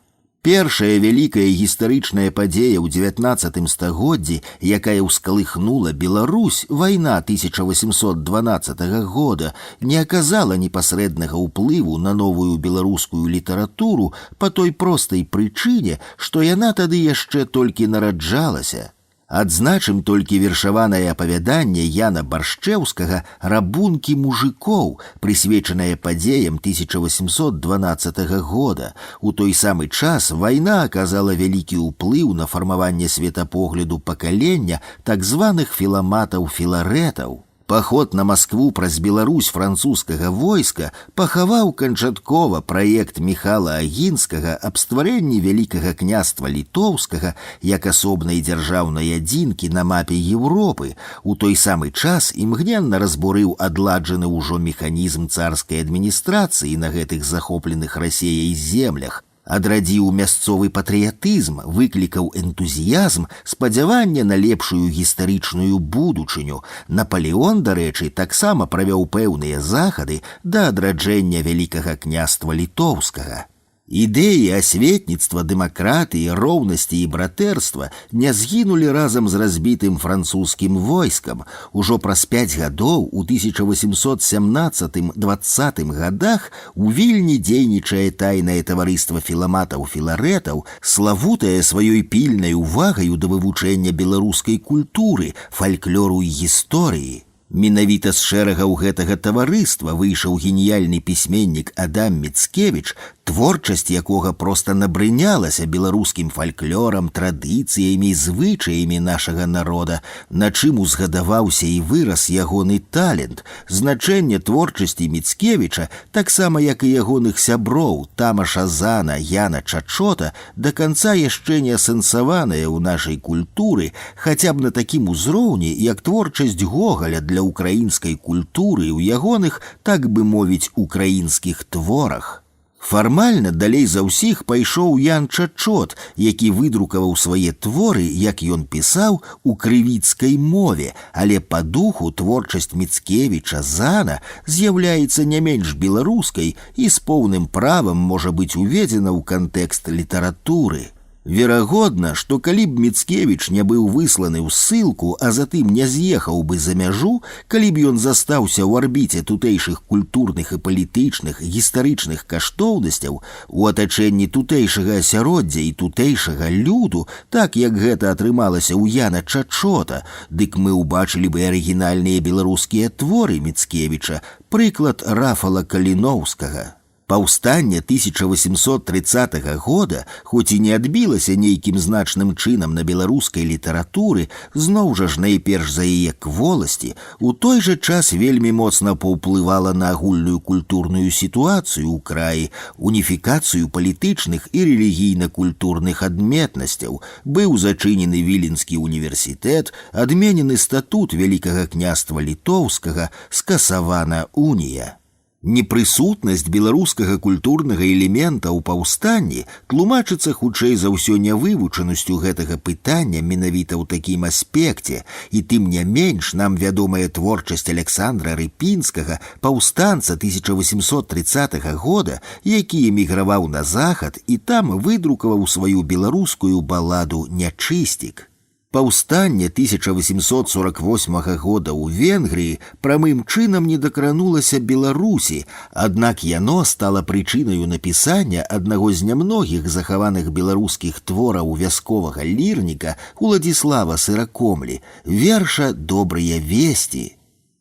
Першая вялікая гістарычная падзея ў 19 стагоддзі, якая ўскалыхнула Беларусь, вайна 1812 года, не аказала непасрэднага ўплыву на новую беларускую літаратуру па той простай прычыне, што яна тады яшчэ толькі нараджалася. Адзначым толькі вершаванае апавяданне Яна Баршчэўскага «Рабункі мужикоў», прысвечанае падзеям 1812 года. У той самы час вайна аказала вялікі ўплыў на фармаванне светапогляду пакалення так званых філаматаў-філарэтаў. Паход на Маскву праз Беларусь французскага войска пахаваў канчаткова праект Міхала Агінскага аб стварэнні Вялікага княства Літоўскага як асобнай дзяржаўнай адзінкі на мапе Еўропы. У той самы час імгненна разбурыў адладжаны ўжо механізм царскай адміністрацыі на гэтых захопленых Расеяй землях, адрадзіў мясцовы патрыятызм, выклікаў энтузіязм, спадзяванне на лепшую гістарычную будучыню. Напалеон, дарэчы, таксама правёў пэўныя захады да адраджэння Вялікага княства Літоўскага. Ідэі асветніцтва, дэмакратыі, роўнасці і братэрства не згінулі разам з разбітым французскім войскам. Ужо праз 5 гадоў, у 1817-20 годах, у Вільні дзейнічае тайнае таварыства філаматаў-філарэтаў, славутае сваёй пільнай увагаю да вывучэння беларускай культуры, фальклору і гісторыі. Менавіта з шэрагаў гэтага таварыства выйшаў геніяльны пісьменнік Адам Міцкевіч, творчасць якога проста набрынялася беларускім фальклорам, традыцыямі, звычаямі нашага народа, на чым узгадаваўся і вырас ягоны талент. Значэнне творчасці Міцкевіча, таксама як і ягоных сяброў Тамаша Зана, Яна Чачота, да канца яшчэ не асэнсаванае ў нашай культуры, хаця б на такім узроўні, як творчасць Гогаля для украінскай культуры ў ягоных, так бы мовіць, украінскіх творах. Фармальна далей за ўсіх пайшоў Ян Чачот, які выдрукаваў свае творы, як ён пісаў, у крывіцкай мове, але па духу творчасць Міцкевіча, Зана з'яўляецца не менш беларускай і з поўным правам можа быць уведзена ў кантэкст літаратуры. Верагодна, што калі б Міцкевіч не быў высланы ў ссылку, а затым не з'ехаў бы за мяжу, калі б ён застаўся ў арбіце тутэйшых культурных і палітычных, гістарычных каштоўнасцяў, у атачэнні тутэйшага асяроддзя і тутэйшага люду, так як гэта атрымалася ў Яна Чачота, дык мы ўбачылі бы арыгінальныя беларускія творы Міцкевіча, прыклад Рафала Каліноўскага. Паўстанне 1830 года, хоць і не адбілася нейкім значным чынам на беларускай літаратуры, зноў жа ж найперш за яе кволасці, у той жа час вельмі моцна паўплывала на агульную культурную сітуацыю ў краі, уніфікацыю палітычных і рэлігійна-культурных адметнасцяў, быў зачынены Віленскі універсітэт, адменены статут Вялікага княства Літоўскага, скасавана унія. Непрысутнасць беларускага культурнага элемента ў паўстанні тлумачыцца хутчэй за ўсё нявывучанасцю гэтага пытання менавіта ў такім аспекце, і тым не менш нам вядомая творчасць Аляксандра Рыпінскага, паўстанца 1830 года, які эміграваў на захад і там выдрукаваў сваю беларускую баладу «Нячысцік». Паўстанне 1848 года ў Венгрыі прамым чынам не дакранулася Беларусі, аднак яно стала прычынаю напісання аднаго з нямногіх захаваных беларускіх твораў вясковага лірніка Уладзіслава Сыракомлі, верша «Добрыя весці».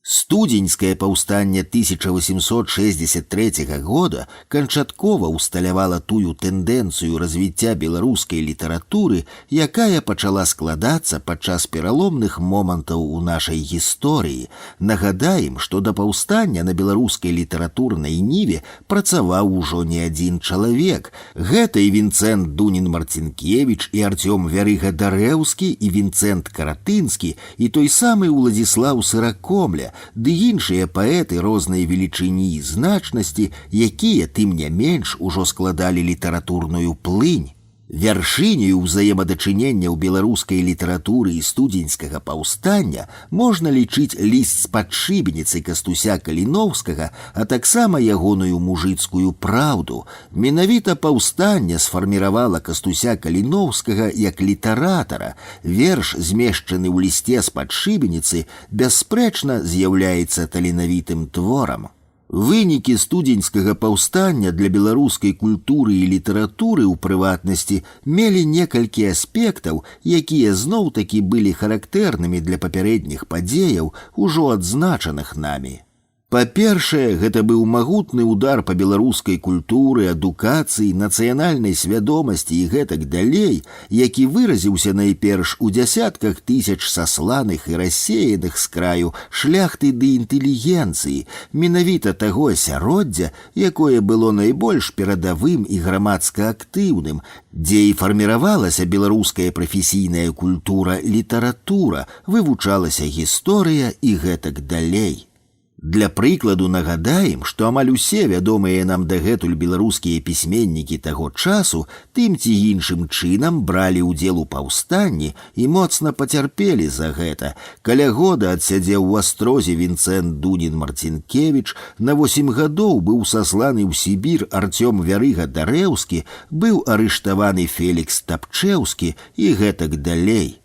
Студзеньскае паўстанне 1863 года канчаткова усталявала тую тэндэнцыю развіцця беларускай літаратуры, якая пачала складацца падчас пераломных момантаў у нашай гісторыі. Нагадаем, што да паўстання на беларускай літаратурнай ніве працаваў ужо не адзін чалавек. Гэта і Вінцэнт Дунін-Марцінкевіч, і Арцём Вярыга-Дарэўскі, і Вінцэнт Каратынскі, і той самы Уладзіслаў Сыракомля, ды іншыя паэты рознай велічыні і значнасці, якія, тым не менш, ужо складалі літаратурную плынь. Вяршыняю ўзаемадачынення ў беларускай літаратуры і студзеньскага паўстання можна лічыць ліст з падшыбеніцы Кастуся Каліноўскага, а таксама ягоную мужыцкую праўду. Менавіта паўстанне сфарміравала Кастуся Каліноўскага як літаратара. Верш, змешчаны ў лісце з падшыбеніцы, бясспрэчна з'яўляецца таленавітым творам. Вынікі студзеньскага паўстання для беларускай культуры і літаратуры, у прыватнасці, мелі некалькі аспектаў, якія зноў-такі былі характэрнымі для папярэдніх падзеяў, ужо адзначаных намі. Па-першае, гэта быў магутны ўдар па беларускай культуры, адукацыі, нацыянальнай свядомасці і гэтак далей, які выразіўся найперш у дзясятках тысяч сасланых і рассеяных з краю шляхты ды інтэлігенцыі, менавіта таго асяроддзя, якое было найбольш перадавым і грамадска актыўным, дзе і фарміравалася беларуская прафесійная культура, літаратура, вывучалася гісторыя і гэтак далей. Для прыкладу нагадаем, што амаль усе вядомыя нам дагэтуль беларускія пісьменнікі таго часу тым ці іншым чынам бралі ўдзел у паўстанні і моцна пацярпелі за гэта. Каля года адсядзеў у астрозе Вінцэнт Дунін-Марцінкевіч, на 8 гадоў быў сасланы ў Сібір Арцём Вярыга-Дарэўскі, быў арыштаваны Фелікс Тапчэўскі і гэтак далей.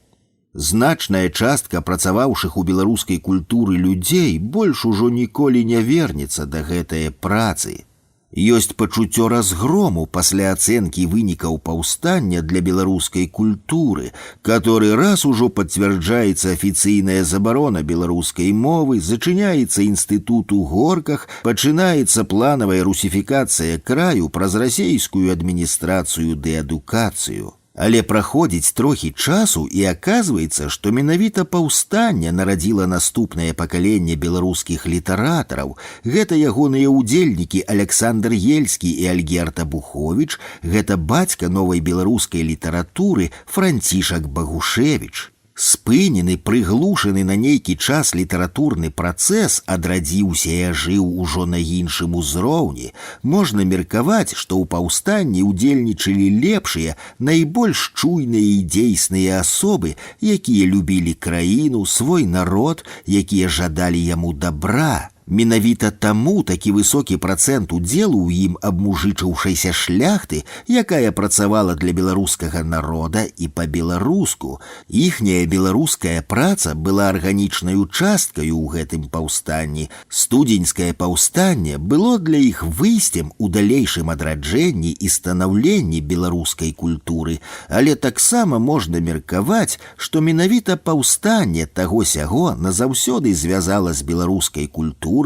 Значная частка працаваўшых у беларускай культуры людзей больш ужо ніколі не вернецца да гэтае працы. Ёсць пачуццё разгрому пасля ацэнкі вынікаў паўстання для беларускай культуры, который раз ужо пацвярджаецца афіцыйная забарона беларускай мовы, зачыняецца інстытут у Горках, пачынаецца планавая русіфікацыя краю праз расейскую адміністрацыю ды адукацыю. Але праходзіць трохі часу і аказваецца, што менавіта паўстанне нарадзіла наступнае пакаленне беларускіх літаратараў. Гэта ягоныя ўдзельнікі Аляксандр Ельскі і Альгерт Абуховіч, гэта бацька новай беларускай літаратуры Францішак Багушевіч. Спынены, прыглушаны на нейкі час літаратурны працэс адрадзіўся і ажыў ужо на іншым узроўні. Можна меркаваць, што ў паўстанні ўдзельнічалі лепшыя, найбольш чуйныя і дзейсныя асобы, якія любілі краіну, свой народ, якія жадалі яму добра. Менавіта таму такі высокі працэнт удзелу ў ім абмужычыўшайся шляхты, якая працавала для беларускага народа і па-беларуску. Іхняя беларуская праца была арганічнаю часткаю ў гэтым паўстанні. Студзеньскае паўстанне было для іх выйсцем у далейшым адраджэнні і станаўленні беларускай культуры, але таксама можна меркаваць, што менавіта паўстанне таго-сяго назаўсёды звязала з беларускай культурай,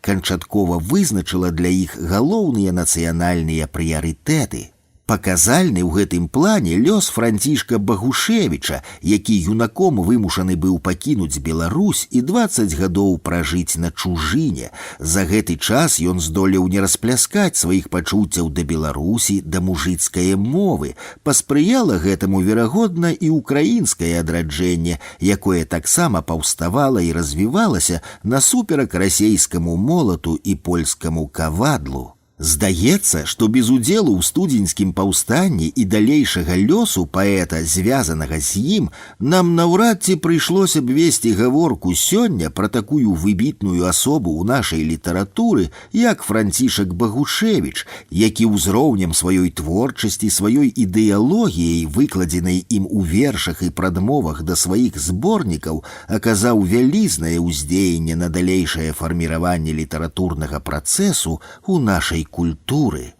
канчаткова вызначыла для іх галоўныя нацыянальныя прыярытэты. Паказальны ў гэтым плане лёс Францішка Багушевіча, які юнаком вымушаны быў пакінуць Беларусь і 20 гадоў пражыць на чужыне. За гэты час ён здолеў не распляскаць сваіх пачуццяў да Беларусі, да мужыцкае мовы. Паспрыяла гэтаму, верагодна, і ўкраінскае адраджэнне, якое таксама паўставала і развівалася насуперак расейскаму молату і польскаму кавадлу. Здаецца, што без удзелу ў студзеньскім паўстанні і далейшага лёсу паэта, звязанага з ім, нам наўрад ці прыйшлося б весці гаворку сёння пра такую выбітную асобу ў нашай літаратуры, як Францішак Багушевіч, які ўзроўнем сваёй творчасці, сваёй ідэалогіяй, выкладзенай ім у вершах і прадмовах да сваіх зборнікаў, аказаў вялізнае ўздзеянне на далейшае фарміраванне літаратурнага працэсу ў нашай культуры.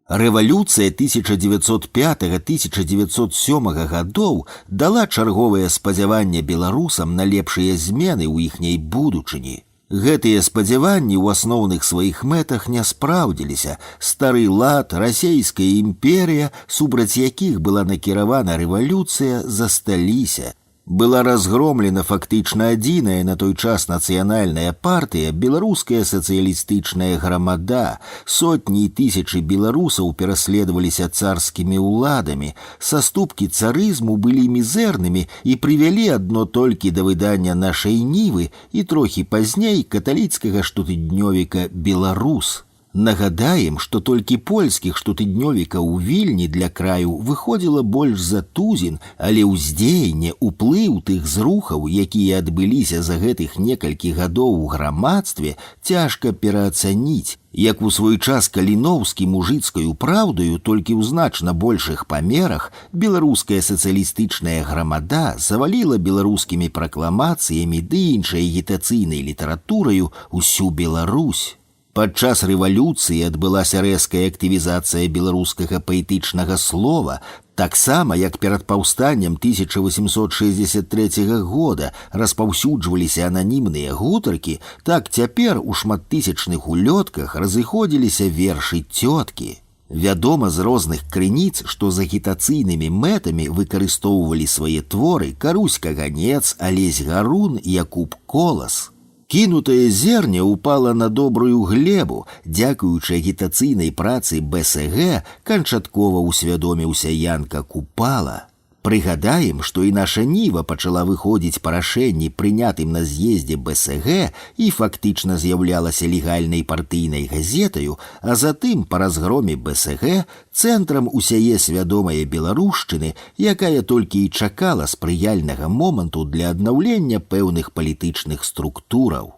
Рэвалюцыя 1905-1907 гадоў дала чарговае спадзяванне беларусам на лепшыя змены ў іхняй будучыні. Гэтыя спадзяванні ў асноўных сваіх мэтах не спраўдзіліся. Стары лад, расейская імперія, супраць якіх была накіравана рэвалюцыя, засталіся. Была разгромлена фактычна адзіная на той час нацыянальная партыя, беларуская сацыялістычная грамада. Сотні і тысячы беларусаў пераследаваліся царскімі ўладамі. Саступкі царызму былі мізэрнымі і прывялі адно толькі да выдання нашай Нівы і трохі пазней каталіцкага штотыднёвіка «Беларус». Нагадаем, што толькі польскіх штотыднёвікаў у Вільні для краю выходзіла больш за тузін, але ўздзеянне, уплыў тых зрухаў, якія адбыліся за гэтых некалькі гадоў у грамадстве, цяжка пераацаніць. Як у свой час Каліноўскі мужыцкаю праўдаю, толькі ў значна большых памерах, беларуская сацыялістычная грамада заваліла беларускімі пракламацыямі ды іншай агітацыйнай літаратураю усю Беларусь. Падчас рэвалюцыі адбылася рэзкая актывізацыя беларускага паэтычнага слова, таксама як перад паўстаннем 1863 года распаўсюджваліся ананімныя гутаркі, так цяпер у шматтысячных улётках разыходзіліся вершы цёткі. Вядома з розных крыніц, што з агітацыйнымі мэтамі выкарыстоўвалі свае творы Карусь Каганец, Алесь Гарун, Якуб Колас. Кінутае зерне упала на добрую глебу, дзякуючы агітацыйнай працы БСГ канчаткова ўсвядоміўся Янка Купала. Прыгадаем, што і наша Ніва пачала выходзіць па рашэнні, прынятым на з'ездзе БСГ, і фактычна з'яўлялася легальнай партыйнай газетаю, а затым па разгроме БСГ цэнтрам усяе свядомае беларушчыны, якая толькі і чакала спрыяльнага моманту для аднаўлення пэўных палітычных структураў.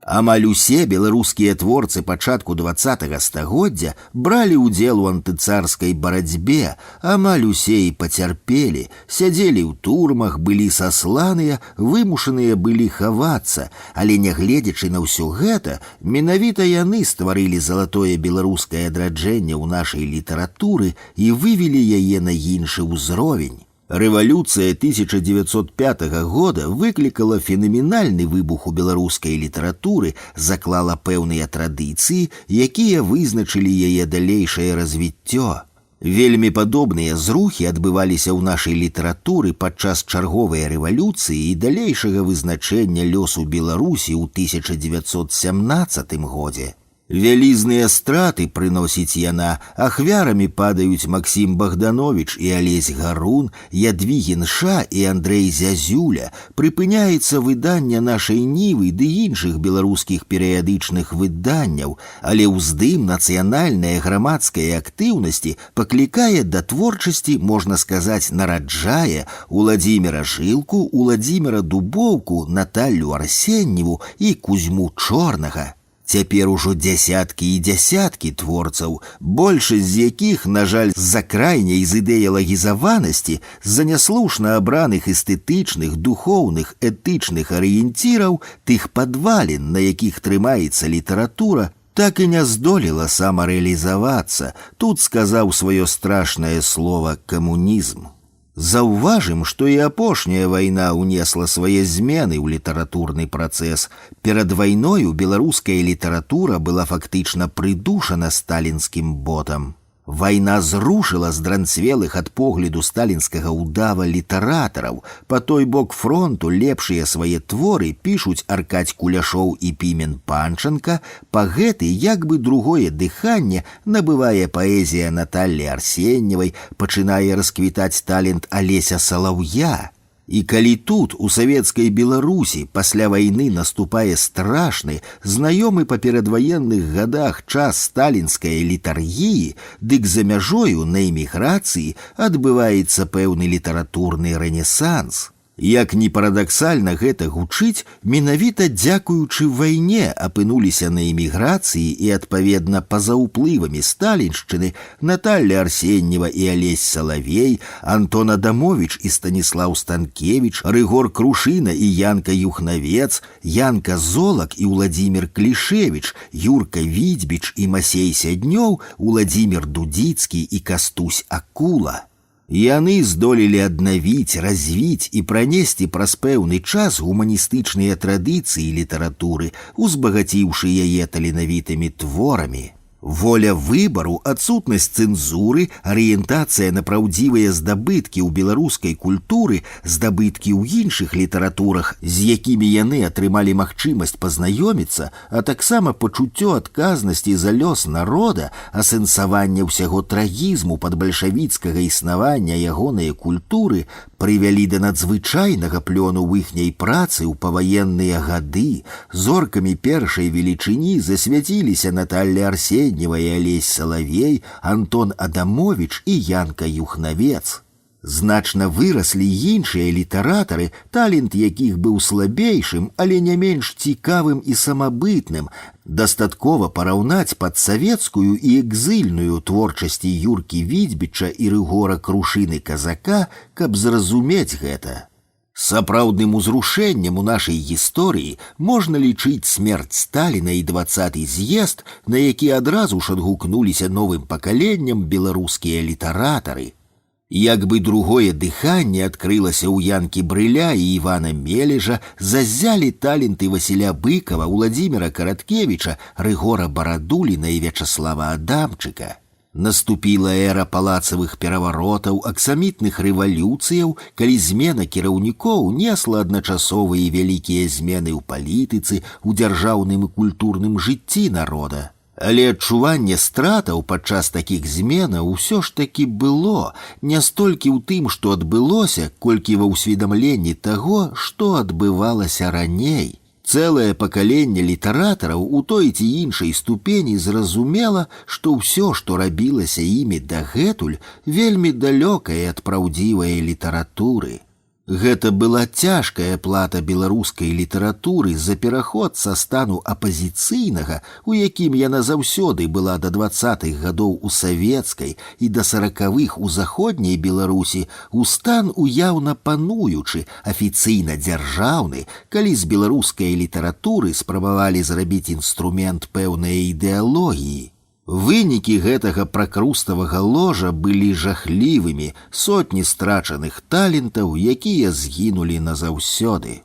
Амаль усе беларускія творцы пачатку 20-го стагоддзя бралі ўдзел у антыцарскай барацьбе, амаль усе і пацярпелі, сядзелі ў турмах, былі сасланыя, вымушаныя былі хавацца, але нягледзячы на ўсё гэта, менавіта яны стварылі залатое беларускае адраджэнне ў нашай літаратуры і вывелі яе на іншы ўзровень. Рэвалюцыя 1905 года выклікала фенаменальны выбух у беларускай літаратуры, заклала пэўныя традыцыі, якія вызначылі яе далейшае развіццё. Вельмі падобныя зрухі адбываліся ў нашай літаратуры падчас чарговай рэвалюцыі і далейшага вызначэння лёсу Беларусі ў 1917 годзе. Вялізныя страты прыносіць яна, ахвярамі падаюць Максім Богданович і Алесь Гарун, Ядвігін Ша і Андрэй Зязюля, прыпыняецца выданне нашай Нівы ды іншых беларускіх перыядычных выданняў, але ўздым нацыянальнай грамадскай актыўнасці паклікае да творчасці, можна сказаць, нараджае Уладзіміра Жылку, Уладзіміра Дубоўку, Наталлю Арсеньеву і Кузьму Чорнага. Цяпер ужо дзясяткі і дзясяткі творцаў, большасць з якіх, на жаль, з-за крайняй зідэалагізаванасці, з-за няслушна абраных эстэтычных, духоўных, этычных арыенціраў, тых падвалін, на якіх трымаецца літаратура, так і не здолела самарэалізавацца. Тут сказаў сваё страшнае слова «камунізм». Заўважым, што і апошняя вайна ўнесла свае змены ў літаратурны працэс. Перад вайною беларуская літаратура была фактычна прыдушана сталінскім ботам. Вайна зрушыла здранцвелых ад погляду сталінскага ўдава літаратараў. Па той бок фронту лепшыя свае творы пішуць Аркадзь Куляшоў і Пімен Панченка, па гэты як бы другое дыханне набывае паэзія Наталлі Арсеньевай, пачынае расквітаць талент Алеся Салаўя. І калі тут, у савецкай Беларусі, пасля вайны наступае страшны, знаёмы па перадваенных гадах час сталінскай літаргіі, дык за мяжою на эміграцыі адбываецца пэўны літаратурны рэнесанс. Як ні парадаксальна гэта гучыць, менавіта дзякуючы вайне апынуліся на эміграцыі і, адпаведна, па-за ўплывамі сталіншчыны Наталля Арсеньева і Алесь Салавей, Антон Адамович і Станіслаў Станкевич, Рыгор Крушына і Янка Юхнавец, Янка Золак і Уладзімір Клішевіч, Юрка Відзьбіч і Масей Сяднёў, Уладзімір Дудзіцкі і Кастусь Акула. Яны здолелі аднавіць, развіць і пранесці праз пэўны час гуманістычныя традыцыі літаратуры, узбагаціўшы яе таленавітымі творамі. Воля выбару, адсутнасць цэнзуры, арыентацыя на праўдзівыя здабыткі ў беларускай культуры, здабыткі ў іншых літаратурах, з якімі яны атрымалі магчымасць пазнаёміцца, а таксама пачуццё адказнасці за лёс народа, асэнсаванне ўсяго трагізму падбальшавіцкага існавання ягонай культуры прывялі да надзвычайнага плёну ў іхняй працы ў паваенныя гады. Зоркамі першай велічыні засвяціліся Наталля Арсеньева і Алесь Салавей, Антон Адамович і Янка Юхнавец. Значна выраслі іншыя літаратары, талент якіх быў слабейшым, але не менш цікавым і самабытным. Дастаткова параўнаць падсавецкую і экзыльную творчасці Юркі Відзьбіча і Рыгора Крушыны Казака, каб зразумець гэта. Сапраўдным узрушэннем у нашай гісторыі можна лічыць смерць Сталіна і 20-й з'езд, на які адразу ж адгукнуліся новым пакаленнем беларускія літаратары. Як бы другое дыханне адкрылася ў Янкі Брыля і Івана Мележа, заззялі таленты Васіля Быкова, Уладзіміра Караткевіча, Рыгора Барадуліна і Вячаслава Адамчыка. Наступіла эра палацавых пераваротаў, аксамітных рэвалюцыяў, калі змена кіраўнікоў несла адначасова і вялікія змены ў палітыцы, у дзяржаўным і культурным жыцці народа. Але адчуванне стратаў падчас такіх зменаў усё ж такі было, не столькі ў тым, што адбылося, колькі ва ўсведамленні таго, што адбывалася раней. Цэлае пакаленне літаратараў у той ці іншай ступені зразумела, што ўсё, што рабілася імі дагэтуль, вельмі далёкае ад праўдзівай літаратуры. Гэта была цяжкая плата беларускай літаратуры за пераход са стану апазіцыйнага, у якім яна заўсёды была да 20-х гадоў у савецкай і да 40-х у заходняй Беларусі, у стан уяўна пануючы, афіцыйна дзяржаўны, калі з беларускай літаратуры спрабавалі зрабіць інструмент пэўнай ідэалогіі. Вынікі гэтага пракруставага ложа былі жахлівымі, сотні страчаных талентаў, якія згінулі назаўсёды.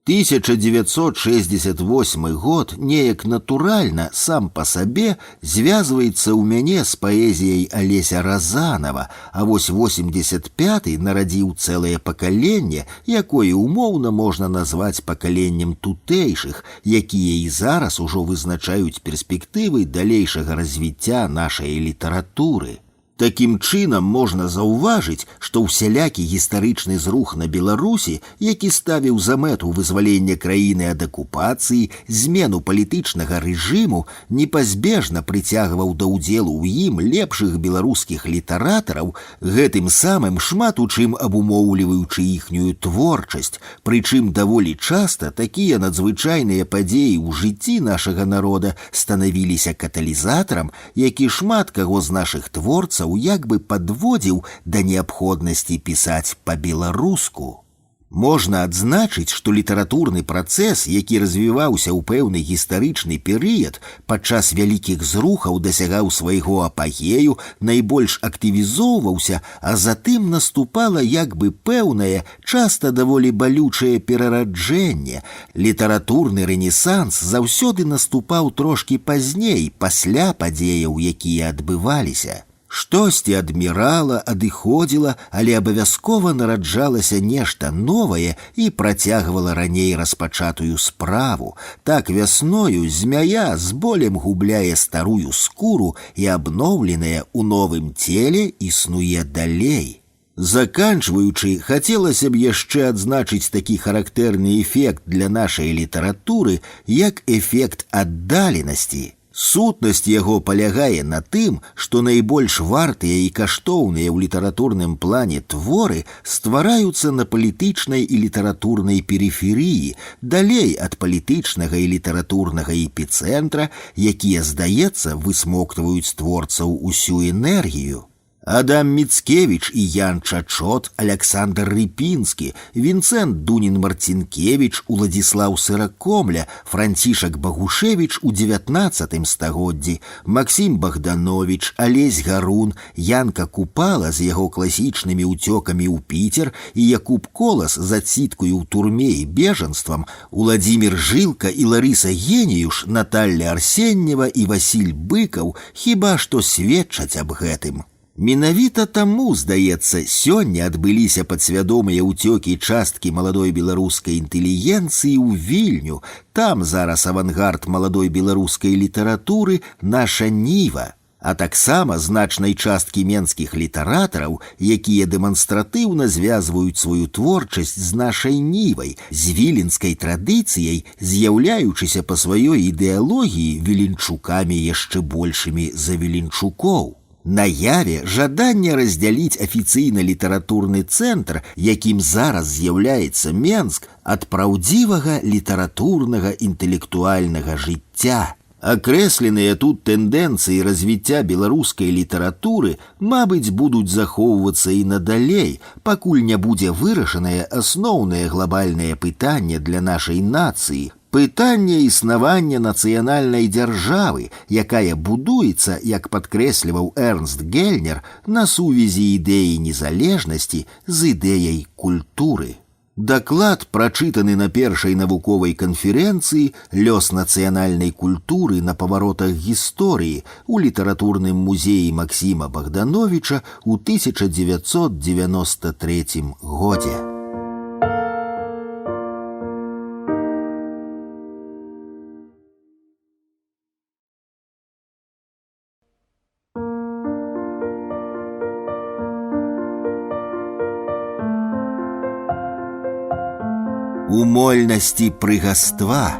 1968 год неяк натуральна сам па сабе звязваецца ў мяне з паэзіяй Алеся Разанова, а вось 85-й нарадзіў цэлае пакаленне, якое умоўна можна назваць пакаленнем тутэйшых, якія і зараз ужо вызначаюць перспектывы далейшага развіцця нашай літаратуры. Такім чынам можна заўважыць, што ўсялякі гістарычны зрух на Беларусі, які ставіў за мэту вызвалення краіны ад акупацыі, змену палітычнага рэжыму, непазбежна прыцягваў да ўдзелу ў ім лепшых беларускіх літаратараў, гэтым самым шмат у чым абумоўліваючы іхнюю творчасць, прычым даволі часта такія надзвычайныя падзеі ў жыцці нашага народа станавіліся каталізатарам, які шмат каго з нашых творцаў як бы падводзіў да неабходнасці пісаць па-беларуску. Можна адзначыць, што літаратурны працэс, які развіваўся ў пэўны гістарычны перыяд, падчас вялікіх зрухаў дасягаў свайго апагею, найбольш актывізоўваўся, а затым наступала як бы пэўнае, часта даволі балючае перараджэнне. Літаратурны рэнесанс заўсёды наступаў трошкі пазней, пасля падзеяў, якія адбываліся. Штосьці адмірала, адыходзіла, але абавязкова нараджалася нешта новае і працягвала раней распачатую справу. Так вясною змяя з болем губляе старую скуру і абноўленая ў новым целе існуе далей. Заканчваючы, хацелася б яшчэ адзначыць такі характэрны эфект для нашай літаратуры, як эфект аддаленасці. Сутнасць яго палягае на тым, што найбольш вартыя і каштоўныя ў літаратурным плане творы ствараюцца на палітычнай і літаратурнай перыферыі, далей ад палітычнага і літаратурнага эпіцэнтра, якія, здаецца, высмоктваюць з творцаў усю энергію. Адам Міцкевіч і Ян Чачот, Аляксандр Рыпінскі, Вінцэнт Дунін-Марцінкевіч, Уладзіслаў Сыракомля, Францішак Багушевіч у 19 стагоддзі, Максім Богданович, Алесь Гарун, Янка Купала з яго класічнымі ўцёкамі ў Піцер і Якуб Колас з адсідкаю ў турме і бежанствам, Уладзімір Жылка і Ларыса Геніюш, Наталля Арсеньева і Васіль Быкаў хіба што сведчаць аб гэтым. Менавіта таму, здаецца, сёння адбыліся падсвядомыя ўцёкі часткі маладой беларускай інтэлігенцыі ў Вільню. Там зараз авангард маладой беларускай літаратуры наша ніва. А таксама значнай часткі менскіх літаратараў, якія дэманстратыўна звязваюць сваю творчасць з нашай нівай, з віленскай традыцыяй, з'яўляючыся па сваёй ідэалогіі віленчукамі яшчэ большымі за віленчукоў. Наяве жаданне раздзяліць афіцыйна літаратурны цэнтр, якім зараз з'яўляецца Менск, ад праўдзівага літаратурнага інтэлектуальнага жыцця. Акрэсленыя тут тэндэнцыі развіцця беларускай літаратуры, мабыць, будуць захоўвацца і надалей, пакуль не будзе вырашанае асноўнае глобальнае пытанне для нашай нацыі, пытанне існавання нацыянальнай дзяржавы, якая будуецца, як падкрэсліваў Эрнст Гельнер, на сувязі ідэі незалежнасці з ідэяй культуры. Даклад, прачытаны на першай навуковай канферэнцыі «Лёс нацыянальнай культуры на паваротах гісторыі» у літаратурным музеі Максіма Богдановича ў 1993 годзе. Умольнасці прыгаства.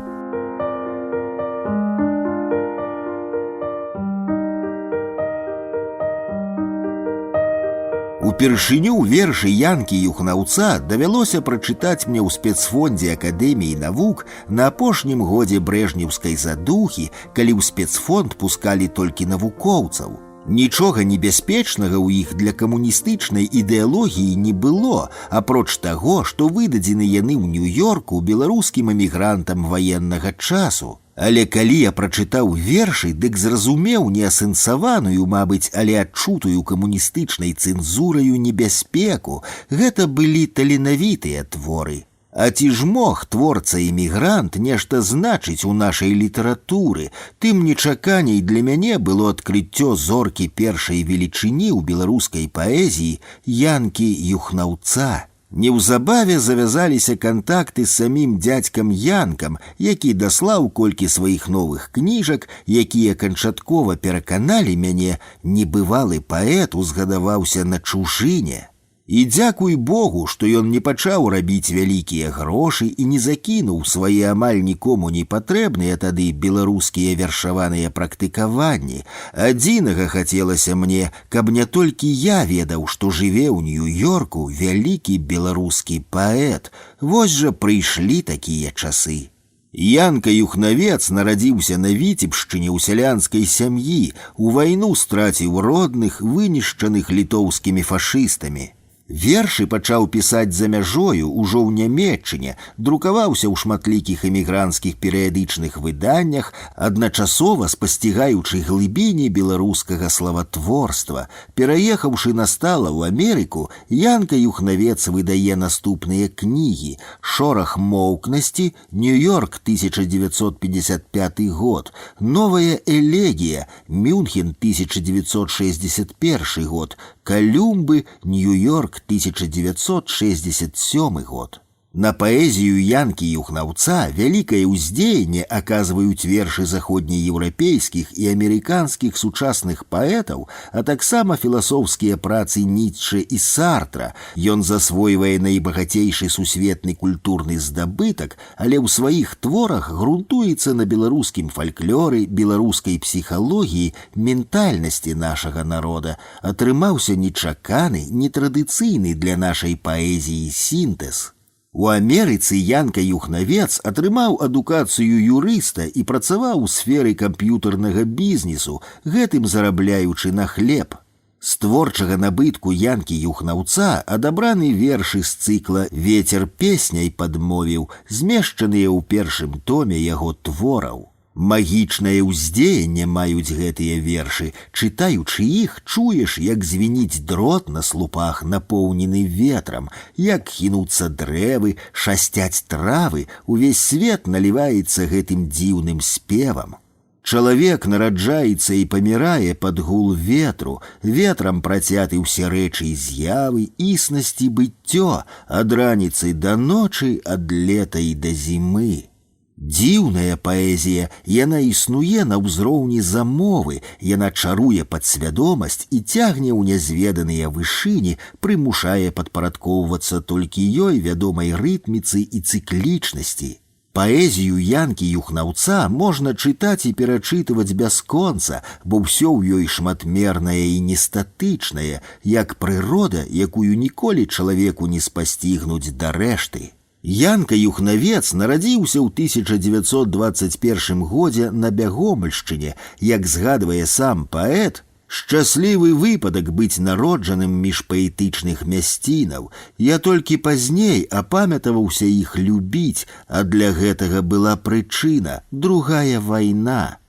У Упершыню вершы Янкі Юхнаўца давялося прачытаць мне ў спецфондзе Акадэміі навук на апошнім годзе брэжнеўскай задухі, калі ў спецфонд пускалі толькі навукоўцаў. Нічога небяспечнага ў іх для камуністычнай ідэалогіі не было, апроч таго, што выдадзены яны ў Нью-Йорку беларускім эмігрантам ваеннага часу. Але калі я прачытаў вершы, дык зразумеў не асэнсаваную, мабыць, але адчутую камуністычнай цэнзураю небяспеку. Гэта былі таленавітыя творы. А ці ж мог творца-эмігрант нешта значыць у нашай літаратуры? Тым нечаканей для мяне было адкрыццё зоркі першай велічыні ў беларускай паэзіі Янкі Юхнаўца. Неўзабаве завязаліся кантакты з самім дзядзькам Янкам, які даслаў колькі сваіх новых кніжак, якія канчаткова пераканалі мяне, небывалы паэт узгадаваўся на чужыне. І дзякуй Богу, што ён не пачаў рабіць вялікія грошы і не закінуў свае амаль нікому не патрэбныя тады беларускія вершаваныя практыкаванні. Адзінага хацелася мне, каб не толькі я ведаў, што жыве ў Нью-Йорку вялікі беларускі паэт. Вось жа прыйшлі такія часы. Янка Юхнавец нарадзіўся на Віцебшчыне ў сялянскай сям'і, у вайну страціў родных, вынішчаных літоўскімі фашыстамі. Вершы пачаў пісаць за мяжою ўжо ў Нямецчыне, друкаваўся ў шматлікіх эмігранцкіх перыядычных выданнях, адначасова спасцігаючы глыбіні беларускага славатворства. Пераехаўшы на стала ў Амерыку, Янка Юхнавец выдае наступныя кнігі: «Шорах моўкнасці», «Нью-Йорк, 1955 год», «Новая элегія», «Мюнхен, 1961 год», «Колюмбы», «Нью-Йорк, 1967 год». На паэзію Янкі Юхнаўца вялікае ўздзеянне аказваюць вершы заходнееўрапейскіх і амерыканскіх сучасных паэтаў, а таксама філасофскія працы Ніцшэ і Сартра. Ён засвойвае найбагацейшы сусветны культурны здабытак, але ў сваіх творах грунтуецца на беларускім фальклоры, беларускай псіхалогіі, ментальнасці нашага народа. Атрымаўся нечаканы, нетрадыцыйны для нашай паэзіі сінтэз. У Амерыцы Янка Юхнавец атрымаў адукацыю юрыста і працаваў у сферы камп'ютарнага бізнесу, гэтым зарабляючы на хлеб. З творчага набытку Янкі Юхнаўца адабраны вершы з цыкла «Вецер песняй падмовіў», змешчаныя ў першым томе яго твораў. Магічнае ўздзеянне маюць гэтыя вершы. Чытаючы іх, чуеш, як звініць дрот на слупах, напоўнены ветрам, як хінуцца дрэвы, шасцяць травы, увесь свет наліваецца гэтым дзіўным спевам. Чалавек нараджаецца і памірае пад гул ветру, ветрам працяты ўсе рэчы і з'явы, існасці быццё, ад раніцы да ночы, ад лета і да зімы. Дзіўная паэзія, яна існуе на ўзроўні замовы, яна чаруе падсвядомасць і цягне ў нязведаныя вышыні, прымушае падпарадкоўвацца толькі ёй вядомай рытміцы і цыклічнасці. Паэзію Янкі Юхнаўца можна чытаць і перачытваць бясконца, бо ўсё ў ёй шматмернае і нестатычнае, як прырода, якую ніколі чалавеку не спасцігнуць да рэшты. Янка Юхнавец нарадзіўся ў 1921 годзе на Бягомольшчыне. Як згадвае сам паэт, шчаслівы выпадак быць народжаным між паэтычных мясцінаў. Я толькі пазней апамятаваўся іх любіць, а для гэтага была прычына – другая вайна.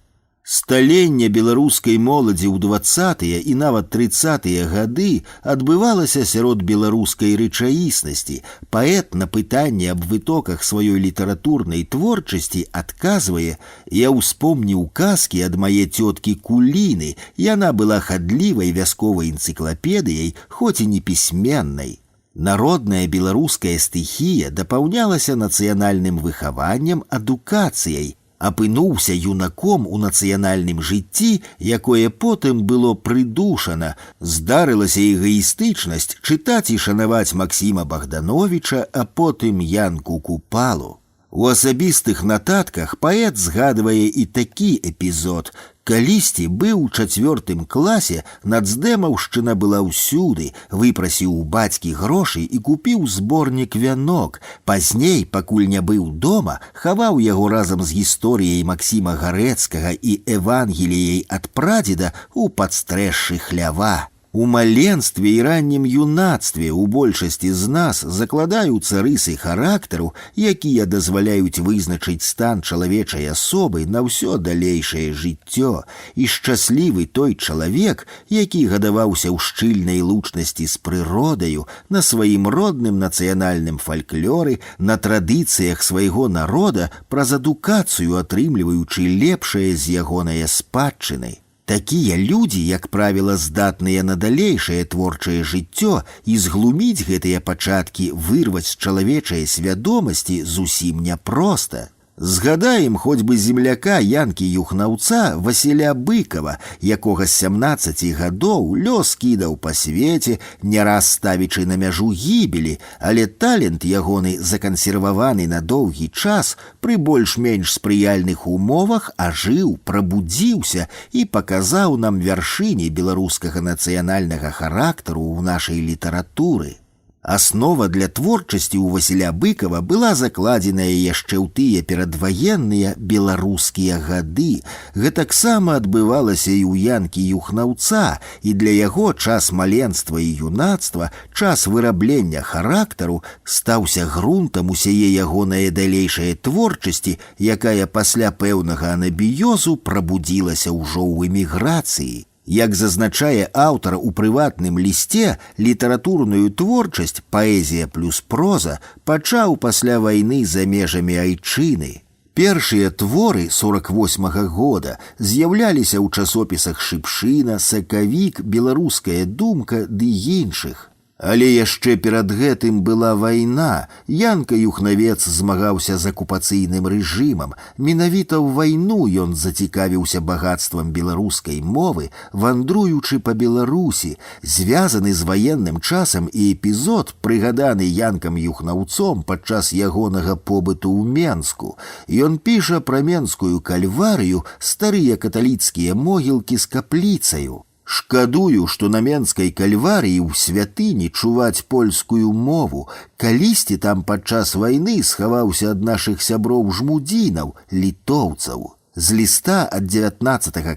Сталенне беларускай моладзі ў 20-тыя і нават 30-тыя гады адбывалася сярод беларускай рэчаіснасці. Паэт на пытанне аб вытоках сваёй літаратурнай творчасці адказвае: «Я ўспомніў казкі ад мае цёткі Куліны, яна была хадлівай вясковай энцыклапедыяй, хоць і не пісьменнай». Народная беларуская стыхія дапаўнялася нацыянальным выхаваннем, адукацыяй. Апынуўся юнаком у нацыянальным жыцці, якое потым было прыдушана. Здарылася эгаістычнасць чытаць і шанаваць Максіма Богдановича, а потым Янку Купалу. У асабістых нататках паэт згадвае і такі эпізод. Калісьці быў у 4 класе, нацдэмаўшчына была ўсюды, выпрасіў у бацькі грошы і купіў зборнік «Вянок». Пазней, пакуль не быў дома, хаваў яго разам з гісторыяй Максіма Гарэцкага і Евангеліяй ад прадзеда ў падстрэшшы хлява. У маленстве і раннім юнацтве у большасці з нас закладаюцца рысы характару, якія дазваляюць вызначыць стан чалавечай асобы на ўсё далейшае жыццё. І шчаслівы той чалавек, які гадаваўся ў шчыльнай лучнасці з прыродаю, на сваім родным нацыянальным фальклоры, на традыцыях свайго народа, праз адукацыю атрымліваючы лепшае з ягонае спадчыны. Такія людзі, як правіла, здатныя на далейшае творчае жыццё, і зглуміць гэтыя пачаткі, вырваць з чалавечай свядомасці зусім няпроста. Згадаем хоць бы земляка Янкі Юхнаўца Васіля Быкова, якога з 17 гадоў лёс кідаў па свеце, не раз ставячы на мяжу гібелі, але талент ягоны, закансерваваны на доўгі час, пры больш-менш спрыяльных умовах ажыў, прабудзіўся і паказаў нам вяршыні беларускага нацыянальнага характару ў нашай літаратуры. Аснова для творчасці ў Васіля Быкова была закладзеная яшчэ ў тыя перадваенныя беларускія гады. Гэтаксама адбывалася і ў Янкі Юхнаўца, і для яго час маленства і юнацтва, час выраблення характару стаўся грунтам усяе ягонае далейшае творчасці, якая пасля пэўнага анабіёзу прабудзілася ўжо ў эміграцыі. Як зазначае аўтар у прыватным лісце, літаратурную творчасць «Паэзія плюс проза» пачаў пасля вайны за межамі айчыны. Першыя творы 48-го года з'яўляліся ў часопісах «Шыпшына», «Сакавік», «Беларуская думка» ды іншых. Але яшчэ перад гэтым была вайна. Янка Юхнавец змагаўся з акупацыйным рэжымам. Менавіта ў вайну ён зацікавіўся багатствам беларускай мовы, вандруючы па Беларусі. Звязаны з ваенным часам і эпізод, прыгаданы Янкам Юхнаўцом падчас ягонага побыту ў Менску. Ён піша пра менскую кальварыю, старыя каталіцкія могілкі з капліцаю. Шкадую, што на менскай кальварыі ў святыні чуваць польскую мову. Калісьці там падчас вайны схаваўся ад нашых сяброў жмудзінаў, літоўцаў. З ліста ад 19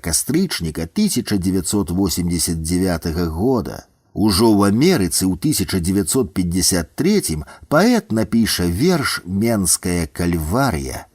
кастрычніка 1989 года. Ужо ў Амерыцы ў 1953 паэт напіша верш «Менская кальварія».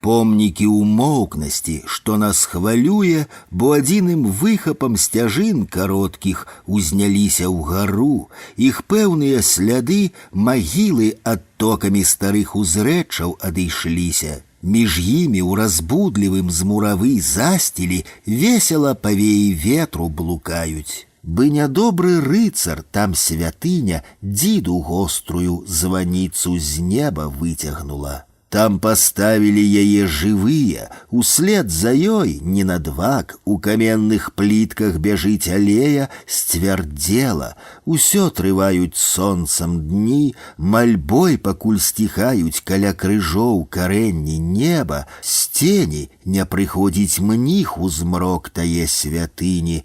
Помнікі ўмоўкнасці, што нас хвалюе, бо адзіным выхапам сцяжын кароткіх узняліся ўгару. Іх пэўныя сляды магілы адтокамі старых узрэчаў адышліся. Між імі ў разбудлівым з муравы засцілі весела павеі ветру блукаюць. Бы нядобры рыцар, там святыня дзіду гострую званіцу з неба выцягнула. Там поставили яе жывыя, услед за ёй не надвак, у каменных плітках бяжыць алея, сцвярдзела. Усё трываюць сонцам дні, мальбой пакуль стихаюць каля крыжоў карэнні неба, з тені не прыходзіць мніх у змрок тае святыні.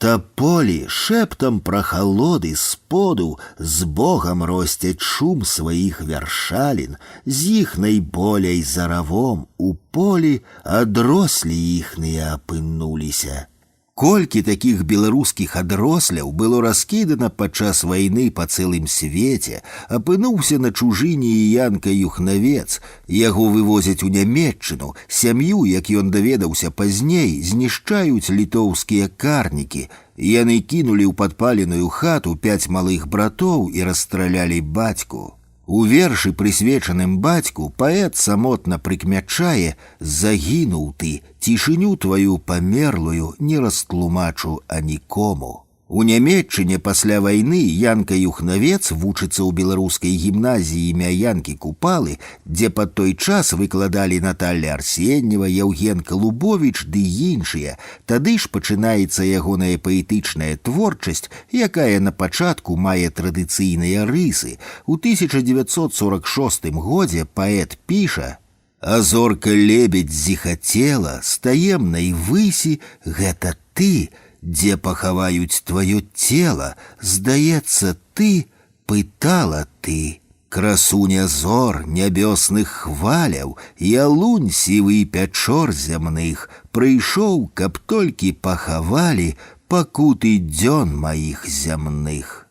Тополі шэптам прахалоды споду з Богам росцяць шум сваіх вяршалін, з іх найболей заравом у полі адрослі іхныя апынуліся. Колькі такіх беларускіх адросляў было раскідана падчас вайны па цэлым свеце, апынуўся на чужыне і Янка Юхнавец. Яго вывозяць у Нямецчыну, сям'ю, як ён даведаўся пазней, знішчаюць літоўскія карнікі. Яны кінулі ў падпаленую хату 5 малых братоў і расстралялі бацьку. У вершы, прысвечаным бацьку, паэт самотна прыкмячае: «Загінуў ты, цішыню тваю памерлую не растлумачу анікому». У Нямецчыне пасля вайны Янка Юхнавец вучыцца ў беларускай гімназіі імя Янкі Купалы, дзе пад той час выкладалі Наталля Арсеньева, Яўген Калубовіч ды іншыя. Тады ж пачынаецца ягоная паэтычная творчасць, якая на пачатку мае традыцыйныя рысы. У 1946 годзе паэт піша: А зорка-лебедь зіхацела з таемнай высі, гэта ты, дзе пахаваюць тваё цела, здаецца, ты, пытала ты. Красуня зор нябёсных хваляў, ялунь сівы пячор зямных, прыйшоў, каб толькі пахавалі пакуты дзён маіх зямных.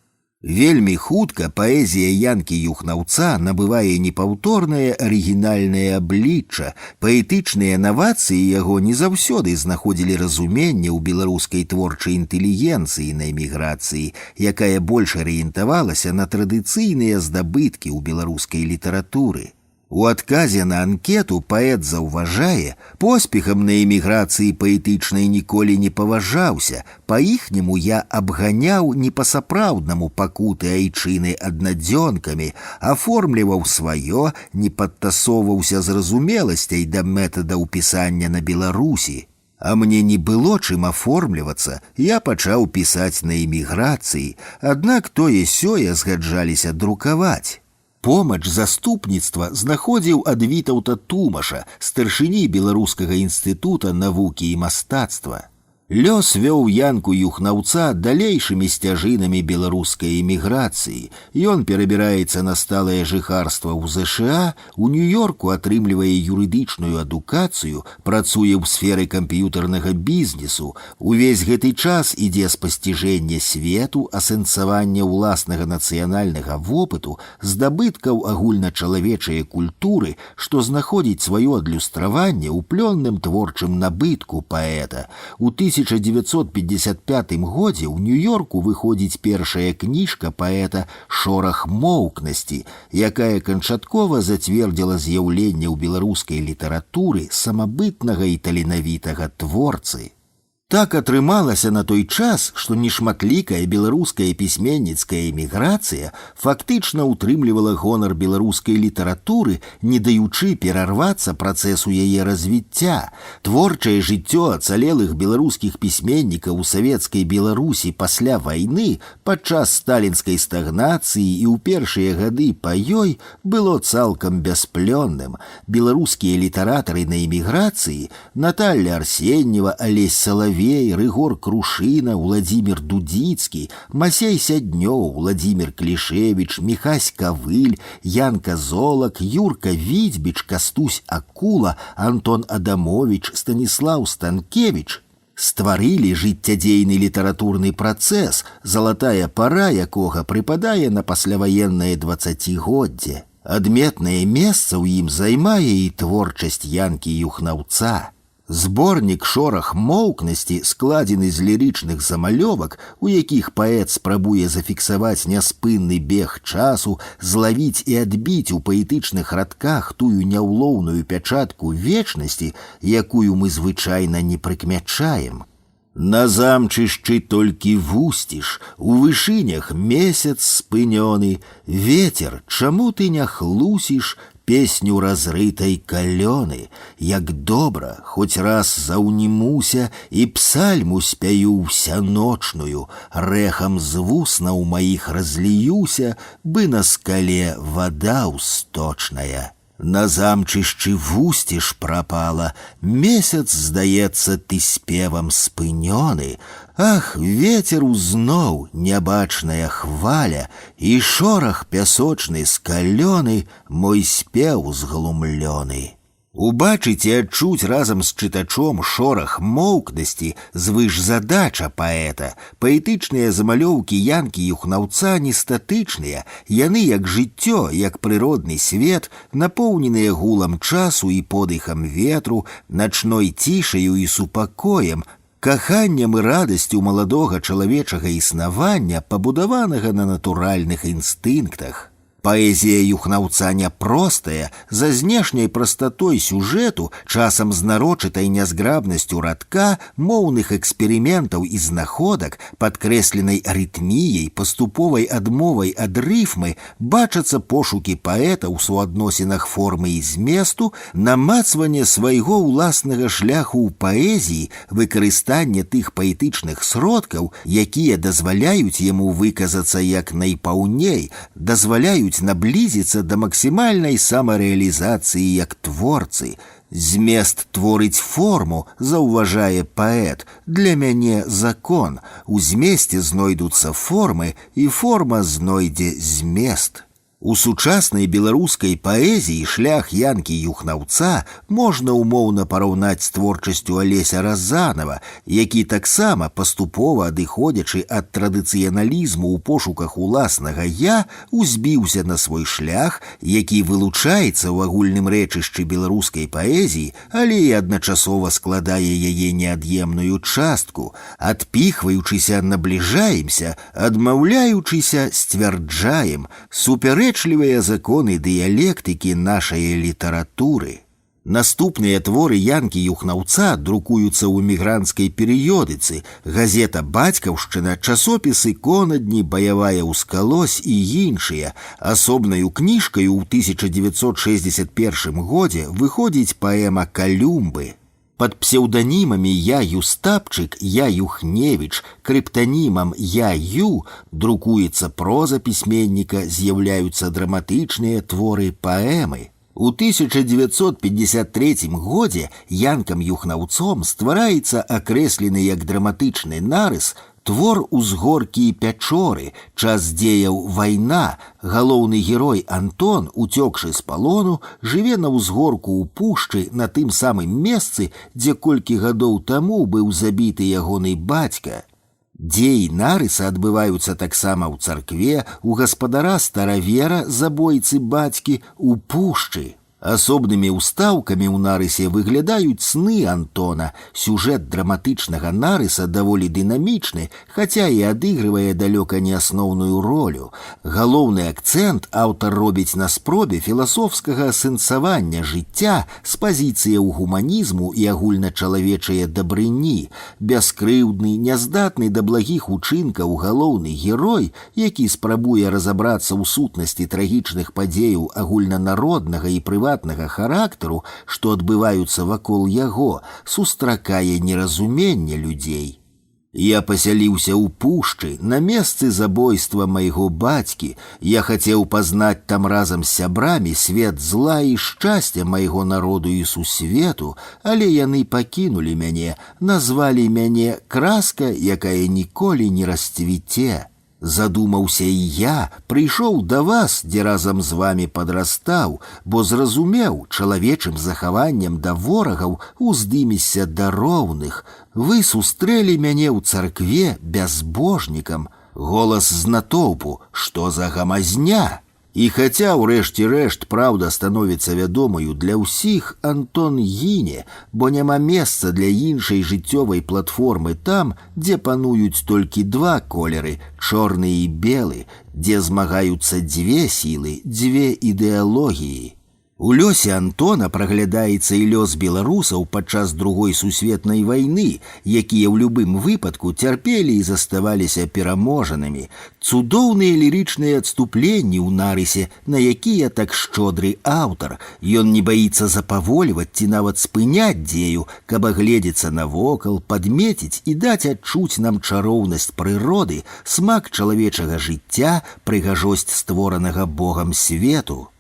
Вельмі хутка паэзія Янкі Юхнаўца набывае непаўторнае арыгінальнае аблічча. Паэтычныя навацыі яго не заўсёды знаходзілі разуменне ў беларускай творчай інтэлігенцыі на эміграцыі, якая больш арыентавалася на традыцыйныя здабыткі ў беларускай літаратуры. У адказе на анкету паэт заўважае, поспехам на эміграцыі паэтычнай ніколі не паважаўся, па-іхняму я абганяў не па-сапраўднаму пакуты айчыны аднадзёнкамі, аформліваў сваё, не падтасоўваўся зразумеласцяй да метадаў пісання на Беларусі. А мне не было чым аформлівацца, я пачаў пісаць на эміграцыі, аднак тое-сёе згаджаліся друкаваць. Помач заступніцтва знаходзіў ад Вітаўта Тумаша, старшыні Беларускага інстытута навукі і мастацтва. Лёс вёў Янку Юхнаўца далейшымі сцяжынамі беларускай эміграцыі. Ён перабіраецца на сталае жыхарства ў ЗША, у Нью-Йорку атрымлівае юрыдычную адукацыю, працуе ў сферы камп'ютарнага бізнесу. Увесь гэты час ідзе спасціжэнне свету, асэнсаванне ўласнага нацыянальнага вопыту, здабыткаў агульначалавечай культуры, што знаходзіць сваё адлюстраванне ў плённым творчым набытку паэта. У 1955 годзе ў Нью-Йорку выходзіць першая кніжка паэта «Шорах моўкнасці», якая канчаткова зацвердзіла з'яўленне ў беларускай літаратуры самабытнага і таленавітага творцы. Так атрымалася на той час, што нешматлікая беларуская пісьменніцкая эміграцыя фактычна утрымлівала гонар беларускай літаратуры, не даючы перарвацца працэсу яе развіцця. Творчае жыццё ацалелых беларускіх пісьменнікаў у савецкай Беларусі пасля вайны, падчас сталінскай стагнацыі і ў першыя гады па ёй было цалкам бясплённым. Беларускія літаратары на эміграцыі Наталья Арсеньева, Алесь Салавей, Рыгор Крушына, Владимир Дудзіцкі, Масей Сяднёў, Владимир Клішевіч, Міхась Кавыль, Янка Золак, Юрка Відзьбіч, Кастусь Акула, Антон Адамович, Станіслаў Станкевіч стварылі жыццядзейны літаратурны працэс, залатая пара якога прыпадае на пасляваеннае 20годдзе. Адметнае месца ў ім займае і творчасць Янкі Юхнаўца. Зборнік «Шорах моўкнасці» складзены з лірычных замалёвак, у якіх паэт спрабуе зафіксаваць няспынны бег часу, злавіць і адбіць у паэтычных радках тую няўлоўную пячатку вечнасці, якую мы звычайна не прыкмячаем. На замчышчы толькі вусціш, у вышынях месяц спынёны, ветер, чаму ты не хлусіш, песню разрытай калёны, як добра, хоць раз заўнімуся і псальму спяю ўсяночную, рэхам з вуснаў маіх разліюся, бы на скале вада ўсточная. На замчышчы вусціш прапала, месяц, здаецца, ты спевам спынёны. Ах, ветер узноў, нябачная хваля, і шорах пясочны скалёны, мой спеў зглумлёны. Убачыць і адчуць разам з чытачом шорах моўкнасці звышзадача паэта. Паэтычныя замалёўкі Янкі Юхнаўца не статычныя, яны як жыццё, як прыродны свет, напоўненыя гулам часу і подыхам ветру, начной цішаю і супакоем, каханнем і радасцю маладога чалавечага існавання, пабудаванага на натуральных інстынктах. Паэзія Юхнаўца няпростая, за знешняй прастатой сюжэту, часам з нарочытай нязграбнасцю радка, моўных эксперыментаў і знаходак, падкрэсленай арытміяй, паступовай адмовай ад рыфмы, бачацца пошукі паэта ў суадносінах формы і зместу, намацванне свайго ўласнага шляху ў паэзіі, выкарыстанне тых паэтычных сродкаў, якія дазваляюць яму выказацца як найпаўней, дазваляюць спрабуюць наблізіцца да максімальнай самарэалізацыі як творцы. Змест творыць форму, заўважае паэт, для мяне закон. У змесце знойдуцца формы, і форма знойдзе змест. У сучаснай беларускай паэзіі шлях Янкі Юхнаўца можна умоўна параўнаць з творчасцю Алеся Разанова, які таксама, паступова адыходзячы ад традыцыяналізму ў пошуках уласнага «я», узбіўся на свой шлях, які вылучаецца ў агульным рэчышчы беларускай паэзіі, але і адначасова складае яе неад'емную частку. Адпіхваючыся, набліжаемся, адмаўляючыся, сцвярджаем, супярэчлівыя законы дыялектыкі нашай літаратуры. Наступныя творы Янкі Юхнаўца друкуюцца ў эмігранцкай перыёдыцы, газета «Бацькаўшчына», часопісы «Конадні», «Баявая ўскалось» і іншыя. Асобнаю кніжкаю ў 1961 годзе выходзіць паэма «Калюмбы». Под псевдонімамі «Я Юстапчык», «Я Юхневіч», крыптанімам «Я Ю» друкуецца проза пісьменніка, з'яўляюцца драматычныя творы, паэмы. У 1953 годзе Янкам Юхнаўцом ствараецца акрэслены як драматычны нарыс твор «Узгоркі і пячоры», час дзеяў вайна. Галоўны герой Антон, уцёкшы з палону, жыве на ўзгорку ў пушчы на тым самым месцы, дзе колькі гадоў таму быў забіты ягоны бацька. Дзеі нарыса адбываюцца таксама ў царкве, у гаспадара старавера, забойцы бацькі, у пушчы. Асобнымі ўстаўкамі ў нарысе выглядаюць сны Антона. Сюжэт драматычнага нарыса даволі дынамічны, хаця і адыгрывае далёка не асноўную ролю. Галоўны акцэнт аўтар робіць на спробе філасофскага асэнсавання жыцця з пазіцыяў гуманізму і агульначалавечае дабрыні. Бяскрыўдны, няздатны да благіх учынкаў галоўны герой, які спрабуе разабрацца ў сутнасці трагічных падзеяў агульнанароднага і прыватнага характару, што адбываюцца вакол яго, сустракае неразуменне людзей. Я пасяліўся ў пушчы, на месцы забойства майго бацькі. Я хацеў пазнаць там разам з сябрамі свет зла і шчасця майго народу і сусвету, але яны пакінулі мяне, назвалі мяне краска, якая ніколі не расцвіце. Задумаўся і я, прыйшоў да вас, дзе разам з вамі падрастаў, бо зразумеў, чалавечым захаваннем да ворагаў уздымешся да роўных. Вы сустрэлі мяне ў царкве бязбожнікам. Голас з натоўпу: «Што за гамазня?» І хаця ў рэшце рэшт праўда становіцца вядомаю для ўсіх, Антон гіне, бо няма месца для іншай жыццёвай платформы там, дзе пануюць толькі два колеры, чорны і белы, дзе змагаюцца дзве сілы, дзве ідэалогіі. У лёсе Антона праглядаецца і лёс беларусаў падчас Другой сусветнай вайны, якія ў любым выпадку цярпелі і заставаліся пераможанымі. Цудоўныя лірычныя адступленні ў нарысе, на якія так шчодры аўтар. Ён не баіцца запавольваць ці нават спыняць дзею, каб агледзецца навокал, падмеціць і даць адчуць нам чароўнасць прыроды, смак чалавечага жыцця, прыгажосць створанага Богам свету.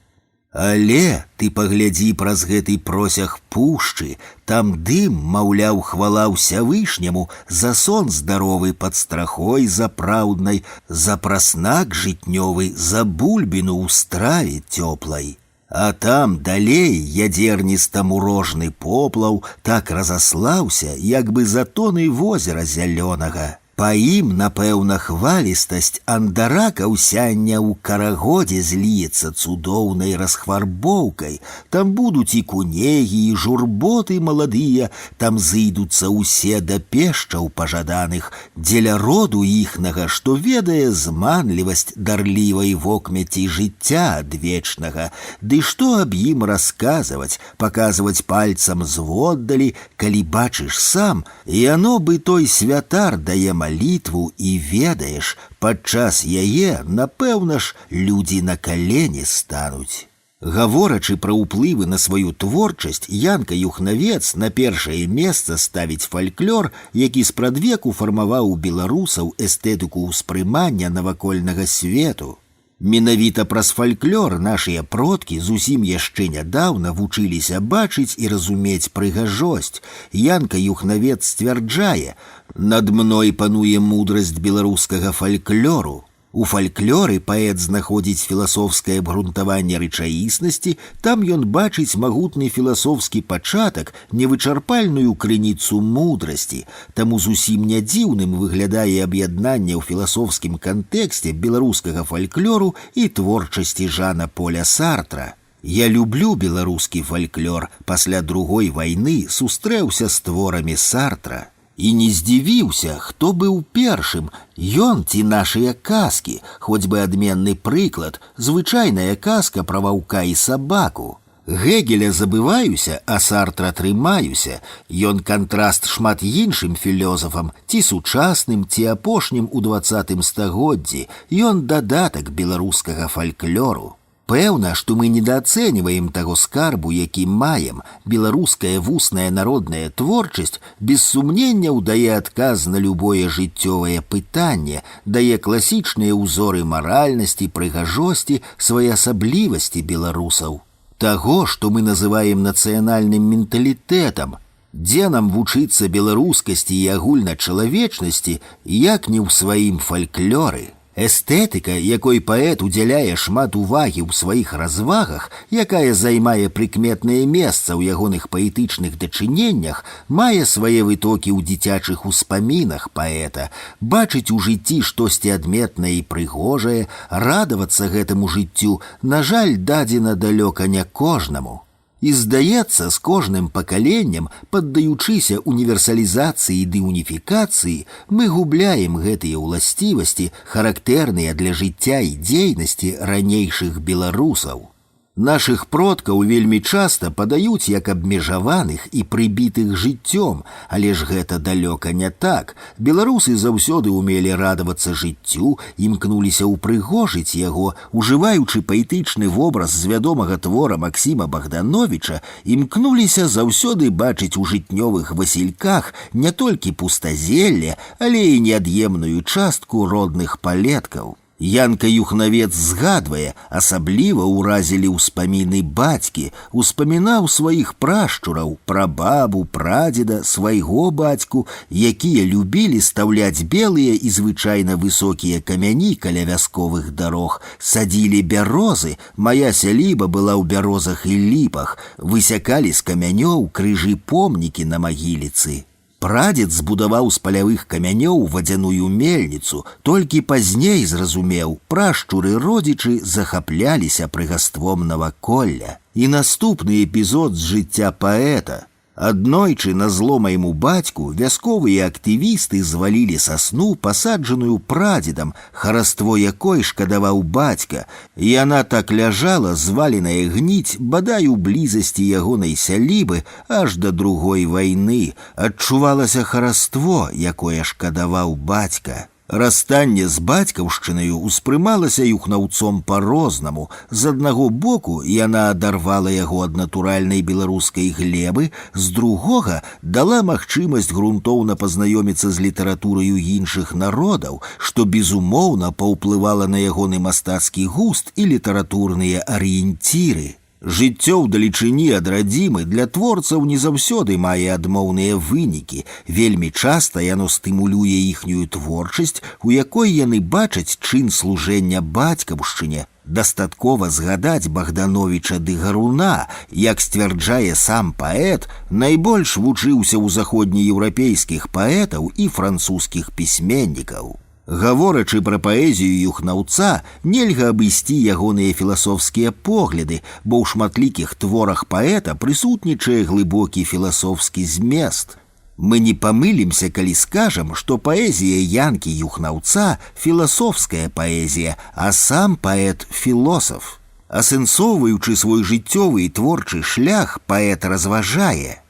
Але ты паглядзі праз гэты просяг пушчы, там дым, маўляў, хвала ўсявышняму, за сон здаровы пад страхой запраўднай, за праснак жытнёвы, за бульбіну ў страве цёплай. А там далей ядзерніста-мурожны поплаў так разаслаўся, як бы за тоны возера зялёнага. Па ім, напэўна, хвалістасць андарака ўсяння ў карагодзе зліецца цудоўнай расхварбоўкай. Там будуць і кунегі, і журботы маладыя, там зыйдуцца ўсе да пешчаў пажаданых, дзеля роду іхнага, што ведае зманлівасць дарлівай вокмяці жыцця адвечнага. Ды што аб ім расказваць, паказваць пальцам зводдалі, калі бачыш сам, яно бы той святар дае малітву і ведаеш, падчас яе, напэўна ж, людзі на калені стануць. Гаворачы пра ўплывы на сваю творчасць, Янка Юхнавец на першае месца ставіць фальклор, які спрадвеку фармаваў у беларусаў эстэтыку ўспрымання навакольнага свету. Менавіта праз фальклор нашыя продкі зусім яшчэ нядаўна вучыліся бачыць і разумець прыгажосць. Янка Юхнавец сцвярджае: «Над мной пануе мудрасць беларускага фальклору». У фальклоры паэт знаходзіць філасофскае абгрунтаванне рэчаіснасці, там ён бачыць магутны філасофскі пачатак, невычарпальную крыніцу мудрасці. Таму зусім не дзіўным выглядае аб'яднанне ў філасофскім кантэксце беларускага фальклору і творчасці Жана Поля Сартра. Я люблю беларускі фальклор, пасля другой вайны сустрэўся з творамі Сартра. І не здзівіўся, хто быў першым, ён ці нашыя казкі, хоць бы адменны прыклад, звычайная казка пра ваўка і сабаку. Гегеля забываюся, а Сартра трымаюся. Ён кантраст шмат іншым філёзафам, ці сучасным, ці апошнім у 20 стагоддзі. Ён дадатак беларускага фальклору. Пэўна, што мы недаацэньваем таго скарбу, які маем. Беларуская вусная народная творчасць без сумненняў дае адказ на любое жыццёвае пытанне, дае класічныя ўзоры маральнасці, прыгажосці, своеасаблівасці беларусаў. Таго, што мы называем нацыянальным менталітэтам. Дзе нам вучыцца беларускасці і агульначалавечнасці, як не ў сваім фальклоры. Эстэтыка, якой паэт удзяляе шмат увагі ў сваіх развагах, якая займае прыкметнае месца ў ягоных паэтычных дачыненнях, мае свае вытокі ў дзіцячых успамінах паэта, бачыць у жыцці штосьці адметнае і прыгожае, радавацца гэтаму жыццю, на жаль, дадзена далёка не кожнаму. І здаецца, з кожным пакаленнем, паддаючыся універсалізацыі ды уніфікацыі, мы губляем гэтыя ўласцівасці, характэрныя для жыцця і дзейнасці ранейшых беларусаў. Нашых продкаў вельмі часта падаюць як абмежаваных і прыбітых жыццём, але ж гэта далёка не так. Беларусы заўсёды ўмелі радавацца жыццю, імкнуліся ўпрыгожыць яго, ужываючы паэтычны вобраз з вядомага твора Максіма Богдановича, імкнуліся заўсёды бачыць у жытнёвых васільках не толькі пустазелле, але і неад'емную частку родных палеткаў. Янка Юхнавец згадвае, асабліва ўразілі ўспаміны бацькі, успамінаў сваіх прашчураў, прабабу, прадзеда, свайго бацьку, якія любілі стаўляць белыя і звычайна высокія камяні каля вясковых дарог, садзілі бярозы, мая сяліба была ў бярозах і ліпах, высякалі з камянёў крыжы помнікі на магіліцы. Прадзед збудаваў з палявых камянёў вадзяную мельніцу, толькі пазней зразумеў, прашчуры родзічы захапляліся прыгаством наваколля. І наступны эпізод з жыцця паэта. Аднойчы на зло майму бацьку вясковыя актывісты звалілі сасну, пасаджаную прадзедам, хараство якой шкадаваў бацька. Яна так ляжала, зваленая гніць, бадай у блізасці ягонай сялібы, аж да другой вайны. Адчувалася хараство, якое шкадаваў бацька. Расстанне з бацькаўшчынаю ўспрымалася юхнаўцом па-рознаму. З аднаго боку яна адарвала яго ад натуральнай беларускай глебы, з другога дала магчымасць грунтоўна пазнаёміцца з літаратураю іншых народаў, што безумоўна паўплывала на ягоны мастацкі густ і літаратурныя арыенціры. Жыццё ўдалечыні ад радзімы для творцаў не заўсёды мае адмоўныя вынікі. Вельмі часта яно стымулюе іхнюю творчасць, у якой яны бачаць чын служэння бацькаўшчыне. Дастаткова згадаць Богдановича ды Гаруна, як сцвярджае сам паэт, найбольш вучыўся ў заходнееўрапейскіх паэтаў і французскіх пісьменнікаў. Гаворачы пра паэзію юхнаўца, нельга абысці ягоныя філасофскія погляды, бо ў шматлікіх творах паэта прысутнічае глыбокі філасофскі змест. Мы не памылімся, калі скажам, што паэзія Янкі Юхнаўца – філасофская паэзія, а сам паэт – філосаф. Асэнсоўваючы свой жыццёвы і творчы шлях, паэт разважае.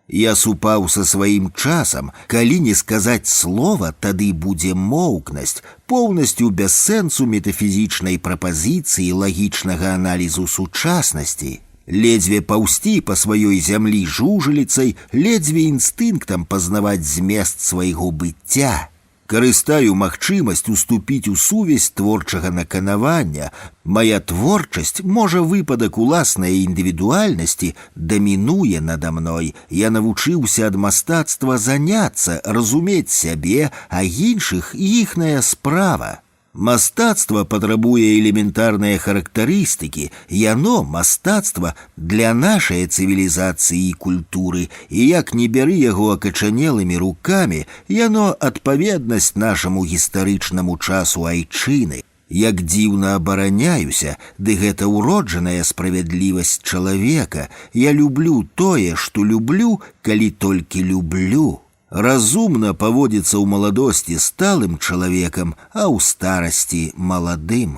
Я супаў са сваім часам, калі не сказаць слова, тады будзе моўкнасць, поўнасцю без сэнсу метафізічнай прапазіцыі лагічнага аналізу сучаснасці. Ледзьве паўсці па сваёй зямлі жужаліцай, ледзьве інстынктам пазнаваць змест свайго быцця. Карыстаю магчымасць уступіць у сувязь творчага наканавання. Мая творчасць, можа, выпадак уласнай індывідуальнасці дамінуе нада мной. Я навучыўся ад мастацтва заняцца, разумець сябе, а іншых іхная справа. Мастацтва патрабуе элементарныя характарыстыкі, яно, мастацтва, для нашай цывілізацыі і культуры, і як не бяры яго акачанелымі рукамі, яно адпаведнасць нашаму гістарычнаму часу айчыны. Як дзіўна абараняюся, ды гэта ўроджаная справядлівасць чалавека. Я люблю тое, што люблю, калі толькі люблю. Разумна паводзіцца ў маладосці сталым чалавекам, а ў старасці маладым.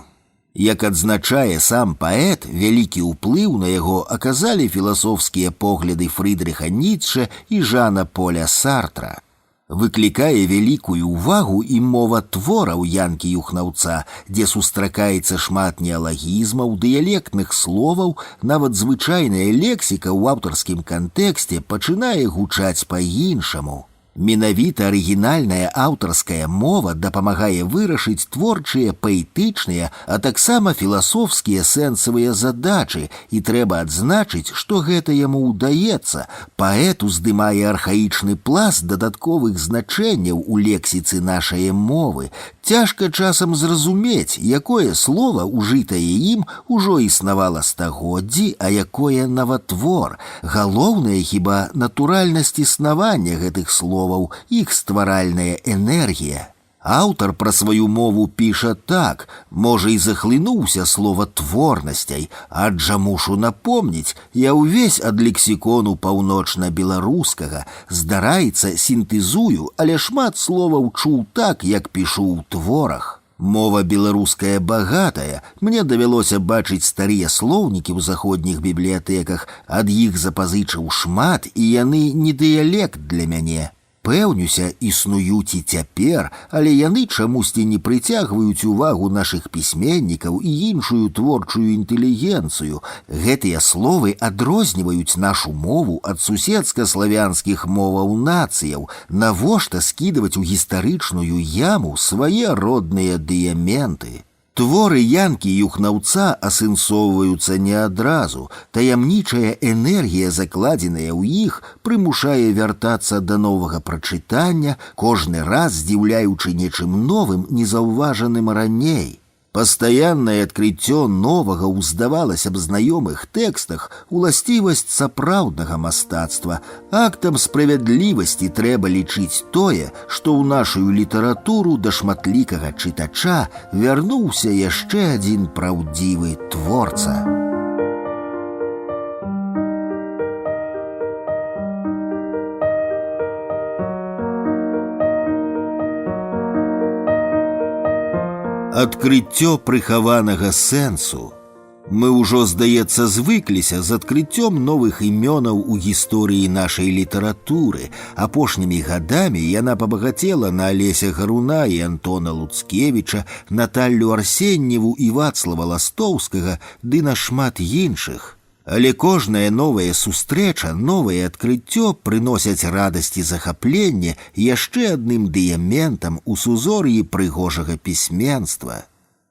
Як адзначае сам паэт, вялікі ўплыў на яго аказалі філасофскія погляды Фрыдрыха Ніцшэ і Жана Поля Сартра. Выклікае вялікую ўвагу і мова твораў Янкі Юхнаўца, дзе сустракаецца шмат неалагізмаў, дыялектных словаў, нават звычайная лексіка ў аўтарскім кантэксце пачынае гучаць па-іншаму. Менавіта арыгінальная аўтарская мова дапамагае вырашыць творчыя, паэтычныя, а таксама філасофскія сэнсавыя задачы, і трэба адзначыць, што гэта яму ўдаецца. Паэт уздымае архаічны пласт дадатковых значэнняў у лексіцы нашае мовы. Цяжка часам зразумець, якое слова, ужытае ім, ужо існавала стагоддзі, а якое наватвор. Галоўнае хіба натуральнасць існавання гэтых словаў, іх стваральная энергія. Аўтар пра сваю мову піша так: можа, і захлынуўся словатворнасцяй, аджа мушу напомніць, я ўвесь ад лексікону паўночна-беларускага, здараецца, сінтэзую, але шмат словаў чуў так, як пішу ў творах. Мова беларуская багатая, мне давялося бачыць старыя слоўнікі ў заходніх бібліятэках, ад іх запазычыў шмат, і яны не дыялект для мяне. Пэўнюся, існуюць і цяпер, але яны чамусьці не прыцягваюць увагу нашых пісьменнікаў і іншую творчую інтэлігенцыю. Гэтыя словы адрозніваюць нашу мову ад суседска-славянскіх моваў нацыяў. Навошта скідваць у гістарычную яму свае родныя дыяменты? Творы Янкі Юхнаўца асэнсоўваюцца не адразу. Таямнічая энергія, закладзеная ў іх, прымушае вяртацца да новага прачытання, кожны раз здзіўляючы нечым новым, незаўважаным раней. Пастаяннае адкрыццё новага ў, здавалася б, знаёмых тэкстах уласцівасць сапраўднага мастацтва. Актам справядлівасці трэба лічыць тое, што ў нашую літаратуру да шматлікага чытача вярнуўся яшчэ адзін праўдзівы творца. Адкрыццё прыхаванага сэнсу. Мы ўжо, здаецца, звыкліся з адкрыццём новых імёнаў у гісторыі нашай літаратуры. Апошнімі гадамі яна пабагацела на Алеся Гаруна і Антона Луцкевіча, Наталлю Арсеньеву і Вацлава Ластоўскага, ды на шмат іншых. Але кожная новая сустрэча, новае адкрыццё прыносяць радасць і захапленне яшчэ адным дыяментам у сузор'і прыгожага пісьменства.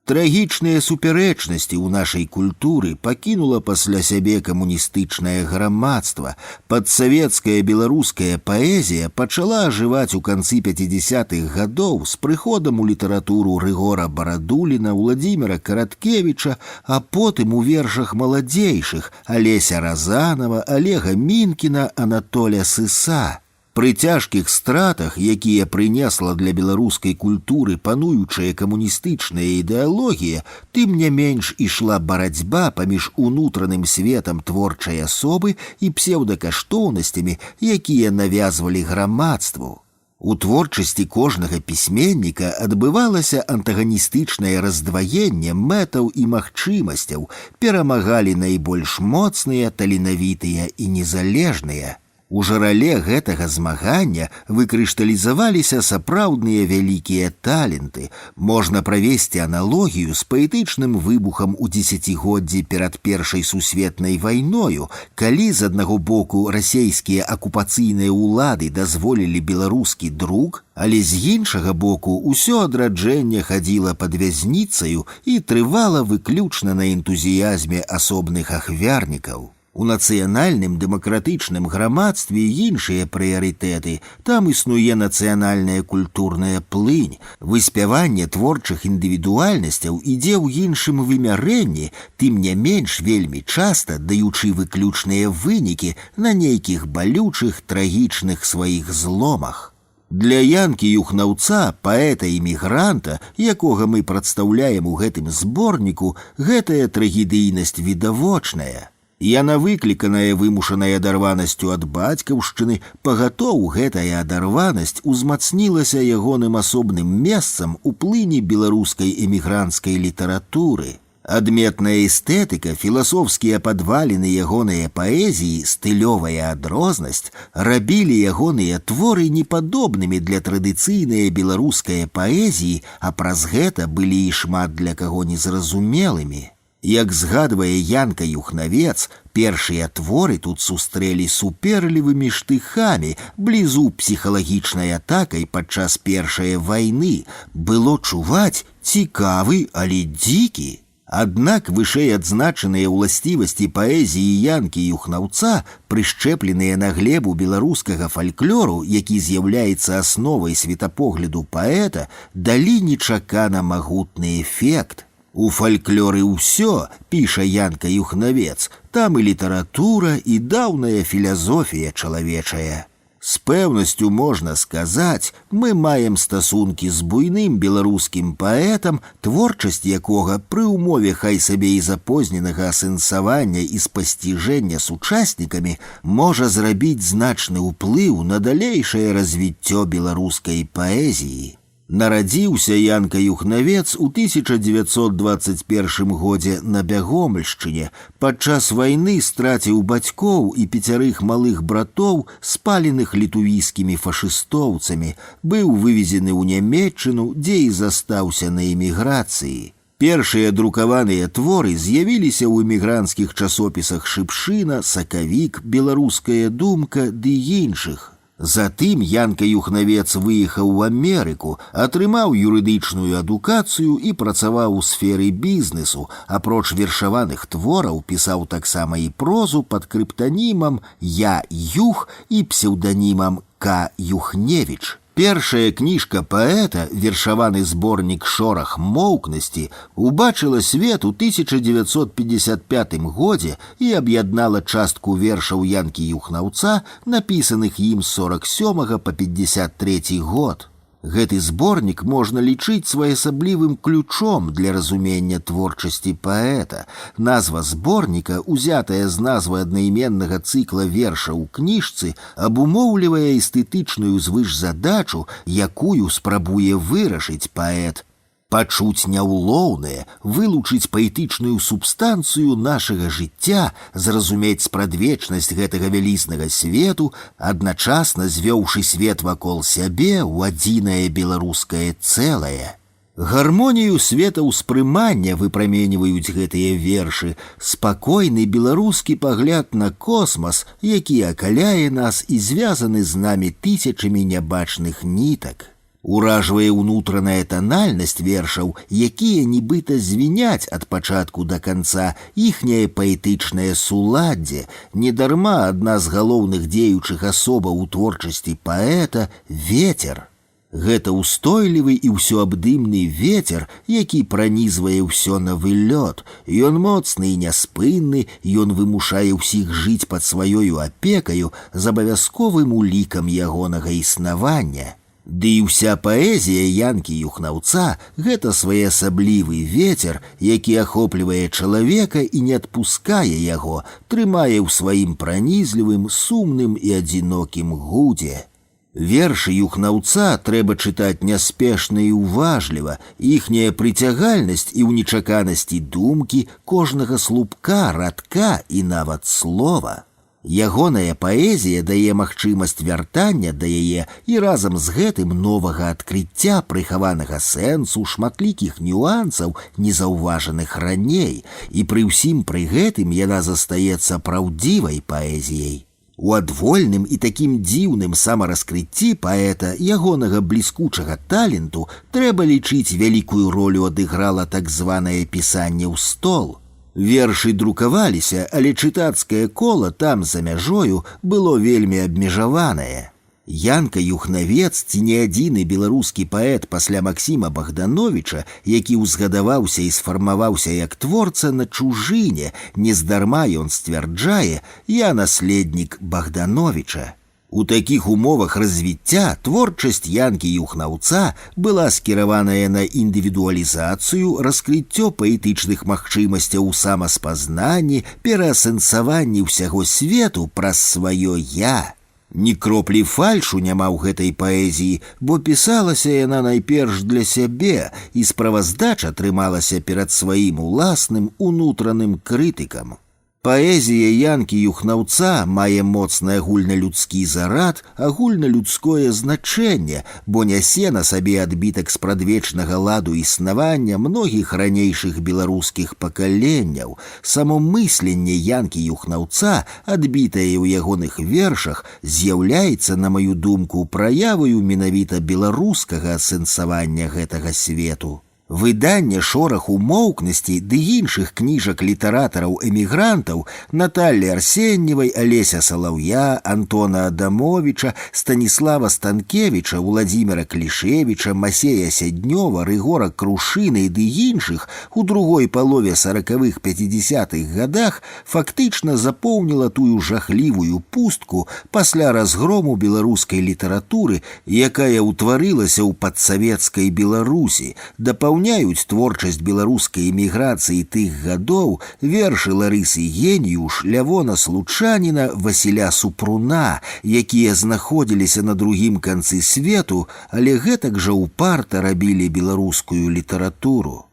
Трагічныя супярэчнасці ў нашай культуры пакінула пасля сябе камуністычнае грамадства. Падсавецкая беларуская паэзія пачала ажываць у канцы 50-х гадоў з прыходам у літаратуру Рыгора Барадуліна, Уладзіміра Караткевіча, а потым у вершах маладзейшых Алеся Разанова, Олега Мінкіна, Анатоля Сыса. Пры цяжкіх стратах, якія прынесла для беларускай культуры пануючая камуністычная ідэалогія, тым не менш ішла барацьба паміж унутраным светам творчай асобы і псеўдакаштоўнасцямі, якія навязвалі грамадству. У творчасці кожнага пісьменніка адбывалася антаганістычнае раздваенне мэтаў і магчымасцяў, перамагалі найбольш моцныя, таленавітыя і незалежныя. У жарале гэтага змагання выкрышталізаваліся сапраўдныя вялікія таленты. Можна правесці аналогію з паэтычным выбухам у дзесяцігоддзі перад Першай сусветнай вайною, калі з аднаго боку расейскія акупацыйныя ўлады дазволілі беларускі друк, але з іншага боку ўсё адраджэнне хадзіла пад вязніцаю і трывала выключна на энтузіязме асобных ахвярнікаў. У нацыянальным дэмакратычным грамадстве іншыя прыярытэты. Там існуе нацыянальная культурная плынь. Выспяванне творчых індывідуальнасцяў ідзе ў іншым вымярэнні, тым не менш вельмі часта даючы выключныя вынікі на нейкіх балючых, трагічных сваіх зломах. Для Янкі Юхнаўца, паэта-імігранта, якога мы прадстаўляем у гэтым зборніку, гэтая трагедыйнасць відавочная. Яна выкліканая вымушанай адарванасцю ад бацькаўшчыны, пагатоў гэтая адарванасць узмацнілася ягоным асобным месцам у плыні беларускай эмігранцкай літаратуры. Адметная эстэтыка, філасофскія падваліны ягоныя паэзіі, стылёвая адрознасць рабілі ягоныя творы непадобнымі для традыцыйнай беларускай паэзіі, а праз гэта былі і шмат для каго незразумелымі. Як згадвае Янка Юхнавец, першыя творы тут сустрэлі суперлівымі штыхамі, блізу псіхалагічнай атакай падчас Першай вайны. Было чуваць цікавы, але дзікі. Аднак вышэй адзначаныя ўласцівасці паэзіі Янкі Юхнаўца, прышчэпленыя на глебу беларускага фальклору, які з'яўляецца асновай светапогляду паэта, далі нечакана магутны эфект. У фальклоры ўсё, піша Янка Юхнавец, там і літаратура, і даўная філазофія чалавечая. З пэўнасцю можна сказаць, мы маем стасункі з буйным беларускім паэтам, творчасць якога пры ўмове хай сабе і запозненага асэнсавання і спасціжэння сучаснікамі можа зрабіць значны ўплыў на далейшае развіццё беларускай паэзіі. Нарадзіўся Янка Юхнавец у 1921 годзе на Бягомельшчыне. Падчас вайны страціў бацькоў і 5 малых братоў, спаленых літувійскімі фашыстоўцамі, быў вывезены ў Нямецчыну, дзе і застаўся на эміграцыі. Першыя друкаваныя творы з'явіліся ў эмігранцкіх часопісах «Шыпшына», «Сакавік», «Беларуская думка» ды іншых. Затым Янка Юхнавец выехаў у Амерыку, атрымаў юрыдычную адукацыю і працаваў у сферы бізнесу. Апроч вершаваных твораў пісаў таксама і прозу пад крыптанімам «Я Юх» і псеўданімам «К. Юхневіч». Першая кніжка паэта, вершаваны зборнік «Шорах моўкнасці», убачыла свет у 1955 годзе і аб'яднала частку вершаў Янкі Юхнаўца, напісаных ім з 47 па 53 год. Гэты зборнік можна лічыць своеасаблівым ключом для разумення творчасці паэта. Назва зборніка, узятая з назвы аднайменнага цыкла верша ў кніжцы, абумоўлівае эстэтычную звышзадачу, якую спрабуе вырашыць паэт. Пачуць няўлоўнае, вылучыць паэтычную субстанцыю нашага жыцця, зразумець спрадвечнасць гэтага вялізнага свету, адначасна звёўшы свет вакол сябе ў адзінае беларускае цэлае. Гармонію светаўспрымання выпраменьваюць гэтыя вершы, спакойны беларускі пагляд на космас, які акаляе нас і звязаны з намі тысячамі нябачных нітак. Уражвае ўнутраная танальнасць вершаў, якія нібыта звіняць ад пачатку да канца, іхняе паэтычнае суладдзе. Недарма адна з галоўных дзеючых асобаў у творчасці паэта – ветер. Гэта ўстойлівы і ўсёабдымны ветер, які пранізвае ўсё на вылёт. Ён моцны і няспынны, ён вымушае ўсіх жыць пад сваёю апекаю з абавязковым улікам ягонага існавання. Ды і ўся паэзія Янкі Юхнаўца – гэта своеасаблівы ветер, які ахоплівае чалавека і не адпускае яго, трымае ў сваім пранізлівым, сумным і адзінокім гудзе. Вершы Юхнаўца трэба чытаць няспешна і уважліва, іхняя прыцягальнасць і ў нечаканасці думкі, кожнага слупка, радка і нават слова. Ягоная паэзія дае магчымасць вяртання да яе і разам з гэтым новага адкрыцця прыхаванага сэнсу, шматлікіх нюансаў, незаўважаных раней, і пры ўсім пры гэтым яна застаецца праўдзівай паэзіяй. У адвольным і такім дзіўным самараскрыцці паэта ягонага бліскучага таленту трэба лічыць вялікую ролю адыграла так званае пісанне ў стол. Вершы друкаваліся, але чытацкае кола там за мяжою было вельмі абмежаванае. Янка Юхнавец ці не адзіны беларускі паэт пасля Максіма Богдановича, які ўзгадаваўся і сфармаваўся як творца на чужыне, нездарма ён сцвярджае: «Я наследнік Богдановича». У такіх умовах развіцця творчасць Янкі Юхнаўца была скіраваная на індывідуалізацыю, раскрыццё паэтычных магчымасцяў у самаспазнанні, пераасэнсаванні ўсяго свету праз сваё «я». Ні кроплі фальшу няма ў гэтай паэзіі, бо пісалася яна найперш для сябе, і справаздача трымалася перад сваім уласным унутраным крытыкам. Паэзія Янкі Юхнаўца мае моцны агульналюдскі зарад, агульналюдское значэнне, бо нясе на сабе адбітак спрадвечнага ладу існавання многіх ранейшых беларускіх пакаленняў. Само мысленне Янкі Юхнаўца, адбітае ў ягоных вершах, з'яўляецца, на маю думку, праяваю менавіта беларускага асэнсавання гэтага свету. Выданне «Шораху моўкнасці» ды іншых кніжак літаратараў-эмігрантаў Наталлі Арсеньевай, Алеся Салаўя, Антона Адамовича, Станіслава Станкевіча, Владзіміра Клішевіча, Масея Сяднёва, Рыгора Крушыны ды іншых у другой палове 40-х-50-х гадах фактычна запоўніла тую жахлівую пустку пасля разгрому беларускай літаратуры, якая ўтварылася ў падсавецкай Беларусі, дапаўняюць творчасць беларускай эміграцыі тых гадоў вершы Ларысы Геніюш, Лявона Случаніна, Васіля Супруна, якія знаходзіліся на другім канцы свету, але гэтак жа ўпарта рабілі беларускую літаратуру.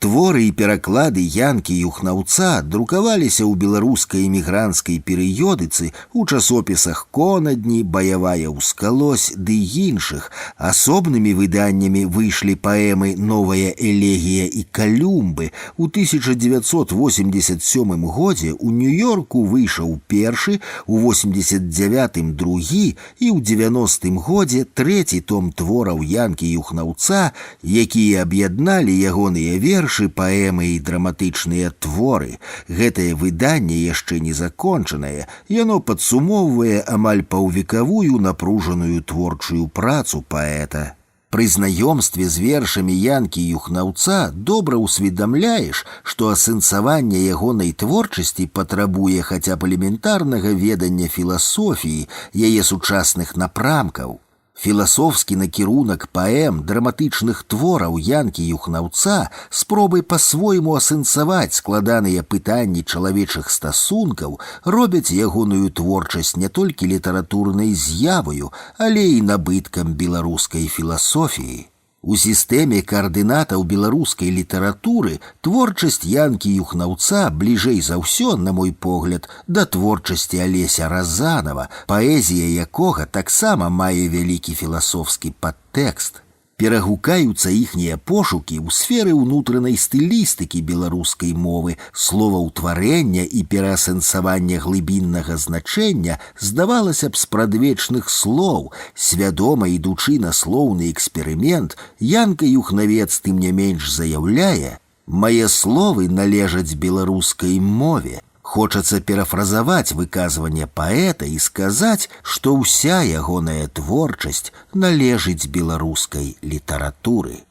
Творы і пераклады Янкі Юхнаўца друкаваліся ў беларускай эмігранцкай перыёдыцы, у часопісах «Конадні», «Баявая ўскалось» ды іншых. Асобнымі выданнямі выйшлі паэмы «Новая элегія» і «Калюмбы». У 1987 годзе ў Нью-Йорку выйшаў першы, у 89-м другі і ў 90-м годзе трэці том твораў Янкі Юхнаўца, якія аб'ядналі ягоныя вершы, паэмы і драматычныя творы. Гэтае выданне яшчэ не закончанае, яно падсумоўвае амаль паўвекавую напружаную творчую працу паэта. Пры знаёмстве з вершамі Янкі Юхнаўца добра ўсведамляеш, што асэнсаванне ягонай творчасці патрабуе хаця б элементарнага ведання філасофіі, яе сучасных напрамкаў. Філасофскі накірунак паэм, драматычных твораў Янкі Юхнаўца, спробы па-свойму асэнсаваць складаныя пытанні чалавечых стасункаў робяць ягоную творчасць не толькі літаратурнай з'яваю, але і набыткам беларускай філасофіі. У сістэме каардынатаў беларускай літаратуры творчасць Янкі Юхнаўца бліжэй за ўсё, на мой погляд, да творчасці Алеся Разанова, паэзія якога таксама мае вялікі філасофскі падтэкст. Перагукаюцца іхнія пошукі ў сферы ўнутранай стылістыкі беларускай мовы, словаўтварэння і пераасэнсавання глыбіннага значэння, здавалася б, спрадвечных слоў. Свядома ідучы на слоўны эксперымент, Янка Юхнавец тым не менш заяўляе: «Мае словы належаць беларускай мове». Хочацца перафразаваць выказванне паэта і сказаць, што ўся ягоная творчасць належыць беларускай літаратуры.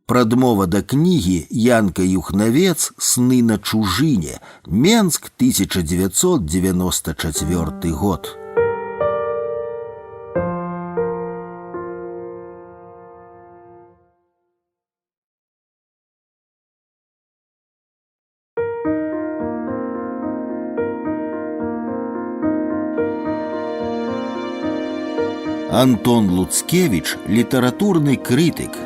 Прадмова да кнігі Янка Юхнавец «Сны на чужыне», Менск, 1994 год. Антон Луцкевич – літаратурны крытык.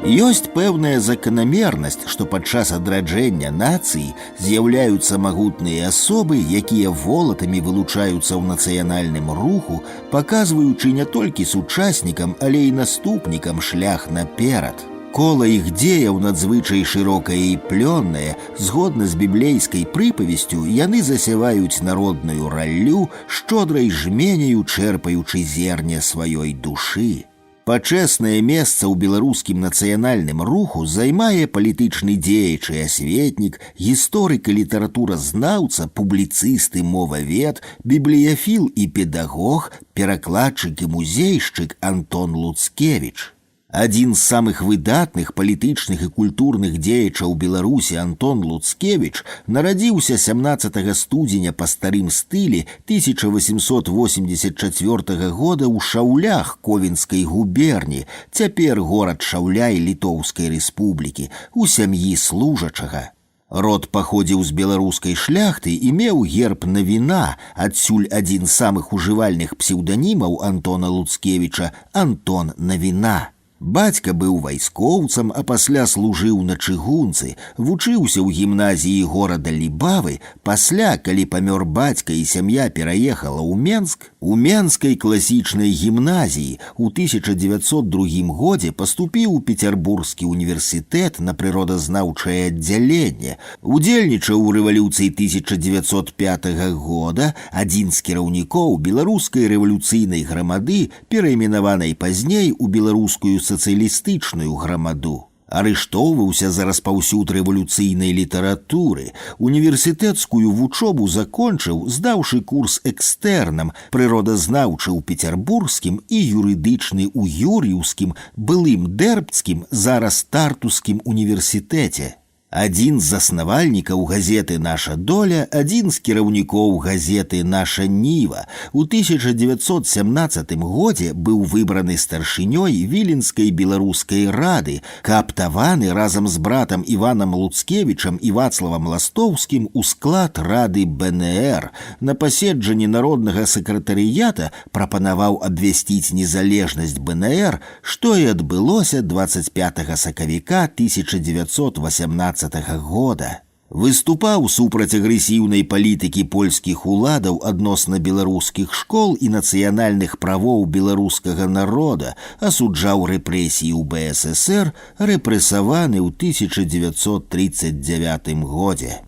Ёсць пэўная заканамернасць, што падчас адраджэння нацыі з'яўляюцца магутныя асобы, якія волатамі вылучаюцца ў нацыянальным руху, паказваючы не толькі сучаснікам, але і наступнікам шлях наперад. Кола іх дзеяў надзвычай шырокае і плённае, згодна з біблейскай прыпавесцю, яны засяваюць народную раллю, шчодрай жменяю чэрпаючы зерне сваёй душы. Пачэснае месца ў беларускім нацыянальным руху займае палітычны дзеяч і асветнік, гісторык і літаратуразнаўца, публіцыст і мовавед, бібліяфіл і педагог, перакладчык і музейшчык Антон Луцкевіч. Адзін з самых выдатных палітычных і культурных дзеячаў Беларусі Антон Луцкевіч нарадзіўся 17 студзеня па старым стылі 1884 года ў Шаўлях Ковенскай губерні, цяпер горад Шаўляй Літоўскай рэспублікі, у сям'і служачага. Род паходзіў з беларускай шляхты і меў герб Навіна, адсюль адзін з самых ужывальных псеўданімаў Антона Луцкевіча – Антон Навіна. Бацька быў вайскоўцам, а пасля служыў на чыгунцы, вучыўся ў гімназіі горада Лібавы, пасля, калі памёр бацька і сям'я пераехала ў Менск, у Менскай класічнай гімназіі у 1902 годзе паступіў у Пецярбургскі універсітэт на прыродазнаўчае аддзяленне, удзельнічаў у рэвалюцыі 1905 года, адзін з кіраўнікоў беларускай рэвалюцыйнай грамады, перайменаванай пазней у беларускую сацыялістычную грамаду. Арыштоўваўся за распаўсюд рэвалюцыйнай літаратуры, універсітэцкую вучобу закончыў, здаўшы курс экстэрнам, прыродазнаўчы ў Пецярбургскім і юрыдычны ў Юр'еўскім, былым Дэрбцкім, зараз Тартускім універсітэце. Адзін з заснавальнікаў газеты «Наша доля», адзін з кіраўнікоў газеты «Наша Ніва». У 1917 годзе быў выбраны старшынёй Віленскай беларускай рады, кааптаваны разам з братам Іванам Луцкевічам і Вацлавам Ластоўскім у склад рады БНР. На паседжанні народнага сакратарыята прапанаваў абвясціць незалежнасць БНР, што і адбылося 25 сакавіка 1918 года. Выступаў супраць агрэсіўнай палітыкі польскіх уладаў адносна беларускіх школ і нацыянальных правоў беларускага народа, асуджаў рэпрэсіі ў БССР, рэпрэсаваны ў 1939 годзе.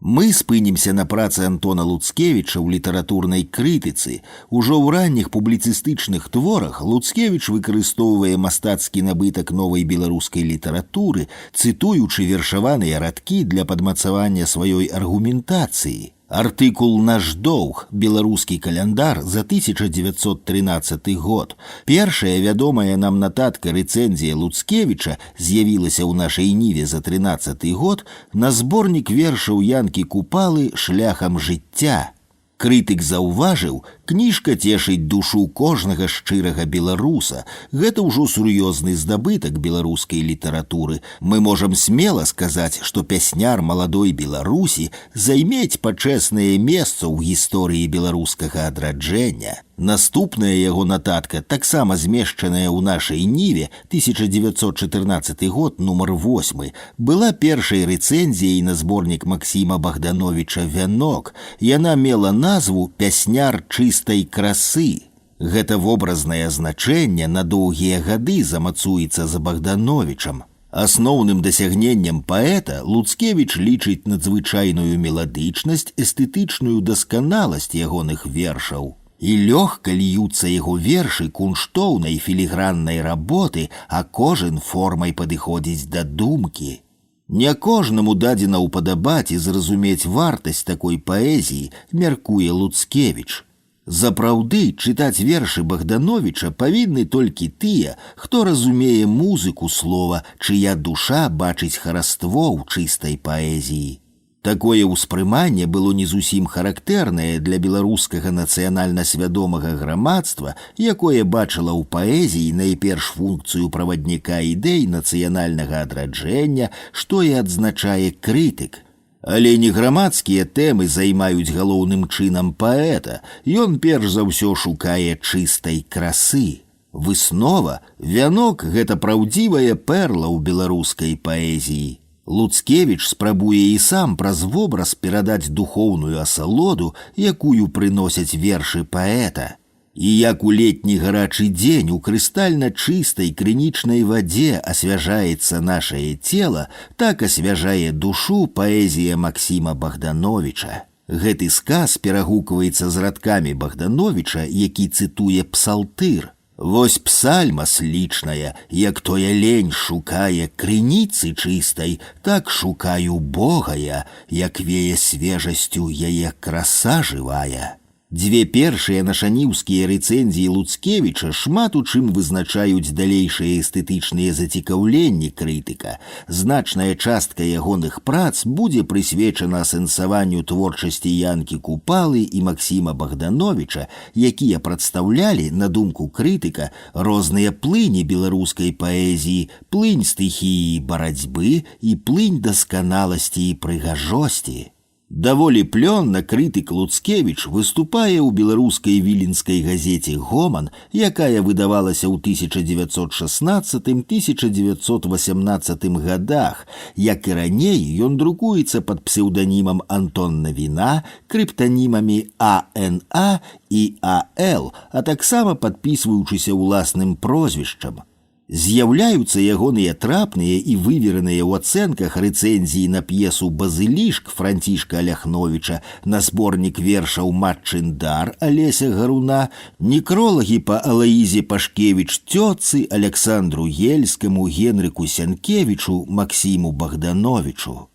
Мы спынімся на працы Антона Луцкевіча ў літаратурнай крытыцы. Ужо ў ранніх публіцыстычных творах Луцкевіч выкарыстоўвае мастацкі набытак новай беларускай літаратуры, цытуючы вершаваныя радкі для падмацавання сваёй аргументацыі. Артыкул «Наш доўг», беларускі каляндар за 1913 год. Першая вядомая нам нататка рэцэнзія Луцкевіча з'явілася ў нашай Ніве за 13 год на зборнік вершаў Янкі Купалы «Шляхам жыцця». Крытык заўважыў, кніжка цешыць душу кожнага шчырага беларуса. Гэта ўжо сур'ёзны здабытак беларускай літаратуры. Мы можам смела сказаць, што пясняр маладой Беларусі займець пачэснае месца ў гісторыі беларускага адраджэння. Наступная яго нататка, таксама змешчаная ў нашай Ніве, 1914 год, нумар 8, была першай рэцэнзіяй на зборнік Максіма Богдановича «Вянок». Яна мела назву «Пясняр чыстай красы». Гэта вобразнае значэнне на доўгія гады замацуецца за Богдановичам. Асноўным дасягненнем паэта Луцкевіч лічыць надзвычайную меладычнасць, эстэтычную дасканаласць ягоных вершаў. І лёгка льюцца яго вершы кунштоўнай філіграннай работы, а кожен формай падыходзіць да думкі. Не кожнаму дадзена ўпадабаць і зразумець вартасць такой паэзіі, мяркуе Луцкевіч. Запраўды, чытаць вершы Богдановича павінны толькі тыя, хто разумее музыку слова, чыя душа бачыць хараство ў чыстай паэзіі. Такое ўспрыманне было не зусім характэрнае для беларускага нацыянальна-свядомага грамадства, якое бачыла ў паэзіі найперш функцыю правадніка ідэй нацыянальнага адраджэння, што і адзначае крытык. Але не грамадскія тэмы займаюць галоўным чынам паэта, ён перш за ўсё шукае чыстай красы. Выснова, вянок – гэта праўдзівая перла ў беларускай паэзіі. Луцкевіч спрабуе і сам праз вобраз перадаць духоўную асалоду, якую прыносяць вершы паэта. І як у летні гарачы дзень у крыстальна чыстай крынічнай вадзе асвяжаецца нашае цела, так асвяжае душу паэзія Максіма Богдановича. Гэты сказ перагукваецца з радкамі Богдановича, які цытуе псалтыр. Вось псальма слічная, як тоя лень шукае крыніцы чыстай, так шукаю Бога я, як вее свежасцю яе краса жывая. Дзве першыя нашаніўскія рэцэнзіі Луцкевіча шмат у чым вызначаюць далейшыя эстэтычныя зацікаўленні крытыка. Значная частка ягоных прац будзе прысвечана асэнсаванню творчасці Янкі Купалы і Максіма Богдановича, якія прадстаўлялі, на думку крытыка, розныя плыні беларускай паэзіі, плынь стыхіі барацьбы і плынь дасканаласці і прыгажосці. Даволі плённа крытык Луцкевіч выступае ў беларускай віленскай газеце «Гоман», якая выдавалася ў 1916-1918 годах. Як і раней, ён друкуецца пад псеўданімам Антон Навіна, крыптанімамі АНА і АЛ, а таксама падпісваючыся ўласным прозвішчам. З'яўляюцца ягоныя трапныя і вывераныя ў ацэнках рэцэнзіі на п'есу «Базылішк» Францішка Ляхновіча, на зборнік вершаў «Матчын дар» Алеся Гаруна, некролагі па Алаізе Пашкевіч Цёцы, Александру Ельскаму, Генрыку Сянкевічу, Максіму Богдановичу.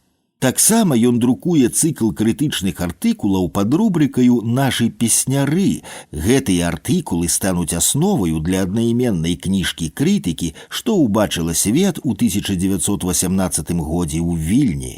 Таксама ён друкуе цыкл крытычных артыкулаў пад рубрыкаю «Нашы песняры». Гэтыя артыкулы стануць асноваю для аднайменнай кніжкі крытыкі, што ўбачыла свет у 1918 годзе ў Вільні.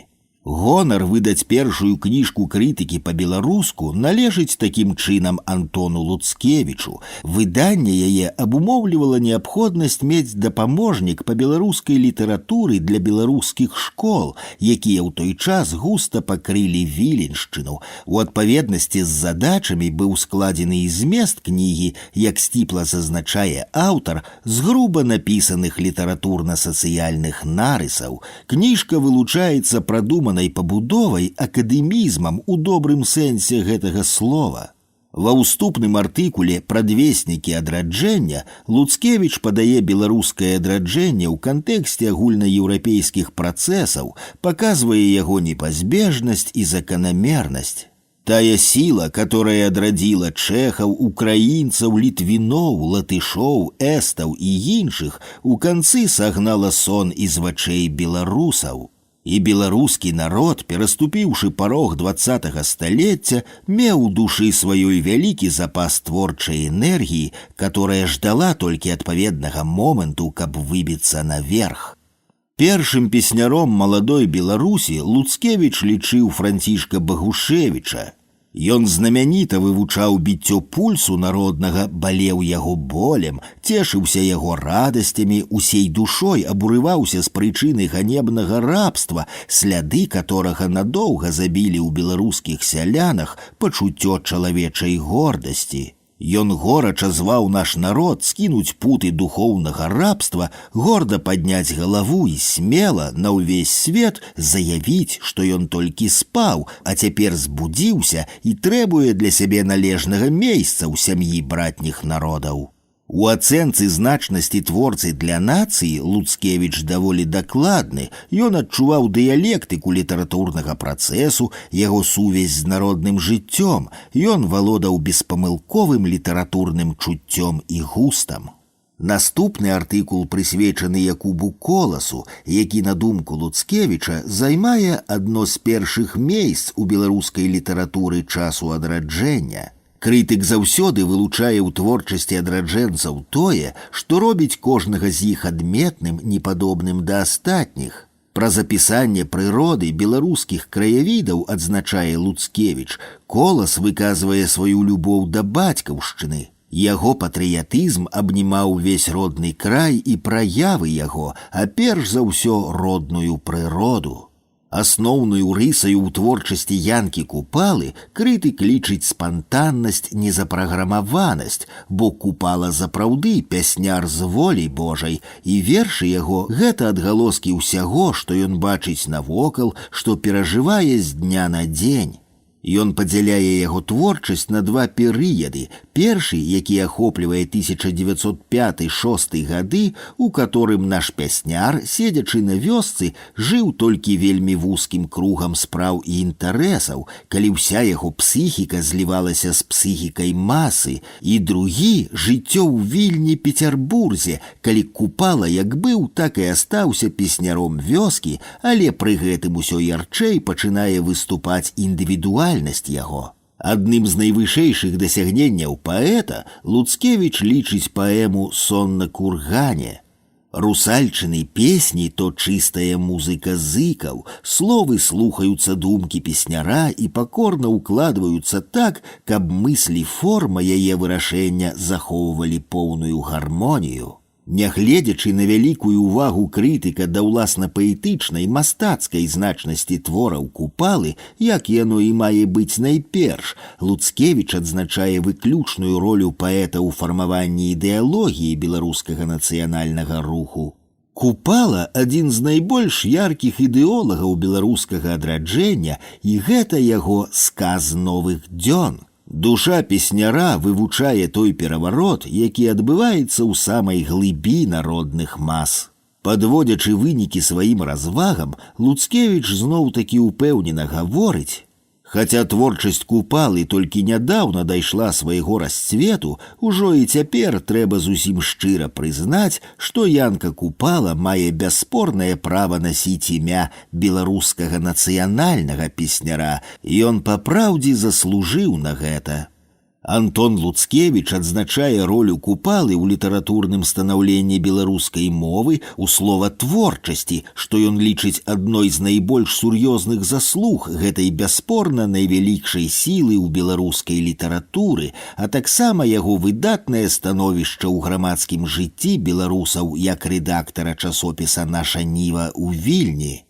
Гонар выдаць першую кніжку крытыкі па-беларуску належыць такім чынам Антону Луцкевічу. Выданне яе абумоўлівала неабходнасць мець дапаможнік па беларускай літаратуры для беларускіх школ, якія ў той час густа пакрылі Віленшчыну. У адпаведнасці з задачамі быў складзены і змест кнігі, як сціпла зазначае аўтар, з груба напісаных літаратурна-сацыяльных нарысаў. Кніжка вылучаецца прадуманай пабудовай, акадэмізмам у добрым сэнсе гэтага слова. Ва ўступным артыкуле «Прадвеснікі адраджэння» Луцкевіч падае беларускае адраджэнне ў кантэксце агульнаеўрапейскіх працэсаў, паказвае яго непазбежнасць і заканамернасць. Тая сила, которая адрадзіла чэхаў, украінцаў, літвіноў, латышоў, эстаў і іншых, у канцы сагнала сон з вачэй беларусаў. І беларускі народ, пераступіўшы парог 20-го сталетия, меў у душы сваёй вялікі запас творчай энергіі, которая ждала толькі адпаведнага моманту, каб выбіцца наверх. Першым песняром маладой Беларусі Луцкевіч лічыў Францішка Багушевіча. Ён знамяніта вывучаў біццё пульсу народнага, балеў яго болем, цешыўся яго радасцямі, усей душой абурываўся з прычыны ганебнага рабства, сляды которага надоўга забілі ў беларускіх сялянах пачуццё чалавечай гордасці. Ён горача зваў наш народ скінуць путы духоўнага рабства, горда падняць галаву і смела на ўвесь свет заявіць, што ён толькі спаў, а цяпер збудзіўся і трэбуе для сябе належнага месца ў сям'і братніх народаў. У ацэнцы значнасці творцы для нацыі Луцкевіч даволі дакладны. Ён адчуваў дыялектыку літаратурнага працэсу, яго сувязь з народным жыццём. Ён валодаў беспамылковым літаратурным чуццём і густам. Наступны артыкул прысвечаны Якубу Коласу, які, на думку Луцкевіча, займае адно з першых месц у беларускай літаратуры часу адраджэння. Крытык заўсёды вылучае ў творчасці адраджэнцаў тое, што робіць кожнага з іх адметным, непадобным да астатніх. Праз апісанне прыроды беларускіх краявідаў, адзначае Луцкевіч, Колас выказвае сваю любоў да бацькаўшчыны. Яго патрыятызм абнімаў увесь родны край і праявы яго, а перш за ўсё родную прыроду. Асноўнаю рысаю ў творчасці Янкі Купалы крытык лічыць спантаннасць, незапраграмаванасць, бо Купала сапраўды пясняр з волі Божай, і вершы яго – гэта адгалоскі ўсяго, што ён бачыць навокал, што перажывае з дня на дзень. Ён падзяляе яго творчасць на два перыяды. Першы, які ахоплівае 1905-6 гады, у которым наш пясняр, седзячы на вёсцы, жыў толькі вельмі вузкім кругам спраў і інтарэсаў, калі ўся яго псіхіка злівалася з псіхікай масы. І другі – жыццё ў Вільні, Пецярбурзе, калі Купала як быў, так і астаўся песняром вёскі, але пры гэтым усё ярчэй пачынае выступаць індывідуальна яго. Адным з найвышэйшых дасягненняў паэта Луцкевіч лічыць паэму «Сон на кургане». Русальчыны песні то чыстая музыка зыкаў, словы слухаюцца думкі песняра і пакорна ўкладваюцца так, каб мыслі форма яе вырашэння захоўвалі поўную гармонію. Нягледзячы на вялікую ўвагу крытыка да ўласна паэтычнай мастацкай значнасці твораў Купалы, як яно і мае быць найперш, Луцкевіч адзначае выключную ролю паэта ў фармаванні ідэалогіі беларускага нацыянальнага руху. Купала – адзін з найбольш яркіх ідэолагаў беларускага адраджэння, і гэта яго «Сказ новых дзён». Душа песняра вывучае той пераварот, які адбываецца ў самай глыбі народных мас. Падводзячы вынікі сваім развагам, Луцкевіч зноў-такі ўпэўнена гаворыць: «Хаця творчасць Купалы толькі нядаўна дайшла свайго расцвету, ужо і цяпер трэба зусім шчыра прызнаць, што Янка Купала мае бясспорнае права насіць імя беларускага нацыянальнага песняра, і ён папраўдзе заслужыў на гэта». Антон Луцкевіч адзначае ролю Купалы ў літаратурным станаўленні беларускай мовы ў словатворчасці, што ён лічыць адной з найбольш сур'ёзных заслуг гэтай бясспорна найвялікшай сілы ў беларускай літаратуры, а таксама яго выдатнае становішча ў грамадскім жыцці беларусаў як рэдактара часопіса «Наша Ніва» ў Вільні.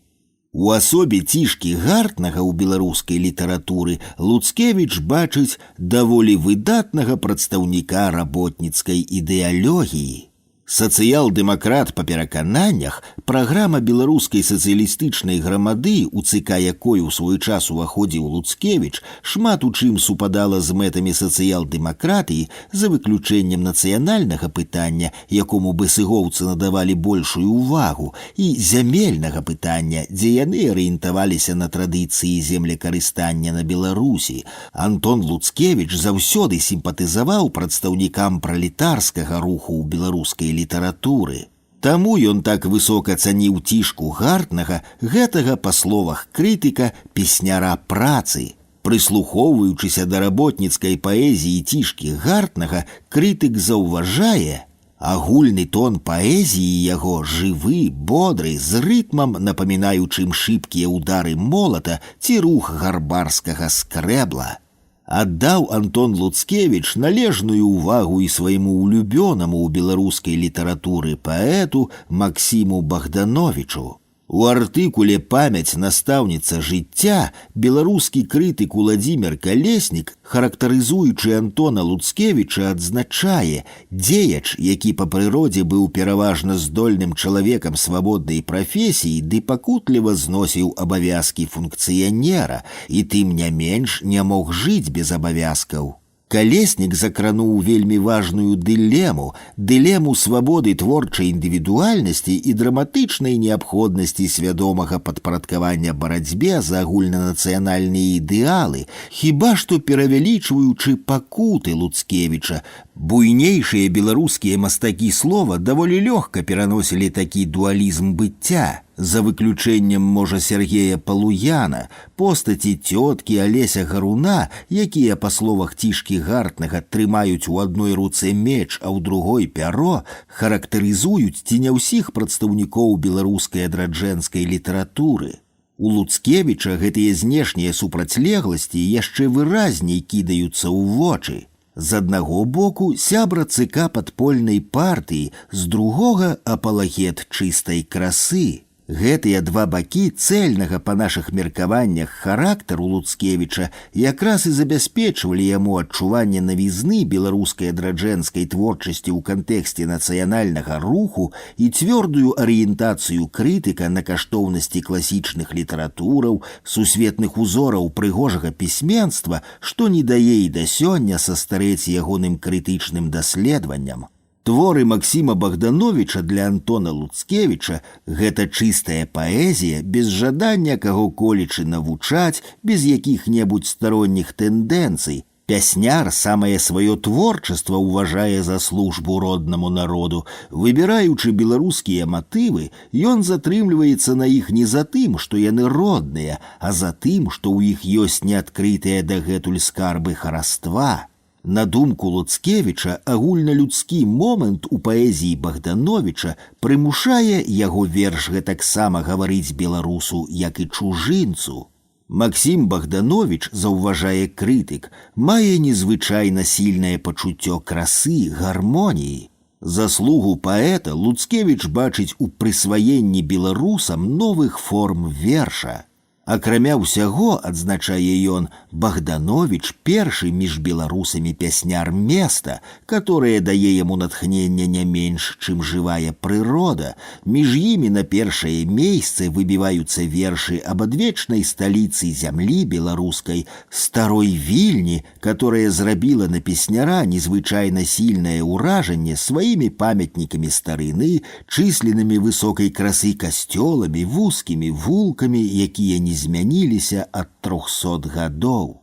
У асобе Цішкі Гартнага ў беларускай літаратуры Луцкевіч бачыць даволі выдатнага прадстаўніка работніцкай ідэалогіі. Сацыял-дэмакрат па перакананнях, праграма беларускай сацыялістычнай грамады, у ЦК якой у свой час уваходзіў Луцкевіч, шмат у чым супадала з мэтамі сацыял-дэмакратыі, за выключэннем нацыянальнага пытання, якому бысыгоўцы надавалі большую ўвагу, і зямельнага пытання, дзе яны арыентаваліся на традыцыі землекарыстання на Беларусі. Антон Луцкевіч заўсёды сімпатызаваў прадстаўнікам пралетарскага руху ў беларускай літаратуры. Таму ён так высока цаніў Цішку Гартнага, гэтага, па словах крытыка, песняра працы. Прыслухоўваючыся да работніцкай паэзіі Цішкі Гартнага, крытык заўважае: агульны тон паэзіі яго жывы, бодры, з рытмам, напамінаючым шыбкія ўдары молата ці рух гарбарскага скрэбла. Аддаў Антон Луцкевіч належную ўвагу і свайму улюбёнаму ў беларускай літаратуры паэту Максіму Богдановичу. У артыкуле «Памяць настаўніца жыцця» беларускі крытык Уладзімір Калеснік, характарызуючы Антона Луцкевіча, адзначае: дзеяч, які па прыродзе быў пераважна здольным чалавекам свабоднай прафесіі, ды пакутліва зносіў абавязкі функцыянера, і тым не менш не мог жыць без абавязкаў. Калеснік закрануў вельмі важную дылему свабоды творчай індывідуальнасці і драматычнай неабходнасці свядомага падпарадкавання барацьбе за агульнанацыянальныя ідэалы, хіба што перавялічваючы пакуты Луцкевіча. Буйнейшыя беларускія мастакі слова даволі лёгка пераносілі такі дуалізм быцця. За выключэннем, можа, Сергея Палуяна, постаці цёткі Алеся Гаруна, якія, па словах Цішкі Гартнага, трымаюць у адной руцэ меч, а ў другой пяро, характарызуюць ці не ўсіх прадстаўнікоў беларускай адраджэнскай літаратуры. У Луцкевіча гэтыя знешнія супрацьлегласці яшчэ выразней кідаюцца ў вочы. З аднаго боку сябра ЦК падпольнай партыі, з другога апалагет чыстай красы. Гэтыя два бакі цэльнага па нашых меркаваннях характару Луцкевіча якраз і забяспечвалі яму адчуванне навізны беларускай адраджэнскай творчасці ў кантэксце нацыянальнага руху і цвёрдую арыентацыю крытыка на каштоўнасці класічных літаратураў, сусветных узораў прыгожага пісьменства, што не дае і да сёння састарэць ягоным крытычным даследаванням. Творы Максіма Богдановича для Антона Луцкевіча – гэта чыстая паэзія, без жадання каго-колечы навучаць, без якіх-небудзь сторонніх тэндэнцый. Пясняр самае сваё творчаства ўважае за службу роднаму народу. Выбіраючы беларускія матывы, ён затрымліваецца на іх не за тым, што яны родныя, а за тым, што ў іх ёсць неадкрытыя дагэтуль скарбы хараства. На думку Луцкевіча, агульналюдскі момант у паэзіі Богдановича прымушае яго верш гэтаксама гаварыць беларусу, як і чужынцу. Максім Богданович, заўважае крытык, мае незвычайна сільнае пачуццё красы, гармоніі. Заслугу паэта Луцкевіч бачыць у прысваенні беларусам новых форм верша. Акрамя ўсяго, адзначае ён, Богданович першы між беларусамі пясняр места, которое дае яму натхнення не менш, чым жывая прырода. Між імі на першае месца выбіваюцца вершы аб адвечнай сталіцы зямлі беларускай, старой Вільні, которая зрабіла на песняра незвычайна сильнае ўражанне сваімі памятнікамі старыны, чысленнымі высокай красы касцёламі, вузкімі вулкамі, якія не змяніліся ад 300 гадоў.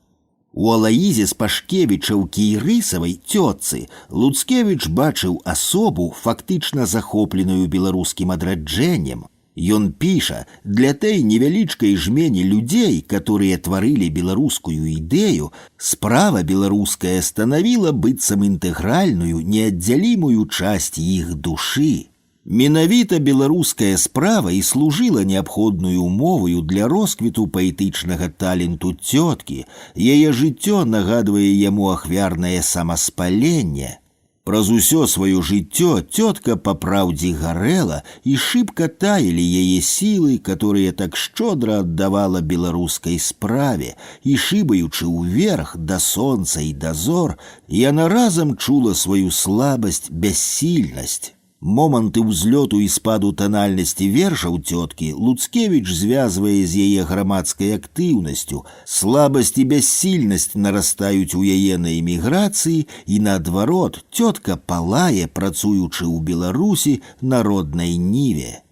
У Алаізе Спашкевіча-Кійрысавай цётцы Луцкевіч бачыў асобу, фактычна захопленую беларускім адраджэннем. Ён піша, для той невялічкай жмені людзей, которые тварылі беларускую ідэю, справа беларуская станавіла быццам інтэгральную, неаддзялімую часць іх душы. Менавіта беларуская справа і служыла неабходную умовою для росквіту паэтычнага таленту цёткі. Яе жыццё нагадвае яму ахвярнае самаспаленне. Праз усё сваё жыццё цётка па праўдзе гарэла, і шыбка таялі яе сілы, которые так шчодра аддавала беларускай справе, і шыбаючы ўверх да сонца і да зор, яна разам чула сваю слабасць, бяссільнасць. Моманты ўзлёту і спаду танальнасці вершаў цёткі Луцкевіч звязвае з яе грамадскай актыўнасцю. Слабасць і бяссільнасць нарастаюць у яе на эміграцыі, і наадварот, цётка палае, працуючы ў Беларусі на роднай ніве.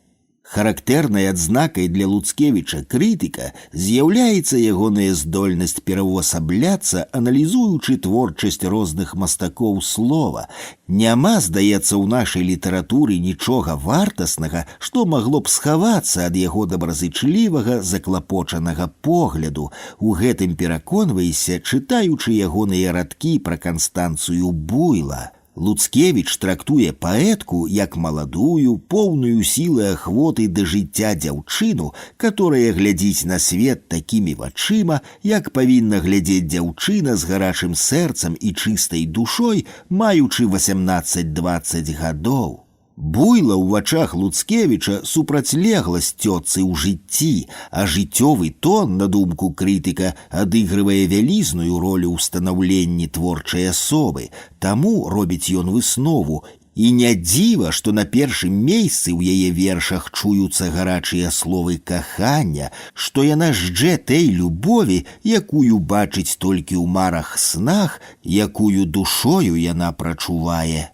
Характэрнай адзнакай для Луцкевіча крытыка з'яўляецца ягоная здольнасць пераўвасабляцца, аналізуючы творчасць розных мастакоў слова. Няма, здаецца, у нашай літаратуры нічога вартаснага, што магло б схавацца ад яго добразычлівага, заклапочанага погляду. У гэтым пераконвайся, чытаючы ягоныя радкі пра Канстанцыю Буйла. Луцкевіч трактуе паэтку як маладую, поўную сілы ахвоты да жыцця дзяўчыну, которая глядзіць на свет такімі вачыма, як павінна глядзець дзяўчына з гарачым сэрцам і чыстай душой, маючы 18-20 гадоў. Буйла ў вачах Луцкевіча супрацьлегласць цётцы ў жыцці, а жыццёвы тон, на думку крытыка, адыгрывае вялізную ролю ў станаўленні творчай асобы. Таму робіць ён выснову, і не дзіва, што на першым месцы ў яе вершах чуюцца гарачыя словы кахання, што яна жджэ той любові, якую бачыць толькі ў марах-снах, якую душою яна прачувае.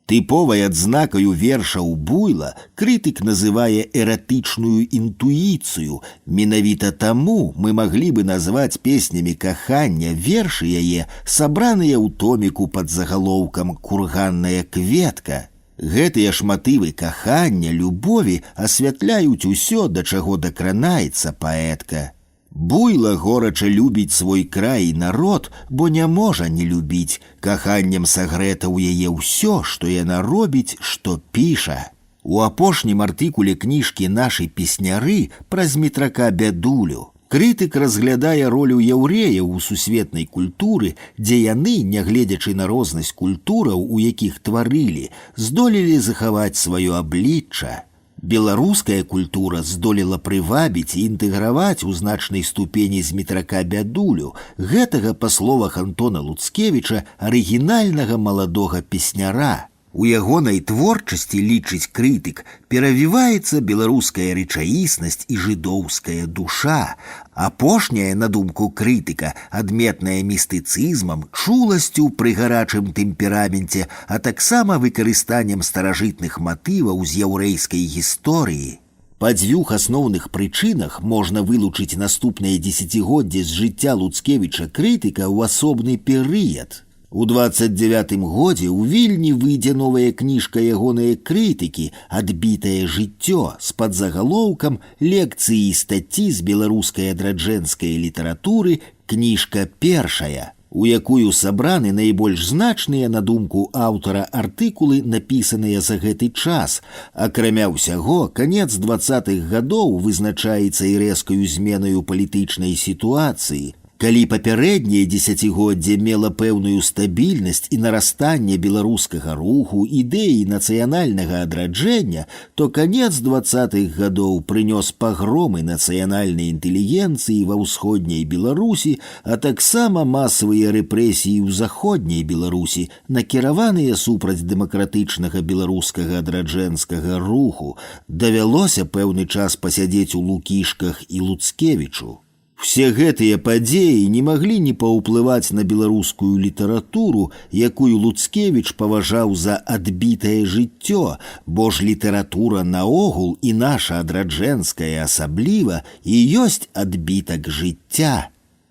Тыповай адзнакаю вершаў Буйла крытык называе эратычную інтуіцыю. Менавіта таму мы маглі бы назваць песнямі кахання вершы яе, сабраныя ў томіку пад загалоўкам «Курганная кветка». Гэтыя ж матывы кахання, любові асвятляюць усё, да чаго дакранаецца паэтка. Буйла горача любіць свой край і народ, бо не можа не любіць. Каханнем сагрэта ў яе ўсё, што яна робіць, што піша. У апошнім артыкуле кніжкі «Нашы песняры» праз метрака Бядулю крытык разглядае ролю яўрэяў у сусветнай культуры, дзе яны, нягледзячы на рознасць культураў, у якіх тварылі, здолелі захаваць сваё аблічча. Беларуская культура здолела прывабіць і інтэграваць у значнай ступені змітрака Бядулю, гэтага, па словах Антона Луцкевіча, арыгінальнага маладога песняра. У ягонай творчасці, лічыць крытык, перавіваецца беларуская рэчаіснасць і жыдоўская душа. Апошняя, на думку крытыка, адметная містыцызмам, чуласцю пры гарачым тэмпераменце, а таксама выкарыстаннем старажытных матываў з яўрэйскай гісторыі. Па дзвюх асноўных прычынах можна вылучыць наступныя дзесяцігоддзі з жыцця Луцкевіча крытыка ў асобны перыяд. У 29-м годзе ў Вільні выйдзе новая кніжка ягонае крытыкі «Адбітае жыццё» з падзагалоўкам «Лекцыі і статці з беларускай адраджэнскай літаратуры, кніжка першая», у якую сабраны найбольш значныя, на думку аўтара, артыкулы, напісаныя за гэты час. Акрамя ўсяго, канец 20-х гадоў вызначаецца і рэзкаю зменаю палітычнай сітуацыі. Калі папярэдняе дзесяцігоддзе мела пэўную стабільнасць і нарастанне беларускага руху, ідэі нацыянальнага адраджэння, то канец 20-х гадоў прынёс пагромы нацыянальнай інтэлігенцыі ва ўсходняй Беларусі, а таксама масавыя рэпрэсіі ў заходняй Беларусі, накіраваныя супраць дэмакратычнага беларускага адраджэнскага руху. Давялося пэўны час пасядзець у Лукішках і Луцкевічу. Все гэтыя падзеі не маглі не паўплываць на беларускую літаратуру, якую Луцкевіч паважаў за адбітае жыццё, бо ж літаратура наогул і наша адраджэнская асабліва і ёсць адбітак жыцця.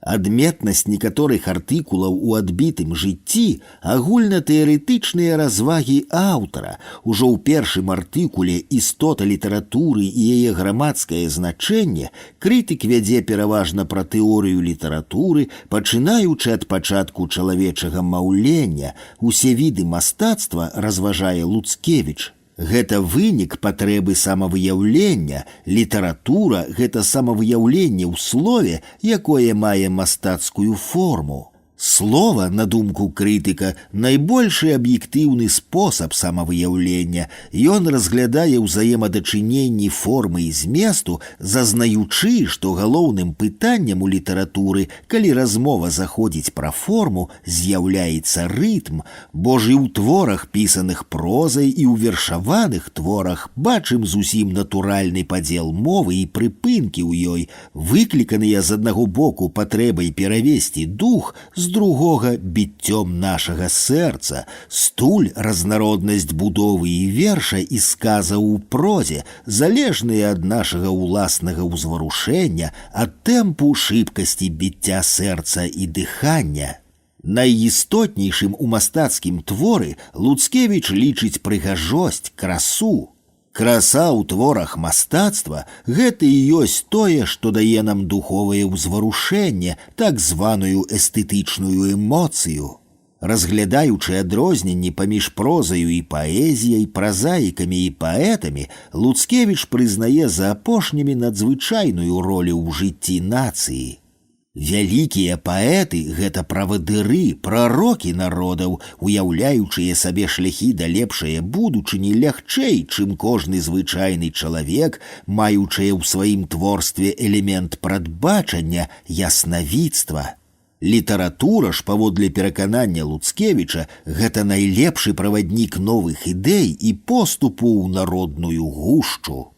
Адметнасць некаторых артыкулаў у адбітым жыцці – агульнатэарэтычныя развагі аўтара. Ужо ў першым артыкуле «Істота літаратуры і яе грамадскае значэнне» крытык вядзе пераважна пра тэорыю літаратуры, пачынаючы ад пачатку чалавечага маўлення. Усе віды мастацтва, разважае Луцкевіч, гэта вынік патрэбы самавыяўлення, літаратура – гэта самавыяўленне ў слове, якое мае мастацкую форму. Слова, на думку крытыка, найбольшы аб'ектыўны спосаб самавыяўлення. Ён разглядае ўзаемадачыненні формы і зместу, зазнаючы, што галоўным пытаннем у літаратуры, калі размова заходзіць пра форму, з'яўляецца рытм, бо ж і ў творах, пісаных прозай, і ў вершаваных творах бачым зусім натуральны падзел мовы і прыпынкі ў ёй, выкліканыя з аднаго боку патрэбай перавесці дух, з другога біццём нашага сэрца, стуль разнароднасць будовы і верша і сказа ў прозе, залежныя ад нашага ўласнага ўзварушэння, ад тэмпу шыбкасці біцця сэрца і дыхання. Найістотнейшым у мастацкім творы Луцкевіч лічыць прыгажосць, красу. Краса ў творах мастацтва – гэта і ёсць тое, што дае нам духовае ўзварушэнне, так званую эстэтычную эмоцыю. Разглядаючы адрозненні паміж прозаю і паэзіяй, празаікамі і паэтамі, Луцкевіч прызнае за апошнімі надзвычайную ролю ў жыцці нацыі. Вялікія паэты – гэта правадыры, прарокі народаў, уяўляючыя сабе шляхі да лепшае будучыні лягчэй, чым кожны звычайны чалавек, маючыя ў сваім творстве элемент прадбачання, яснавіцтва. Літаратура ж, паводле пераканання Луцкевіча, гэта найлепшы праваднік новых ідэй і поступу ў народную гушчу.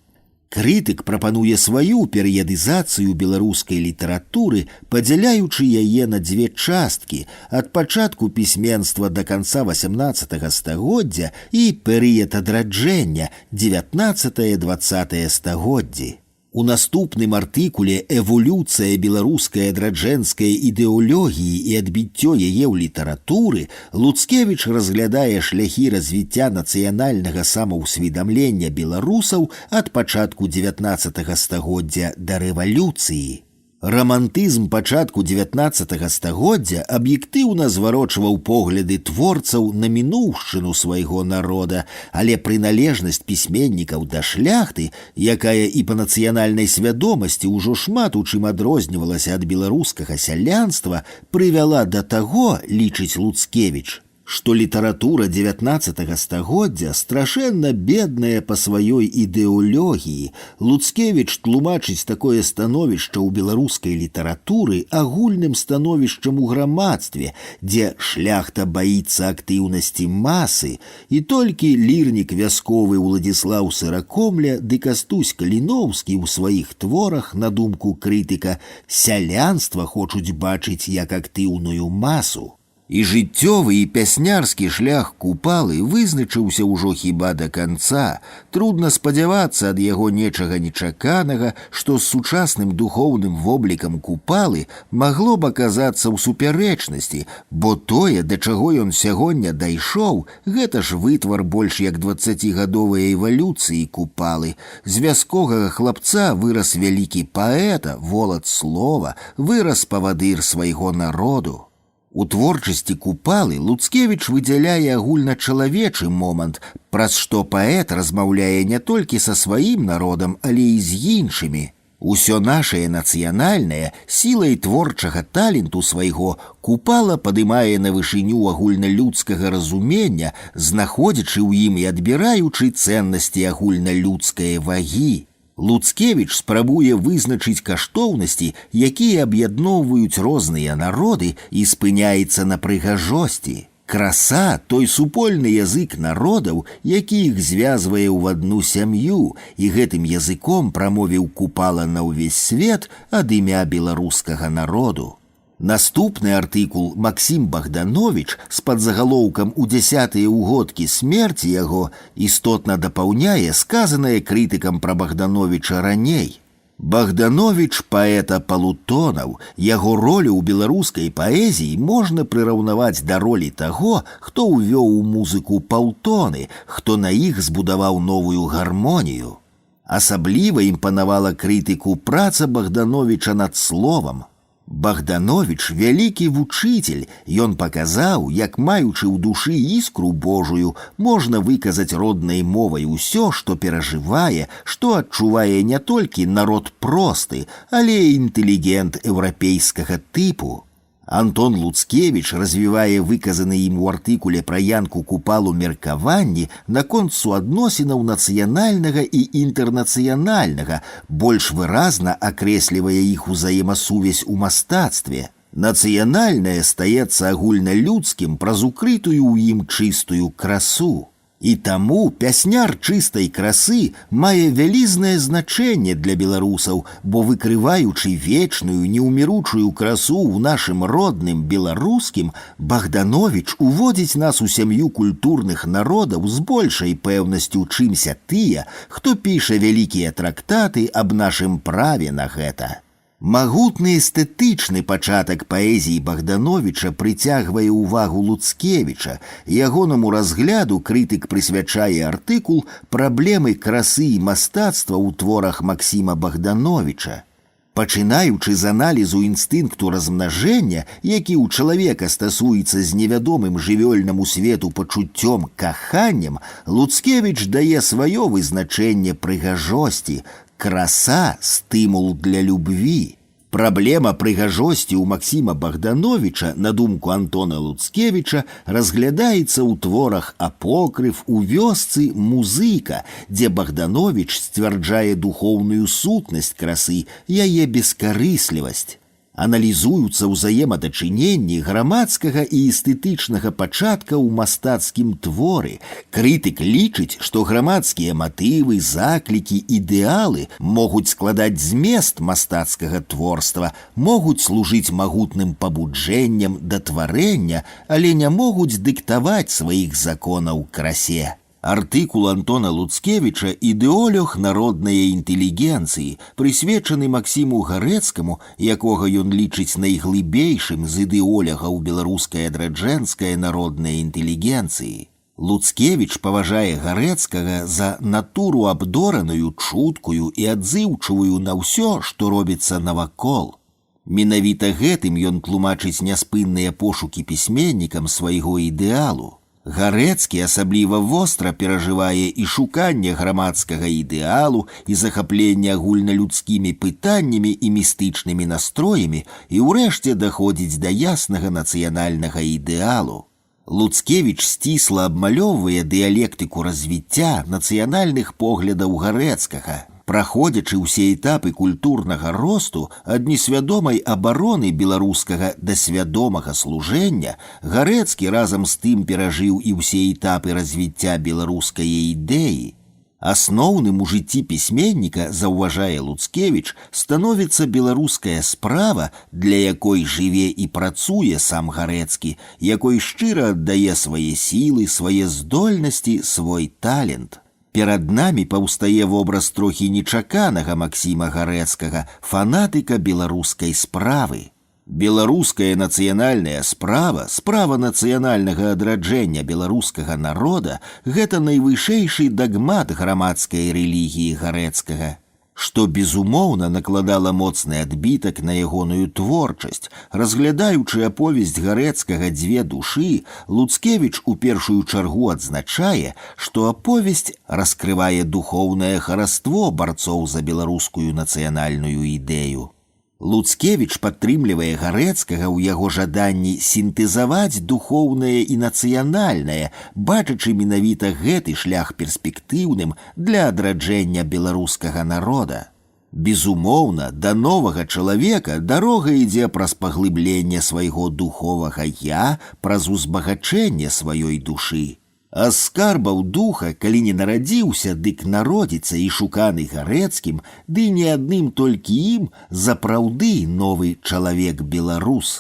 Крытык прапануе сваю перыядызацыю беларускай літаратуры, падзяляючы яе на дзве часткі – ад пачатку пісьменства да канца 18 стагоддзя і перыяд адраджэння – 19-20 стагоддзі. У наступным артыкуле «Эволюцыя беларускай адраджэнскай ідэалогіі і адбіццё яе ў літаратуры» Луцкевіч разглядае шляхі развіцця нацыянальнага самаўсведамлення беларусаў ад пачатку 19 стагоддзя да рэвалюцыі. Рамантызм пачатку 19 стагоддзя аб'ектыўна зварочваў погляды творцаў на мінуўшчыну свайго народа, але прыналежнасць пісьменнікаў да шляхты, якая і па нацыянальнай свядомасці ўжо шмат у чым адрознівалася ад беларускага сялянства, прывяла да таго, лічыць Луцкевіч, што літаратура 19 стагоддзя страшэнна бедная па сваёй ідэалогіі. Луцкевіч тлумачыць такое становішча ў беларускай літаратуры агульным становішчам у грамадстве, дзе шляхта баіцца актыўнасці масы, і толькі лірнік вясковы Уладзіслаў Сыракомля ды Кастусь Каліноўскі ў сваіх творах, на думку крытыка, сялянства хочуць бачыць як актыўную масу. І жыццёвы і пяснярскі шлях Купалы вызначыўся ўжо хіба да канца. Трудна спадзявацца ад яго нечага нечаканага, што з сучасным духоўным воблікам Купалы магло б аказацца ў супярэчнасці, бо тое, да чаго ён сягоння дайшоў, гэта ж вытвар больш як 20гадовай эвалюцыі Купалы. З вясковага хлапца вырас вялікі паэта, волат слова, вырас павадыр свайго народу. У творчасці Купалы Луцкевіч выдзяляе агульначалавечы момант, праз што паэт размаўляе не толькі са сваім народам, але і з іншымі. Усё нашае нацыянальнае сілай творчага таленту свайго Купала падымае на вышыню агульналюдскага разумення, знаходзячы ў ім і адбіраючы цэннасці агульналюдскай вагі. Луцкевіч спрабуе вызначыць каштоўнасці, якія аб'ядноўваюць розныя народы, і спыняецца на прыгажосці. Краса – той супольны язык народаў, які іх звязвае ў адну сям'ю, і гэтым языком прамовіў Купала на ўвесь свет ад імя беларускага народу. Наступны артыкул Максім Богданович з падзагалоўкам «У 10-тыя ўгодкі смерці яго» істотна дапаўняе сказанае крытыкам пра Богдановича раней. Богданович – паэта палутонаў, яго ролю ў беларускай паэзіі можна прыраўнаваць да ролі таго, хто ўвёў у музыку паўтоны, хто на іх збудаваў новую гармонію. Асабліва імпанавала крытыку праца Богдановича над словам. Богданович – вялікі вучитель, ён паказаў, як, маючы ў душы іскру Божую, можна выказаць роднай мовай усё, што перажывае, што адчувае не толькі народ просты, але і інтэлігент еўрапейскага тыпу. Антон Луцкевіч развівае выказаны ім у артыкуле пра Янку Купалу меркаванні наконт суадносінаў нацыянальнага і інтэрнацыянальнага, больш выразна акрэслівае іх узаемасувязь у мастацтве. Нацыянальнае стаецца агульналюдскім праз укрытую ў ім чыстую красу. І таму пясняр чыстай красы мае вялізнае значэнне для беларусаў, бо выкрываючы вечную, неўміручую красу ў нашым родным беларускім, Богданович уводзіць нас у сям'ю культурных народаў з большай пэўнасцю, чымся тыя, хто піша вялікія трактаты аб нашым праве на гэта. Магутны эстэтычны пачатак паэзіі Богдановича прыцягвае ўвагу Луцкевіча. Ягонаму разгляду крытык прысвячае артыкул «Праблемы красы і мастацтва ў творах Максіма Богдановича». Пачынаючы з аналізу інстынкту размнажэння, які ў чалавека стасуецца з невядомым жывёльнаму свету пачуццём каханнем, Луцкевіч дае сваё вызначэнне прыгажосці. Краса – стымул для любви. Праблема прыгажосці ў Максіма Богдановича, на думку Антона Луцкевіча, разглядаецца ў творах «Апокрыф», у вёсцы «Музыка», дзе Богданович сцвярджае духоўную сутнасць красы, яе бескарыслівасць. Аналізуюцца ўзаемадачыненні грамадскага і эстэтычнага пачатка ў мастацкім творы. Крытык лічыць, што грамадскія матывы, заклікі, ідэалы могуць складаць змест мастацкага творства, могуць служыць магутным пабуджэннем да тварэння, але не могуць дыктаваць сваіх законаў красе. Артыкул Антона Луцкевіча «Ідэолог народнай інтэлігенцыі», прысвечаны Максіму Гарэцкаму, якога ён лічыць найглыбейшым з ідэолягаў беларускай адраджэнскай народнай інтэлігенцыі. Луцкевіч паважае Гарэцкага за натуру абдораную, чуткую і адзыўчывую на ўсё, што робіцца навакол. Менавіта гэтым ён тлумачыць няспынныя пошукі пісьменнікам свайго ідэалу. Гарэцкі асабліва востра перажывае і шуканне грамадскага ідэалу, і захапленне агульналюдскімі пытаннямі і містычнымі настроямі, і ўрэшце даходзіць да яснага нацыянальнага ідэалу. Луцкевіч сцісла абмалёўвае дыялектыку развіцця нацыянальных поглядаў Гарэцкага, праходзячы ўсе этапы культурнага росту ад несвядомай абароны беларускага да свядомага служэння, Гарэцкі разам з тым перажыў і ўсе этапы развіцця беларускай ідэі. Асноўным у жыцці пісьменніка, заўважае Луцкевіч, становіцца беларуская справа, для якой жыве і працуе сам Гарэцкі, якой шчыра аддае свае сілы, свае здольнасці, свой талент. Перад намі паўстае вобраз трохі нечаканага Максіма Гарэцкага, фанатыка беларускай справы. Беларуская нацыянальная справа, справа нацыянальнага адраджэння беларускага народа – гэта найвышэйшы дагмат грамадскай рэлігіі Гарэцкага, што безумоўна накладала моцны адбітак на ягоную творчасць. Разглядаючы аповесць Гарэцкага «Дзве душы», Луцкевіч у першую чаргу адзначае, што аповесць раскрывае духоўнае хараство барцоў за беларускую нацыянальную ідэю. Луцкевіч падтрымлівае Гарэцкага ў яго жаданні сінтэзаваць духоўнае і нацыянальнае, бачачы менавіта гэты шлях перспектыўным для адраджэння беларускага народа. Безумоўна, да новага чалавека дарога ідзе праз паглыбленне свайго духовага «я», праз узбагачэнне сваёй душы. А з скарбаў духа, калі не нарадзіўся, дык народзіцца і шуканы Гарэцкім, ды не адным толькі ім, запраўды новы чалавек-беларус.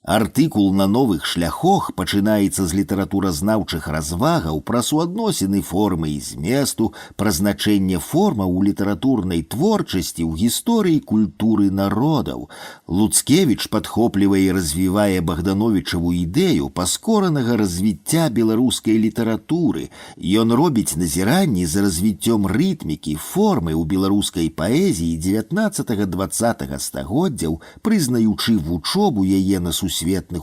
Артыкул на новых шляхах пачынаецца з літаратуразнаўчых развагаў пра суадносіны формы і зместу, пра значэнне формаў у літаратурнай творчасці ў гісторыі культуры народаў. Луцкевіч падхоплівае і развівае Богдановічаву ідэю паскоранага развіцця беларускай літаратуры. Ён робіць назіранні за развіццём рытмікі, формы ў беларускай паэзіі 19-20 стагоддзяў, прызнаючы вучобу яе на сусветных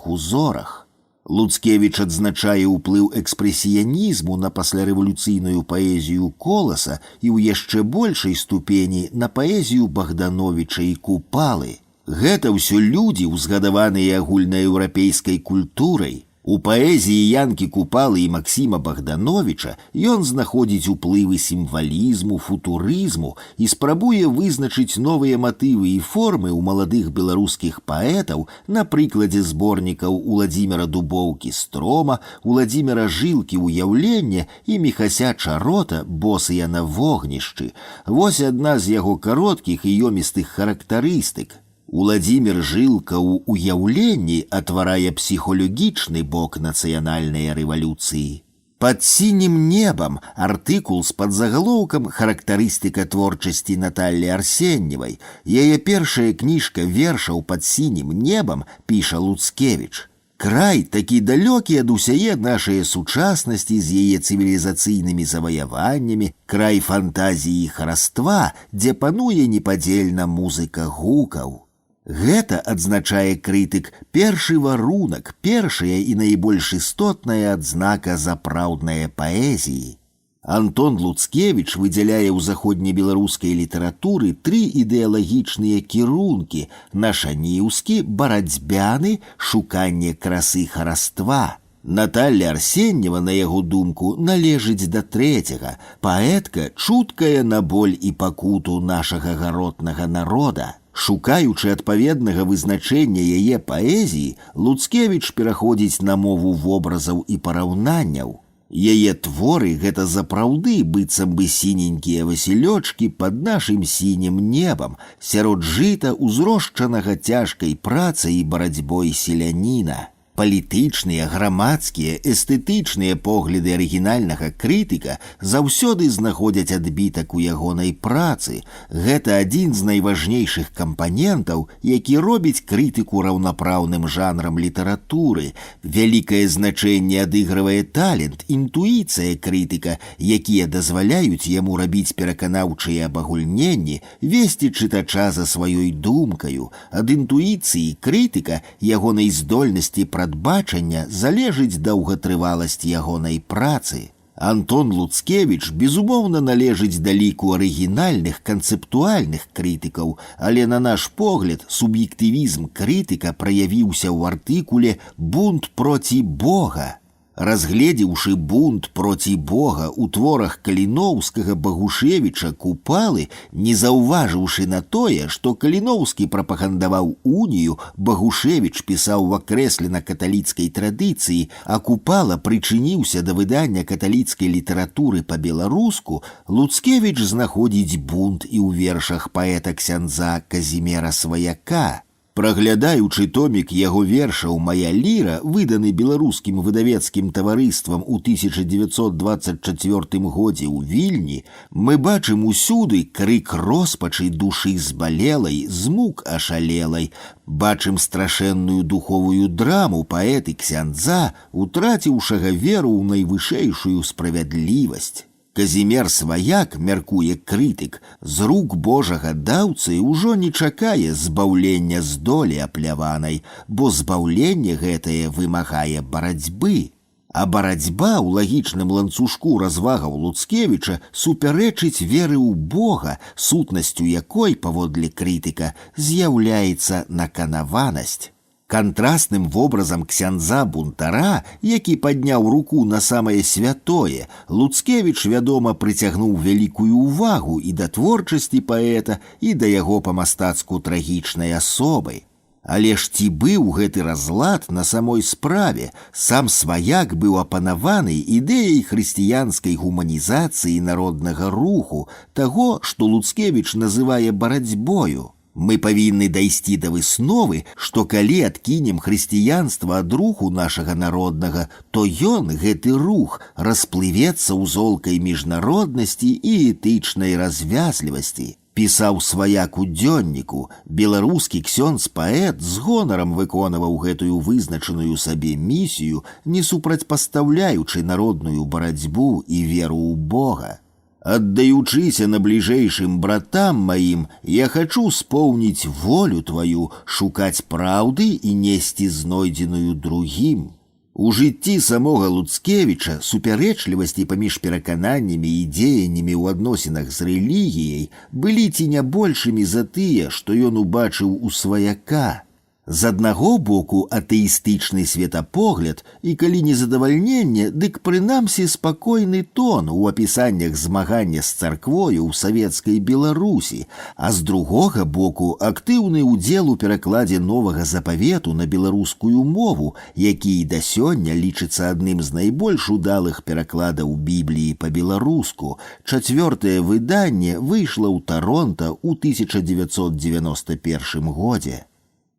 узорах. Луцкевіч адзначае ўплыў экспрэсіянізму на паслярэвалюцыйную паэзію Коласа і ў яшчэ большай ступені на паэзію Богдановіча і Купалы. Гэта ўсё людзі, узгадаваныя агульнаеўрапейскай культурай. У паэзіі Янкі Купалы і Максіма Богдановіча ён знаходзіць уплывы сімвалізму, футурызму і спрабуе вызначыць новыя матывы і формы ў маладых беларускіх паэтаў на прыкладзе зборнікаў Уладзіміра Дубоўкі «Строма», Уладзіміра Жылкі «Уяўленне» і Міхася Чарота «Босыя на вогнішчы». Вось адна з яго кароткіх і ёмістых характарыстык. Уладзімір Жылка ў «Уяўленні» атварае псіхалагічны бок нацыянальнай рэвалюцыі. «Пад сінім небам» – артыкул з падзагалоўкам «Характарыстыка творчасці Наталлі Арсеньевай». Яе першая кніжка вершаў «Пад сінім небам» піша Луцкевіч. Край такі далёкі ад усяе нашае сучаснасці з яе цывілізацыйнымі заваяваннямі, край фантазіі і хараства, дзе пануе непадзельна музыка гукаў. Гэта, адзначае крытык, першы варунак, першая і найбольш істотная адзнака запраўднае паэзіі. Антон Луцкевіч выдзяляе ў заходнебеларускай літаратуры тры ідэалагічныя кірункі – нашаніўскі, барацьбяны, шуканне красы хараства. Наталля Арсеньева, на яго думку, належыць да трэцяга. Паэтка чуткая на боль і пакуту нашага гаротнага народа. Шукаючы адпаведнага вызначэння яе паэзіі, Луцкевіч пераходзіць на мову вобразаў і параўнанняў. Яе творы гэта запраўды быццам бы сіненькія васілёчкі пад нашым сінім небам, сярод жыта, узрошчанага цяжкай працай і барацьбой селяніна. Палітычныя, грамадскія, эстэтычныя погляды арыгінальнага крытыка заўсёды знаходзяць адбітак у ягонай працы. Гэта адзін з найважнейшых кампанентаў, які робіць крытыку раўнапраўным жанрам літаратуры. Вялікае значэнне адыгрывае талент, інтуіцыя крытыка, якія дазваляюць яму рабіць пераканаўчыя абагульненні, весці чытача за сваёй думкаю. Ад інтуіцыі крытыка, ягонай здольнасці прадбачання залежыць доўгатрываласць ягонай працы. Антон Луцкевіч, безумоўна, належыць да ліку арыгінальных канцэптуальных крытыкаў, але, на наш погляд, суб'ектывізм крытыка праявіўся ў артыкуле «Бунт проці Бога». Разгледзеўшы бунт проці Бога ў творах Каліноўскага, Багушевіча, Купалы, не заўважыўшы на тое, што Каліноўскі прапагандаваў унію, Багушевіч пісаў в акрэслена каталіцкай традыцыі, а Купала прычыніўся да выдання каталіцкай літаратуры па-беларуску, Луцкевіч знаходзіць бунт і ў вершах паэта-ксяндза Казімера Сваяка. Праглядаючы томік яго вершаў «Мая ліра», выданы беларускім выдавецкім таварыствам у 1924 годзе ў Вільні, мы бачым усюды крык роспачы душы збалелай, змук ашалелай, бачым страшэнную духовую драму паэты-ксяндза, утраціўшага веру ў найвышэйшую справядлівасць. Казімер Сваяк, мяркуе крытык, з рук Божага даўцы ўжо не чакае збаўлення з долі апляванай, бо збаўленне гэтае вымагае барацьбы. А барацьба ў лагічным ланцужку развагаў Луцкевіча супярэчыць веры ў Бога, сутнасцю якой, паводле крытыка, з'яўляецца наканаванасць. Кантрастным вобразам ксяндза-бунтара, які падняў руку на самае святое, Луцкевіч, вядома, прыцягнуў вялікую ўвагу і да творчасці паэта, і да яго па-мастацку трагічнай асобы. Але ж ці быў гэты разлад на самой справе? Сам Сваяк быў апанаваны ідэяй хрысціянскай гуманізацыі народнага руху, таго, што Луцкевіч называе барацьбою. Мы павінны дайсці да высновы, што калі адкінем хрысціянства ад руху нашага народнага, то ён, гэты рух, расплывецца ў золкай міжнароднасці і этычнай развязлівасці. Пісаў Сваяк у дзённіку, беларускі ксёндз-паэт з гонарам выконваў гэтую вызначаную сабе місію, не супрацьпастаўляючы народную барацьбу і веру ў Бога. «Аддаючыся на бліжэйшым братам маім, я хачу споўніць волю тваю, шукаць праўды і несці знойдзеную другім». У жыцці самога Луцкевіча супярэчлівасці паміж перакананнямі і дзеяннямі ў адносінах з рэлігіяй былі ці не большымі за тыя, што ён убачыў у Сваяка. З аднаго боку атэістычны светапогляд і калі незадавальненне, дык прынамсі спакойны тон у апісаннях змагання з царквою ў савецкай Беларусі, а з другога боку актыўны ўдзел у перакладзе новага запавету на беларускую мову, які і да сёння лічыцца адным з найбольш удалых перакладаў Бібліі па-беларуску. 4-е выданне выйшла ў Таронта ў 1991 годзе.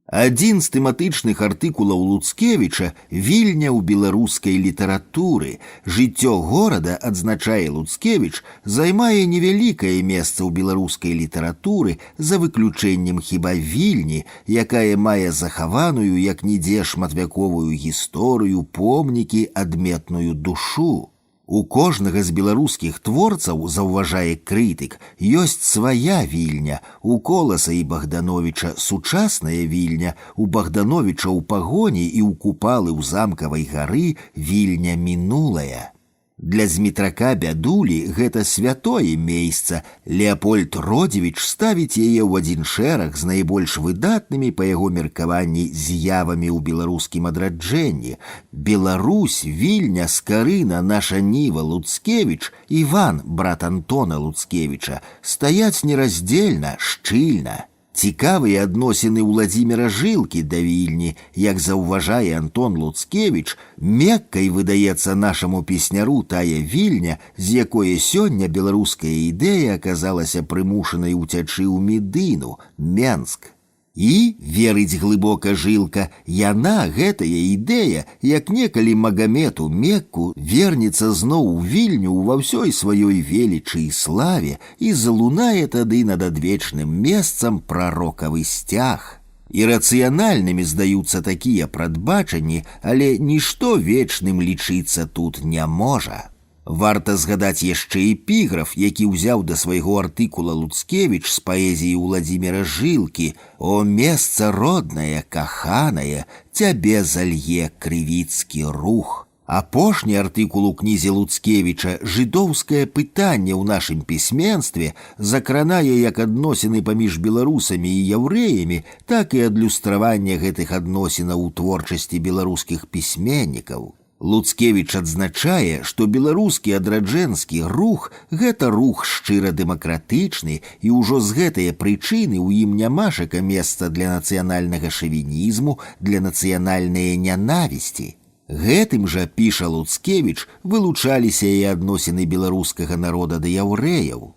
Адзін з тэматычных артыкулаў Луцкевіча «Вільня ў беларускай літаратуры». Жыццё горада, адзначае Луцкевіч, займае невялікае месца ў беларускай літаратуры, за выключэннем хіба Вільні, якая мае захаваную як нідзе шматвяковую гісторыю, помнікі, адметную душу. У кожнага з беларускіх творцаў, заўважае крытык, ёсць свая Вільня. У Коласа і Богдановича сучасная Вільня, у Богдановича ў пагоні і ў Купалы ў замкавай гары Вільня мінулая. Для Змітрака Бядулі гэта святое месца. Леапольд Родзівіч ставіць яе ў адзін шэраг з найбольш выдатнымі па яго меркаванні з'явамі ў беларускім адраджэнні. Беларусь, Вільня, Скарына, наша Ніва, Луцкевіч, Іван, брат Антона Луцкевіча, стаяць нераздзельна, шчыльна. Цікавыя адносіны Уладзіміра Жылкі да Вільні, як заўважае Антон Луцкевіч, меккай выдаецца нашаму песняру тая Вільня, з якое сёння беларуская ідэя аказалася прымушанай уцячы ў Медыну, Менск. І, верыць глыбока Жылка, яна, гэтая ідэя, як некалі Магамет у Мекку, вернецца зноў у Вільню ва ўсёй сваёй велічы і славе і залунае тады над адвечным месцам прарокавы сцяг. Ірацыянальнымі здаюцца такія прадбачанні, але нішто вечным лічыцца тут не можа. Варта згадаць яшчэ эпіграф, які ўзяў да свайго артыкула Луцкевіч з паэзіі Уладзіміра Жылкі «О месца роднае, каханае, цябе залье крывіцкі рух». Апошні артыкул у кнізе Луцкевіча «Жыдоўскае пытанне ў нашым пісьменстве» закранае як адносіны паміж беларусамі і яўрэямі, так і адлюстраванне гэтых адносінаў у творчасці беларускіх пісьменнікаў. Луцкевіч адзначае, што беларускі адраджэнскі рух – гэта рух шчыра дэмакратычны, і ўжо з гэтае прычыны ў ім нямашака месца для нацыянальнага шавінізму, для нацыянальнай нянавісці. Гэтым жа, піша Луцкевіч, вылучаліся і адносіны беларускага народа да яўрэяў.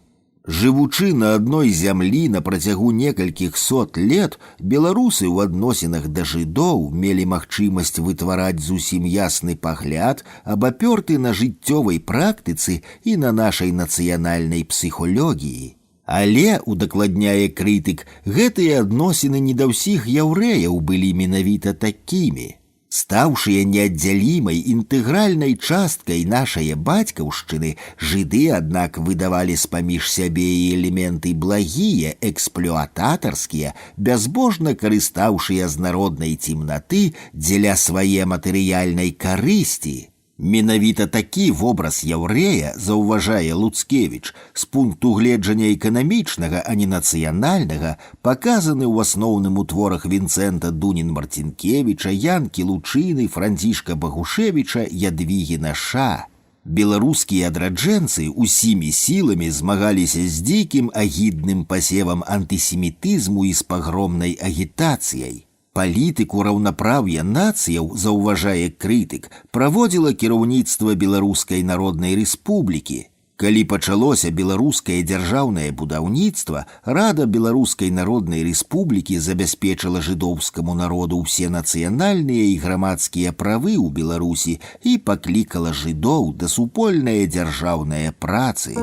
Жывучы на адной зямлі на працягу некалькіх сот лет, беларусы ў адносінах да жыдоў мелі магчымасць вытвараць зусім ясны пагляд, абапёрты на жыццёвай практыцы і на нашай нацыянальнай псіхалогіі. Але, удакладняе крытык, гэтыя адносіны не да ўсіх яўрэяў былі менавіта такімі. Стаўшыя неаддзялімай інтэгральнай часткай нашае бацькаўшчыны, жыды, аднак, выдавалі з-паміж сябе і элементы благія, эксплуататарскія, бязбожна карыстаўшыя з народнай цемнаты дзеля свае матэрыяльнай карысці. Менавіта такі вобраз яўрэя, заўважае Луцкевіч, з пункту гледжання эканамічнага, а не нацыянальнага, паказаны ў асноўным у творах Вінцэнта Дунін-Марцінкевіча, Янкі Лучыны, Францішка Багушевіча, Ядвігіна Ша. Беларускія адраджэнцы усімі сіламі змагаліся з дзікім агідным пасевам антысемітызму і з пагромнай агітацыяй. Палітыку раўнапраўя нацыяў, заўважае крытык, праводзіла кіраўніцтва Беларускай Народнай Рэспублікі. Калі пачалося беларускае дзяржаўнае будаўніцтва, Рада Беларускай Народнай Рэспублікі забяспечыла жыдоўскаму народу ўсе нацыянальныя і грамадскія правы ў Беларусі і паклікала жыдоў да супольнае дзяржаўнае працы.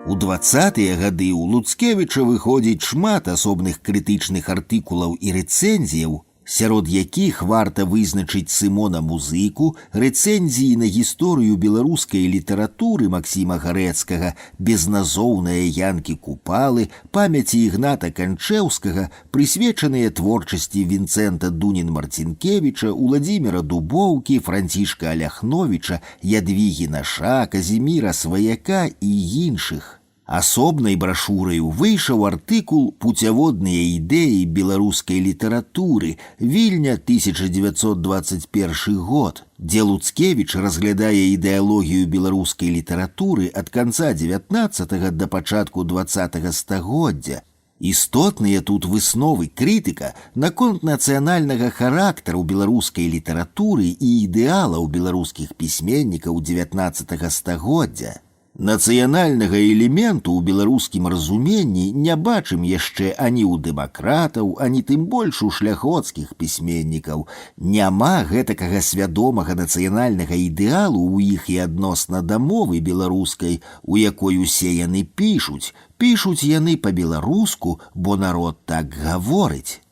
У 20-тыя гады ў Луцкевіча выходзіць шмат асобных крытычных артыкулаў і рэцэнзіяў, сярод якіх варта вызначыць Сымона Музыку, рэцэнзіі на гісторыю беларускай літаратуры Максіма Гарэцкага, безназоўныя Янкі Купалы, памяці Ігната Канчэўскага, прысвечаныя творчасці Вінцэнта Дунін-Марцінкевіча, Уладзіміра Дубоўкі, Францішка Аляхновіча, Ядвігіна Ша, Казіміра Сваяка і іншых. Асобнай брашураю выйшаў артыкул «Путяводныя ідэі беларускай літаратуры. Вільня, 1921 год», дзе Луцкевіч разглядае ідэалогію беларускай літаратуры ад канца 19 да пачатку 20 стагоддзя. Істотныя тут высновы крытыка наконт нацыянальнага характару беларускай літаратуры і ідэалаў беларускіх пісьменнікаў 19 стагоддзя. Нацыянальнага элементу ў беларускім разуменні не бачым яшчэ ані ў дэмакратаў, ані тым больш у шляхоцкіх пісьменнікаў. Няма гэтакага свядомага нацыянальнага ідэалу ў іх і адносна да мовы беларускай, у якой усе яны пішуць. Пішуць яны па-беларуску, бо народ так гаворыць.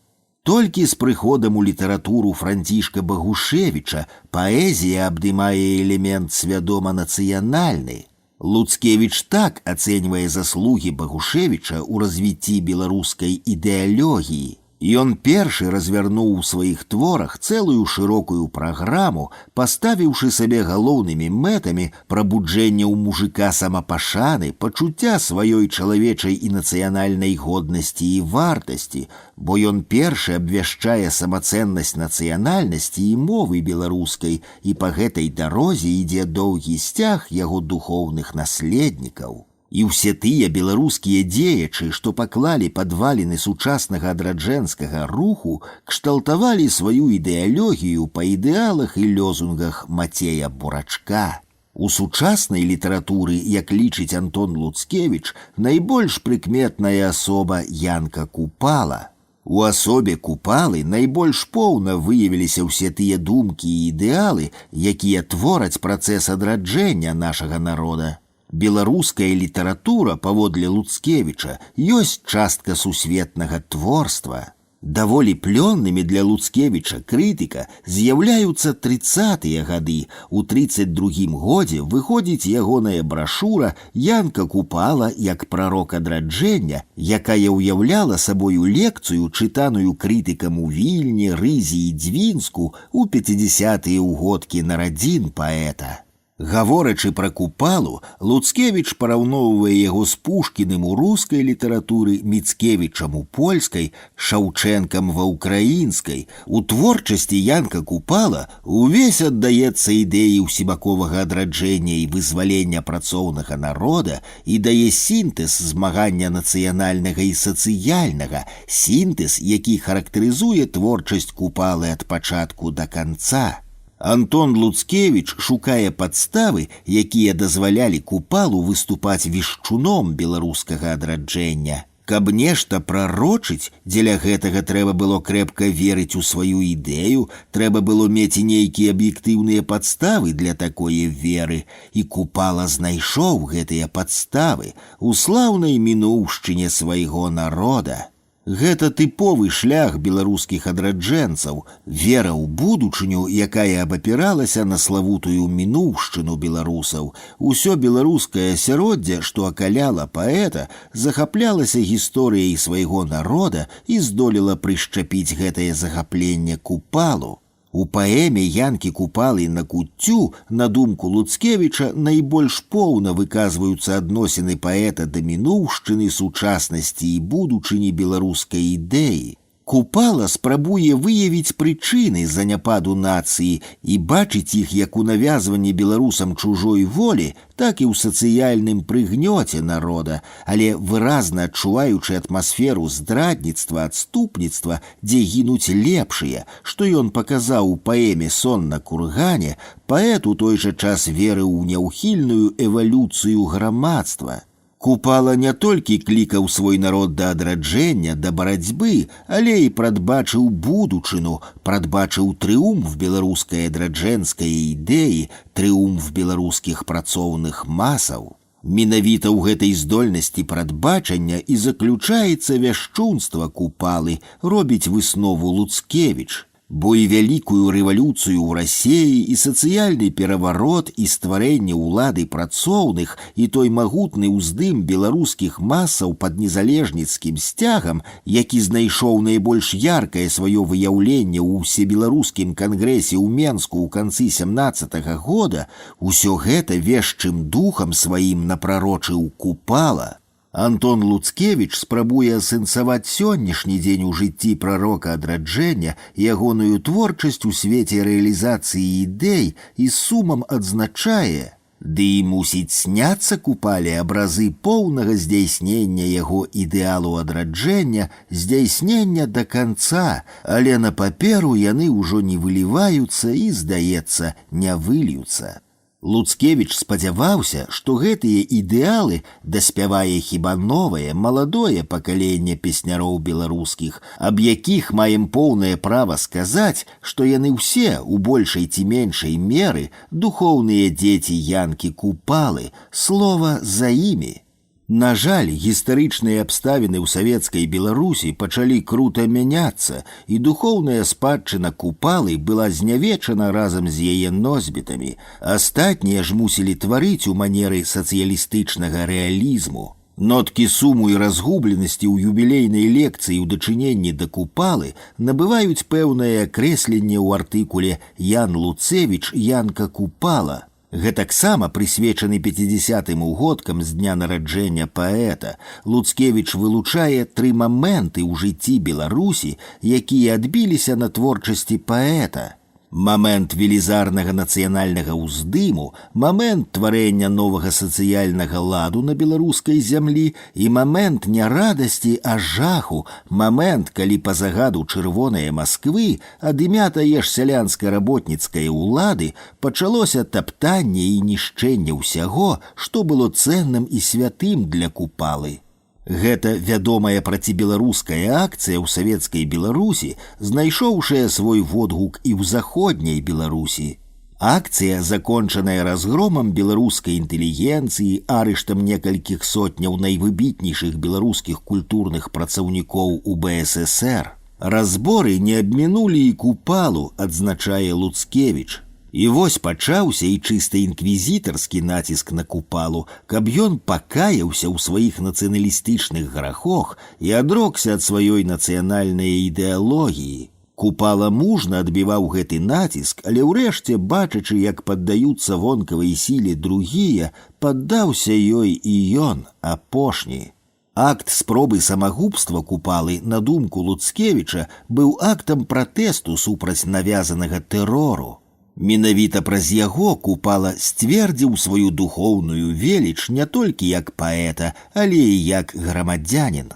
Толькі з прыходам у літаратуру Францішка Багушевіча паэзія абдымае элемент свядома нацыянальны. Луцкевіч так ацэньвае заслугі Багушевіча ў развіцці беларускай ідэалогіі. Ён першы развярнуў у сваіх творах цэлую шырокую праграму, паставіўшы сабе галоўнымі мэтамі прабуджэння ў мужыка самапашаны, пачуцця сваёй чалавечай і нацыянальнай годнасці і вартасці, бо ён першы абвяшчае самацэннасць нацыянальнасці і мовы беларускай, і па гэтай дарозе ідзе доўгі сцяг яго духоўных наследнікаў. І ўсе тыя беларускія дзеячы, што паклалі падваліны сучаснага адраджэнскага руху, кшталтавалі сваю ідэалогію па ідэалах і лёзунгах Мацея Бурачка. У сучаснай літаратуры, як лічыць Антон Луцкевіч, найбольш прыкметная асоба Янка Купала. У асобе Купалы найбольш поўна выявіліся ўсе тыя думкі і ідэалы, якія твораць працэс адраджэння нашага народа. Беларуская літаратура, паводле Луцкевіча, ёсць частка сусветнага творства. Даволі плённымі для Луцкевіча крытыка з'яўляюцца 30-тыя гады. У 32-м годзе выходзіць ягоная брашура «Янка Купала як прарок адраджэння», якая ўяўляла сабою лекцыю, чытаную крытыкам у Вільні, Рызі і Дзвінску ў 50-тыя ўгодкі нарадзін паэта. Гаворачы пра Купалу, Луцкевіч параўноўвае яго з Пушкіным у рускай літаратуры, Міцкевічам у польскай, Шаўчэнкам ва ўкраінскай. У творчасці Янка Купала увесь аддаецца ідэі ўсебаковага адраджэння і вызвалення працоўнага народа і дае сінтэз змагання нацыянальнага і сацыяльнага, сінтэз, які характарызуе творчасць Купалы ад пачатку да канца. Антон Луцкевіч шукае падставы, якія дазвалялі Купалу выступаць вешчуном беларускага адраджэння. Каб нешта прарочыць, дзеля гэтага трэба было крэпка верыць у сваю ідэю, трэба было мець і нейкія аб'ектыўныя падставы для такое веры, і Купала знайшоў гэтыя падставы у слаўнай мінуўшчыне свайго народа. Гэта тыповы шлях беларускіх адраджэнцаў, вера ў будучыню, якая абапіралася на славутую мінуўшчыну беларусаў. Усё беларускае асяроддзе, што акаляла паэта, захаплялася гісторыяй свайго народа і здолела прышчапіць гэтае захапленне Купалу. У паэме Янкі Купалы на куццю, на думку Луцкевіча, найбольш поўна выказваюцца адносіны паэта да мінуўшчыны, сучаснасці і будучыні беларускай ідэі. Купала спрабуе выявіць прычыны заняпаду нацыі і бачыць іх як у навязванні беларусам чужой волі, так і ў сацыяльным прыгнёце народа, але выразна адчуваючы атмасферу здрадніцтва, адступніцтва, дзе гінуць лепшыя, што ён паказаў у паэме «Сон на кургане», паэт у той жа час верыў у няўхільную эвалюцыю грамадства. Купала не толькі клікаў свой народ да адраджэння, да барацьбы, але і прадбачыў будучыну, прадбачыў трыумф беларускай адраджэнскай ідэі, трыумф беларускіх працоўных масаў. Менавіта ў гэтай здольнасці прадбачання і заключаецца вяшчунства Купалы, робіць выснову Луцкевіч. Бо і вялікую рэвалюцыю ў Расіі, і сацыяльны пераварот, і стварэнне ўлады працоўных, і той магутны ўздым беларускіх масаў пад незалежніцкім сцягам, які знайшоў найбольш яркае сваё выяўленне ў ўсебеларускім кангрэсе ў Менску ў канцы 17-го года, усё гэта вешчым духам сваім напрарочыў Купала. Антон Луцкевіч спрабуе асэнсаваць сённяшні дзень у жыцці прарока адраджэння, ягоную творчасць у свеце рэалізацыі ідэй і з сумам адзначае: ды і мусіць сняцца Купале абразы поўнага здзяйснення яго ідэалу адраджэння, здзяйснення да канца, але на паперу яны ўжо не выліваюцца і, здаецца, не выльюцца. Луцкевіч спадзяваўся, што гэтыя ідэалы даспявае хіба новае, маладое пакаленне песняроў беларускіх, аб якіх маем поўнае права сказаць, што яны ўсе, у большай ці меншай меры, духоўныя дзеці Янкі Купалы, слова за імі. На жаль, гістарычныя абставіны ў савецкай Беларусі пачалі крута мяняцца, і духоўная спадчына Купалы была знявечана разам з яе носьбітамі. Астатнія ж мусілі тварыць у манеры сацыялістычнага рэалізму. Ноткі суму і разгубленасці ў юбілейнай лекцыі ў дачыненні да Купалы набываюць пэўнае акрэсленне ў артыкуле «Ян Луцевіч, Янка Купала». Гэтаксама прысвечаны 50-м угодкам з дня нараджэння паэта, Луцкевіч вылучае 3 моменты ў жыцці Беларусі, якія адбіліся на творчасці паэта. Момент велізарнага нацыянальнага ўздыму, момент тварэння новага сацыяльнага ладу на беларускай зямлі і момент не радасці, а жаху, момент, калі па загаду чырвонае Масквы ад імя тае ж сялянска-работніцкай улады пачалося таптанне і нішчэнне ўсяго, што было цэнным і святым для Купалы. Гэта вядомая працібеларуская акцыя ў савецкай Беларусі, знайшоўшая свой водгук і ў заходняй Беларусі. Акцыя, закончаная разгромам беларускай інтэлігенцыі, арыштам некалькіх сотняў найвыбітнейшых беларускіх культурных працаўнікоў у БССР. Разборы не абмінулі і Купалу, адзначае Луцкевіч. І вось пачаўся і чыста інквізітарскі націск на Купалу, каб ён пакаяўся ў сваіх нацыяналістычных грахах і адрокся ад сваёй нацыянальнай ідэалогіі. Купала мужна адбіваў гэты націск, але ўрэшце, бачачы, як паддаюцца вонкавай сіле другія, паддаўся ёй і ён, апошні. Акт спробы самагубства Купалы, на думку Луцкевіча, быў актам пратэсту супраць навязанага тэрору. Менавіта праз яго Купала сцвердзіў сваю духоўную веліч не толькі як паэта, але і як грамадзянін.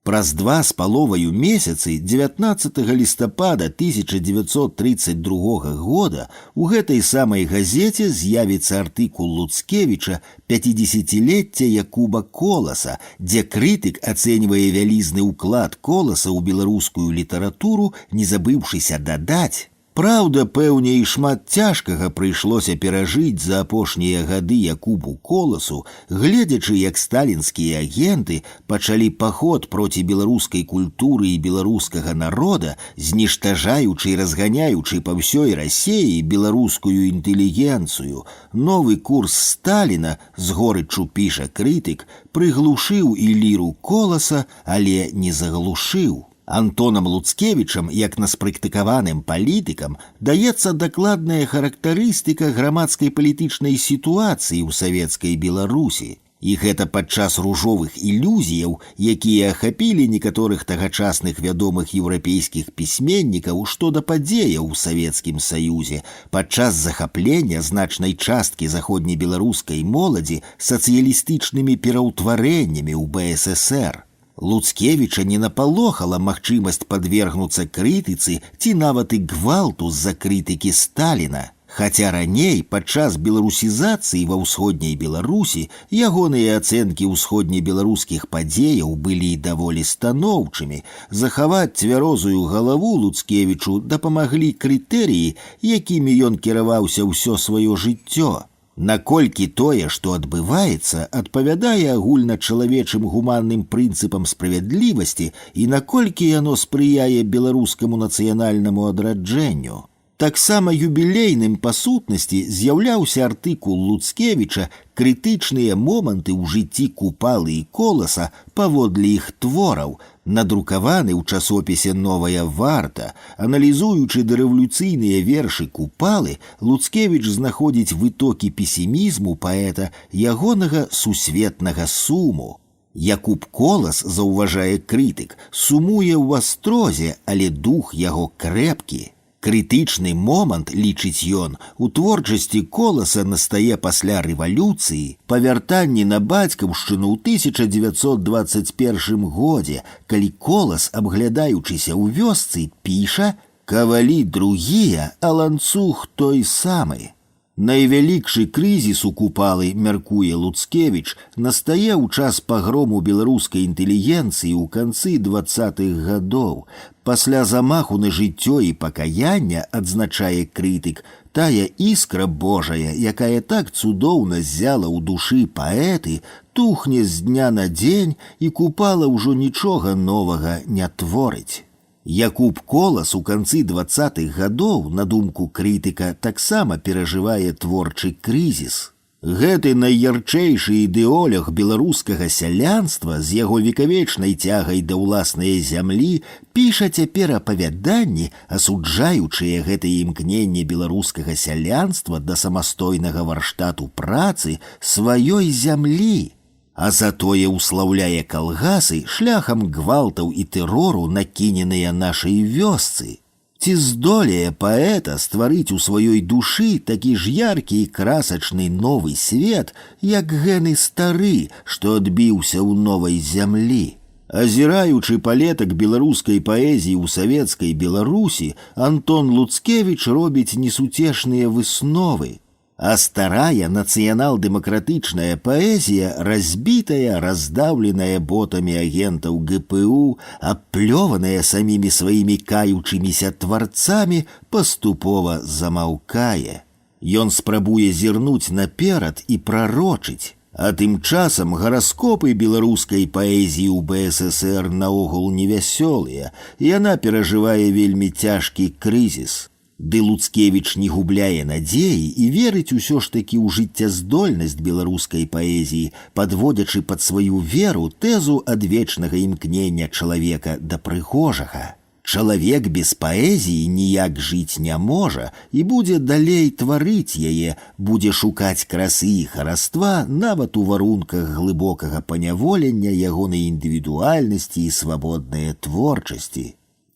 Праз 2,5 месяцы 19 лістапада 1932 года у гэтай самай газеце з'явіцца артыкул Луцкевіча «50-летие Якуба Коласа», дзе крытык ацэньвае вялізны ўклад Коласа ў беларускую літаратуру, не забыўшыся дадаць: «Праўда, пэўне, і шмат цяжкага прыйшлося перажыць за апошнія гады Якубу Коласу, гледзячы, як сталінскія агенты пачалі паход проці беларускай культуры і беларускага народа, зніштажаючы і разганяючы па ўсёй Расеі беларускую інтэлігенцыю. Новы курс Сталіна, з горыччу піша крытык, прыглушыў і ліру Коласа, але не заглушыў». Антонам Луцкевічам, як наспрактыкаваным палітыкам, даецца дакладная характарыстыка грамадскай палітычнай сітуацыі ў савецкай Беларусі. І гэта падчас ружовых ілюзіяў, якія ахапілі некаторых тагачасных вядомых еўрапейскіх пісьменнікаў што да падзеяў у Савецкім Саюзе, падчас захаплення значнай часткі заходнебеларускай моладзі сацыялістычнымі пераўтварэннямі ў БССР. Луцкевіча не напалохала магчымасць падвергнуцца крытыцы ці нават і гвалту з-за крытыкі Сталіна. Хаця раней, падчас беларусізацыі ва ўсходняй Беларусі, ягоныя ацэнкі ўсходнебеларускіх падзеяў былі даволі станоўчымі. Захаваць цвярозую галаву Луцкевічу дапамаглі крытэрыі, якімі ён кіраваўся ўсё сваё жыццё. Наколькі тое, што адбываецца, адпавядае агульначалавечым гуманным прынцыпам справядлівасці і наколькі яно спрыяе беларускаму нацыянальнаму адраджэнню. Таксама юбілейным па сутнасці з'яўляўся артыкул Луцкевіча «Крытычныя моманты ў жыцці Купалы і Коласа паводле іх твораў», надрукаваны ў часопісе «Новая варта». Аналізуючы дарэвалюцыйныя вершы Купалы, Луцкевіч знаходзіць вытокі песімізму паэта, ягонага сусветнага суму. Якуб Колас, заўважае крытык, сумуе ў астрозе, але дух яго крэпкі. Крытычны момант, лічыць ён, у творчасці Коласа настае пасля рэвалюцыі, па вяртанні на бацькаўшчыну ў 1921 годзе, калі Колас, абглядаючыся ў вёсцы, піша «Кавалі другія, а ланцуг той самы». Найвялікшы крызіс у Купалы, мяркуе Луцкевіч, настае ў час пагрому беларускай інтэлігенцыі ў канцы 20-х гадоў. Пасля замаху на жыццё і пакаяння, адзначае крытык, тая іскра Божая, якая так цудоўна ззяла ў душы паэты, тухне з дня на дзень, і Купала ўжо нічога новага не творыць. Якуб Колас у канцы 20-х гадоў, на думку крытыка, таксама перажывае творчы крызіс. Гэты найярчэйшы ідэолог беларускага сялянства з яго векавечнай цягай да ўласнай зямлі піша цяпер апавяданні, асуджаючыя гэтае імкненне беларускага сялянства да самастойнага варштату працы сваёй зямлі. А затое услаўляе калгасы шляхам гвалтаў і тэрору, накіненыя нашай вёсцы. Ці здолее паэта стварыць у сваёй душы такі ж яркі і красачны новы свет, як гэны стары, што адбіўся ў новай зямлі? Азіраючы палетак беларускай паэзіі ў савецкай Беларусі, Антон Луцкевіч робіць несуцешныя высновы. А старая нацыянал-дэмакратычная паэзія, разбітая, раздаўленая ботамі агентаў ГПУ, аплёваная самімі сваімі каючыміся тварцамі, паступова замаўкае. Ён спрабуе зірнуць наперад і прарочыць. А тым часам гараскопы беларускай паэзіі ў БССР наогул невясёлыя, яна перажывае вельмі цяжкі крызіс. Ды Луцкевіч не губляе надзеі і верыць усё ж такі ў жыццяздольнасць беларускай паэзіі, падводзячы пад сваю веру тэзу адвечнага імкнення чалавека да прыгожага. Чалавек без паэзіі ніяк жыць не можа і будзе далей тварыць яе, будзе шукаць красы і хараства нават у варунках глыбокага паняволення ягонай індывідуальнасці і свабоднай творчасці.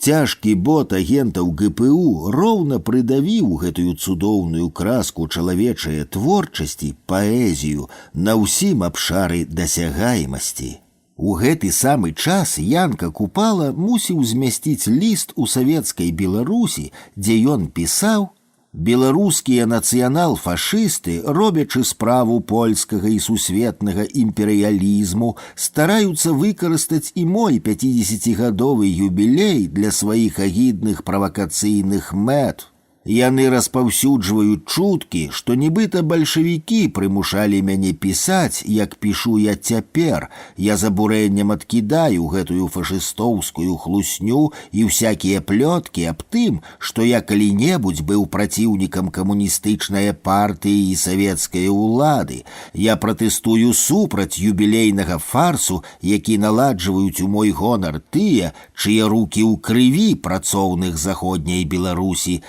Цяжкі бот агентаў ГПУ роўна прыдавіў гэтую цудоўную краску чалавечае творчасці, паэзію, на ўсім абшары дасягаемасці. У гэты самы час Янка Купала мусіў змясціць ліст у савецкай Беларусі, дзе ён пісаў: «Беларускія нацыянал-фашысты, робячы справу польскага і сусветнага імперыялізму, стараюцца выкарыстаць і мой 50-гадовы юбілей для сваіх агідных правакацыйных мэт. Яны распаўсюджваюць чуткі, што нібыта бальшавікі прымушалі мяне пісаць, як пішу я цяпер. Я з абурэннем адкідаю гэтую фашыстоўскую хлусню і ўсякія плёткі аб тым, што я калі-небудзь быў праціўнікам камуністычнай партыі і савецкай улады. Я пратэстую супраць юбілейнага фарсу, які наладжваюць у мой гонар тыя, чые рукі ў крыві працоўных заходняй Беларусі,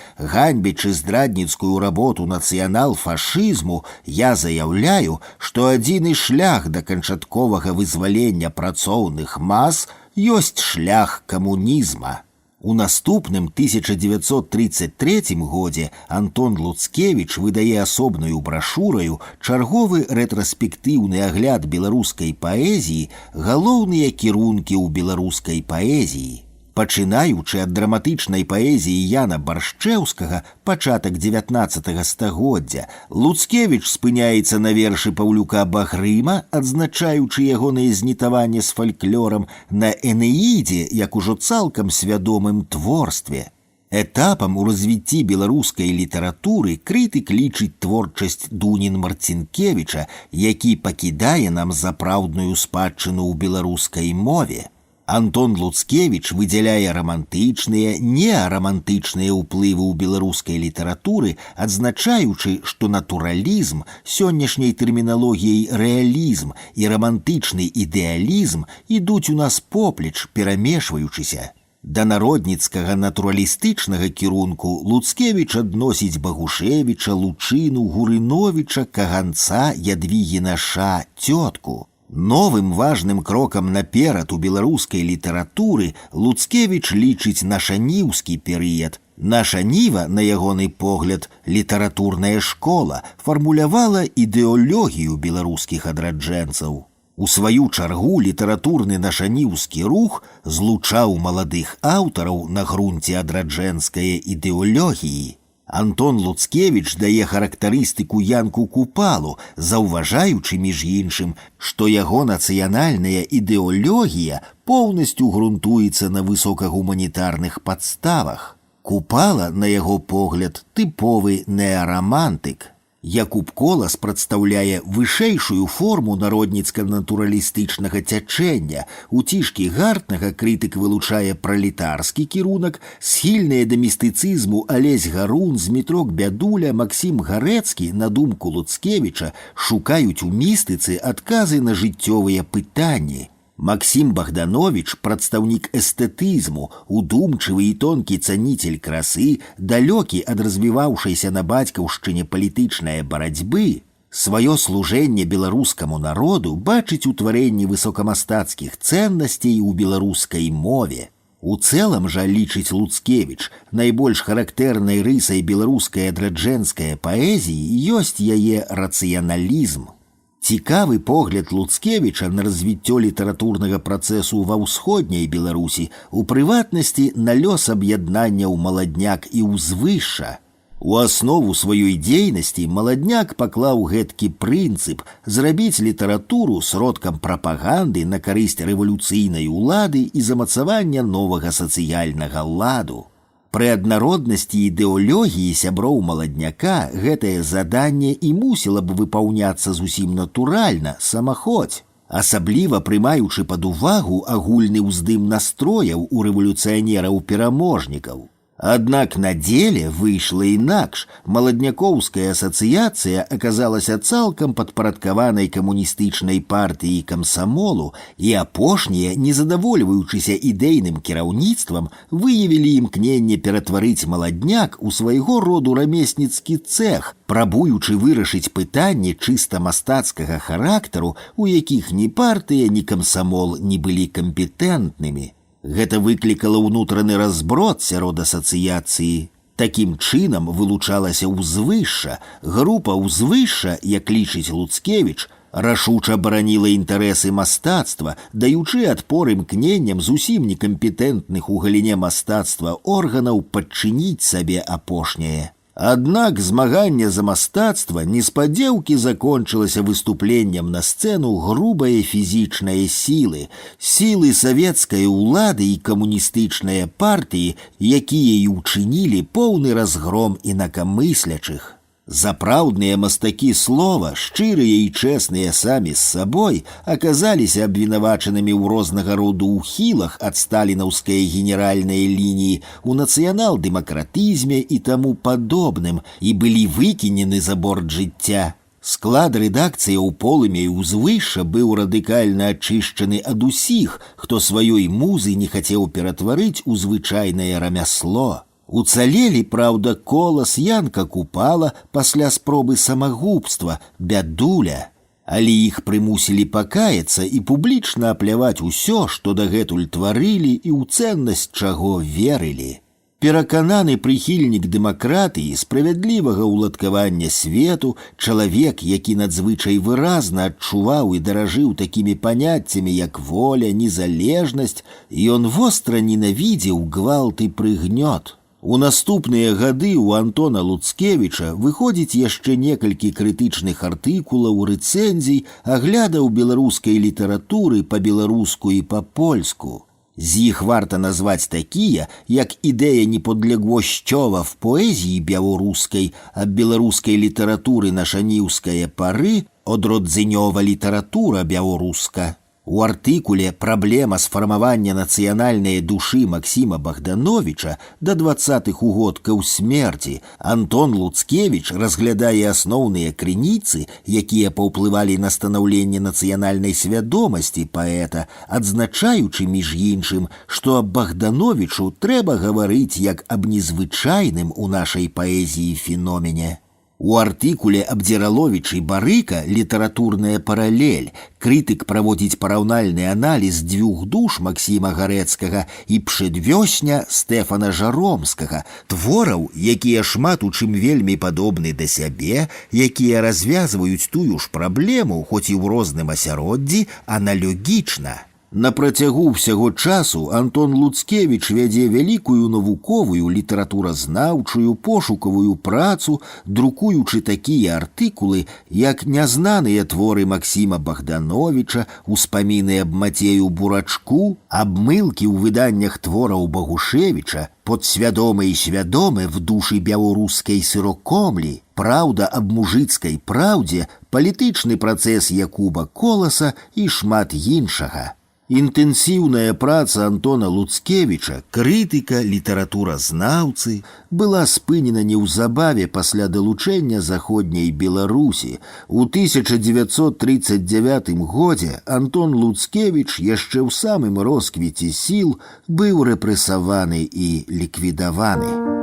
ганьбячы здрадніцкую работу нацыянал-фашызму, я заяўляю, што адзіны шлях да канчатковага вызвалення працоўных мас ёсць шлях камунізма». У наступным 1933 годзе Антон Луцкевіч выдае асобную брашураю чарговы рэтраспектыўны агляд беларускай паэзіі, галоўныя кірункі ў беларускай паэзіі. Пачынаючы ад драматычнай паэзіі Яна Баршчэўскага, пачатак 19 стагоддзя, Луцкевіч спыняецца на вершы Паўлюка Багрыма, адзначаючы ягонае знітаванне з фальклорам, на Энеідзе, як ужо цалкам свядомым творстве. Этапам у развіцці беларускай літаратуры крытык лічыць творчасць Дунін-Марцінкевіча, які пакідае нам запраўдную спадчыну ў беларускай мове. Антон Луцкевіч выдзяляе рамантычныя, неарамантычныя ўплывы ў беларускай літаратуры, адзначаючы, што натуралізм, сённяшняй тэрміналогіяй рэалізм і рамантычны ідэалізм ідуць у нас поплеч, перамешваючыся. Да народніцкага натуралістычнага кірунку Луцкевіч адносіць Багушевіча, Лучыну, Гурыновіча, Каганца, Ядвігіна Ша, Цётку. Новым важным крокам наперад у беларускай літаратуры Луцкевіч лічыць нашаніўскі перыяд. Наша ніва, на ягоны погляд, літаратурная школа, фармулявала ідэалогію беларускіх адраджэнцаў. У сваю чаргу літаратурны нашаніўскі рух злучаў маладых аўтараў на грунце адраджэнскае ідэалогіі. Антон Луцкевіч дае характарыстыку Янку Купалу, заўважаючы, між іншым, што яго нацыянальная ідэалогія поўнасцю грунтуецца на высокагуманітарных падставах. Купала, на яго погляд, тыповы неарамантык. Якуб Колас прадстаўляе вышэйшую форму народніцка-натуралістычнага цячэння. У цішкі Гартнага крытык вылучае пралетарскі кірунак, схільныя да містыцызму Алесь Гарун, Змітрок Бядуля, Максім Гарэцкі, на думку Луцкевіча, шукаюць у містыцы адказы на жыццёвыя пытанні. Максім Богданович, прадстаўнік эстэтызму, удумчывы і тонкі цаніцель красы, далёкі ад развіваўшайся на бацькаўшчыне палітычнай барацьбы, сваё служэнне беларускаму народу бачыць у тварэнні высокамастацкіх цэннасцей у беларускай мове. У цэлым жа, лічыць Луцкевіч, найбольш характэрнай рысай беларускай адраджэнскай паэзіі ёсць яе рацыяналізм. Цікавы погляд Луцкевіча на развіццё літаратурнага працэсу ва ўсходняй Беларусі, у прыватнасці на лёс аб'яднанняў маладняк і ўзвышша. У аснову сваёй дзейнасці маладняк паклаў гэткі прынцып зрабіць літаратуру сродкам прапаганды на карысць рэвалюцыйнай улады і замацавання новага сацыяльнага ладу. Пры аднароднасці ідэалогіі сяброў маладняка гэтае заданне і мусіла б выпаўняцца зусім натуральна, самаходзь, асабліва прымаючы пад увагу агульны ўздым настрояў у рэвалюцыянераў-пераможнікаў. Аднак на деле выйшла інакш. Маладнякоўская асацыяцыя аказалася цалкам падпарадкаванай камуністычнай партыі камсамолу, і апошнія, не задавольваючыся ідэйным кіраўніцтвам, выявілі імкненне ператварыць маладняк у свайго роду рамесніцкі цэх, прабуючы вырашыць пытанні чыста мастацкага характару, у якіх ні партыя, ні камсамол не былі кампетэнтнымі. Гэта выклікала ўнутраны разброд сярод асацыяцыі. Такім чынам вылучалася ўзвышша. Група ўзвышша, як лічыць Луцкевіч, рашуча бараніла інтарэсы мастацтва, даючы адпор імкненням зусім некампетэнтных у галіне мастацтва органаў падчыніць сабе апошняе. Аднак змаганне за мастацтва неспадзеўкі закончылася выступленнем на сцэну грубае фізічнае сілы, сілы савецкай улады і камуністычныя партыі, якія і ўчынілі поўны разгром інакамыслячых. Запраўдныя мастакі слова, шчырыя і чэсныя самі з сабой, аказаліся абвінавачанымі ў рознага роду ўхілах ад сталінаўскай генеральнай лініі, у нацыянал-дэмакратызме і таму падобным, і былі выкінены за борт жыцця. Склад рэдакцыі ў полымя і ўзвышша быў радыкальна ачышчаны ад усіх, хто сваёй музы не хацеў ператварыць у звычайнае рамясло. Уцалелі, праўда, Колас, Янка Купала пасля спробы самагубства, Бядуля. Але іх прымусілі пакаяцца і публічна апляваць усё, што дагэтуль тварылі і ў цэннасць чаго верылі. Перакананы прыхільнік дэмакратыі, справядлівага ўладкавання свету, чалавек, які надзвычай выразна адчуваў і даражыў такімі паняццямі, як воля, незалежнасць, ён востра ненавідзеў гвалт і прыгнёт. У наступныя гады ў Антона Луцкевіча выходзіць яшчэ некалькі крытычных артыкулаў, рэцэнзій, аглядаў беларускай літаратуры па-беларуску і па-польску. З іх варта назваць такія, як «Ідэя неподлеглощова в поэзии белорусской, об белорусской литературы нашаніўская пары, одроdzенёва литература белоруска». У артыкуле «Праблема сфармавання нацыянальнай душы Максіма Богдановича да 20-х угодкаў смерці Антон Луцкевіч разглядае асноўныя крыніцы, якія паўплывалі на станаўленне нацыянальнай свядомасці паэта, адзначаючы, між іншым, што аб Богдановичу трэба гаварыць як аб незвычайным у нашай паэзіі феномене. У артыкуле «Абдзіраловіч і Барыка. Літаратурная паралель» крытык праводзіць параўнальны аналіз дзвюх душ Максіма Гарэцкага і «Пшэдвёсня» Стэфана Жаромскага, твораў, якія шмат у чым вельмі падобны да сябе, якія развязваюць тую ж праблему, хоць і ў розным асяроддзі, аналогічна. На працягу ўсяго часу Антон Луцкевіч вядзе вялікую навуковую, літаратуразнаўчую, пошукавую працу, друкуючы такія артыкулы, як «Нязнаныя творы Максіма Богдановича», «Успаміны аб Мацею Бурачку», «Абмылкі ў выданнях твораў Багушевіча», «Подсвядомы і свядомы в душы беларускай сырокомлі», «Праўда аб мужыцкай праўдзе», «Палітычны працэс Якуба Коласа» і шмат іншага. Інтэнсіўная праца Антона Луцкевіча, крытыка, літаратуразнаўцы, была спынена неўзабаве пасля далучэння заходняй Беларусі. У 1939 годзе Антон Луцкевіч яшчэ ў самым росквіце сіл быў рэпрэсаваны і ліквідаваны.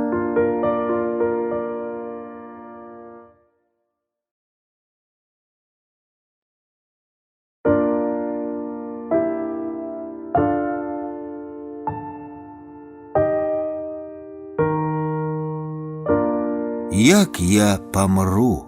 Як я памру.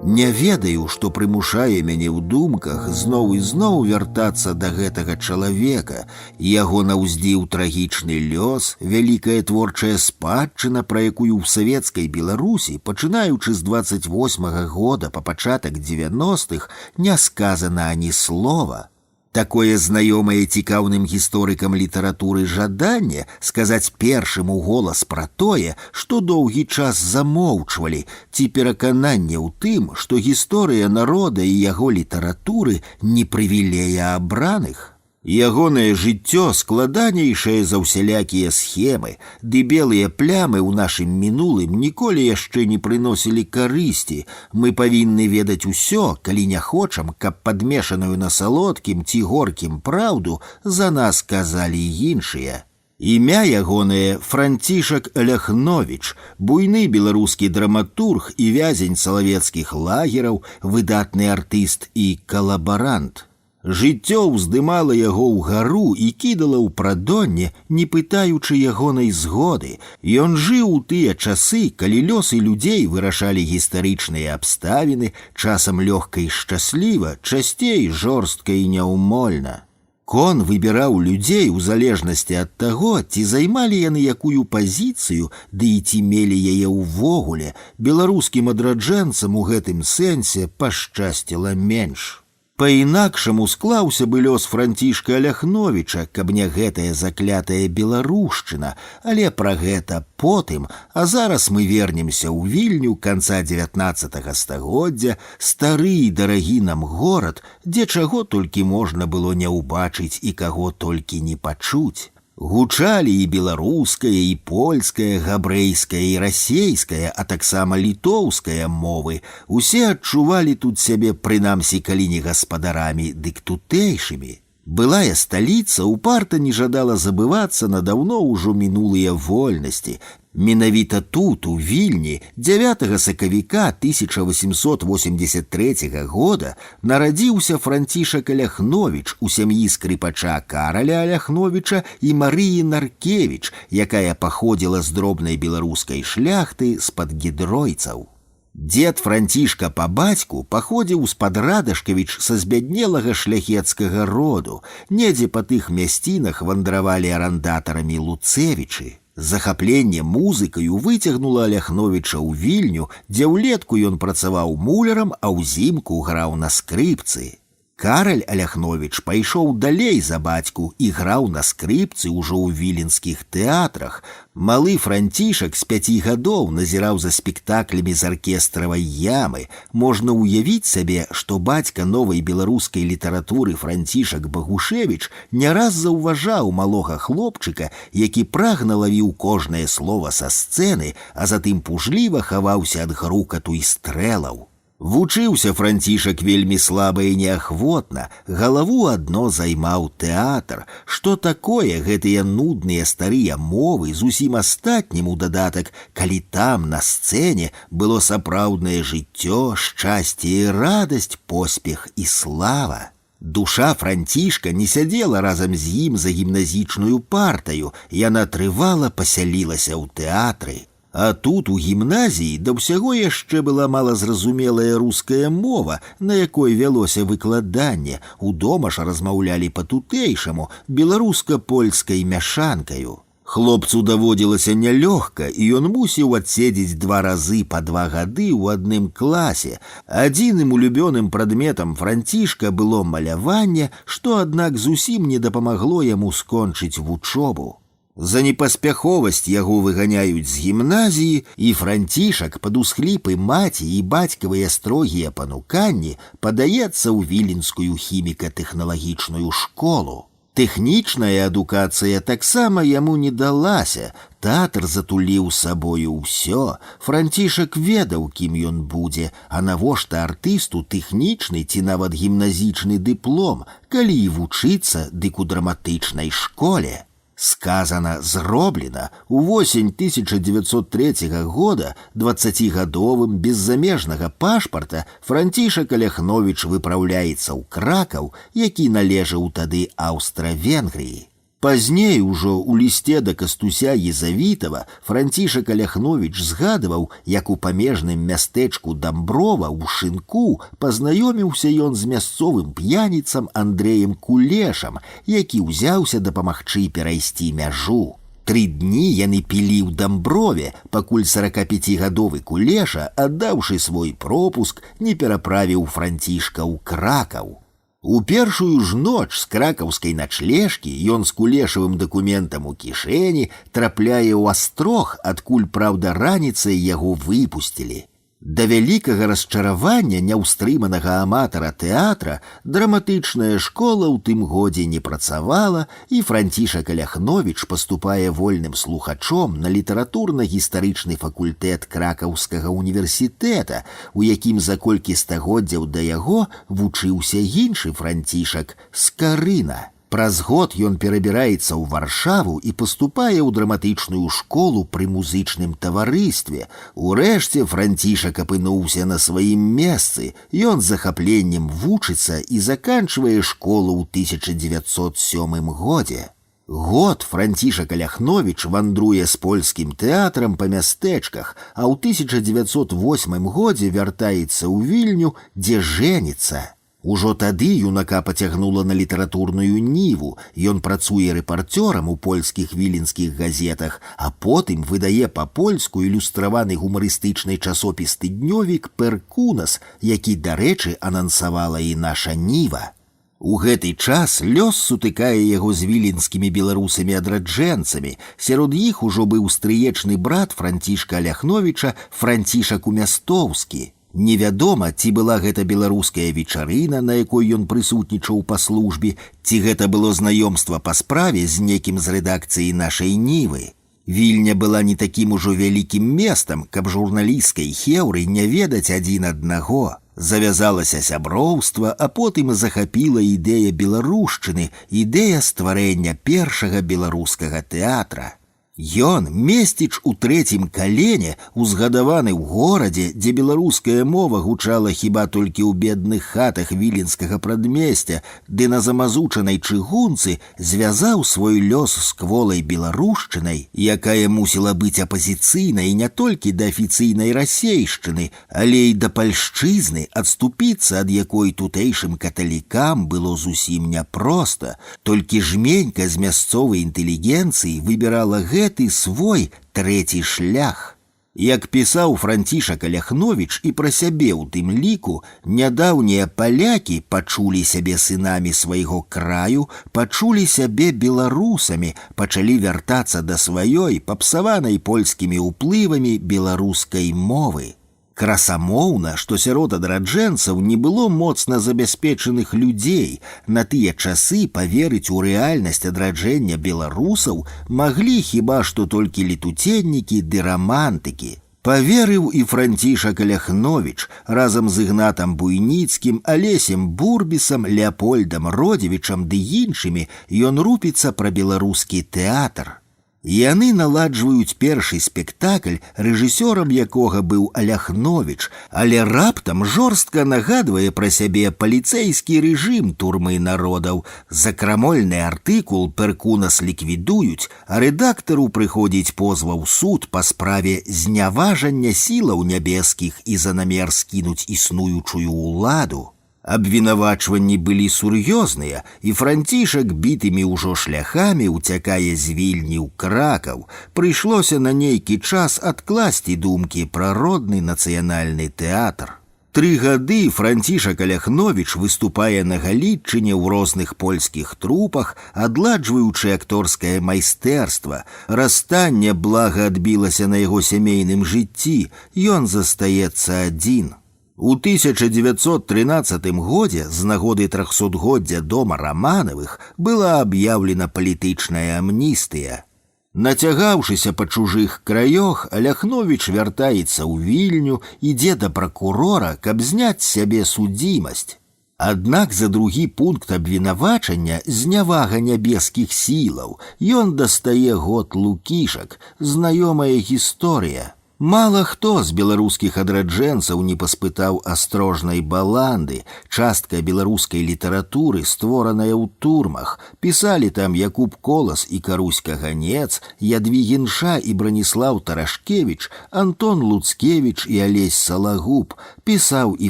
Не ведаю, што прымушае мяне ў думках зноў і зноў вяртацца да гэтага чалавека, яго наўздзіў трагічны лёс, вялікая творчая спадчына, пра якую ў савецкай Беларусі, пачынаючы з 28-го года па пачатак 90-х, не сказана ані слова. Такое знаёмае цікаўным гісторыкам літаратуры жаданне сказаць першым у голас пра тое, што доўгі час замоўчвалі, ці перакананне ў тым, што гісторыя народа і яго літаратуры не прывілея абраных. Ягонае жыццё складанейшае за ўсялякія схемы, ды белыя плямы ў нашым мінулым ніколі яшчэ не прыносілі карысці. Мы павінны ведаць усё, калі не хочам, каб падмешаную на салодкім ці горкім праўду за нас казалі іншыя. Імя ягонае Францішак Аляхновіч, буйны беларускі драматург і вязень салавецкіх лагераў, выдатны артыст і калабарант. Жыццё ўздымала яго ўгару і кідала ў прадонне, не пытаючы ягонай згоды. Ён жыў у тыя часы, калі лёсы людзей вырашалі гістарычныя абставіны, часам лёгка і шчасліва, часцей жорстка і няўмольна. Кон выбіраў людзей у залежнасці ад таго, ці займалі яны якую пазіцыю, ды і ці мелі яе ўвогуле. Беларускім адраджэнцам у гэтым сэнсе пашчасціла менш. Па-інакшаму склаўся бы лёс Францішка Аляхновіча, каб не гэтая заклятая беларушчына, але пра гэта потым, а зараз мы вернемся ў Вільню канца 19 стагоддзя, стары і дарагі нам горад, дзе чаго толькі можна было не ўбачыць і каго толькі не пачуць. Гучалі і беларуская, і польская, габрэйская і расейская, а таксама літоўская мовы. Усе адчувалі тут сябе, прынамсі, калі не гаспадарамі, дык тутэйшымі. Былая сталіца упарта не жадала забывацца на даўно ўжо мінулыя вольнасці. Менавіта тут, у Вільні, 9 сакавіка 1883 года нарадзіўся Францішак Аляхновіч у сям'і скрыпача Караля Аляхновіча і Марыі Наркевіч, якая паходзіла з дробнай беларускай шляхты з-пад гідройцаў. Дзед Францішка па бацьку паходзіў з-пад Радашкавіч са збяднелага шляхецкага роду. Недзе па тых мясцінах вандравалі арандатарамі Луцевічы. Захапленне музыкаю выцягнула Аляхновіча ў Вільню, дзе ўлетку ён працаваў мулярам, а ўзімку граў на скрыпцы. Караль Аляхновіч пайшоў далей за бацьку і граў на скрыпцы ўжо ў віленскіх тэатрах. Малы Францішак з 5 гадоў назіраў за спектаклямі з аркестравай ямы. Можна ўявіць сабе, што бацька новай беларускай літаратуры Францішак Багушевіч не раз заўважаў малога хлопчыка, які прагна лавіў кожнае слова са сцэны, а затым пужліва хаваўся ад грукату і стрэлаў. Вучыўся Францішак вельмі слаба і неахвотна, галаву адно займаў тэатр. Што такое гэтыя нудныя старыя мовы з усім астатнім у дадатак, калі там, на сцэне, было сапраўднае жыццё, шчасце і радасць, поспех і слава. Душа Францішка не сядзела разам з ім за гімназічную партаю, яна трывала пасялілася ў тэатры. А тут у гімназіі да ўсяго яшчэ была малазразумелая руская мова, на якой вялося выкладанне. Удома ж размаўлялі па-тутэйшаму, беларуска-польскай мяшанкаю. Хлопцу даводзілася нялёгка, і ён мусіў адседзець 2 разы па 2 гады ў адным класе. Адзіным улюбёным прадметам Францішка было маляванне, што, аднак, зусім не дапамагло яму скончыць вучобу. За непаспяховасць яго выганяюць з гімназіі, і Францішак пад усхліпы маці і бацькавыя строгія пануканні падаецца ў віленскую хіміка-тэхналагічную школу. Тэхнічная адукацыя таксама яму не далася. Тэатр затуліў сабою ўсё. Францішак ведаў, кім ён будзе, а навошта артысту тэхнічны ці нават гімназічны дыплом, калі і вучыцца, дык у драматычнай школе. Сказано, зроблена. Увосень 1903 года 20-гадовым без замежнага пашпарта Францішак Аляхновіч выпраўляецца ў Кракаў, які належаў тады Аўстра-Венгрыі. Пазней ужо ў лісце да Кастуся Езавітава Францішак Аляхновіч згадываў, як у памежным мястэчку Дамброва ў Шынку пазнаёміўся ён з мясцовым п'яніцам Андрэем Кулешам, які ўзяўся дапамагчы перайсці мяжу. 3 дні яны пілі ў Дамброве, пакуль 45-гадовы Кулеша, аддаўшы свой пропуск, не пераправіў Францішка ў Кракаў. У першую ж ноч з кракаўскай начлежкі ён з кулешавым дакументам у кішэні трапляе ў астрог, адкуль, праўда, раніцай яго выпусцілі. Да вялікага расчаравання няўстрыманага аматара тэатра драматычная школа ў тым годзе не працавала, і Францішак Аляхновіч паступае вольным слухачом на літаратурна-гістарычны факультэт Кракаўскага універсітэта, у якім за колькі стагоддзяў да яго вучыўся іншы Францішак Скарына. Праз год ён перабіраецца ў Варшаву і паступае ў драматычную школу пры музычным таварыстве. Урэшце Францішак апынуўся на сваім месцы, ён з захапленнем вучыцца і заканчвае школу ў 1907 годзе. Год Францішак Аляхновіч вандруе з польскім тэатрам па мястэчках, а ў 1908 годзе вяртаецца ў Вільню, дзе жэніцца. Ужо тады юнака пацягнула на літаратурную ніву, ён працуе рэпарцёрам у польскіх віленскіх газетах, а потым выдае па-польску ілюстраваны гумарыстычны часопіс-тыднёвік «Перкунас», які, дарэчы, анансавала і наша ніва. У гэты час лёс сутыкае яго з віленскімі беларусамі-адраджэнцамі, сярод іх ужо быў стрыечны брат Францішка Аляхновіча Францішак Умястоўскі. Невядома, ці была гэта беларуская вечарына, на якой ён прысутнічаў па службе, ці гэта было знаёмства па справе з некім з рэдакцыі нашай нівы. Вільня была не такім ужо вялікім месцам, каб журналісцкай хеўры не ведаць адзін аднаго. Завязалася сяброўства, а потым захапіла ідэя беларушчыны, ідэя стварэння першага беларускага тэатра. Ён, месціч у трэцім калене, узгадаваны ў горадзе, дзе беларуская мова гучала хіба толькі ў бедных хатах віленскага прадмесця, ды на замазучанай чыгунцы звязаў свой лёс з кволай беларушчынай, якая мусіла быць апазіцыйнай не толькі да афіцыйнай расейшчыны, але і да пальшчызны, адступіцца ад якой тутэйшым каталікам было зусім няпроста, толькі жменька з мясцовай інтэлігенцыі выбірала гэты свой трэці шлях. Як пісаў Францішак Аляхновіч і пра сябе ў тым ліку, нядаўнія палякі пачулі сябе сынамі свайго краю, пачулі сябе беларусамі, пачалі вяртацца да сваёй, папсаванай польскімі ўплывамі беларускай мовы. Красамоўна, што сярод адраджэнцаў не было моцна забяспечаных людзей. На тыя часы паверыць у рэальнасць адраджэння беларусаў маглі хіба што толькі летуценнікі ды рамантыкі. Паверыў і Францішак Аляхновіч разам з Ігнатам Буйніцкім, Алесем Бурбісам, Леапольдам Родзевічам ды іншымі ён рупіцца пра беларускі тэатр. Яны наладжваюць першы спектакль, рэжысёрам якога быў Аляхновіч, але раптам жорстка нагадвае пра сябе паліцэйскі рэжым турмы народаў. За крамольны артыкул «Перкунас» ліквідуюць, а рэдактару прыходзіць позва ў суд па справе зняважання сілаў нябескіх і за намер скінуць існуючую ўладу. Абвінавачванні былі сур'ёзныя, і Францішак бітымі ўжо шляхамі уцякае з Вільні ў Кракаў. Прыйшлося на нейкі час адкласці думкі пра родны нацыянальны тэатр. 3 гады Францішак Аляхновіч выступае на Галічыне ў розных польскіх трупах, адладжваючы акторскае майстэрства. Расстанне блага адбілася на яго сямейным жыцці, ён застаецца адзін. У 1913 годзе з нагоды 300-годдзя дома Раманавых была аб'яўлена палітычная амністыя. Нацягаўшыся па чужых краёх, Аляхновіч вяртаецца ў Вільню, ідзе да пракурора, каб зняць з сябе судзімасць. Аднак за другі пункт абвінавачання знявага нябескіх сілаў ён дастае год лукішак, знаёмая гісторыя. Мала хто з беларускіх адраджэнцаў не паспытаў астрожнай баланды, частка беларускай літаратуры, створаная ў турмах. Пісалі там Якуб Колас і Карусь Каганец, Ядвігін Ша і Браніслаў Тарашкевіч, Антон Луцкевіч і Алесь Салагуб, пісаў і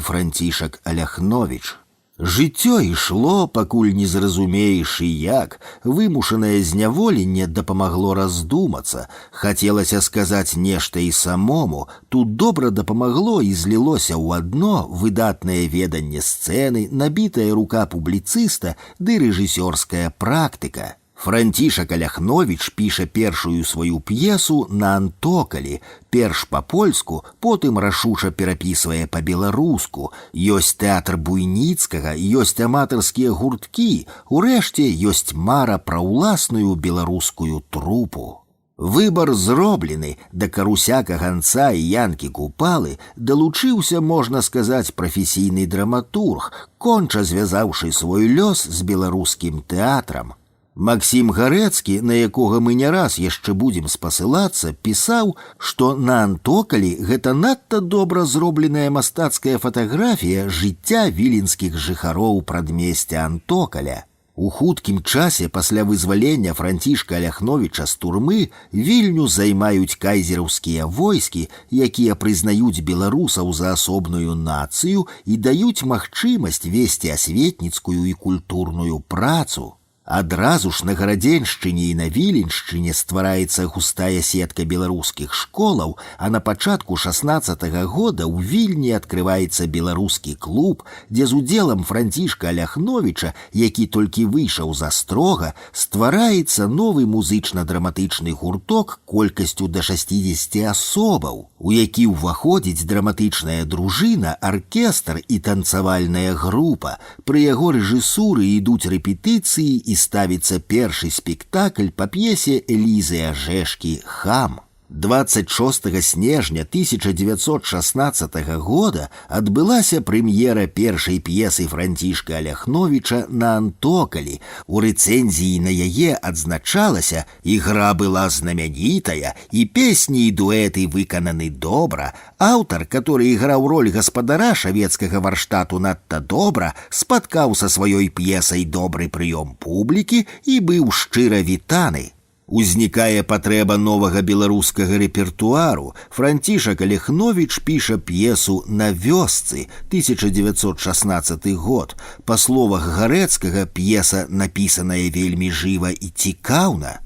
Францішак Аляхновіч. Жыццё ішло, пакуль не зразумееш і як. Вымушанае зняволенне дапамагло раздумацца. Хацелася сказаць нешта і самому. Тут добра дапамагло і злілося ў адно выдатнае веданне сцэны, набітая рука публіцыста ды рэжысёрская практыка. Францішак Аляхновіч піша першую сваю п'есу на антокалі, перш па-польску, потым рашуча перапісвае па-беларуску. Ёсць тэатр Буйніцкага, ёсць аматарскія гурткі, урэшце ёсць мара пра ўласную беларускую трупу. Выбар зроблены, да Каруся Каганца і Янкі Купалы далучыўся, можна сказаць, прафесійны драматург, конча звязаўшы свой лёс з беларускім тэатрам. Максім Гарэцкі, на якога мы не раз яшчэ будзем спасылацца, пісаў, што на антокалі гэта надта добра зробленая мастацкая фатаграфія жыцця віленскіх жыхароў прадмесця Антокаля. У хуткім часе пасля вызвалення Францішка Аляхновіча з турмы Вільню займаюць кайзераўскія войскі, якія прызнаюць беларусаў за асобную нацыю і даюць магчымасць весці асветніцкую і культурную працу. Адразу ж на Гарадзеншчыне і на Віленшчыне ствараецца густая сетка беларускіх школаў, а на пачатку 16-го года ў Вільні адкрываецца беларускі клуб, дзе з удзелам Францішка Аляхновіча, які толькі выйшаў з астрога, ствараецца новы музычна-драматычны гурток колькасцю да 60 асобаў, у які ўваходзіць драматычная дружына, аркестр і танцавальная група. Пры яго рэжысуры ідуць рэпетыцыі і ставіцца першы спектакль па п'есе Элізы Ажэшкі «Хам». 26 снежня 1916 года адбылася прэм'ера першай п'есы Францішка Аляхновіча на антокалі. У рэцэнзіі на яе адзначалася: «Ігра была знаменитая, і песні і дуэты выкананы добра. Аўтар, который іграў роль гаспадара шавецкага варштату надта добра, спаткаў са сваёй п'есай добры прыём публікі і быў шчыра вітаны». Узнікае патрэба новага беларускага рэпертуару. Францішак Аляхновіч піша п'есу «На вёсцы» 1916 год. Па словах Гарэцкага, п'еса напісаная вельмі жыва і цікаўна.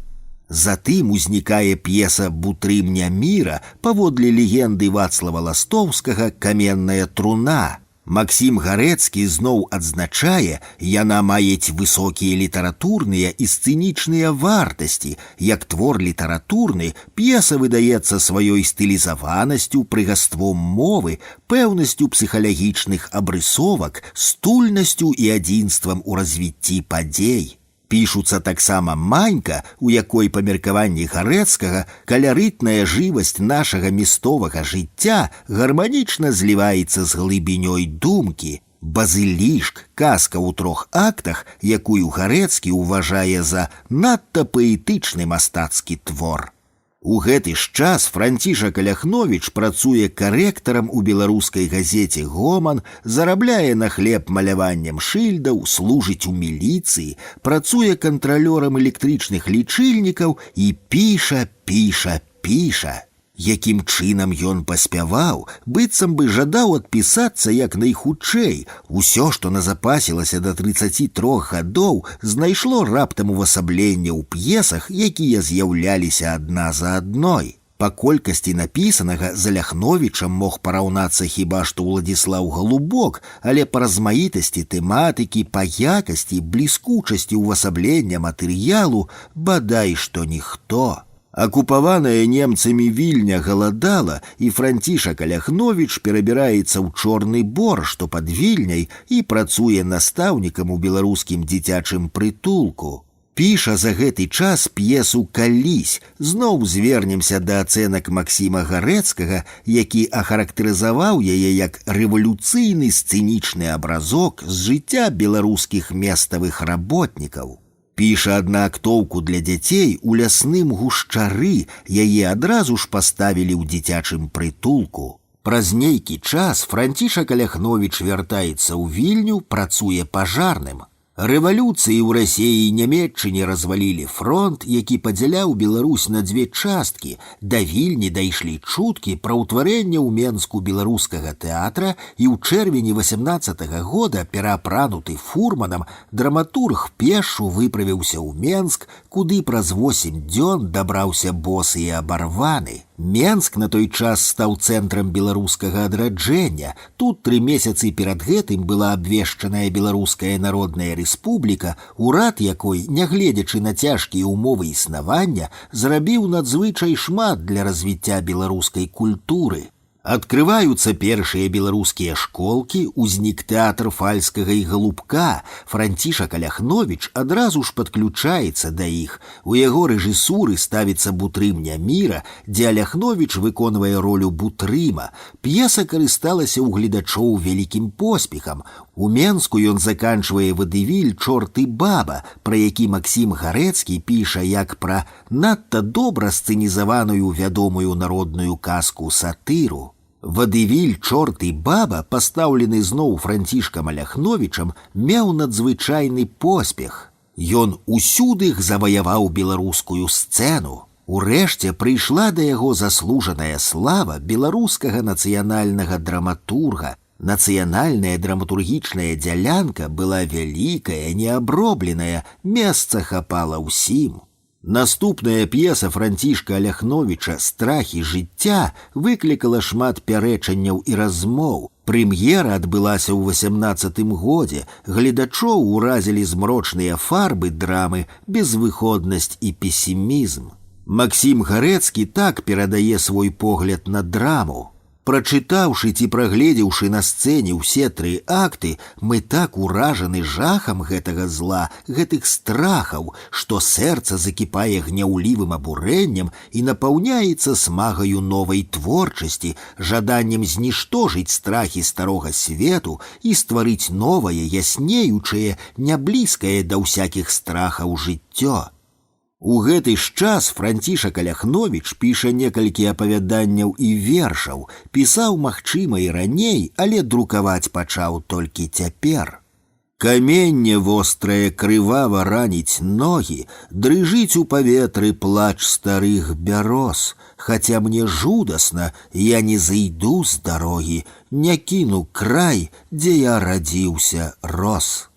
Затым узнікае п'еса «Бутрым Няміра» паводле легенды Вацлава Ластоўскага «Каменная труна». Максім Гарэцкі зноў адзначае, яна маець высокія літаратурныя і сцэнічныя вартасці. Як твор літаратурны, п'еса выдаецца сваёй стылізаванасцю, прыгаством мовы, пэўнасцю псіхалагічных абрысовак, стульнасцю і адзінствам у развіцці падзей. Пішуцца таксама манька, у якой па меркаванні Гарэцкага каларытная жывасць нашага мясцовага жыцця гарманічна зліваецца з глыбінёй думкі. Базылішк, казка ў 3 актах, якую Гарэцкі ўважае за надта паэтычны мастацкі твор. У гэты ж час Францішак Аляхновіч працуе карэктарам у беларускай газеце «Гоман», зарабляе на хлеб маляваннем шыльдаў, служыць у міліцыі, працуе кантралёрам электрычных лічыльнікаў і піша. Якім чынам ён паспяваў, быццам бы жадаў адпісацца як найхутчэй. Усё, што назапасілася да 33 гадоў, знайшло раптам увасабленне ў п'есах, якія з'яўляліся адна за адной. Па колькасці напісанага з Аляхновічам мог параўнацца хіба што Уладзіслаў Галубок, але па размаітасці тэматыкі, па якасці, бліскучасці ўвасаблення матэрыялу бадай што ніхто. Акупаваная немцамі Вільня галадала, і Францішак Аляхновіч перабіраецца ў Чорны Бор, што пад Вільняй, і працуе настаўнікам у беларускім дзіцячым прытулку. Піша за гэты час п'есу «Калісь». Зноў звернемся да ацэнак Максіма Гарэцкага, які ахарактарызаваў яе як рэвалюцыйны сцэнічны абразок з жыцця беларускіх месцавых работнікаў. Піша аднаактоўку для дзяцей у лясным гушчары, яе адразу ж паставілі ў дзіцячым прытулку. Праз нейкі час Францішак Аляхновіч вяртаецца ў Вільню, працуе пажарным. Рэвалюцыі ў Расіі і Нямецчыне развалілі фронт, які падзяляў Беларусь на дзве часткі. Да Вільні дайшлі чуткі пра ўтварэнне ў Менску беларускага тэатра, і ў чэрвені 18-го года пераапрануты фурманам драматург пешшу выправіўся ў Менск, куды праз 8 дзён дабраўся босы і абарваны. Менск на той час стаў цэнтрам беларускага адраджэння. Тут 3 месяцы перад гэтым была абвешчаная Беларуская народная рэспубліка, урад якой, нягледзячы на цяжкія ўмовы існавання, зрабіў надзвычай шмат для развіцця беларускай культуры. Адкрываюцца першыя беларускія школкі, узнік тэатр Фальскага і Галубка. Францішак Аляхновіч адразу ж падключаецца да іх. У яго рэжысуры ставіцца Бутрым Няміра, дзе Аляхновіч выконвае ролю Бутрыма. П'еса карысталася ў гледачоў вялікім поспехам. У Менску ён заканчвае вадывіль «Чорт і баба», пра які Максім Гарэцкі піша як пра надта добра сцэнізаваную вядомую народную казку-сатыру. Вадывіль «Чорт і баба», пастаўлены зноў Францішкам Аляхновічам, меў надзвычайны поспех. Ён усюды заваяваў беларускую сцэну. Урэшце прыйшла да яго заслужаная слава беларускага нацыянальнага драматурга. Нацыянальная драматургічная дзялянка была вялікая, неабробленая, месца хапала ўсім. Наступная п'еса Францішка Аляхновіча «Страхі жыцця» выклікала шмат пярэчанняў і размоў. Прэм'ера адбылася ў 18-м годзе. Гледачоў уразілі змрочныя фарбы драмы, безвыходнасць і песімізм. Максім Гарэцкі так перадае свой погляд на драму. Прачытаўшы ці прагледзеўшы на сцэне ўсе 3 акты, мы так уражаны жахам гэтага зла, гэтых страхаў, што сэрца закіпае гняўлівым абурэннем і напаўняецца смагаю новай творчасці, жаданнем зніштожыць страхі старога свету і стварыць новае, яснеючае, няблізкае да ўсякіх страхаў жыццё. У гэты ж час Францішак Аляхновіч піша некалькі апавяданняў і вершаў, пісаў, магчыма, і раней, але друкаваць пачаў толькі цяпер. Каменне вострае крывава раніць ногі, дрыжыць у паветры плач старых бяроз. Хаця мне жудасна, я не зайду з дарогі, не кіну край, дзе я радзіўся, рос.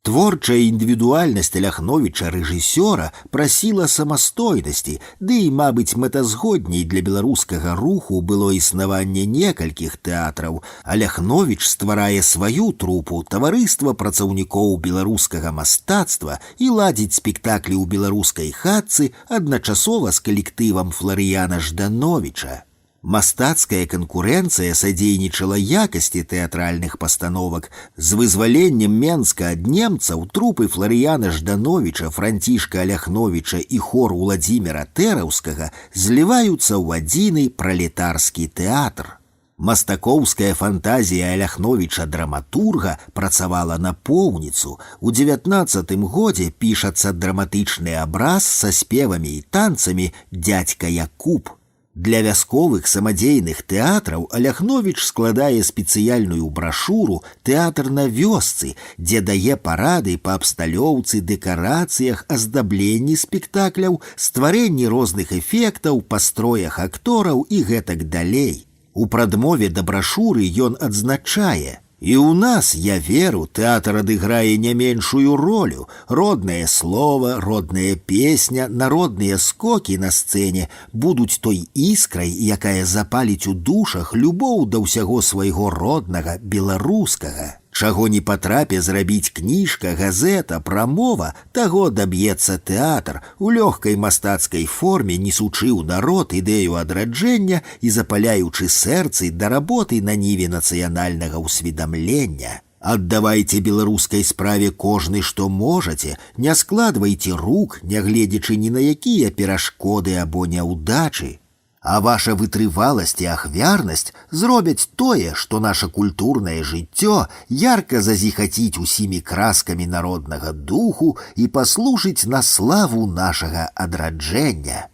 Творчая індывідуальнасць Аляхновіча рэжысёра прасіла самастойнасці, ды і, мабыць, мэтазгодней для беларускага руху было існаванне некалькіх тэатраў. Аляхновіч стварае сваю трупу, таварыства працаўнікоў беларускага мастацтва, і ладзіць спектаклі ў беларускай хатцы адначасова з калектывам Фларыяна Ждановіча. Мастацкая канкурэнцыя садзейнічала якасці тэатральных пастановак. З вызваленнем Менска ад немцаў трупы Фларыяна Ждановіча, Францішка Аляхновіча і хор Уладзіміра Тэраўскага зліваюцца ў адзіны пралетарскі тэатр. Мастакоўская фантазія Аляхновіча драматурга працавала напоўніцу. У 19-м годзе пішацца драматычны абраз са спевамі і танцамі «Дядька Якуб». Для вясковых самадзейных тэатраў Аляхновіч складае спецыяльную брашуру «Тэатр на вёсцы», дзе дае парады па абсталёўцы, дэкарацыях, аздабленні спектакляў, стварэнні розных эфектаў, пастроях актораў і гэтак далей. У прадмове да брашуры ён адзначае: «І ў нас, я веру, тэатр адыграе не меншую ролю. Роднае слова, родная песня, народныя скокі на сцэне будуць той іскрай, якая запаліць у душах любоў да ўсяго свайго роднага, беларускага. Чаго не патрапе зрабіць кніжка, газета, прамова, таго даб'ецца тэатр, у лёгкай мастацкай форме несучы ў народ ідэю адраджэння і запаляючы сэрцы да работы на ніве нацыянальнага ўсведамлення. Аддавайце беларускай справе кожны, што можаце, не складвайце рук, нягледзячы ні на якія перашкоды або няўдачы. А ваша вытрываласць і ахвярнасць зробяць тое, што наша культурнае жыццё ярка зазіхаціць усімі краскамі народнага духу і паслужыць на славу нашага адраджэння».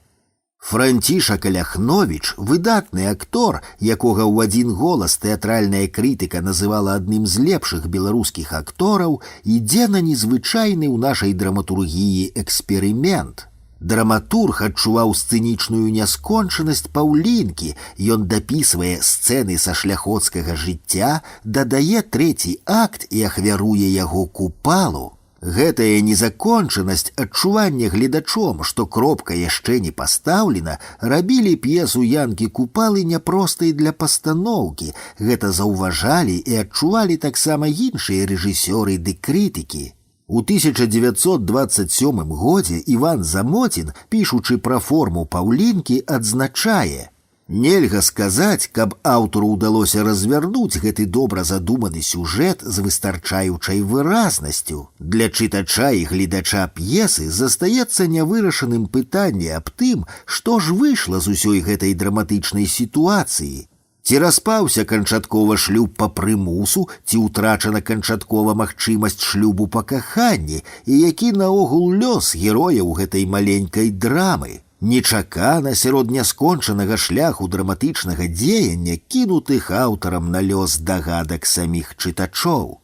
Францішак Аляхновіч, выдатны актор, якога ў адзін голас тэатральная крытыка называла адным з лепшых беларускіх актораў, ідзе на незвычайны ў нашай драматургіі эксперымент. Драматург адчуваў сцэнічную няскончанасць паўлінкі, ён дапісвае сцэны са шляхоцкага жыцця, дадае трэці акт і ахвяруе яго Купалу. Гэтая незакончанасць, адчуванне гледачом, што кропка яшчэ не пастаўлена, рабілі п'есу Янкі Купалы няпростай для пастаноўкі. Гэта заўважалі і адчувалі таксама іншыя рэжысёры ды крытыкі. У 1927 годзе Іван Замотін, пішучы пра форму паўлінкі, адзначае: «Нельга сказаць, каб аўтару ўдалося развярнуць гэты добра задуманы сюжэт з выстарчаючай выразнасцю. Для чытача і гледача п'есы застаецца нявырашаным пытанне аб тым, што ж выйшла з усёй гэтай драматычнай сітуацыі. Ці распаўся канчаткова шлюб па прымусу, ці ўтрачана канчаткова магчымасць шлюбу па каханні, і які наогул лёс герояў гэтай маленькай драмы. Нечакана сярод няскончанага шляху драматычнага дзеяння кінутых аўтарам на лёс дагадак саміх чытачоў.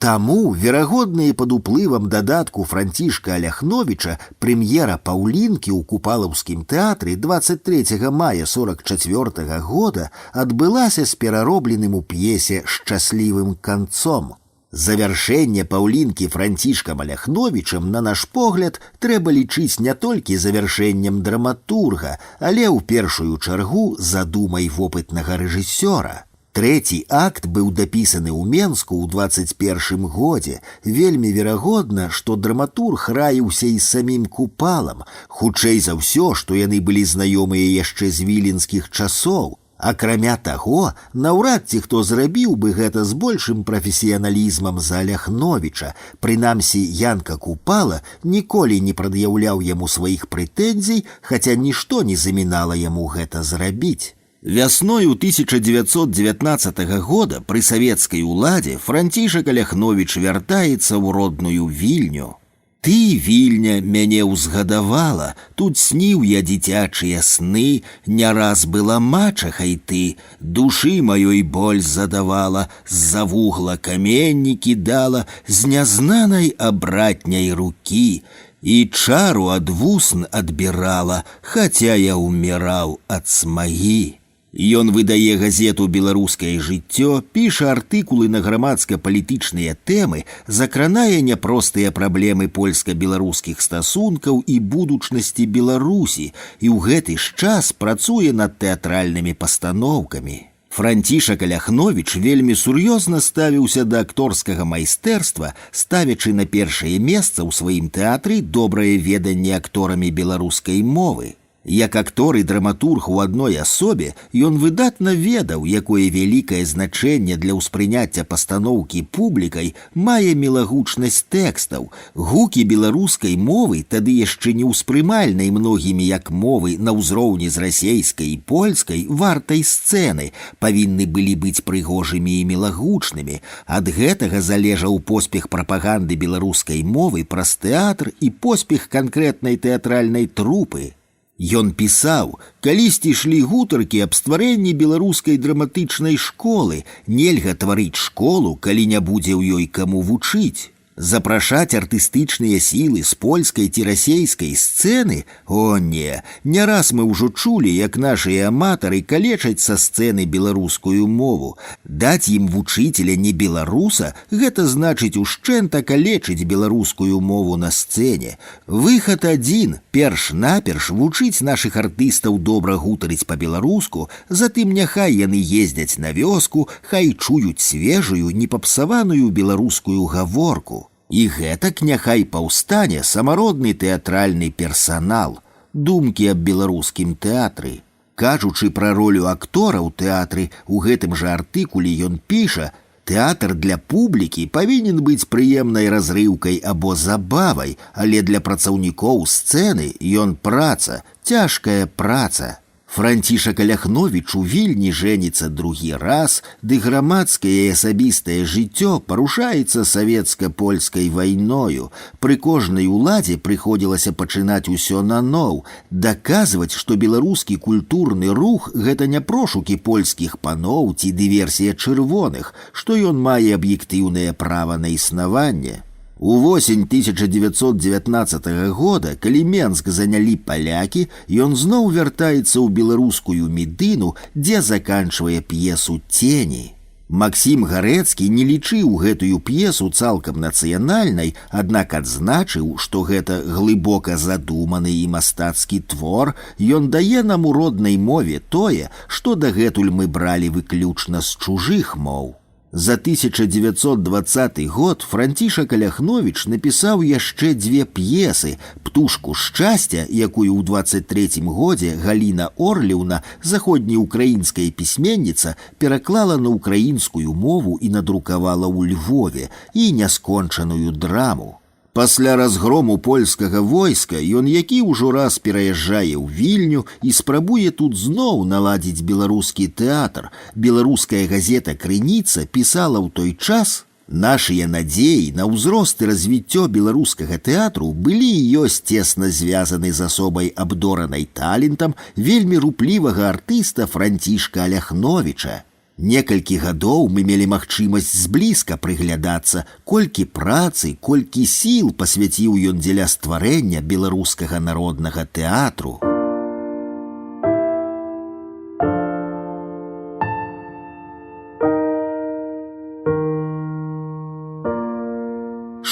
Таму, верагодна і пад уплывам дадатку Францішка Аляхновіча, прэм'ера паўлінкі ў Купалаўскім тэатры 23 мая 44 года адбылася з пераробленым у п'есе «Шчаслівым канцом». Завяршэнне паўлінкі Францішкам Аляхновічам, на наш погляд, трэба лічыць не толькі завяршэннем драматурга, але ў першую чаргу задумай вопытнага рэжысёра. Трэці акт быў дапісаны ў Менску ў 21 годзе. Вельмі верагодна, што драматург раіўся і з самім Купалам. Хутчэй за ўсё, што яны былі знаёмыя яшчэ з віленскіх часоў. Акрамя таго, наўрад ці хто зрабіў бы гэта з большым прафесіяналізмам за Аляхновіча. Прынамсі, Янка Купала ніколі не прад'яўляў яму сваіх прэтэнзій, хаця нішто не замінала яму гэта зрабіць. Вясною 1919 года пры савецкай уладзе Францішак Аляхновіч вяртаецца ў родную Вільню. «Ты, Вільня, мяне ўзгадавала, тут сніў я дзіцячыя сны, не раз была мачахай ты, душы маёй боль задавала, з-за вугла каменні кідала, з нязнанай абратняй рукі, і чару ад вусн адбірала, хаця я ўміраў ад смагі». Ён выдае газету «Беларускае жыццё», піша артыкулы на грамадска-палітычныя тэмы, закранае няпростыя праблемы польска-беларускіх стасункаў і будучнасці Беларусі, і ў гэты ж час працуе над тэатральнымі пастаноўкамі. Францішак Аляхновіч вельмі сур'ёзна ставіўся да акторскага майстэрства, ставячы на першае месца ў сваім тэатры добрае веданне акторамі беларускай мовы. Як актор і драматург у адной асобе, ён выдатна ведаў, якое вялікае значэнне для ўспрыняцця пастаноўкі публікай мае мілагучнасць тэкстаў. Гукі беларускай мовы, тады яшчэ не ўспрымальнай многімі як мовы на ўзроўні з расейскай і польскай, вартай сцэны, павінны былі быць прыгожымі і мілагучнымі. Ад гэтага залежаў поспех прапаганды беларускай мовы праз тэатр і поспех канкрэтнай тэатральнай трупы. Ён пісаў: «Калісьці ішлі гутаркі аб стварэнні беларускай драматычнай школы, нельга тварыць школу, калі не будзе ў ёй каму вучыць. Запрашаць артыстычныя сілы з польскай ці расейскай сцэны? О не, не раз мы ўжо чулі, як нашыя аматары калечаць са сцэны беларускую мову. Даць ім вучыцеля не беларуса, гэта значыць ушчэнта калечыць беларускую мову на сцэне. Выхад адзін, перш-наперш вучыць нашых артыстаў добра гутарыць па-беларуску, затым няхай яны ездзяць на вёску, хай чуюць свежую, непапсаваную беларускую гаворку. І гэтак няхай паўстане самародны тэатральны персанал». Думкі аб беларускім тэатры. Кажучы пра ролю актора ў тэатры, у гэтым жа артыкуле ён піша: «Тэатр для публікі павінен быць прыемнай разрыўкай або забавай, але для працаўнікоў сцэны ён праца, цяжкая праца». Францішак Аляхновіч у Вільні жэніцца другі раз, ды грамадскае і асабістае жыццё парушаецца савецка-польскай вайною. Пры кожнай уладзе прыходзілася пачынаць усё наноў, даказваць, што беларускі культурны рух – гэта не прошукі польскіх паноў ці дыверсія чырвоных, што ён мае аб'ектыўнае права на існаванне. Увосень 1919 года, калі Менск занялі палякі, ён зноў вяртаецца ў беларускую Медыну, дзе заканчвае п'есу «Тені». Максім Гарэцкі не лічыў гэтую п'есу цалкам нацыянальнай, аднак адзначыў, што гэта глыбока задуманы і мастацкі твор, ён дае нам у роднай мове тое, што дагэтуль мы бралі выключна з чужых моў. За 1920 год Францішак Аляхновіч напісаў яшчэ дзве п'есы: «Птушку шчасця», якую ў 23-м годзе Галіна Орліўна, заходнеукраінская пісьменніца, пераклала на ўкраінскую мову і надрукавала ў Львове, і няскончаную драму. Пасля разгрому польскага войска ён які ўжо раз пераязджае ў Вільню і спрабуе тут зноў наладзіць беларускі тэатр. Беларуская газета «Крыніца» пісала ў той час: «Нашыя надзеі на ўзрост і развіццё беларускага тэатру былі і ёсць цесна звязаны з асобай абдоранай талентам вельмі руплівага артыста Францішка Аляхновіча. Некалькі гадоў мы мелі магчымасць зблізка прыглядацца, колькі працы, колькі сіл пасвяціў ён дзеля стварэння беларускага народнага тэатру».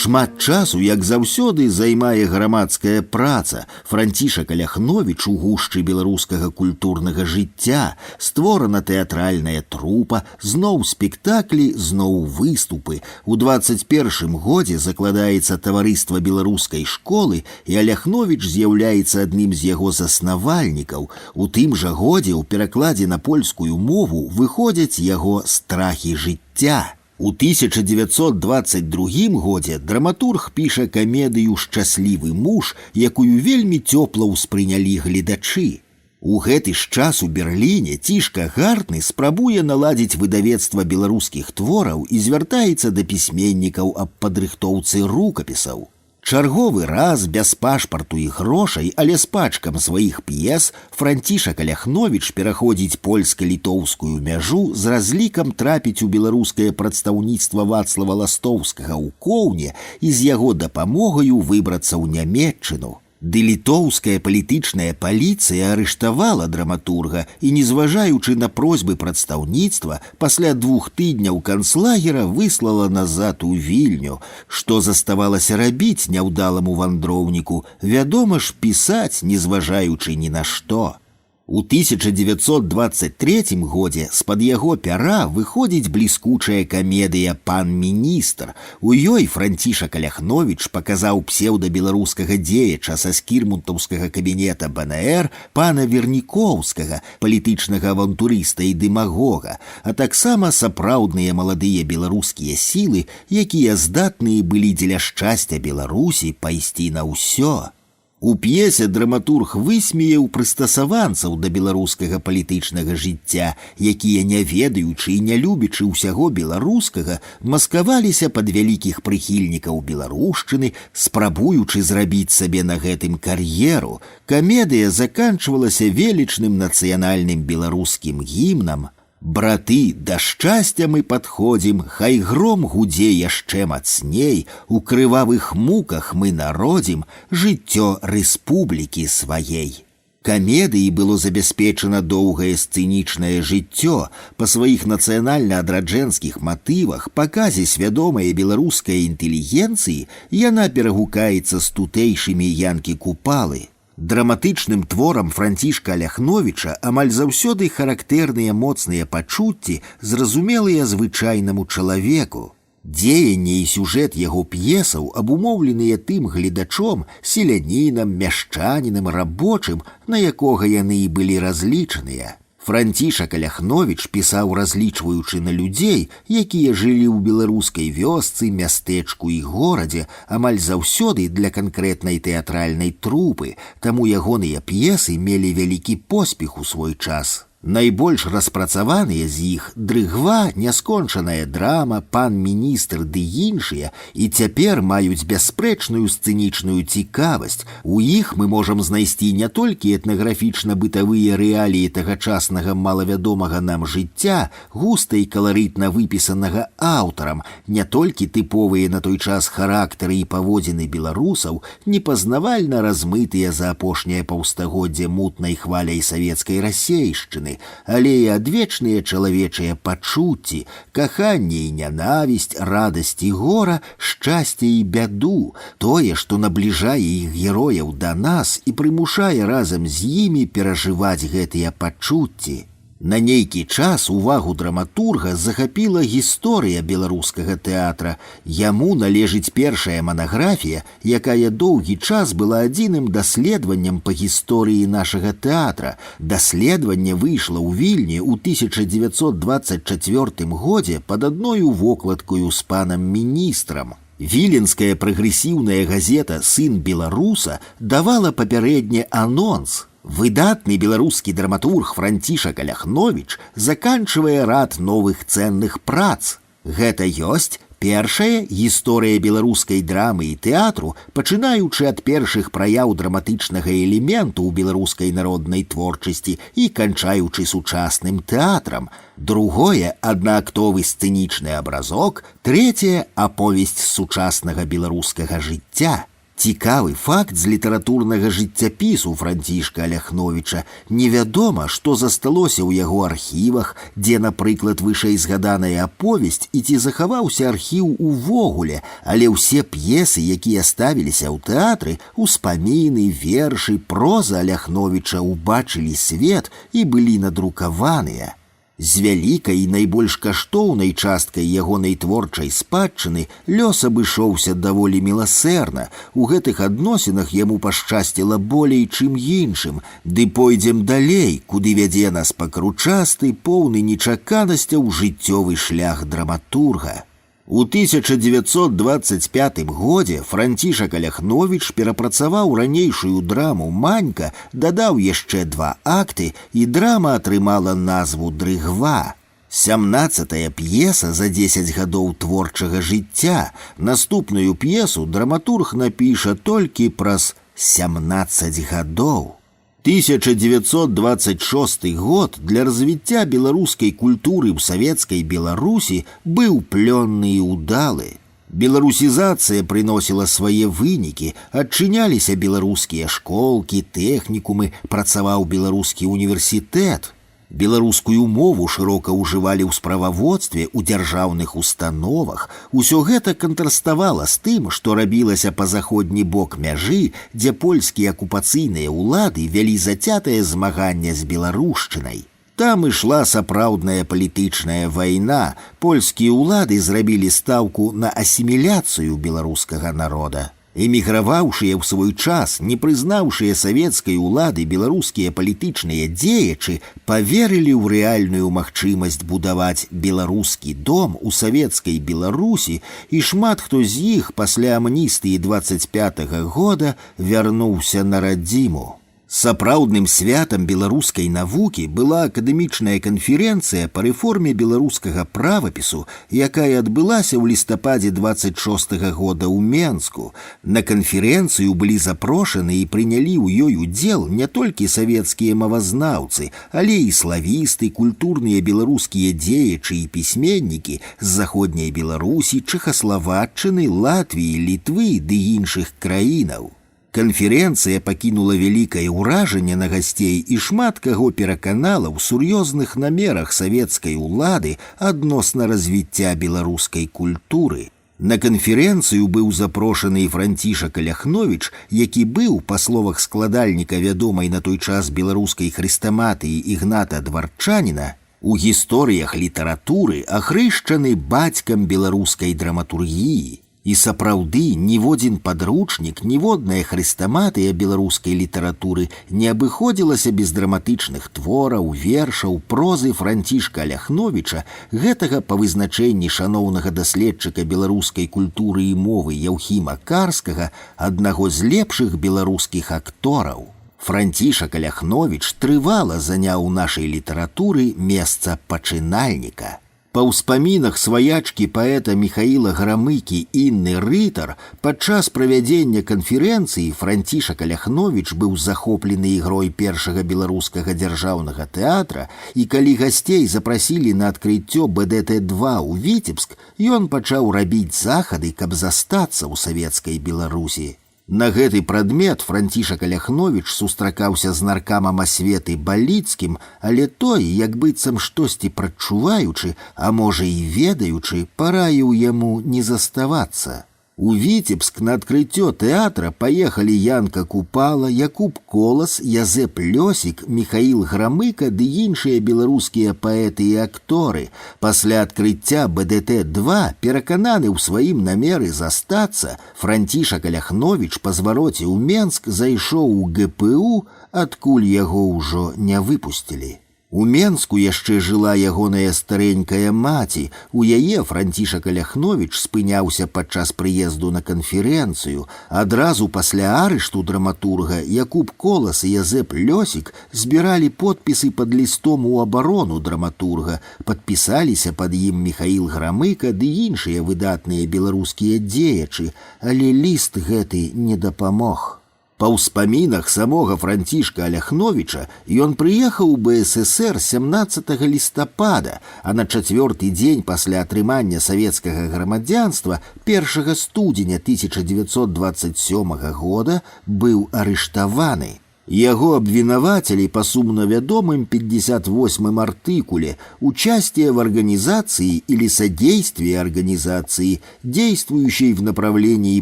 Шмат часу, як заўсёды, займае грамадская праца. Францішак Аляхновіч у гушчы беларускага культурнага жыцця. Створана тэатральная трупа, зноў спектаклі, зноў выступы. У 21-м годзе закладаецца таварыства беларускай школы, і Аляхновіч з'яўляецца адным з яго заснавальнікаў. У тым жа годзе ў перакладзе на польскую мову выходзяць яго «Страхі жыцця». У 1922 годзе драматург піша камедыю «Шчаслівы муж», якую вельмі цёпла ўспрынялі гледачы. У гэты ж час у Берліне Цішка Гартны спрабуе наладзіць выдавецтва беларускіх твораў і звяртаецца да пісьменнікаў аб падрыхтоўцы рукапісаў. Чарговы раз без пашпарту і грошай, але з пачкам сваіх п'ес, Францішак Аляхновіч пераходзіць польска-літоўскую мяжу з разлікам трапіць у беларускае прадстаўніцтва Вацлава Ластоўскага ў Коўне і з яго дапамогаю выбрацца ў Нямецчыну. Ды літоўская палітычная паліцыя арыштавала драматурга і, незважаючы на просьбы прадстаўніцтва, пасля 2 тыдняў канцлагера выслала назад у Вільню. Што заставалася рабіць няўдаламу вандроўніку? Вядома ж, пісаць, незважаючы ні на што. У 1923 годзе з-пад яго пяра выходзіць бліскучая камедыя «Пан міністр». У ёй Францішак Аляхновіч паказаў псеўдабеларускага дзеяча са скірмунтаўскага кабінета БНР пана Вернікоўскага, палітычнага авантурыста і дэмагога, а таксама сапраўдныя маладыя беларускія сілы, якія здатныя былі дзеля шчасця Беларусі пайсці на ўсё. У п'есе драматург высмеяў прыстасаванцаў да беларускага палітычнага жыцця, якія, не ведаючы і не любячы ўсяго беларускага, маскаваліся пад вялікіх прыхільнікаў беларушчыны, спрабуючы зрабіць сабе на гэтым кар'еру. Камедыя заканчвалася велічным нацыянальным беларускім гімнам: «Браты, да шчасця мы падходзім, хай гром гудзе яшчэ мацней, у крывавых муках мы народзім жыццё рэспублікі сваей». Камедыі было забяспечана доўгае сцэнічнае жыццё. Па сваіх нацыянальна-адраджэнскіх матывах, паказе свядомай беларускай інтэлігенцыі, яна перагукаецца з тутэйшымі янкі-купалы. Драматычным творам Францішка Аляхновіча амаль заўсёды характэрныя моцныя пачуцці, зразумелыя звычайнаму чалавеку. Дзеянне і сюжэт яго п'есаў абумоўленыя тым гледачом, селянінам, мяшчанінам, рабочым, на якога яны і былі разлічаныя. Францішак Аляхновіч пісаў, разлічваючы на людзей, якія жылі ў беларускай вёсцы, мястэчку і горадзе, амаль заўсёды для канкрэтнай тэатральнай трупы, таму ягоныя п'есы мелі вялікі поспех у свой час. Найбольш распрацаваныя з іх «Дрыгва», «Няскончаная драма», «Пан міністр» ды іншыя і цяпер маюць бясспрэчную сцэнічную цікавасць. У іх мы можам знайсці не толькі этнаграфічна-бытавыя рэаліі тагачаснага малавядомага нам жыцця, густа і каларытна выпісанага аўтарам, не толькі тыповыя на той час характары і паводзіны беларусаў, непазнавальна размытыя за апошняе паўстагоддзе мутнай хваляй савецкай расейшчыны, але і адвечныя чалавечыя пачуцці, каханне і нянавісць, радасць і гора, шчасце і бяду, тое, што набліжае іх герояў да нас і прымушае разам з імі перажываць гэтыя пачуцці. На нейкі час увагу драматурга захапіла гісторыя беларускага тэатра. Яму належыць першая манаграфія, якая доўгі час была адзіным даследаваннем па гісторыі нашага тэатра. Даследаванне выйшла ў Вільні ў 1924 годзе пад адною вокладкаю з панам міністрам. Віленская прагрэсіўная газета «Сын беларуса» давала папярэдні анонс. Выдатны беларускі драматург Францішак Аляхновіч заканчвае рад новых цэнных прац. Гэта ёсць першая гісторыя беларускай драмы і тэатру, пачынаючы ад першых праяў драматычнага элементу ў беларускай народнай творчасці і канчаючы сучасным тэатрам. Другое – аднаактовы сцэнічны абразок, трэцяе – аповесць сучаснага беларускага жыцця. Цікавы факт з літаратурнага жыццяпісу Францішка Аляхновіча. Невядома, што засталося ў яго архівах, дзе, напрыклад, вышэйзгаданая аповесць і ці захаваўся архіў увогуле, але ўсе п'есы, якія ставіліся ў тэатры, успаміны, вершы, проза Аляхновіча ўбачылі свет і былі надрукаваныя. З вялікай і найбольш каштоўнай часткай ягонай творчай спадчыны лёс абышоўся даволі міласэрна. У гэтых адносінах яму пашчасціла болей, чым іншым. Ды пойдзем далей, куды вядзе нас пакручасты, поўны нечаканасцяў жыццёвы шлях драматурга. У 1925 годзе Францішак Аляхновіч перапрацаваў ранейшую драму «Манька», дадаў яшчэ 2 акты, і драма атрымала назву «Дрыгва». 17-я п'еса за 10 гадоў творчага жыцця. Наступную п'есу драматург напіша толькі праз 17 гадоў. 1926 год для развіцця беларускай культуры ў савецкай Беларусі быў плённы і ўдалы. Беларусізацыя прыносіла свае вынікі, адчыняліся беларускія школкі, тэхнікумы, працаваў беларускі універсітэт. Беларускую мову шырока ўжывалі ў справаводстве, у дзяржаўных установах. Усё гэта кантраставала з тым, што рабілася па заходні бок мяжы, дзе польскія акупацыйныя ўлады вялі зацятае змаганне з беларушчынай. Там ішла сапраўдная палітычная вайна. Польскія ўлады зрабілі стаўку на асіміляцыю беларускага народа. Эміграваўшыя ў свой час, не прызнаўшыя савецкай улады беларускія палітычныя дзеячы паверылі ў рэальную магчымасць будаваць беларускі дом у савецкай Беларусі, і шмат хто з іх пасля амністыі 25-го года вярнуўся на радзіму. Сапраўдным святам беларускай навукі была акадэмічная канферэнцыя па рэформе беларускага правапісу, якая адбылася ў лістападзе 26-го года ў Менску. На канферэнцыю былі запрошаны і прынялі ў ёй удзел не толькі савецкія мовазнаўцы, але і славісты, культурныя беларускія дзеячы і пісьменнікі з заходняй Беларусі, Чэхаславаччыны, Латвіі, Літвы ды іншых краінаў. Канферэнцыя пакінула вялікае ўражанне на гасцей і шмат каго пераканала ў сур'ёзных намерах савецкай улады адносна развіцця беларускай культуры. На канферэнцыю быў запрошаны і Францішак Аляхновіч, які быў, па словах складальніка вядомай на той час беларускай хрэстаматыі Ігната Дварчаніна, у гісторыях літаратуры ахрышчаны бацькам беларускай драматургіі. І сапраўды ніводзін падручнік, ніводная хрэстаматыя беларускай літаратуры не абыходзілася без драматычных твораў, вершаў, прозы Францішка Ляхновіча, гэтага па вызначэнні шаноўнага даследчыка беларускай культуры і мовы Яўхіма Карскага, аднаго з лепшых беларускіх актораў. Францішак Ляхновіч трывала заняў у нашай літаратуры месца пачынальніка. Па ўспамінах сваячкі паэта Міхаіла Грамыкі Інны Рытар падчас правядзення канферэнцыі Францішак Ляхновіч быў захоплены ігрой першага беларускага дзяржаўнага тэатра, і калі гасцей запрасілі на адкрыццё БДТ-2 ў Віцебск, ён пачаў рабіць захады, каб застацца ў савецкай Беларусі. На гэты прадмет Францішак Ляхновіч сустракаўся з наркамам асветы Баліцкім, але той, як быццам штосьці прадчуваючы, а можа і ведаючы, параіў яму не заставацца. У Віцебск на адкрыццё тэатра паехалі Янка Купала, Якуб Колас, Язэп Лёсік, Міхаіл Грамыка ды іншыя беларускія паэты і акторы. Пасля адкрыцця БДТ-2, перакананы ў сваім намеры застацца, Францішак Ляхновіч па звароце ў Менск зайшоў у ГПУ, адкуль яго ўжо не выпусцілі. У Менску яшчэ жыла ягоная старенькая маці. У яе Францішак Ляхновіч спыняўся падчас прыезду на канферэнцыю. Адразу пасля арышту драматурга Якуб Колас і Язэп Лёсік збіралі подпісы пад лістом у абарону драматурга. Падпісаліся пад ім Міхаіл Грамыка ды іншыя выдатныя беларускія дзеячы, але ліст гэты не дапамог. Па ўспамінах самога Францішка Ляхновіча ён прыехаў у БССР 17 лістапада, а на 4-й дзень пасля атрымання савецкага грамадзянства 1 студзеня 1927 года быў арыштаваны. Яго обвинователи по сумно вядомым 58-м артикуле «Участие в организации или содействие организации, действующей в направлении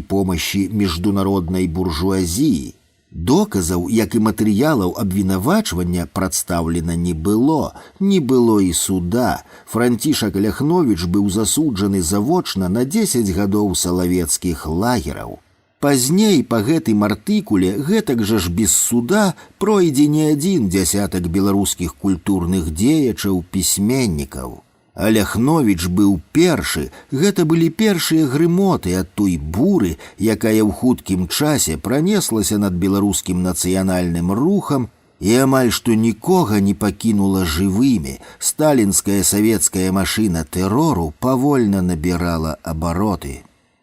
помощи международной буржуазии». Доказаў, як і матэрыялаў абвінавачвання прадстаўлена не было і суда. Францішак Ляхновіч быў засуджаны завочна на 10 гадоў салавецкіх лагераў. Пазней па гэтым артыкуле гэтак жа ж без суда пройдзе не адзін дзясятак беларускіх культурных дзеячаў, пісьменнікаў. А Ляхновіч быў першы, гэта былі першыя грымоты ад той буры, якая ў хуткім часе пранеслася над беларускім нацыянальным рухам і амаль што нікога не пакінула жывымі. Сталінская савецкая машына тэрору павольна набірала абароты.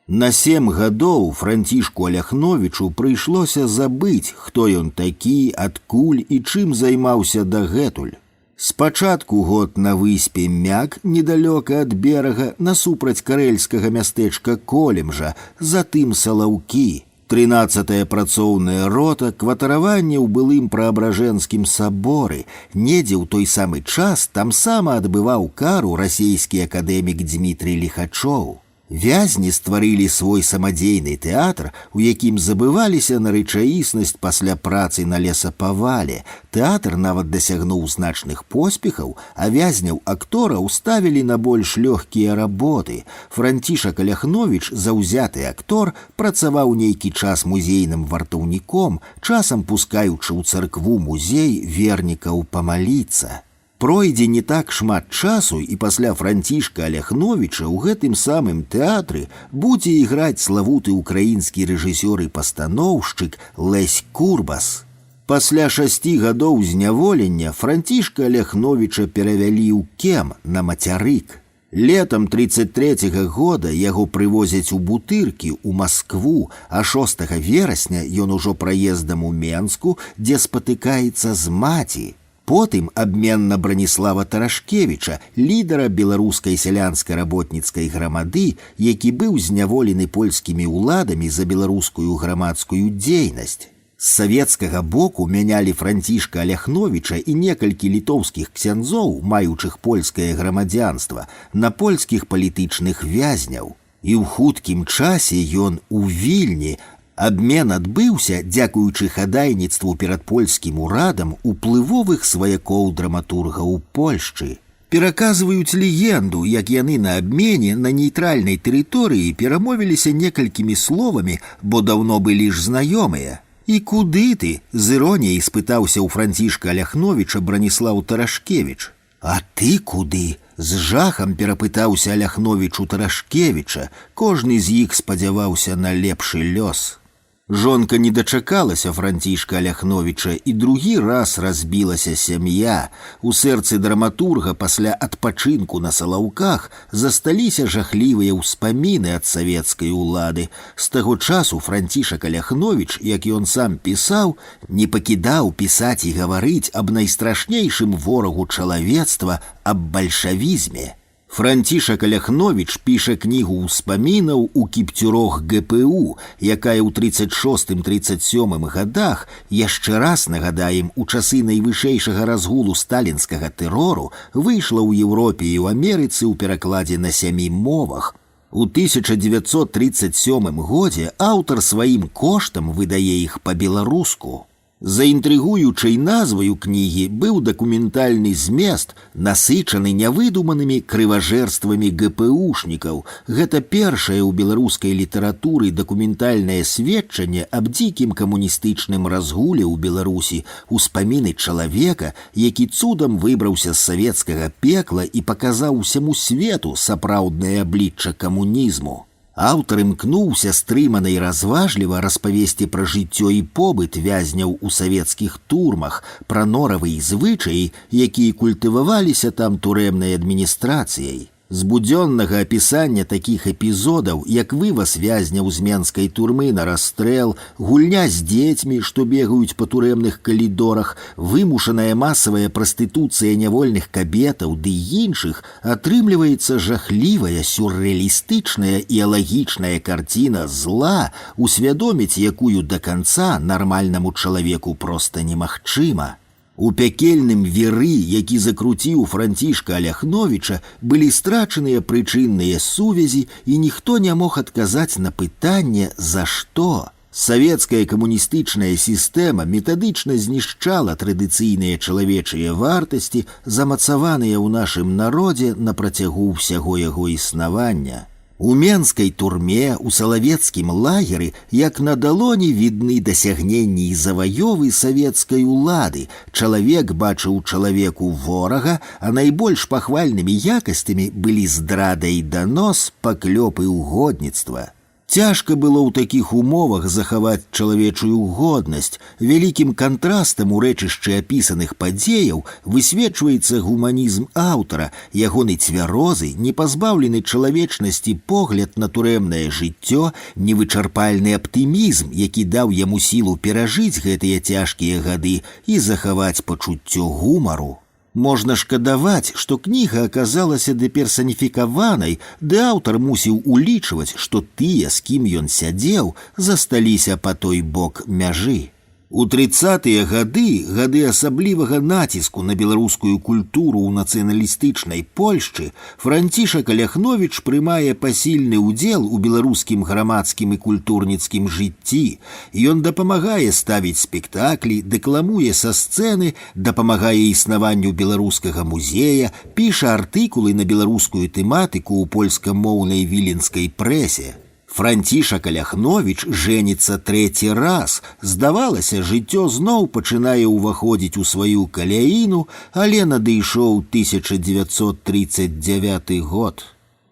На 7 гадоў Францішку Ляхновічу прыйшлося забыць, хто ён такі, адкуль і чым займаўся дагэтуль. Спачатку год на выспе Мяк, недалёка ад берага, насупраць карэльскага мястэчка Колемжа, затым Салаўкі. 13-я працоўная рота, кватараванне ў былым Праабражэнскім саборы. Недзе ў той самы час тамсама адбываў кару расійскі акадэмік Дмітрый Ліхачоў. Вязні стварылі свой самадзейны тэатр, у якім забываліся на рэчаіснасць пасля працы на лесапавале. Тэатр нават дасягнуў значных поспехаў, а вязняў актораў ставілі на больш лёгкія работы. Францішак Ляхновіч, заўзяты актор, працаваў нейкі час музейным вартаўніком, часам пускаючы ў царкву музей вернікаў памаліцца. Пройдзе не так шмат часу, і пасля Францішка Ляхновіча ў гэтым самым тэатры будзе іграць славуты ўкраінскі рэжысёр і пастаноўшчык Лесь Курбас. Пасля 6 гадоў зняволення Францішка Ляхновіча перавялі ў Кем на мацярык. Летом 33-го года яго прывозяць у Бутыркі, у Маскву, а 6 верасня ён ужо праездам у Менску, дзе спатыкаецца з маці. Потым абмен на Браніслава Тарашкевіча, лідара беларускай сялянска-работніцкай грамады, які быў зняволены польскімі ўладамі за беларускую грамадскую дзейнасць. З савецкага боку мянялі Францішка Ляхновіча і некалькі літоўскіх ксяндзоў, маючых польскае грамадзянства, на польскіх палітычных вязняў. І ў хуткім часе ён у Вільні. Абмен адбыўся, дзякуючы хадайніцтву перад польскім урадам уплывовых сваякоў драматурга ў Польшчы. Пераказваюць легенду, як яны на абмене на нейтральнай тэрыторыі перамовіліся некалькімі словамі, бо даўно былі ж знаёмыя. «І куды ты?» – з іроніяй спытаўся ў Францішка Аляхновіча Браніслаў Тарашкевіч. «А ты куды?» – з жахам перапытаўся Аляхновіч у Тарашкевіча. Кожны з іх спадзяваўся на лепшы лёс. Жонка не дачакалася Францішка Аляхновіча, і другі раз разбілася сям'я. У сэрцы драматурга пасля адпачынку на Салаўках засталіся жахлівыя ўспаміны ад савецкай улады. З таго часу Францішак Аляхновіч, як ён сам пісаў, не пакідаў пісаць і гаварыць аб найстрашнейшым ворагу чалавецтва, аб бальшавізме. Францішак Аляхновіч піша кнігу ўспамінаў у кіпцюрох ГПУ, якая ў 36-37 гадах, яшчэ раз нагадаем, у часы найвышэйшага разгулу сталінскага тэрору, выйшла ў Еўропе і ў Амерыцы ў перакладзе на 7 мовах. У 1937 годзе аўтар сваім коштам выдае іх па-беларуску. За інтрыгуючай назваю кнігі быў дакументальны змест, насычаны нявыдуманымі крыважэрствамі ГПУшнікаў. Гэта першае ў беларускай літаратуры дакументальнае сведчанне аб дзікім камуністычным разгуле ў Беларусі, успаміны чалавека, які цудам выбраўся з савецкага пекла і паказаў усяму свету сапраўднае аблічча камунізму. Аўтар імкнуўся стрымана і разважліва распавесці пра жыццё і побыт вязняў у савецкіх турмах, пра норавы і звычаі, якія культываваліся там турэмнай адміністрацыяй. З будзённага апісання такіх эпізодаў, як вываз вязняў з менскай турмы на расстрэл, гульня з дзецьмі, што бегаюць па турэмных калідорах, вымушаная масавая прастытуцыя нявольных кабетаў ды іншых, атрымліваецца жахлівая, сюррэалістычная і алагічная карціна зла, усвядоміць якую да канца нармальнаму чалавеку проста немагчыма. У пякельным віры, які закруціў Францішка Аляхновіча, былі страчаныя прычынныя сувязі, і ніхто не мог адказаць на пытанне «За што?». Савецкая камуністычная сістэма метадычна знішчала традыцыйныя чалавечыя вартасці, замацаваныя ў нашым народзе на працягу ўсяго яго існавання. У менскай турме, у салавецкім лагеры, як на далоні відны дасягненні і заваёвы савецкай улады. Чалавек бачыў чалавеку ворага, а найбольш пахвальнымі якасцямі былі здрада і данос, паклёп і угодніцтва. Цяжка было ў такіх умовах захаваць чалавечую годнасць. Вялікім кантрастам у рэчышчы апісаных падзеяў высвечваецца гуманізм аўтара, ягоны цвярозы, непазбаўлены чалавечнасці погляд на турэмнае жыццё, невычарпальны аптымізм, які даў яму сілу перажыць гэтыя цяжкія гады і захаваць пачуццё гумару. Можна шкадаваць, што кніга аказалася дэперсаніфікаванай, ды аўтар мусіў улічваць, што тыя, з кім ён сядзеў, засталіся па той бок мяжы. У 30-тыя гады асаблівага націску на беларускую культуру ў нацыяналістычнай Польшчы, Францішак Аляхновіч прымае пасільны ўдзел у беларускім грамадскім і культурніцкім жыцці. Ён дапамагае ставіць спектаклі, дэкламуе са сцэны, дапамагае існаванню беларускага музея, піша артыкулы на беларускую тэматыку ў польскамоўнай віленскай прэсе. Францішак Аляхновіч жэніцца 3-й раз. Здавалася, жыццё зноў пачынае ўваходзіць у сваю каляіну, але надышоў 1939 год.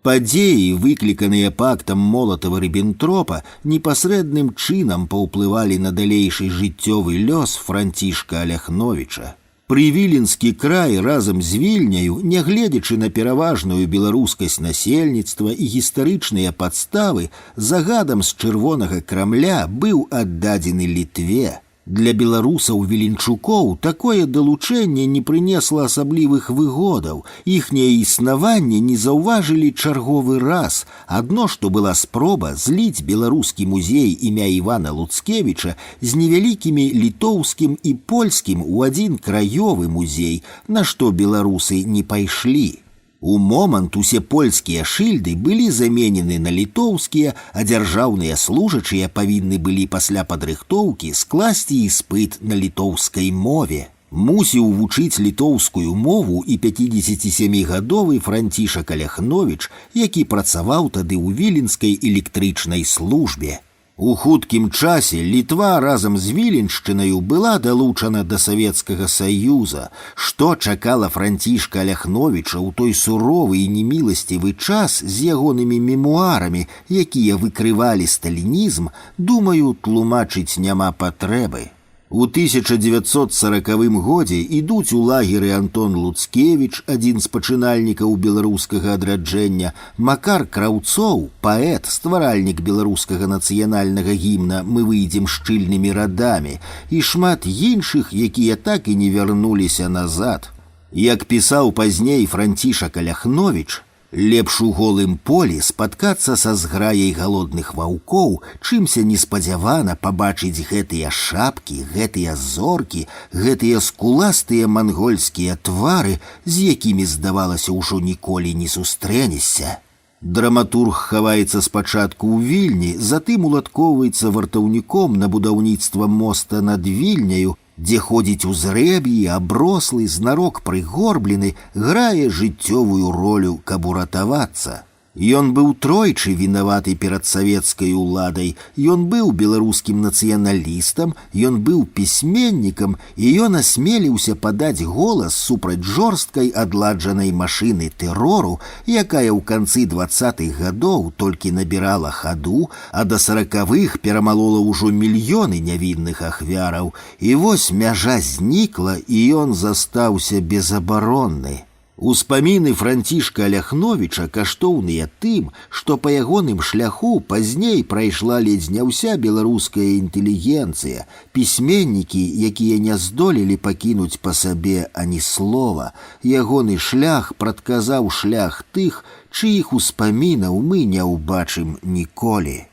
Падзеі, выкліканыя пактам Молатава-Ріббентропа, непасрэдным чынам паўплывалі на далейшы жыццёвы лёс Францішка Аляхновіча. Прывіленскі край разам з Вільняю, нягледзячы на пераважную беларускасць насельніцтва і гістарычныя падставы, загадам з Чырвонага Крамля быў аддадзены Літве. Для беларусаў-віленчукоў такое далучэнне не прынесла асаблівых выгодаў. Іхняе існаванне не заўважылі чарговы раз. Адно, што была спроба зліць беларускі музей імя Івана Луцкевіча з невялікімі літоўскім і польскім у адзін краёвы музей, на што беларусы не пайшлі. У момант усе польскія шыльды былі заменены на літоўскія, а дзяржаўныя служачыя павінны былі пасля падрыхтоўкі скласці іспыт на літоўскай мове. Мусіў вучыць літоўскую мову і 57-гадовы Францішак Аляхновіч, які працаваў тады ў віленскай электрычнай службе. У хуткім часе Літва разам з Віленшчынаю была далучана да Савецкага Саюза, што чакала Францішка Аляхновіча ў той суровы і неміласцівы час з ягонымі мемуарамі, якія выкрывалі сталінізм, думаю, тлумачыць няма патрэбы. У 1940 годзе ідуць у лагеры Антон Луцкевіч, адзін з пачынальнікаў беларускага адраджэння, Макар Краўцоў, паэт, стваральнік беларускага нацыянальнага гімна «Мы выйдзем шчыльнымі радамі» і шмат іншых, якія так і не вярнуліся назад. Як пісаў пазней Францішак Аляхновіч, лепш у голым полі спаткацца са зграяй галодных ваўкоў, чымся неспадзявана пабачыць гэтыя шапкі, гэтыя зоркі, гэтыя скуластыя мангольскія твары, з якімі, здавалася, ужо ніколі не сустрэнешся. Драматург хаваецца спачатку ў Вільні, затым уладкоўваецца вартаўніком на будаўніцтва моста над Вільняю, дзе ходзіць узрэб'і, аброслы, знарок прыгорблены, грае жыццёвую ролю, каб уратавацца. Ён быў тройчы вінаваты перад савецкай уладай, ён быў беларускім нацыяналістам, ён быў пісьменнікам, і ён асмеліўся падаць голас супраць жорсткай адладжанай машыны тэрору, якая ў канцы 20-х гадоў толькі набірала хаду, а да 40-х перамалола ўжо мільёны нявінных ахвяраў. І вось мяжа знікла, і ён застаўся безабаронны. Успаміны Францішка Аляхновіча каштоўныя тым, што па ягоным шляху пазней прайшла ледзь не ўся беларуская інтэлігенцыя, пісьменнікі, якія не здолелі пакінуць па сабе ані слова. Ягоны шлях прадказаў шлях тых, чыіх успамінаў мы не ўбачым ніколі.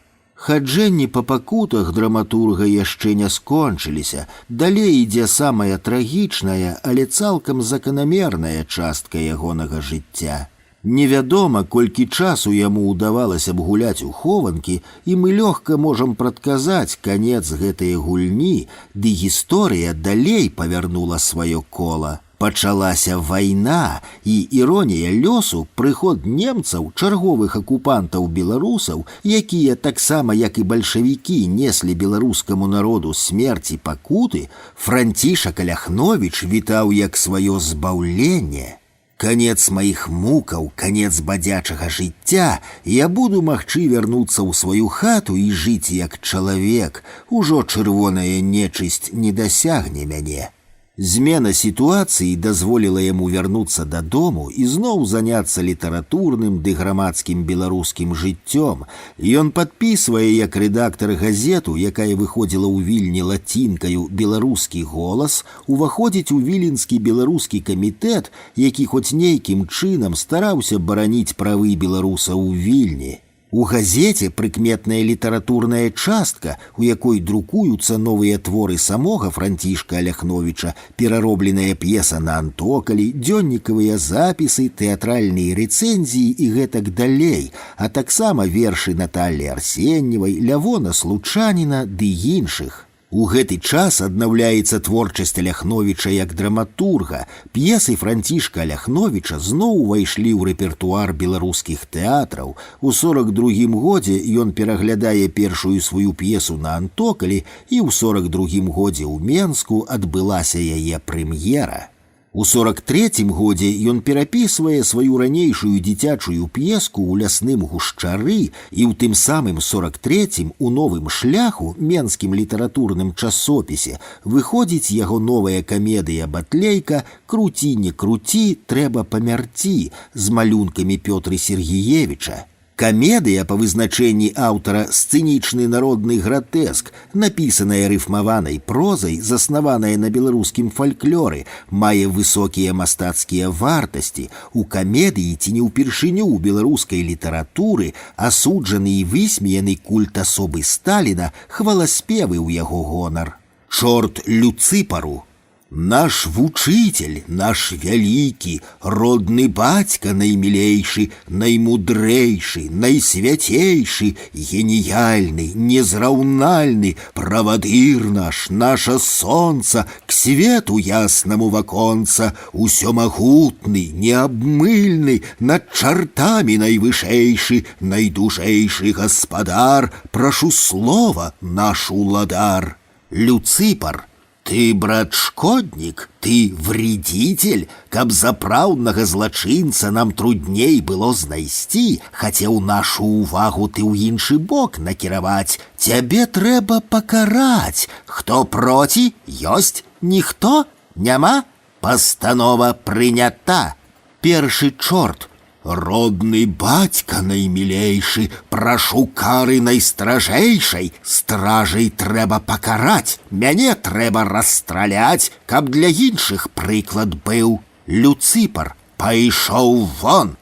Хаджэнні па пакутах драматурга яшчэ не скончыліся, далей ідзе самая трагічная, але цалкам заканамерная частка ягонага жыцця. Невядома, колькі часу яму ўдавалася б гуляць у хованкі, і мы лёгка можам прадказаць канец гэтай гульні, ды гісторыя далей павярнула сваё кола. Пачалася вайна, і іронія лёсу, прыход немцаў, чарговых акупантаў беларусаў, якія таксама, як і бальшавікі, неслі беларускаму народу смерць і пакуты, Францішак Аляхновіч вітаў як сваё збаўленне. Канец маіх мукаў, канец бадзячага жыцця, я буду магчы вярнуцца ў сваю хату і жыць як чалавек, ужо чырвоная нечысць не дасягне мяне. Змена сітуацыі дазволіла яму вярнуцца дадому і зноў заняцца літаратурным ды грамадскім беларускім жыццём. Ён падпісвае як рэдактар газету, якая выходзіла ў Вільні лацінкаю «Беларускі голас», уваходзіць у віленскі беларускі камітэт, які хоць нейкім чынам стараўся бараніць правы беларусаў у Вільні. У газеце прыкметная літаратурная частка, у якой друкуюцца новыя творы самога Францішка Аляхновіча, пераробленая п'еса на антокалі, дзённікавыя запісы, тэатральныя рэцэнзіі і гэтак далей, а таксама вершы Наталі Арсеньевай, Лявона Случаніна ды іншых. У гэты час аднаўляецца творчасць Аляхновіча як драматурга. П'есы Францішка Аляхновіча зноў увайшлі ў рэпертуар беларускіх тэатраў. У 42-м годзе ён пераглядае першую сваю п'есу на антокалі, і ў 42-м годзе ў Менску адбылася яе прэм'ера. У 43-м годзе ён перапісвае сваю ранейшую дзіцячую п'еску ў лясным гушчары, і ў тым самым 43-м у новым шляху, менскім літаратурным часопісе, выходзіць яго новая камедыя «Батлейка» «Круці, не круці, трэба памярці» з малюнкамі Пётры Сергеевіча. Камедыя, па вызначэнні аўтара, сцэнічны народны гратэск, напісаная рыфмаванай прозай, заснаваная на беларускім фальклоры, мае высокія мастацкія вартасці. У камедыі ці не ўпершыню ў беларускай літаратуры асуджаны і высмеяны культ асобы Сталіна, хваласпевы ў яго гонар. Чорт Люцыпару. Наш вучитель, наш вялікі, родны бацька наймілейшы, наймудрейшы, найсвяцейшы, геніяльны, незраўнальны, правадыр наш, наша сонца, к свету яснаму ваконца, усёмагутны, неабмыльны, над чартамі найвышэйшы, найдужэйшы гаспадар, прашу слова, наш уладар. Люципар, ты, брат, шкодник, ты вредитель, каб запраўднага злачынца нам трудней было знайсці, хацеў нашу увагу ты ў іншы бок накіраваць, цябе трэба пакараць. Хто проці? Ёсць? Ніхто? Няма? Пастанова прынята. Першы чорт. Родны бацька наймілейшы, прашу кары найстражэйшай, стражай трэба пакараць, мяне трэба расстраляць, каб для іншых прыклад быў. Люципар, пайшоў вон.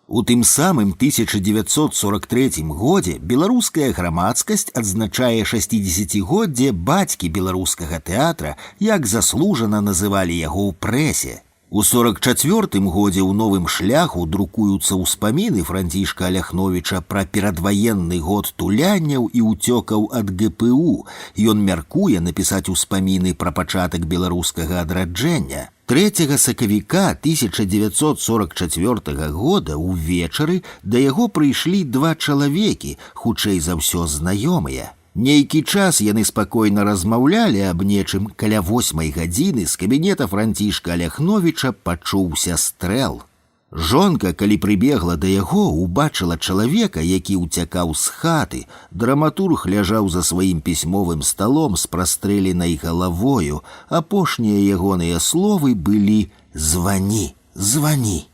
У тым самым 1943 годзе беларуская грамадскасць адзначае 60-годдзе бацькі беларускага тэатра, як заслужана называлі яго ў прэсе. У 44-м годзе ў новым шляху друкуюцца ўспаміны Францішка Аляхновіча пра перадваенны год туляняў і ўцёкаў ад ГПУ. Ён мяркуе напісаць успаміны пра пачатак беларускага адраджэння. 3 сакавіка 1944 года ўвечары да яго прыйшлі два чалавекі, хутчэй за ўсё знаёмыя. Нейкі час яны спакойна размаўлялі аб нечым, каля 8 гадзіны з кабінета Францішка Аляхновіча пачуўся стрэл. Жонка, калі прыбегла да яго, убачыла чалавека, які ўцякаў з хаты. Драматург ляжаў за сваім пісьмовым сталом з прастрэленай галавою. Апошнія ягоныя словы былі «Звані, звані».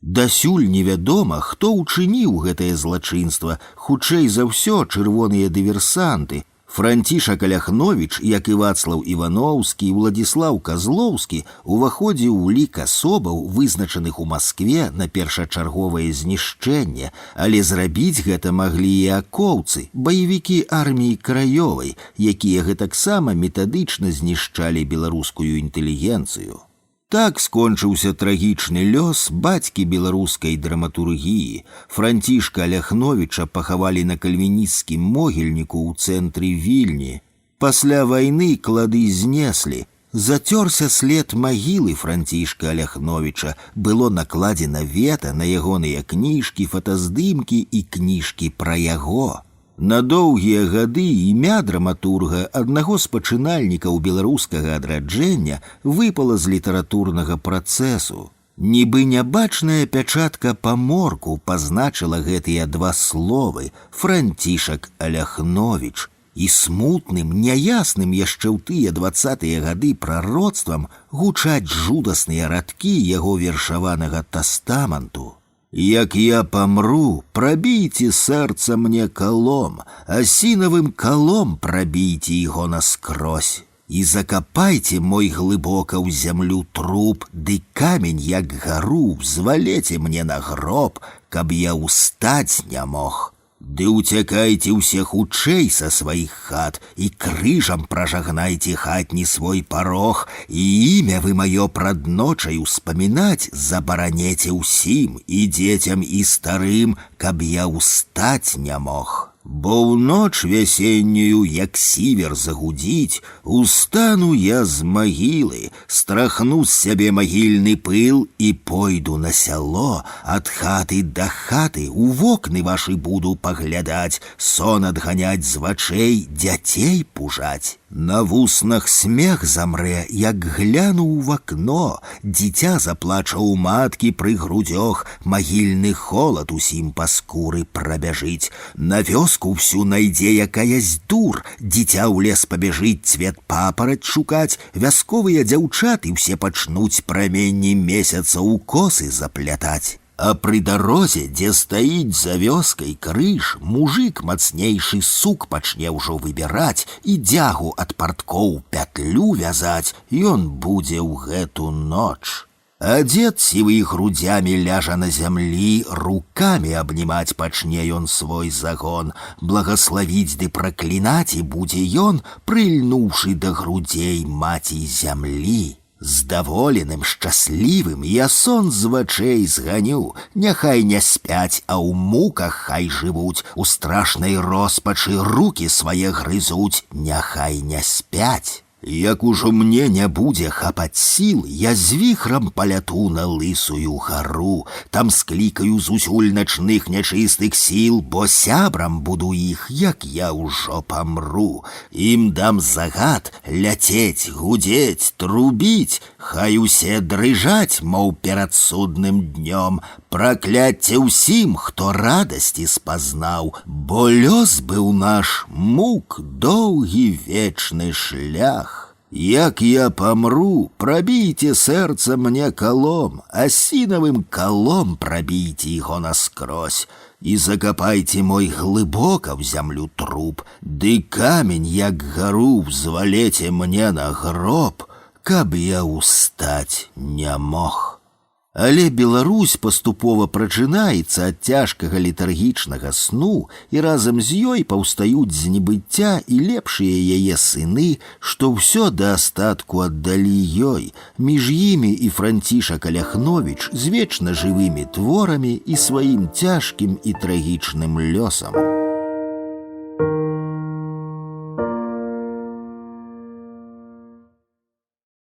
Дасюль невядома, хто ўчыніў гэтае злачынства, хутчэй за ўсё чырвоныя дыверсанты. Францішак Аляхновіч, як і Вацлаў Івановскі і Уладзіслаў Казлоўскі, уваходзіў у лік асобаў, вызначаных у Маскве на першачарговае знішчэнне, але зрабіць гэта маглі і акоўцы, баевікі арміі краёвай, якія гэтаксама метадычна знішчалі беларускую інтэлігенцыю. Так скончыўся трагічны лёс бацькі беларускай драматургіі. Францішка Аляхновіча пахавалі на кальвінісцкім могільніку ў цэнтры Вільні. Пасля вайны клады знеслі. Зацёрся след магілы Францішка Аляхновіча. Было накладзена вета на ягоныя кніжкі, фотаздымкі і кніжкі пра яго. На доўгія гады імя драматурга, аднаго з пачынальнікаў беларускага адраджэння, выпала з літаратурнага працэсу. Нібы нябачная пячатка паморку пазначыла гэтыя два словы «Францішак Аляхновіч». І смутным, няясным яшчэ ў тыя 20-е гады прароцтвам гучаць жудасныя радкі яго вершаванага тастаманту. Як я помру, пробейте сердце мне колом, осиновым колом пробейте его наскрозь. И закопайте мой глыбоко ў зямлю труп, ды камень, як гару, взвалете мне на гроб, каб я устать не мог. Ды уцякайце ўсе хутчэй са сваіх хат і крыжам пражагнайце хатні свой парог, і імя вы маё прад ночай успамінаць забаранеце ўсім, і дзецям, і старым, каб я устаць не мог. Бо ў ноч вясеннюю, як сівер загудзіць, устану я з магілы, страхну з сябе магільны пыл і пойду на сяло, ад хаты да хаты у вокны вашы буду паглядаць, сон адганяць з вачэй, дзяцей пужаць. На вуснах смех замрэ, як гляну ў вакно, дзіця заплача ў маткі пры грудзёх, магільны холад усім па скуры прабяжыць. На вёску всю найдзе якаясь дур, дзіця ў лес пабяжыць цвет папараць шукаць, вясковыя дзяўчаты ўсе пачнуць праменні месяца ў косы заплятаць. А пры дарозе, дзе стаіць за вёскай крыж, мужик мацнейшы сук пачне ўжо выбіраць і дзягу ад парткоў пятлю вязаць, ён будзе ў гэту ноч. А дзед сівы грудзямі ляжа на зямлі, рукамі абнімаць пачне ён свой загон, благаславіць ды праклінаць і будзе ён, прыльнуўшы да грудзей маці зямлі. Здаволеным, шчаслівым я сон з вачэй зганю, няхай не спяць, а ў муках хай жывуць, у страшнай роспачы рукі свае грызуць, няхай не спяць. Як ужо мне не будзе хапаць сіл, я з віхрам паляту на лысую гару, там склікаю зусюль начных нячыстых сіл, бо сябрам буду іх, як я ўжо памру. Ім дам загад ляцець, гудзець, трубіць, хай усе дрыжаць, моў перад судным днём. Пракляцце ўсім, хто радасці спазнаў, бо лёс быў наш мук, доўгі вечны шлях. Як я памру, прабійце сэрца мне калом, асінавым калом прабійце яго наскрозь, і закапайце мой глыбока ў зямлю труп, ды камень, як гару, взвалеце мне на гроб, каб я устаць не мог. Але Беларусь паступова прачынаецца ад цяжкага летаргічнага сну, і разам з ёй паўстаюць з небыцця і лепшыя яе сыны, што ўсё да астатку аддалі ёй, між імі і Францішак Аляхновіч з вечна жывымі творамі і сваім цяжкім і трагічным лёсам.